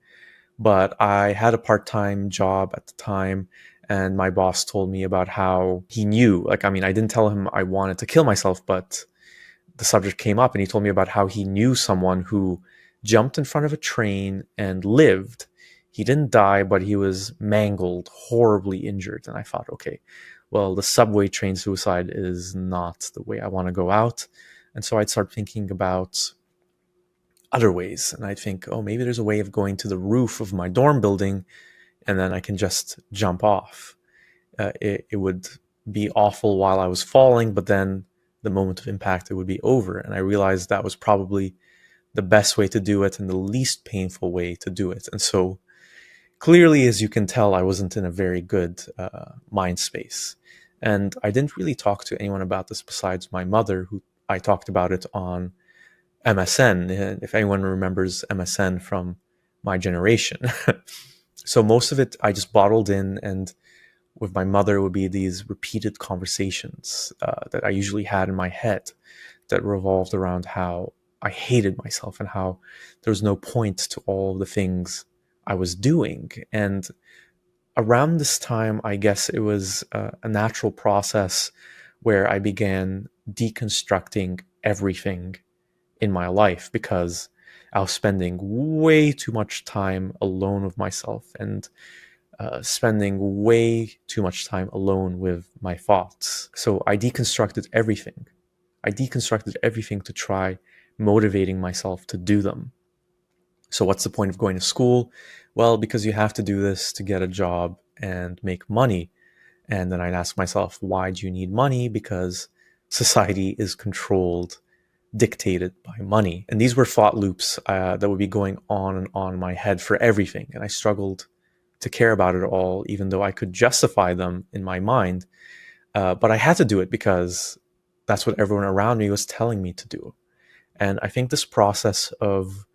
but I had a part-time job at the time, and my boss told me about how he knew, I didn't tell him I wanted to kill myself, but the subject came up, and he told me about how he knew someone who jumped in front of a train and lived. He didn't die, but he was mangled, horribly injured. And I thought, okay, well, the subway train suicide is not the way I want to go out. And so I'd start thinking about other ways. And I'd think, oh, maybe there's a way of going to the roof of my dorm building, and then I can just jump off. It would be awful while I was falling, but then the moment of impact, it would be over. And I realized that was probably the best way to do it and the least painful way to do it. And so clearly, as you can tell, I wasn't in a very good mind space. And I didn't really talk to anyone about this besides my mother, who I talked about it on MSN, if anyone remembers MSN from my generation. So most of it I just bottled in, and with my mother, it would be these repeated conversations that I usually had in my head that revolved around how I hated myself and how there was no point to all the things I was doing. And around this time, I guess it was a natural process where I began deconstructing everything in my life, because I was spending way too much time alone with myself, and spending way too much time alone with my thoughts. So I deconstructed everything. I deconstructed everything to try motivating myself to do them. So what's the point of going to school? Well, because you have to do this to get a job and make money. And then I'd ask myself, why do you need money? Because society is controlled, dictated by money. And these were thought loops that would be going on and on in my head for everything. And I struggled to care about it all, even though I could justify them in my mind. But I had to do it because that's what everyone around me was telling me to do. And I think this process of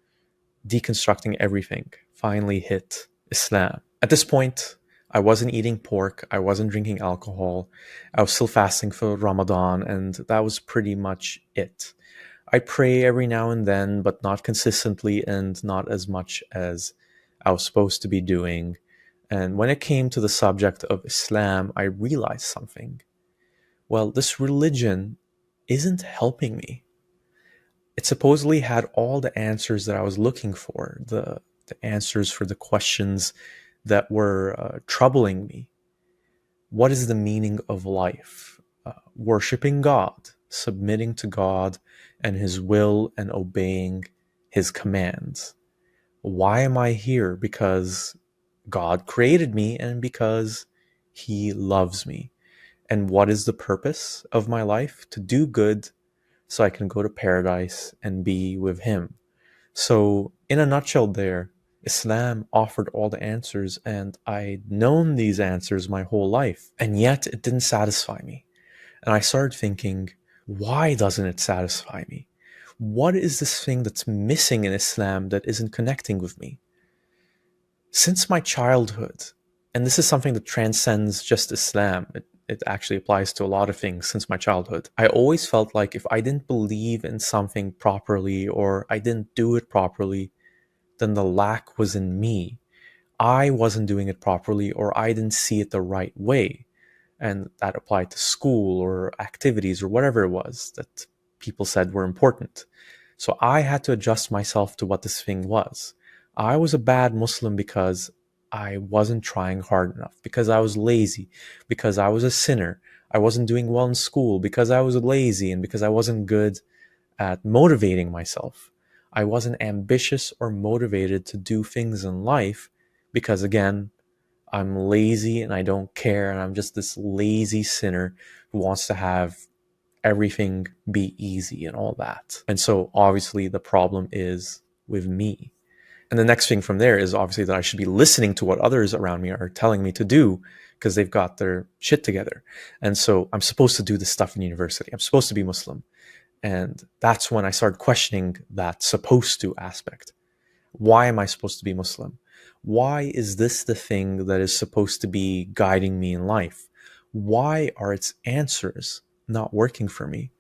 deconstructing everything finally hit Islam. At this point, I wasn't eating pork, I wasn't drinking alcohol, I was still fasting for Ramadan, and that was pretty much it. I pray every now and then, but not consistently and not as much as I was supposed to be doing. And when it came to the subject of Islam, I realized something. Well, this religion isn't helping me. It supposedly had all the answers that I was looking for, the answers for the questions that were troubling me. What is the meaning of life? Worshipping God, submitting to God and His will and obeying His commands. Why am I here? Because God created me and because He loves me. And what is the purpose of my life? To do good so I can go to paradise and be with Him. So, in a nutshell there, Islam offered all the answers, and I'd known these answers my whole life, and yet it didn't satisfy me. And I started thinking, why doesn't it satisfy me? What is this thing that's missing in Islam that isn't connecting with me? Since my childhood, and this is something that transcends just Islam, it actually applies to a lot of things since my childhood. I always felt like if I didn't believe in something properly or I didn't do it properly, then the lack was in me. I wasn't doing it properly or I didn't see it the right way. And that applied to school or activities or whatever it was that people said were important. So I had to adjust myself to what this thing was. I was a bad Muslim because I wasn't trying hard enough, because I was lazy, because I was a sinner. I wasn't doing well in school because I was lazy and because I wasn't good at motivating myself. I wasn't ambitious or motivated to do things in life because, again, I'm lazy and I don't care and I'm just this lazy sinner who wants to have everything be easy and all that. And so obviously the problem is with me. And the next thing from there is obviously that I should be listening to what others around me are telling me to do because they've got their shit together. And so I'm supposed to do this stuff in university. I'm supposed to be Muslim. And that's when I started questioning that supposed to aspect. Why am I supposed to be Muslim? Why is this the thing that is supposed to be guiding me in life? Why are its answers not working for me?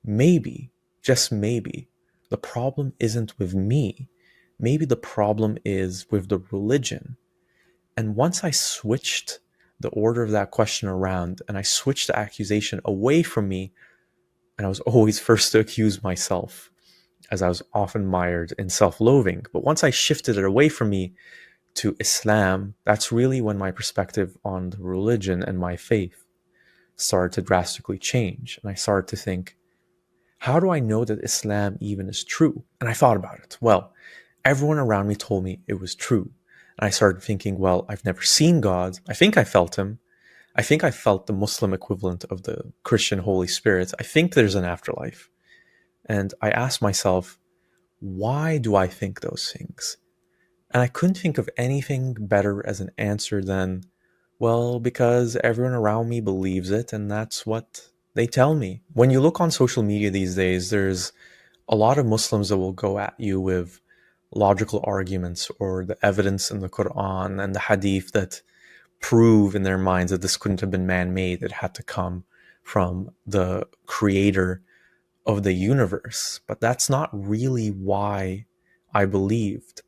Maybe, just maybe, the problem isn't with me. Maybe the problem is with the religion. And once I switched the order of that question around and I switched the accusation away from me, and I was always first to accuse myself, as I was often mired in self-loathing. But once I shifted it away from me to Islam, that's really when my perspective on the religion and my faith started to drastically change. And I started to think, how do I know that Islam even is true? And I thought about it. Well, everyone around me told me it was true. And I started thinking, well, I've never seen God. I think I felt Him. I think I felt the Muslim equivalent of the Christian Holy Spirit. I think there's an afterlife. And I asked myself, why do I think those things? And I couldn't think of anything better as an answer than, well, because everyone around me believes it, and that's what they tell me. When you look on social media these days, there's a lot of Muslims that will go at you with logical arguments or the evidence in the Quran and the Hadith that prove in their minds that this couldn't have been man-made. It had to come from the creator of the universe. But that's not really why I believed.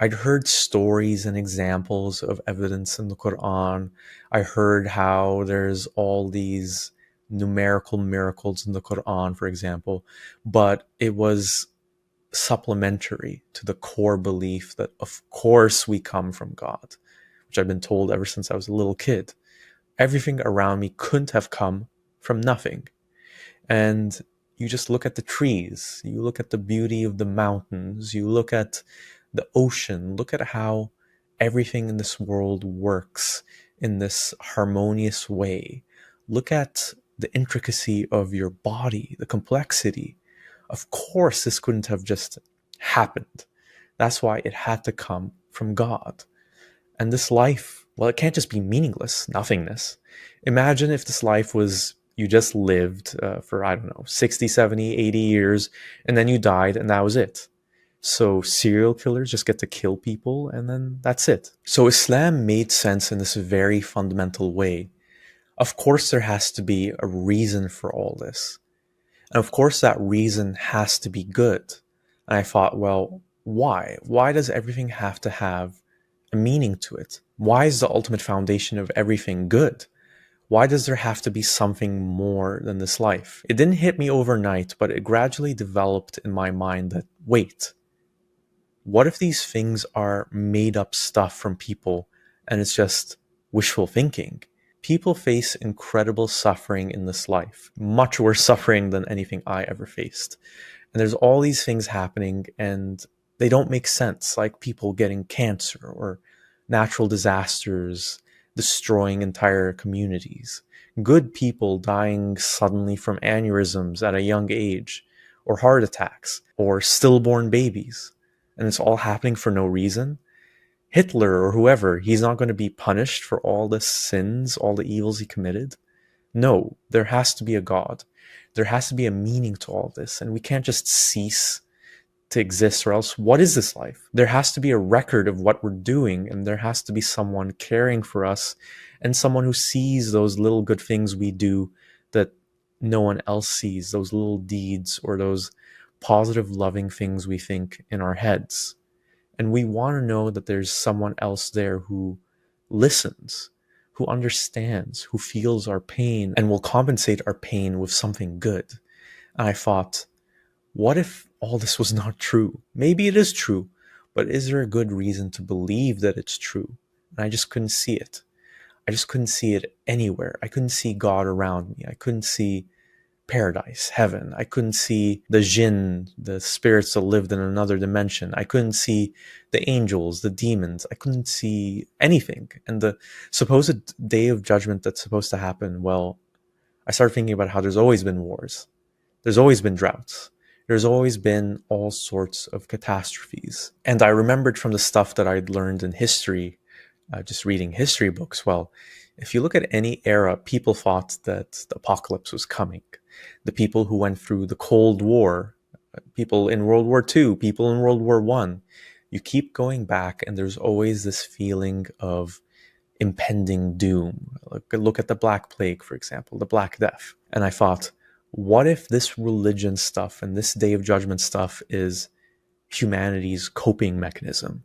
I'd heard stories and examples of evidence in the Quran. I heard how there's all these numerical miracles in the Quran, for example, but it was supplementary to the core belief that of course we come from God, which I've been told ever since I was a little kid. Everything around me couldn't have come from nothing. And you just look at the trees, you look at the beauty of the mountains, you look at the ocean, look at how everything in this world works in this harmonious way. Look at the intricacy of your body, the complexity. Of course, this couldn't have just happened. That's why it had to come from God. And this life, well, it can't just be meaningless, nothingness. Imagine if this life was, you just lived for, I don't know, 60, 70, 80 years, and then you died, and that was it. So serial killers just get to kill people, and then that's it. So Islam made sense in this very fundamental way. Of course, there has to be a reason for all this. And of course, that reason has to be good. And I thought, well, why? Why does everything have to have a meaning to it? Why is the ultimate foundation of everything good? Why does there have to be something more than this life? It didn't hit me overnight, but it gradually developed in my mind that, wait, what if these things are made up stuff from people and it's just wishful thinking? People face incredible suffering in this life, much worse suffering than anything I ever faced. And there's all these things happening and they don't make sense, like people getting cancer or natural disasters destroying entire communities, good people dying suddenly from aneurysms at a young age, or heart attacks, or stillborn babies. And it's all happening for no reason. Hitler or whoever, he's not going to be punished for all the sins, all the evils he committed. No, there has to be a God. There has to be a meaning to all this, and we can't just cease to exist, or else what is this life? There has to be a record of what we're doing, and there has to be someone caring for us and someone who sees those little good things we do that no one else sees, those little deeds or those positive, loving things we think in our heads. And we want to know that there's someone else there who listens, who understands, who feels our pain and will compensate our pain with something good. And I thought, what if all this was not true? Maybe it is true, but is there a good reason to believe that it's true? And I just couldn't see it. I just couldn't see it anywhere. I couldn't see God around me. I couldn't see paradise, heaven. I couldn't see the jinn, the spirits that lived in another dimension. I couldn't see the angels, the demons. I couldn't see anything. And the supposed day of judgment that's supposed to happen, well, I started thinking about how there's always been wars. There's always been droughts. There's always been all sorts of catastrophes. And I remembered from the stuff that I'd learned in history, just reading history books, well, if you look at any era, people thought that the apocalypse was coming. The people who went through the Cold War, people in World War II, people in World War I, you keep going back and there's always this feeling of impending doom. Look at the Black Plague, for example, the Black Death. And I thought, what if this religion stuff and this Day of Judgment stuff is humanity's coping mechanism?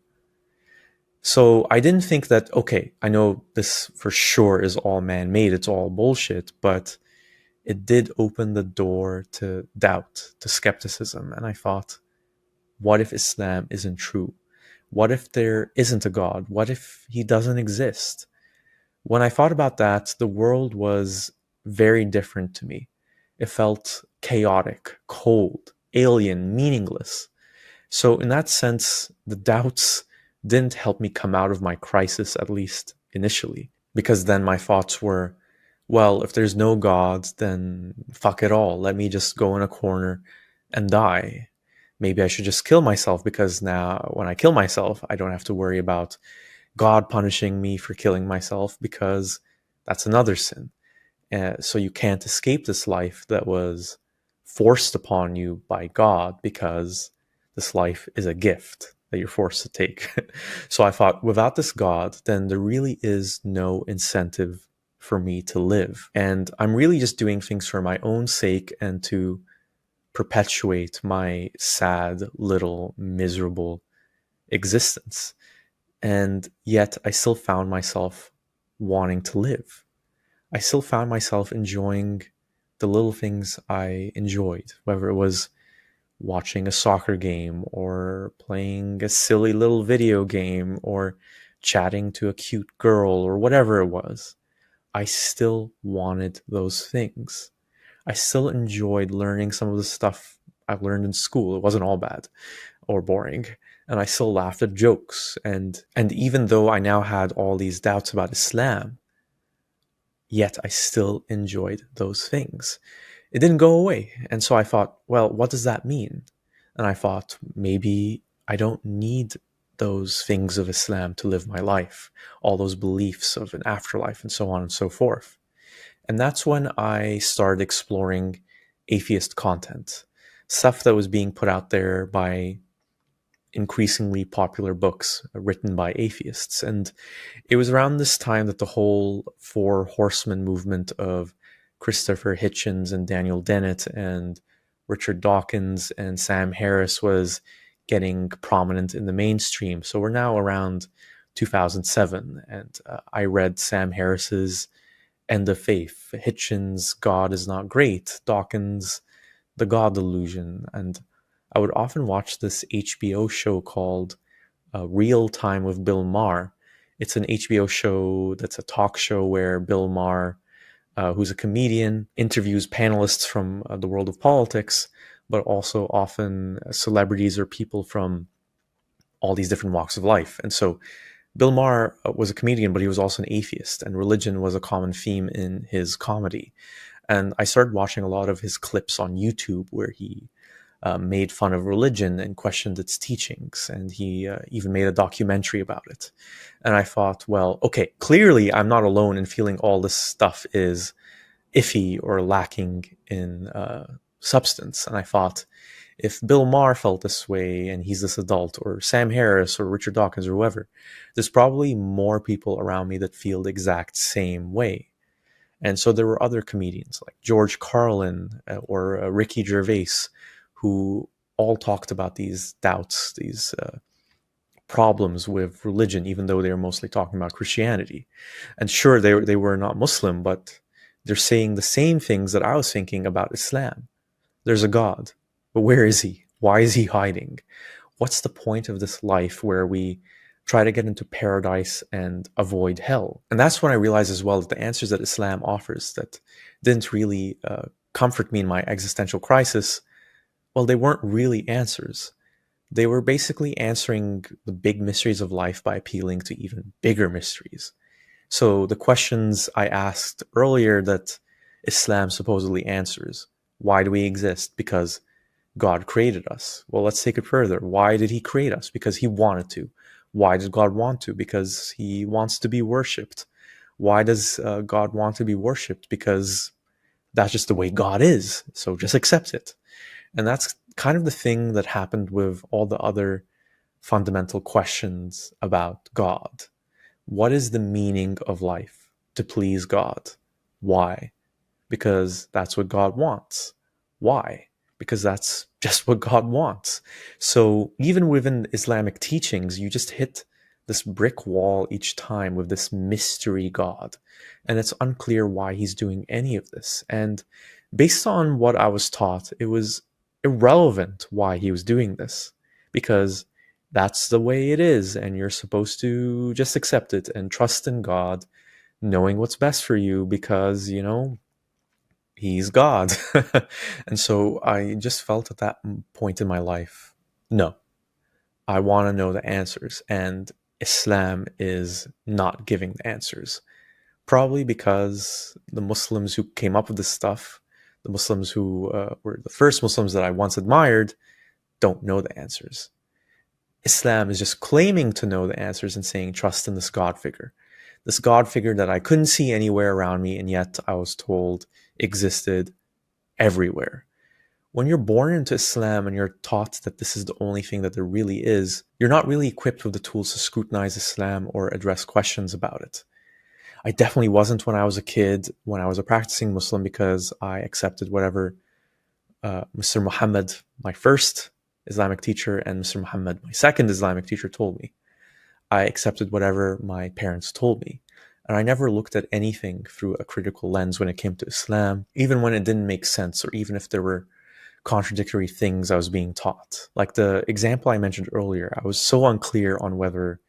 So I didn't think that, okay, I know this for sure is all man-made, it's all bullshit, but it did open the door to doubt, to skepticism. And I thought, what if Islam isn't true? What if there isn't a God? What if he doesn't exist? When I thought about that, the world was very different to me. It felt chaotic, cold, alien, meaningless. So in that sense, the doubts didn't help me come out of my crisis, at least initially, because then my thoughts were, well, if there's no God, then fuck it all. Let me just go in a corner and die. Maybe I should just kill myself, because now when I kill myself, I don't have to worry about God punishing me for killing myself, because that's another sin. So you can't escape this life that was forced upon you by God, because this life is a gift that you're forced to take. So I thought, without this God, then there really is no incentive for me to live. And I'm really just doing things for my own sake and to perpetuate my sad, little, miserable existence. And yet I still found myself wanting to live. I still found myself enjoying the little things I enjoyed, whether it was watching a soccer game or playing a silly little video game or chatting to a cute girl or whatever it was. I still wanted those things. I still enjoyed learning some of the stuff I learned in school. It wasn't all bad or boring. And I still laughed at jokes. And even though I now had all these doubts about Islam, yet I still enjoyed those things. It didn't go away. And so I thought, well, what does that mean? And I thought, maybe I don't need those things of Islam to live my life, all those beliefs of an afterlife and so on and so forth. And that's when I started exploring atheist content, stuff that was being put out there by increasingly popular books written by atheists. And it was around this time that the whole Four Horsemen movement of Christopher Hitchens and Daniel Dennett and Richard Dawkins and Sam Harris was getting prominent in the mainstream. So we're now around 2007, and I read Sam Harris's End of Faith, Hitchens' God is Not Great, Dawkins' The God Delusion, and I would often watch this HBO show called Real Time with Bill Maher. It's an HBO show that's a talk show where Bill Maher, who's a comedian, interviews panelists from the world of politics, but also often celebrities or people from all these different walks of life. And so Bill Maher was a comedian, but he was also an atheist, and religion was a common theme in his comedy. And I started watching a lot of his clips on YouTube where he made fun of religion and questioned its teachings, and he even made a documentary about it. And I thought, well, okay, clearly I'm not alone in feeling all this stuff is iffy or lacking in substance. And I thought, if Bill Maher felt this way and he's this adult, or Sam Harris or Richard Dawkins or whoever, there's probably more people around me that feel the exact same way. And so there were other comedians like George Carlin or Ricky Gervais, who all talked about these doubts, these problems with religion, even though they were mostly talking about Christianity. And sure, they were not Muslim, but they're saying the same things that I was thinking about Islam. There's a God, but where is he? Why is he hiding? What's the point of this life where we try to get into paradise and avoid hell? And that's when I realized as well that the answers that Islam offers that didn't really comfort me in my existential crisis, well, they weren't really answers. They were basically answering the big mysteries of life by appealing to even bigger mysteries. So the questions I asked earlier that Islam supposedly answers: why do we exist? Because God created us. Well, let's take it further. Why did he create us? Because he wanted to. Why did God want to? Because he wants to be worshipped. Why does God want to be worshipped? Because that's just the way God is. So just accept it. And that's kind of the thing that happened with all the other fundamental questions about God. What is the meaning of life? To please God. Why? Because that's what God wants. Why? Because that's just what God wants. So even within Islamic teachings, you just hit this brick wall each time with this mystery God. And it's unclear why he's doing any of this. And based on what I was taught, it was irrelevant why he was doing this, because that's the way it is, and you're supposed to just accept it and trust in God, knowing what's best for you, because, you know, he's God. And so I just felt at that point in my life, no, I want to know the answers, and Islam is not giving the answers. Probably because the Muslims who came up with this stuff, the Muslims who were the first Muslims that I once admired, don't know the answers. Islam is just claiming to know the answers and saying, trust in this God figure that I couldn't see anywhere around me, and yet I was told existed everywhere. When you're born into Islam and you're taught that this is the only thing that there really is, you're not really equipped with the tools to scrutinize Islam or address questions about it. I definitely wasn't when I was a kid, when I was a practicing Muslim, because I accepted whatever Mr. Muhammad, my first Islamic teacher, and Mr. Muhammad, my second Islamic teacher, told me. I accepted whatever my parents told me. And I never looked at anything through a critical lens when it came to Islam, even when it didn't make sense, or even if there were contradictory things I was being taught. Like the example I mentioned earlier, I was so unclear on whether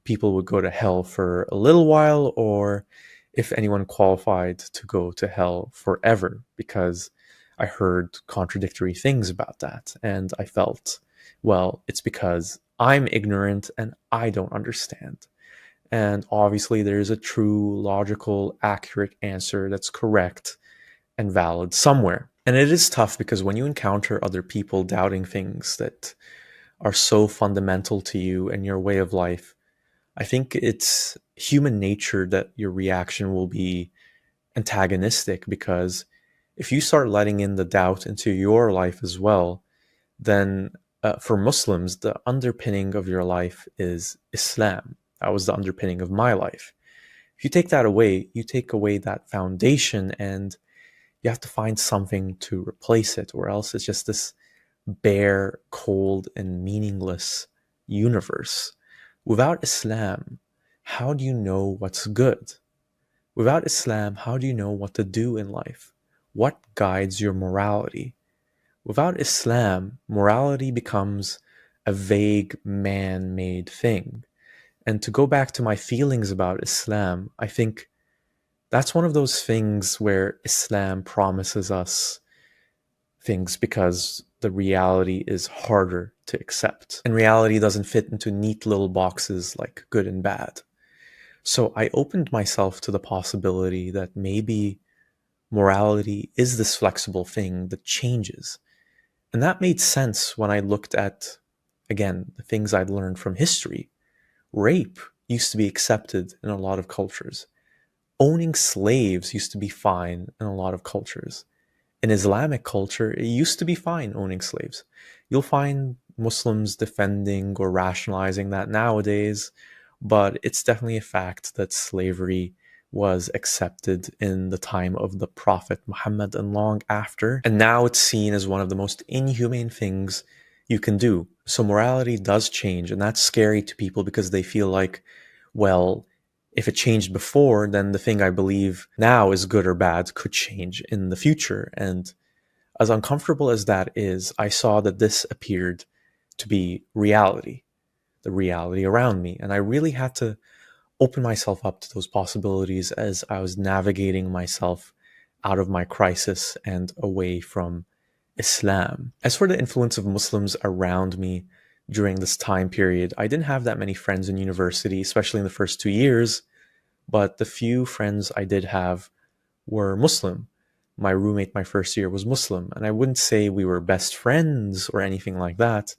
people would go to hell for a little while or if anyone qualified to go to hell forever, because I heard contradictory things about that. And I felt, well, it's because I'm ignorant and I don't understand. And obviously there's a true, logical, accurate answer that's correct and valid somewhere. And it is tough because when you encounter other people doubting things that are so fundamental to you and your way of life, I think it's human nature that your reaction will be antagonistic, because if you start letting in the doubt into your life as well, then for Muslims, the underpinning of your life is Islam. That was the underpinning of my life. If you take that away, you take away that foundation, and you have to find something to replace it, or else it's just this bare, cold, and meaningless universe. Without Islam, how do you know what's good? Without Islam, how do you know what to do in life? What guides your morality? Without Islam, morality becomes a vague man-made thing. And to go back to my feelings about Islam, I think that's one of those things where Islam promises us things because the reality is harder to accept. And reality doesn't fit into neat little boxes like good and bad. So I opened myself to the possibility that maybe morality is this flexible thing that changes. And that made sense when I looked at, again, the things I'd learned from history. Rape used to be accepted in a lot of cultures. Owning slaves used to be fine in a lot of cultures. In Islamic culture, it used to be fine owning slaves. You'll find Muslims defending or rationalizing that nowadays, but it's definitely a fact that slavery was accepted in the time of the Prophet Muhammad and long after. And now it's seen as one of the most inhumane things you can do. So morality does change, and that's scary to people because they feel like, well, if it changed before, then the thing I believe now is good or bad could change in the future. And as uncomfortable as that is, I saw that this appeared to be reality, the reality around me. And I really had to open myself up to those possibilities as I was navigating myself out of my crisis and away from Islam. As for the influence of Muslims around me during this time period, I didn't have that many friends in university, especially in the first 2 years, but the few friends I did have were Muslim. My roommate my first year was Muslim, and I wouldn't say we were best friends or anything like that,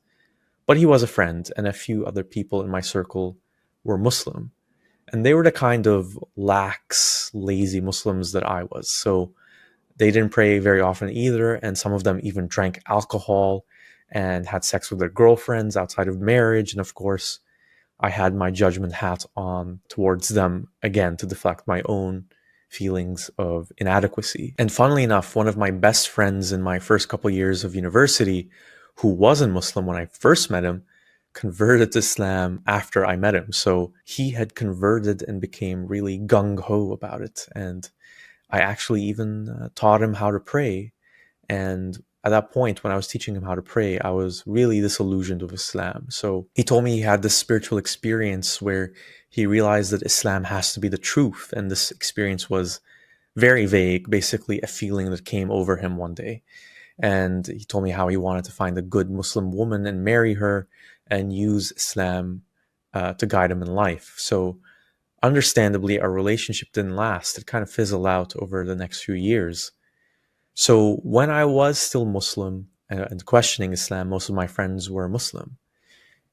but he was a friend, and a few other people in my circle were Muslim. And they were the kind of lax, lazy Muslims that I was. So they didn't pray very often either, and some of them even drank alcohol and had sex with their girlfriends outside of marriage. And of course, I had my judgment hat on towards them, again, to deflect my own feelings of inadequacy. And funnily enough, one of my best friends in my first couple years of university, who wasn't Muslim when I first met him, converted to Islam after I met him. So he had converted and became really gung-ho about it. And I actually even taught him how to pray. And at that point, when I was teaching him how to pray, I was really disillusioned with Islam. So he told me he had this spiritual experience where he realized that Islam has to be the truth. And this experience was very vague, basically a feeling that came over him one day. And he told me how he wanted to find a good Muslim woman and marry her and use Islam to guide him in life. So understandably, our relationship didn't last. It kind of fizzled out over the next few years. So when I was still Muslim and questioning Islam, most of my friends were Muslim.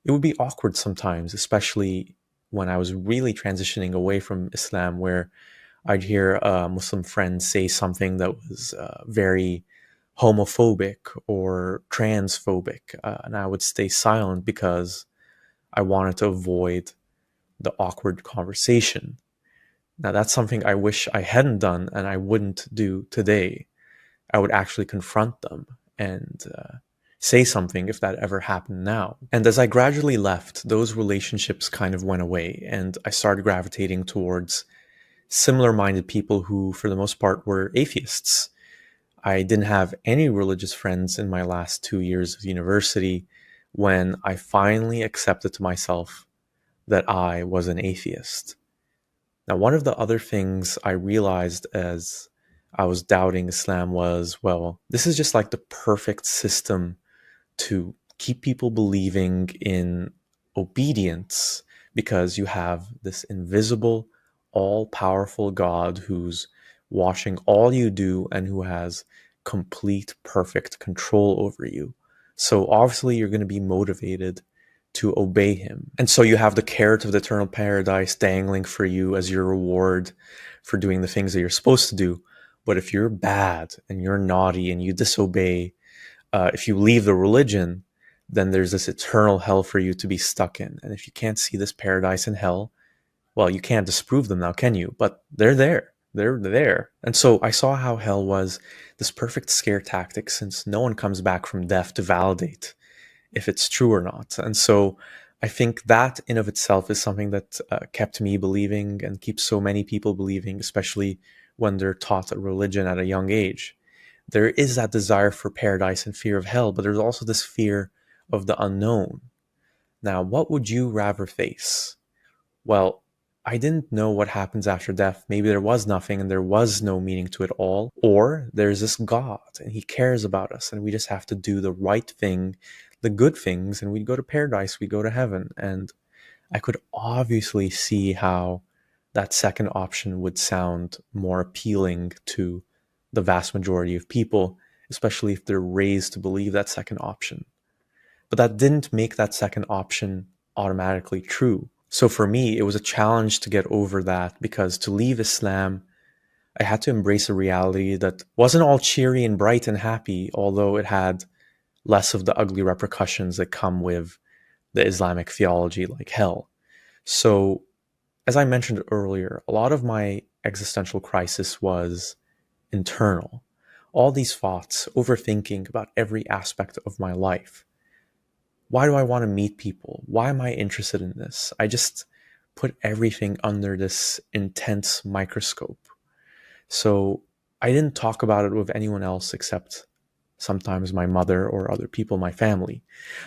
It would be awkward sometimes, especially when I was really transitioning away from Islam, where I'd hear a Muslim friend say something that was very homophobic or transphobic, and I would stay silent because I wanted to avoid the awkward conversation. Now, that's something I wish I hadn't done and I wouldn't do today. I would actually confront them and say something if that ever happened now. And as I gradually left, those relationships kind of went away, and I started gravitating towards similar-minded people who, for the most part, were atheists. I didn't have any religious friends in my last 2 years of university when I finally accepted to myself that I was an atheist. Now, one of the other things I realized as I was doubting Islam was, well, this is just like the perfect system to keep people believing in obedience, because you have this invisible, all-powerful God who's watching all you do and who has complete, perfect control over you. So obviously you're going to be motivated to obey him. And so you have the carrot of the eternal paradise dangling for you as your reward for doing the things that you're supposed to do. But if you're bad and you're naughty and you disobey, if you leave the religion, then there's this eternal hell for you to be stuck in. And if you can't see this paradise and hell, well, you can't disprove them now, can you? But they're there. They're there. And so I saw how hell was this perfect scare tactic, since no one comes back from death to validate if it's true or not. And so I think that in of itself is something that kept me believing and keeps so many people believing, especially when they're taught a religion at a young age. There is that desire for paradise and fear of hell, but there's also this fear of the unknown. Now, what would you rather face? Well, I didn't know what happens after death. Maybe there was nothing and there was no meaning to it all. Or there's this God and he cares about us and we just have to do the right thing, the good things, and we'd go to paradise, we go to heaven. And I could obviously see how that second option would sound more appealing to the vast majority of people, especially if they're raised to believe that second option. But that didn't make that second option automatically true. So for me, it was a challenge to get over that, because to leave Islam, I had to embrace a reality that wasn't all cheery and bright and happy, although it had less of the ugly repercussions that come with the Islamic theology, like hell. So, as I mentioned earlier, a lot of my existential crisis was internal. All these thoughts, overthinking about every aspect of my life. Why do I want to meet people? Why am I interested in this? I just put everything under this intense microscope. So I didn't talk about it with anyone else except sometimes my mother or other people in my family.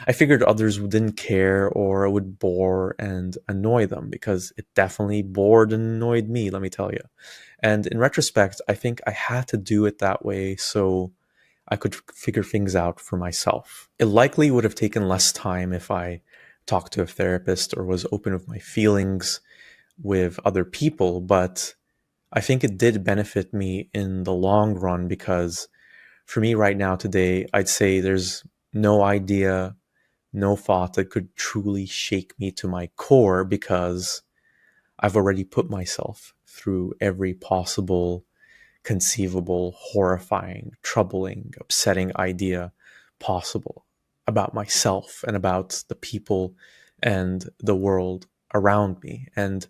I figured others didn't care or it would bore and annoy them, because it definitely bored and annoyed me, let me tell you. And in retrospect, I think I had to do it that way so I could figure things out for myself. It likely would have taken less time if I talked to a therapist or was open with my feelings with other people, but I think it did benefit me in the long run, because for me right now today, I'd say there's no idea, no thought that could truly shake me to my core, because I've already put myself through every possible, conceivable, horrifying, troubling, upsetting idea possible about myself and about the people and the world around me. And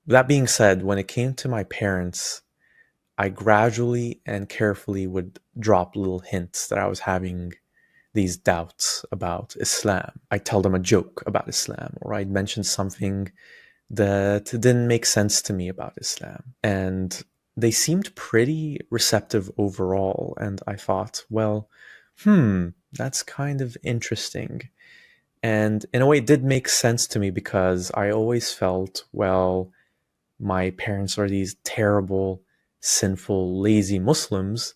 that being said, when it came to my parents, I gradually and carefully would drop little hints that I was having these doubts about Islam. I'd tell them a joke about Islam, or I'd mention something that didn't make sense to me about Islam. And they seemed pretty receptive overall. And I thought, well, that's kind of interesting. And in a way, it did make sense to me, because I always felt, well, my parents are these terrible, sinful, lazy Muslims,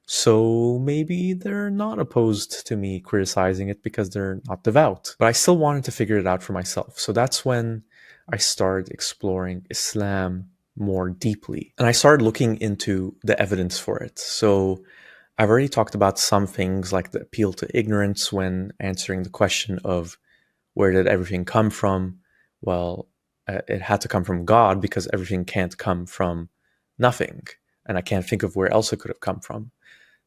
so maybe they're not opposed to me criticizing it because they're not devout. But I still wanted to figure it out for myself. So that's when I started exploring Islam more deeply. And I started looking into the evidence for it. So I've already talked about some things like the appeal to ignorance when answering the question of where did everything come from? Well, it had to come from God, because everything can't come from nothing. And I can't think of where else it could have come from.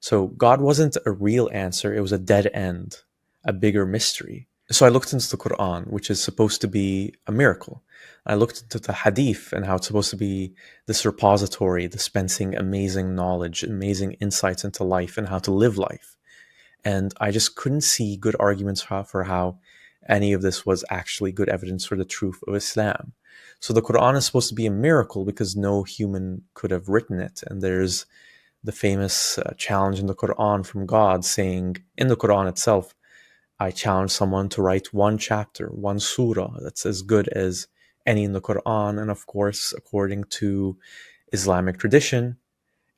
So God wasn't a real answer. It was a dead end, a bigger mystery. So I looked into the Quran, which is supposed to be a miracle. I looked into the Hadith and how it's supposed to be this repository dispensing amazing knowledge, amazing insights into life and how to live life. And I just couldn't see good arguments for how any of this was actually good evidence for the truth of Islam. So the Quran is supposed to be a miracle because no human could have written it. And there's the famous challenge in the Quran from God saying, in the Quran itself, I challenge someone to write one chapter, one surah that's as good as any in the Quran. And of course, according to Islamic tradition,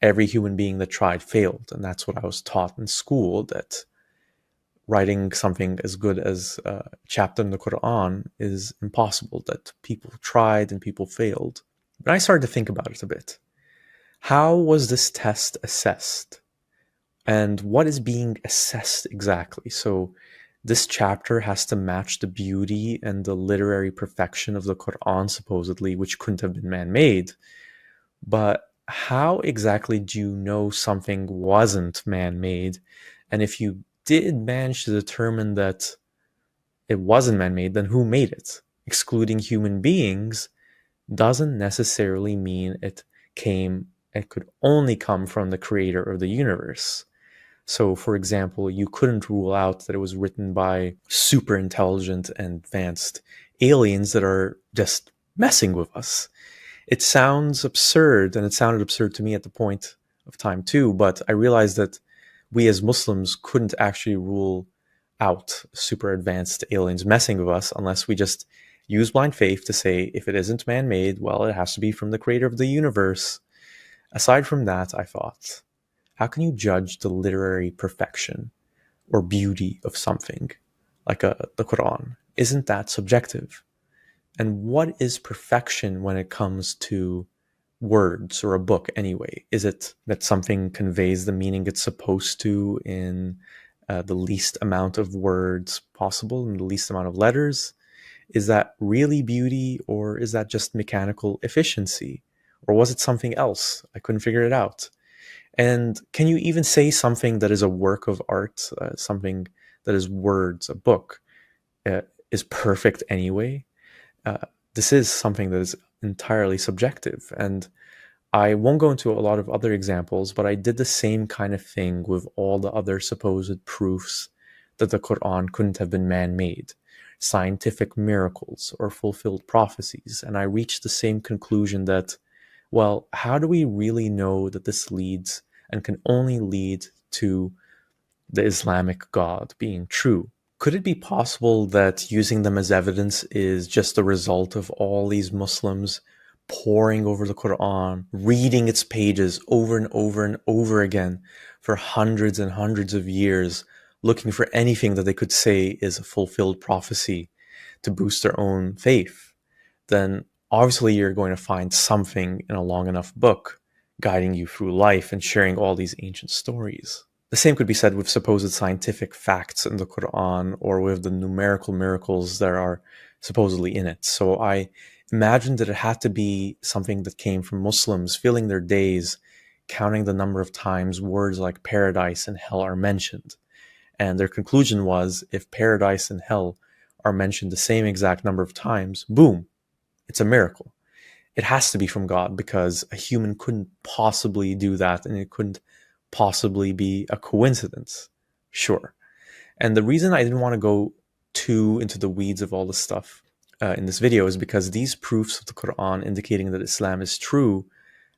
every human being that tried failed. And that's what I was taught in school, that writing something as good as a chapter in the Quran is impossible, that people tried and people failed. But I started to think about it a bit. How was this test assessed? And what is being assessed exactly? So this chapter has to match the beauty and the literary perfection of the Quran, supposedly, which couldn't have been man-made. But how exactly do you know something wasn't man-made? And if you did manage to determine that it wasn't man-made, then who made it? Excluding human beings doesn't necessarily mean it could only come from the creator of the universe. So, for example, you couldn't rule out that it was written by super intelligent and advanced aliens that are just messing with us. It sounds absurd, and it sounded absurd to me at the point of time too, but I realized that we as Muslims couldn't actually rule out super advanced aliens messing with us unless we just use blind faith to say, if it isn't man-made, well, it has to be from the creator of the universe. Aside from that, I thought, how can you judge the literary perfection or beauty of something like the Quran? Isn't that subjective? And what is perfection when it comes to words or a book anyway? Is it that something conveys the meaning it's supposed to in the least amount of words possible and the least amount of letters? Is that really beauty, or is that just mechanical efficiency? Or was it something else? I couldn't figure it out. And can you even say something that is a work of art, something that is words, a book, is perfect anyway? This is something that is entirely subjective. And I won't go into a lot of other examples, but I did the same kind of thing with all the other supposed proofs that the Quran couldn't have been man-made, scientific miracles or fulfilled prophecies. And I reached the same conclusion that, well, how do we really know that this leads and can only lead to the Islamic God being true? Could it be possible that using them as evidence is just a result of all these Muslims poring over the Quran, reading its pages over and over and over again for hundreds and hundreds of years, looking for anything that they could say is a fulfilled prophecy to boost their own faith? Then obviously you're going to find something in a long enough book guiding you through life and sharing all these ancient stories. The same could be said with supposed scientific facts in the Quran or with the numerical miracles that are supposedly in it. So I imagined that it had to be something that came from Muslims filling their days counting the number of times words like paradise and hell are mentioned. And their conclusion was, if paradise and hell are mentioned the same exact number of times, boom, it's a miracle. It has to be from God, because a human couldn't possibly do that, and it couldn't possibly be a coincidence. Sure. And the reason I didn't want to go too into the weeds of all this stuff in this video is because these proofs of the Quran indicating that Islam is true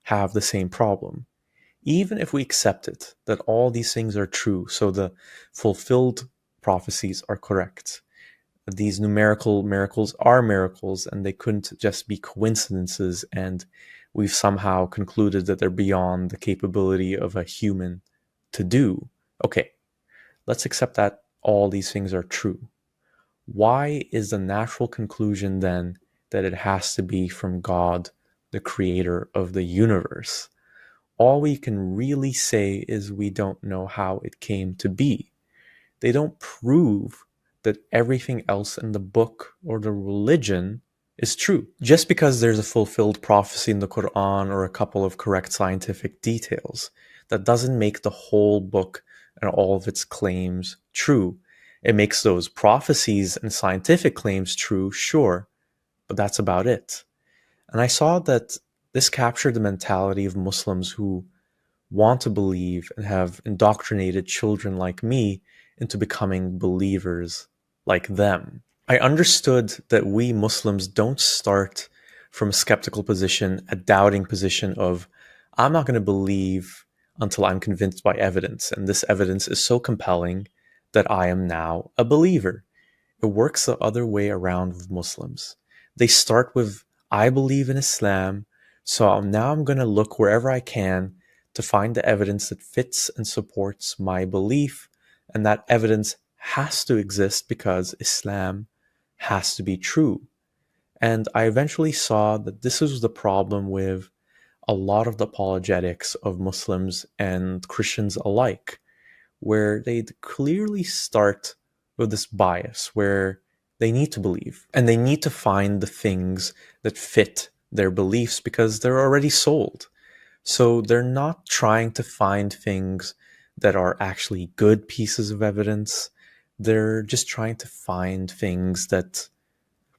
have the same problem. Even if we accept it, that all these things are true, so the fulfilled prophecies are correct, these numerical miracles are miracles, and they couldn't just be coincidences, and we've somehow concluded that they're beyond the capability of a human to do. Okay, let's accept that all these things are true. Why is the natural conclusion then that it has to be from God, the creator of the universe? All we can really say is we don't know how it came to be. They don't prove that everything else in the book or the religion is true. Just because there's a fulfilled prophecy in the Quran or a couple of correct scientific details, that doesn't make the whole book and all of its claims true. It makes those prophecies and scientific claims true, sure, but that's about it. And I saw that this captured the mentality of Muslims who want to believe and have indoctrinated children like me into becoming believers like them. I understood that we Muslims don't start from a skeptical position, a doubting position of, I'm not going to believe until I'm convinced by evidence, and this evidence is so compelling that I am now a believer. It works the other way around with Muslims. They start with, I believe in Islam, so now I'm going to look wherever I can to find the evidence that fits and supports my belief, and that evidence has to exist because Islam has to be true. And I eventually saw that this was the problem with a lot of the apologetics of Muslims and Christians alike, where they clearly start with this bias where they need to believe and they need to find the things that fit their beliefs because they're already sold. So they're not trying to find things that are actually good pieces of evidence. They're just trying to find things that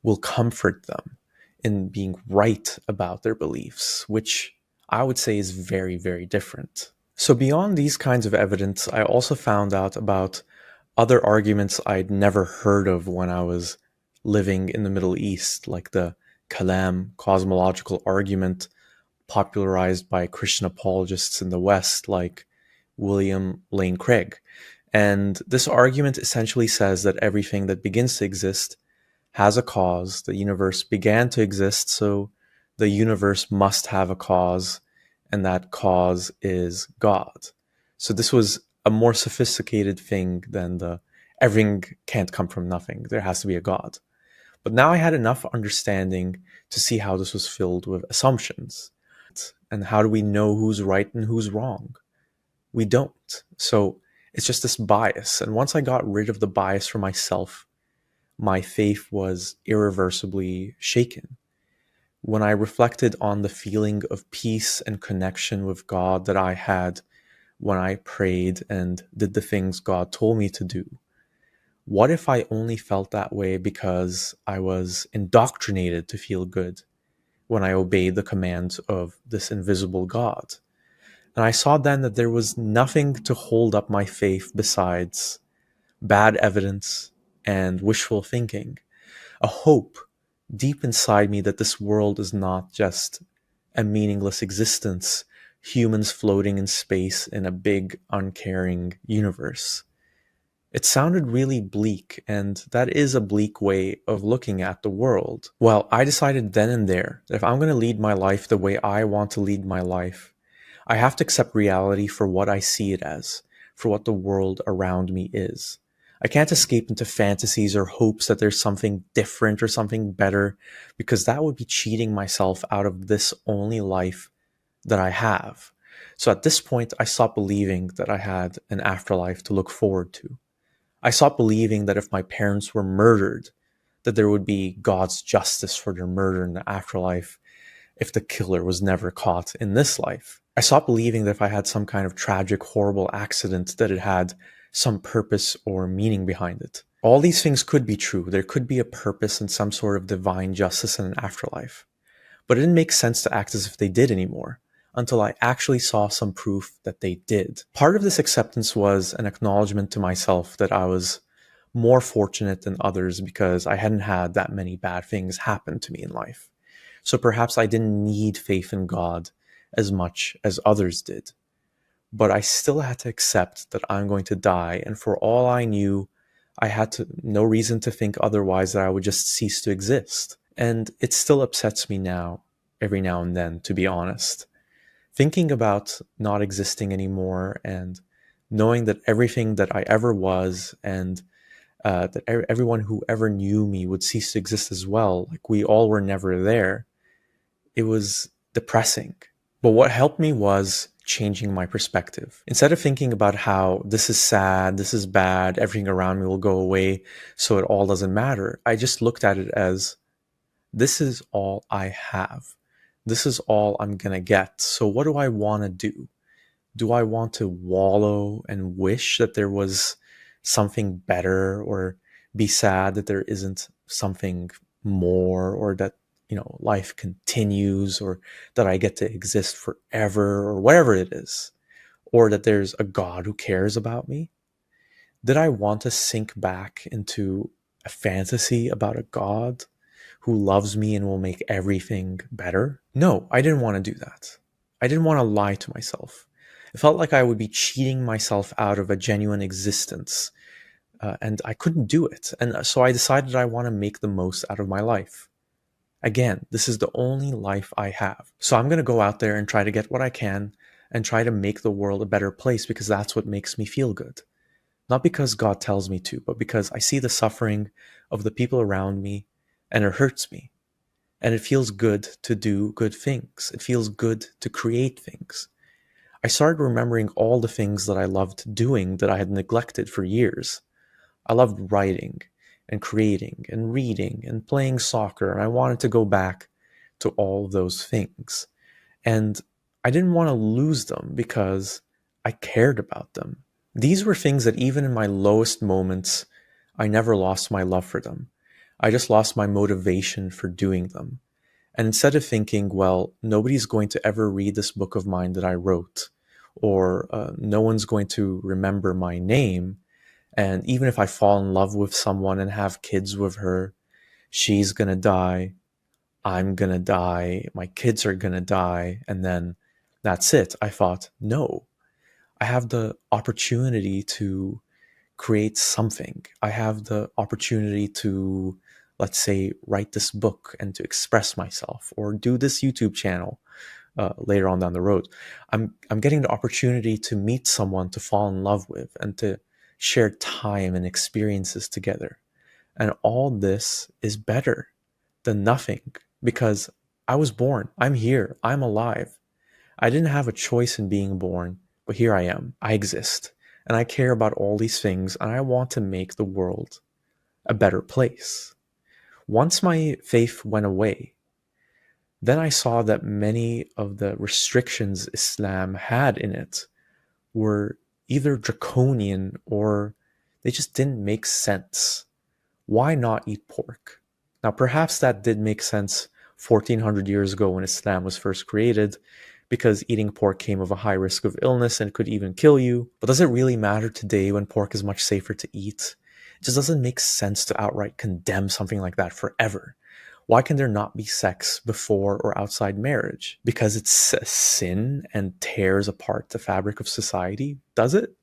will comfort them in being right about their beliefs, which I would say is very, very different. So beyond these kinds of evidence, I also found out about other arguments I'd never heard of when I was living in the Middle East, like the Kalam cosmological argument popularized by Christian apologists in the West like William Lane Craig. And this argument essentially says that everything that begins to exist has a cause. The universe began to exist, so the universe must have a cause, and that cause is God. So this was a more sophisticated thing than the everything can't come from nothing. There has to be a God. But now I had enough understanding to see how this was filled with assumptions. And how do we know who's right and who's wrong? We don't. So it's just this bias. And once I got rid of the bias for myself, my faith was irreversibly shaken. When I reflected on the feeling of peace and connection with God that I had when I prayed and did the things God told me to do, what if I only felt that way because I was indoctrinated to feel good when I obeyed the commands of this invisible God? And I saw then that there was nothing to hold up my faith besides bad evidence and wishful thinking, a hope deep inside me that this world is not just a meaningless existence, humans floating in space in a big, uncaring universe. It sounded really bleak, and that is a bleak way of looking at the world. Well, I decided then and there that if I'm going to lead my life the way I want to lead my life, I have to accept reality for what I see it as, for what the world around me is. I can't escape into fantasies or hopes that there's something different or something better, because that would be cheating myself out of this only life that I have. So at this point, I stopped believing that I had an afterlife to look forward to. I stopped believing that if my parents were murdered, that there would be God's justice for their murder in the afterlife if the killer was never caught in this life. I stopped believing that if I had some kind of tragic, horrible accident, that it had some purpose or meaning behind it. All these things could be true. There could be a purpose and some sort of divine justice in an afterlife. But it didn't make sense to act as if they did anymore, until I actually saw some proof that they did. Part of this acceptance was an acknowledgement to myself that I was more fortunate than others because I hadn't had that many bad things happen to me in life. So perhaps I didn't need faith in God as much as others did. But I still had to accept that I'm going to die, and for all I knew, I had no reason to think otherwise, that I would just cease to exist. And it still upsets me now, every now and then, to be honest. Thinking about not existing anymore and knowing that everything that I ever was and that everyone who ever knew me would cease to exist as well, like we all were never there, it was depressing. But what helped me was changing my perspective. Instead of thinking about how this is sad, this is bad, everything around me will go away, so it all doesn't matter, I just looked at it as, this is all I have. This is all I'm gonna get. So what do I want to do? Do I want to wallow and wish that there was something better, or be sad that there isn't something more, or that, life continues, or that I get to exist forever, or whatever it is, or that there's a God who cares about me? Did I want to sink back into a fantasy about a God who loves me and will make everything better? No, I didn't want to do that. I didn't want to lie to myself. It felt like I would be cheating myself out of a genuine existence, and I couldn't do it. And so I decided I want to make the most out of my life. Again, this is the only life I have. So I'm going to go out there and try to get what I can and try to make the world a better place, because that's what makes me feel good. Not because God tells me to, but because I see the suffering of the people around me and it hurts me. And it feels good to do good things. It feels good to create things. I started remembering all the things that I loved doing that I had neglected for years. I loved writing and creating and reading and playing soccer, and I wanted to go back to all of those things. And I didn't want to lose them because I cared about them. These were things that even in my lowest moments, I never lost my love for them. I just lost my motivation for doing them. And instead of thinking, well, nobody's going to ever read this book of mine that I wrote, or no one's going to remember my name. And even if I fall in love with someone and have kids with her, she's gonna die, I'm gonna die, my kids are gonna die, and then that's it. I thought, no, I have the opportunity to create something. I have the opportunity to, let's say, write this book and to express myself, or do this YouTube channel later on down the road. I'm getting the opportunity to meet someone to fall in love with and to share time and experiences together. And all this is better than nothing, because I was born, I'm here, I'm alive. I didn't have a choice in being born, but here I am. I exist, and I care about all these things, and I want to make the world a better place. Once my faith went away, then I saw that many of the restrictions Islam had in it were either draconian or they just didn't make sense. Why not eat pork? Now, perhaps that did make sense 1400 years ago when Islam was first created, because eating pork came with a high risk of illness and could even kill you. But does it really matter today when pork is much safer to eat? It just doesn't make sense to outright condemn something like that forever. Why can there not be sex before or outside marriage? Because it's a sin and tears apart the fabric of society? Does it?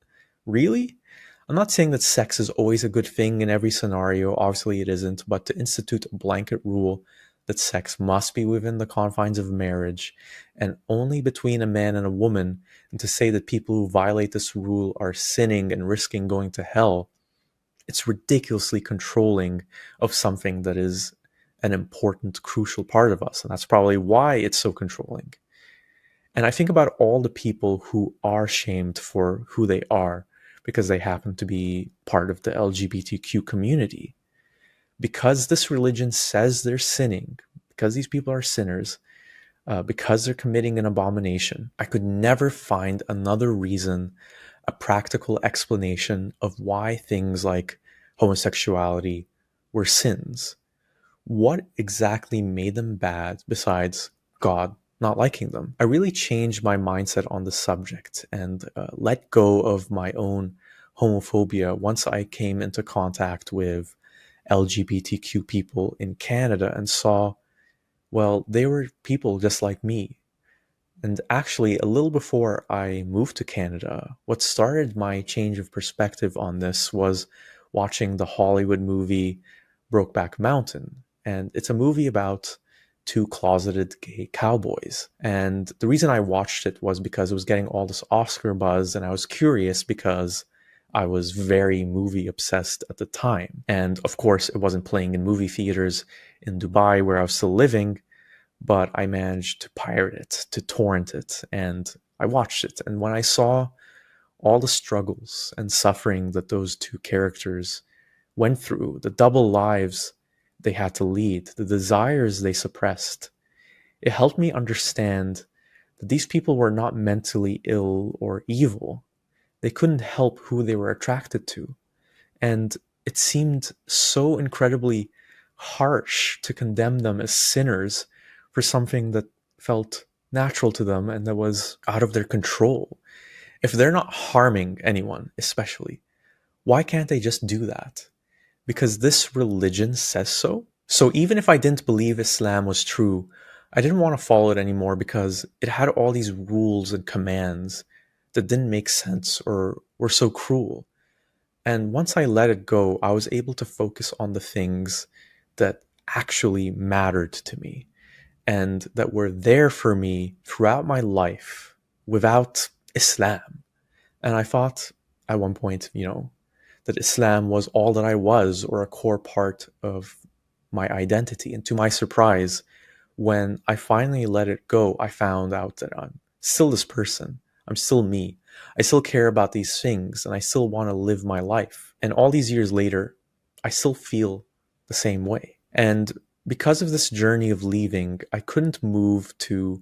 Really? I'm not saying that sex is always a good thing in every scenario. Obviously it isn't. But to institute a blanket rule that sex must be within the confines of marriage and only between a man and a woman, and to say that people who violate this rule are sinning and risking going to hell, it's ridiculously controlling of something that is an important, crucial part of us. And that's probably why it's so controlling. And I think about all the people who are shamed for who they are because they happen to be part of the LGBTQ community. Because this religion says they're sinning, because these people are sinners, because they're committing an abomination, I could never find another reason, a practical explanation of why things like homosexuality were sins. What exactly made them bad besides God not liking them? I really changed my mindset on the subject and let go of my own homophobia once I came into contact with LGBTQ people in Canada and saw, well, they were people just like me. And actually, a little before I moved to Canada, what started my change of perspective on this was watching the Hollywood movie Brokeback Mountain. And it's a movie about two closeted gay cowboys. And the reason I watched it was because it was getting all this Oscar buzz, and I was curious because I was very movie obsessed at the time. And of course, it wasn't playing in movie theaters in Dubai where I was still living, but I managed to pirate it, to torrent it, and I watched it. And when I saw all the struggles and suffering that those two characters went through, the double lives they had to lead, the desires they suppressed, it helped me understand that these people were not mentally ill or evil. They couldn't help who they were attracted to. And it seemed so incredibly harsh to condemn them as sinners for something that felt natural to them and that was out of their control. If they're not harming anyone, especially, why can't they just do that? Because this religion says so. So even if I didn't believe Islam was true, I didn't want to follow it anymore because it had all these rules and commands that didn't make sense or were so cruel. And once I let it go, I was able to focus on the things that actually mattered to me and that were there for me throughout my life without Islam. And I thought at one point, that Islam was all that I was, or a core part of my identity. And to my surprise, when I finally let it go, I found out that I'm still this person. I'm still me. I still care about these things and I still want to live my life. And all these years later, I still feel the same way. And because of this journey of leaving, I couldn't move to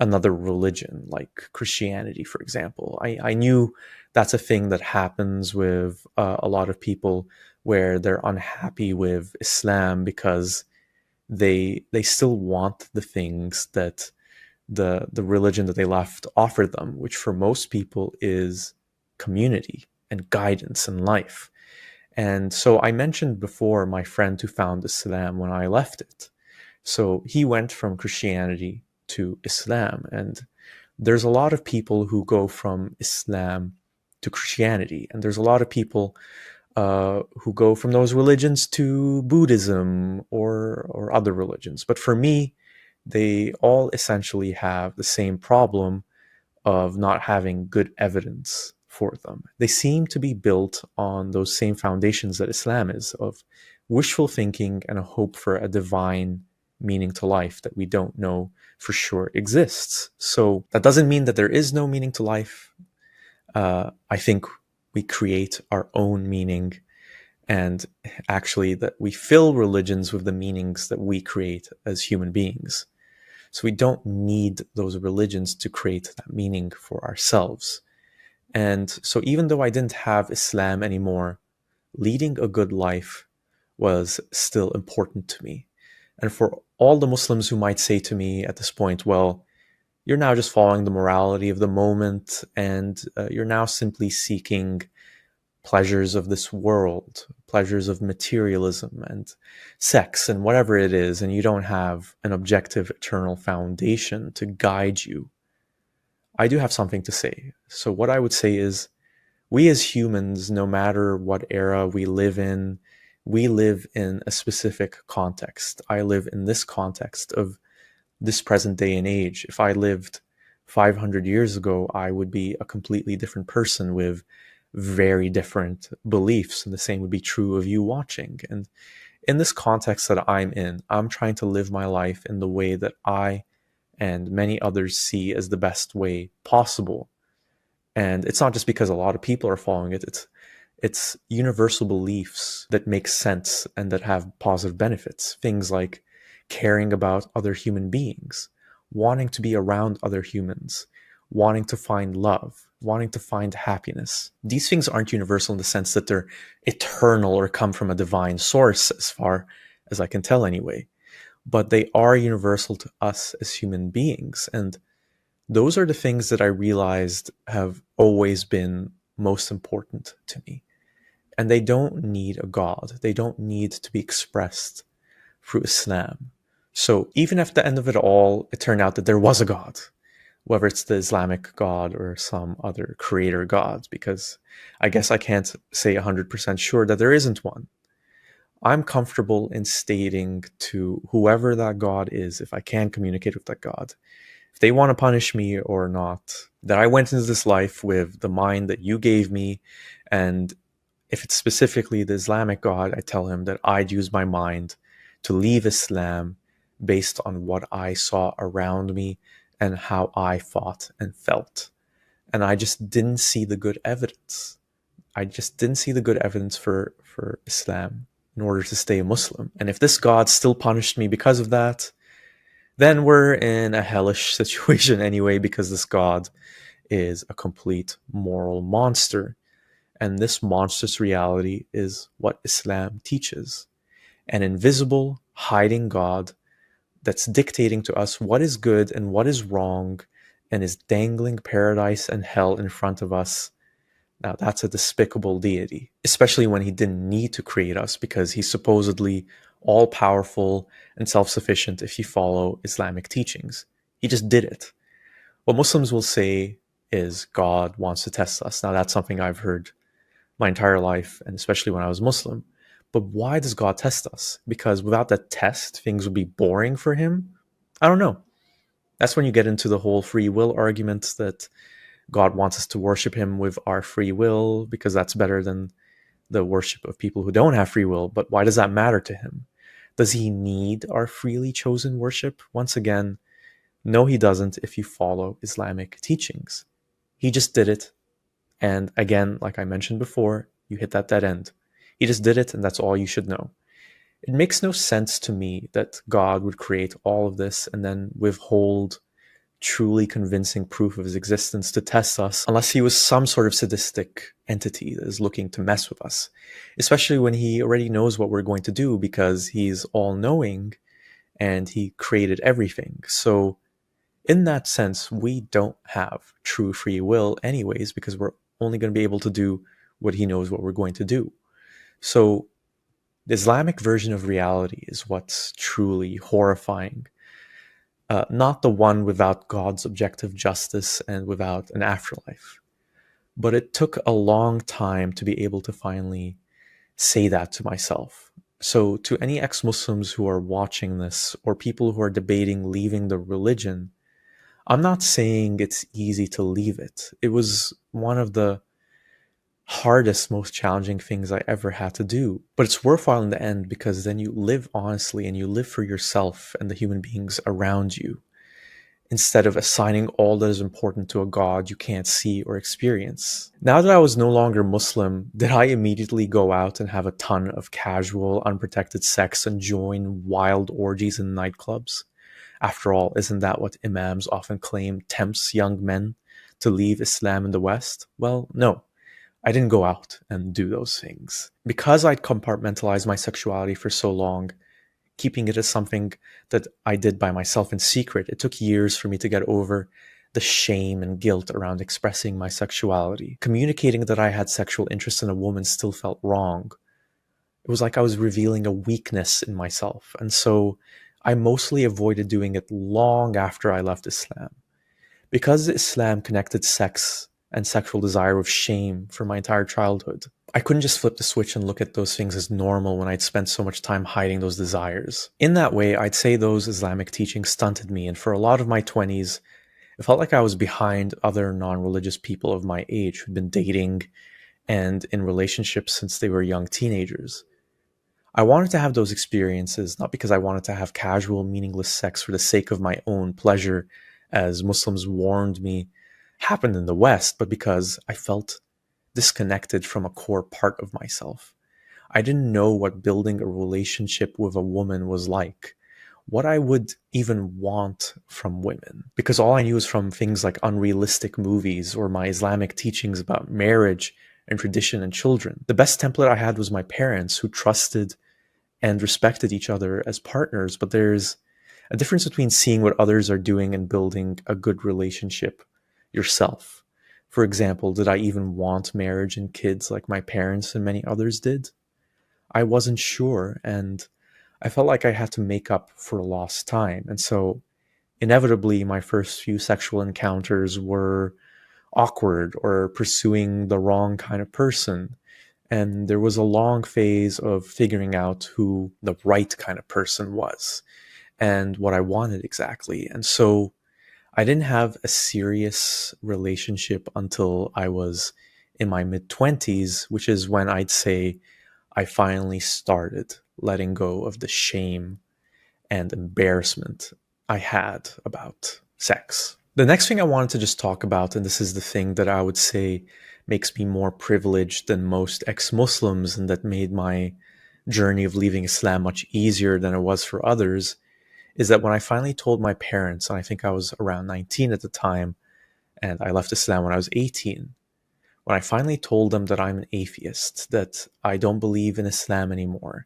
another religion like Christianity, for example. I knew that's a thing that happens with a lot of people where they're unhappy with Islam because they still want the things that the religion that they left offered them, which for most people is community and guidance in life. And so I mentioned before my friend who found Islam when I left it. So he went from Christianity to Islam, and there's a lot of people who go from Islam to Christianity, and there's a lot of people who go from those religions to Buddhism or other religions. But for me, they all essentially have the same problem of not having good evidence for them. They seem to be built on those same foundations that Islam is, of wishful thinking and a hope for a divine meaning to life that we don't know for sure exists. So that doesn't mean that there is no meaning to life. I think we create our own meaning, and actually that we fill religions with the meanings that we create as human beings. So we don't need those religions to create that meaning for ourselves. And so even though I didn't have Islam anymore, leading a good life was still important to me. And for all the Muslims who might say to me at this point, well, you're now just following the morality of the moment, and you're now simply seeking pleasures of this world, pleasures of materialism and sex and whatever it is, and you don't have an objective eternal foundation to guide you. I do have something to say. So what I would say is, we as humans, no matter what era we live in a specific context. I live in this context of this present day and age. If I lived 500 years ago, I would be a completely different person with very different beliefs, and the same would be true of you watching. And in this context that I'm in, I'm trying to live my life in the way that I and many others see as the best way possible. And it's not just because a lot of people are following it, it's universal beliefs that make sense and that have positive benefits. Things like caring about other human beings, wanting to be around other humans, wanting to find love, wanting to find happiness. These things aren't universal in the sense that they're eternal or come from a divine source, as far as I can tell anyway. But they are universal to us as human beings. And those are the things that I realized have always been most important to me. And they don't need a God. They don't need to be expressed through Islam. So even if at the end of it all, it turned out that there was a God, whether it's the Islamic God or some other creator God, because I guess I can't say 100% sure that there isn't one. I'm comfortable in stating to whoever that God is, if I can communicate with that God, if they want to punish me or not, that I went into this life with the mind that you gave me. And if it's specifically the Islamic God, I tell him that I'd use my mind to leave Islam based on what I saw around me and how I thought and felt. And I just didn't see the good evidence. I just didn't see the good evidence for Islam in order to stay a Muslim. And if this God still punished me because of that, then we're in a hellish situation anyway, because this God is a complete moral monster. And this monstrous reality is what Islam teaches. An invisible, hiding God that's dictating to us what is good and what is wrong, and is dangling paradise and hell in front of us. Now that's a despicable deity, especially when he didn't need to create us, because he's supposedly all-powerful and self-sufficient if you follow Islamic teachings. He just did it. What Muslims will say is God wants to test us. Now that's something I've heard my entire life, and especially when I was Muslim. But why does God test us? Because without that test, things would be boring for him? I don't know. That's when you get into the whole free will argument, that God wants us to worship him with our free will because that's better than the worship of people who don't have free will. But why does that matter to him? Does he need our freely chosen worship? Once again, no, he doesn't if you follow Islamic teachings. He just did it. And again, like I mentioned before, you hit that dead end. He just did it, and that's all you should know. It makes no sense to me that God would create all of this and then withhold truly convincing proof of his existence to test us, unless he was some sort of sadistic entity that is looking to mess with us, especially when he already knows what we're going to do, because he's all-knowing and he created everything. So in that sense, we don't have true free will anyways, because we're only going to be able to do what he knows what we're going to do. So the Islamic version of reality is what's truly horrifying. Not the one without God's objective justice and without an afterlife. But it took a long time to be able to finally say that to myself. So to any ex-Muslims who are watching this, or people who are debating leaving the religion, I'm not saying it's easy to leave it. It was one of the hardest, most challenging things I ever had to do. But it's worthwhile in the end, because then you live honestly and you live for yourself and the human beings around you, instead of assigning all that is important to a God you can't see or experience. Now that I was no longer Muslim, did I immediately go out and have a ton of casual, unprotected sex and join wild orgies in nightclubs? After all, isn't that what imams often claim tempts young men to leave Islam in the West? Well, no. I didn't go out and do those things. Because I'd compartmentalized my sexuality for so long, keeping it as something that I did by myself in secret, it took years for me to get over the shame and guilt around expressing my sexuality. Communicating that I had sexual interest in a woman still felt wrong. It was like I was revealing a weakness in myself. And so I mostly avoided doing it long after I left Islam. Because Islam connected sex and sexual desire with shame for my entire childhood, I couldn't just flip the switch and look at those things as normal when I'd spent so much time hiding those desires. In that way, I'd say those Islamic teachings stunted me, and for a lot of my 20s, it felt like I was behind other non-religious people of my age who'd been dating and in relationships since they were young teenagers. I wanted to have those experiences, not because I wanted to have casual, meaningless sex for the sake of my own pleasure, as Muslims warned me happened in the West, but because I felt disconnected from a core part of myself. I didn't know what building a relationship with a woman was like, what I would even want from women, because all I knew was from things like unrealistic movies or my Islamic teachings about marriage and tradition and children. The best template I had was my parents, who trusted and respected each other as partners, but there's a difference between seeing what others are doing and building a good relationship yourself. For example, did I even want marriage and kids like my parents and many others did? I wasn't sure, and I felt like I had to make up for lost time. And so, inevitably, my first few sexual encounters were awkward or pursuing the wrong kind of person. And there was a long phase of figuring out who the right kind of person was and what I wanted exactly. And so I didn't have a serious relationship until I was in my mid-20s, which is when I'd say I finally started letting go of the shame and embarrassment I had about sex. The next thing I wanted to just talk about, and this is the thing that I would say makes me more privileged than most ex-Muslims, and that made my journey of leaving Islam much easier than it was for others, is that when I finally told my parents, and I think I was around 19 at the time, and I left Islam when I was 18, when I finally told them that I'm an atheist, that I don't believe in Islam anymore,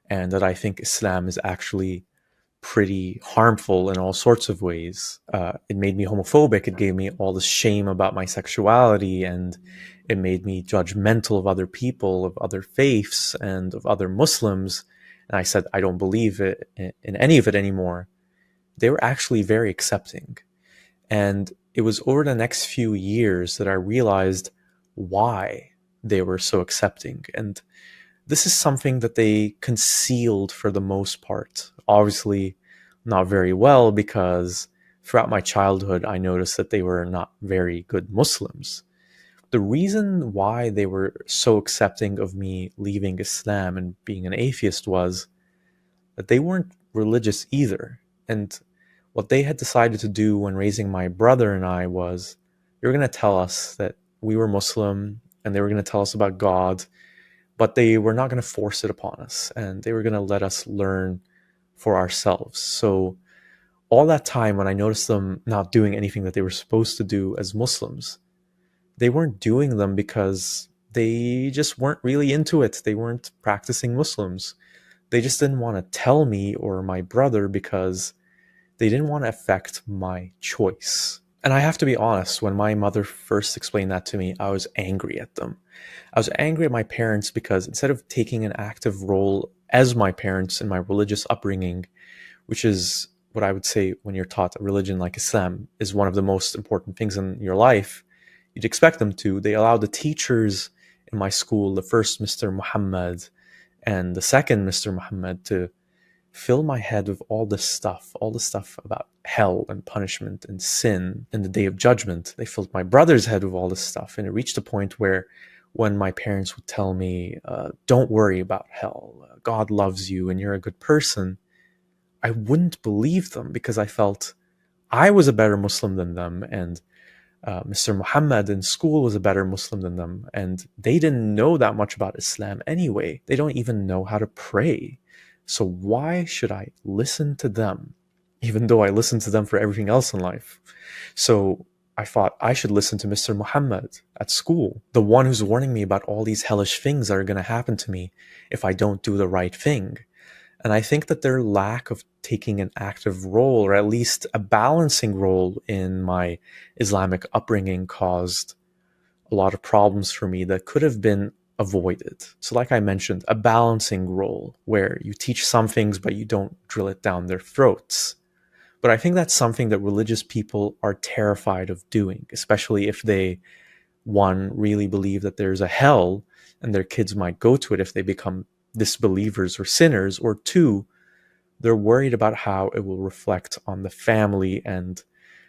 and that I think Islam is actually pretty harmful in all sorts of ways. It made me homophobic. It gave me all this shame about my sexuality, and it made me judgmental of other people, of other faiths, and of other Muslims. And I said, I don't believe in any of it anymore. They were actually very accepting. And it was over the next few years that I realized why they were so accepting. And this is something that they concealed for the most part. Obviously, not very well, because throughout my childhood, I noticed that they were not very good Muslims. The reason why they were so accepting of me leaving Islam and being an atheist was that they weren't religious either. And what they had decided to do when raising my brother and I was, they were going to tell us that we were Muslim, and they were going to tell us about God, but they were not going to force it upon us, and they were going to let us learn for ourselves. So all that time, when I noticed them not doing anything that they were supposed to do as Muslims, they weren't doing them because they just weren't really into it. They weren't practicing Muslims. They just didn't want to tell me or my brother because They didn't want to affect my choice. And I have to be honest, when my mother first explained that to me, I was angry at them. I was angry at my parents because instead of taking an active role as my parents in my religious upbringing, which is what I would say when you're taught a religion like Islam is one of the most important things in your life, you'd expect them to. They allowed the teachers in my school, the first Mr. Muhammad and the second Mr. Muhammad, to fill my head with all the stuff about hell and punishment and sin and the day of judgment. They filled my brother's head with all this stuff, and it reached a point where when my parents would tell me, don't worry about hell, God loves you and you're a good person, I wouldn't believe them because I felt I was a better Muslim than them, and Mr. Muhammad in school was a better Muslim than them, and they didn't know that much about Islam anyway. They don't even know how to pray. So why should I listen to them, even though I listen to them for everything else in life? So I thought I should listen to Mr. Muhammad at school, the one who's warning me about all these hellish things that are going to happen to me if I don't do the right thing. And I think that their lack of taking an active role, or at least a balancing role in my Islamic upbringing, caused a lot of problems for me that could have been avoided. So like I mentioned, a balancing role where you teach some things but you don't drill it down their throats. But I think that's something that religious people are terrified of doing, especially if they, one, really believe that there's a hell and their kids might go to it if they become disbelievers or sinners, or two, they're worried about how it will reflect on the family and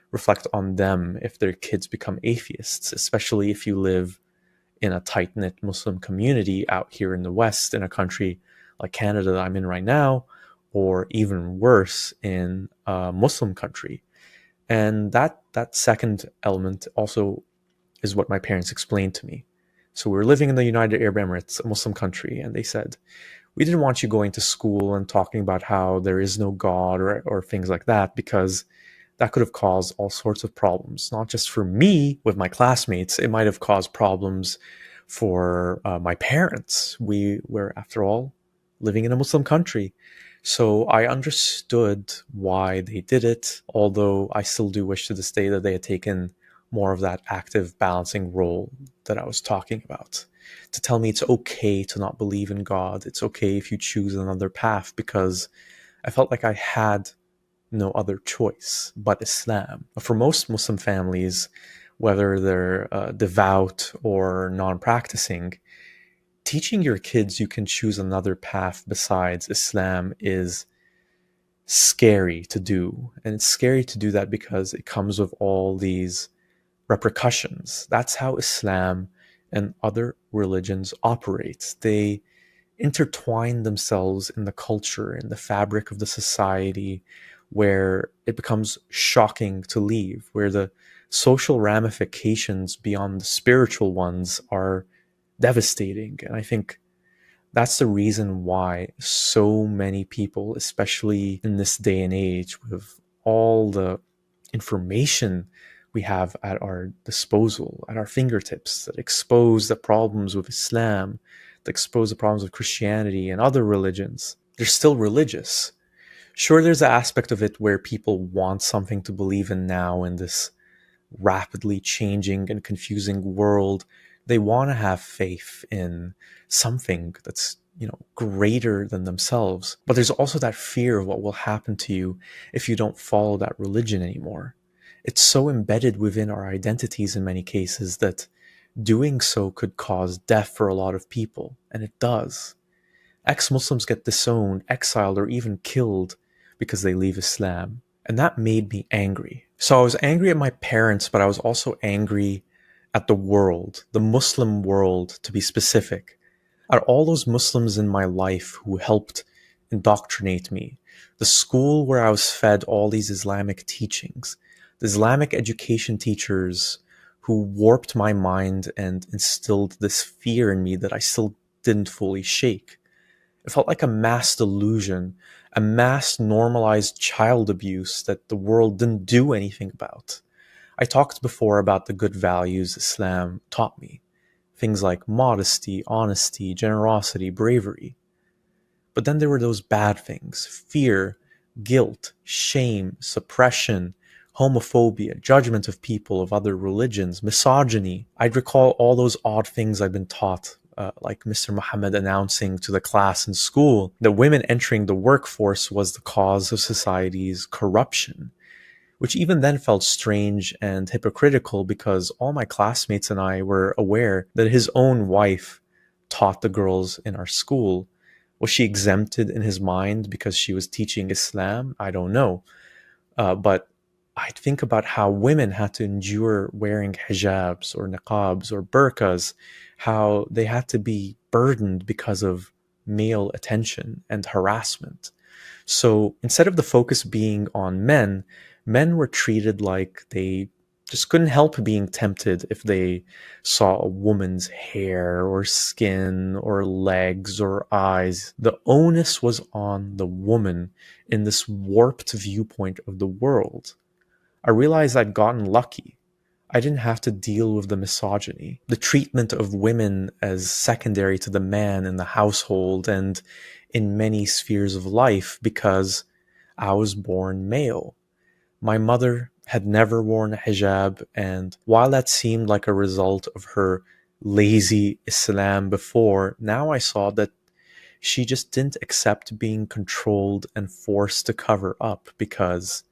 reflect on them if their kids become atheists, especially if you live in a tight-knit Muslim community out here in the West, in a country like Canada that I'm in right now, or even worse, in a Muslim country. And that second element also is what my parents explained to me. So we were living in the United Arab Emirates, a Muslim country, and they said, we didn't want you going to school and talking about how there is no God or things like that, because that could have caused all sorts of problems, not just for me with my classmates. It might have caused problems for my parents. We were, after all, living in a Muslim country. So I understood why they did it, although I still do wish to this day that they had taken more of that active balancing role that I was talking about. To tell me it's okay to not believe in God. It's okay if you choose another path, because I felt like I had no other choice but Islam. For most Muslim families, whether they're devout or non-practicing, teaching your kids you can choose another path besides Islam is scary to do. And it's scary to do that because it comes with all these repercussions. That's how Islam and other religions operate. They intertwine themselves in the culture, in the fabric of the society, where it becomes shocking to leave, where the social ramifications beyond the spiritual ones are devastating. And I think that's the reason why so many people, especially in this day and age, with all the information we have at our disposal, at our fingertips, that expose the problems with Islam, that expose the problems of Christianity and other religions, they're still religious. Sure, there's an aspect of it where people want something to believe in now in this rapidly changing and confusing world. They want to have faith in something that's, greater than themselves. But there's also that fear of what will happen to you if you don't follow that religion anymore. It's so embedded within our identities in many cases that doing so could cause death for a lot of people, and it does. Ex-Muslims get disowned, exiled, or even killed because they leave Islam. And that made me angry. So I was angry at my parents, but I was also angry at the world, the Muslim world to be specific, at all those Muslims in my life who helped indoctrinate me, the school where I was fed all these Islamic teachings, the Islamic education teachers who warped my mind and instilled this fear in me that I still didn't fully shake. It felt like a mass delusion, a mass normalized child abuse that the world didn't do anything about. I talked before about the good values Islam taught me. Things like modesty, honesty, generosity, bravery. But then there were those bad things: fear, guilt, shame, suppression, homophobia, judgment of people of other religions, misogyny. I'd recall all those odd things I'd been taught, like Mr. Muhammad announcing to the class in school that women entering the workforce was the cause of society's corruption, which even then felt strange and hypocritical because all my classmates and I were aware that his own wife taught the girls in our school. Was she exempted in his mind because she was teaching Islam? I don't know. But I'd think about how women had to endure wearing hijabs or niqabs or burqas, how they had to be burdened because of male attention and harassment. So instead of the focus being on men, men were treated like they just couldn't help being tempted if they saw a woman's hair or skin or legs or eyes. The onus was on the woman in this warped viewpoint of the world. I realized I'd gotten lucky. I didn't have to deal with the misogyny, the treatment of women as secondary to the man in the household and in many spheres of life because I was born male. My mother had never worn a hijab, and while that seemed like a result of her lazy Islam before, now I saw that she just didn't accept being controlled and forced to cover up, because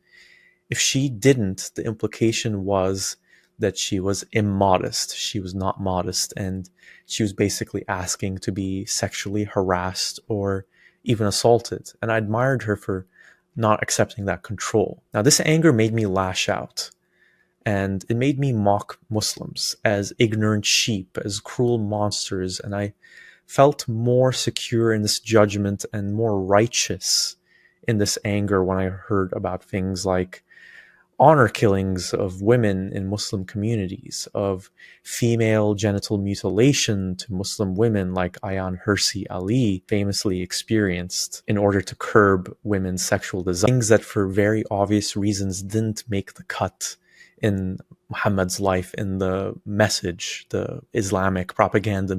if she didn't, the implication was that she was immodest. She was not modest, and she was basically asking to be sexually harassed or even assaulted. And I admired her for not accepting that control. Now, this anger made me lash out, and it made me mock Muslims as ignorant sheep, as cruel monsters, and I felt more secure in this judgment and more righteous in this anger when I heard about things like honor killings of women in Muslim communities, of female genital mutilation to Muslim women like Ayaan Hirsi Ali famously experienced in order to curb women's sexual desire. Things that for very obvious reasons didn't make the cut in Muhammad's life, in the message, the Islamic propaganda